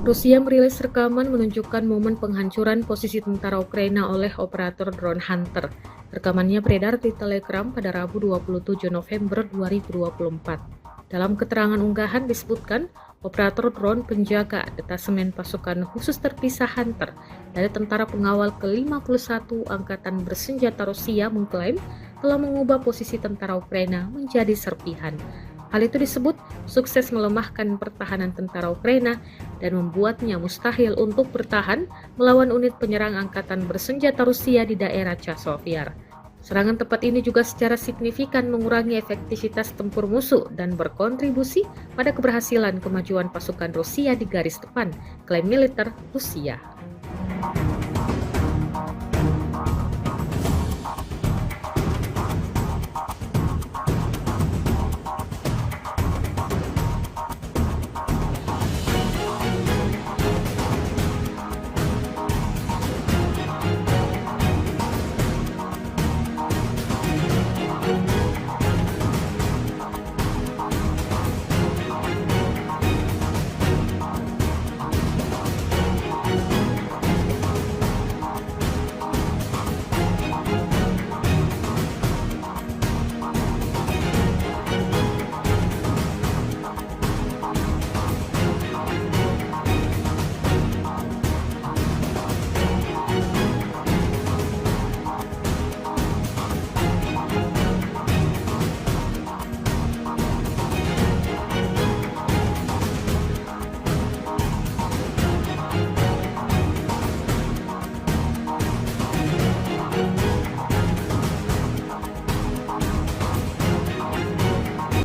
Rusia merilis rekaman menunjukkan momen penghancuran posisi tentara Ukraina oleh operator drone Hunter. Rekamannya beredar di Telegram pada Rabu 27 November 2024. Dalam keterangan unggahan disebutkan, operator drone penjaga detasemen pasukan khusus terpisah Hunter dari tentara pengawal ke-51 Angkatan Bersenjata Rusia mengklaim telah mengubah posisi tentara Ukraina menjadi serpihan. Hal itu disebut sukses melemahkan pertahanan tentara Ukraina dan membuatnya mustahil untuk bertahan melawan unit penyerang Angkatan Bersenjata Rusia di daerah Chasiv. Serangan tepat ini juga secara signifikan mengurangi efektivitas tempur musuh dan berkontribusi pada keberhasilan kemajuan pasukan Rusia di garis depan, klaim militer Rusia.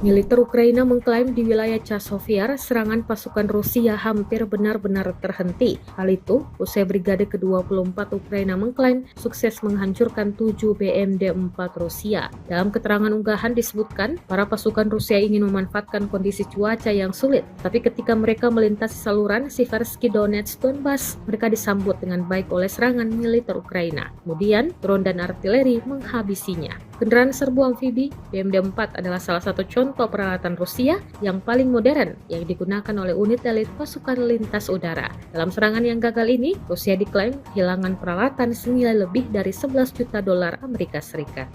Militer Ukraina mengklaim di wilayah Chasiv-Yar serangan pasukan Rusia hampir benar-benar terhenti. Hal itu usai Brigade ke-24 Ukraina mengklaim sukses menghancurkan 7 BMD-4 Rusia. Dalam keterangan unggahan disebutkan, para pasukan Rusia ingin memanfaatkan kondisi cuaca yang sulit, tapi ketika mereka melintasi saluran Siversky Donetsk Donbas, mereka disambut dengan baik oleh serangan militer Ukraina. Kemudian, drone dan artileri menghabisinya. Kendaraan serbu amfibi BMD-4 adalah salah satu contoh peralatan Rusia yang paling modern yang digunakan oleh unit elit pasukan lintas udara. Dalam serangan yang gagal ini, Rusia diklaim kehilangan peralatan senilai lebih dari 11 juta dolar Amerika Serikat.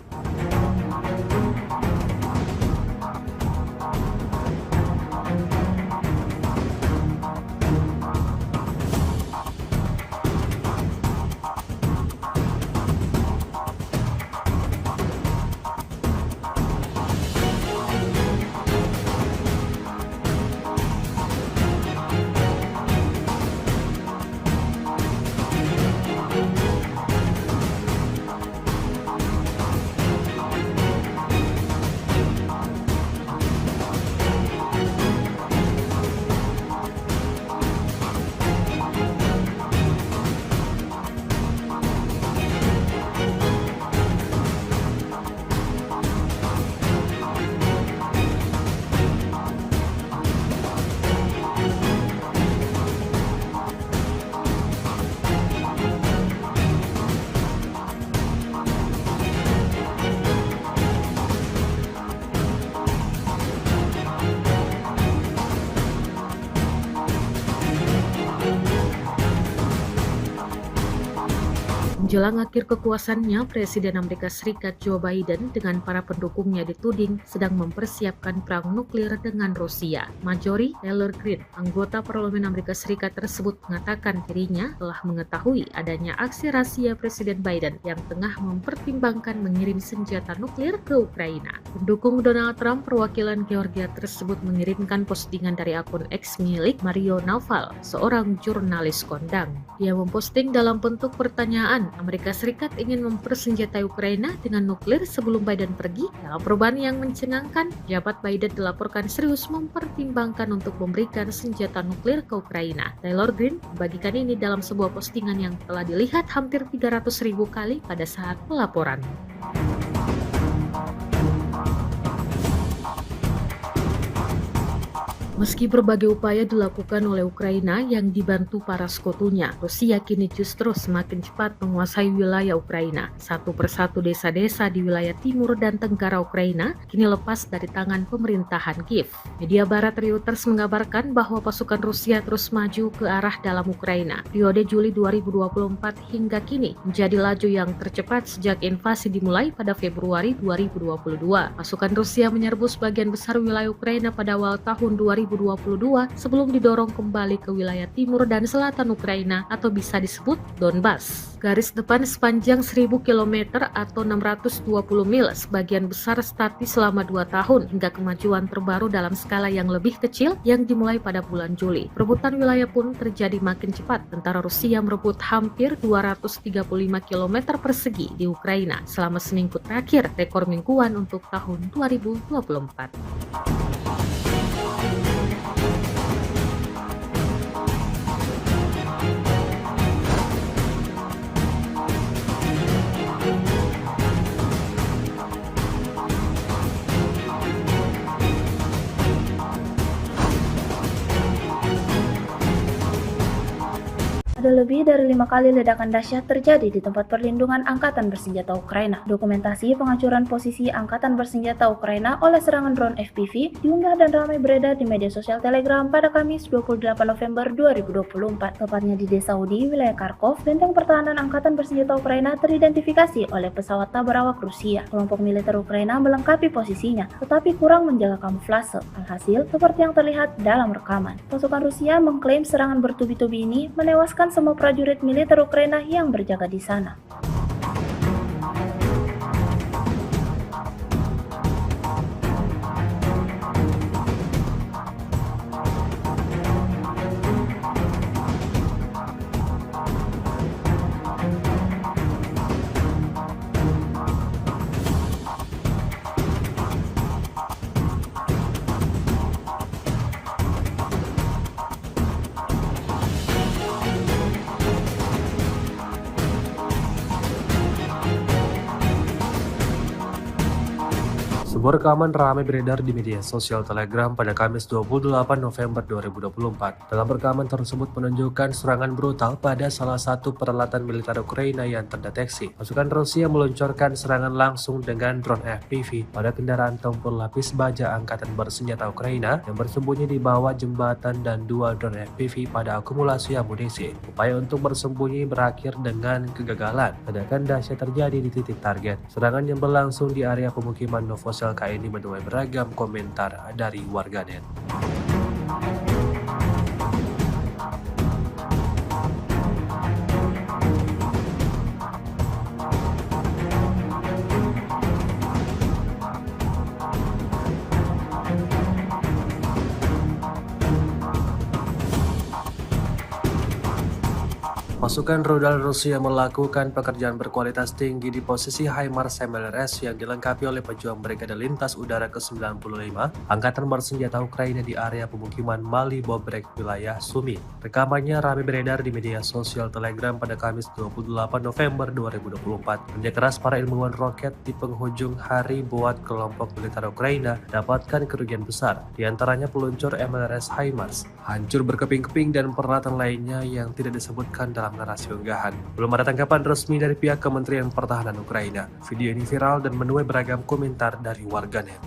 Menjelang akhir kekuasaannya, Presiden Amerika Serikat Joe Biden dengan para pendukungnya dituding sedang mempersiapkan perang nuklir dengan Rusia. Marjorie Taylor Greene, anggota Parlemen Amerika Serikat tersebut mengatakan dirinya telah mengetahui adanya aksi rahasia Presiden Biden yang tengah mempertimbangkan mengirim senjata nuklir ke Ukraina. Pendukung Donald Trump perwakilan Georgia tersebut mengirimkan postingan dari akun X milik Mario Naval, seorang jurnalis kondang. Dia memposting dalam bentuk pertanyaan, Amerika Serikat ingin mempersenjatai Ukraina dengan nuklir sebelum Biden pergi. Dalam perubahan yang mencengangkan, jabat Biden dilaporkan serius mempertimbangkan untuk memberikan senjata nuklir ke Ukraina. Taylor Greene membagikan ini dalam sebuah postingan yang telah dilihat hampir 300.000 kali pada saat pelaporan. Meski berbagai upaya dilakukan oleh Ukraina yang dibantu para sekutunya, Rusia kini justru semakin cepat menguasai wilayah Ukraina. Satu persatu desa-desa di wilayah timur dan tenggara Ukraina kini lepas dari tangan pemerintahan Kiev. Media barat Reuters mengabarkan bahwa pasukan Rusia terus maju ke arah dalam Ukraina. Periode Juli 2024 hingga kini menjadi laju yang tercepat sejak invasi dimulai pada Februari 2022. Pasukan Rusia menyerbu sebagian besar wilayah Ukraina pada awal tahun 2022 sebelum didorong kembali ke wilayah timur dan selatan Ukraina atau bisa disebut Donbas. Garis depan sepanjang 1000 km atau 620 mil sebagian besar statis selama 2 tahun hingga kemajuan terbaru dalam skala yang lebih kecil yang dimulai pada bulan Juli. Perebutan wilayah pun terjadi makin cepat. Tentara Rusia merebut hampir 235 km persegi di Ukraina selama seminggu terakhir, rekor mingguan untuk tahun 2024. Ada lebih dari 5 kali ledakan dahsyat terjadi di tempat perlindungan Angkatan Bersenjata Ukraina. Dokumentasi penghancuran posisi Angkatan Bersenjata Ukraina oleh serangan drone FPV diunggah dan ramai beredar di media sosial Telegram pada Kamis 28 November 2024. Tepatnya di desa Udi, wilayah Kharkov, benteng pertahanan Angkatan Bersenjata Ukraina teridentifikasi oleh pesawat tabrak Rusia. Kelompok militer Ukraina melengkapi posisinya, tetapi kurang menjaga kamuflase. Alhasil, seperti yang terlihat dalam rekaman, pasukan Rusia mengklaim serangan bertubi-tubi ini menewaskan semua prajurit militer Ukraina yang berjaga di sana. Sebuah rekaman ramai beredar di media sosial Telegram pada Kamis 28 November 2024. Dalam rekaman tersebut menunjukkan serangan brutal pada salah satu peralatan militer Ukraina yang terdeteksi. Pasukan Rusia meluncurkan serangan langsung dengan drone FPV pada kendaraan tempur lapis baja Angkatan Bersenjata Ukraina yang bersembunyi di bawah jembatan dan dua drone FPV pada akumulasi amunisi. Upaya untuk bersembunyi berakhir dengan kegagalan. Ledakan dahsyat terjadi di titik target. Serangan yang berlangsung di area pemukiman Novoselka ini menuai beragam komentar dari warganet. Pasukan rudal Rusia melakukan pekerjaan berkualitas tinggi di posisi HIMARS MLRS yang dilengkapi oleh pejuang Brigade Lintas Udara ke-95 Angkatan Bersenjata Ukraina di area pemukiman Mali Bobrek, wilayah Sumi. Rekamannya ramai beredar di media sosial Telegram pada Kamis 28 November 2024. Kerja keras para ilmuwan roket di penghujung hari buat kelompok militer Ukraina dapatkan kerugian besar, diantaranya peluncur MLRS HIMARS, hancur berkeping-keping dan peralatan lainnya yang tidak disebutkan dalam narasi unggahan. Belum ada tanggapan resmi dari pihak Kementerian Pertahanan Ukraina. Video ini viral dan menuai beragam komentar dari warganet.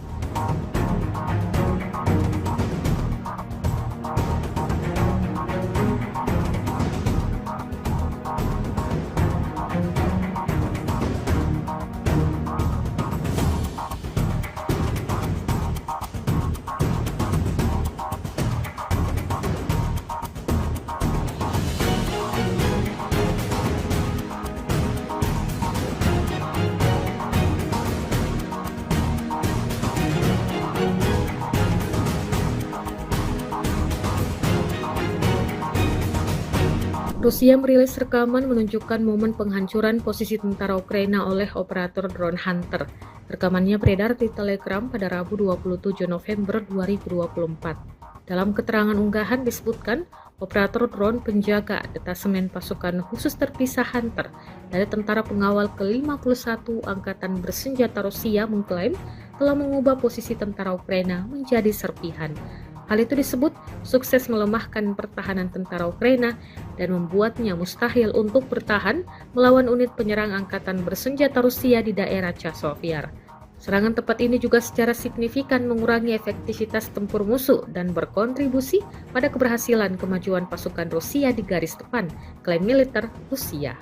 Rusia merilis rekaman menunjukkan momen penghancuran posisi tentara Ukraina oleh operator drone Hunter. Rekamannya beredar di Telegram pada Rabu 27 November 2024. Dalam keterangan unggahan disebutkan, operator drone penjaga detasemen pasukan khusus terpisah Hunter dari tentara pengawal ke-51 Angkatan Bersenjata Rusia mengklaim telah mengubah posisi tentara Ukraina menjadi serpihan. Hal itu disebut sukses melemahkan pertahanan tentara Ukraina dan membuatnya mustahil untuk bertahan melawan unit penyerang Angkatan Bersenjata Rusia di daerah Chasiv-Yar. Serangan tepat ini juga secara signifikan mengurangi efektivitas tempur musuh dan berkontribusi pada keberhasilan kemajuan pasukan Rusia di garis depan, klaim militer Rusia.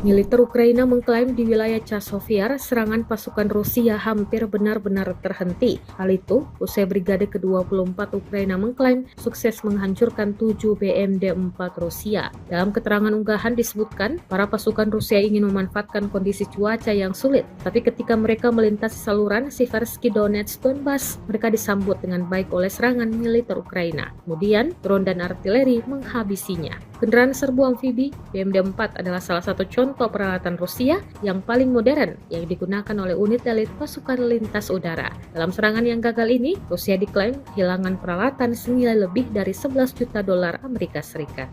Militer Ukraina mengklaim di wilayah Chasiv-Yar serangan pasukan Rusia hampir benar-benar terhenti. Hal itu usai Brigade ke-24 Ukraina mengklaim sukses menghancurkan 7 BMD-4 Rusia. Dalam keterangan unggahan disebutkan, para pasukan Rusia ingin memanfaatkan kondisi cuaca yang sulit, tapi ketika mereka melintasi saluran Siversky Donetsk Donbas, mereka disambut dengan baik oleh serangan militer Ukraina. Kemudian, drone dan artileri menghabisinya. Kendaraan serbu amfibi BMD-4 adalah salah satu contoh peralatan Rusia yang paling modern yang digunakan oleh unit elit pasukan lintas udara. Dalam serangan yang gagal ini, Rusia diklaim kehilangan peralatan senilai lebih dari 11 juta dolar Amerika Serikat.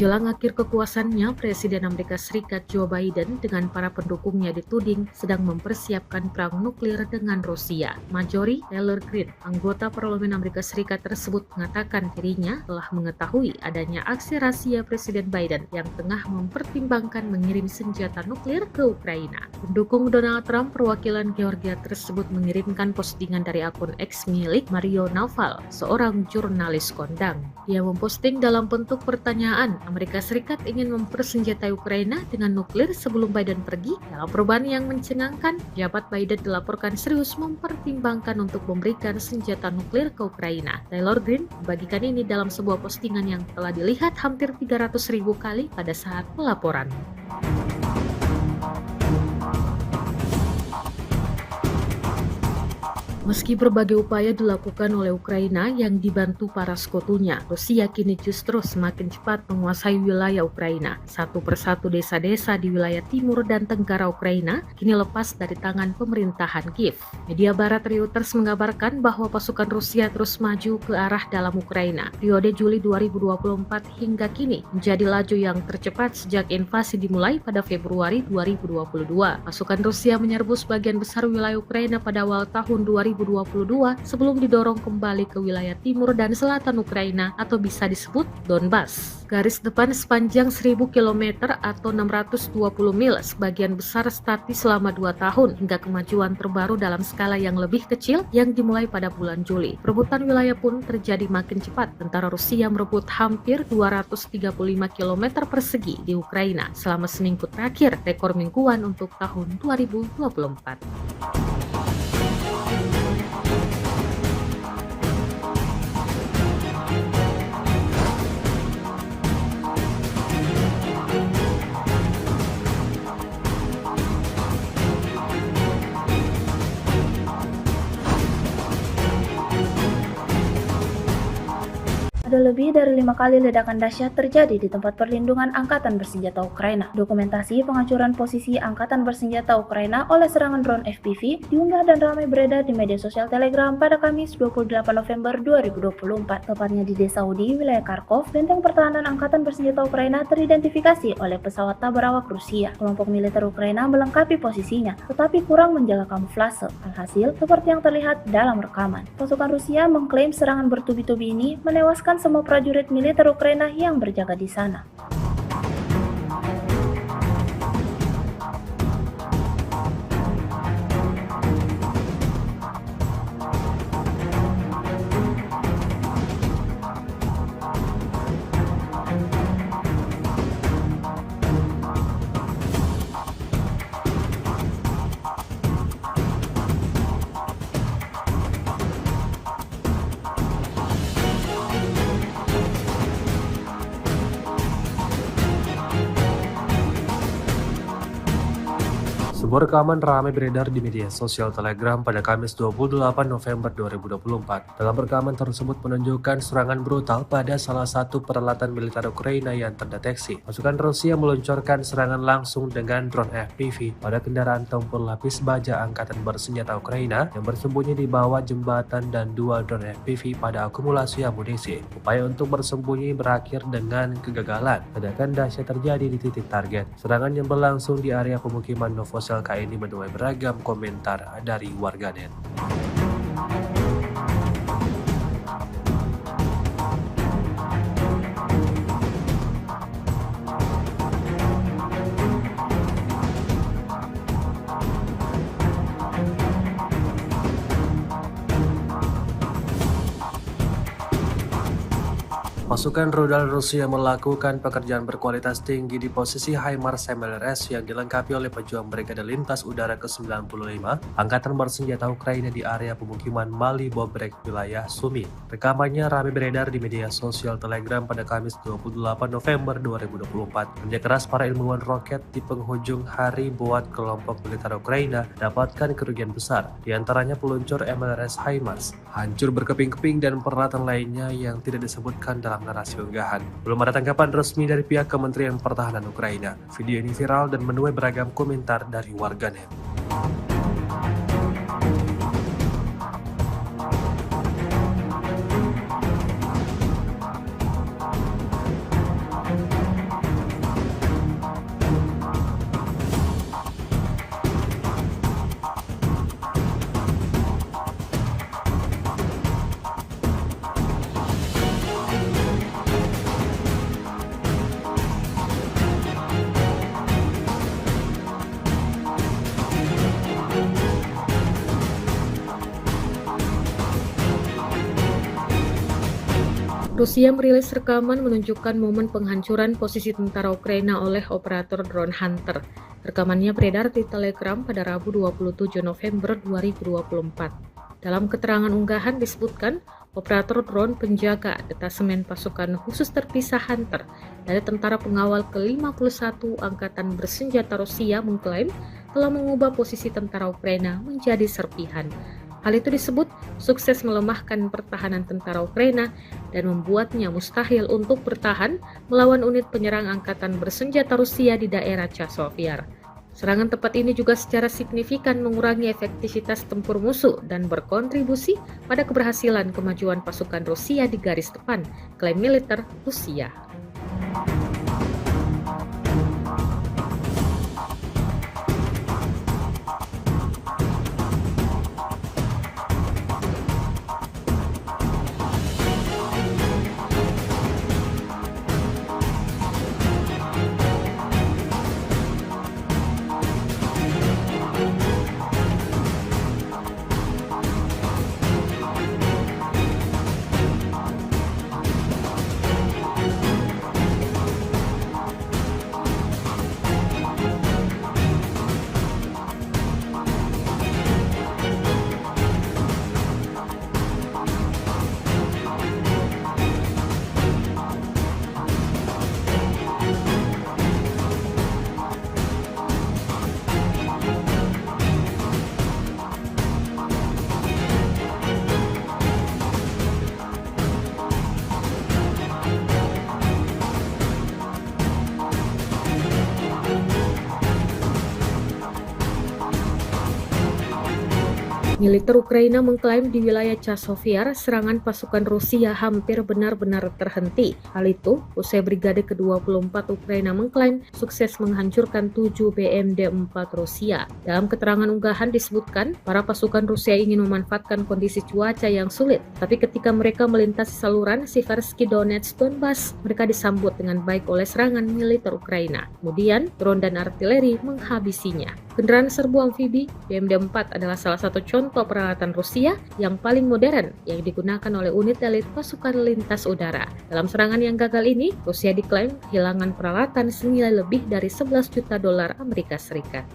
Menjelang akhir kekuasaannya, Presiden Amerika Serikat Joe Biden dengan para pendukungnya dituding sedang mempersiapkan perang nuklir dengan Rusia. Marjorie Taylor Greene, anggota Parlemen Amerika Serikat tersebut mengatakan dirinya telah mengetahui adanya aksi rahasia Presiden Biden yang tengah mempertimbangkan mengirim senjata nuklir ke Ukraina. Pendukung Donald Trump perwakilan Georgia tersebut mengirimkan postingan dari akun X milik Mario Naval, seorang jurnalis kondang. Dia memposting dalam bentuk pertanyaan, Amerika Serikat ingin mempersenjatai Ukraina dengan nuklir sebelum Biden pergi. Dalam perubahan yang mencengangkan, jabat Biden dilaporkan serius mempertimbangkan untuk memberikan senjata nuklir ke Ukraina. Taylor Greene membagikan ini dalam sebuah postingan yang telah dilihat hampir 300.000 kali pada saat pelaporan. Meski berbagai upaya dilakukan oleh Ukraina yang dibantu para sekutunya, Rusia kini justru semakin cepat menguasai wilayah Ukraina. Satu persatu desa-desa di wilayah timur dan tenggara Ukraina kini lepas dari tangan pemerintahan Kiev. Media barat Reuters mengabarkan bahwa pasukan Rusia terus maju ke arah dalam Ukraina. Periode Juli 2024 hingga kini menjadi laju yang tercepat sejak invasi dimulai pada Februari 2022. Pasukan Rusia menyerbu sebagian besar wilayah Ukraina pada awal tahun 2022 sebelum didorong kembali ke wilayah timur dan selatan Ukraina atau bisa disebut Donbas. Garis depan sepanjang 1000 km atau 620 mil sebagian besar statis selama 2 tahun hingga kemajuan terbaru dalam skala yang lebih kecil yang dimulai pada bulan Juli. Perebutan wilayah pun terjadi makin cepat. Tentara Rusia merebut hampir 235 km persegi di Ukraina selama seminggu terakhir, rekor mingguan untuk tahun 2024. Ada lebih dari 5 kali ledakan dahsyat terjadi di tempat perlindungan Angkatan Bersenjata Ukraina. Dokumentasi penghancuran posisi Angkatan Bersenjata Ukraina oleh serangan drone FPV diunggah dan ramai beredar di media sosial Telegram pada Kamis 28 November 2024. Tepatnya di desa Udi, wilayah Kharkov, benteng pertahanan Angkatan Bersenjata Ukraina teridentifikasi oleh pesawat tak berawak Rusia. Kelompok militer Ukraina melengkapi posisinya, tetapi kurang menjaga kamuflase. Alhasil, seperti yang terlihat dalam rekaman, pasukan Rusia mengklaim serangan bertubi-tubi ini menewaskan semua prajurit militer Ukraina yang berjaga di sana. Sebuah rekaman ramai beredar di media sosial Telegram pada Kamis 28 November 2024. Dalam rekaman tersebut menunjukkan serangan brutal pada salah satu peralatan militer Ukraina yang terdeteksi. Pasukan Rusia meluncurkan serangan langsung dengan drone FPV pada kendaraan tempur lapis baja Angkatan Bersenjata Ukraina yang bersembunyi di bawah jembatan dan 2 drone FPV pada akumulasi amunisi. Upaya untuk bersembunyi berakhir dengan kegagalan. Ledakan dahsyat terjadi di titik target. Serangan yang berlangsung di area pemukiman Novosel ini menuai beragam komentar dari warganet. Pasukan rudal Rusia melakukan pekerjaan berkualitas tinggi di posisi HIMARS MLRS yang dilengkapi oleh pejuang Brigade Lintas Udara ke-95 Angkatan Bersenjata Ukraina di area pemukiman Mali Bobrek, wilayah Sumy. Rekamannya ramai beredar di media sosial Telegram pada Kamis 28 November 2024. Kerja keras para ilmuwan roket di penghujung hari buat kelompok militer Ukraina dapatkan kerugian besar, di antaranya peluncur MLRS HIMARS, hancur berkeping-keping dan peralatan lainnya yang tidak disebutkan dalam narasi unggahan. Belum ada tanggapan resmi dari pihak Kementerian Pertahanan Ukraina. Video ini viral dan menuai beragam komentar dari warganet. Rusia merilis rekaman menunjukkan momen penghancuran posisi tentara Ukraina oleh operator drone Hunter. Rekamannya beredar di Telegram pada Rabu 27 November 2024. Dalam keterangan unggahan disebutkan, operator drone penjaga detasemen pasukan khusus terpisah Hunter dari tentara pengawal ke-51 Angkatan Bersenjata Rusia mengklaim telah mengubah posisi tentara Ukraina menjadi serpihan. Hal itu disebut sukses melemahkan pertahanan tentara Ukraina dan membuatnya mustahil untuk bertahan melawan unit penyerang angkatan bersenjata Rusia di daerah Chasiv. Serangan tepat ini juga secara signifikan mengurangi efektivitas tempur musuh dan berkontribusi pada keberhasilan kemajuan pasukan Rusia di garis depan, klaim militer Rusia. Militer Ukraina mengklaim di wilayah Chasiv serangan pasukan Rusia hampir benar-benar terhenti. Hal itu usai Brigade ke-24 Ukraina mengklaim sukses menghancurkan 7 BMD-4 Rusia. Dalam keterangan unggahan disebutkan, para pasukan Rusia ingin memanfaatkan kondisi cuaca yang sulit, tapi ketika mereka melintasi saluran Siversky Donetsk Donbas, mereka disambut dengan baik oleh serangan militer Ukraina. Kemudian, drone dan artileri menghabisinya. Kendaraan serbu amfibi BMD-4 adalah salah satu contoh peralatan Rusia yang paling modern yang digunakan oleh unit elit pasukan lintas udara. Dalam serangan yang gagal ini, Rusia diklaim kehilangan peralatan senilai lebih dari 11 juta dolar Amerika Serikat.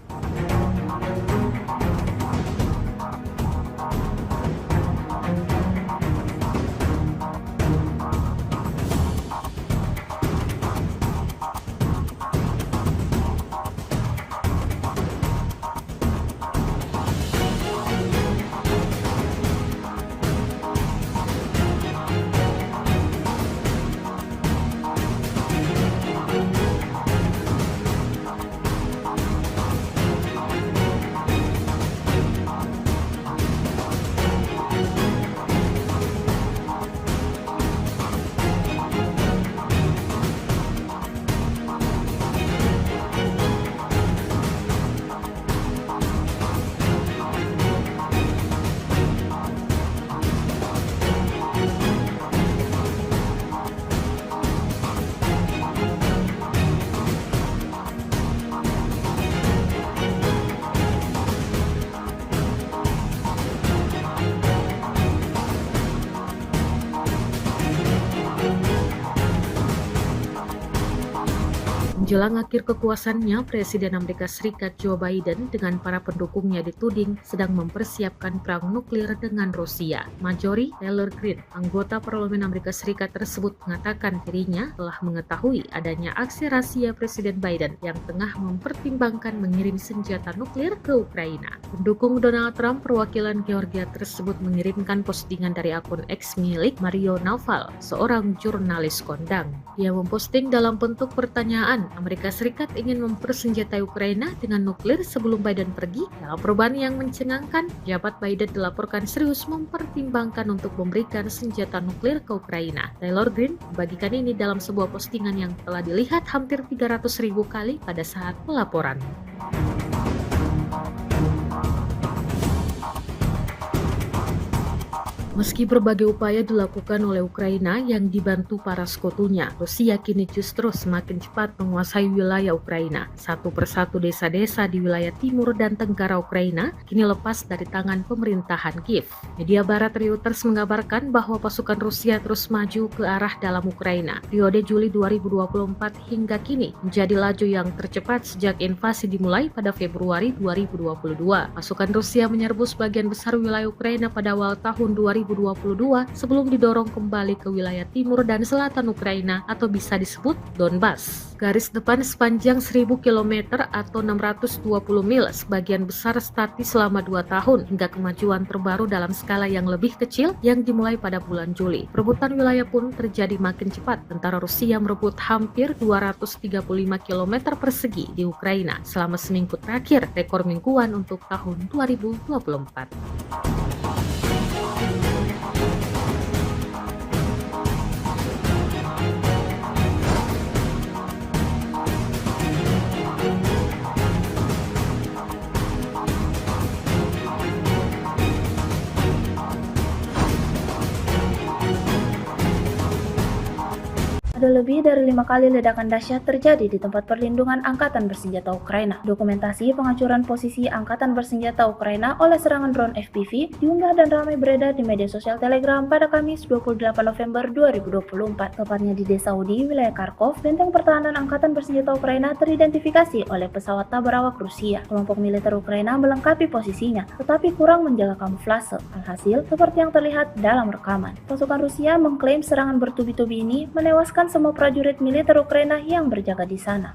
Menjelang akhir kekuasaannya, Presiden Amerika Serikat Joe Biden dengan para pendukungnya dituding sedang mempersiapkan perang nuklir dengan Rusia. Marjorie Taylor Greene, anggota Parlemen Amerika Serikat tersebut mengatakan dirinya telah mengetahui adanya aksi rahasia Presiden Biden yang tengah mempertimbangkan mengirim senjata nuklir ke Ukraina. Pendukung Donald Trump perwakilan Georgia tersebut mengirimkan postingan dari akun X milik Mario Naval, seorang jurnalis kondang. Ia memposting dalam bentuk pertanyaan, Amerika Serikat ingin mempersenjatai Ukraina dengan nuklir sebelum Biden pergi. Dalam perubahan yang mencengangkan, jabat Biden dilaporkan serius mempertimbangkan untuk memberikan senjata nuklir ke Ukraina. Taylor Greene membagikan ini dalam sebuah postingan yang telah dilihat hampir 300.000 kali pada saat pelaporan. Meski berbagai upaya dilakukan oleh Ukraina yang dibantu para sekutunya, Rusia kini justru semakin cepat menguasai wilayah Ukraina. Satu persatu desa-desa di wilayah timur dan tenggara Ukraina kini lepas dari tangan pemerintahan Kiev. Media barat Reuters mengabarkan bahwa pasukan Rusia terus maju ke arah dalam Ukraina. Periode Juli 2024 hingga kini menjadi laju yang tercepat sejak invasi dimulai pada Februari 2022. Pasukan Rusia menyerbu sebagian besar wilayah Ukraina pada awal tahun 2022 sebelum didorong kembali ke wilayah timur dan selatan Ukraina atau bisa disebut Donbas. Garis depan sepanjang 1000 km atau 620 mil sebagian besar statis selama 2 tahun hingga kemajuan terbaru dalam skala yang lebih kecil yang dimulai pada bulan Juli. Perebutan wilayah pun terjadi makin cepat. Tentara Rusia merebut hampir 235 km persegi di Ukraina selama seminggu terakhir, rekor mingguan untuk tahun 2024. Ada lebih dari 5 kali ledakan dahsyat terjadi di tempat perlindungan Angkatan Bersenjata Ukraina. Dokumentasi penghancuran posisi Angkatan Bersenjata Ukraina oleh serangan drone FPV diunggah dan ramai beredar di media sosial Telegram pada Kamis 28 November 2024. Tepatnya di desa Udi, wilayah Kharkov, benteng pertahanan Angkatan Bersenjata Ukraina teridentifikasi oleh pesawat tak berawak Rusia. Kelompok militer Ukraina melengkapi posisinya, tetapi kurang menjaga kamuflase. Alhasil, seperti yang terlihat dalam rekaman. Pasukan Rusia mengklaim serangan bertubi-tubi ini menewaskan semua prajurit militer Ukraina yang berjaga di sana.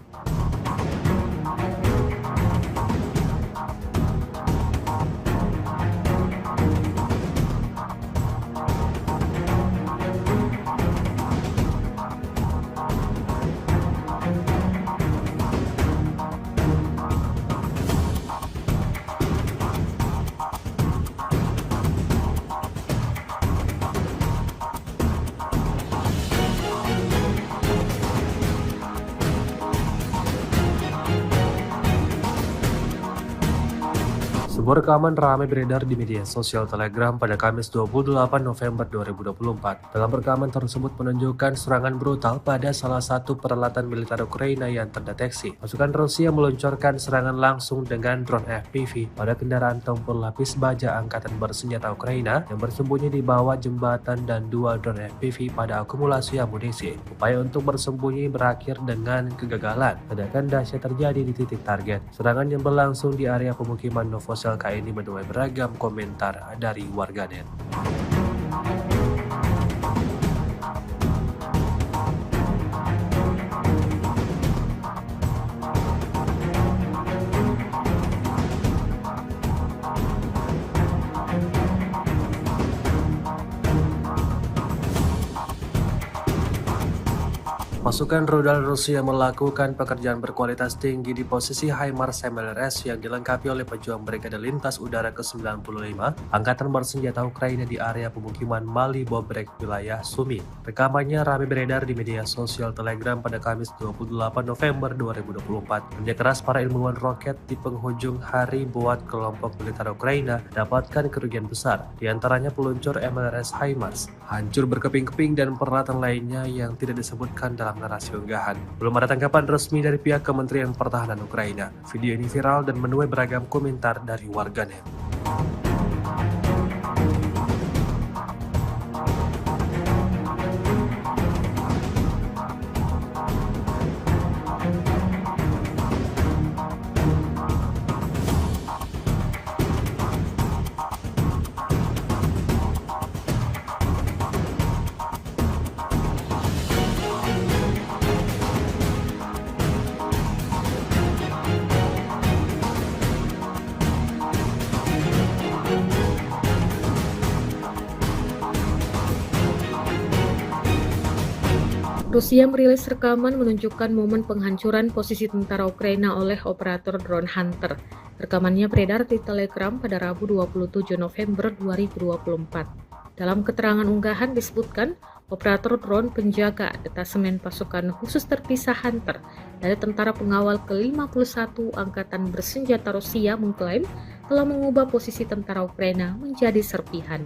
Sebuah rekaman ramai beredar di media sosial Telegram pada Kamis 28 November 2024. Dalam rekaman tersebut menunjukkan serangan brutal pada salah satu peralatan militer Ukraina yang terdeteksi. Pasukan Rusia meluncurkan serangan langsung dengan drone FPV pada kendaraan tempur lapis baja Angkatan Bersenjata Ukraina yang bersembunyi di bawah jembatan dan 2 drone FPV pada akumulasi amunisi. Upaya untuk bersembunyi berakhir dengan kegagalan. Ledakan dahsyat terjadi di titik target. Serangan yang berlangsung di area pemukiman Novosel ini menuai beragam komentar dari warganet. Pasukan rudal Rusia melakukan pekerjaan berkualitas tinggi di posisi HIMARS MLRS yang dilengkapi oleh pejuang Brigade Lintas Udara ke-95 Angkatan Bersenjata Ukraina di area pemukiman Mali Bobrek, wilayah Sumi. Rekamannya ramai beredar di media sosial Telegram pada Kamis 28 November 2024. Kerja keras para ilmuwan roket di penghujung hari buat kelompok militer Ukraina dapatkan kerugian besar, diantaranya peluncur MLRS HIMARS, hancur berkeping-keping dan peralatan lainnya yang tidak disebutkan dalam narasi unggahan. Belum ada tanggapan resmi dari pihak Kementerian Pertahanan Ukraina. Video ini viral dan menuai beragam komentar dari warganet. Rusia merilis rekaman menunjukkan momen penghancuran posisi tentara Ukraina oleh operator drone Hunter. Rekamannya beredar di Telegram pada Rabu 27 November 2024. Dalam keterangan unggahan disebutkan, operator drone penjaga detasemen pasukan khusus terpisah Hunter dari tentara pengawal ke-51 Angkatan Bersenjata Rusia mengklaim telah mengubah posisi tentara Ukraina menjadi serpihan.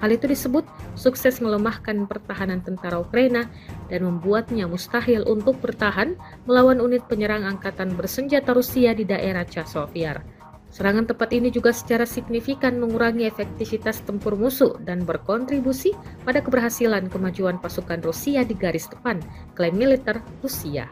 Hal itu disebut sukses melemahkan pertahanan tentara Ukraina dan membuatnya mustahil untuk bertahan melawan unit penyerang angkatan bersenjata Rusia di daerah Chasiv. Serangan tepat ini juga secara signifikan mengurangi efektivitas tempur musuh dan berkontribusi pada keberhasilan kemajuan pasukan Rusia di garis depan, klaim militer Rusia.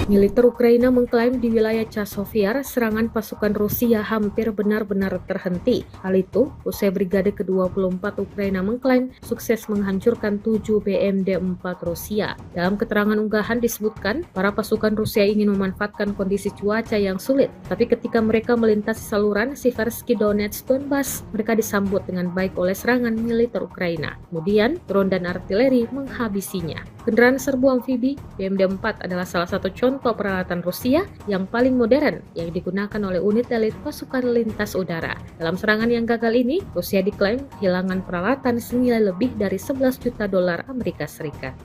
Militer Ukraina mengklaim di wilayah Chasiv serangan pasukan Rusia hampir benar-benar terhenti. Hal itu usai Brigade ke-24 Ukraina mengklaim sukses menghancurkan 7 BMD-4 Rusia. Dalam keterangan unggahan disebutkan, para pasukan Rusia ingin memanfaatkan kondisi cuaca yang sulit, tapi ketika mereka melintasi saluran Siversky Donetsk Donbas, mereka disambut dengan baik oleh serangan militer Ukraina. Kemudian, drone dan artileri menghabisinya. Kendaraan serbu amfibi BMD-4 adalah salah satu contoh peralatan Rusia yang paling modern yang digunakan oleh unit elit pasukan lintas udara. Dalam serangan yang gagal ini, Rusia diklaim kehilangan peralatan senilai lebih dari 11 juta dolar Amerika Serikat.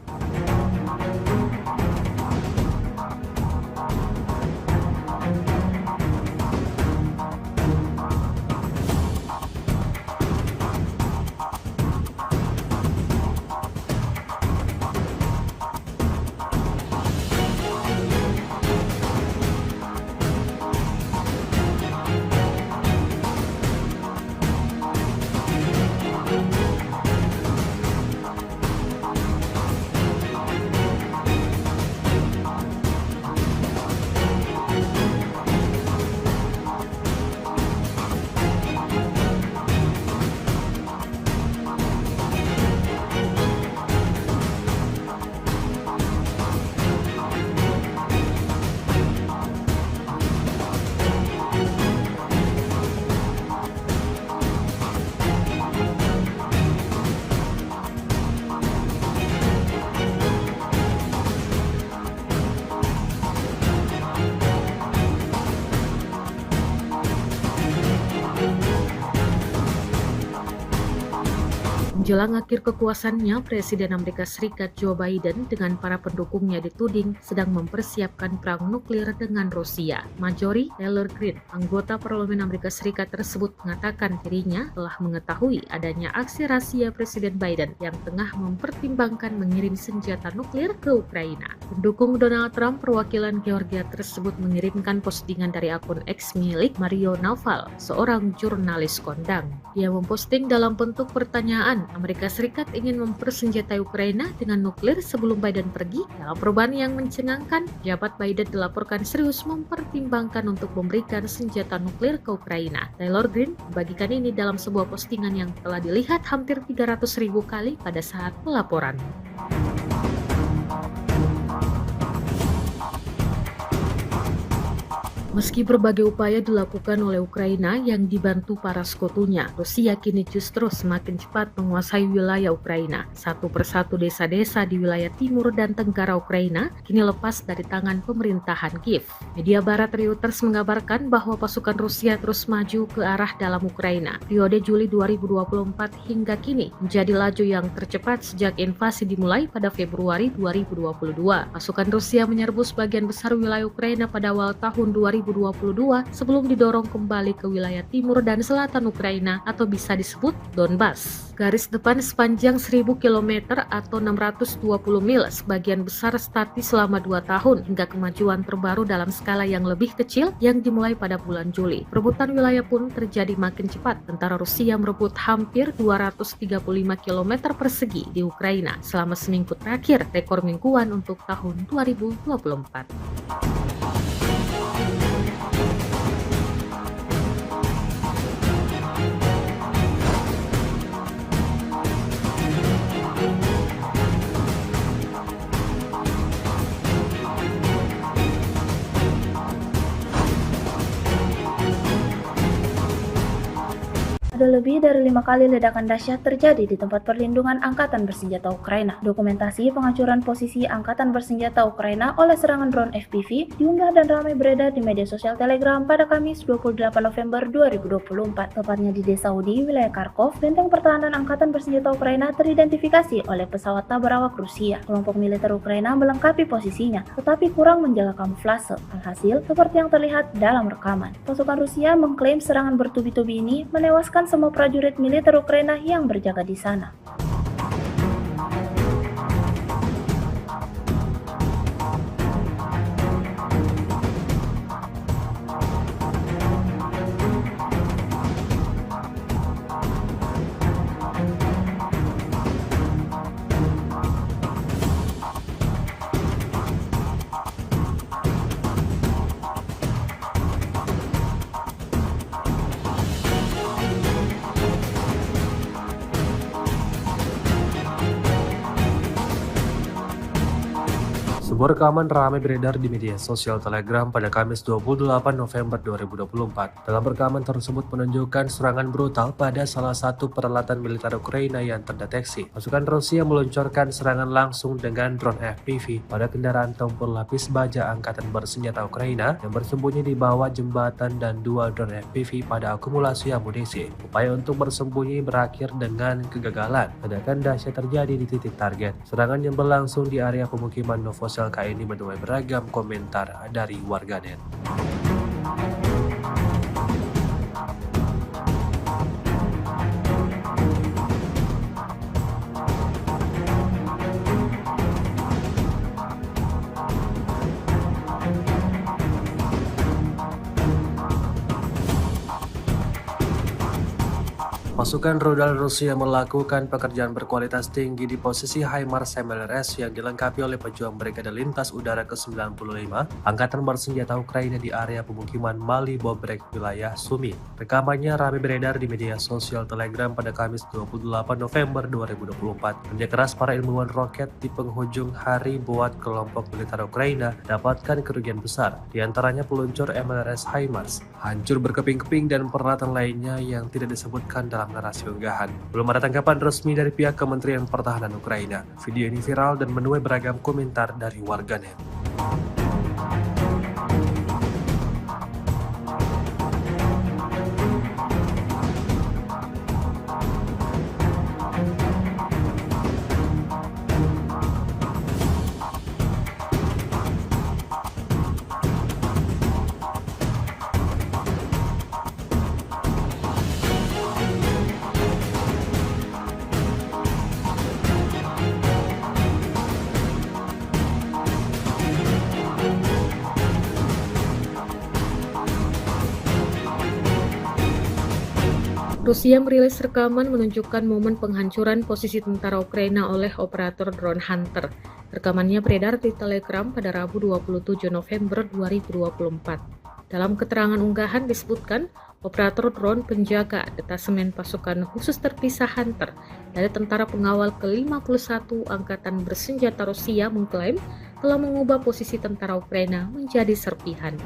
Menjelang akhir kekuasaannya, Presiden Amerika Serikat Joe Biden dengan para pendukungnya dituding sedang mempersiapkan perang nuklir dengan Rusia. Marjorie Taylor Greene, anggota Parlemen Amerika Serikat tersebut mengatakan dirinya telah mengetahui adanya aksi rahasia Presiden Biden yang tengah mempertimbangkan mengirim senjata nuklir ke Ukraina. Pendukung Donald Trump perwakilan Georgia tersebut mengirimkan postingan dari akun X milik Mario Naval, seorang jurnalis kondang. Dia memposting dalam bentuk pertanyaan, Amerika Serikat ingin mempersenjatai Ukraina dengan nuklir sebelum Biden pergi. Dalam perubahan yang mencengangkan, jabat Biden dilaporkan serius mempertimbangkan untuk memberikan senjata nuklir ke Ukraina. Taylor Greene membagikan ini dalam sebuah postingan yang telah dilihat hampir 300.000 kali pada saat pelaporan. Meski berbagai upaya dilakukan oleh Ukraina yang dibantu para sekutunya, Rusia kini justru semakin cepat menguasai wilayah Ukraina. Satu persatu desa-desa di wilayah timur dan tenggara Ukraina kini lepas dari tangan pemerintahan Kiev. Media barat Reuters mengabarkan bahwa pasukan Rusia terus maju ke arah dalam Ukraina. Periode Juli 2024 hingga kini menjadi laju yang tercepat sejak invasi dimulai pada Februari 2022. Pasukan Rusia menyerbu sebagian besar wilayah Ukraina pada awal tahun 2022 2022 sebelum didorong kembali ke wilayah timur dan selatan Ukraina atau bisa disebut Donbas. Garis depan sepanjang 1000 km atau 620 mil sebagian besar statis selama 2 tahun hingga kemajuan terbaru dalam skala yang lebih kecil yang dimulai pada bulan Juli. Perebutan wilayah pun terjadi makin cepat. Tentara Rusia merebut hampir 235 km persegi di Ukraina selama seminggu terakhir, rekor mingguan untuk tahun 2024. Ada lebih dari 5 kali ledakan dahsyat terjadi di tempat perlindungan Angkatan Bersenjata Ukraina. Dokumentasi penghancuran posisi Angkatan Bersenjata Ukraina oleh serangan drone FPV diunggah dan ramai beredar di media sosial Telegram pada Kamis 28 November 2024. Tepatnya di Desa Udi, wilayah Kharkov, benteng pertahanan Angkatan Bersenjata Ukraina teridentifikasi oleh pesawat tak berawak Rusia. Kelompok militer Ukraina melengkapi posisinya, tetapi kurang menjaga kamuflase. Alhasil, seperti yang terlihat dalam rekaman, pasukan Rusia mengklaim serangan bertubi-tubi ini menewaskan semua prajurit militer Ukraina yang berjaga di sana. Sebuah rekaman ramai beredar di media sosial Telegram pada Kamis 28 November 2024. Dalam rekaman tersebut menunjukkan serangan brutal pada salah satu peralatan militer Ukraina yang terdeteksi. Pasukan Rusia meluncurkan serangan langsung dengan drone FPV pada kendaraan tempur lapis baja Angkatan Bersenjata Ukraina yang bersembunyi di bawah jembatan dan 2 drone FPV pada akumulasi amunisi. Upaya untuk bersembunyi berakhir dengan kegagalan. Ledakan dahsyat terjadi di titik target. Serangan yang berlangsung di area pemukiman Novosel ini menuai beragam komentar dari warganet. Pasukan rudal Rusia melakukan pekerjaan berkualitas tinggi di posisi HIMARS MLRS yang dilengkapi oleh pejuang Brigade Lintas Udara ke-95 Angkatan Bersenjata Ukraina di area pemukiman Mali Bobrek, wilayah Sumi. Rekamannya ramai beredar di media sosial Telegram pada Kamis 28 November 2024. Kerja keras para ilmuwan roket di penghujung hari buat kelompok militer Ukraina dapatkan kerugian besar, di antaranya peluncur MLRS HIMARS, hancur berkeping-keping dan peralatan lainnya yang tidak disebutkan dalam narasi unggahan. Belum ada tanggapan resmi dari pihak Kementerian Pertahanan Ukraina. Video ini viral dan menuai beragam komentar dari warganet. Rusia merilis rekaman menunjukkan momen penghancuran posisi tentara Ukraina oleh operator drone Hunter. Rekamannya beredar di Telegram pada Rabu 27 November 2024. Dalam keterangan unggahan disebutkan, operator drone penjaga detasemen pasukan khusus terpisah Hunter dari tentara pengawal ke-51 Angkatan Bersenjata Rusia mengklaim telah mengubah posisi tentara Ukraina menjadi serpihan.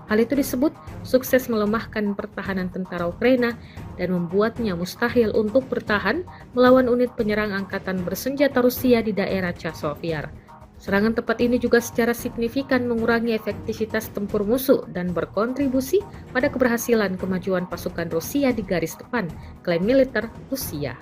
Hal itu disebut sukses melemahkan pertahanan tentara Ukraina dan membuatnya mustahil untuk bertahan melawan unit penyerang Angkatan Bersenjata Rusia di daerah Chasiv-Yar. Serangan tepat ini juga secara signifikan mengurangi efektivitas tempur musuh dan berkontribusi pada keberhasilan kemajuan pasukan Rusia di garis depan, klaim militer Rusia.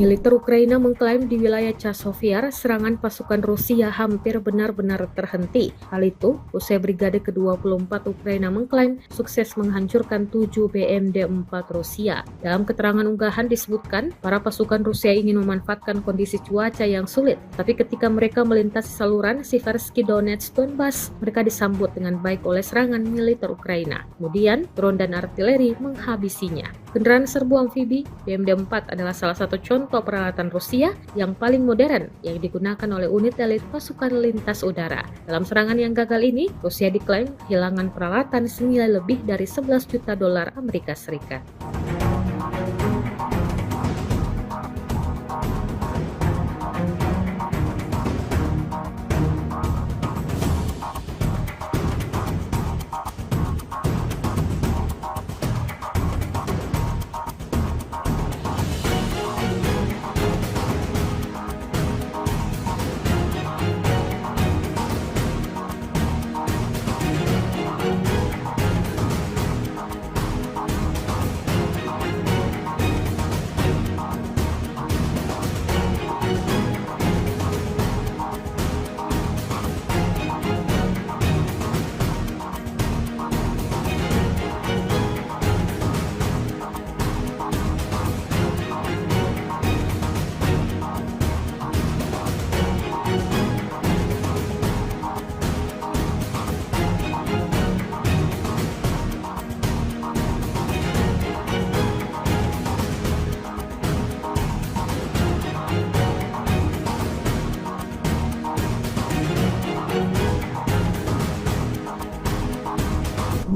Militer Ukraina mengklaim di wilayah Chasovyar, serangan pasukan Rusia hampir benar-benar terhenti. Hal itu, usai Brigade ke-24 Ukraina mengklaim sukses menghancurkan 7 BMD-4 Rusia. Dalam keterangan unggahan disebutkan, para pasukan Rusia ingin memanfaatkan kondisi cuaca yang sulit, tapi ketika mereka melintasi saluran Siversky Donetsk Donbas, mereka disambut dengan baik oleh serangan militer Ukraina. Kemudian, drone dan artileri menghabisinya. Kendaraan serbu amfibi BMD-4 adalah salah satu contoh peralatan Rusia yang paling modern yang digunakan oleh unit elit pasukan lintas udara. Dalam serangan yang gagal ini, Rusia diklaim kehilangan peralatan senilai lebih dari 11 juta dolar Amerika Serikat.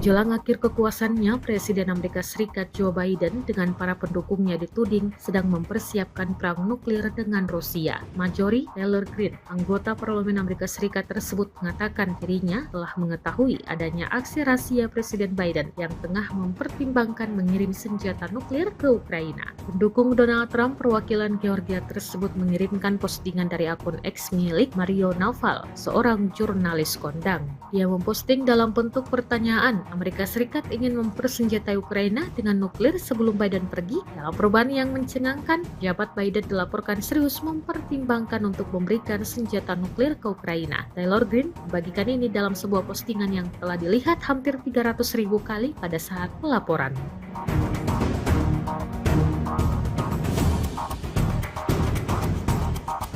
Menjelang akhir kekuasaannya, Presiden Amerika Serikat Joe Biden dengan para pendukungnya dituding sedang mempersiapkan perang nuklir dengan Rusia. Marjorie Taylor Greene, anggota Parlemen Amerika Serikat tersebut mengatakan dirinya telah mengetahui adanya aksi rahasia Presiden Biden yang tengah mempertimbangkan mengirim senjata nuklir ke Ukraina. Pendukung Donald Trump perwakilan Georgia tersebut mengirimkan postingan dari akun X milik Mario Naval, seorang jurnalis kondang. Ia memposting dalam bentuk pertanyaan, Amerika Serikat ingin mempersenjatai Ukraina dengan nuklir sebelum Biden pergi. Dalam perubahan yang mencengangkan, jabat Biden dilaporkan serius mempertimbangkan untuk memberikan senjata nuklir ke Ukraina. Taylor Greene membagikan ini dalam sebuah postingan yang telah dilihat hampir 300.000 kali pada saat pelaporan.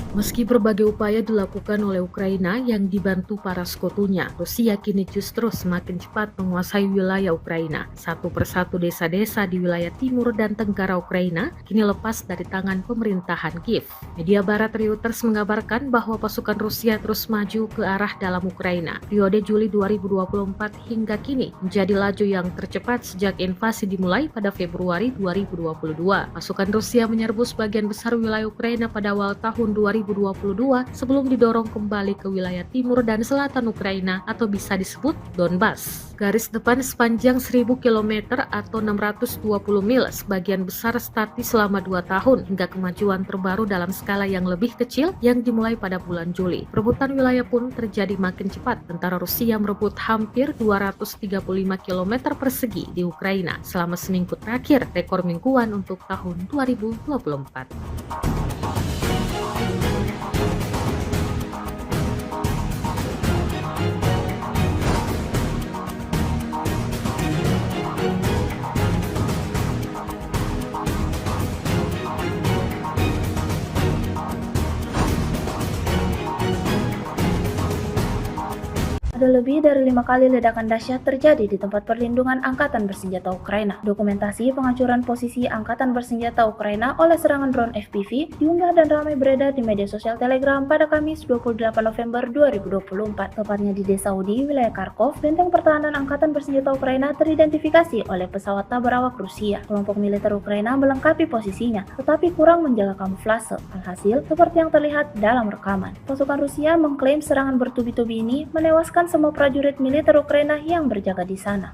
Meski berbagai upaya dilakukan oleh Ukraina yang dibantu para sekutunya, Rusia kini justru semakin cepat menguasai wilayah Ukraina. Satu persatu desa-desa di wilayah timur dan tenggara Ukraina kini lepas dari tangan pemerintahan Kiev. Media barat Reuters mengabarkan bahwa pasukan Rusia terus maju ke arah dalam Ukraina. Periode Juli 2024 hingga kini menjadi laju yang tercepat sejak invasi dimulai pada Februari 2022. Pasukan Rusia menyerbu sebagian besar wilayah Ukraina pada awal tahun 2022 sebelum didorong kembali ke wilayah timur dan selatan Ukraina atau bisa disebut Donbas. Garis depan sepanjang 1000 km atau 620 mil sebagian besar statis selama 2 tahun hingga kemajuan terbaru dalam skala yang lebih kecil yang dimulai pada bulan Juli. Perebutan wilayah pun terjadi makin cepat. Tentara Rusia merebut hampir 235 km persegi di Ukraina selama seminggu terakhir, rekor mingguan untuk tahun 2024. Ada lebih dari 5 kali ledakan dahsyat terjadi di tempat perlindungan Angkatan Bersenjata Ukraina. Dokumentasi penghancuran posisi Angkatan Bersenjata Ukraina oleh serangan drone FPV diunggah dan ramai beredar di media sosial Telegram pada Kamis 28 November 2024. Tepatnya di Desa Udi, wilayah Kharkov, benteng pertahanan Angkatan Bersenjata Ukraina teridentifikasi oleh pesawat tak berawak Rusia. Kelompok militer Ukraina melengkapi posisinya, tetapi kurang menjaga kamuflase. Alhasil, seperti yang terlihat dalam rekaman. Pasukan Rusia mengklaim serangan bertubi-tubi ini menewaskan semua prajurit militer Ukraina yang berjaga di sana.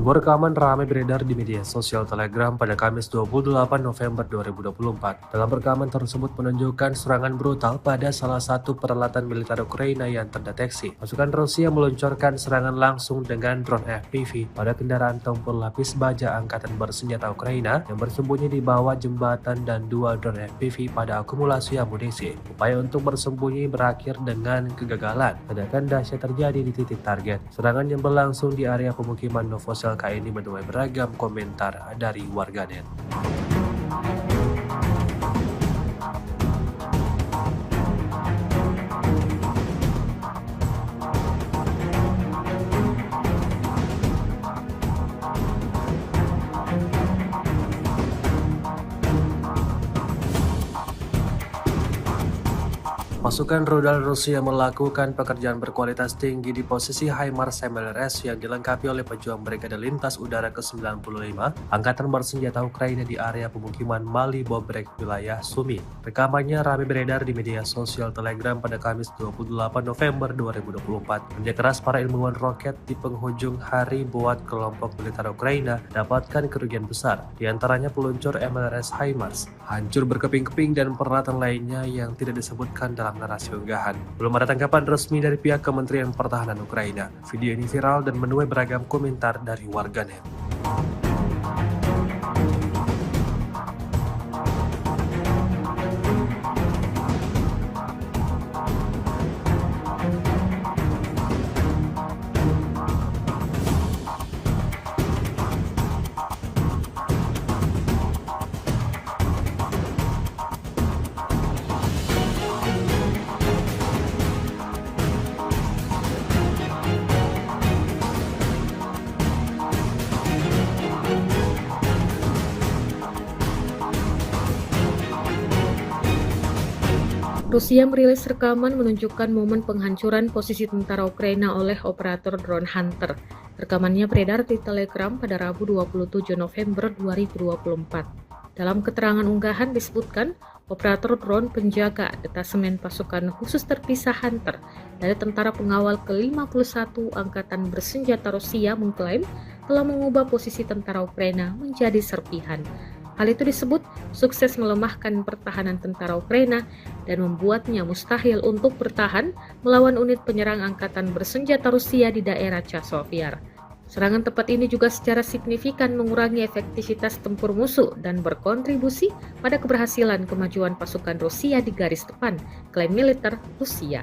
Sebuah rekaman ramai beredar di media sosial Telegram pada Kamis 28 November 2024. Dalam rekaman tersebut menunjukkan serangan brutal pada salah satu peralatan militer Ukraina yang terdeteksi. Pasukan Rusia meluncurkan serangan langsung dengan drone FPV pada kendaraan tempur lapis baja angkatan bersenjata Ukraina yang bersembunyi di bawah jembatan dan dua drone FPV pada akumulasi amunisi. Upaya untuk bersembunyi berakhir dengan kegagalan. Ledakan dahsyat terjadi di titik target. Serangan yang berlangsung di area pemukiman Novosel ini menuai beragam komentar dari warganet. Pasukan rudal Rusia melakukan pekerjaan berkualitas tinggi di posisi HIMARS MLRS yang dilengkapi oleh pejuang Brigade Lintas Udara ke-95 Angkatan Bersenjata Ukraina di area pemukiman Mali Bobrek, wilayah Sumi. Rekamannya ramai beredar di media sosial Telegram pada Kamis 28 November 2024. Kerja keras para ilmuwan roket di penghujung hari buat kelompok militer Ukraina dapatkan kerugian besar, di antaranya peluncur MLRS HIMARS, hancur berkeping-keping dan peralatan lainnya yang tidak disebutkan dalam narasi unggahan. Belum ada tanggapan resmi dari pihak Kementerian Pertahanan Ukraina. Video ini viral dan menuai beragam komentar dari warganet. Rusia merilis rekaman menunjukkan momen penghancuran posisi tentara Ukraina oleh operator drone Hunter. Rekamannya beredar di Telegram pada Rabu 27 November 2024. Dalam keterangan unggahan disebutkan, operator drone penjaga detasemen pasukan khusus terpisah Hunter dari tentara pengawal ke-51 Angkatan Bersenjata Rusia mengklaim telah mengubah posisi tentara Ukraina menjadi serpihan. Hal itu disebut sukses melemahkan pertahanan tentara Ukraina dan membuatnya mustahil untuk bertahan melawan unit penyerang angkatan bersenjata Rusia di daerah Chasiv. Serangan tepat ini juga secara signifikan mengurangi efektivitas tempur musuh dan berkontribusi pada keberhasilan kemajuan pasukan Rusia di garis depan, klaim militer Rusia.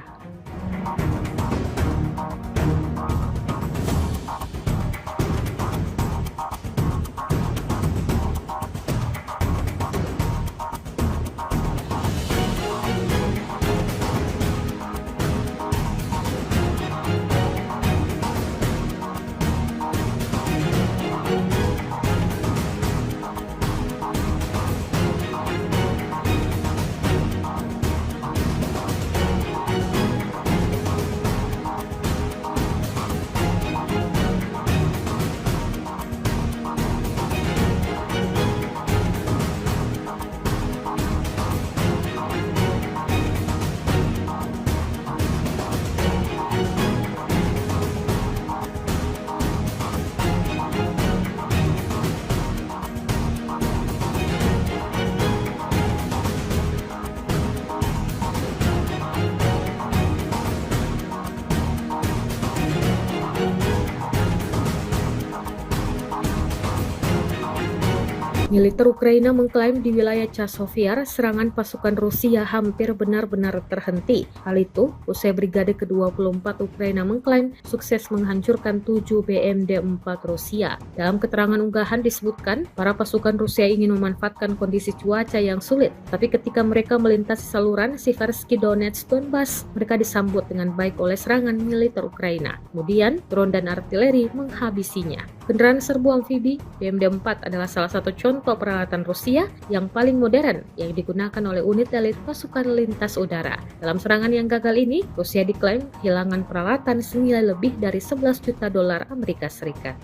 Militer Ukraina mengklaim di wilayah Chasiv serangan pasukan Rusia hampir benar-benar terhenti. Hal itu usai Brigade ke-24 Ukraina mengklaim sukses menghancurkan 7 BMD-4 Rusia. Dalam keterangan unggahan disebutkan, para pasukan Rusia ingin memanfaatkan kondisi cuaca yang sulit, tapi ketika mereka melintasi saluran Siversky Donetsk Donbas, mereka disambut dengan baik oleh serangan militer Ukraina. Kemudian, drone dan artileri menghabisinya. Kendaraan serbu amfibi BMD-4 adalah salah satu contoh peralatan Rusia yang paling modern yang digunakan oleh unit elit pasukan lintas udara. Dalam serangan yang gagal ini, Rusia diklaim kehilangan peralatan senilai lebih dari 11 juta dolar Amerika Serikat.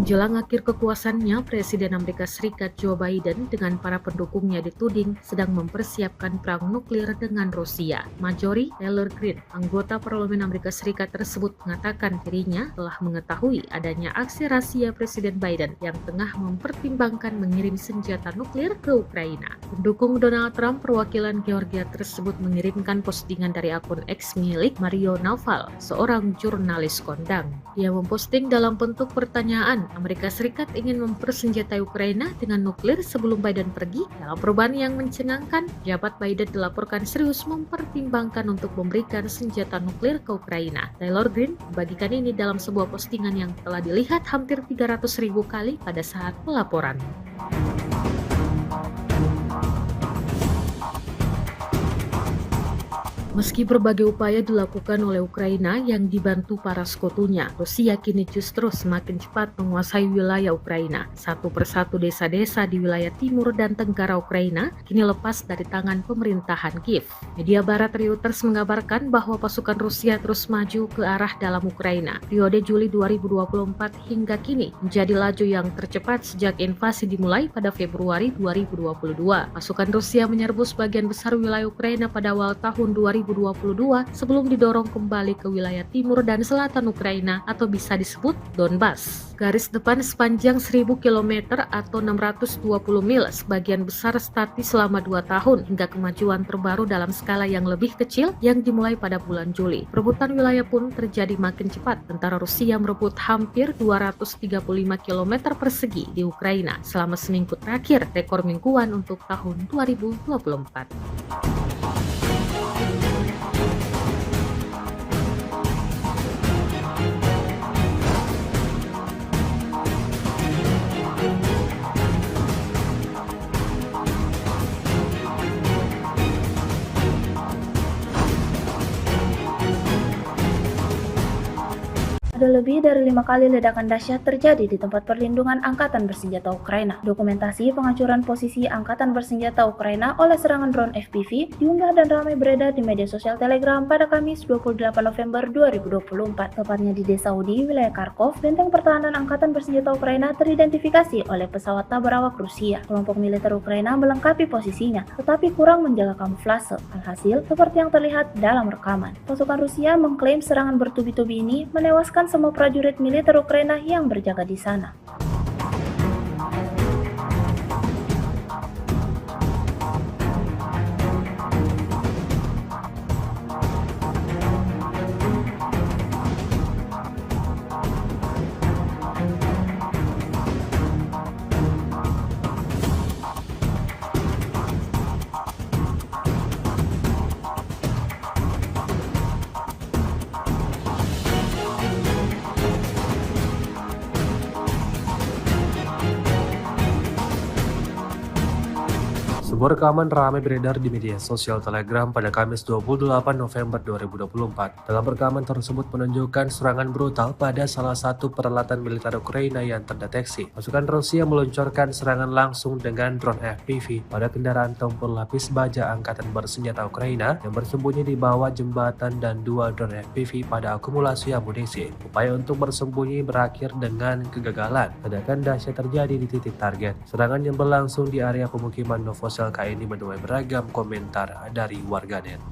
Menjelang akhir kekuasaannya, Presiden Amerika Serikat Joe Biden dengan para pendukungnya dituding sedang mempersiapkan perang nuklir dengan Rusia. Marjorie Taylor Greene, anggota Parlemen Amerika Serikat tersebut mengatakan dirinya telah mengetahui adanya aksi rahasia Presiden Biden yang tengah mempertimbangkan mengirim senjata nuklir ke Ukraina. Pendukung Donald Trump perwakilan Georgia tersebut mengirimkan postingan dari akun X milik Mario Naval, seorang jurnalis kondang. Dia memposting dalam bentuk pertanyaan, Amerika Serikat ingin mempersenjatai Ukraina dengan nuklir sebelum Biden pergi. Dalam perubahan yang mencengangkan, jabat Biden dilaporkan serius mempertimbangkan untuk memberikan senjata nuklir ke Ukraina. Taylor Greene membagikan ini dalam sebuah postingan yang telah dilihat hampir 300.000 kali pada saat pelaporan. Meski berbagai upaya dilakukan oleh Ukraina yang dibantu para sekutunya, Rusia kini justru semakin cepat menguasai wilayah Ukraina. Satu persatu desa-desa di wilayah timur dan tenggara Ukraina kini lepas dari tangan pemerintahan Kiev. Media barat Reuters mengabarkan bahwa pasukan Rusia terus maju ke arah dalam Ukraina. Periode Juli 2024 hingga kini menjadi laju yang tercepat sejak invasi dimulai pada Februari 2022. Pasukan Rusia menyerbu sebagian besar wilayah Ukraina pada awal tahun 2022 sebelum didorong kembali ke wilayah timur dan selatan Ukraina atau bisa disebut Donbas. Garis depan sepanjang 1000 km atau 620 mil sebagian besar statis selama 2 tahun hingga kemajuan terbaru dalam skala yang lebih kecil yang dimulai pada bulan Juli. Perebutan wilayah pun terjadi makin cepat. Tentara Rusia merebut hampir 235 km persegi di Ukraina selama seminggu terakhir, rekor mingguan untuk tahun 2024. Ada lebih dari 5 kali ledakan dahsyat terjadi di tempat perlindungan Angkatan Bersenjata Ukraina. Dokumentasi penghancuran posisi Angkatan Bersenjata Ukraina oleh serangan drone FPV diunggah dan ramai beredar di media sosial Telegram pada Kamis 28 November 2024. Tepatnya di desa Udi, wilayah Kharkov, benteng pertahanan Angkatan Bersenjata Ukraina teridentifikasi oleh pesawat tabrak Rusia. Kelompok militer Ukraina melengkapi posisinya, tetapi kurang menjaga kamuflase. Alhasil, seperti yang terlihat dalam rekaman, pasukan Rusia mengklaim serangan bertubi-tubi ini menewaskan semua prajurit militer Ukraina yang berjaga di sana. Sebuah rekaman ramai beredar di media sosial Telegram pada Kamis 28 November 2024. Dalam rekaman tersebut menunjukkan serangan brutal pada salah satu peralatan militer Ukraina yang terdeteksi. Pasukan Rusia meluncurkan serangan langsung dengan drone FPV pada kendaraan tempur lapis baja Angkatan Bersenjata Ukraina yang bersembunyi di bawah jembatan dan 2 drone FPV pada akumulasi amunisi. Upaya untuk bersembunyi berakhir dengan kegagalan. Ledakan dahsyat terjadi di titik target. Serangan yang berlangsung di area pemukiman Novosel ini menuai beragam komentar dari warganet.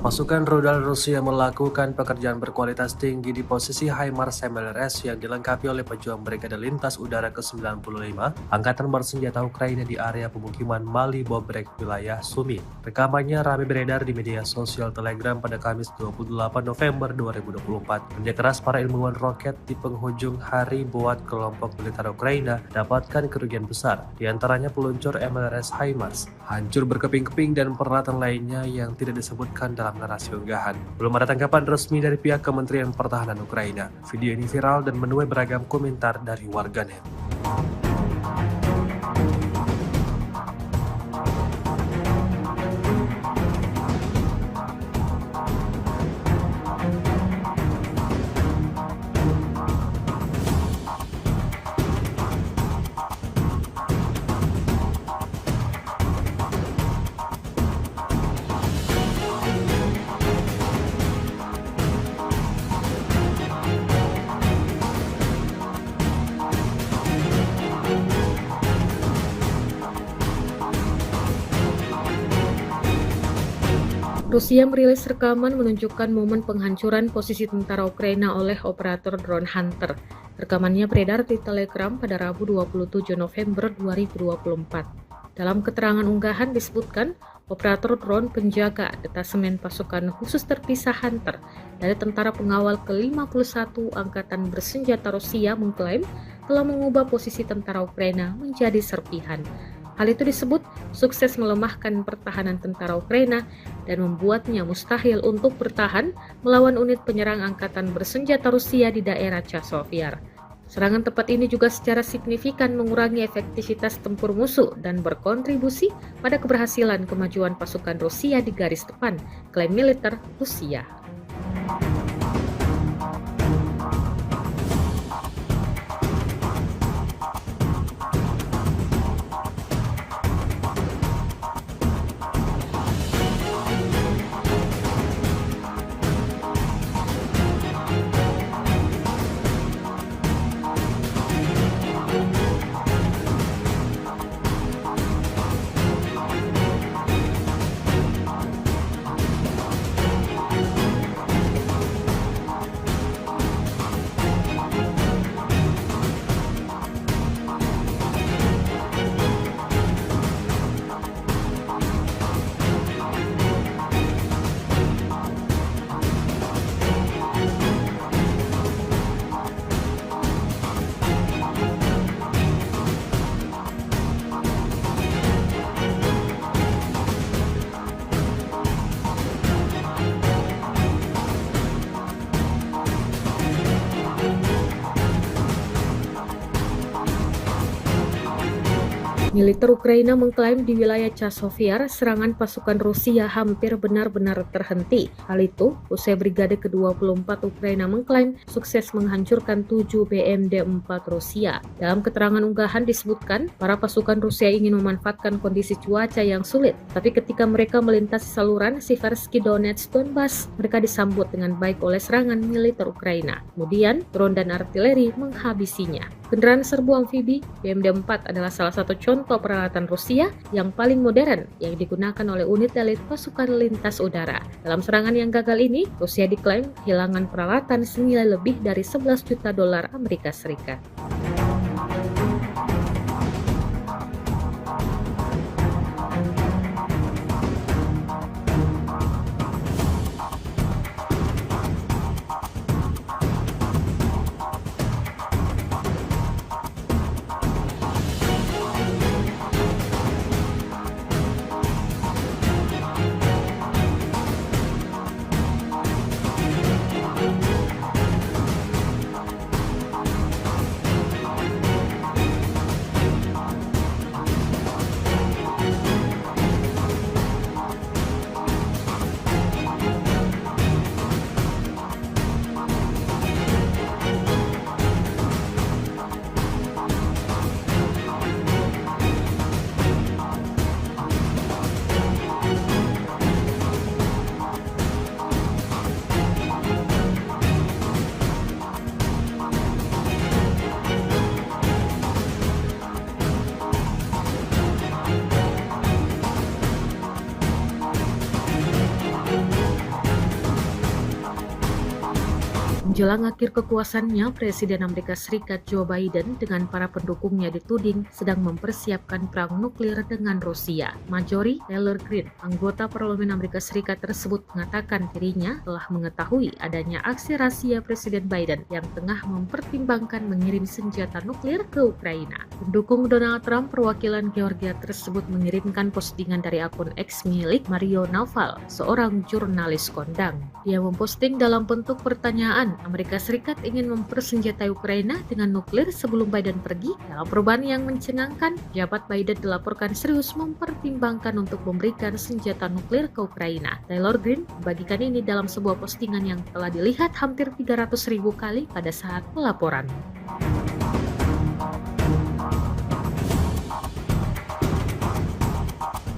Pasukan rudal Rusia melakukan pekerjaan berkualitas tinggi di posisi HIMARS MLRS yang dilengkapi oleh pejuang Brigade Lintas Udara ke-95 Angkatan Bersenjata Ukraina di area pemukiman Mali Bobrek, wilayah Sumi. Rekamannya ramai beredar di media sosial Telegram pada Kamis 28 November 2024. Kerja keras para ilmuwan roket di penghujung hari buat kelompok militer Ukraina dapatkan kerugian besar, di antaranya peluncur MLRS HIMARS, hancur berkeping-keping dan peralatan lainnya yang tidak disebutkan dalam narasi unggahan. Belum ada tanggapan resmi dari pihak Kementerian Pertahanan Ukraina. Video ini viral dan menuai beragam komentar dari warganet. Rusia merilis rekaman menunjukkan momen penghancuran posisi tentara Ukraina oleh operator drone Hunter. Rekamannya beredar di Telegram pada Rabu 27 November 2024. Dalam keterangan unggahan disebutkan, operator drone penjaga detasemen pasukan khusus terpisah Hunter dari tentara pengawal ke-51 Angkatan Bersenjata Rusia mengklaim telah mengubah posisi tentara Ukraina menjadi serpihan. Hal itu disebut sukses melemahkan pertahanan tentara Ukraina dan membuatnya mustahil untuk bertahan melawan unit penyerang angkatan bersenjata Rusia di daerah Chasiv-Yar. Serangan tepat ini juga secara signifikan mengurangi efektivitas tempur musuh dan berkontribusi pada keberhasilan kemajuan pasukan Rusia di garis depan, klaim militer Rusia. Militer Ukraina mengklaim di wilayah Chasiv-Yar serangan pasukan Rusia hampir benar-benar terhenti. Hal itu usai Brigade ke-24 Ukraina mengklaim sukses menghancurkan 7 BMD-4 Rusia. Dalam keterangan unggahan disebutkan, para pasukan Rusia ingin memanfaatkan kondisi cuaca yang sulit, tapi ketika mereka melintasi saluran Siversky Donetsk Donbas, mereka disambut dengan baik oleh serangan militer Ukraina. Kemudian, drone dan artileri menghabisinya. Kendaraan serbu amfibi BMD-4 adalah salah satu contoh peralatan Rusia yang paling modern yang digunakan oleh unit elit pasukan lintas udara. Dalam serangan yang gagal ini, Rusia diklaim kehilangan peralatan senilai lebih dari 11 juta dolar Amerika Serikat. Menjelang akhir kekuasaannya, Presiden Amerika Serikat Joe Biden dengan para pendukungnya dituding sedang mempersiapkan perang nuklir dengan Rusia. Marjorie Taylor Greene, anggota Parlemen Amerika Serikat tersebut mengatakan dirinya telah mengetahui adanya aksi rahasia Presiden Biden yang tengah mempertimbangkan mengirim senjata nuklir ke Ukraina. Pendukung Donald Trump perwakilan Georgia tersebut mengirimkan postingan dari akun X milik Mario Naval, seorang jurnalis kondang. Dia memposting dalam bentuk pertanyaan, Amerika Serikat ingin mempersenjatai Ukraina dengan nuklir sebelum Biden pergi. Dalam perubahan yang mencengangkan, jabat Biden dilaporkan serius mempertimbangkan untuk memberikan senjata nuklir ke Ukraina. Taylor Greene membagikan ini dalam sebuah postingan yang telah dilihat hampir 300.000 kali pada saat pelaporan.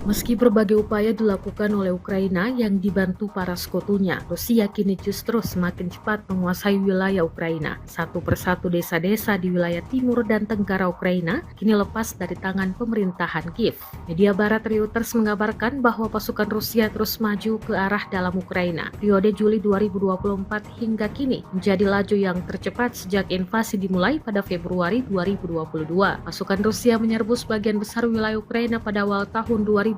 Meski berbagai upaya dilakukan oleh Ukraina yang dibantu para sekutunya, Rusia kini justru semakin cepat menguasai wilayah Ukraina. Satu persatu desa-desa di wilayah timur dan tenggara Ukraina kini lepas dari tangan pemerintahan Kiev. Media barat Reuters mengabarkan bahwa pasukan Rusia terus maju ke arah dalam Ukraina. Periode Juli 2024 hingga kini menjadi laju yang tercepat sejak invasi dimulai pada Februari 2022. Pasukan Rusia menyerbu sebagian besar wilayah Ukraina pada awal tahun 2022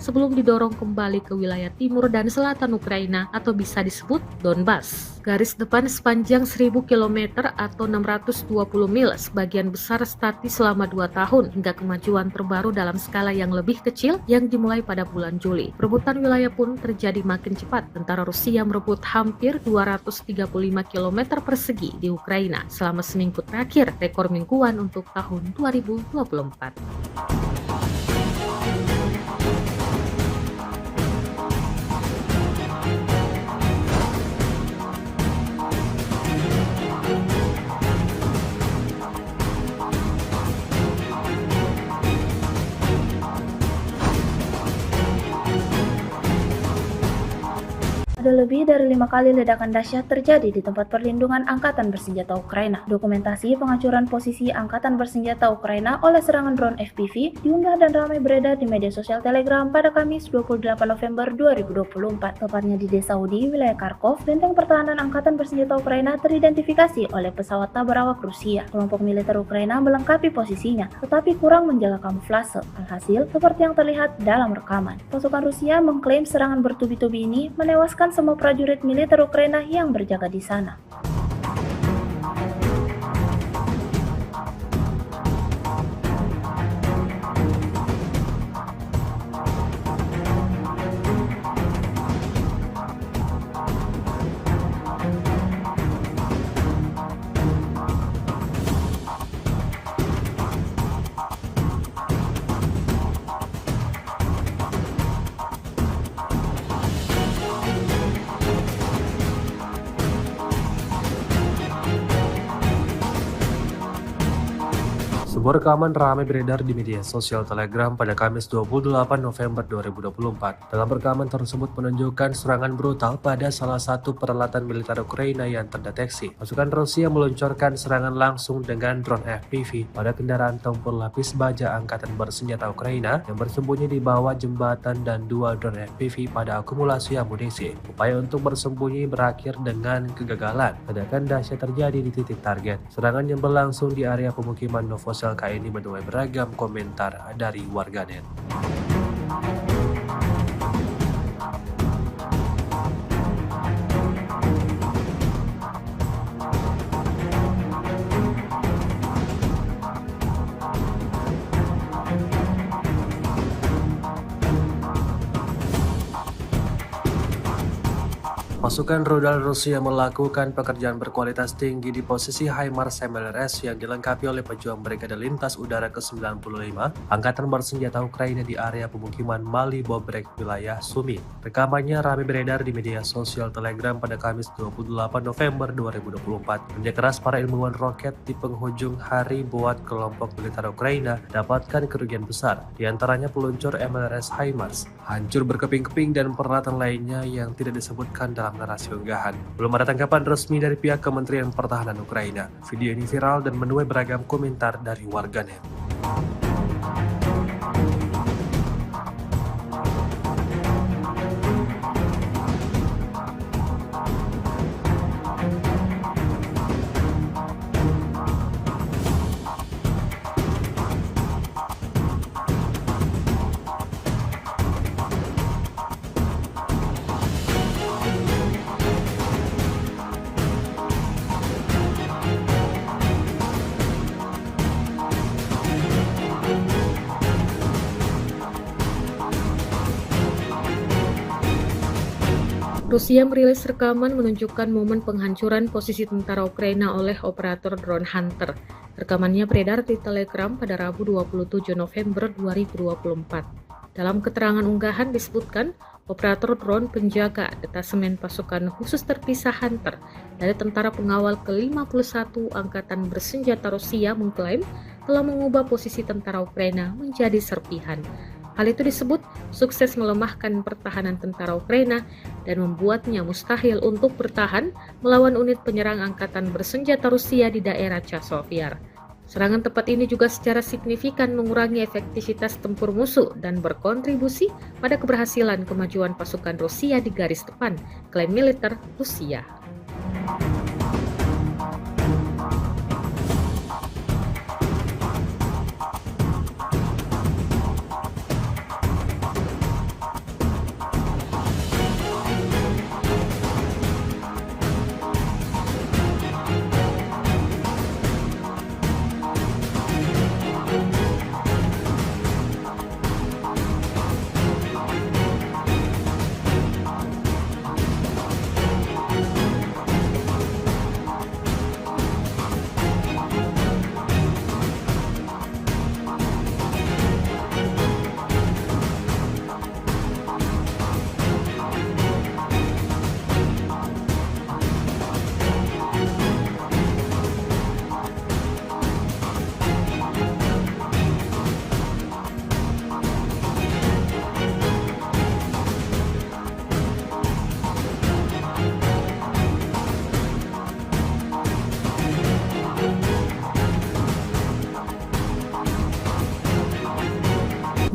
sebelum didorong kembali ke wilayah timur dan selatan Ukraina atau bisa disebut Donbas. Garis depan sepanjang 1000 km atau 620 mil sebagian besar statis selama 2 tahun hingga kemajuan terbaru dalam skala yang lebih kecil yang dimulai pada bulan Juli. Perebutan wilayah pun terjadi makin cepat. Tentara Rusia merebut hampir 235 km persegi di Ukraina selama seminggu terakhir, rekor mingguan untuk tahun 2024. Ada lebih dari 5 kali ledakan dahsyat terjadi di tempat perlindungan Angkatan Bersenjata Ukraina. Dokumentasi penghancuran posisi Angkatan Bersenjata Ukraina oleh serangan drone FPV diunggah dan ramai beredar di media sosial Telegram pada Kamis 28 November 2024. Tepatnya di desa Udi, wilayah Kharkov, benteng pertahanan Angkatan Bersenjata Ukraina teridentifikasi oleh pesawat tak berawak Rusia. Kelompok militer Ukraina melengkapi posisinya, tetapi kurang menjaga kamuflase. Alhasil, seperti yang terlihat dalam rekaman. Pasukan Rusia mengklaim serangan bertubi-tubi ini menewaskan semua prajurit militer Ukraina yang berjaga di sana. Sebuah rekaman ramai beredar di media sosial Telegram pada Kamis 28 November 2024. Dalam rekaman tersebut menunjukkan serangan brutal pada salah satu peralatan militer Ukraina yang terdeteksi. Pasukan Rusia meluncurkan serangan langsung dengan drone FPV pada kendaraan tempur lapis baja Angkatan Bersenjata Ukraina yang bersembunyi di bawah jembatan dan 2 drone FPV pada akumulasi amunisi. Upaya untuk bersembunyi berakhir dengan kegagalan. Ledakan dahsyat terjadi di titik target. Serangan yang berlangsung di area pemukiman Novosel ini menuai beragam komentar dari warganet. Pasukan rudal Rusia melakukan pekerjaan berkualitas tinggi di posisi HIMARS MLRS yang dilengkapi oleh pejuang Brigade Lintas Udara ke-95 Angkatan Bersenjata Ukraina di area pemukiman Mali Bobrek, wilayah Sumi. Rekamannya ramai beredar di media sosial Telegram pada Kamis 28 November 2024. Kerja keras para ilmuwan roket di penghujung hari buat kelompok militer Ukraina dapatkan kerugian besar, di antaranya peluncur MLRS HIMARS, hancur berkeping-keping dan peralatan lainnya yang tidak disebutkan dalam narasi unggahan. Belum ada tanggapan resmi dari pihak Kementerian Pertahanan Ukraina. Video ini viral dan menuai beragam komentar dari warganet. Rusia merilis rekaman menunjukkan momen penghancuran posisi tentara Ukraina oleh operator drone Hunter. Rekamannya beredar di Telegram pada Rabu 27 November 2024. Dalam keterangan unggahan disebutkan, operator drone penjaga detasemen pasukan khusus terpisah Hunter dari tentara pengawal ke-51 Angkatan Bersenjata Rusia mengklaim telah mengubah posisi tentara Ukraina menjadi serpihan. Hal itu disebut sukses melemahkan pertahanan tentara Ukraina dan membuatnya mustahil untuk bertahan melawan unit penyerang angkatan bersenjata Rusia di daerah Chasiv Yar. Serangan tepat ini juga secara signifikan mengurangi efektivitas tempur musuh dan berkontribusi pada keberhasilan kemajuan pasukan Rusia di garis depan, klaim militer Rusia.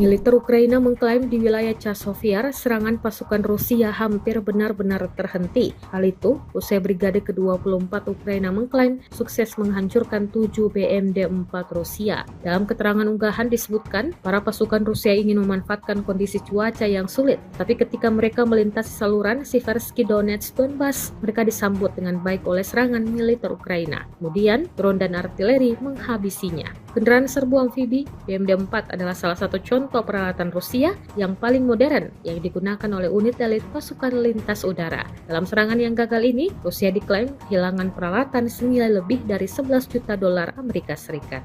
Militer Ukraina mengklaim di wilayah Chasiv Yar serangan pasukan Rusia hampir benar-benar terhenti. Hal itu usai Brigade ke-24 Ukraina mengklaim sukses menghancurkan 7 BMD-4 Rusia. Dalam keterangan unggahan disebutkan, para pasukan Rusia ingin memanfaatkan kondisi cuaca yang sulit, tapi ketika mereka melintasi saluran Siversky Donetsk Donbas, mereka disambut dengan baik oleh serangan militer Ukraina. Kemudian, drone dan artileri menghabisinya. Kendaraan serbu amfibi BMD-4 adalah salah satu contoh peralatan Rusia yang paling modern yang digunakan oleh unit elit pasukan lintas udara. Dalam serangan yang gagal ini, Rusia diklaim kehilangan peralatan senilai lebih dari 11 juta dolar Amerika Serikat.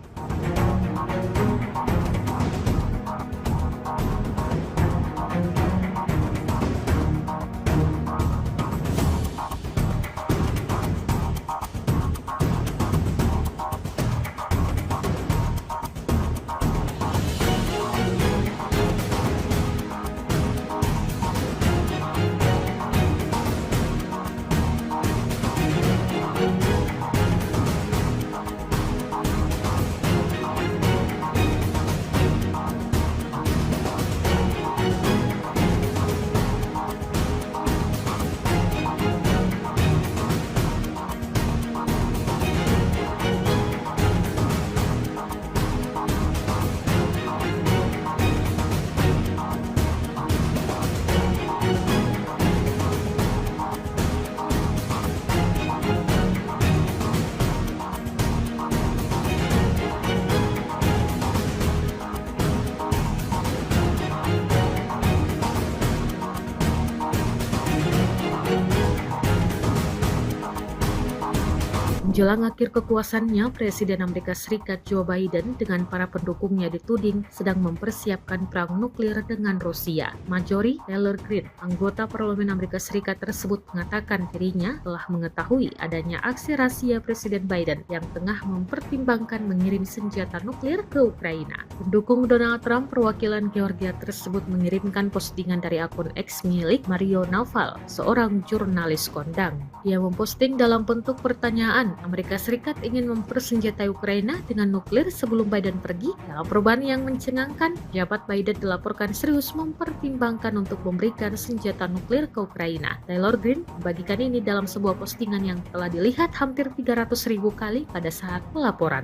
Menjelang akhir kekuasaannya, Presiden Amerika Serikat Joe Biden dengan para pendukungnya dituding sedang mempersiapkan perang nuklir dengan Rusia. Marjorie Taylor Greene, anggota Parlemen Amerika Serikat tersebut mengatakan dirinya telah mengetahui adanya aksi rahasia Presiden Biden yang tengah mempertimbangkan mengirim senjata nuklir ke Ukraina. Pendukung Donald Trump perwakilan Georgia tersebut mengirimkan postingan dari akun X milik Mario Naval, seorang jurnalis kondang. Dia memposting dalam bentuk pertanyaan, Amerika Serikat ingin mempersenjatai Ukraina dengan nuklir sebelum Biden pergi. Dalam perubahan yang mencengangkan, jabat Biden dilaporkan serius mempertimbangkan untuk memberikan senjata nuklir ke Ukraina. Taylor Greene membagikan ini dalam sebuah postingan yang telah dilihat hampir 300.000 kali pada saat pelaporan.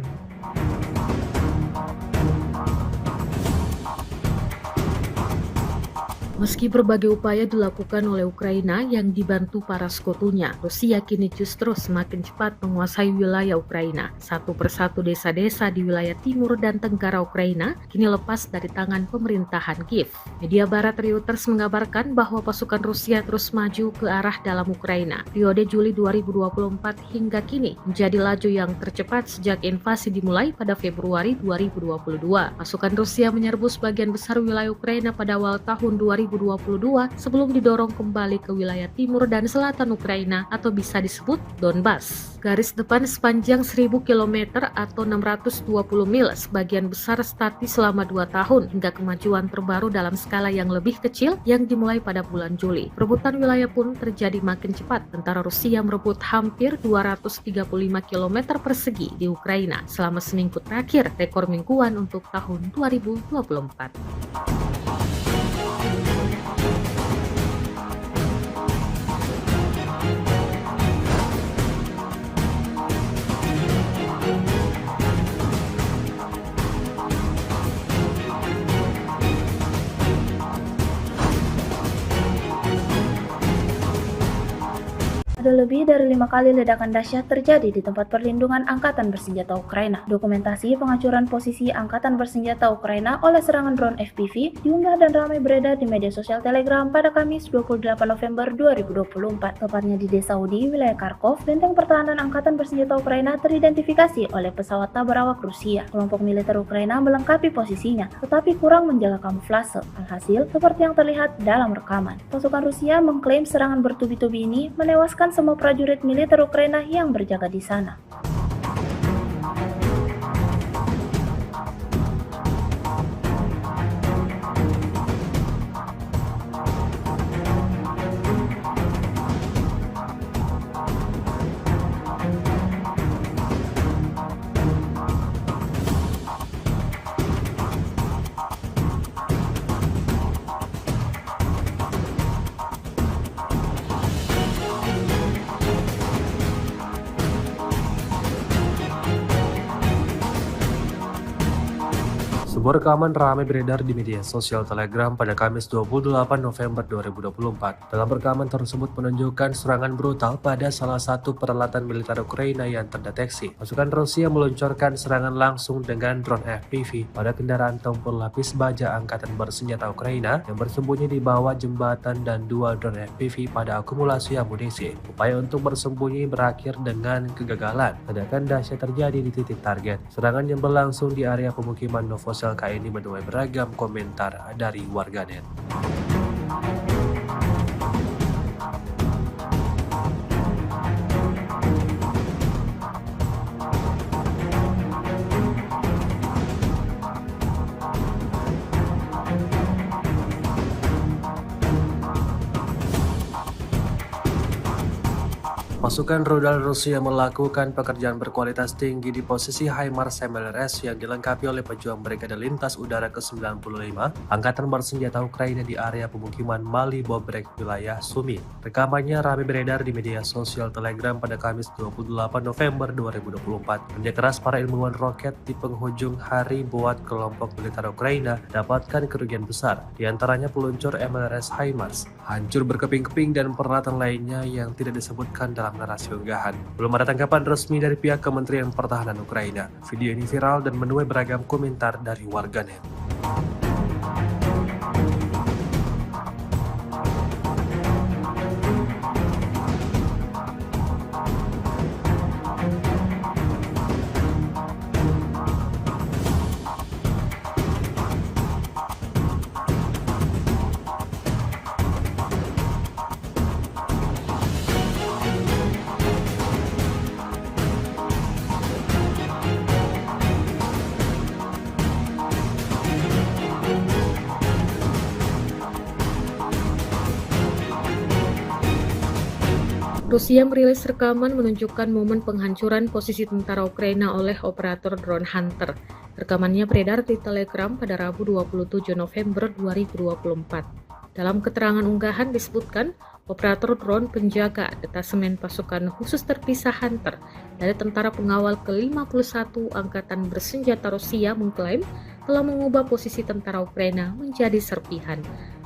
Meski berbagai upaya dilakukan oleh Ukraina yang dibantu para sekutunya, Rusia kini justru semakin cepat menguasai wilayah Ukraina. Satu persatu desa-desa di wilayah timur dan tenggara Ukraina kini lepas dari tangan pemerintahan Kiev. Media barat Reuters mengabarkan bahwa pasukan Rusia terus maju ke arah dalam Ukraina. Periode Juli 2024 hingga kini menjadi laju yang tercepat sejak invasi dimulai pada Februari 2022. Pasukan Rusia menyerbu sebagian besar wilayah Ukraina pada awal tahun 2022 2022 sebelum didorong kembali ke wilayah timur dan selatan Ukraina atau bisa disebut Donbas. Garis depan sepanjang 1000 km atau 620 mil sebagian besar statis selama 2 tahun hingga kemajuan terbaru dalam skala yang lebih kecil yang dimulai pada bulan Juli. Perebutan wilayah pun terjadi makin cepat. Tentara Rusia merebut hampir 235 km persegi di Ukraina selama seminggu terakhir, rekor mingguan untuk tahun 2024. Ada lebih dari 5 kali ledakan dahsyat terjadi di tempat perlindungan Angkatan Bersenjata Ukraina. Dokumentasi penghancuran posisi Angkatan Bersenjata Ukraina oleh serangan drone FPV diunggah dan ramai beredar di media sosial Telegram pada Kamis 28 November 2024. Tepatnya di Desa Udi, wilayah Kharkov, benteng pertahanan Angkatan Bersenjata Ukraina teridentifikasi oleh pesawat tak berawak Rusia. Kelompok militer Ukraina melengkapi posisinya, tetapi kurang menjaga kamuflase. Alhasil, seperti yang terlihat dalam rekaman. Pasukan Rusia mengklaim serangan bertubi-tubi ini menewaskan semua prajurit militer Ukraina yang berjaga di sana. Sebuah rekaman ramai beredar di media sosial Telegram pada Kamis 28 November 2024. Dalam rekaman tersebut menunjukkan serangan brutal pada salah satu peralatan militer Ukraina yang terdeteksi. Pasukan Rusia meluncurkan serangan langsung dengan drone FPV pada kendaraan tempur lapis baja Angkatan Bersenjata Ukraina yang bersembunyi di bawah jembatan dan 2 drone FPV pada akumulasi amunisi. Upaya untuk bersembunyi berakhir dengan kegagalan. Ledakan dahsyat terjadi di titik target. Serangan yang berlangsung di area pemukiman Novosel ini menuai beragam komentar dari warganet. Pasukan rudal Rusia melakukan pekerjaan berkualitas tinggi di posisi HIMARS MLRS yang dilengkapi oleh pejuang Brigade Lintas Udara ke-95 Angkatan Bersenjata Ukraina di area pemukiman Mali Bobrek, wilayah Sumi. Rekamannya ramai beredar di media sosial Telegram pada Kamis 28 November 2024. Kerja keras para ilmuwan roket di penghujung hari buat kelompok militer Ukraina dapatkan kerugian besar, diantaranya peluncur MLRS HIMARS, hancur berkeping-keping dan peralatan lainnya yang tidak disebutkan dalam narasi unggahan. Belum ada tanggapan resmi dari pihak Kementerian Pertahanan Ukraina. Video ini viral dan menuai beragam komentar dari warganet. Rusia merilis rekaman menunjukkan momen penghancuran posisi tentara Ukraina oleh operator drone Hunter. Rekamannya beredar di Telegram pada Rabu 27 November 2024. Dalam keterangan unggahan disebutkan, operator drone penjaga detasemen pasukan khusus terpisah Hunter dari tentara pengawal ke-51 Angkatan Bersenjata Rusia mengklaim telah mengubah posisi tentara Ukraina menjadi serpihan.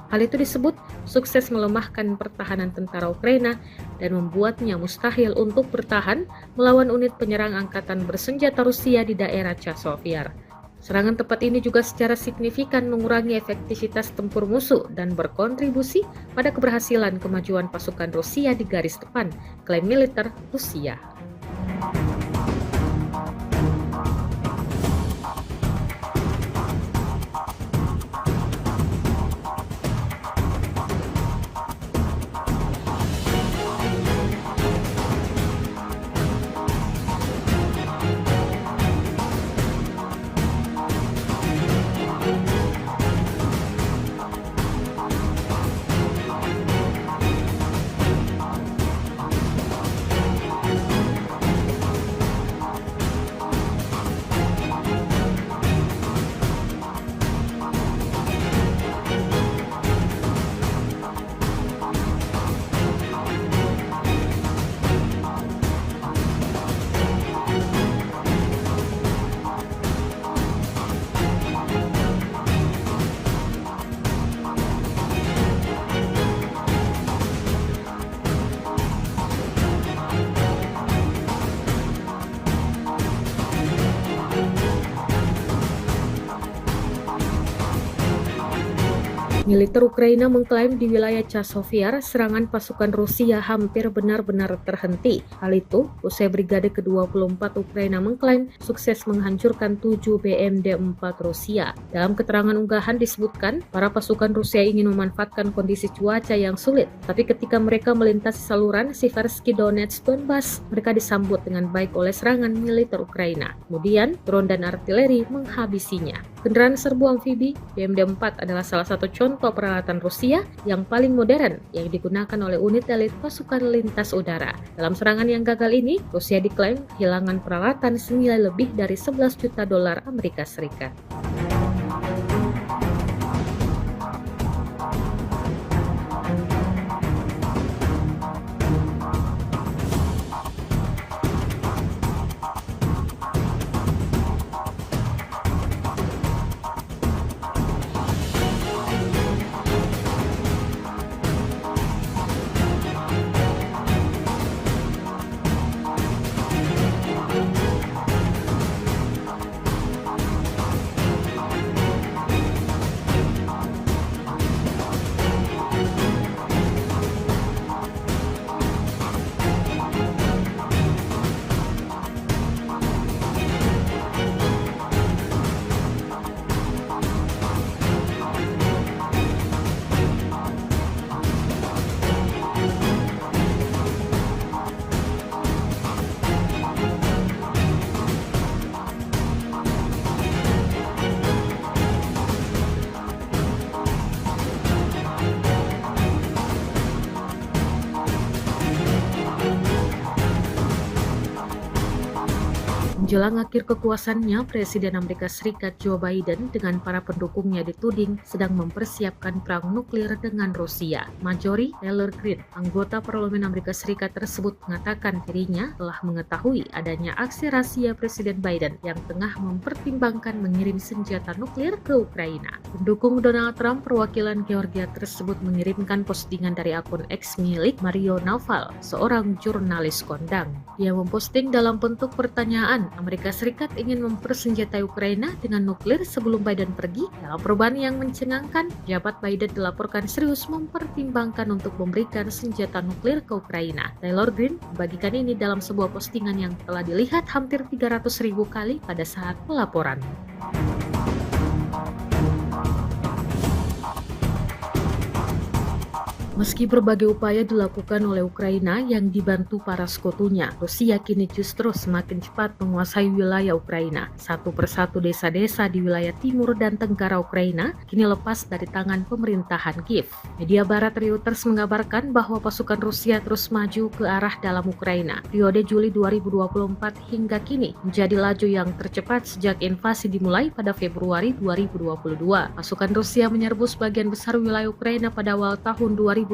Hal itu disebut sukses melemahkan pertahanan tentara Ukraina dan membuatnya mustahil untuk bertahan melawan unit penyerang Angkatan Bersenjata Rusia di daerah Chasiv. Serangan tepat ini juga secara signifikan mengurangi efektivitas tempur musuh dan berkontribusi pada keberhasilan kemajuan pasukan Rusia di garis depan, klaim militer Rusia. Militer Ukraina mengklaim di wilayah Chasovyar, serangan pasukan Rusia hampir benar-benar terhenti. Hal itu, usai Brigade ke-24 Ukraina mengklaim sukses menghancurkan 7 BMD-4 Rusia. Dalam keterangan unggahan disebutkan, para pasukan Rusia ingin memanfaatkan kondisi cuaca yang sulit, tapi ketika mereka melintasi saluran Siversky Donetsk Donbas, mereka disambut dengan baik oleh serangan militer Ukraina. Kemudian, drone dan artileri menghabisinya. Kendaraan serbu amfibi BMD-4 adalah salah satu contoh peralatan Rusia yang paling modern yang digunakan oleh unit elit pasukan lintas udara. Dalam serangan yang gagal ini, Rusia diklaim kehilangan peralatan senilai lebih dari 11 juta dolar Amerika Serikat. Menjelang akhir kekuasaannya, Presiden Amerika Serikat Joe Biden dengan para pendukungnya dituding sedang mempersiapkan perang nuklir dengan Rusia. Marjorie Taylor Greene, anggota Parlemen Amerika Serikat tersebut mengatakan dirinya telah mengetahui adanya aksi rahasia Presiden Biden yang tengah mempertimbangkan mengirim senjata nuklir ke Ukraina. Pendukung Donald Trump perwakilan Georgia tersebut mengirimkan postingan dari akun X milik Mario Naval, seorang jurnalis kondang. Dia memposting dalam bentuk pertanyaan, Amerika Serikat ingin mempersenjatai Ukraina dengan nuklir sebelum Biden pergi. Dalam perubahan yang mencengangkan, jabat Biden dilaporkan serius mempertimbangkan untuk memberikan senjata nuklir ke Ukraina. Taylor Greene membagikan ini dalam sebuah postingan yang telah dilihat hampir 300.000 kali pada saat pelaporan. Meski berbagai upaya dilakukan oleh Ukraina yang dibantu para sekutunya, Rusia kini justru semakin cepat menguasai wilayah Ukraina. Satu persatu desa-desa di wilayah timur dan tenggara Ukraina kini lepas dari tangan pemerintahan Kiev. Media barat Reuters mengabarkan bahwa pasukan Rusia terus maju ke arah dalam Ukraina. Periode Juli 2024 hingga kini menjadi laju yang tercepat sejak invasi dimulai pada Februari 2022. Pasukan Rusia menyerbu sebagian besar wilayah Ukraina pada awal tahun 2022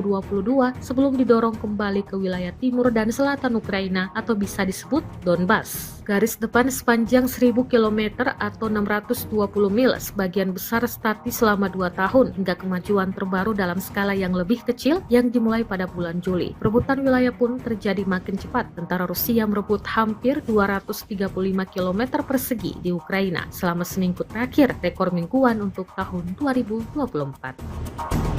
sebelum didorong kembali ke wilayah timur dan selatan Ukraina atau bisa disebut Donbas. Garis depan sepanjang 1000 km atau 620 mil sebagian besar statis selama 2 tahun hingga kemajuan terbaru dalam skala yang lebih kecil yang dimulai pada bulan Juli. Perebutan wilayah pun terjadi makin cepat. Tentara Rusia merebut hampir 235 km persegi di Ukraina selama seminggu terakhir, rekor mingguan untuk tahun 2024.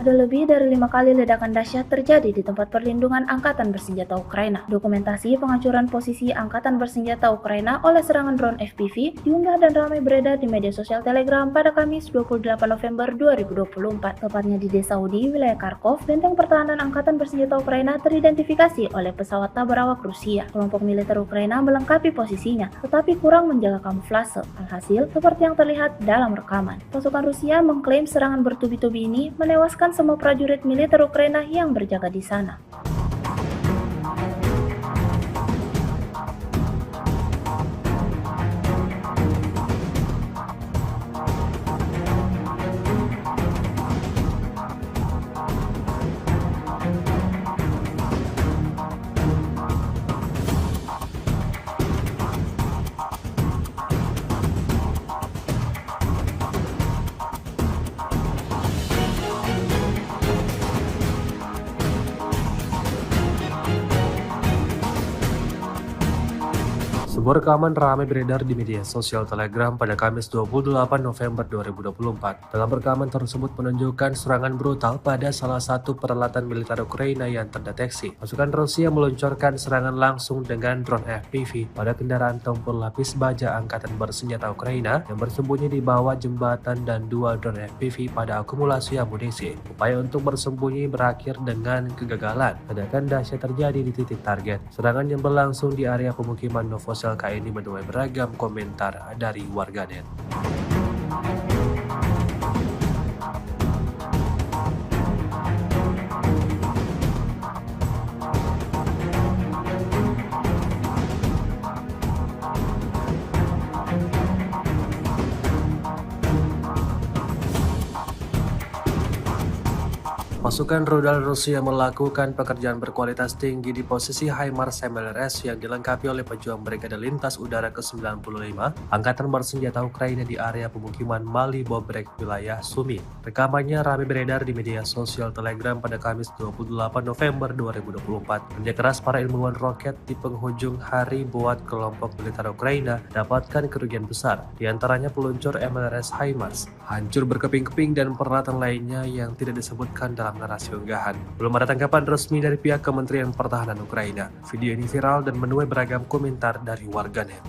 Ada lebih dari 5 kali ledakan dahsyat terjadi di tempat perlindungan Angkatan Bersenjata Ukraina. Dokumentasi penghancuran posisi Angkatan Bersenjata Ukraina oleh serangan drone FPV diunggah dan ramai beredar di media sosial Telegram pada Kamis 28 November 2024. Tepatnya di desa Udi, wilayah Kharkov, benteng pertahanan Angkatan Bersenjata Ukraina teridentifikasi oleh pesawat tabrak Rusia. Kelompok militer Ukraina melengkapi posisinya, tetapi kurang menjaga kamuflase. Alhasil, seperti yang terlihat dalam rekaman, pasukan Rusia mengklaim serangan bertubi-tubi ini menewaskan semua prajurit militer Ukraina yang berjaga di sana. Sebuah rekaman ramai beredar di media sosial Telegram pada Kamis 28 November 2024. Dalam rekaman tersebut menunjukkan serangan brutal pada salah satu peralatan militer Ukraina yang terdeteksi. Pasukan Rusia meluncurkan serangan langsung dengan drone FPV pada kendaraan tempur lapis baja Angkatan Bersenjata Ukraina yang bersembunyi di bawah jembatan dan dua drone FPV pada akumulasi amunisi. Upaya untuk bersembunyi berakhir dengan kegagalan. Ledakan dahsyat terjadi di titik target. Serangan yang berlangsung di area pemukiman Novosel ini menuai beragam komentar dari warganet. Pasukan rudal Rusia melakukan pekerjaan berkualitas tinggi di posisi HIMARS MLRS yang dilengkapi oleh pejuang Brigade Lintas Udara ke-95 Angkatan Bersenjata Ukraina di area pemukiman Mali Bobrek, wilayah Sumi. Rekamannya ramai beredar di media sosial Telegram pada Kamis 28 November 2024. Kerja keras para ilmuwan roket di penghujung hari buat kelompok militer Ukraina dapatkan kerugian besar, di antaranya peluncur MLRS HIMARS hancur berkeping-keping dan peralatan lainnya yang tidak disebutkan dalam narasi unggahan. Belum ada tanggapan resmi dari pihak Kementerian Pertahanan Ukraina. Video ini viral dan menuai beragam komentar dari warganet.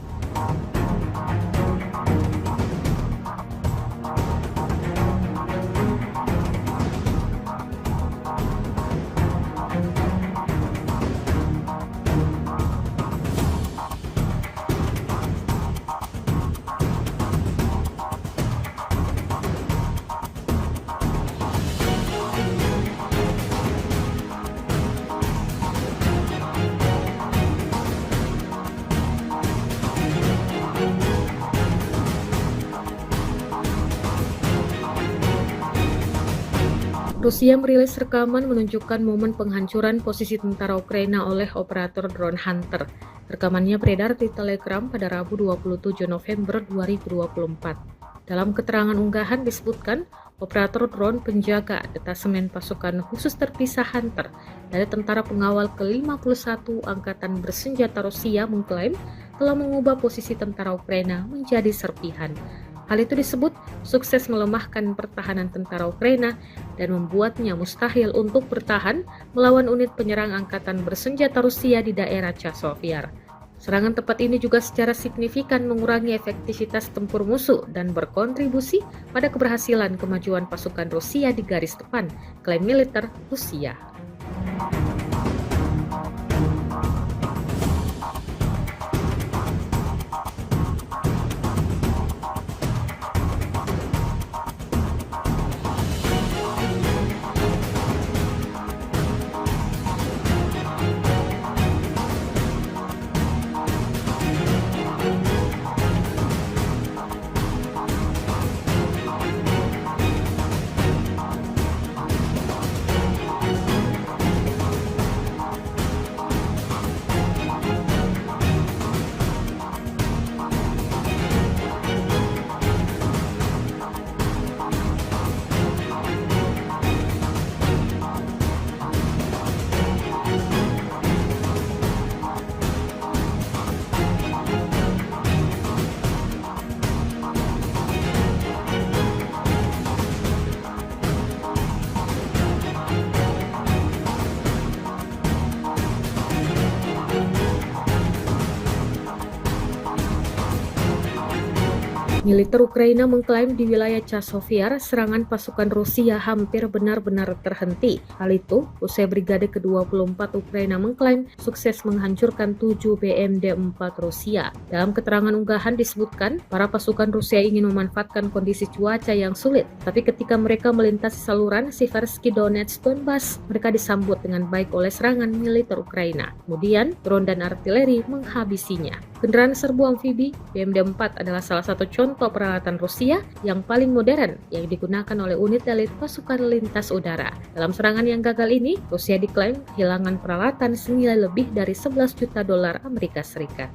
Rusia merilis rekaman menunjukkan momen penghancuran posisi tentara Ukraina oleh operator drone Hunter. Rekamannya beredar di Telegram pada Rabu 27 November 2024. Dalam keterangan unggahan disebutkan, operator drone penjaga detasemen pasukan khusus terpisah Hunter dari tentara pengawal ke-51 Angkatan Bersenjata Rusia mengklaim telah mengubah posisi tentara Ukraina menjadi serpihan. Hal itu disebut sukses melemahkan pertahanan tentara Ukraina dan membuatnya mustahil untuk bertahan melawan unit penyerang Angkatan Bersenjata Rusia di daerah Chasiv-Yar. Serangan tepat ini juga secara signifikan mengurangi efektivitas tempur musuh dan berkontribusi pada keberhasilan kemajuan pasukan Rusia di garis depan, klaim militer Rusia. Militer Ukraina mengklaim di wilayah Chasiv-Yar serangan pasukan Rusia hampir benar-benar terhenti. Hal itu usai Brigade ke-24 Ukraina mengklaim sukses menghancurkan 7 BMD-4 Rusia. Dalam keterangan unggahan disebutkan, para pasukan Rusia ingin memanfaatkan kondisi cuaca yang sulit, tapi ketika mereka melintasi saluran Siversky Donetsk Donbas, mereka disambut dengan baik oleh serangan militer Ukraina. Kemudian, drone dan artileri menghabisinya. Kendaraan serbu amfibi BMD-4 adalah salah satu contoh peralatan Rusia yang paling modern yang digunakan oleh unit elit pasukan lintas udara. Dalam serangan yang gagal ini, Rusia diklaim kehilangan peralatan senilai lebih dari 11 juta dolar Amerika Serikat.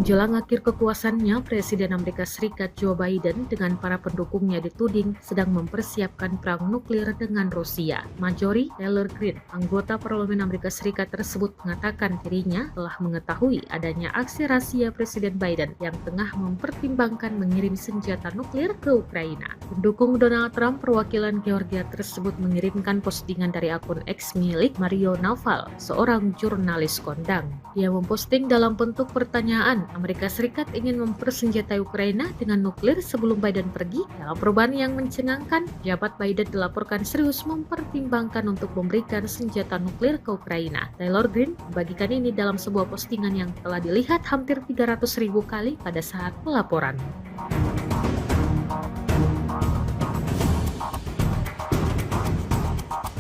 Menjelang akhir kekuasaannya, Presiden Amerika Serikat Joe Biden dengan para pendukungnya dituding sedang mempersiapkan perang nuklir dengan Rusia. Marjorie Taylor Greene, anggota Parlemen Amerika Serikat tersebut mengatakan dirinya telah mengetahui adanya aksi rahasia Presiden Biden yang tengah mempertimbangkan mengirim senjata nuklir ke Ukraina. Pendukung Donald Trump perwakilan Georgia tersebut mengirimkan postingan dari akun X milik Mario Naval, seorang jurnalis kondang. Dia memposting dalam bentuk pertanyaan, Amerika Serikat ingin mempersenjatai Ukraina dengan nuklir sebelum Biden pergi. Dalam perubahan yang mencengangkan, jabat Biden dilaporkan serius mempertimbangkan untuk memberikan senjata nuklir ke Ukraina. Taylor Greene membagikan ini dalam sebuah postingan yang telah dilihat hampir 300.000 kali pada saat pelaporan.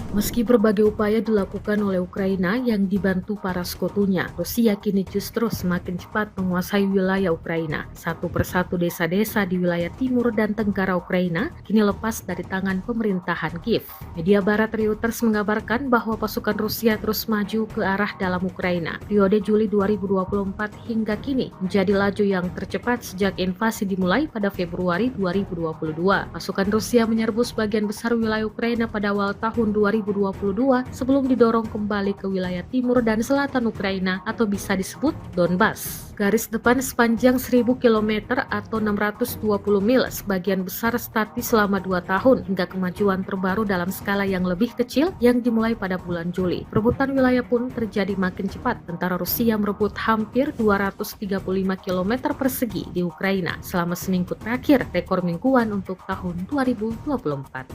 Meski berbagai upaya dilakukan oleh Ukraina yang dibantu para sekutunya, Rusia kini justru semakin cepat menguasai wilayah Ukraina. Satu persatu desa-desa di wilayah timur dan tenggara Ukraina kini lepas dari tangan pemerintahan Kiev. Media barat Reuters mengabarkan bahwa pasukan Rusia terus maju ke arah dalam Ukraina. Periode Juli 2024 hingga kini menjadi laju yang tercepat sejak invasi dimulai pada Februari 2022. Pasukan Rusia menyerbu sebagian besar wilayah Ukraina pada awal tahun 2022 sebelum didorong kembali ke wilayah timur dan selatan Ukraina atau bisa disebut Donbas. Garis depan sepanjang 1000 km atau 620 mil sebagian besar statis selama 2 tahun hingga kemajuan terbaru dalam skala yang lebih kecil yang dimulai pada bulan Juli. Perebutan wilayah pun terjadi makin cepat. Tentara Rusia merebut hampir 235 km persegi di Ukraina selama seminggu terakhir, rekor mingguan untuk tahun 2024.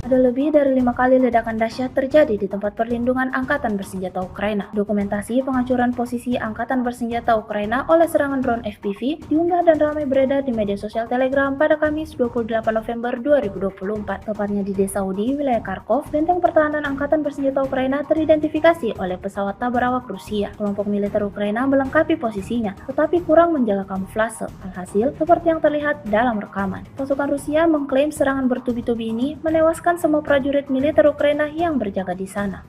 Ada lebih dari 5 kali ledakan dahsyat terjadi di tempat perlindungan Angkatan Bersenjata Ukraina. Dokumentasi penghancuran posisi Angkatan Bersenjata Ukraina oleh serangan drone FPV diunggah dan ramai beredar di media sosial Telegram pada Kamis 28 November 2024. Tepatnya di desa Udi, wilayah Kharkov, benteng pertahanan Angkatan Bersenjata Ukraina teridentifikasi oleh pesawat tak berawak Rusia. Kelompok militer Ukraina melengkapi posisinya, tetapi kurang menjaga kamuflase. Alhasil, seperti yang terlihat dalam rekaman. Pasukan Rusia mengklaim serangan bertubi-tubi ini menewaskan semua prajurit militer Ukraina yang berjaga di sana.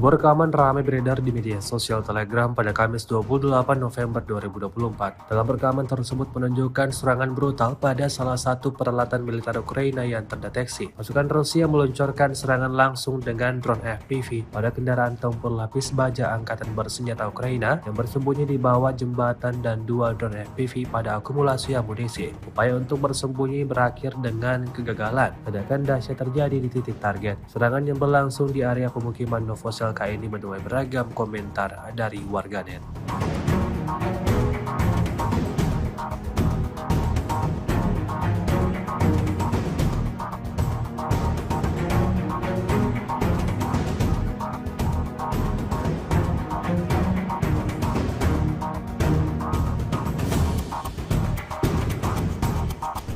Sebuah rekaman ramai beredar di media sosial Telegram pada Kamis 28 November 2024. Dalam rekaman tersebut menunjukkan serangan brutal pada salah satu peralatan militer Ukraina yang terdeteksi. Pasukan Rusia meluncurkan serangan langsung dengan drone FPV pada kendaraan tempur lapis baja Angkatan Bersenjata Ukraina yang bersembunyi di bawah jembatan dan 2 drone FPV pada akumulasi amunisi. Upaya untuk bersembunyi berakhir dengan kegagalan. Ledakan dahsyat terjadi di titik target. Serangan yang berlangsung di area pemukiman Novosel ini menuai beragam komentar dari warganet.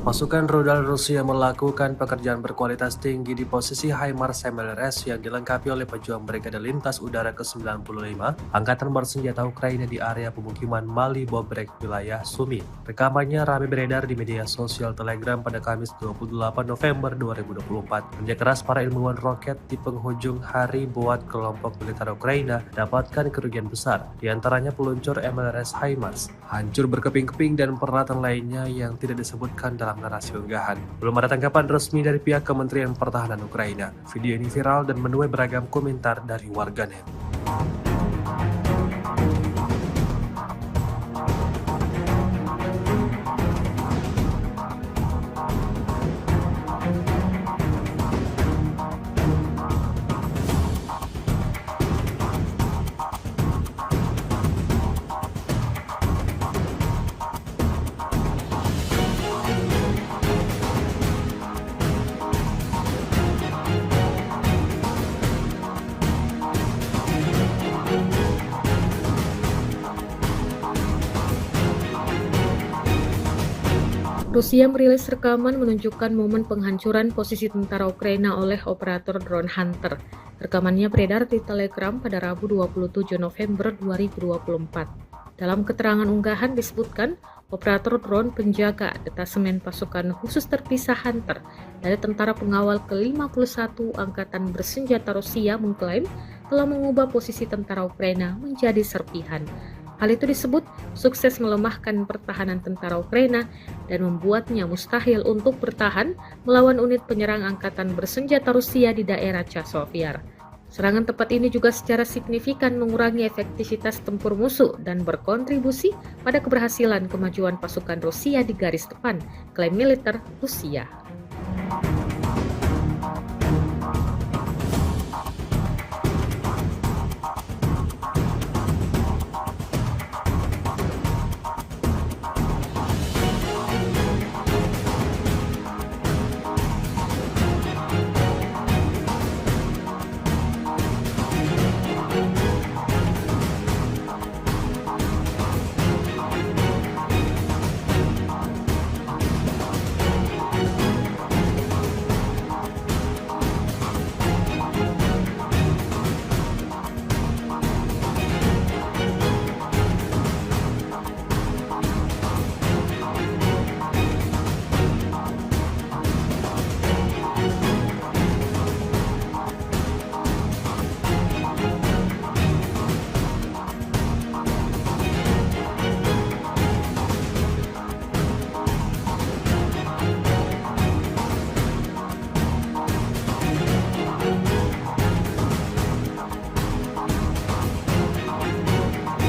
Pasukan rudal Rusia melakukan pekerjaan berkualitas tinggi di posisi HIMARS MLRS yang dilengkapi oleh pejuang Brigade Lintas Udara ke-95 Angkatan Bersenjata Ukraina di area pemukiman Mali Bobrek, wilayah Sumy. Rekamannya ramai beredar di media sosial Telegram pada Kamis 28 November 2024. Kerja keras para ilmuwan roket di penghujung hari buat kelompok militer Ukraina dapatkan kerugian besar, di antaranya peluncur MLRS HIMARS, hancur berkeping-keping dan peralatan lainnya yang tidak disebutkan dalam narasi unggahan. Belum ada tanggapan resmi dari pihak Kementerian Pertahanan Ukraina. Video ini viral dan menuai beragam komentar dari warganet. Rusia merilis rekaman menunjukkan momen penghancuran posisi tentara Ukraina oleh operator drone Hunter. Rekamannya beredar di Telegram pada Rabu 27 November 2024. Dalam keterangan unggahan disebutkan, operator drone penjaga detasemen pasukan khusus terpisah Hunter dari tentara pengawal ke-51 Angkatan Bersenjata Rusia mengklaim telah mengubah posisi tentara Ukraina menjadi serpihan. Hal itu disebut sukses melemahkan pertahanan tentara Ukraina dan membuatnya mustahil untuk bertahan melawan unit penyerang Angkatan Bersenjata Rusia di daerah Chasiv. Serangan tepat ini juga secara signifikan mengurangi efektivitas tempur musuh dan berkontribusi pada keberhasilan kemajuan pasukan Rusia di garis depan, klaim militer Rusia.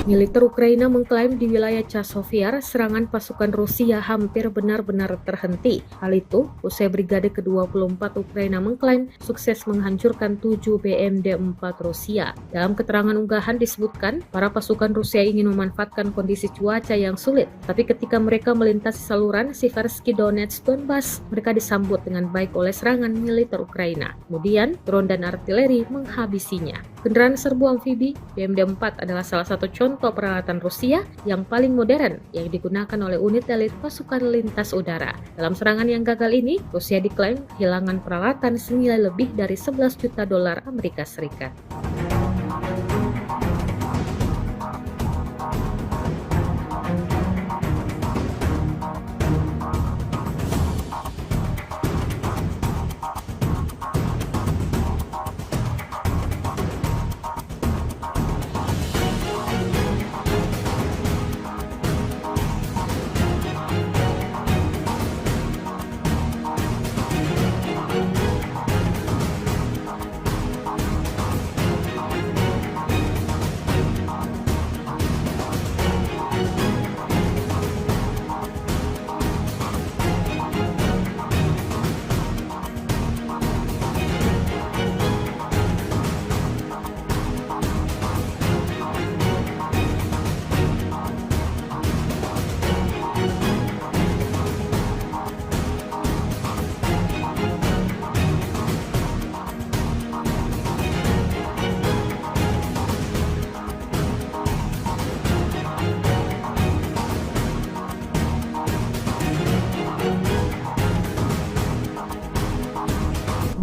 Militer Ukraina mengklaim di wilayah Chasiv serangan pasukan Rusia hampir benar-benar terhenti. Hal itu usai Brigade ke-24 Ukraina mengklaim sukses menghancurkan 7 BMD-4 Rusia. Dalam keterangan unggahan disebutkan, para pasukan Rusia ingin memanfaatkan kondisi cuaca yang sulit, tapi ketika mereka melintasi saluran Siversky Donetsk Donbas, mereka disambut dengan baik oleh serangan militer Ukraina. Kemudian, drone dan artileri menghabisinya. Kendaraan serbu amfibi BMD-4 adalah salah satu contoh peralatan Rusia yang paling modern yang digunakan oleh unit elit pasukan lintas udara. Dalam serangan yang gagal ini, Rusia diklaim kehilangan peralatan senilai lebih dari 11 juta dolar Amerika Serikat.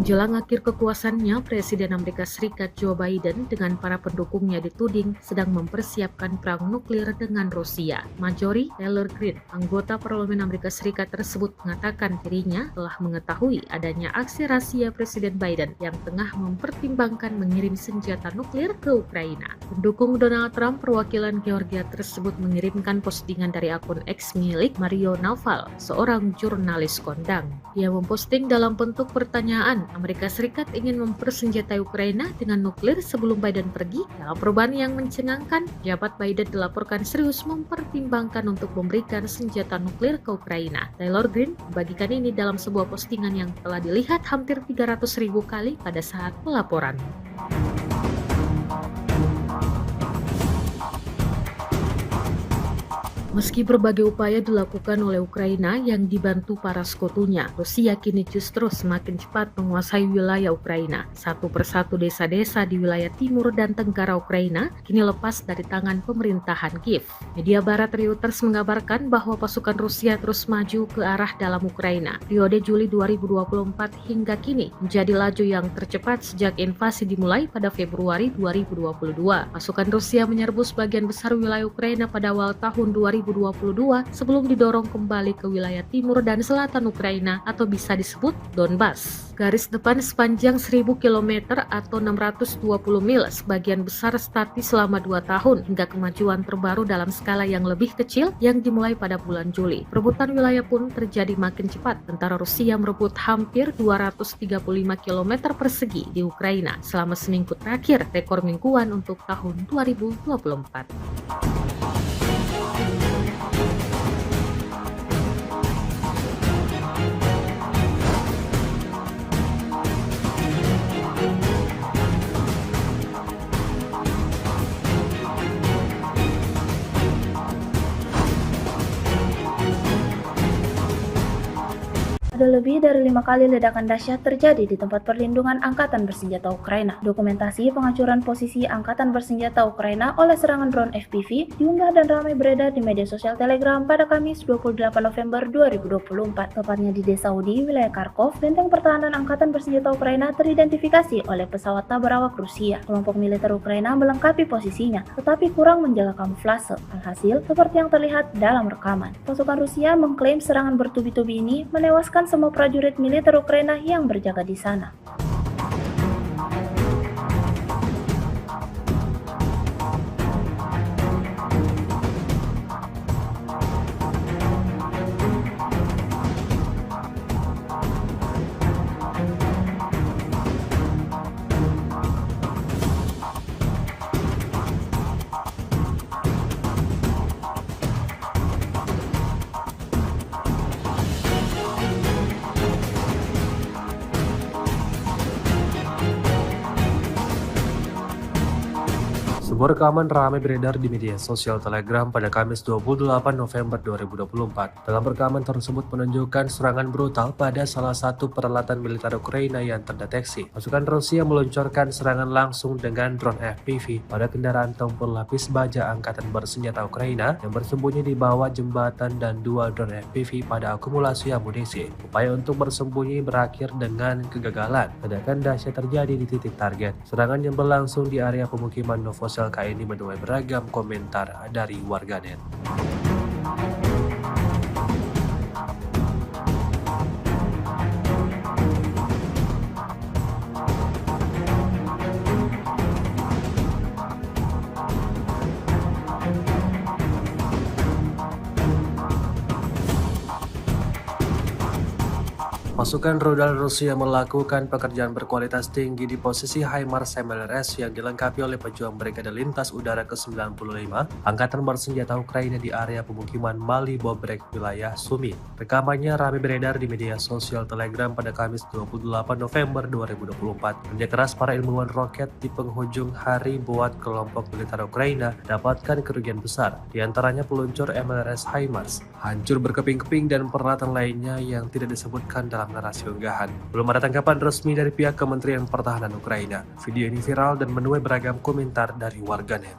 Menjelang akhir kekuasaannya, Presiden Amerika Serikat Joe Biden dengan para pendukungnya dituding sedang mempersiapkan perang nuklir dengan Rusia. Marjorie Taylor Greene, anggota Parlemen Amerika Serikat tersebut mengatakan dirinya telah mengetahui adanya aksi rahasia Presiden Biden yang tengah mempertimbangkan mengirim senjata nuklir ke Ukraina. Pendukung Donald Trump perwakilan Georgia tersebut mengirimkan postingan dari akun X milik Mario Naval, seorang jurnalis kondang. Ia memposting dalam bentuk pertanyaan, Amerika Serikat ingin mempersenjatai Ukraina dengan nuklir sebelum Biden pergi. Dalam perubahan yang mencengangkan, jabat Biden dilaporkan serius mempertimbangkan untuk memberikan senjata nuklir ke Ukraina. Taylor Greene membagikan ini dalam sebuah postingan yang telah dilihat hampir 300.000 kali pada saat pelaporan. Meski berbagai upaya dilakukan oleh Ukraina yang dibantu para sekutunya, Rusia kini justru semakin cepat menguasai wilayah Ukraina. Satu persatu desa-desa di wilayah timur dan tenggara Ukraina kini lepas dari tangan pemerintahan Kiev. Media barat Reuters mengabarkan bahwa pasukan Rusia terus maju ke arah dalam Ukraina. Periode Juli 2024 hingga kini menjadi laju yang tercepat sejak invasi dimulai pada Februari 2022. Pasukan Rusia menyerbu sebagian besar wilayah Ukraina pada awal tahun 2022 sebelum didorong kembali ke wilayah timur dan selatan Ukraina atau bisa disebut Donbas. Garis depan sepanjang 1000 km atau 620 mil sebagian besar statis selama 2 tahun hingga kemajuan terbaru dalam skala yang lebih kecil yang dimulai pada bulan Juli. Perebutan wilayah pun terjadi makin cepat. Tentara Rusia merebut hampir 235 km persegi di Ukraina selama seminggu terakhir, rekor mingguan untuk tahun 2024. Ada lebih dari 5 kali ledakan dahsyat terjadi di tempat perlindungan Angkatan Bersenjata Ukraina. Dokumentasi penghancuran posisi Angkatan Bersenjata Ukraina oleh serangan drone FPV diunggah dan ramai beredar di media sosial Telegram pada Kamis 28 November 2024. Tepatnya di desa Udi, wilayah Kharkov, benteng pertahanan Angkatan Bersenjata Ukraina teridentifikasi oleh pesawat tabrak Rusia. Kelompok militer Ukraina melengkapi posisinya, tetapi kurang menjaga kamuflase. Alhasil, seperti yang terlihat dalam rekaman, pasukan Rusia mengklaim serangan bertubi-tubi ini menewaskan semua prajurit militer Ukraina yang berjaga di sana. Sebuah rekaman ramai beredar di media sosial Telegram pada Kamis 28 November 2024. Dalam rekaman tersebut menunjukkan serangan brutal pada salah satu peralatan militer Ukraina yang terdeteksi. Pasukan Rusia meluncurkan serangan langsung dengan drone FPV pada kendaraan tempur lapis baja Angkatan Bersenjata Ukraina yang bersembunyi di bawah jembatan dan 2 drone FPV pada akumulasi amunisi. Upaya untuk bersembunyi berakhir dengan kegagalan. Ledakan dahsyat terjadi di titik target. Serangan yang berlangsung di area pemukiman Novosel ini menuai beragam komentar dari warganet. Pasukan rudal Rusia melakukan pekerjaan berkualitas tinggi di posisi HIMARS MLRS yang dilengkapi oleh pejuang Brigade Lintas Udara ke-95 Angkatan Bersenjata Ukraina di area pemukiman Mali Bobrek, wilayah Sumi. Rekamannya ramai beredar di media sosial Telegram pada Kamis 28 November 2024. Kerja keras para ilmuwan roket di penghujung hari buat kelompok militer Ukraina dapatkan kerugian besar, diantaranya peluncur MLRS HIMARS, hancur berkeping-keping dan peralatan lainnya yang tidak disebutkan dalam narasi unggahan. Belum ada tanggapan resmi dari pihak Kementerian Pertahanan Ukraina. Video ini viral dan menuai beragam komentar dari warganet.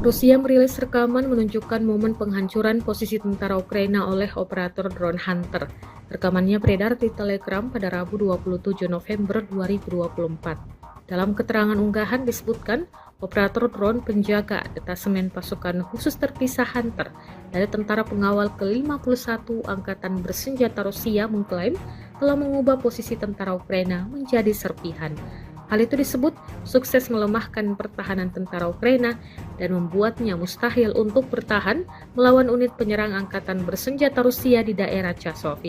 Rusia merilis rekaman menunjukkan momen penghancuran posisi tentara Ukraina oleh operator drone Hunter. Rekamannya beredar di Telegram pada Rabu 27 November 2024. Dalam keterangan unggahan disebutkan, operator drone penjaga detasemen pasukan khusus terpisah Hunter dari tentara pengawal ke-51 Angkatan Bersenjata Rusia mengklaim telah mengubah posisi tentara Ukraina menjadi serpihan. Hal itu disebut sukses melemahkan pertahanan tentara Ukraina dan membuatnya mustahil untuk bertahan melawan unit penyerang angkatan bersenjata Rusia di daerah Chasiv.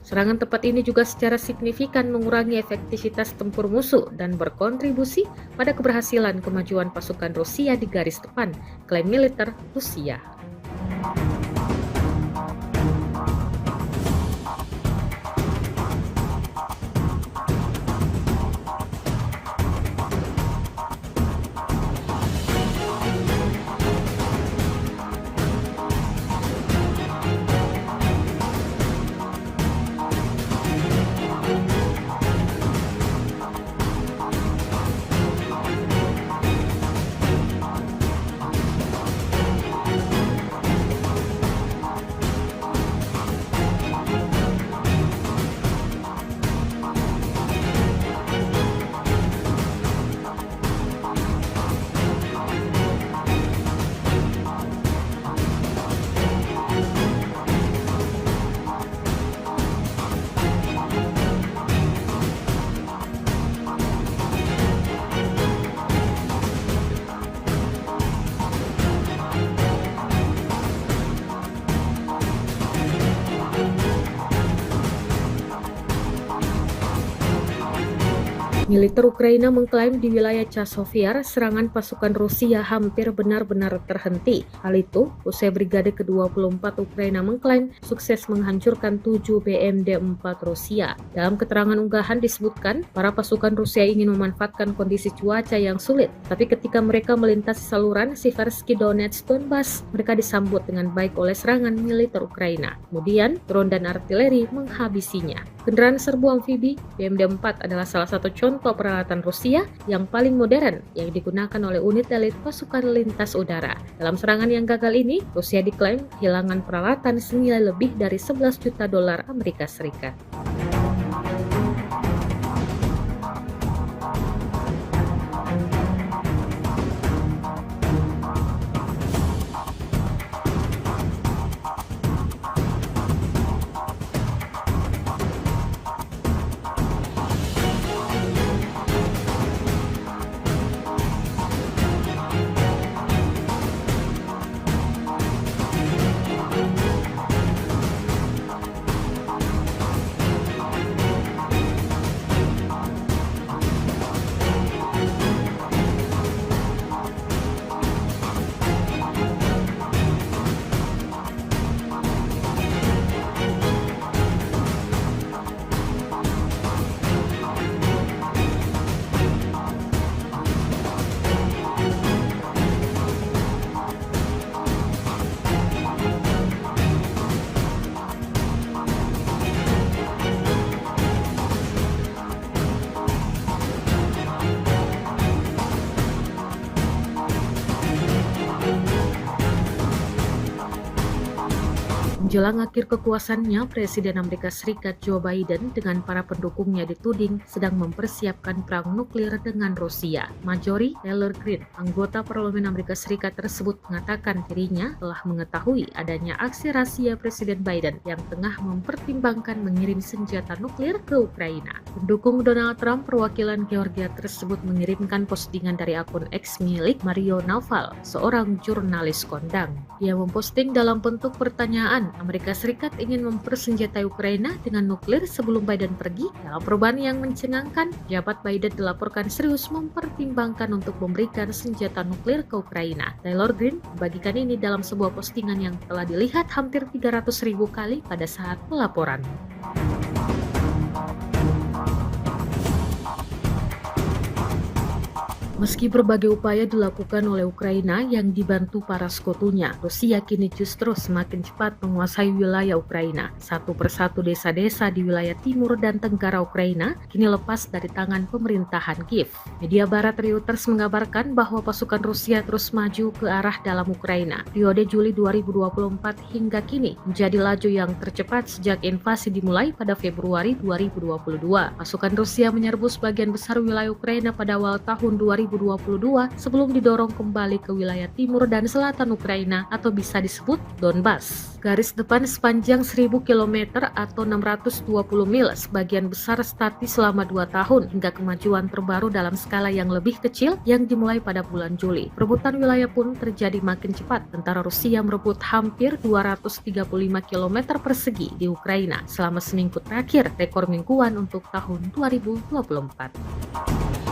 Serangan tepat ini juga secara signifikan mengurangi efektivitas tempur musuh dan berkontribusi pada keberhasilan kemajuan pasukan Rusia di garis depan, klaim militer Rusia. Militer Ukraina mengklaim di wilayah Chasiv serangan pasukan Rusia hampir benar-benar terhenti. Hal itu usai Brigade ke-24 Ukraina mengklaim sukses menghancurkan 7 BMD-4 Rusia. Dalam keterangan unggahan disebutkan, para pasukan Rusia ingin memanfaatkan kondisi cuaca yang sulit, tapi ketika mereka melintasi saluran Siversky Donetsk Donbas, mereka disambut dengan baik oleh serangan militer Ukraina. Kemudian, drone dan artileri menghabisinya. Kendaraan serbu amfibi BMD-4 adalah salah satu contoh peralatan Rusia yang paling modern yang digunakan oleh unit elit pasukan lintas udara. Dalam serangan yang gagal ini, Rusia diklaim kehilangan peralatan senilai lebih dari 11 juta dolar Amerika Serikat. Menjelang akhir kekuasaannya, Presiden Amerika Serikat Joe Biden dengan para pendukungnya dituding sedang mempersiapkan perang nuklir dengan Rusia. Marjorie Taylor Greene, anggota Parlemen Amerika Serikat tersebut mengatakan dirinya telah mengetahui adanya aksi rahasia Presiden Biden yang tengah mempertimbangkan mengirim senjata nuklir ke Ukraina. Pendukung Donald Trump perwakilan Georgia tersebut mengirimkan postingan dari akun X milik Mario Naval, seorang jurnalis kondang. Dia memposting dalam bentuk pertanyaan, Amerika Serikat ingin mempersenjatai Ukraina dengan nuklir sebelum Biden pergi. Dalam perubahan yang mencengangkan, jabat Biden dilaporkan serius mempertimbangkan untuk memberikan senjata nuklir ke Ukraina. Taylor Greene membagikan ini dalam sebuah postingan yang telah dilihat hampir 300.000 kali pada saat pelaporan. Meski berbagai upaya dilakukan oleh Ukraina yang dibantu para sekutunya, Rusia kini justru semakin cepat menguasai wilayah Ukraina. Satu persatu desa-desa di wilayah timur dan tenggara Ukraina kini lepas dari tangan pemerintahan Kiev. Media barat Reuters mengabarkan bahwa pasukan Rusia terus maju ke arah dalam Ukraina. Periode Juli 2024 hingga kini menjadi laju yang tercepat sejak invasi dimulai pada Februari 2022. Pasukan Rusia menyerbu sebagian besar wilayah Ukraina pada awal tahun 2022 2022 sebelum didorong kembali ke wilayah timur dan selatan Ukraina atau bisa disebut Donbas. Garis depan sepanjang 1000 km atau 620 mil sebagian besar statis selama 2 tahun hingga kemajuan terbaru dalam skala yang lebih kecil yang dimulai pada bulan Juli. Perebutan wilayah pun terjadi makin cepat. Tentara Rusia merebut hampir 235 km persegi di Ukraina selama seminggu terakhir, rekor mingguan untuk tahun 2024.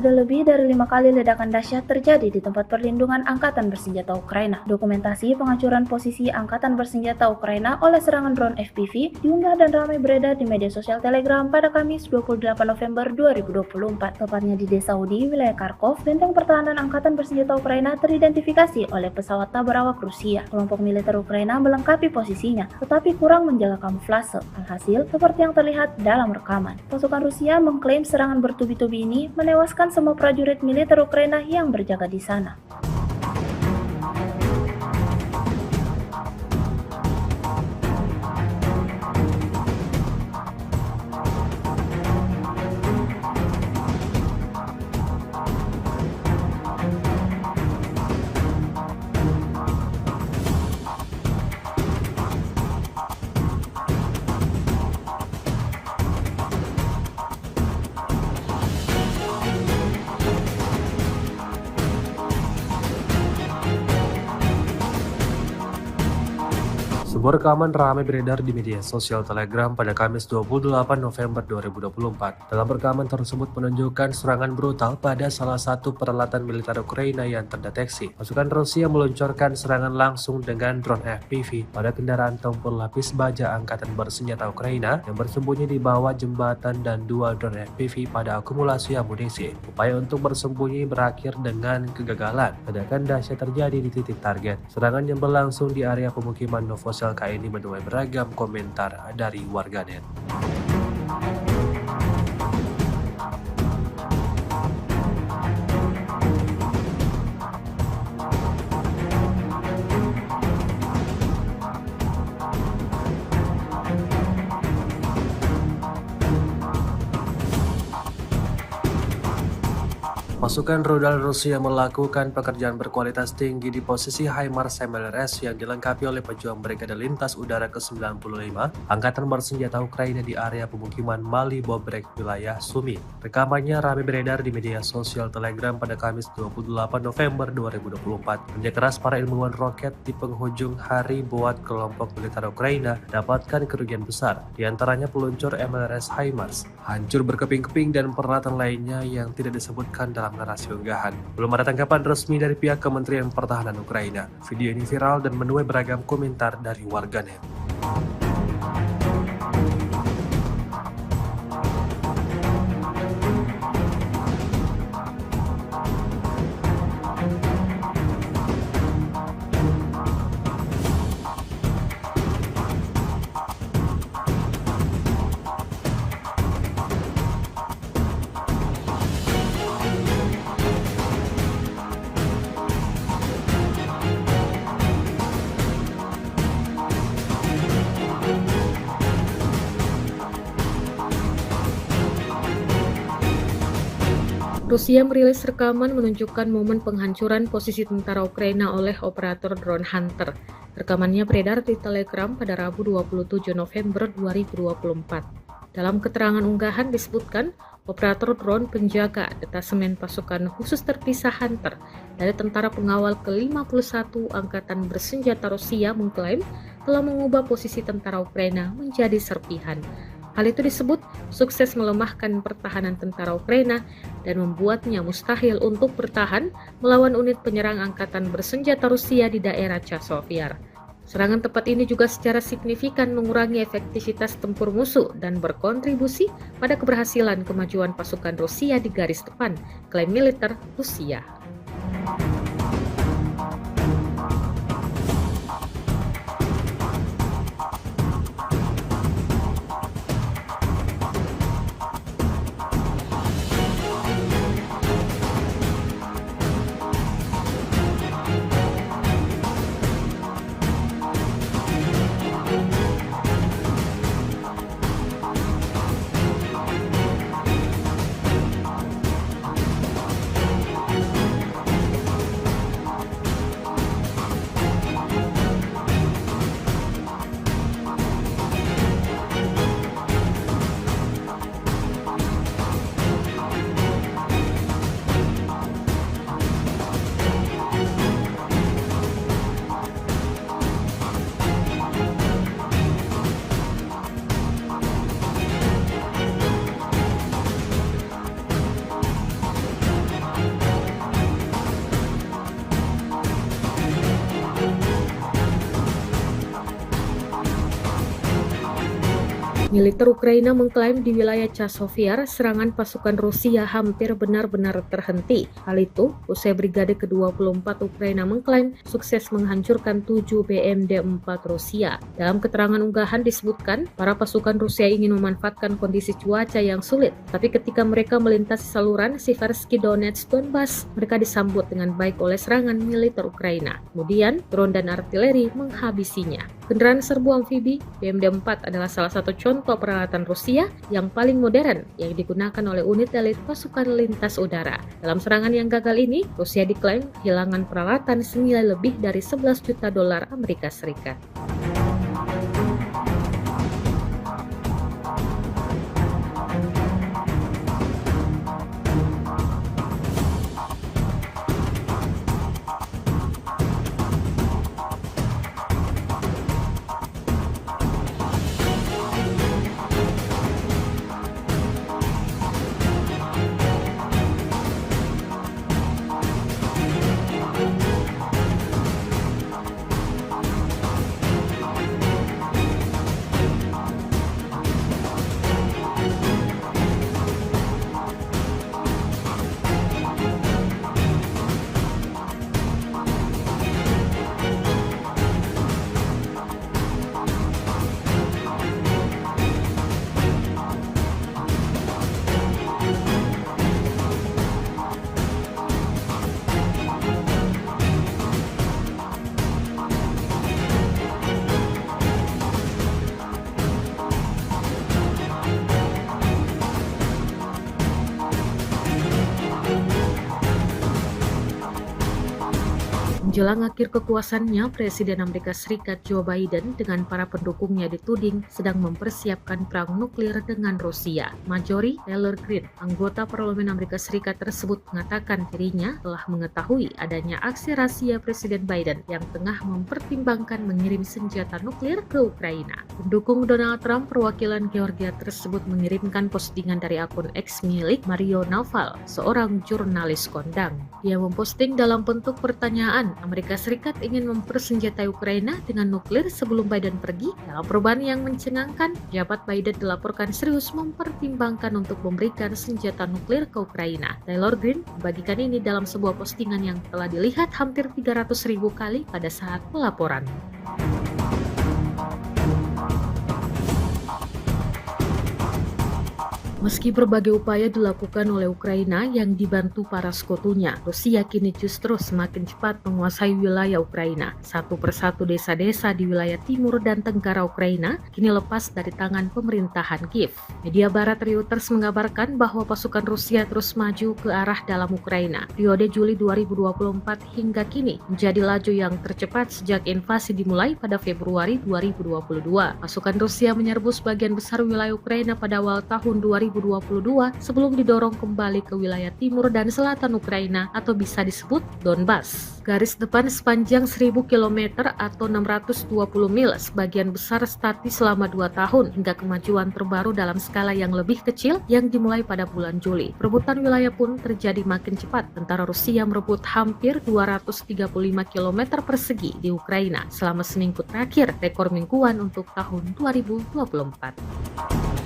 Ada lebih dari 5 kali ledakan dahsyat terjadi di tempat perlindungan Angkatan Bersenjata Ukraina. Dokumentasi penghancuran posisi Angkatan Bersenjata Ukraina oleh serangan drone FPV diunggah dan ramai beredar di media sosial Telegram pada Kamis 28 November 2024. Tepatnya di Desa Udi, wilayah Kharkov, benteng pertahanan Angkatan Bersenjata Ukraina teridentifikasi oleh pesawat tak berawak Rusia. Kelompok militer Ukraina melengkapi posisinya, tetapi kurang menjaga kamuflase. Alhasil, seperti yang terlihat dalam rekaman, pasukan Rusia mengklaim serangan bertubi-tubi ini menewaskan semua prajurit militer Ukraina yang berjaga di sana. Sebuah rekaman ramai beredar di media sosial Telegram pada Kamis 28 November 2024. Dalam rekaman tersebut menunjukkan serangan brutal pada salah satu peralatan militer Ukraina yang terdeteksi. Pasukan Rusia meluncurkan serangan langsung dengan drone FPV pada kendaraan tempur lapis baja Angkatan Bersenjata Ukraina yang bersembunyi di bawah jembatan dan 2 drone FPV pada akumulasi amunisi. Upaya untuk bersembunyi berakhir dengan kegagalan. Ledakan dahsyat terjadi di titik target. Serangan yang berlangsung di area pemukiman Novosel ini menuai beragam komentar dari warganet. Pasukan rudal Rusia melakukan pekerjaan berkualitas tinggi di posisi HIMARS MLRS yang dilengkapi oleh pejuang Brigade Lintas Udara ke-95 Angkatan Bersenjata Ukraina di area pemukiman Mali Bobrek, wilayah Sumi. Rekamannya ramai beredar di media sosial Telegram pada Kamis 28 November 2024. Kerja keras para ilmuwan roket di penghujung hari buat kelompok militer Ukraina dapatkan kerugian besar, di antaranya peluncur MLRS HIMARS, hancur berkeping-keping dan peralatan lainnya yang tidak disebutkan dalam narasi unggahan. Belum ada tanggapan resmi dari pihak Kementerian Pertahanan Ukraina. Video ini viral dan menuai beragam komentar dari warganet. Rusia merilis rekaman menunjukkan momen penghancuran posisi tentara Ukraina oleh operator drone Hunter. Rekamannya beredar di Telegram pada Rabu 27 November 2024. Dalam keterangan unggahan disebutkan, operator drone penjaga detasemen pasukan khusus terpisah Hunter dari tentara pengawal ke-51 Angkatan Bersenjata Rusia mengklaim telah mengubah posisi tentara Ukraina menjadi serpihan. Hal itu disebut sukses melemahkan pertahanan tentara Ukraina dan membuatnya mustahil untuk bertahan melawan unit penyerang Angkatan Bersenjata Rusia di daerah Chasiv-Yar. Serangan tepat ini juga secara signifikan mengurangi efektivitas tempur musuh dan berkontribusi pada keberhasilan kemajuan pasukan Rusia di garis depan, klaim militer Rusia. Militer Ukraina mengklaim di wilayah Chasiv-Yar serangan pasukan Rusia hampir benar-benar terhenti. Hal itu usai Brigade ke-24 Ukraina mengklaim sukses menghancurkan 7 BMD-4 Rusia. Dalam keterangan unggahan disebutkan, para pasukan Rusia ingin memanfaatkan kondisi cuaca yang sulit, tapi ketika mereka melintasi saluran Siversky Donetsk Donbas, mereka disambut dengan baik oleh serangan militer Ukraina. Kemudian, drone dan artileri menghabisinya. Kendaraan serbu amfibi BMD-4 adalah salah satu contoh peralatan Rusia yang paling modern yang digunakan oleh unit elit pasukan lintas udara. Dalam serangan yang gagal ini, Rusia diklaim kehilangan peralatan senilai lebih dari 11 juta dolar Amerika Serikat. Menjelang akhir kekuasaannya, Presiden Amerika Serikat Joe Biden dengan para pendukungnya dituding sedang mempersiapkan perang nuklir dengan Rusia. Marjorie Taylor Greene, anggota Parlemen Amerika Serikat tersebut mengatakan dirinya telah mengetahui adanya aksi rahasia Presiden Biden yang tengah mempertimbangkan mengirim senjata nuklir ke Ukraina. Pendukung Donald Trump perwakilan Georgia tersebut mengirimkan postingan dari akun X milik Mario Naval, seorang jurnalis kondang. Dia memposting dalam bentuk pertanyaan, Amerika Serikat ingin mempersenjatai Ukraina dengan nuklir sebelum Biden pergi. Dalam perubahan yang mencengangkan, pejabat Biden dilaporkan serius mempertimbangkan untuk memberikan senjata nuklir ke Ukraina. Taylor Greene membagikan ini dalam sebuah postingan yang telah dilihat hampir 300.000 kali pada saat pelaporan. Meski berbagai upaya dilakukan oleh Ukraina yang dibantu para sekutunya, Rusia kini justru semakin cepat menguasai wilayah Ukraina. Satu persatu desa-desa di wilayah timur dan tenggara Ukraina kini lepas dari tangan pemerintahan Kiev. Media barat Reuters mengabarkan bahwa pasukan Rusia terus maju ke arah dalam Ukraina. Periode Juli 2024 hingga kini menjadi laju yang tercepat sejak invasi dimulai pada Februari 2022. Pasukan Rusia menyerbu sebagian besar wilayah Ukraina pada awal tahun 2022 sebelum didorong kembali ke wilayah timur dan selatan Ukraina atau bisa disebut Donbas. Garis depan sepanjang 1000 km atau 620 mil sebagian besar statis selama 2 tahun hingga kemajuan terbaru dalam skala yang lebih kecil yang dimulai pada bulan Juli. Perebutan wilayah pun terjadi makin cepat. Tentara Rusia merebut hampir 235 km persegi di Ukraina selama seminggu terakhir, rekor mingguan untuk tahun 2024.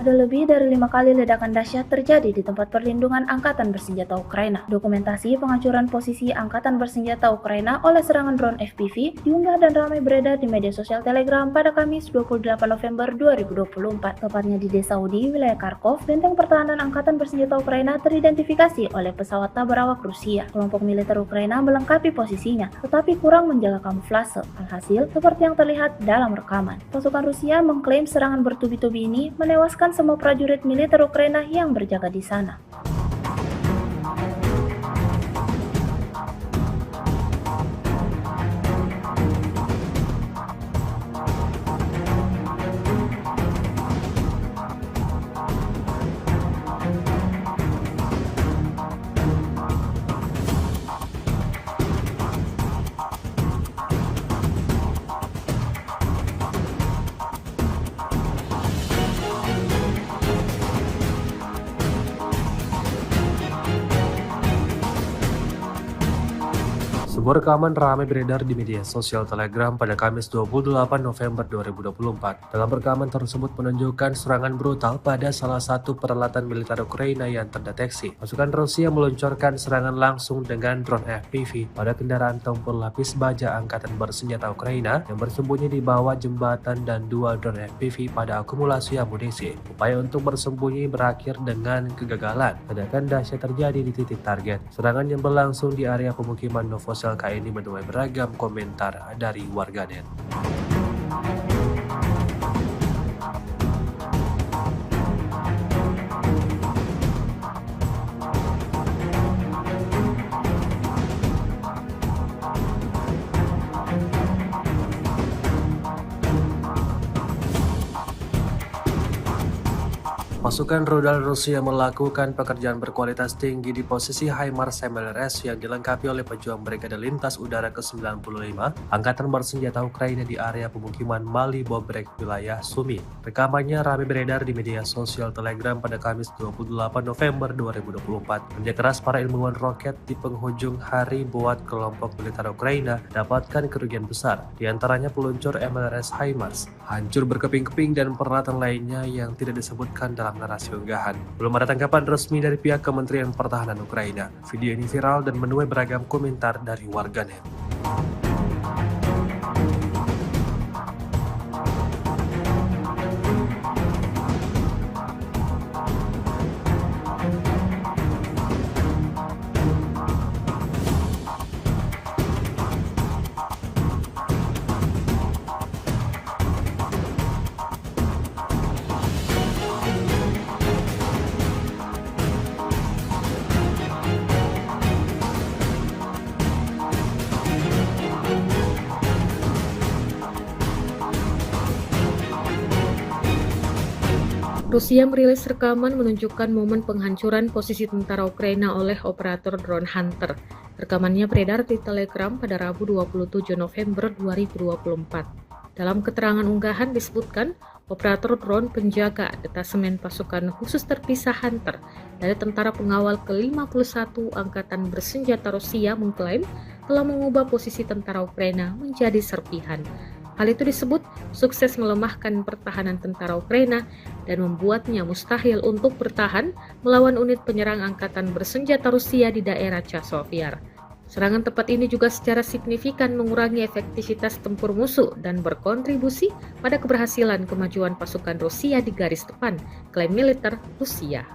Ada lebih dari 5 kali ledakan dahsyat terjadi di tempat perlindungan Angkatan Bersenjata Ukraina. Dokumentasi penghancuran posisi Angkatan Bersenjata Ukraina oleh serangan drone FPV diunggah dan ramai beredar di media sosial Telegram pada Kamis 28 November 2024. Tepatnya di desa Udi, wilayah Kharkov, benteng pertahanan Angkatan Bersenjata Ukraina teridentifikasi oleh pesawat tak berawak Rusia. Kelompok militer Ukraina melengkapi posisinya, tetapi kurang menjaga kamuflase. Alhasil, seperti yang terlihat dalam rekaman. Pasukan Rusia mengklaim serangan bertubi-tubi ini menewaskan semua prajurit militer Ukraina yang berjaga di sana. Sebuah rekaman ramai beredar di media sosial Telegram pada Kamis 28 November 2024. Dalam rekaman tersebut menunjukkan serangan brutal pada salah satu peralatan militer Ukraina yang terdeteksi. Pasukan Rusia meluncurkan serangan langsung dengan drone FPV pada kendaraan tempur lapis baja angkatan bersenjata Ukraina yang bersembunyi di bawah jembatan dan dua drone FPV pada akumulasi amunisi. Upaya untuk bersembunyi berakhir dengan kegagalan. Ledakan dahsyat terjadi di titik target. Serangan yang berlangsung di area pemukiman Novosel ini menuai beragam komentar dari warganet. Pasukan rudal Rusia melakukan pekerjaan berkualitas tinggi di posisi HIMARS MLRS yang dilengkapi oleh pejuang Brigade Lintas Udara ke-95 Angkatan Bersenjata Ukraina di area pemukiman Mali Bobrek, wilayah Sumi. Rekamannya ramai beredar di media sosial Telegram pada Kamis 28 November 2024. Kerja keras para ilmuwan roket di penghujung hari buat kelompok militer Ukraina dapatkan kerugian besar, di antaranya peluncur MLRS HIMARS, hancur berkeping-keping dan peralatan lainnya yang tidak disebutkan dalam narasi unggahan. Belum ada tanggapan resmi dari pihak Kementerian Pertahanan Ukraina. Video ini viral dan menuai beragam komentar dari warganet. Rusia merilis rekaman menunjukkan momen penghancuran posisi tentara Ukraina oleh operator drone Hunter. Rekamannya beredar di Telegram pada Rabu 27 November 2024. Dalam keterangan unggahan disebutkan, operator drone penjaga detasemen pasukan khusus terpisah Hunter dari tentara pengawal ke-51 Angkatan Bersenjata Rusia mengklaim telah mengubah posisi tentara Ukraina menjadi serpihan. Hal itu disebut sukses melemahkan pertahanan tentara Ukraina dan membuatnya mustahil untuk bertahan melawan unit penyerang angkatan bersenjata Rusia di daerah Chasovyar. Serangan tepat ini juga secara signifikan mengurangi efektivitas tempur musuh dan berkontribusi pada keberhasilan kemajuan pasukan Rusia di garis depan, klaim militer Rusia.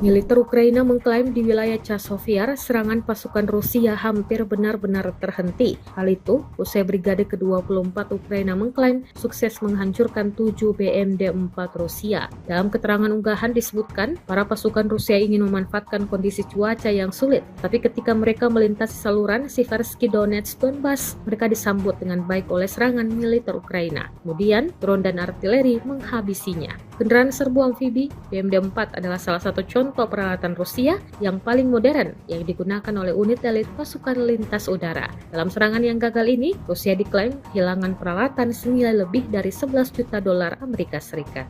Militer Ukraina mengklaim di wilayah Chasovyar serangan pasukan Rusia hampir benar-benar terhenti. Hal itu usai Brigade ke-24 Ukraina mengklaim sukses menghancurkan 7 BMD-4 Rusia. Dalam keterangan unggahan disebutkan, para pasukan Rusia ingin memanfaatkan kondisi cuaca yang sulit, tapi ketika mereka melintasi saluran Siversky Donetsk Donbas, mereka disambut dengan baik oleh serangan militer Ukraina. Kemudian, drone dan artileri menghabisinya. Kendaraan serbu amfibi BMD-4 adalah salah satu contoh peralatan Rusia yang paling modern yang digunakan oleh unit elit pasukan lintas udara. Dalam serangan yang gagal ini, Rusia diklaim kehilangan peralatan senilai lebih dari 11 juta dolar Amerika Serikat.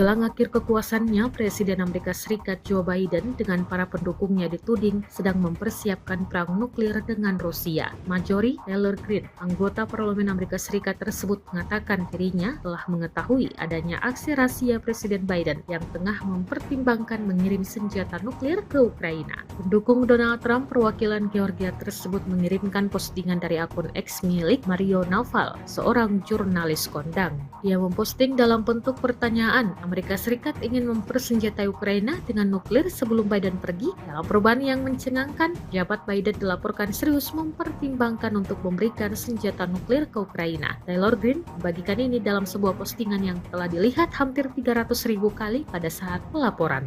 Menjelang akhir kekuasaannya, Presiden Amerika Serikat Joe Biden dengan para pendukungnya dituding sedang mempersiapkan perang nuklir dengan Rusia. Marjorie Taylor Greene, anggota Parlemen Amerika Serikat tersebut mengatakan dirinya telah mengetahui adanya aksi rahasia Presiden Biden yang tengah mempertimbangkan mengirim senjata nuklir ke Ukraina. Pendukung Donald Trump perwakilan Georgia tersebut mengirimkan postingan dari akun X milik Mario Naval, seorang jurnalis kondang. Dia memposting dalam bentuk pertanyaan, Amerika Serikat ingin mempersenjatai Ukraina dengan nuklir sebelum Biden pergi. Dalam perubahan yang mencengangkan, jabat Biden dilaporkan serius mempertimbangkan untuk memberikan senjata nuklir ke Ukraina. Taylor Greene membagikan ini dalam sebuah postingan yang telah dilihat hampir 300.000 kali pada saat pelaporan.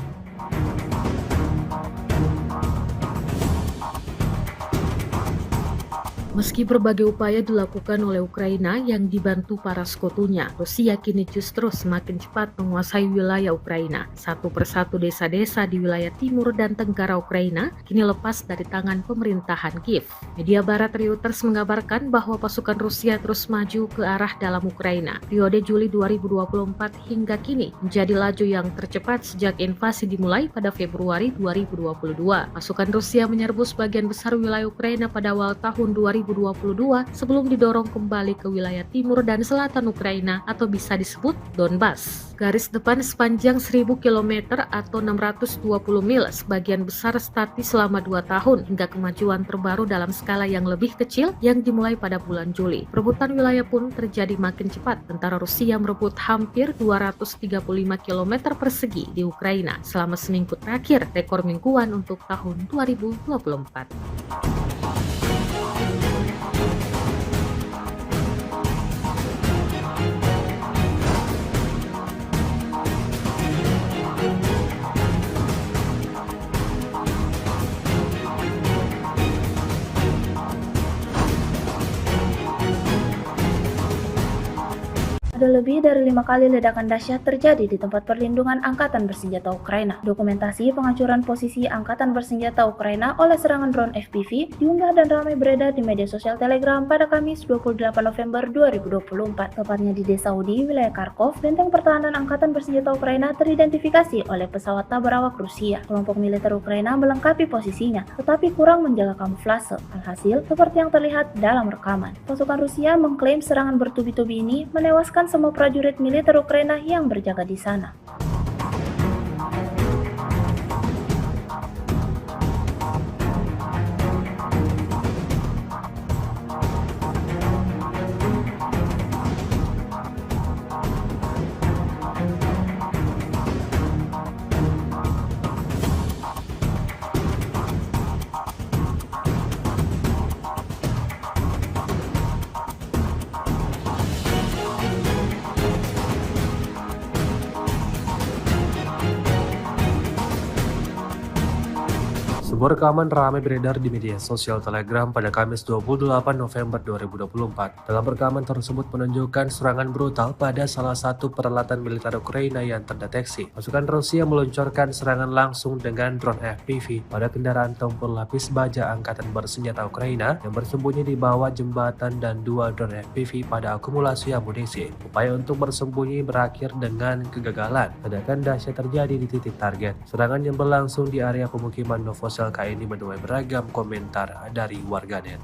Meski berbagai upaya dilakukan oleh Ukraina yang dibantu para sekutunya, Rusia kini justru semakin cepat menguasai wilayah Ukraina. Satu persatu desa-desa di wilayah timur dan tenggara Ukraina kini lepas dari tangan pemerintahan Kiev. Media barat Reuters mengabarkan bahwa pasukan Rusia terus maju ke arah dalam Ukraina. Periode Juli 2024 hingga kini menjadi laju yang tercepat sejak invasi dimulai pada Februari 2022. Pasukan Rusia menyerbu sebagian besar wilayah Ukraina pada awal tahun 2022 sebelum didorong kembali ke wilayah timur dan selatan Ukraina atau bisa disebut Donbas. Garis depan sepanjang 1000 km atau 620 mil sebagian besar statis selama 2 tahun hingga kemajuan terbaru dalam skala yang lebih kecil yang dimulai pada bulan Juli. Perebutan wilayah pun terjadi makin cepat. Tentara Rusia merebut hampir 235 km persegi di Ukraina selama seminggu terakhir, rekor mingguan untuk tahun 2024. Ada lebih dari 5 kali ledakan dahsyat terjadi di tempat perlindungan Angkatan Bersenjata Ukraina. Dokumentasi penghancuran posisi Angkatan Bersenjata Ukraina oleh serangan drone FPV diunggah dan ramai beredar di media sosial Telegram pada Kamis 28 November 2024. Tepatnya di desa Udi, wilayah Kharkov, benteng pertahanan Angkatan Bersenjata Ukraina teridentifikasi oleh pesawat tabrawak Rusia. Kelompok militer Ukraina melengkapi posisinya, tetapi kurang menjaga kamuflase. Alhasil, seperti yang terlihat dalam rekaman, pasukan Rusia mengklaim serangan bertubi-tubi ini menewaskan semua prajurit militer Ukraina yang berjaga di sana. Sebuah rekaman ramai beredar di media sosial Telegram pada Kamis 28 November 2024. Dalam rekaman tersebut menunjukkan serangan brutal pada salah satu peralatan militer Ukraina yang terdeteksi. Pasukan Rusia meluncurkan serangan langsung dengan drone FPV pada kendaraan tempur lapis baja Angkatan Bersenjata Ukraina yang bersembunyi di bawah jembatan dan 2 drone FPV pada akumulasi amunisi. Upaya untuk bersembunyi berakhir dengan kegagalan. Ledakan dahsyat terjadi di titik target. Serangan yang berlangsung di area pemukiman Novosel ini menuai beragam komentar dari warganet.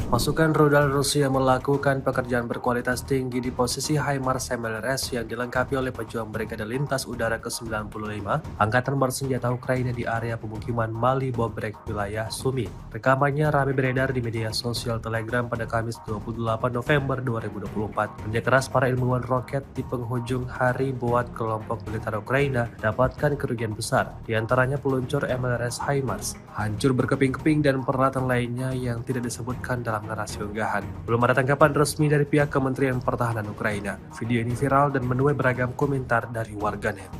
Pasukan rudal Rusia melakukan pekerjaan berkualitas tinggi di posisi HIMARS MLRS yang dilengkapi oleh pejuang Brigade Lintas Udara ke-95 Angkatan Bersenjata Ukraina di area pemukiman Mali Bobrek, wilayah Sumi. Rekamannya ramai beredar di media sosial Telegram pada Kamis 28 November 2024. Kerja keras para ilmuwan roket di penghujung hari buat kelompok militer Ukraina dapatkan kerugian besar, di antaranya peluncur MLRS HIMARS, hancur berkeping-keping dan peralatan lainnya yang tidak disebutkan dalam narasi unggahan. Belum ada tanggapan resmi dari pihak Kementerian Pertahanan Ukraina. Video ini viral dan menuai beragam komentar dari warganet.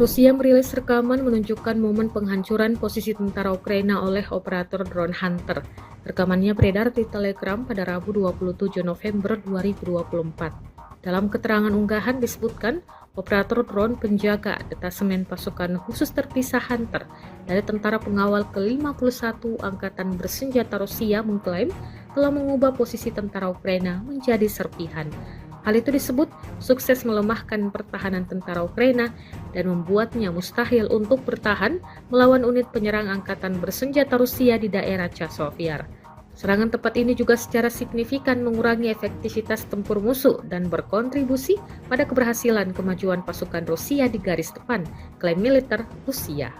Rusia merilis rekaman menunjukkan momen penghancuran posisi tentara Ukraina oleh operator drone Hunter. Rekamannya beredar di Telegram pada Rabu 27 November 2024. Dalam keterangan unggahan disebutkan, operator drone penjaga detasemen pasukan khusus terpisah Hunter dari tentara pengawal ke-51 Angkatan Bersenjata Rusia mengklaim telah mengubah posisi tentara Ukraina menjadi serpihan. Hal itu disebut sukses melemahkan pertahanan tentara Ukraina dan membuatnya mustahil untuk bertahan melawan unit penyerang Angkatan Bersenjata Rusia di daerah Chasiv. Serangan tepat ini juga secara signifikan mengurangi efektivitas tempur musuh dan berkontribusi pada keberhasilan kemajuan pasukan Rusia di garis depan, klaim militer Rusia.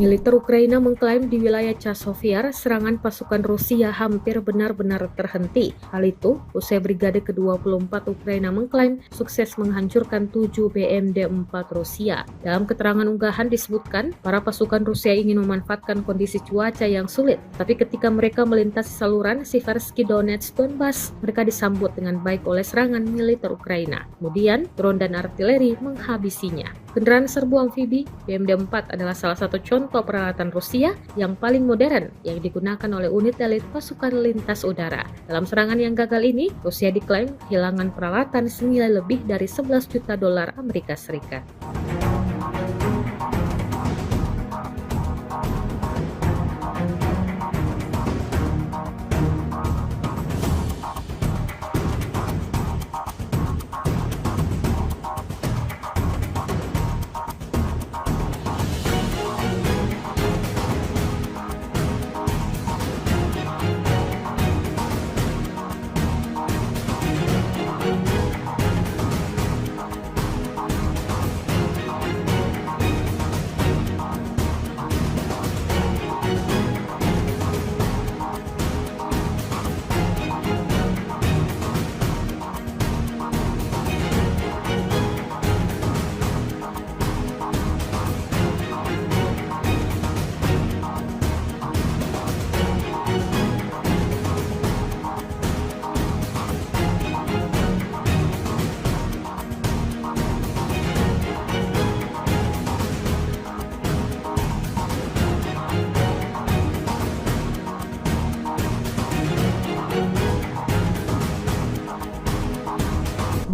Militer Ukraina mengklaim di wilayah Chasiv serangan pasukan Rusia hampir benar-benar terhenti. Hal itu usai Brigade ke-24 Ukraina mengklaim sukses menghancurkan 7 BMD-4 Rusia. Dalam keterangan unggahan disebutkan, para pasukan Rusia ingin memanfaatkan kondisi cuaca yang sulit, tapi ketika mereka melintasi saluran Siversky Donetsk Donbas, mereka disambut dengan baik oleh serangan militer Ukraina. Kemudian, drone dan artileri menghabisinya. Kendaraan serbu amfibi BMD-4 adalah salah satu contoh peralatan Rusia yang paling modern yang digunakan oleh unit elit pasukan lintas udara. Dalam serangan yang gagal ini, Rusia diklaim kehilangan peralatan senilai lebih dari 11 juta dolar Amerika Serikat.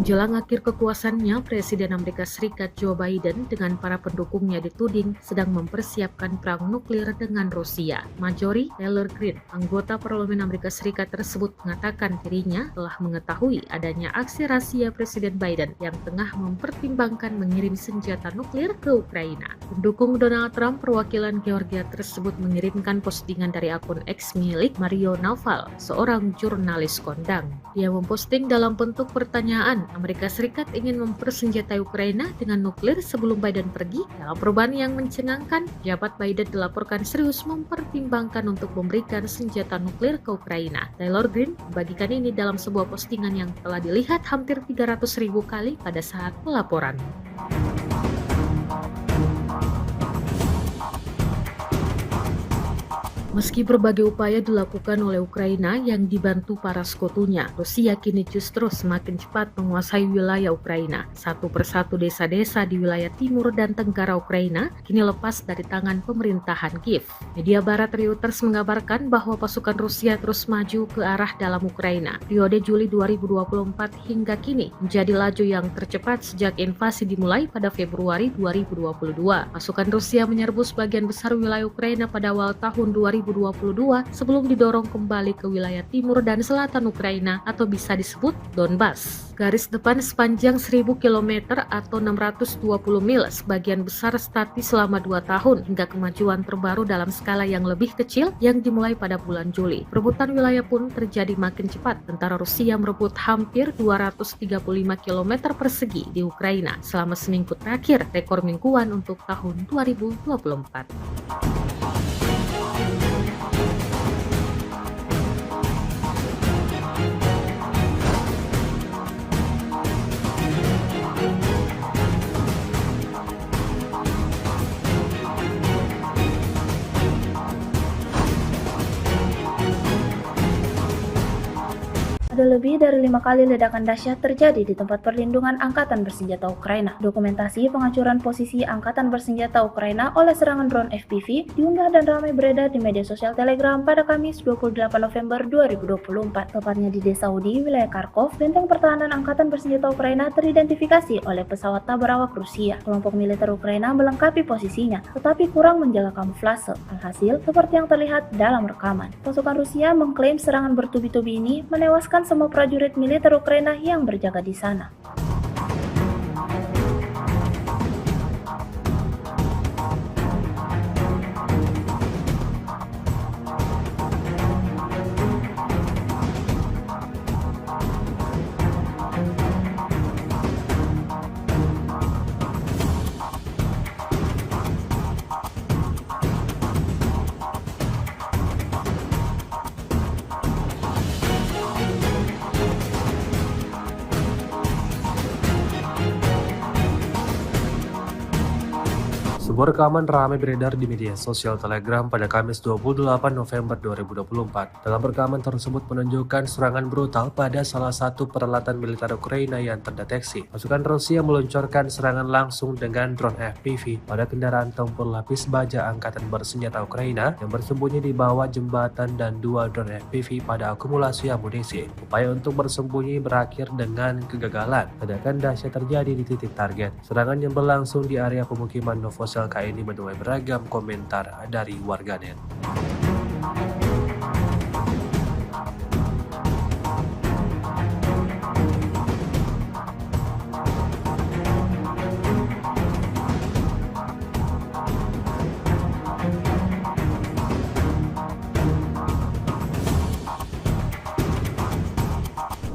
Menjelang akhir kekuasaannya, Presiden Amerika Serikat Joe Biden dengan para pendukungnya dituding sedang mempersiapkan perang nuklir dengan Rusia. Marjorie Taylor Greene, anggota Parlemen Amerika Serikat tersebut mengatakan dirinya telah mengetahui adanya aksi rahasia Presiden Biden yang tengah mempertimbangkan mengirim senjata nuklir ke Ukraina. Pendukung Donald Trump perwakilan Georgia tersebut mengirimkan postingan dari akun X milik Mario Naval, seorang jurnalis kondang. Dia memposting dalam bentuk pertanyaan, Amerika Serikat ingin mempersenjatai Ukraina dengan nuklir sebelum Biden pergi. Dalam perubahan yang mencengangkan, jabat Biden dilaporkan serius mempertimbangkan untuk memberikan senjata nuklir ke Ukraina. Taylor Greene membagikan ini dalam sebuah postingan yang telah dilihat hampir 300.000 kali pada saat pelaporan. Meski berbagai upaya dilakukan oleh Ukraina yang dibantu para sekutunya, Rusia kini justru semakin cepat menguasai wilayah Ukraina. Satu persatu desa-desa di wilayah timur dan tenggara Ukraina kini lepas dari tangan pemerintahan Kiev. Media barat Reuters mengabarkan bahwa pasukan Rusia terus maju ke arah dalam Ukraina. Periode Juli 2024 hingga kini menjadi laju yang tercepat sejak invasi dimulai pada Februari 2022. Pasukan Rusia menyerbu sebagian besar wilayah Ukraina pada awal tahun 2022 sebelum didorong kembali ke wilayah timur dan selatan Ukraina atau bisa disebut Donbas. Garis depan sepanjang 1000 km atau 620 mil sebagian besar statis selama 2 tahun hingga kemajuan terbaru dalam skala yang lebih kecil yang dimulai pada bulan Juli. Perebutan wilayah pun terjadi makin cepat. Tentara Rusia merebut hampir 235 km persegi di Ukraina selama seminggu terakhir, rekor mingguan untuk tahun 2024. Ada lebih dari 5 kali ledakan dahsyat terjadi di tempat perlindungan Angkatan Bersenjata Ukraina. Dokumentasi penghancuran posisi Angkatan Bersenjata Ukraina oleh serangan drone FPV diunggah dan ramai beredar di media sosial Telegram pada Kamis 28 November 2024. Tepatnya di Desa Udi, wilayah Kharkov, benteng pertahanan Angkatan Bersenjata Ukraina teridentifikasi oleh pesawat tak berawak Rusia. Kelompok militer Ukraina melengkapi posisinya, tetapi kurang menjaga kamuflase. Alhasil, seperti yang terlihat dalam rekaman, pasukan Rusia mengklaim serangan bertubi-tubi ini menewaskan semua prajurit militer Ukraina yang berjaga di sana. Sebuah rekaman ramai beredar di media sosial Telegram pada Kamis 28 November 2024. Dalam rekaman tersebut menunjukkan serangan brutal pada salah satu peralatan militer Ukraina yang terdeteksi. Pasukan Rusia meluncurkan serangan langsung dengan drone FPV pada kendaraan tempur lapis baja Angkatan Bersenjata Ukraina yang bersembunyi di bawah jembatan dan 2 drone FPV pada akumulasi amunisi. Upaya untuk bersembunyi berakhir dengan kegagalan. Ledakan dahsyat terjadi di titik target. Serangan yang berlangsung di area pemukiman Novosel ini menuai beragam komentar dari warganet.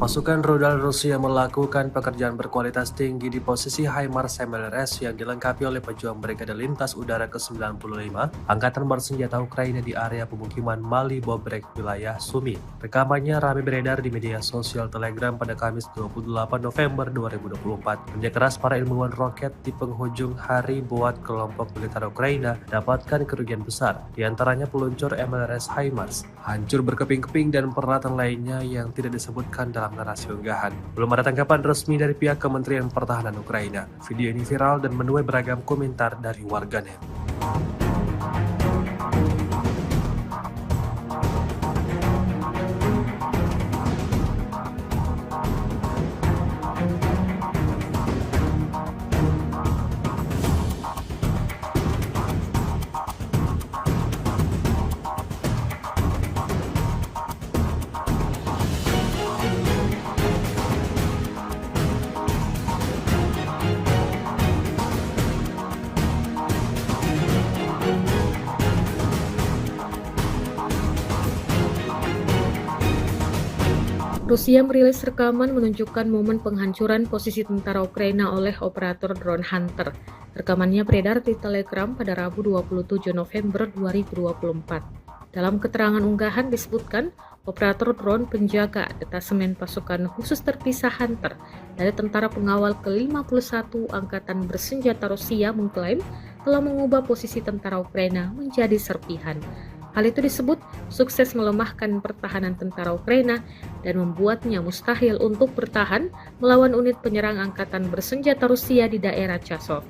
Pasukan rudal Rusia melakukan pekerjaan berkualitas tinggi di posisi HIMARS MLRS yang dilengkapi oleh pejuang Brigade Lintas Udara ke-95 Angkatan Bersenjata Ukraina di area pemukiman Mali Bobrek, wilayah Sumi. Rekamannya ramai beredar di media sosial Telegram pada Kamis 28 November 2024. Kerja keras para ilmuwan roket di penghujung hari buat kelompok militer Ukraina dapatkan kerugian besar, di antaranya peluncur MLRS HIMARS, hancur berkeping-keping dan peralatan lainnya yang tidak disebutkan dalam narasi unggahan. Belum ada tanggapan resmi dari pihak Kementerian Pertahanan Ukraina. Video ini viral dan menuai beragam komentar dari warganet. Rusia merilis rekaman menunjukkan momen penghancuran posisi tentara Ukraina oleh operator drone Hunter. Rekamannya beredar di Telegram pada Rabu 27 November 2024. Dalam keterangan unggahan disebutkan, operator drone penjaga detasemen pasukan khusus terpisah Hunter dari Tentara Pengawal ke-51 Angkatan Bersenjata Rusia mengklaim telah mengubah posisi tentara Ukraina menjadi serpihan. Hal itu disebut sukses melemahkan pertahanan tentara Ukraina dan membuatnya mustahil untuk bertahan melawan unit penyerang angkatan bersenjata Rusia di daerah Chasiv.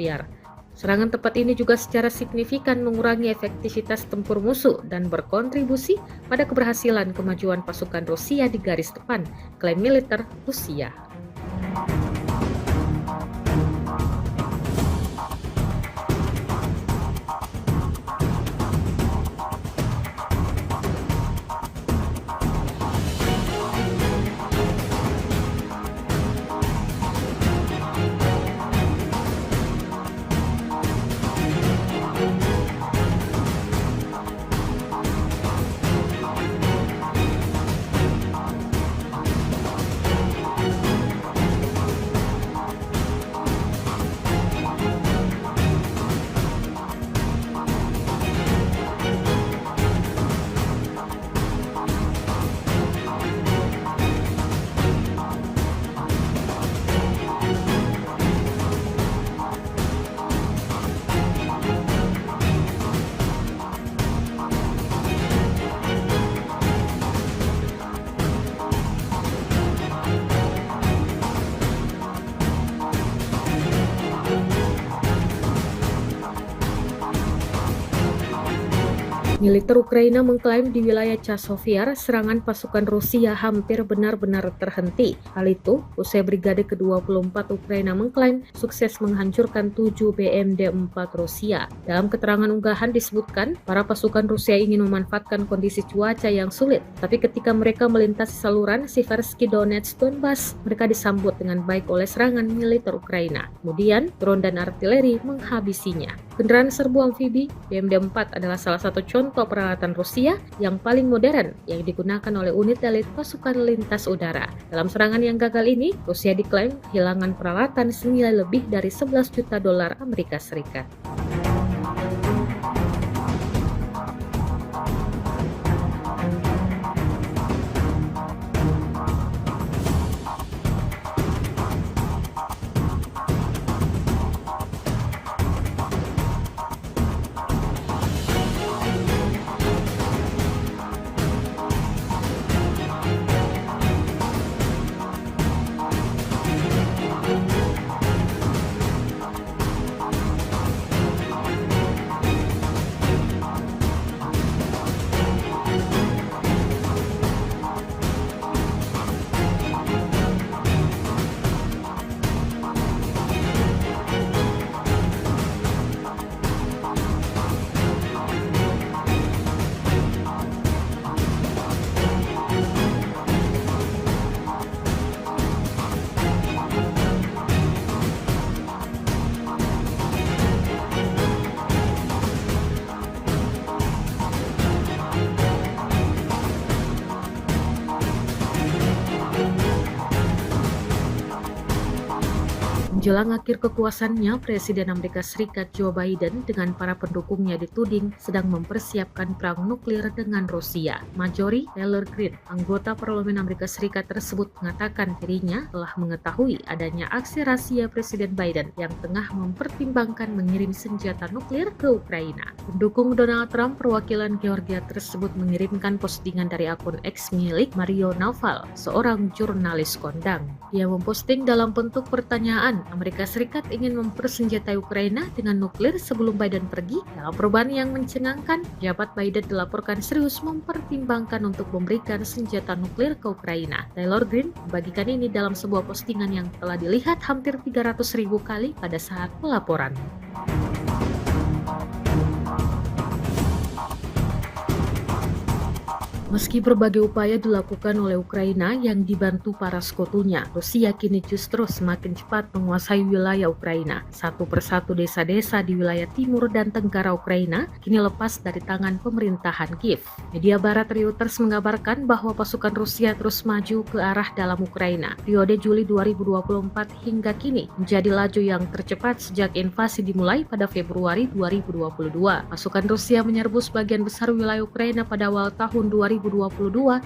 Serangan tepat ini juga secara signifikan mengurangi efektivitas tempur musuh dan berkontribusi pada keberhasilan kemajuan pasukan Rusia di garis depan, klaim militer Rusia. Militer Ukraina mengklaim di wilayah Chasiv serangan pasukan Rusia hampir benar-benar terhenti. Hal itu usai Brigade ke-24 Ukraina mengklaim sukses menghancurkan 7 BMD-4 Rusia. Dalam keterangan unggahan disebutkan, para pasukan Rusia ingin memanfaatkan kondisi cuaca yang sulit, tapi ketika mereka melintasi saluran Siversky Donetsk Donbas, mereka disambut dengan baik oleh serangan militer Ukraina. Kemudian, drone dan artileri menghabisinya. Kendaraan serbu amfibi BMD-4 adalah salah satu contoh peralatan Rusia yang paling modern yang digunakan oleh unit elit pasukan lintas udara. Dalam serangan yang gagal ini, Rusia diklaim kehilangan peralatan senilai lebih dari 11 juta dolar Amerika Serikat. Menjelang akhir kekuasaannya, Presiden Amerika Serikat Joe Biden dengan para pendukungnya dituding sedang mempersiapkan perang nuklir dengan Rusia. Marjorie Taylor Greene, anggota Parlemen Amerika Serikat tersebut mengatakan dirinya telah mengetahui adanya aksi rahasia Presiden Biden yang tengah mempertimbangkan mengirim senjata nuklir ke Ukraina. Pendukung Donald Trump perwakilan Georgia tersebut mengirimkan postingan dari akun X milik Mario Naval, seorang jurnalis kondang. Dia memposting dalam bentuk pertanyaan, Amerika Serikat ingin mempersenjatai Ukraina dengan nuklir sebelum Biden pergi. Dalam perubahan yang mencengangkan, jabat Biden dilaporkan serius mempertimbangkan untuk memberikan senjata nuklir ke Ukraina. Taylor Greene membagikan ini dalam sebuah postingan yang telah dilihat hampir 300.000 kali pada saat pelaporan. Meski berbagai upaya dilakukan oleh Ukraina yang dibantu para sekutunya, Rusia kini justru semakin cepat menguasai wilayah Ukraina. Satu persatu desa-desa di wilayah timur dan tenggara Ukraina kini lepas dari tangan pemerintahan Kiev. Media barat Reuters mengabarkan bahwa pasukan Rusia terus maju ke arah dalam Ukraina. Periode Juli 2024 hingga kini menjadi laju yang tercepat sejak invasi dimulai pada Februari 2022. Pasukan Rusia menyerbu sebagian besar wilayah Ukraina pada awal tahun 2022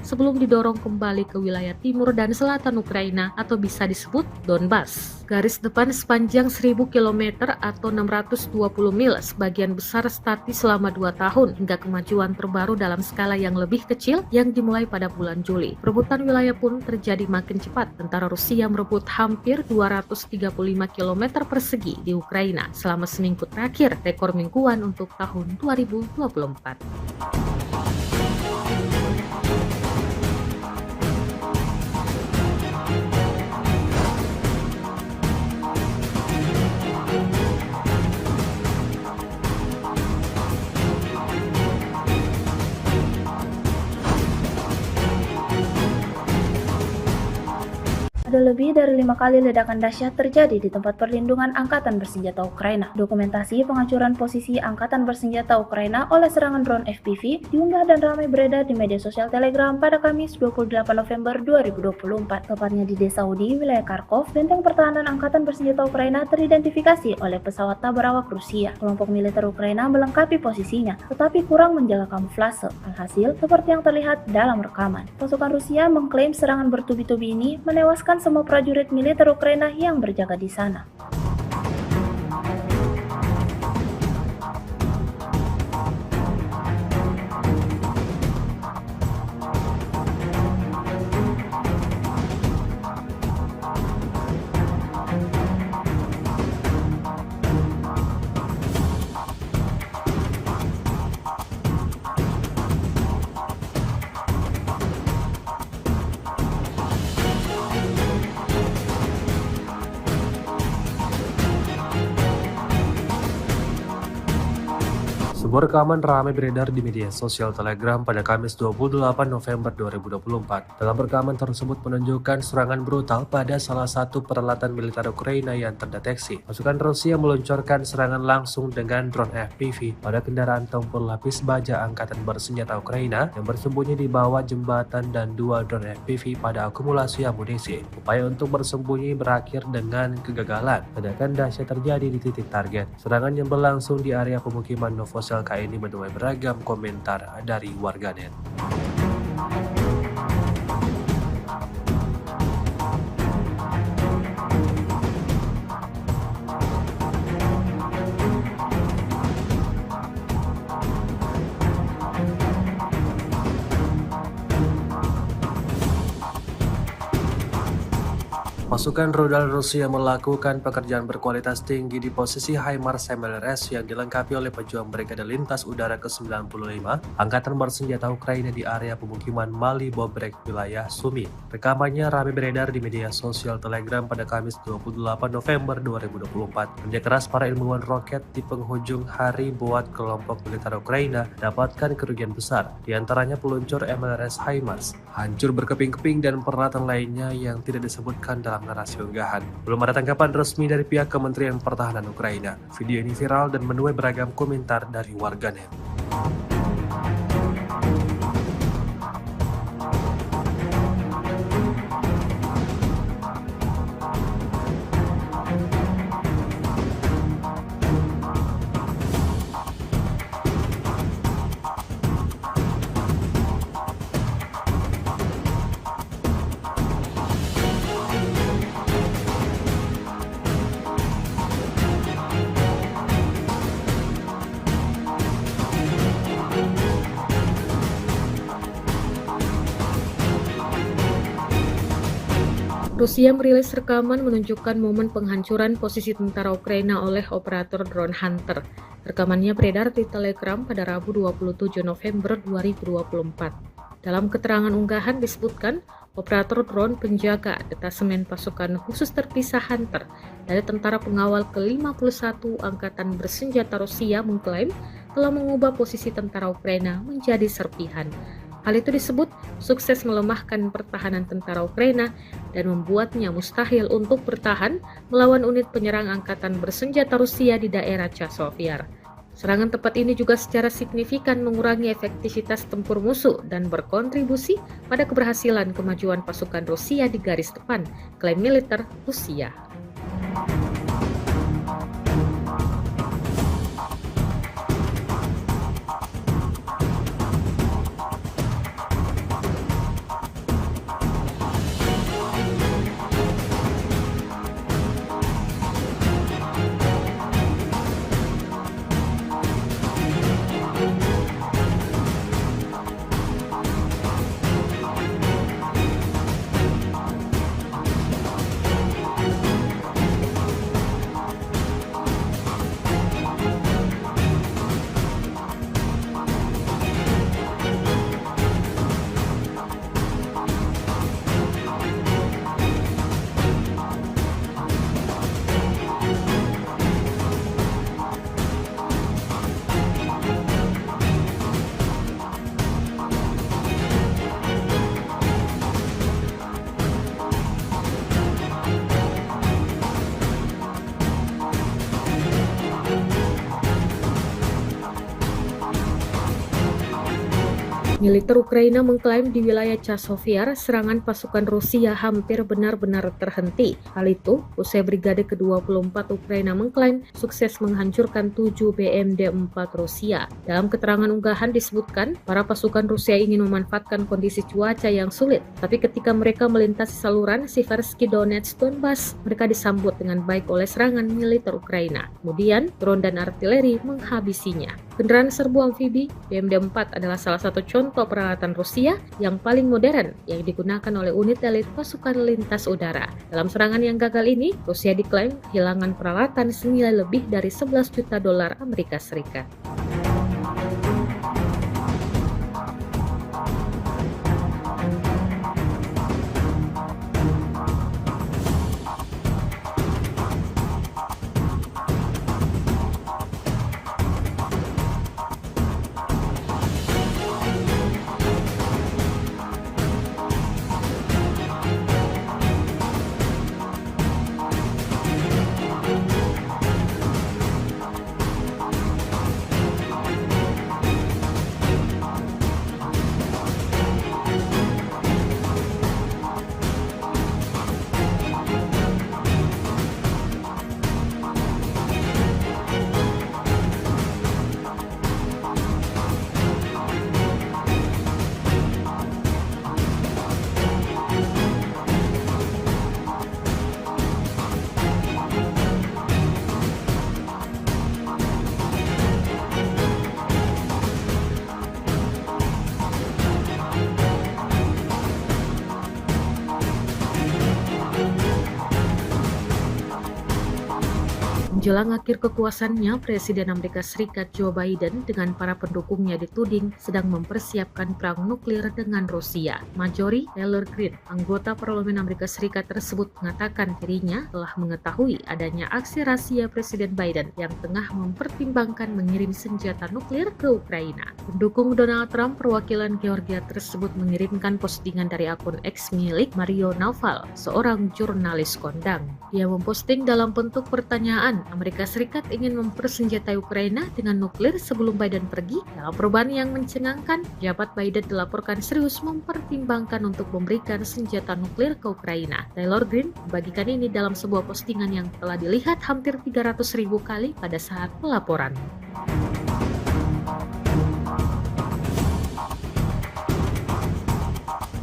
sebelum didorong kembali ke wilayah timur dan selatan Ukraina atau bisa disebut Donbas. Garis depan sepanjang 1000 km atau 620 mil, sebagian besar statis selama 2 tahun hingga kemajuan terbaru dalam skala yang lebih kecil yang dimulai pada bulan Juli. Perebutan wilayah pun terjadi makin cepat. Tentara Rusia merebut hampir 235 km persegi di Ukraina selama seminggu terakhir, rekor mingguan untuk tahun 2024. Ada lebih dari 5 kali ledakan dahsyat terjadi di tempat perlindungan Angkatan Bersenjata Ukraina. Dokumentasi penghancuran posisi Angkatan Bersenjata Ukraina oleh serangan drone FPV diunggah dan ramai beredar di media sosial Telegram pada Kamis 28 November 2024. Tepatnya di Desa Udi, wilayah Kharkov, benteng pertahanan Angkatan Bersenjata Ukraina teridentifikasi oleh pesawat tabur awak Rusia. Kelompok militer Ukraina melengkapi posisinya, tetapi kurang menjaga kamuflase. Alhasil, seperti yang terlihat dalam rekaman, pasukan Rusia mengklaim serangan bertubi-tubi ini menewaskan semua prajurit militer Ukraina yang berjaga di sana. Sebuah rekaman ramai beredar di media sosial Telegram pada Kamis 28 November 2024. Dalam rekaman tersebut menunjukkan serangan brutal pada salah satu peralatan militer Ukraina yang terdeteksi. Pasukan Rusia meluncurkan serangan langsung dengan drone FPV pada kendaraan tempur lapis baja Angkatan Bersenjata Ukraina yang bersembunyi di bawah jembatan dan 2 drone FPV pada akumulasi amunisi. Upaya untuk bersembunyi berakhir dengan kegagalan. Ledakan dahsyat terjadi di titik target. Serangan yang berlangsung di area pemukiman Novosel ini menuai beragam komentar dari warganet. Pasukan rudal Rusia melakukan pekerjaan berkualitas tinggi di posisi HIMARS MLRS yang dilengkapi oleh pejuang Brigade Lintas Udara ke-95 Angkatan Bersenjata Ukraina di area pemukiman Mali Bobrek, wilayah Sumi. Rekamannya ramai beredar di media sosial Telegram pada Kamis 28 November 2024. Kerja keras para ilmuwan roket di penghujung hari buat kelompok militer Ukraina dapatkan kerugian besar, diantaranya peluncur MLRS HIMARS, hancur berkeping-keping dan peralatan lainnya yang tidak disebutkan dalam narasi unggahan. Belum ada tanggapan resmi dari pihak Kementerian Pertahanan Ukraina. Video ini viral dan menuai beragam komentar dari warganet. Rusia merilis rekaman menunjukkan momen penghancuran posisi tentara Ukraina oleh operator drone Hunter. Rekamannya beredar di Telegram pada Rabu 27 November 2024. Dalam keterangan unggahan disebutkan, operator drone penjaga detasemen pasukan khusus terpisah Hunter dari tentara pengawal ke-51 Angkatan Bersenjata Rusia mengklaim telah mengubah posisi tentara Ukraina menjadi serpihan. Hal itu disebut sukses melemahkan pertahanan tentara Ukraina dan membuatnya mustahil untuk bertahan melawan unit penyerang Angkatan Bersenjata Rusia di daerah Chasiv-Yar. Serangan tepat ini juga secara signifikan mengurangi efektivitas tempur musuh dan berkontribusi pada keberhasilan kemajuan pasukan Rusia di garis depan, klaim militer Rusia. Militer Ukraina mengklaim di wilayah Chasovyar, serangan pasukan Rusia hampir benar-benar terhenti. Hal itu usai Brigade ke-24 Ukraina mengklaim sukses menghancurkan 7 BMD-4 Rusia. Dalam keterangan unggahan disebutkan, para pasukan Rusia ingin memanfaatkan kondisi cuaca yang sulit, tapi ketika mereka melintasi saluran Siversky Donetsk Donbas, mereka disambut dengan baik oleh serangan militer Ukraina. Kemudian, drone dan artileri menghabisinya. Kendaraan serbu amfibi BMD-4 adalah salah satu contoh peralatan Rusia yang paling modern yang digunakan oleh unit elit pasukan lintas udara. Dalam serangan yang gagal ini, Rusia diklaim kehilangan peralatan senilai lebih dari 11 juta dolar Amerika Serikat. Menjelang akhir kekuasaannya, Presiden Amerika Serikat Joe Biden dengan para pendukungnya dituding sedang mempersiapkan perang nuklir dengan Rusia. Marjorie Taylor Greene, anggota Parlemen Amerika Serikat tersebut mengatakan dirinya telah mengetahui adanya aksi rahasia Presiden Biden yang tengah mempertimbangkan mengirim senjata nuklir ke Ukraina. Pendukung Donald Trump perwakilan Georgia tersebut mengirimkan postingan dari akun X milik Mario Naval, seorang jurnalis kondang. Dia memposting dalam bentuk pertanyaan, Amerika Serikat ingin mempersenjatai Ukraina dengan nuklir sebelum Biden pergi. Dalam perubahan yang mencengangkan, jabat Biden dilaporkan serius mempertimbangkan untuk memberikan senjata nuklir ke Ukraina. Taylor Greene membagikan ini dalam sebuah postingan yang telah dilihat hampir 300.000 kali pada saat pelaporan.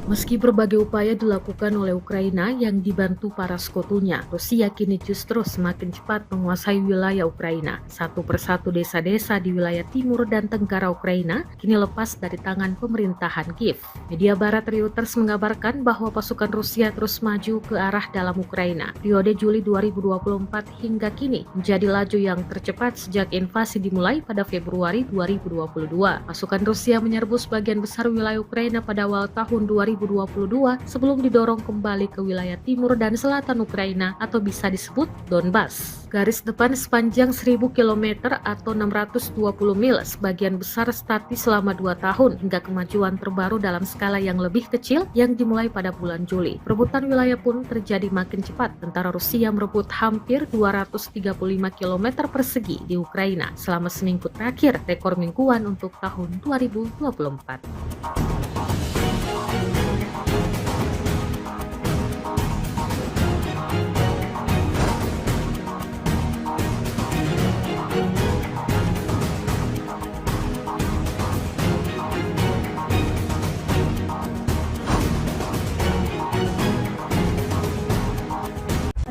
Meski berbagai upaya dilakukan oleh Ukraina yang dibantu para sekutunya, Rusia kini justru semakin cepat menguasai wilayah Ukraina. Satu persatu desa-desa di wilayah timur dan tenggara Ukraina kini lepas dari tangan pemerintahan Kiev. Media barat Reuters mengabarkan bahwa pasukan Rusia terus maju ke arah dalam Ukraina. Periode Juli 2024 hingga kini menjadi laju yang tercepat sejak invasi dimulai pada Februari 2022. Pasukan Rusia menyerbu sebagian besar wilayah Ukraina pada awal tahun 2022 sebelum didorong kembali ke wilayah timur dan selatan Ukraina atau bisa disebut Donbas. Garis depan sepanjang 1000 km atau 620 mil sebagian besar statis selama 2 tahun hingga kemajuan terbaru dalam skala yang lebih kecil yang dimulai pada bulan Juli. Perebutan wilayah pun terjadi makin cepat. Tentara Rusia merebut hampir 235 km persegi di Ukraina selama seminggu terakhir, rekor mingguan untuk tahun 2024.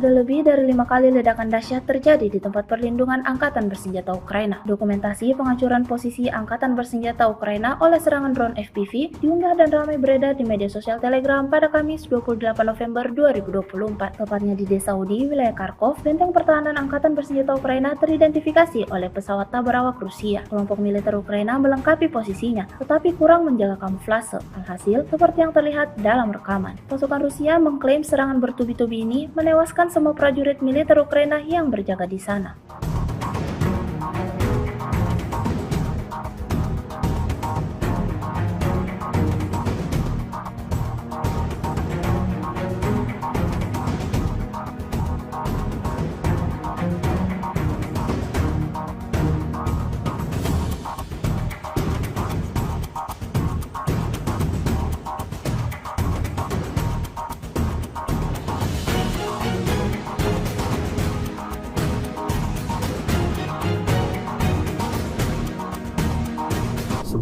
Ada lebih dari 5 kali ledakan dahsyat terjadi di tempat perlindungan Angkatan Bersenjata Ukraina. Dokumentasi penghancuran posisi Angkatan Bersenjata Ukraina oleh serangan drone FPV diunggah dan ramai beredar di media sosial Telegram pada Kamis 28 November 2024. Tepatnya di desa Udi, wilayah Kharkov, benteng pertahanan Angkatan Bersenjata Ukraina teridentifikasi oleh pesawat tak berawak Rusia. Kelompok militer Ukraina melengkapi posisinya, tetapi kurang menjaga kamuflase. Alhasil, seperti yang terlihat dalam rekaman, pasukan Rusia mengklaim serangan bertubi-tubi ini menewaskan semua prajurit militer Ukraina yang berjaga di sana.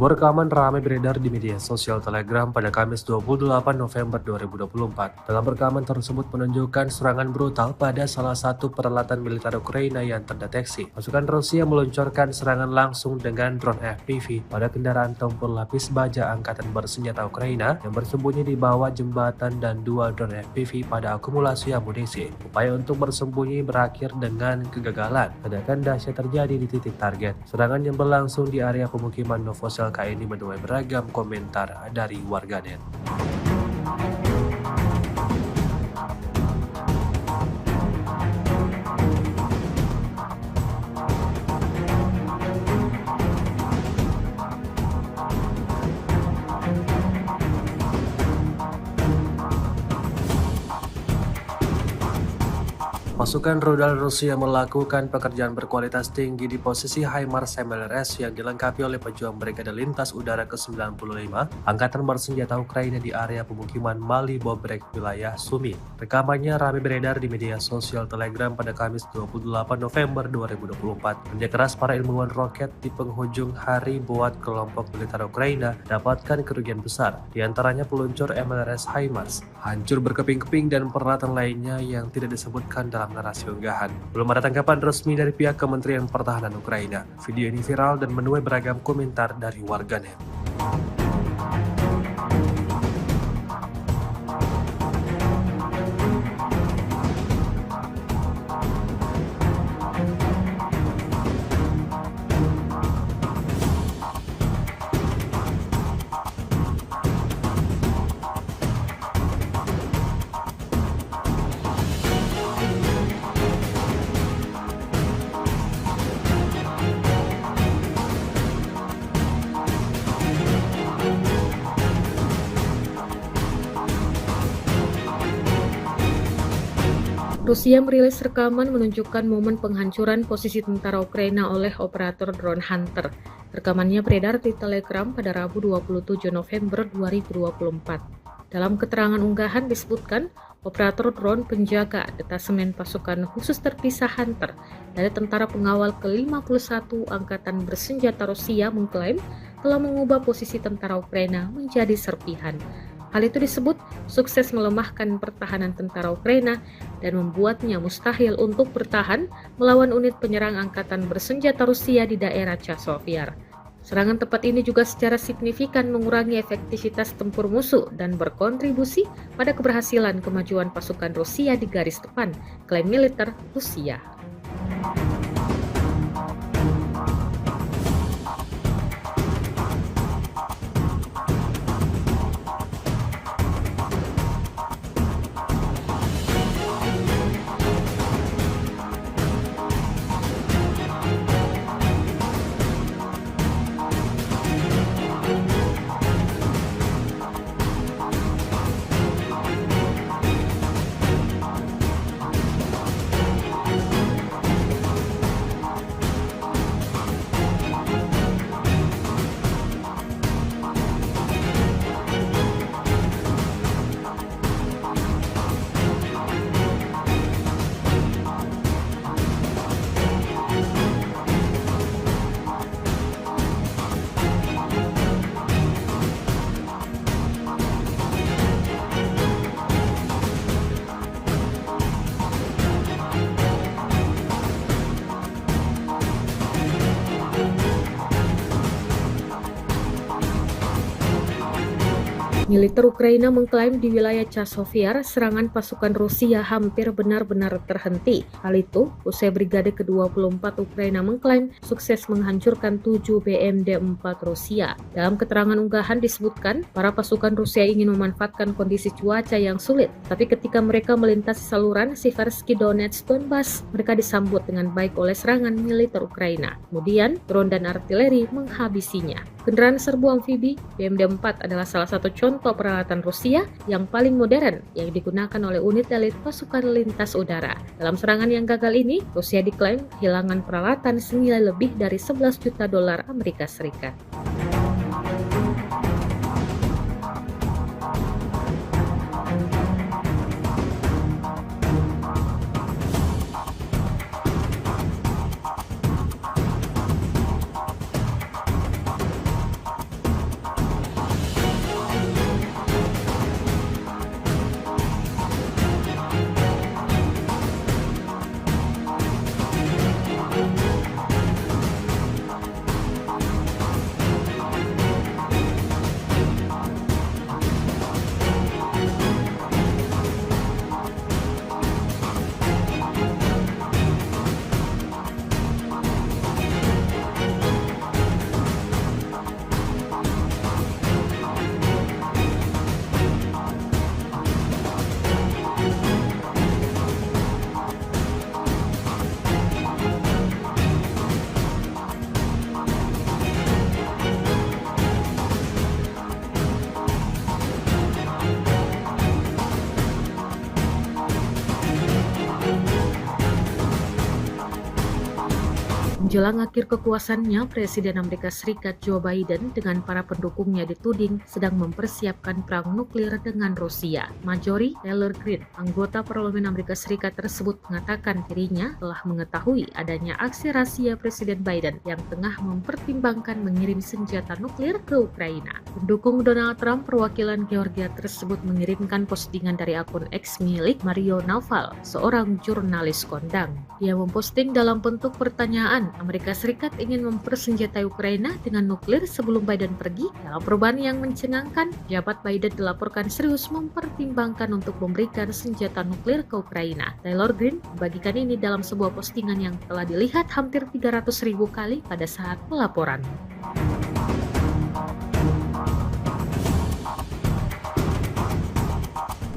Sebuah rekaman ramai beredar di media sosial Telegram pada Kamis 28 November 2024. Dalam rekaman tersebut menunjukkan serangan brutal pada salah satu peralatan militer Ukraina yang terdeteksi. Pasukan Rusia meluncurkan serangan langsung dengan drone FPV pada kendaraan tempur lapis baja angkatan bersenjata Ukraina yang bersembunyi di bawah jembatan dan dua drone FPV pada akumulasi amunisi. Upaya untuk bersembunyi berakhir dengan kegagalan. Ledakan dahsyat terjadi di titik target. Serangan yang berlangsung di area pemukiman Novosel ini menuai beragam komentar dari warganet. Pasukan rudal Rusia melakukan pekerjaan berkualitas tinggi di posisi HIMARS MLRS yang dilengkapi oleh pejuang Brigade Lintas Udara ke-95 Angkatan Bersenjata Ukraina di area pemukiman Mali Bobrek, wilayah Sumi. Rekamannya ramai beredar di media sosial Telegram pada Kamis 28 November 2024. Kerja keras para ilmuwan roket di penghujung hari buat kelompok militer Ukraina dapatkan kerugian besar, di antaranya peluncur MLRS HIMARS hancur berkeping-keping dan peralatan lainnya yang tidak disebutkan dalam narasi unggahan. Belum ada tanggapan resmi dari pihak Kementerian Pertahanan Ukraina. Video ini viral dan menuai beragam komentar dari warganet. Rusia merilis rekaman menunjukkan momen penghancuran posisi tentara Ukraina oleh operator drone Hunter. Rekamannya beredar di Telegram pada Rabu 27 November 2024. Dalam keterangan unggahan disebutkan, operator drone penjaga detasemen pasukan khusus terpisah Hunter dari tentara pengawal ke-51 Angkatan Bersenjata Rusia mengklaim telah mengubah posisi tentara Ukraina menjadi serpihan. Hal itu disebut sukses melemahkan pertahanan tentara Ukraina dan membuatnya mustahil untuk bertahan melawan unit penyerang angkatan bersenjata Rusia di daerah Chasiv. Serangan tepat ini juga secara signifikan mengurangi efektivitas tempur musuh dan berkontribusi pada keberhasilan kemajuan pasukan Rusia di garis depan, klaim militer Rusia. Militer Ukraina mengklaim di wilayah Chasiv serangan pasukan Rusia hampir benar-benar terhenti. Hal itu usai Brigade ke-24 Ukraina mengklaim sukses menghancurkan 7 BMD-4 Rusia. Dalam keterangan unggahan disebutkan, para pasukan Rusia ingin memanfaatkan kondisi cuaca yang sulit, tapi ketika mereka melintasi saluran Siversky Donetsk Donbas, mereka disambut dengan baik oleh serangan militer Ukraina. Kemudian, drone dan artileri menghabisinya. Kendaraan serbu amfibi BMD-4 adalah salah satu contoh peralatan Rusia yang paling modern yang digunakan oleh unit elit pasukan lintas udara. Dalam serangan yang gagal ini, Rusia diklaim kehilangan peralatan senilai lebih dari 11 juta dolar Amerika Serikat. Menjelang akhir kekuasaannya, Presiden Amerika Serikat Joe Biden dengan para pendukungnya dituding sedang mempersiapkan perang nuklir dengan Rusia. Marjorie Taylor Greene, anggota Parlemen Amerika Serikat tersebut mengatakan dirinya telah mengetahui adanya aksi rahasia Presiden Biden yang tengah mempertimbangkan mengirim senjata nuklir ke Ukraina. Pendukung Donald Trump perwakilan Georgia tersebut mengirimkan postingan dari akun X milik Mario Naval, seorang jurnalis kondang. Dia memposting dalam bentuk pertanyaan, Amerika Serikat ingin mempersenjatai Ukraina dengan nuklir sebelum Biden pergi. Dalam perubahan yang mencengangkan, jabat Biden dilaporkan serius mempertimbangkan untuk memberikan senjata nuklir ke Ukraina. Taylor Greene membagikan ini dalam sebuah postingan yang telah dilihat hampir 300.000 kali pada saat pelaporan.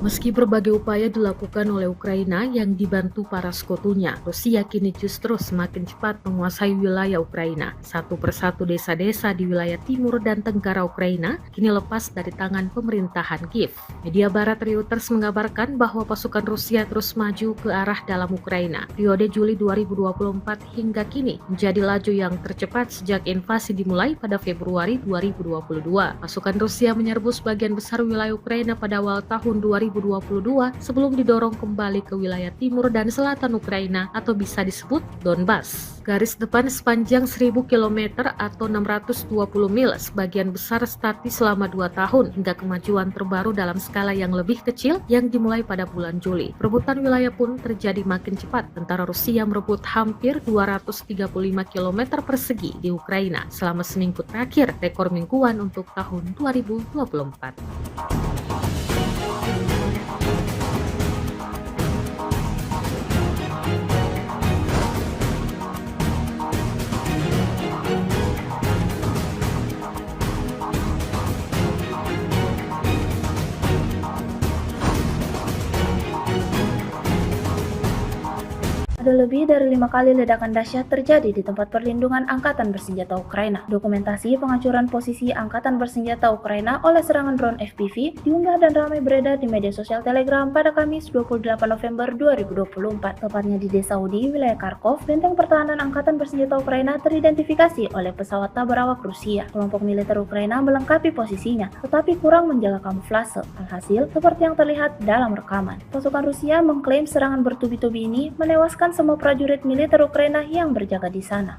Meski berbagai upaya dilakukan oleh Ukraina yang dibantu para sekutunya, Rusia kini justru semakin cepat menguasai wilayah Ukraina. Satu persatu desa-desa di wilayah timur dan tenggara Ukraina kini lepas dari tangan pemerintahan Kiev. Media barat Reuters mengabarkan bahwa pasukan Rusia terus maju ke arah dalam Ukraina. Periode Juli 2024 hingga kini menjadi laju yang tercepat sejak invasi dimulai pada Februari 2022. Pasukan Rusia menyerbu sebagian besar wilayah Ukraina pada awal tahun 2022 sebelum didorong kembali ke wilayah timur dan selatan Ukraina atau bisa disebut Donbas. Garis depan sepanjang 1000 km atau 620 mil sebagian besar statis selama 2 tahun hingga kemajuan terbaru dalam skala yang lebih kecil yang dimulai pada bulan Juli. Perebutan wilayah pun terjadi makin cepat. Tentara Rusia merebut hampir 235 km persegi di Ukraina selama seminggu terakhir, rekor mingguan untuk tahun 2024. Ada lebih dari 5 kali ledakan dahsyat terjadi di tempat perlindungan Angkatan Bersenjata Ukraina. Dokumentasi penghancuran posisi Angkatan Bersenjata Ukraina oleh serangan drone FPV diunggah dan ramai beredar di media sosial Telegram pada Kamis 28 November 2024. Tepatnya di Desa Udi, wilayah Kharkov, benteng pertahanan Angkatan Bersenjata Ukraina teridentifikasi oleh pesawat tak berawak Rusia. Kelompok militer Ukraina melengkapi posisinya, tetapi kurang menjaga kamuflase. Alhasil, seperti yang terlihat dalam rekaman. Pasukan Rusia mengklaim serangan bertubi-tubi ini menewaskan semua prajurit militer Ukraina yang berjaga di sana.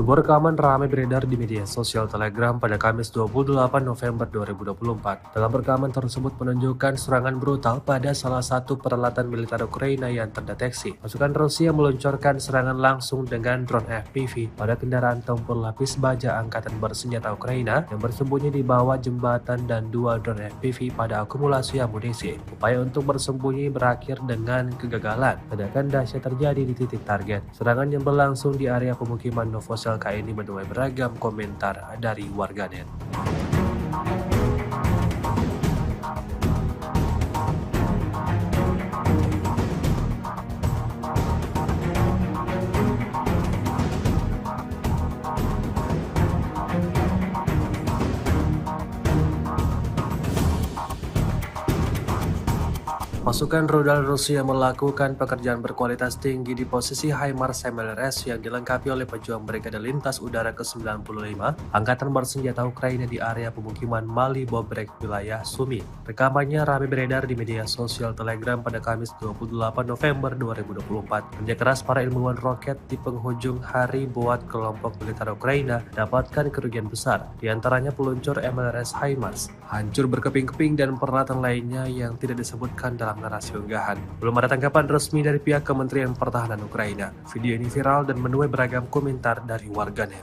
Sebuah rekaman ramai beredar di media sosial Telegram pada Kamis 28 November 2024. Dalam rekaman tersebut menunjukkan serangan brutal pada salah satu peralatan militer Ukraina yang terdeteksi. Pasukan Rusia meluncurkan serangan langsung dengan drone FPV pada kendaraan tempur lapis baja Angkatan Bersenjata Ukraina yang bersembunyi di bawah jembatan dan 2 drone FPV pada akumulasi amunisi. Upaya untuk bersembunyi berakhir dengan kegagalan. Ledakan dahsyat terjadi di titik target. Serangan yang berlangsung di area pemukiman Novosel ini menuai beragam komentar dari warganet. Pasukan rudal Rusia melakukan pekerjaan berkualitas tinggi di posisi HIMARS MLRS yang dilengkapi oleh pejuang Brigade Lintas Udara ke-95 Angkatan Bersenjata Ukraina di area pemukiman Mali Bobrek, wilayah Sumi. Rekamannya ramai beredar di media sosial Telegram pada Kamis 28 November 2024. Kerja keras para ilmuwan roket di penghujung hari buat kelompok militer Ukraina dapatkan kerugian besar, diantaranya peluncur MLRS HIMARS, hancur berkeping-keping dan peralatan lainnya yang tidak disebutkan dalam narasi unggahan. Belum ada tanggapan resmi dari pihak Kementerian Pertahanan Ukraina. Video ini viral dan menuai beragam komentar dari warganet.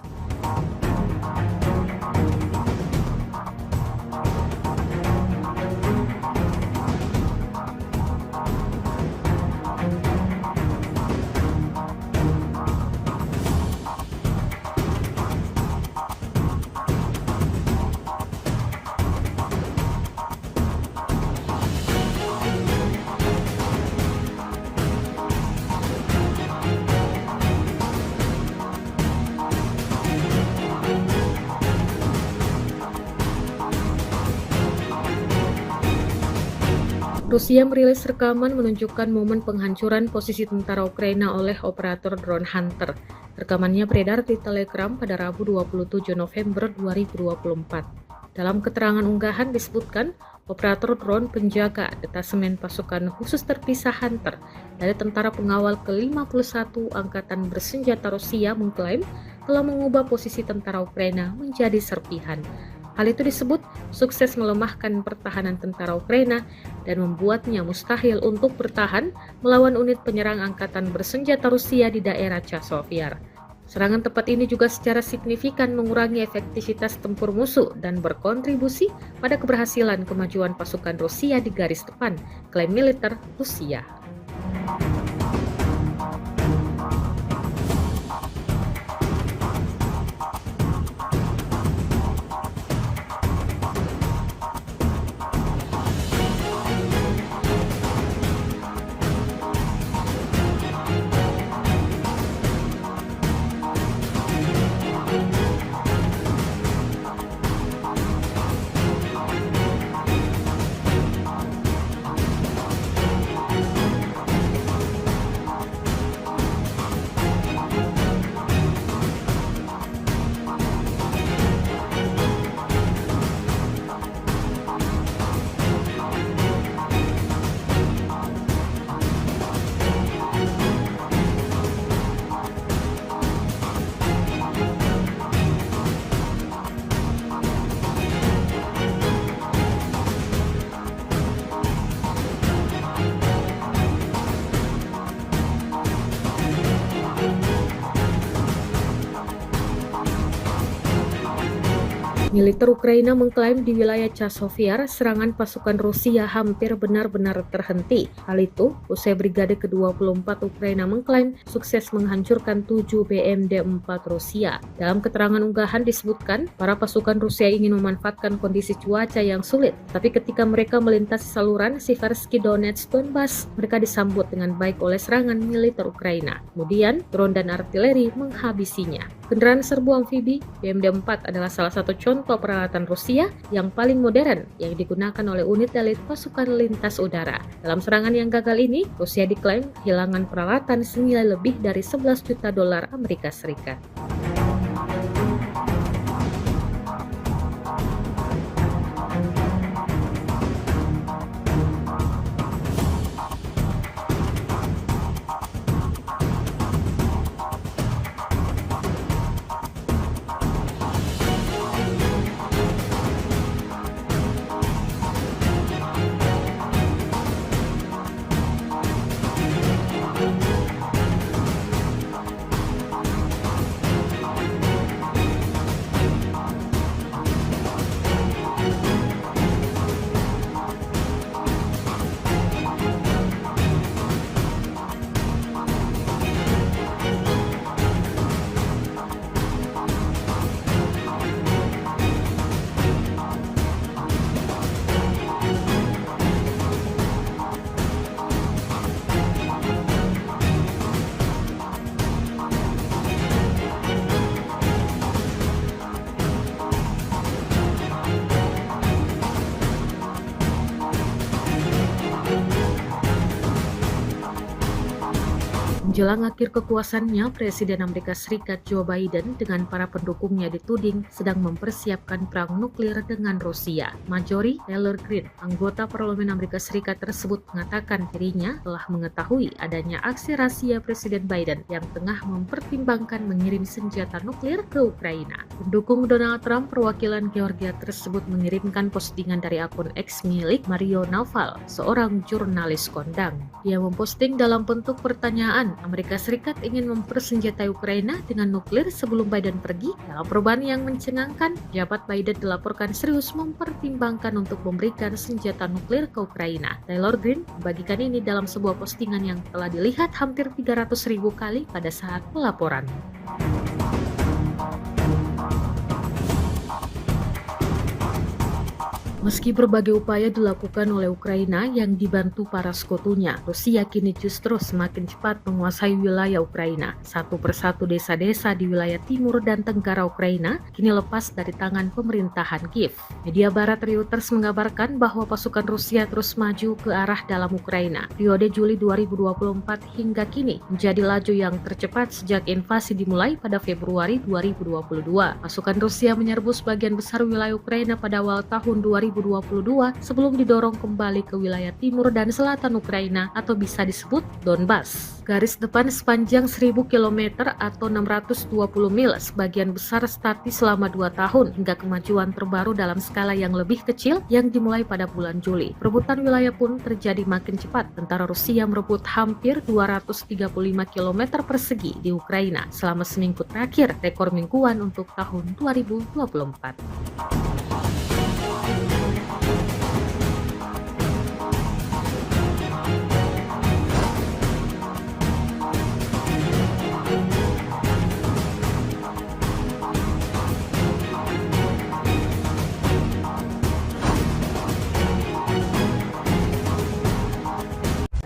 Rusia merilis rekaman menunjukkan momen penghancuran posisi tentara Ukraina oleh operator drone Hunter. Rekamannya beredar di Telegram pada Rabu 27 November 2024. Dalam keterangan unggahan disebutkan, operator drone penjaga detasemen pasukan khusus terpisah Hunter dari tentara pengawal ke-51 Angkatan Bersenjata Rusia mengklaim telah mengubah posisi tentara Ukraina menjadi serpihan. Hal itu disebut sukses melemahkan pertahanan tentara Ukraina dan membuatnya mustahil untuk bertahan melawan unit penyerang angkatan bersenjata Rusia di daerah Chasiv. Serangan tepat ini juga secara signifikan mengurangi efektivitas tempur musuh dan berkontribusi pada keberhasilan kemajuan pasukan Rusia di garis depan, klaim militer Rusia. Militer Ukraina mengklaim di wilayah Chasiv serangan pasukan Rusia hampir benar-benar terhenti. Hal itu usai Brigade ke-24 Ukraina mengklaim sukses menghancurkan 7 BMD-4 Rusia. Dalam keterangan unggahan disebutkan, para pasukan Rusia ingin memanfaatkan kondisi cuaca yang sulit, tapi ketika mereka melintasi saluran Siversky Donetsk Donbas, mereka disambut dengan baik oleh serangan militer Ukraina. Kemudian, drone dan artileri menghabisinya. Kendaraan serbu amfibi BMD-4 adalah salah satu contoh peralatan Rusia yang paling modern yang digunakan oleh unit elit pasukan lintas udara. Dalam serangan yang gagal ini, Rusia diklaim kehilangan peralatan senilai lebih dari 11 juta dolar Amerika Serikat. Menjelang akhir kekuasaannya, Presiden Amerika Serikat Joe Biden dengan para pendukungnya dituding sedang mempersiapkan perang nuklir dengan Rusia. Marjorie Taylor Greene, anggota Parlemen Amerika Serikat tersebut mengatakan dirinya telah mengetahui adanya aksi rahasia Presiden Biden yang tengah mempertimbangkan mengirim senjata nuklir ke Ukraina. Pendukung Donald Trump perwakilan Georgia tersebut mengirimkan postingan dari akun X milik Mario Naval, seorang jurnalis kondang. Dia memposting dalam bentuk pertanyaan, Amerika Serikat ingin mempersenjatai Ukraina dengan nuklir sebelum Biden pergi. Dalam perubahan yang mencengangkan, jabat Biden dilaporkan serius mempertimbangkan untuk memberikan senjata nuklir ke Ukraina. Taylor Greene membagikan ini dalam sebuah postingan yang telah dilihat hampir 300.000 kali pada saat pelaporan. Meski berbagai upaya dilakukan oleh Ukraina yang dibantu para sekutunya, Rusia kini justru semakin cepat menguasai wilayah Ukraina. Satu persatu desa-desa di wilayah timur dan tenggara Ukraina kini lepas dari tangan pemerintahan Kiev. Media barat Reuters mengabarkan bahwa pasukan Rusia terus maju ke arah dalam Ukraina. Periode Juli 2024 hingga kini menjadi laju yang tercepat sejak invasi dimulai pada Februari 2022. Pasukan Rusia menyerbu sebagian besar wilayah Ukraina pada awal tahun 2022 sebelum didorong kembali ke wilayah timur dan selatan Ukraina atau bisa disebut Donbas. Garis depan sepanjang 1000 km atau 620 mil sebagian besar statis selama 2 tahun hingga kemajuan terbaru dalam skala yang lebih kecil yang dimulai pada bulan Juli. Perebutan wilayah pun terjadi makin cepat. Tentara Rusia merebut hampir 235 km persegi di Ukraina selama seminggu terakhir, rekor mingguan untuk tahun 2024.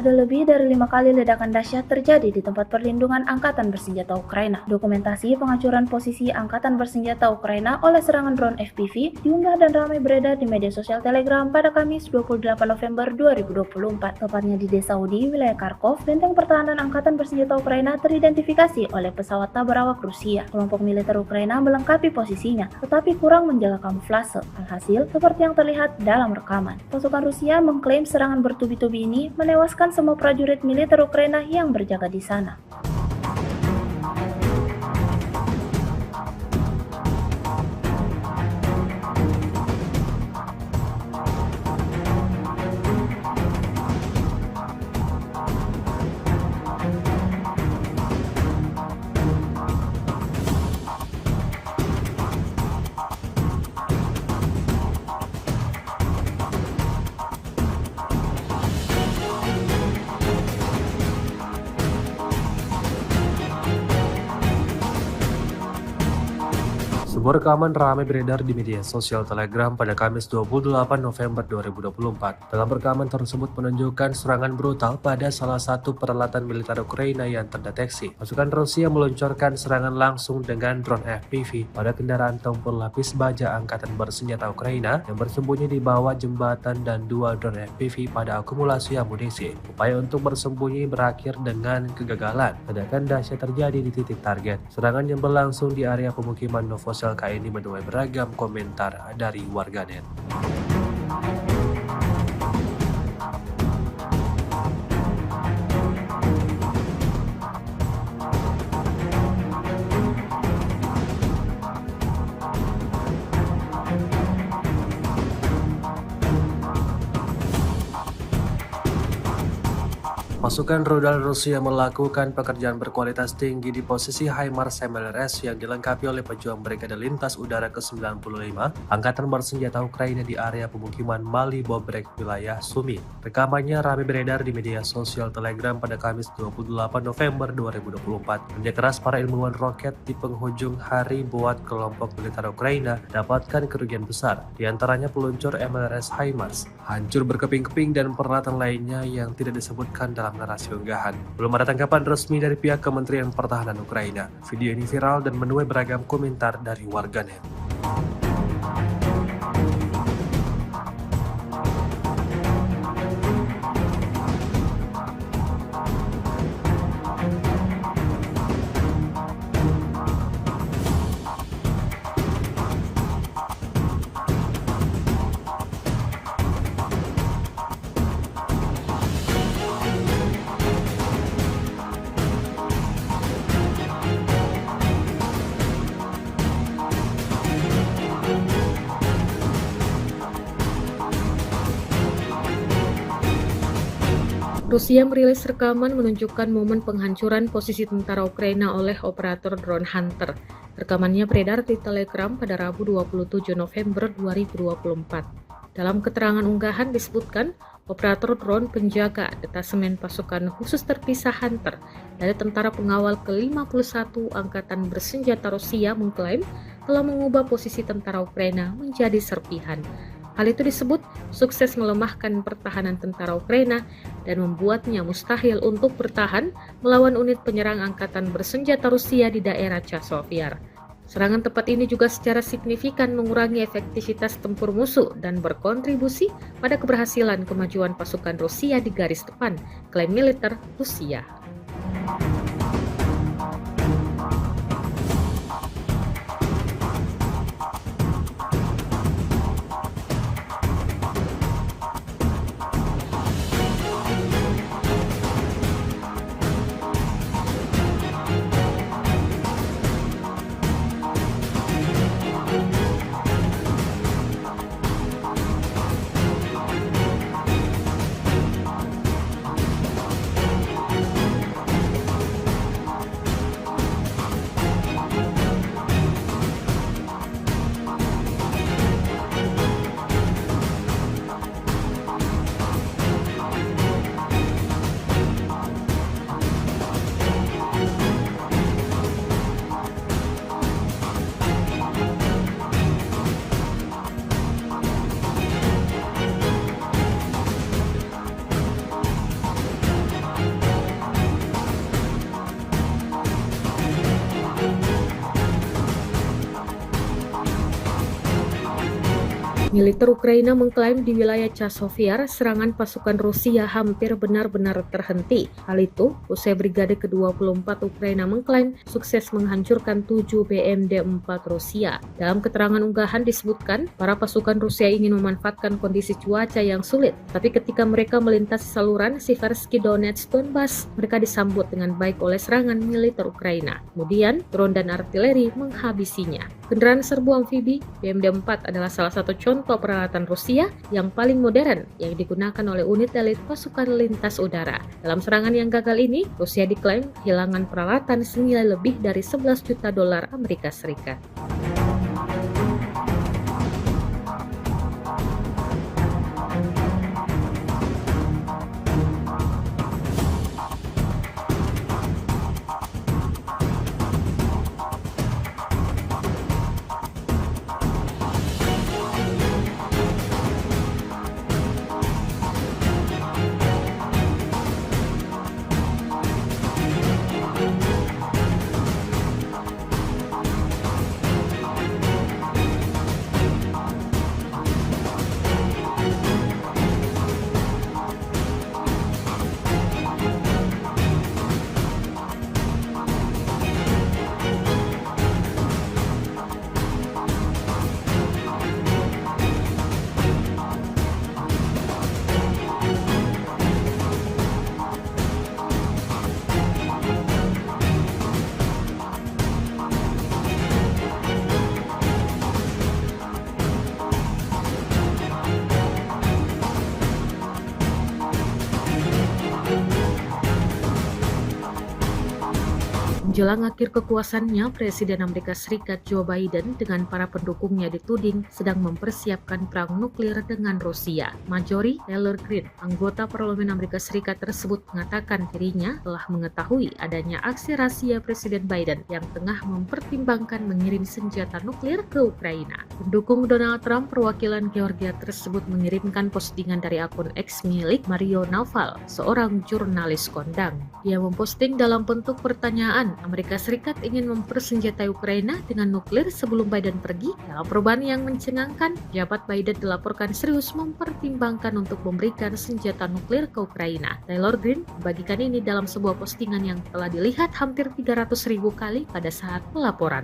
Ada lebih dari 5 kali ledakan dahsyat terjadi di tempat perlindungan Angkatan Bersenjata Ukraina. Dokumentasi penghancuran posisi Angkatan Bersenjata Ukraina oleh serangan drone FPV diunggah dan ramai beredar di media sosial Telegram pada Kamis 28 November 2024. Tepatnya di desa Udi, wilayah Kharkov, benteng pertahanan Angkatan Bersenjata Ukraina teridentifikasi oleh pesawat tak berawak Rusia. Kelompok militer Ukraina melengkapi posisinya, tetapi kurang menjaga kamuflase. Alhasil, seperti yang terlihat dalam rekaman, pasukan Rusia mengklaim serangan bertubi-tubi ini menewaskan semua prajurit militer Ukraina yang berjaga di sana. Sebuah rekaman ramai beredar di media sosial Telegram pada Kamis 28 November 2024. Dalam rekaman tersebut menunjukkan serangan brutal pada salah satu peralatan militer Ukraina yang terdeteksi. Pasukan Rusia meluncurkan serangan langsung dengan drone FPV pada kendaraan tempur lapis baja Angkatan Bersenjata Ukraina yang bersembunyi di bawah jembatan dan 2 drone FPV pada akumulasi amunisi. Upaya untuk bersembunyi berakhir dengan kegagalan. Ledakan dahsyat terjadi di titik target. Serangan yang berlangsung di area pemukiman Novosel ini menuai beragam komentar dari warganet. Pasukan rudal Rusia melakukan pekerjaan berkualitas tinggi di posisi HIMARS MLRS yang dilengkapi oleh pejuang Brigade Lintas Udara ke-95 Angkatan Bersenjata Ukraina di area pemukiman Mali Bobrek, wilayah Sumi. Rekamannya ramai beredar di media sosial Telegram pada Kamis 28 November 2024. Kerja keras para ilmuwan roket di penghujung hari buat kelompok militer Ukraina dapatkan kerugian besar, di antaranya peluncur MLRS HIMARS, hancur berkeping-keping dan peralatan lainnya yang tidak disebutkan dalam narasi unggahan. Belum ada tanggapan resmi dari pihak Kementerian Pertahanan Ukraina. Video ini viral dan menuai beragam komentar dari warganet. Rusia merilis rekaman menunjukkan momen penghancuran posisi tentara Ukraina oleh operator drone Hunter. Rekamannya beredar di Telegram pada Rabu 27 November 2024. Dalam keterangan unggahan disebutkan, operator drone penjaga detasemen pasukan khusus terpisah Hunter dari tentara pengawal ke-51 Angkatan Bersenjata Rusia mengklaim telah mengubah posisi tentara Ukraina menjadi serpihan. Hal itu disebut sukses melemahkan pertahanan tentara Ukraina dan membuatnya mustahil untuk bertahan melawan unit penyerang angkatan bersenjata Rusia di daerah Chasiv-Yar. Serangan tepat ini juga secara signifikan mengurangi efektivitas tempur musuh dan berkontribusi pada keberhasilan kemajuan pasukan Rusia di garis depan, klaim militer Rusia. Militer Ukraina mengklaim di wilayah Chasiv-Yar serangan pasukan Rusia hampir benar-benar terhenti. Hal itu usai Brigade ke-24 Ukraina mengklaim sukses menghancurkan 7 BMD-4 Rusia. Dalam keterangan unggahan disebutkan, para pasukan Rusia ingin memanfaatkan kondisi cuaca yang sulit, tapi ketika mereka melintasi saluran Siversky Donetsk Donbas, mereka disambut dengan baik oleh serangan militer Ukraina. Kemudian, drone dan artileri menghabisinya. Kendaraan serbu amfibi BMD-4 adalah salah satu contoh peralatan Rusia yang paling modern yang digunakan oleh unit elit pasukan lintas udara. Dalam serangan yang gagal ini, Rusia diklaim kehilangan peralatan senilai lebih dari 11 juta dolar Amerika Serikat. Menjelang akhir kekuasaannya, Presiden Amerika Serikat Joe Biden dengan para pendukungnya dituding sedang mempersiapkan perang nuklir dengan Rusia. Marjorie Taylor Greene, anggota Parlemen Amerika Serikat tersebut mengatakan dirinya telah mengetahui adanya aksi rahasia Presiden Biden yang tengah mempertimbangkan mengirim senjata nuklir ke Ukraina. Pendukung Donald Trump perwakilan Georgia tersebut mengirimkan postingan dari akun X milik Mario Naval, seorang jurnalis kondang. Dia memposting dalam bentuk pertanyaan, Amerika Serikat ingin mempersenjatai Ukraina dengan nuklir sebelum Biden pergi. Dalam perubahan yang mencengangkan, jabat Biden dilaporkan serius mempertimbangkan untuk memberikan senjata nuklir ke Ukraina. Taylor Greene membagikan ini dalam sebuah postingan yang telah dilihat hampir 300.000 kali pada saat pelaporan.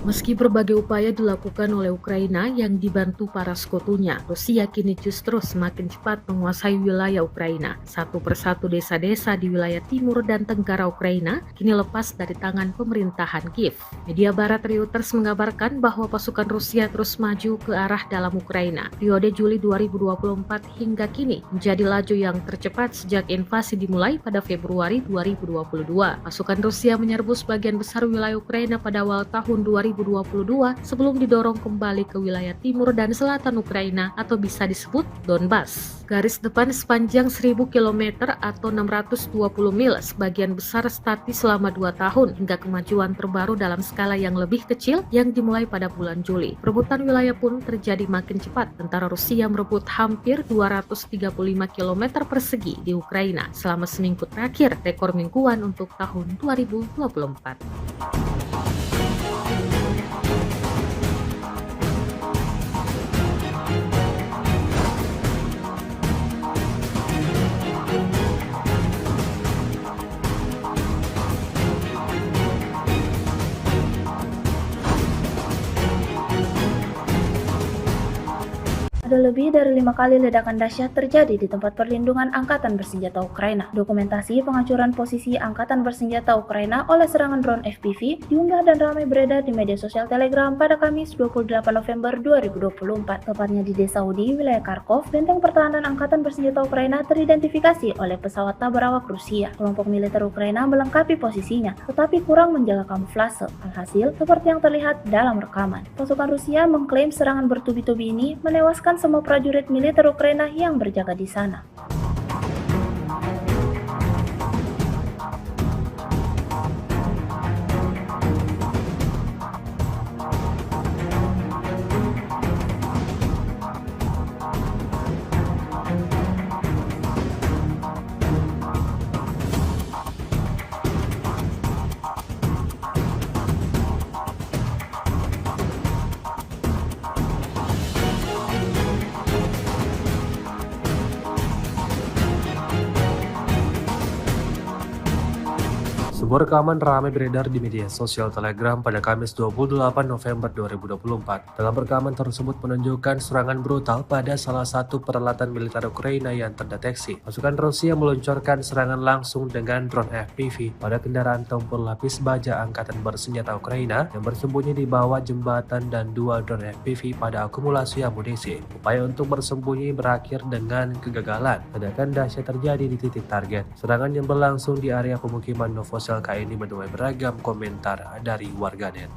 Meski berbagai upaya dilakukan oleh Ukraina yang dibantu para sekutunya, Rusia kini justru semakin cepat menguasai wilayah Ukraina. Satu persatu desa-desa di wilayah timur dan tenggara Ukraina kini lepas dari tangan pemerintahan Kiev. Media barat Reuters mengabarkan bahwa pasukan Rusia terus maju ke arah dalam Ukraina. Periode Juli 2024 hingga kini menjadi laju yang tercepat sejak invasi dimulai pada Februari 2022. Pasukan Rusia menyerbu sebagian besar wilayah Ukraina pada awal tahun 2022 Rabu 22 sebelum didorong kembali ke wilayah timur dan selatan Ukraina atau bisa disebut Donbas. Garis depan sepanjang 1000 km atau 620 mil sebagian besar statis selama 2 tahun hingga kemajuan terbaru dalam skala yang lebih kecil yang dimulai pada bulan Juli. Perebutan wilayah pun terjadi makin cepat. Tentara Rusia merebut hampir 235 km persegi di Ukraina selama seminggu terakhir, rekor mingguan untuk tahun 2024. Ada lebih dari 5 kali ledakan dahsyat terjadi di tempat perlindungan Angkatan Bersenjata Ukraina. Dokumentasi penghancuran posisi Angkatan Bersenjata Ukraina oleh serangan drone FPV diunggah dan ramai beredar di media sosial Telegram pada Kamis 28 November 2024. Tepatnya di Desa Udi, wilayah Kharkov, benteng pertahanan Angkatan Bersenjata Ukraina teridentifikasi oleh pesawat tak berawak Rusia. Kelompok militer Ukraina melengkapi posisinya, tetapi kurang menjaga kamuflase. Alhasil, seperti yang terlihat dalam rekaman. Pasukan Rusia mengklaim serangan bertubi-tubi ini menewaskan semua prajurit militer Ukraina yang berjaga di sana. Sebuah rekaman ramai beredar di media sosial Telegram pada Kamis 28 November 2024. Dalam rekaman tersebut menunjukkan serangan brutal pada salah satu peralatan militer Ukraina yang terdeteksi. Pasukan Rusia meluncurkan serangan langsung dengan drone FPV pada kendaraan tempur lapis baja Angkatan Bersenjata Ukraina yang bersembunyi di bawah jembatan dan 2 drone FPV pada akumulasi amunisi. Upaya untuk bersembunyi berakhir dengan kegagalan. Ledakan dahsyat terjadi di titik target. Serangan yang berlangsung di area pemukiman Novosel ini menuai beragam komentar dari warganet.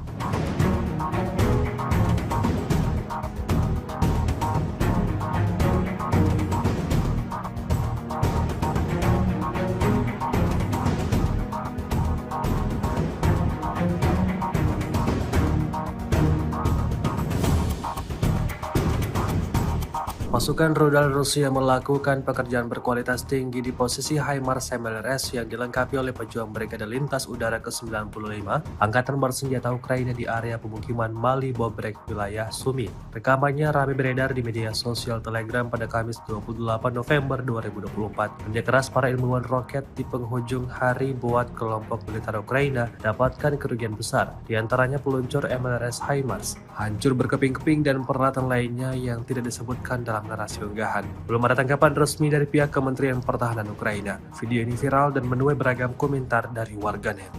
Pasukan rudal Rusia melakukan pekerjaan berkualitas tinggi di posisi HIMARS MLRS yang dilengkapi oleh pejuang Brigade Lintas Udara ke-95 Angkatan Bersenjata Ukraina di area pemukiman Mali Bobrek, wilayah Sumi. Rekamannya ramai beredar di media sosial Telegram pada Kamis 28 November 2024. Kerja keras para ilmuwan roket di penghujung hari buat kelompok militer Ukraina dapatkan kerugian besar, diantaranya peluncur MLRS HIMARS, hancur berkeping-keping dan peralatan lainnya yang tidak disebutkan dalam narasi unggahan. Belum ada tanggapan resmi dari pihak Kementerian Pertahanan Ukraina. Video ini viral dan menuai beragam komentar dari warganet.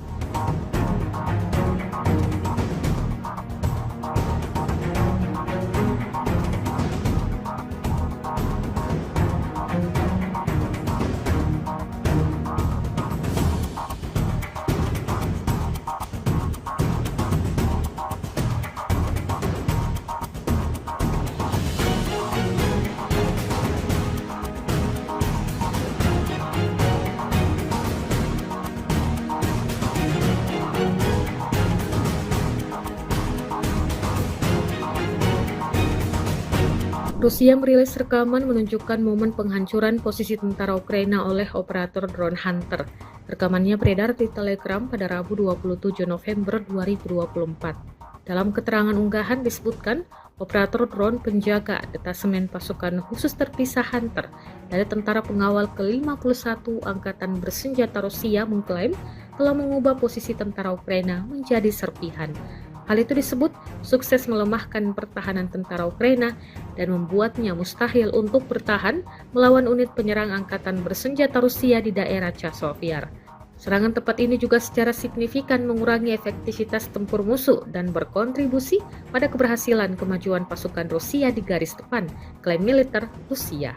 Rusia merilis rekaman menunjukkan momen penghancuran posisi tentara Ukraina oleh operator drone Hunter. Rekamannya beredar di Telegram pada Rabu 27 November 2024. Dalam keterangan unggahan disebutkan, operator drone penjaga detasemen pasukan khusus terpisah Hunter dari tentara pengawal ke-51 Angkatan Bersenjata Rusia mengklaim telah mengubah posisi tentara Ukraina menjadi serpihan. Hal itu disebut sukses melemahkan pertahanan tentara Ukraina dan membuatnya mustahil untuk bertahan melawan unit penyerang Angkatan Bersenjata Rusia di daerah Chasiv Yar. Serangan tepat ini juga secara signifikan mengurangi efektivitas tempur musuh dan berkontribusi pada keberhasilan kemajuan pasukan Rusia di garis depan, klaim militer Rusia.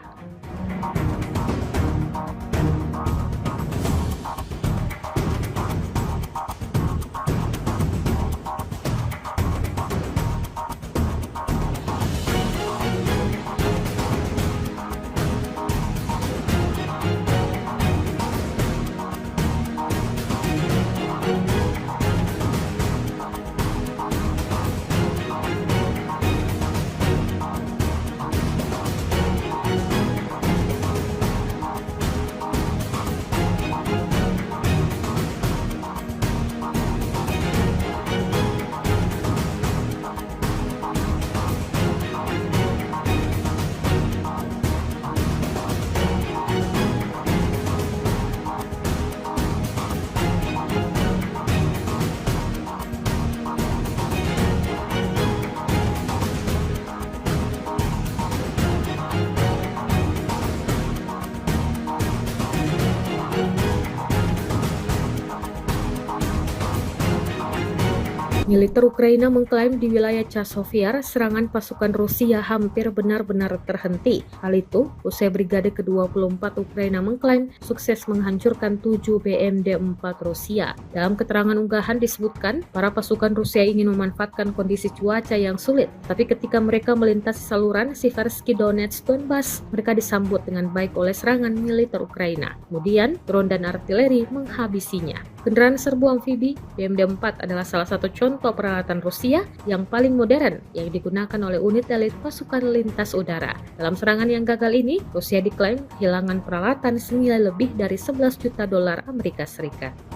Militer Ukraina mengklaim di wilayah Chasiv-Yar serangan pasukan Rusia hampir benar-benar terhenti. Hal itu usai Brigade ke-24 Ukraina mengklaim sukses menghancurkan 7 BMD-4 Rusia. Dalam keterangan unggahan disebutkan, para pasukan Rusia ingin memanfaatkan kondisi cuaca yang sulit, tapi ketika mereka melintasi saluran Siversky Donetsk Donbas, mereka disambut dengan baik oleh serangan militer Ukraina. Kemudian, drone dan artileri menghabisinya. Kendaraan serbu amfibi BMD-4 adalah salah satu contoh peralatan Rusia yang paling modern yang digunakan oleh unit elit pasukan lintas udara. Dalam serangan yang gagal ini, Rusia diklaim kehilangan peralatan senilai lebih dari 11 juta dolar Amerika Serikat.